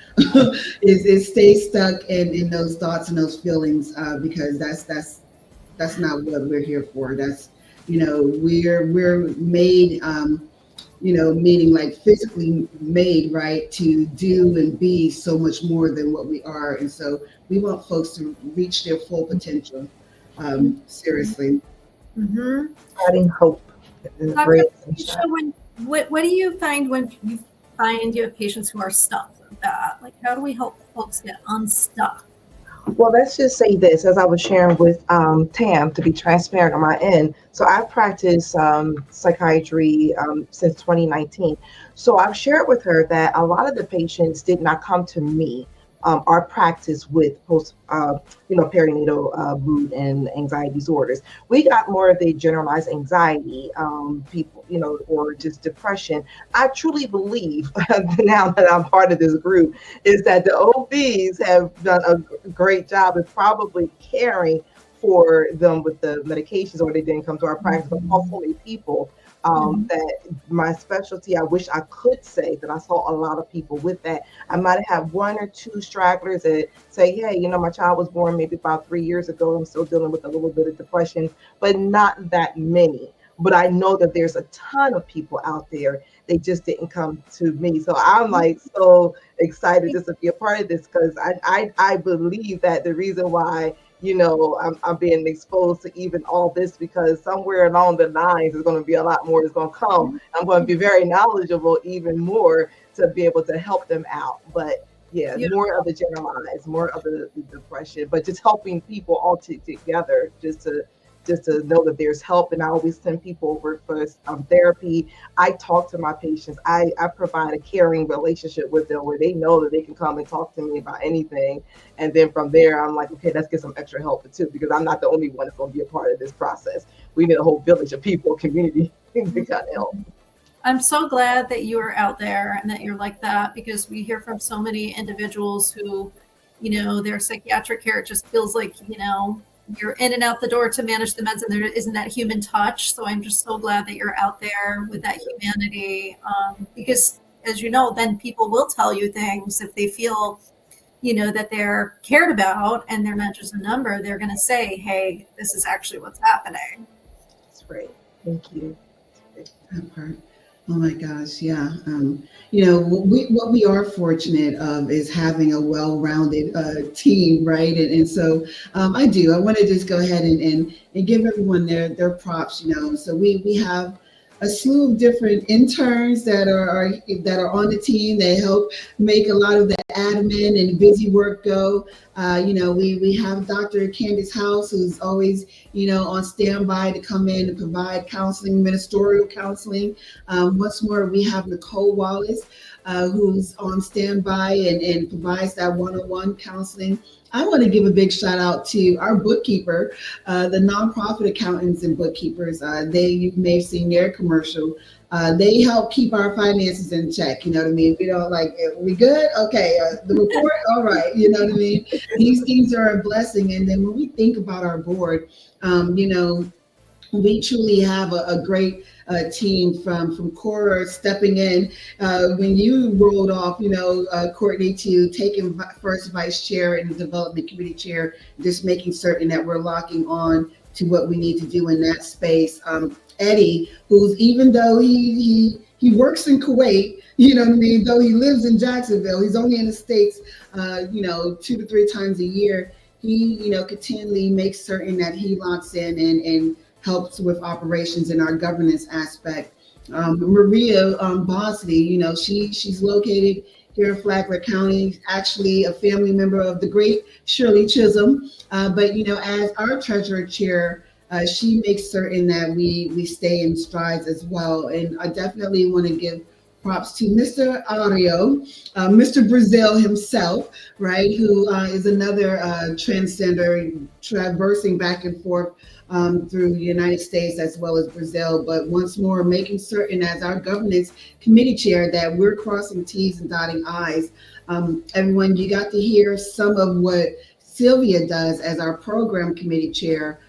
is stay stuck in those thoughts and those feelings because that's not what we're here for. That's we're made meaning like physically made, right, to do and be so much more than what we are. And so we want folks to reach their full potential. Seriously. Mm-hmm. Adding hope. Dr. Felicia, what do you find when you find you have patients who are stuck with that? Like, how do we help folks get unstuck? Well, let's just say this, as I was sharing with Tam, to be transparent on my end. So I've practiced psychiatry since 2019. So I've shared with her that a lot of the patients did not come to me, our practice with perinatal mood and anxiety disorders. We got more of the generalized anxiety, people, or just depression. I truly believe now that I'm part of this group is that the OBs have done a great job of probably caring for them with the medications, or they didn't come to our practice, but also many people that my specialty, I wish I could say that I saw a lot of people with that. I might have had one or two stragglers that say, hey, my child was born maybe about 3 years ago. I'm still dealing with a little bit of depression, but not that many. But I know that there's a ton of people out there. They just didn't come to me. So I'm like so excited just to be a part of this because I believe that the reason why I'm being exposed to even all this because somewhere along the lines there's going to be a lot more that's going to come. I'm going to be very knowledgeable even more to be able to help them out. But yeah, more of the generalized, more of the depression, but just helping people all together just to know that there's help. And I always send people over for therapy. I talk to my patients. I provide a caring relationship with them where they know that they can come and talk to me about anything. And then from there, I'm like, okay, let's get some extra help too, because I'm not the only one that's going to be a part of this process. We need a whole village of people, community to kind of help. I'm so glad that you are out there and that you're like that because we hear from so many individuals who, their psychiatric care just feels like, you're in and out the door to manage the meds and there isn't that human touch. So I'm just so glad that you're out there with that humanity because as you know, then people will tell you things if they feel, that they're cared about and they're not just a number. They're going to say, hey, this is actually what's happening. That's great. Thank you. That part. Oh my gosh, yeah. What we are fortunate of is having a well-rounded team, right? And so I want to just go ahead and give everyone their props, So we have a slew of different interns that are on the team. They help make a lot of the admin and busy work go. We have Dr. Candace House, who's always, on standby to come in and provide counseling, ministerial counseling. Once more, we have Nicole Wallace, who's on standby and provides that one-on-one counseling. I want to give a big shout out to our bookkeeper, the nonprofit accountants and bookkeepers. You may have seen their commercial. They help keep our finances in check. You know what I mean? We don't we good? Okay. The report? All right. You know what I mean? These things are a blessing. And then when we think about our board, we truly have a great team from Cora stepping in when you rolled off, Courtney, to taking first vice chair and the development committee chair, just making certain that we're locking on to what we need to do in that space. Eddie, who's even though he works in Kuwait, though he lives in Jacksonville, he's only in the States, 2 to 3 times a year. He, continually makes certain that he locks in and helps with operations in our governance aspect. Maria Bosley, she's located here in Flagler County, actually a family member of the great Shirley Chisholm. But as our treasurer chair, she makes certain that we stay in strides as well. And I definitely want to give props to Mr. Ario, Mr. Brazil himself, right, who is another transgender traversing back and forth through the United States as well as Brazil. But once more, making certain as our governance committee chair that we're crossing T's and dotting I's. Everyone, you got to hear some of what Sylvia does as our program committee chair.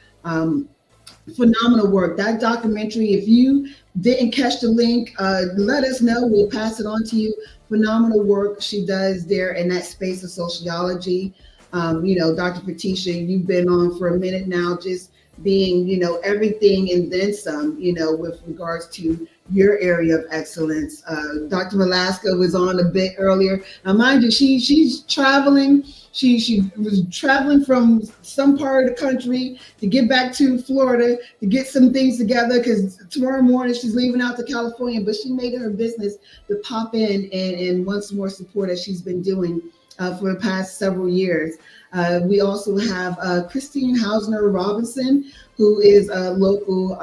Phenomenal work. That documentary, if you didn't catch the link, let us know. We'll pass it on to you. Phenomenal work she does there in that space of sociology. Dr. Patricia, you've been on for a minute now, just being, everything and then some, with regards to your area of excellence. Dr. Malaska was on a bit earlier. Now, mind you, she's traveling. She was traveling from some part of the country to get back to Florida to get some things together because tomorrow morning she's leaving out to California, but she made it her business to pop in and once more support as she's been doing for the past several years. We also have Christine Hausner Robinson, who is a local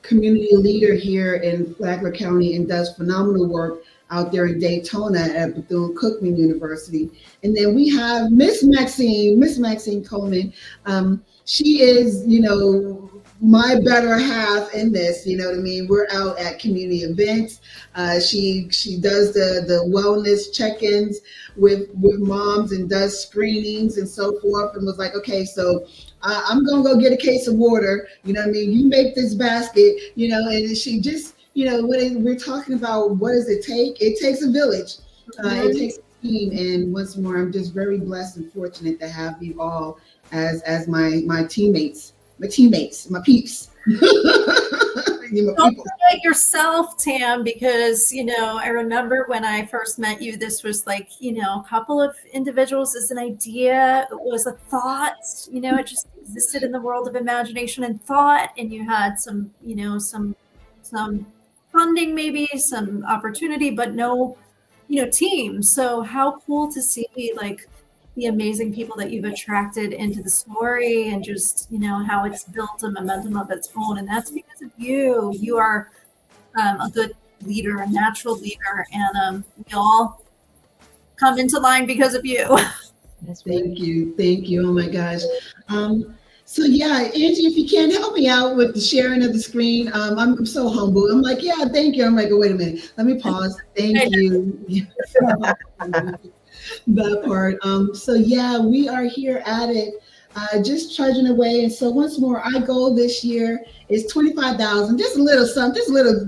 community leader here in Flagler County and does phenomenal work out there in Daytona at Bethune-Cookman University. And then we have Miss Maxine Coleman. She is, my better half in this, you know what I mean? We're out at community events. She does the wellness check-ins with moms and does screenings and so forth, and was like, okay, so I'm gonna go get a case of water, you know what I mean? You make this basket, and she just, when we're talking about what does it take? It takes a village. It takes a team. And once more, I'm just very blessed and fortunate to have you all as my teammates, my peeps. Don't forget yourself, Tam, because I remember when I first met you, this was like a couple of individuals as an idea. It was a thought, it just existed in the world of imagination and thought, and you had some funding, maybe some opportunity, but no team. So how cool to see like the amazing people that you've attracted into the story, and just how it's built a momentum of its own. And that's because of you. You are a good leader, a natural leader, and we all come into line because of you. Thank you. Oh my gosh. So yeah, Angie, if you can help me out with the sharing of the screen, I'm so humble. I'm like, yeah, thank you. I'm like, oh, wait a minute, let me pause. Thank you. That part. So yeah, we are here at it, just trudging away. And so once more, our goal this year is $25,000, just a little something,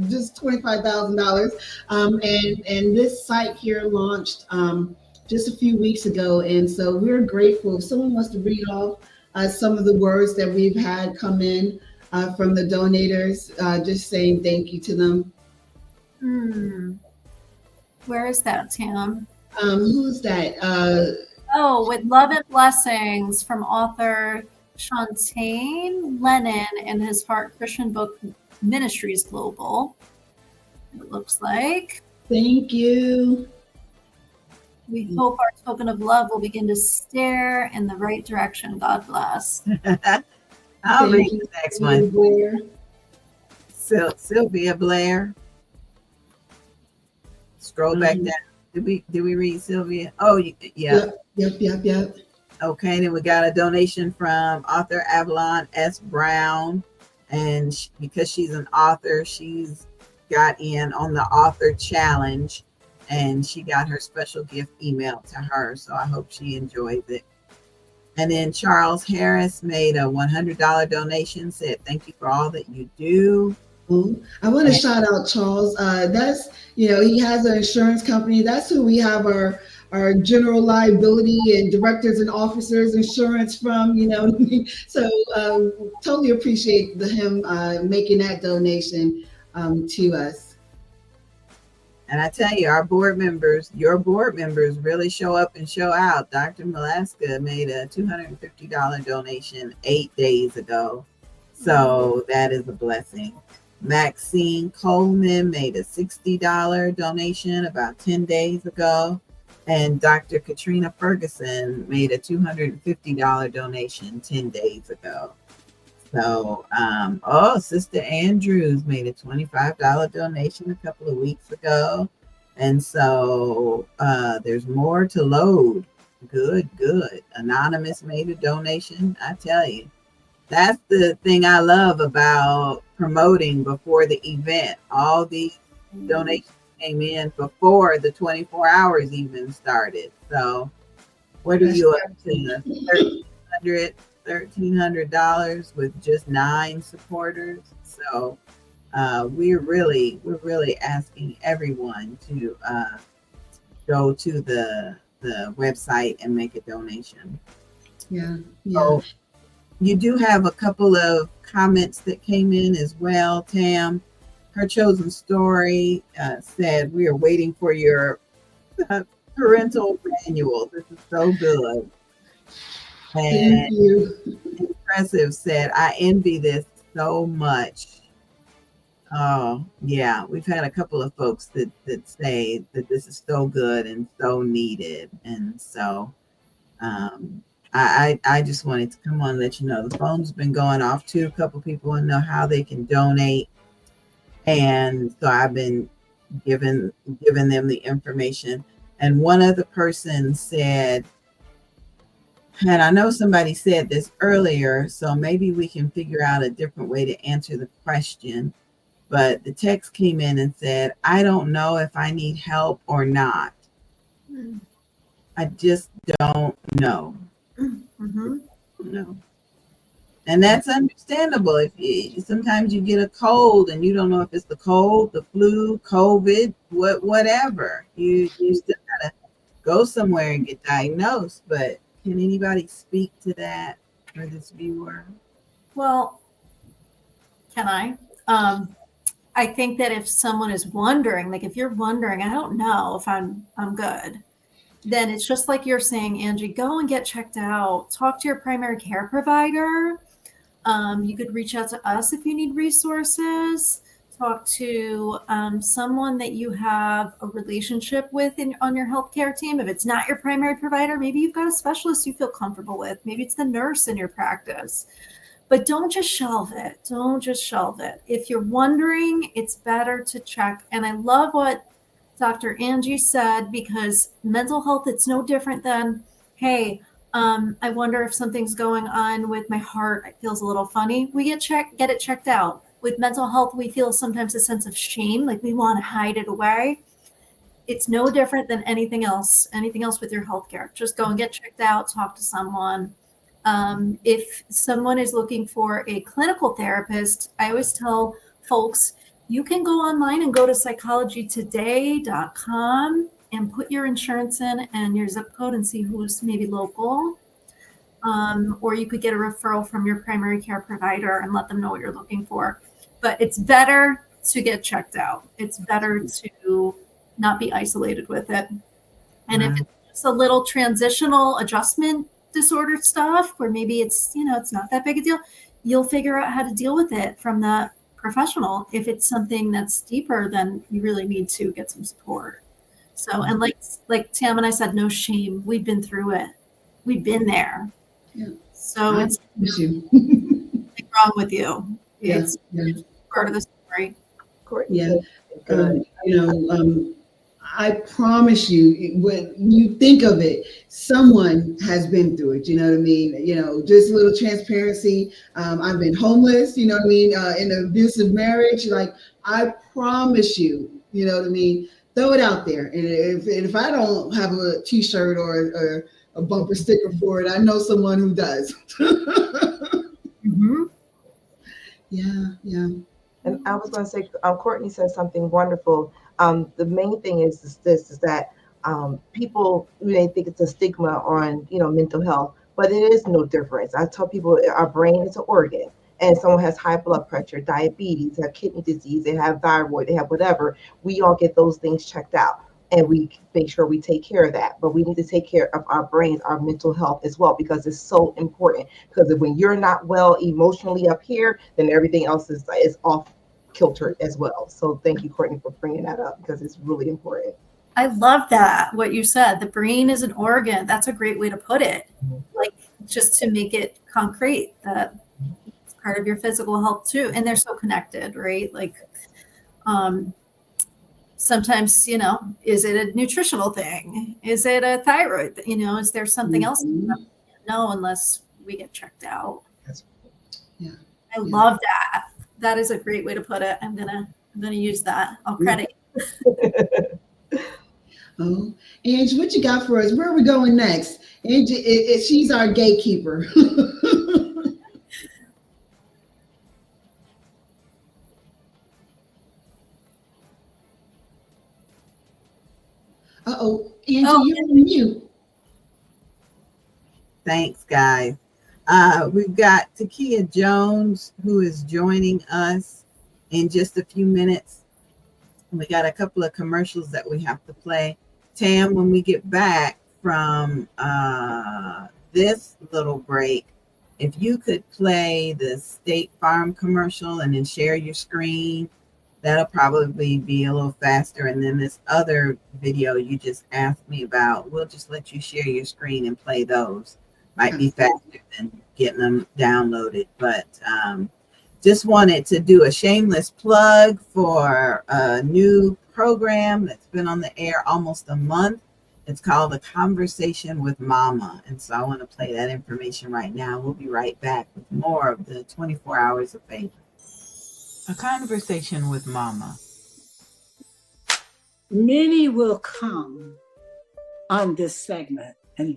just $25,000. And this site here launched just a few weeks ago, and so we're grateful. If someone wants to read off some of the words that we've had come in from the donators, just saying thank you to them. Where is that, Tam? Who's that? With love and blessings from author Shantaine Lennon and his Heart Christian Book Ministries Global. It looks like. Thank you. We hope our token of love will begin to stare in the right direction. God bless. I'll read the next one. Blair. Sylvia Blair. Scroll back down. Did we read Sylvia? Oh, yeah. Yep. Okay, then we got a donation from author Avalon S. Brown. And because she's an author, she's got in on the author challenge. And she got her special gift emailed to her. So I hope she enjoys it. And then Charles Harris made a $100 donation, said, thank you for all that you do. I want to shout out Charles. That's, he has an insurance company. That's who we have our general liability and directors and officers insurance from, So totally appreciate him making that donation to us. And I tell you, your board members really show up and show out. Dr. Malaska made a $250 donation 8 days ago. So that is a blessing. Maxine Coleman made a $60 donation about 10 days ago. And Dr. Katrina Ferguson made a $250 donation 10 days ago. So, Sister Andrews made a $25 donation a couple of weeks ago. And so there's more to load. Good, good. Anonymous made a donation. I tell you, that's the thing I love about promoting before the event. All these donations came in before the 24 hours even started. So what are you up to? $1,300 with just 9 supporters. So we're really asking everyone to go to the website and make a donation. Yeah. So you do have a couple of comments that came in as well, Tam. Her chosen story said, "We are waiting for your parental manual. This is so good." And Thank you. Impressive said, "I envy this so much." Oh, yeah. We've had a couple of folks that say that this is so good and so needed. And so I just wanted to come on and let you know the phone's been going off too. A couple people want to know how they can donate. And so I've been giving them the information. And one other person said, and I know somebody said this earlier, so maybe we can figure out a different way to answer the question. But the text came in and said, "I don't know if I need help or not. I just don't know." Mm-hmm. No. And that's understandable. If sometimes you get a cold and you don't know if it's the cold, the flu, COVID, whatever. You still gotta go somewhere and get diagnosed. But can anybody speak to that for this viewer? Well, can I? I think that if someone is wondering, like if you're wondering, I don't know if I'm good, then it's just like you're saying, Angie, go and get checked out. Talk to your primary care provider. You could reach out to us if you need resources. Talk to someone that you have a relationship with on your healthcare team. If it's not your primary provider, maybe you've got a specialist you feel comfortable with. Maybe it's the nurse in your practice. But don't just shelve it. Don't just shelve it. If you're wondering, it's better to check. And I love what Dr. Angie said, because mental health, it's no different than, hey, I wonder if something's going on with my heart. It feels a little funny. We get it checked out. With mental health, we feel sometimes a sense of shame, like we want to hide it away. It's no different than anything else with your healthcare. Just go and get checked out, talk to someone. If someone is looking for a clinical therapist, I always tell folks, you can go online and go to psychologytoday.com and put your insurance in and your zip code and see who's maybe local. Or you could get a referral from your primary care provider and let them know what you're looking for. But it's better to get checked out. It's better to not be isolated with it. And if it's just a little transitional adjustment disorder stuff, where maybe it's not that big a deal, you'll figure out how to deal with it from the professional. If it's something that's deeper, then you really need to get some support. So, and like Tam and I said, no shame. We've been through it. We've been there. Yeah. So it's you. nothing wrong with you. It's part of the story. Yeah. I promise you, when you think of it, someone has been through it. You know what I mean? Just a little transparency. I've been homeless, you know what I mean? In an abusive marriage. Like, I promise you, you know what I mean? Throw it out there. And if I don't have a t-shirt or a bumper sticker for it, I know someone who does. Mm-hmm. Yeah. And I was going to say, Courtney said something wonderful. The main thing is that people may think it's a stigma on mental health, but it is no difference. I tell people our brain is an organ, and someone has high blood pressure, diabetes, they have kidney disease, they have thyroid, they have whatever. We all get those things checked out, and we make sure we take care of that. But we need to take care of our brains, our mental health as well, because it's so important. Because when you're not well emotionally up here, then everything else is off kilter as well. So thank you, Courtney, for bringing that up because it's really important. I love that, what you said. The brain is an organ. That's a great way to put it. Like, just to make it concrete that it's part of your physical health too. And they're so connected, right? Like, sometimes, is it a nutritional thing? Is it a thyroid? Is there something else that we don't know unless we get checked out? Yeah. I love that. That is a great way to put it. I'm gonna use that. I'll credit you. Oh, Angie, what you got for us? Where are we going next? Angie, she's our gatekeeper. Uh-oh, Angie, you're on mute. Thanks, guys. We've got Takia Jones, who is joining us in just a few minutes. We got a couple of commercials that we have to play. Tam, when we get back from this little break, if you could play the State Farm commercial and then share your screen, that'll probably be a little faster. And then this other video you just asked me about, we'll just let you share your screen and play those. Might be faster than getting them downloaded, but just wanted to do a shameless plug for a new program that's been on the air almost a month. It's called A Conversation with Mama. And so I want to play that information right now. We'll be right back with more of the 24 Hours of Favor. A Conversation with Mama. Many will come on this segment and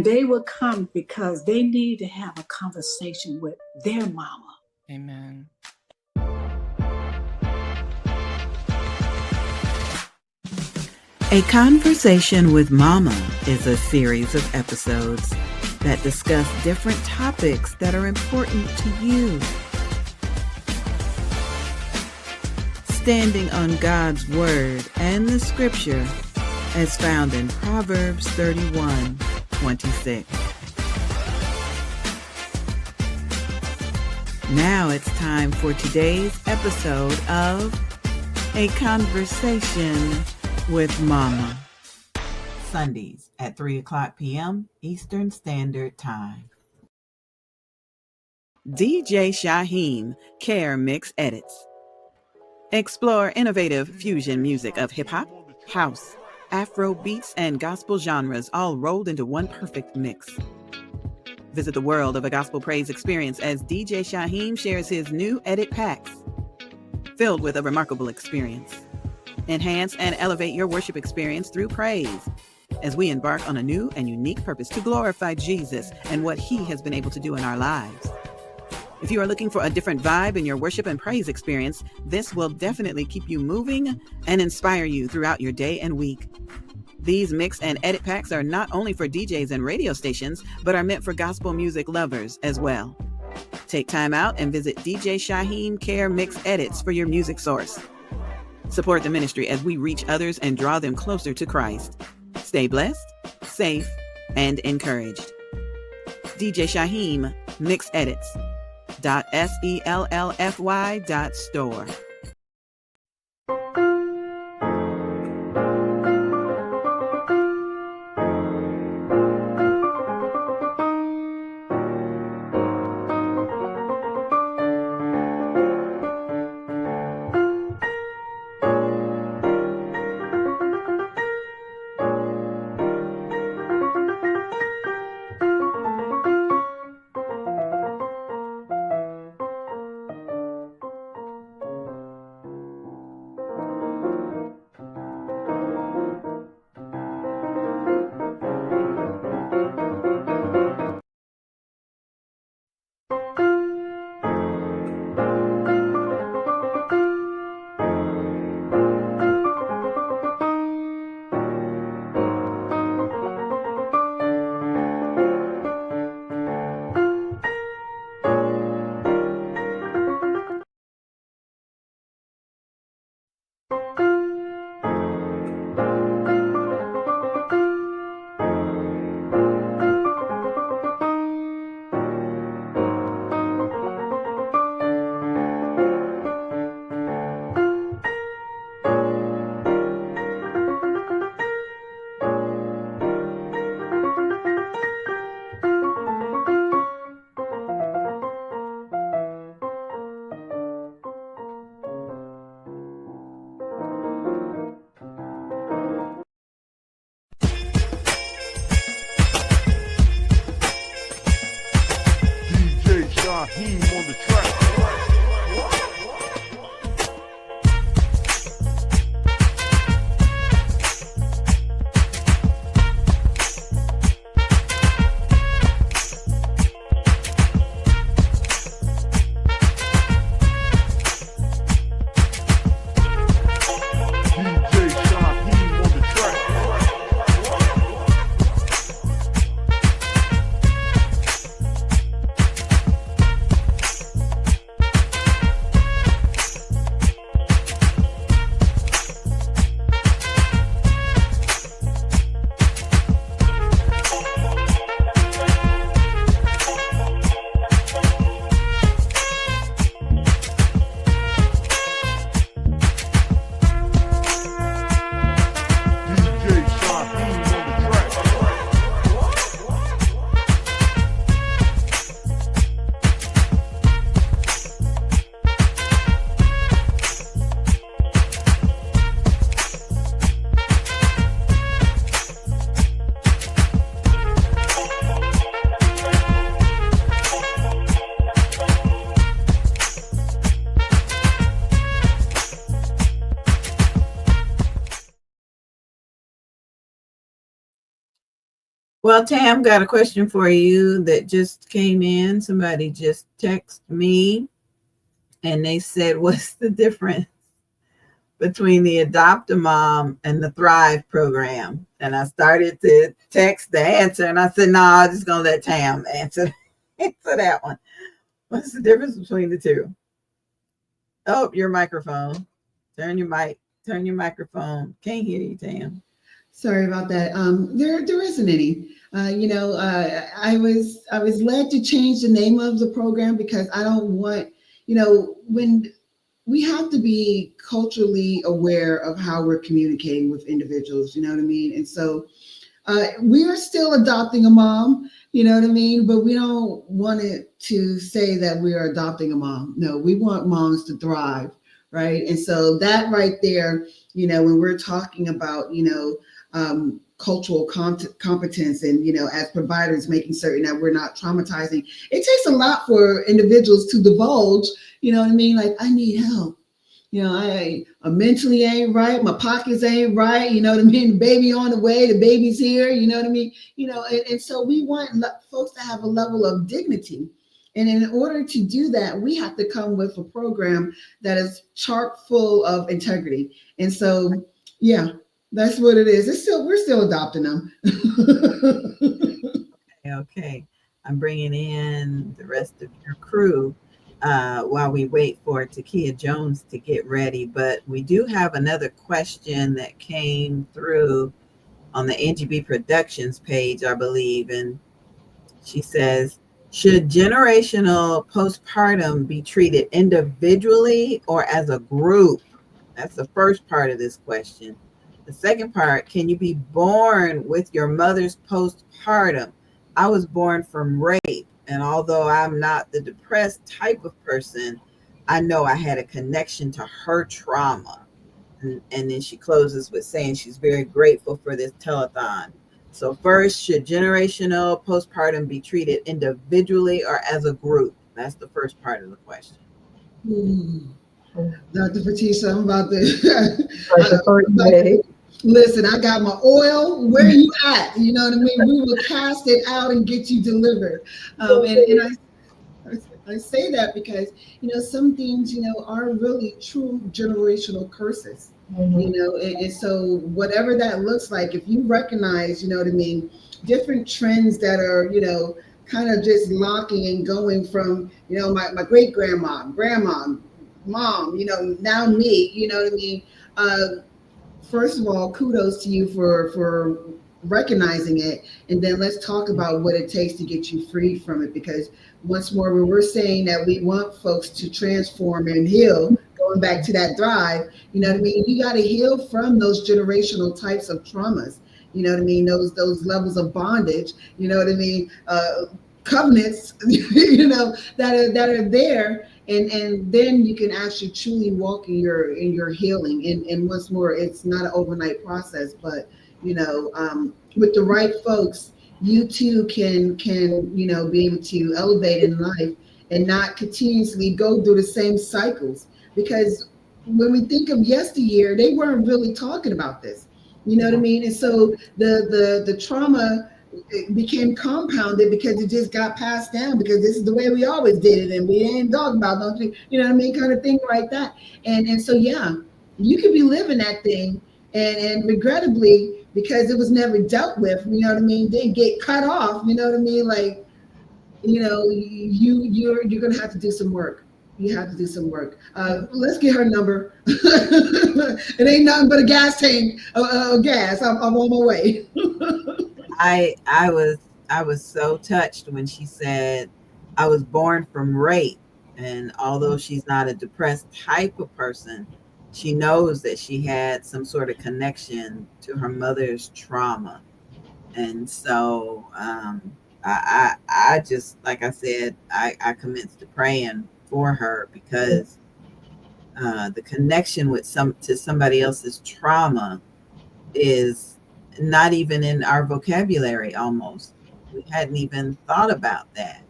they will come because they need to have a conversation with their mama. Amen. A Conversation with Mama is a series of episodes that discuss different topics that are important to you. Standing on God's Word and the Scripture as found in Proverbs 31:26. Now it's time for today's episode of A Conversation with Mama. Sundays at 3:00 p.m. Eastern Standard Time. DJ Shaheem Care Mix Edits. Explore innovative fusion music of hip-hop, house, Afro beats, and gospel genres all rolled into one perfect mix. Visit the world of a gospel praise experience as DJ Shaheem shares his new edit packs, filled with a remarkable experience. Enhance and elevate your worship experience through praise as we embark on a new and unique purpose to glorify Jesus and what he has been able to do in our lives. If you are looking for a different vibe in your worship and praise experience, this will definitely keep you moving and inspire you throughout your day and week. These mix and edit packs are not only for DJs and radio stations, but are meant for gospel music lovers as well. Take time out and visit DJ Shaheem Care Mix Edits for your music source. Support the ministry as we reach others and draw them closer to Christ. Stay blessed, safe, and encouraged. DJ Shaheem Mix Edits. .sellfy.store. Shaheem on the track. Well, Tam, got a question for you that just came in. Somebody just texted me and they said, what's the difference between the Adopt a Mom and the Thrive program? And I started to text the answer and I said, no, I'm just going to let Tam answer that one. What's the difference between the two? Oh, your microphone. Turn your microphone. Can't hear you, Tam. Sorry about that. There isn't any. I was led to change the name of the program because I don't want, when we have to be culturally aware of how we're communicating with individuals, you know what I mean? And so we are still adopting a mom, you know what I mean? But we don't want it to say that we are adopting a mom. No, we want moms to thrive, right? And so that right there, when we're talking about, cultural competence and, as providers, making certain that we're not traumatizing, it takes a lot for individuals to divulge, you know what I mean? Like, I need help. I mentally ain't right. My pockets ain't right. You know what I mean? The baby on the way. The baby's here. You know what I mean? And so we want folks to have a level of dignity. And in order to do that, we have to come with a program that is chock full of integrity. And so, yeah, that's what it is. We're still adopting them. Okay. I'm bringing in the rest of your crew while we wait for Takia Jones to get ready. But we do have another question that came through on the NGB Productions page, I believe. And she says, should generational postpartum be treated individually or as a group? That's the first part of this question. The second part, can you be born with your mother's postpartum? I was born from rape, and although I'm not the depressed type of person, I know I had a connection to her trauma. And then she closes with saying she's very grateful for this telethon. So first, should generational postpartum be treated individually or as a group? That's the first part of the question. Dr. Patricia, I'm about to listen, I got my oil. Where are you at? You know what I mean? We will cast it out and get you delivered. And I say that because, some things, are really true generational curses. And so whatever that looks like, if you recognize, you know what I mean, different trends that are, kind of just locking and going from, my great grandma, mom, now me, you know what I mean? First of all, kudos to you for recognizing it. And then let's talk about what it takes to get you free from it. Because once more, when we're saying that we want folks to transform and heal, going back to that drive, you know what I mean? You got to heal from those generational types of traumas. You know what I mean? Those levels of bondage, you know what I mean? Covenants, that are there. And then you can actually truly walk in your healing. And once more, it's not an overnight process, but with the right folks, you too can be able to elevate in life and not continuously go through the same cycles. Because when we think of yesteryear, they weren't really talking about this. You know what I mean? And so the trauma, it became compounded because it just got passed down because this is the way we always did it and we ain't talking about nothing, you know what I mean, kind of thing like that. And so yeah, you could be living that thing and regrettably because it was never dealt with, you know what I mean, they get cut off, you know what I mean, like, you know, you're gonna have to do some work. You have to do some work. Let's get her number. It ain't nothing but a gas tank, gas. I'm on my way. I was so touched when she said I was born from rape, and although she's not a depressed type of person, she knows that she had some sort of connection to her mother's trauma. And so I just, like I said, I commenced to praying for her because the connection with somebody else's trauma is not even in our vocabulary. Almost, we hadn't even thought about that.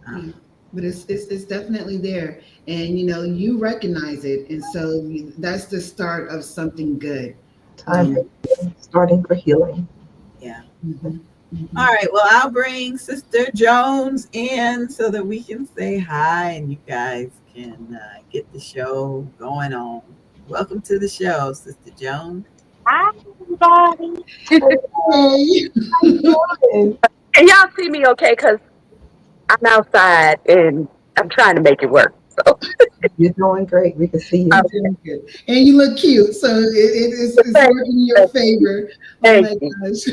Yeah. But it's definitely there, and you know you recognize it, and so that's the start of something good. Time for healing, starting for healing. Yeah. Mhm, All mhm. right. Well, I'll bring Sister Jones in so that we can say hi and you guys can get the show going on. Welcome to the show, Sister Jones. Hi, everybody. Hey. How you doing? Can y'all see me okay? Because I'm outside and I'm trying to make it work. So, You're doing great. We can see You're you. doing good. And you look cute, so it's thank working in your favor. Oh thank my you. gosh.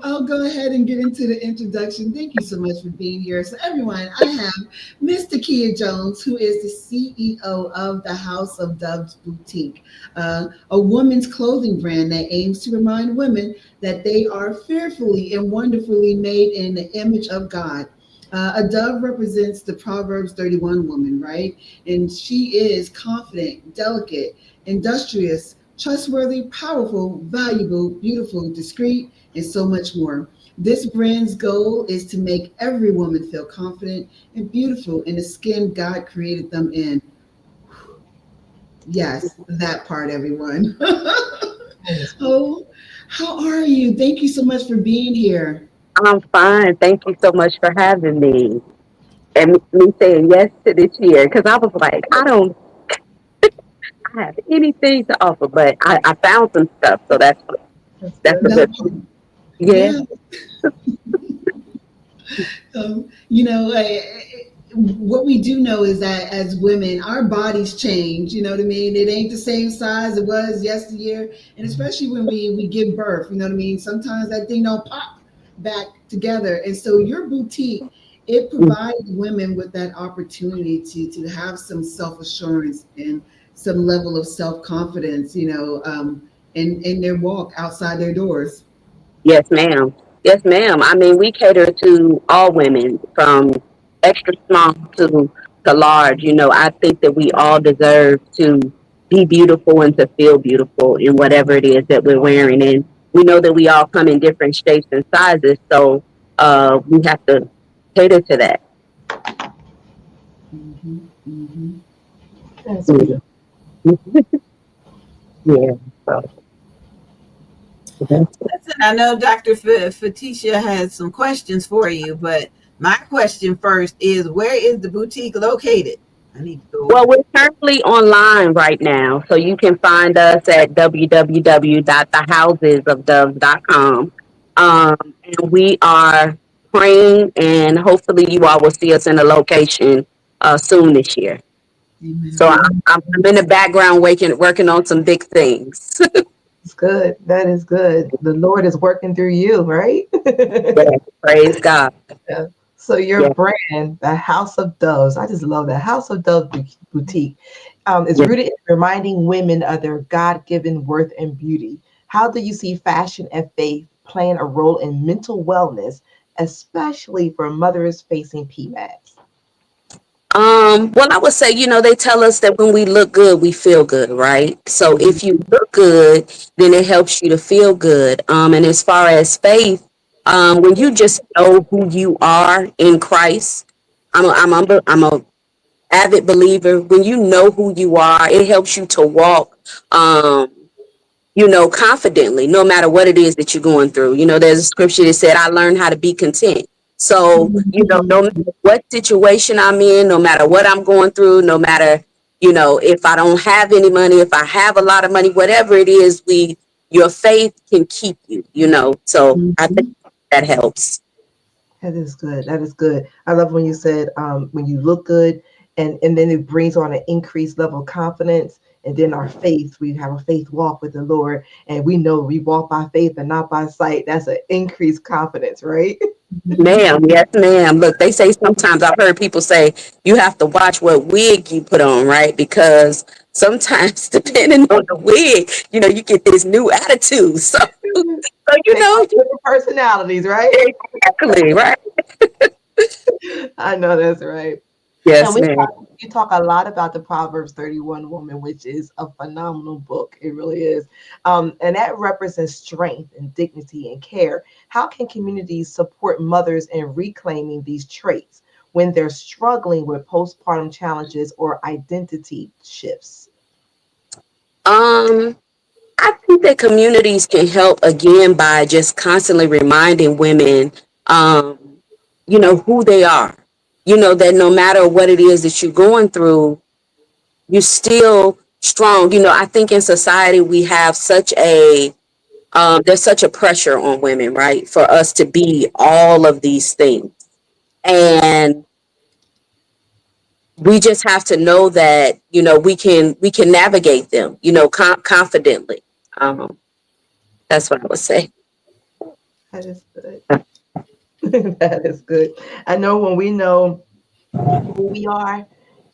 I'll go ahead and get into the introduction. Thank you so much for being here. So, everyone, I have Miss Takia Jones, who is the CEO of the House of Doves Boutique, a women's clothing brand that aims to remind women that they are fearfully and wonderfully made in the image of God. A dove represents the Proverbs 31 woman, right? And she is confident, delicate, industrious, trustworthy, powerful, valuable, beautiful, discreet, and so much more. This brand's goal is to make every woman feel confident and beautiful in the skin God created them in. Yes, that part, everyone. Oh, how are you? Thank you so much for being here. I'm fine. Thank you so much for having me and me saying yes to this year. Because I was like, I don't have anything to offer, but I found some stuff. So That's that's a good. No, good thing. Yeah. yeah. You know, what we do know is that as women, our bodies change. You know what I mean? It ain't the same size it was yesteryear, and especially when we give birth. You know what I mean? Sometimes that thing don't pop back together, and so your boutique, it provides women with that opportunity to have some self assurance and some level of self confidence. You know, in their walk outside their doors. Yes, ma'am. Yes, ma'am. I mean, we cater to all women from extra small to large. You know, I think that we all deserve to be beautiful and to feel beautiful in whatever it is that we're wearing. And we know that we all come in different shapes and sizes. So we have to cater to that. Hmm. Hmm. That's Yeah. beautiful. Yeah. So that's it. Listen, I know Dr. Fatisha has some questions for you, but my question first is where is the boutique located? I need to go Well, over we're currently online right now, so you can find us at www.thehousesofdoves.com. And we are praying, and hopefully, you all will see us in a location soon this year. So Amen. I'm in the background working on some big things. It's good. That is good. The Lord is working through you, right? Yes, praise God. Yeah. So your Yes, brand, the House of Doves, I just love that House of Doves boutique. Is yes. rooted in reminding women of their God-given worth and beauty. How do you see fashion and faith playing a role in mental wellness, especially for mothers facing PMAS? Well, I would say, they tell us that when we look good, we feel good, right? So if you look good, then it helps you to feel good. And as far as faith, when you just know who you are in Christ, I'm a avid believer. When you know who you are, it helps you to walk, confidently, no matter what it is that you're going through. There's a scripture that said, I learned how to be content. So, no matter what situation I'm in, no matter what I'm going through, no matter, if I don't have any money, if I have a lot of money, whatever it is, your faith can keep you. So I think that helps. That is good. That is good. I love when you said when you look good and then it brings on an increased level of confidence. And then our faith, we have a faith walk with the Lord, and we know we walk by faith and not by sight. That's an increased confidence, right? Ma'am, yes, ma'am. Look, they say sometimes I've heard people say you have to watch what wig you put on, right? Because sometimes, depending on the wig, you get this new attitude. So They have different personalities, right? exactly, right? I know that's right. And Yes, ma'am. you talk a lot about the Proverbs 31 woman, which is a phenomenal book. It really is. And that represents strength and dignity and care. How can communities support mothers in reclaiming these traits when they're struggling with postpartum challenges or identity shifts? I think that communities can help again by just constantly reminding women, who they are. That no matter what it is that you're going through, you're still strong. I think in society we have there's such a pressure on women, right? For us to be all of these things. And we just have to know that, we can navigate them, confidently. That's what I would say. That is good. That is good. I know when we know who we are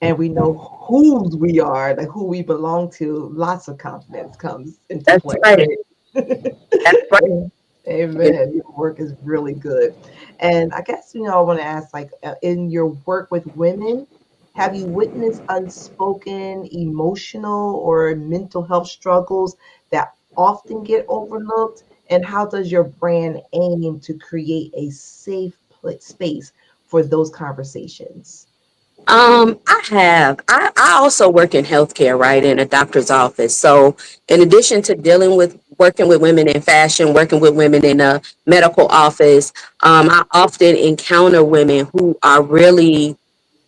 and we know whose we are, like who we belong to, lots of confidence comes into That's play, right. right? That's right. Amen. Your work is really good. And I guess, I want to ask, like, in your work with women, have you witnessed unspoken emotional or mental health struggles that often get overlooked? And how does your brand aim to create a safe space for those conversations? I have. I also work in healthcare, right, in a doctor's office. So, in addition to working with women in fashion, working with women in a medical office, I often encounter women who are really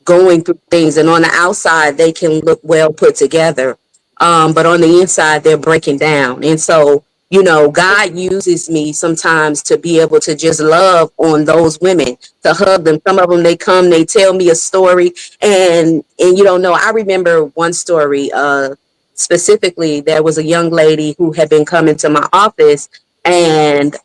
going through things, and on the outside they can look well put together, but on the inside they're breaking down. And so, God uses me sometimes to be able to just love on those women, to hug them. Some of them, they come, they tell me a story, and you don't know. I remember one story, specifically. There was a young lady who had been coming to my office, and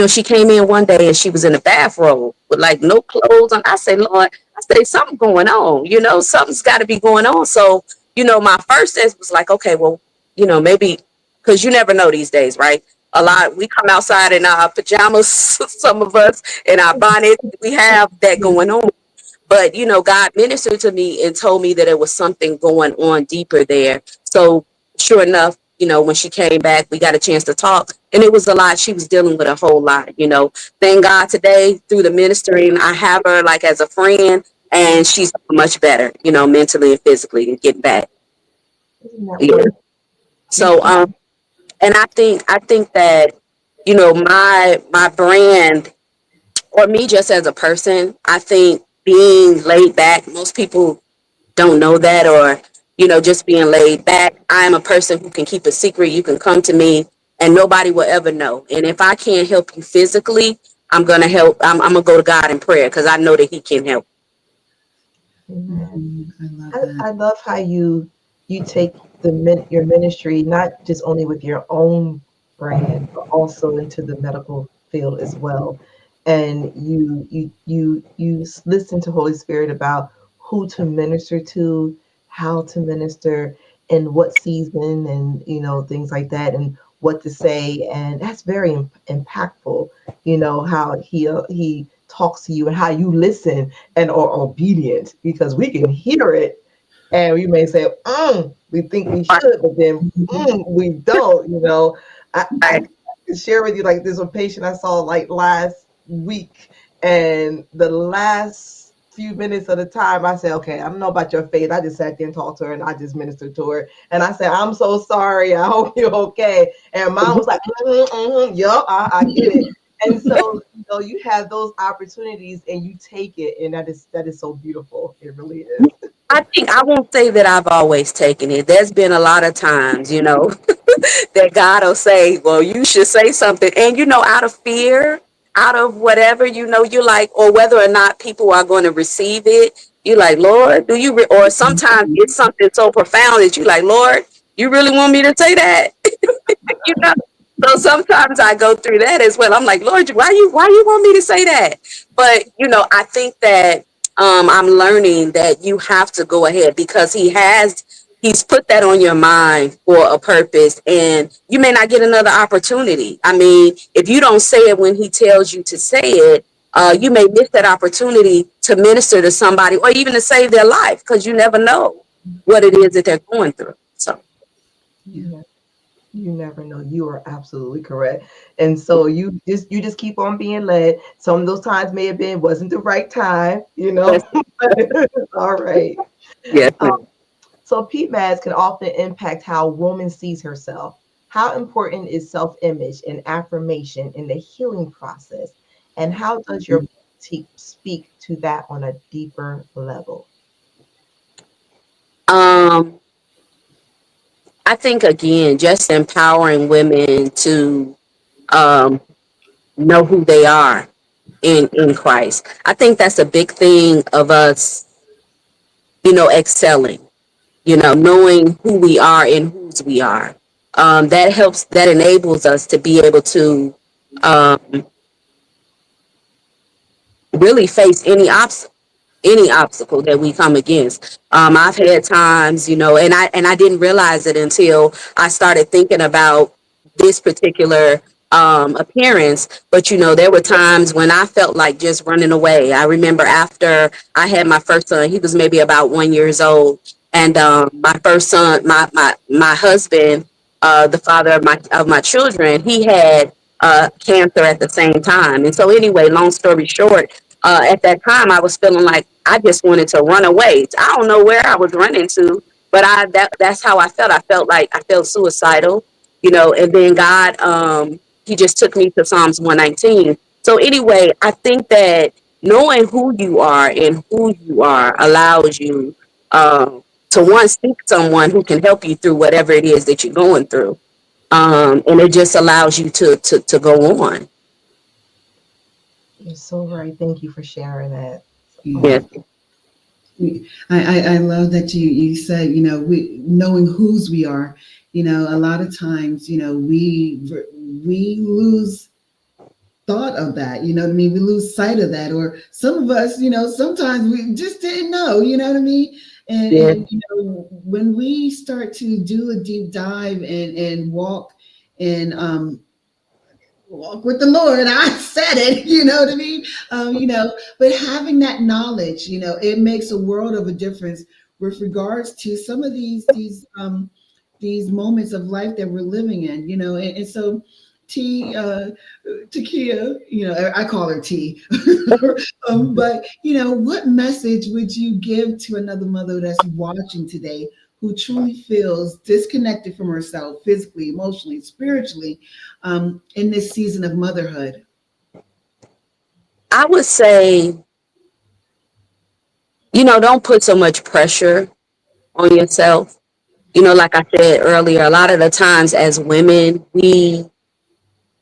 she came in one day and she was in a bathrobe with like no clothes on. I say, Lord, I say, something going on, something's got to be going on. So, my first instinct was like, okay, well, maybe, because you never know these days, right? A lot, we come outside in our pajamas, some of us in our bonnets, we have that going on. But, God ministered to me and told me that there was something going on deeper there. So, sure enough, when she came back, we got a chance to talk. And it was a lot. She was dealing with a whole lot. Thank God today, through the ministering, I have her like as a friend, and she's much better, mentally and physically, and getting back. Yeah. So, and I think that, my brand, or me just as a person, I think being laid back, most people don't know that, or, just being laid back. I am a person who can keep a secret. You can come to me and nobody will ever know. And if I can't help you physically, I'm going to help. I'm going to go to God in prayer because I know that he can help. Amen. I love how you take your ministry not just only with your own brand, but also into the medical field as well. And you listen to Holy Spirit about who to minister to, how to minister, and what season, and things like that, and what to say, and that's very impactful. How he talks to you and how you listen and are obedient, because we can hear it and we may say, we think we should, but then we don't. I can share with you, like, there's a patient I saw like last week, and the last few minutes at a time, I said, okay, I don't know about your faith. I just sat there and talked to her, and I just ministered to her. And I said, I'm so sorry. I hope you're okay. And mom was like, yup, I get it. And so, you have those opportunities and you take it. And that is so beautiful. It really is. I think I won't say that I've always taken it. There's been a lot of times, that God will say, well, you should say something. And, out of fear, out of whatever, you're like, or whether or not people are going to receive it, you're like, Lord, do you, or sometimes it's something so profound that you're like, Lord, you really want me to say that? you know? So sometimes I go through that as well. I'm like, Lord, why you want me to say that? But, I think that I'm learning that you have to go ahead because he's put that on your mind for a purpose, and you may not get another opportunity. I mean, if you don't say it when he tells you to say it, you may miss that opportunity to minister to somebody or even to save their life because you never know what it is that they're going through. So, Yeah. You never know. You are absolutely correct. And so you just keep on being led. Some of those times may have been wasn't the right time, yes, All right. yes, Um, ma'am. so PMAS can often impact how a woman sees herself. How important is self-image and affirmation in the healing process? And how does your speak to that on a deeper level? Um, I think again, just empowering women to um, know who they are in Christ. I think that's a big thing of us, excelling, knowing who we are and whose we are. That enables us to be able to um, really face any obstacle that we come against. I've had times, and I didn't realize it until I started thinking about this particular appearance. But there were times when I felt like just running away. I remember after I had my first son, he was maybe about 1 year old, and my first son, my husband, the father of my children, he had cancer at the same time. And so, anyway, long story short, at that time I was feeling like I just wanted to run away. I don't know where I was running to, but that's how I felt. I felt like I felt suicidal, and then God, he just took me to Psalms 119. So anyway, I think that knowing who you are and who you are allows you to one, seek someone who can help you through whatever it is that you're going through. And it just allows you to go on. You're so right. Thank you for sharing that. Yes. I love that you said, we knowing whose we are. A lot of times, we lose thought of that. You know what I mean? We lose sight of that, or some of us, sometimes we just didn't know. You know what I mean? And, Yeah. and when we start to do a deep dive and walk with the Lord. I said it, you know what I mean? But having that knowledge, it makes a world of a difference with regards to some of these moments of life that we're living in, and so Takia, I call her T. But what message would you give to another mother that's watching today who truly feels disconnected from herself physically, emotionally, spiritually, in this season of motherhood? I would say, don't put so much pressure on yourself. Like I said earlier, a lot of the times as women, we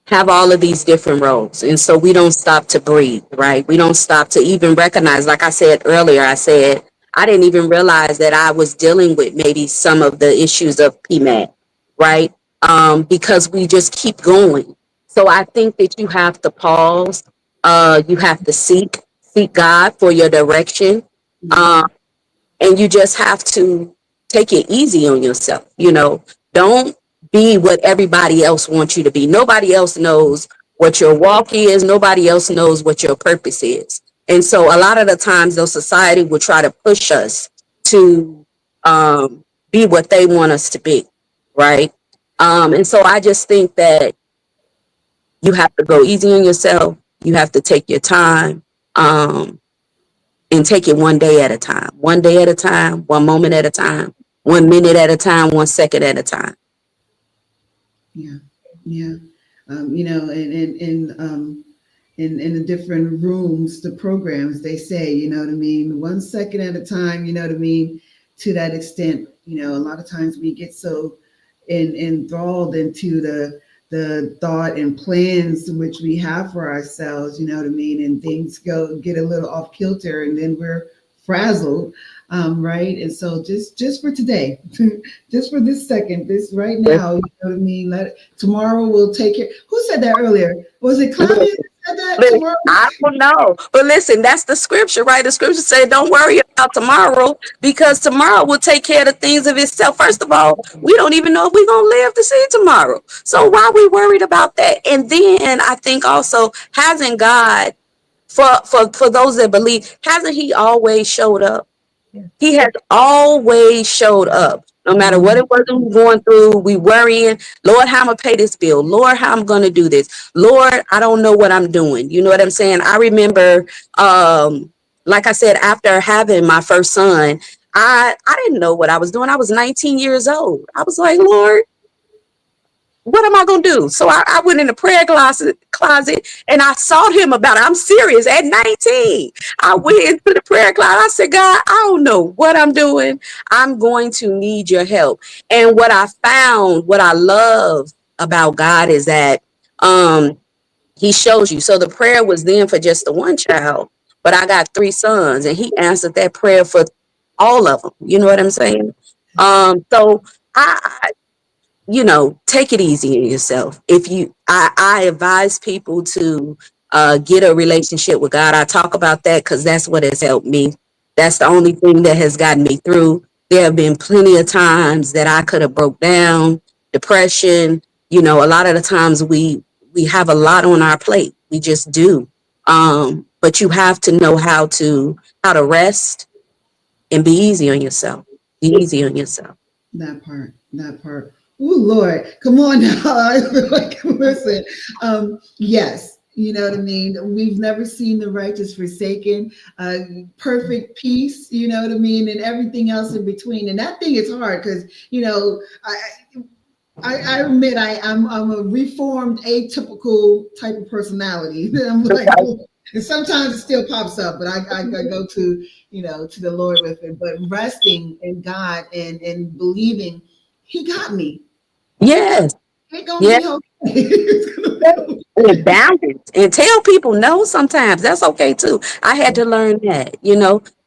have all of these different roles. And so we don't stop to breathe, right? We don't stop to even recognize, like I said earlier, I didn't even realize that I was dealing with maybe some of the issues of PMAD, right? Because we just keep going. So I think that you have to pause. You have to seek God for your direction. And you just have to take it easy on yourself. Don't be what everybody else wants you to be. Nobody else knows what your walk is. Nobody else knows what your purpose is. And so a lot of the times, though, society will try to push us to be what they want us to be, right? And so I just think that you have to go easy on yourself. You have to take your time. and take it one day at a time, 1 moment at a time, 1 minute at a time, 1 second at a time. Yeah, yeah. In the different rooms, the programs, they say, 1 second at a time, to that extent. A lot of times we get so enthralled into the thought and plans which we have for ourselves, and things get a little off kilter, and then we're frazzled, right? And so just for today, just for this second, this right now, tomorrow we'll take care. Who said that earlier? Was it Clement that said that? Tomorrow? I don't know, but listen, that's the scripture, right? The scripture said, "Don't worry about tomorrow, because tomorrow will take care of the things of itself." First of all, we don't even know if we're gonna live to see tomorrow, so why are we worried about that? And then I think also, hasn't God, for those that believe, hasn't He always showed up? He has always showed up. No matter what it was that we're going through, we worrying, Lord, how I'm going to pay this bill? Lord, how I'm going to do this? Lord, I don't know what I'm doing. You know what I'm saying? I remember, like I said, after having my first son, I didn't know what I was doing. I was 19 years old. I was like, Lord, what am I going to do? So I went in the prayer closet and I sought him about it. I'm serious. At 19, I went into the prayer closet. I said, God, I don't know what I'm doing. I'm going to need your help. And what I found, what I love about God is that he shows you. So the prayer was then for just the one child, but I got 3 sons, and he answered that prayer for all of them. You know what I'm saying? So I take it easy on yourself. I advise people to get a relationship with God. I talk about that because that's what has helped me. That's the only thing that has gotten me through. There have been plenty of times that I could have broke down, depression. A lot of the times we have a lot on our plate. We just do. But you have to know how to rest and be easy on yourself. Be easy on yourself. That part. Oh Lord, come on now. I feel like, listen, yes, you know what I mean? We've never seen the righteous forsaken, perfect peace, you know what I mean? And everything else in between. And that thing is hard because, I admit I'm a reformed, atypical type of personality. I'm like, and sometimes it still pops up, but I go to the Lord with it. But resting in God and believing He got me. Yes. It's gonna be okay. And balance, and tell people no sometimes. That's okay too. I had to learn that,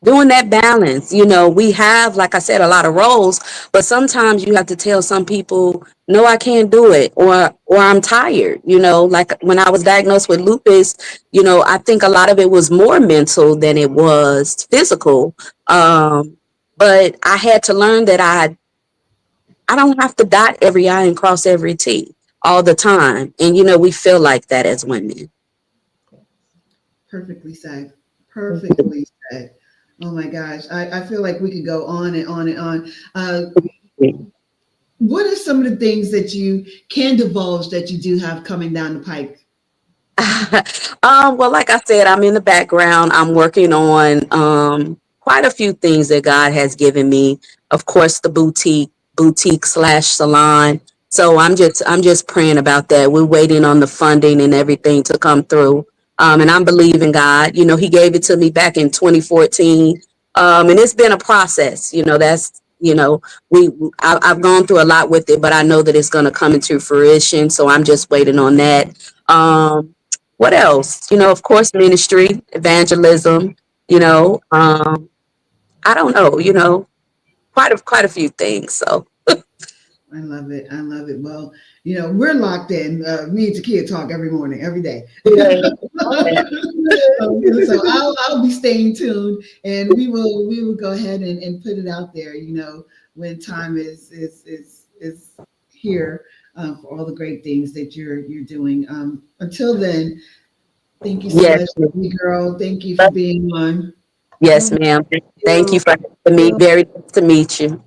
doing that balance. We have, like I said, a lot of roles, but sometimes you have to tell some people, no, I can't do it, or I'm tired. Like when I was diagnosed with lupus, I think a lot of it was more mental than it was physical. But I had to learn that I don't have to dot every I and cross every T all the time. And, we feel like that as women. Perfectly said. Perfectly said. Oh my gosh. I feel like we could go on and on and on. What are some of the things that you can divulge that you do have coming down the pike? Well, like I said, I'm in the background. I'm working on quite a few things that God has given me. Of course, the boutique/salon. So I'm just praying about that. We're waiting on the funding and everything to come through. And I'm believing God. He gave it to me back in 2014. And it's been a process. I've gone through a lot with it, but I know that it's going to come into fruition. So I'm just waiting on that. What else? Of course, ministry, evangelism, I don't know, quite a few things. So I love it. I love it. Well, we're locked in. Me and Takia talk every morning, every day. So I'll be staying tuned, and we will go ahead and put it out there. When time is here for all the great things that you're doing. Until then, thank you so much, girl. Thank you for being on. Yes, ma'am. Thank you for having me. Very nice to meet you.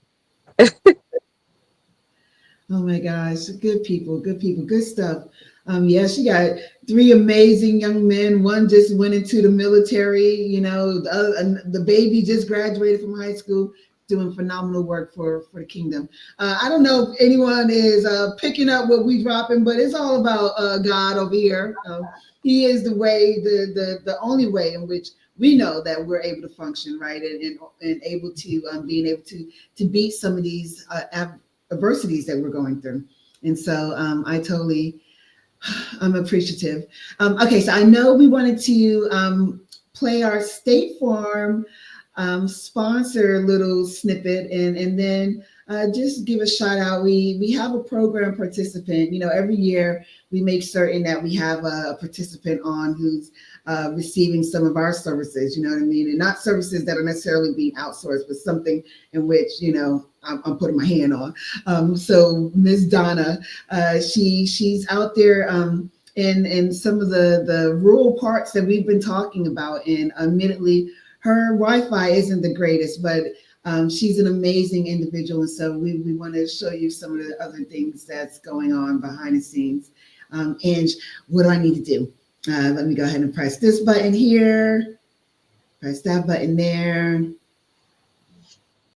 Oh my gosh, good people, good stuff. Yeah, she got three amazing young men. One just went into the military. The baby just graduated from high school, doing phenomenal work for the kingdom. I don't know if anyone is picking up what we dropping, but it's all about God over here. He is the way, the only way in which we know that we're able to function, right, and able to being able to beat some of these adversities that we're going through. And so I'm appreciative. Okay, so I know we wanted to play our State Farm sponsor little snippet, and then just give a shout out. We have a program participant. Every year we make certain that we have a participant on who's receiving some of our services. You know what I mean, and not services that are necessarily being outsourced, but something in which I'm putting my hand on. So Miss Donna, she's out there in some of the rural parts that we've been talking about, and admittedly, her Wi-Fi isn't the greatest, but she's an amazing individual, and so we want to show you some of the other things that's going on behind the scenes. And what do I need to do? Let me go ahead and press this button here, press that button there.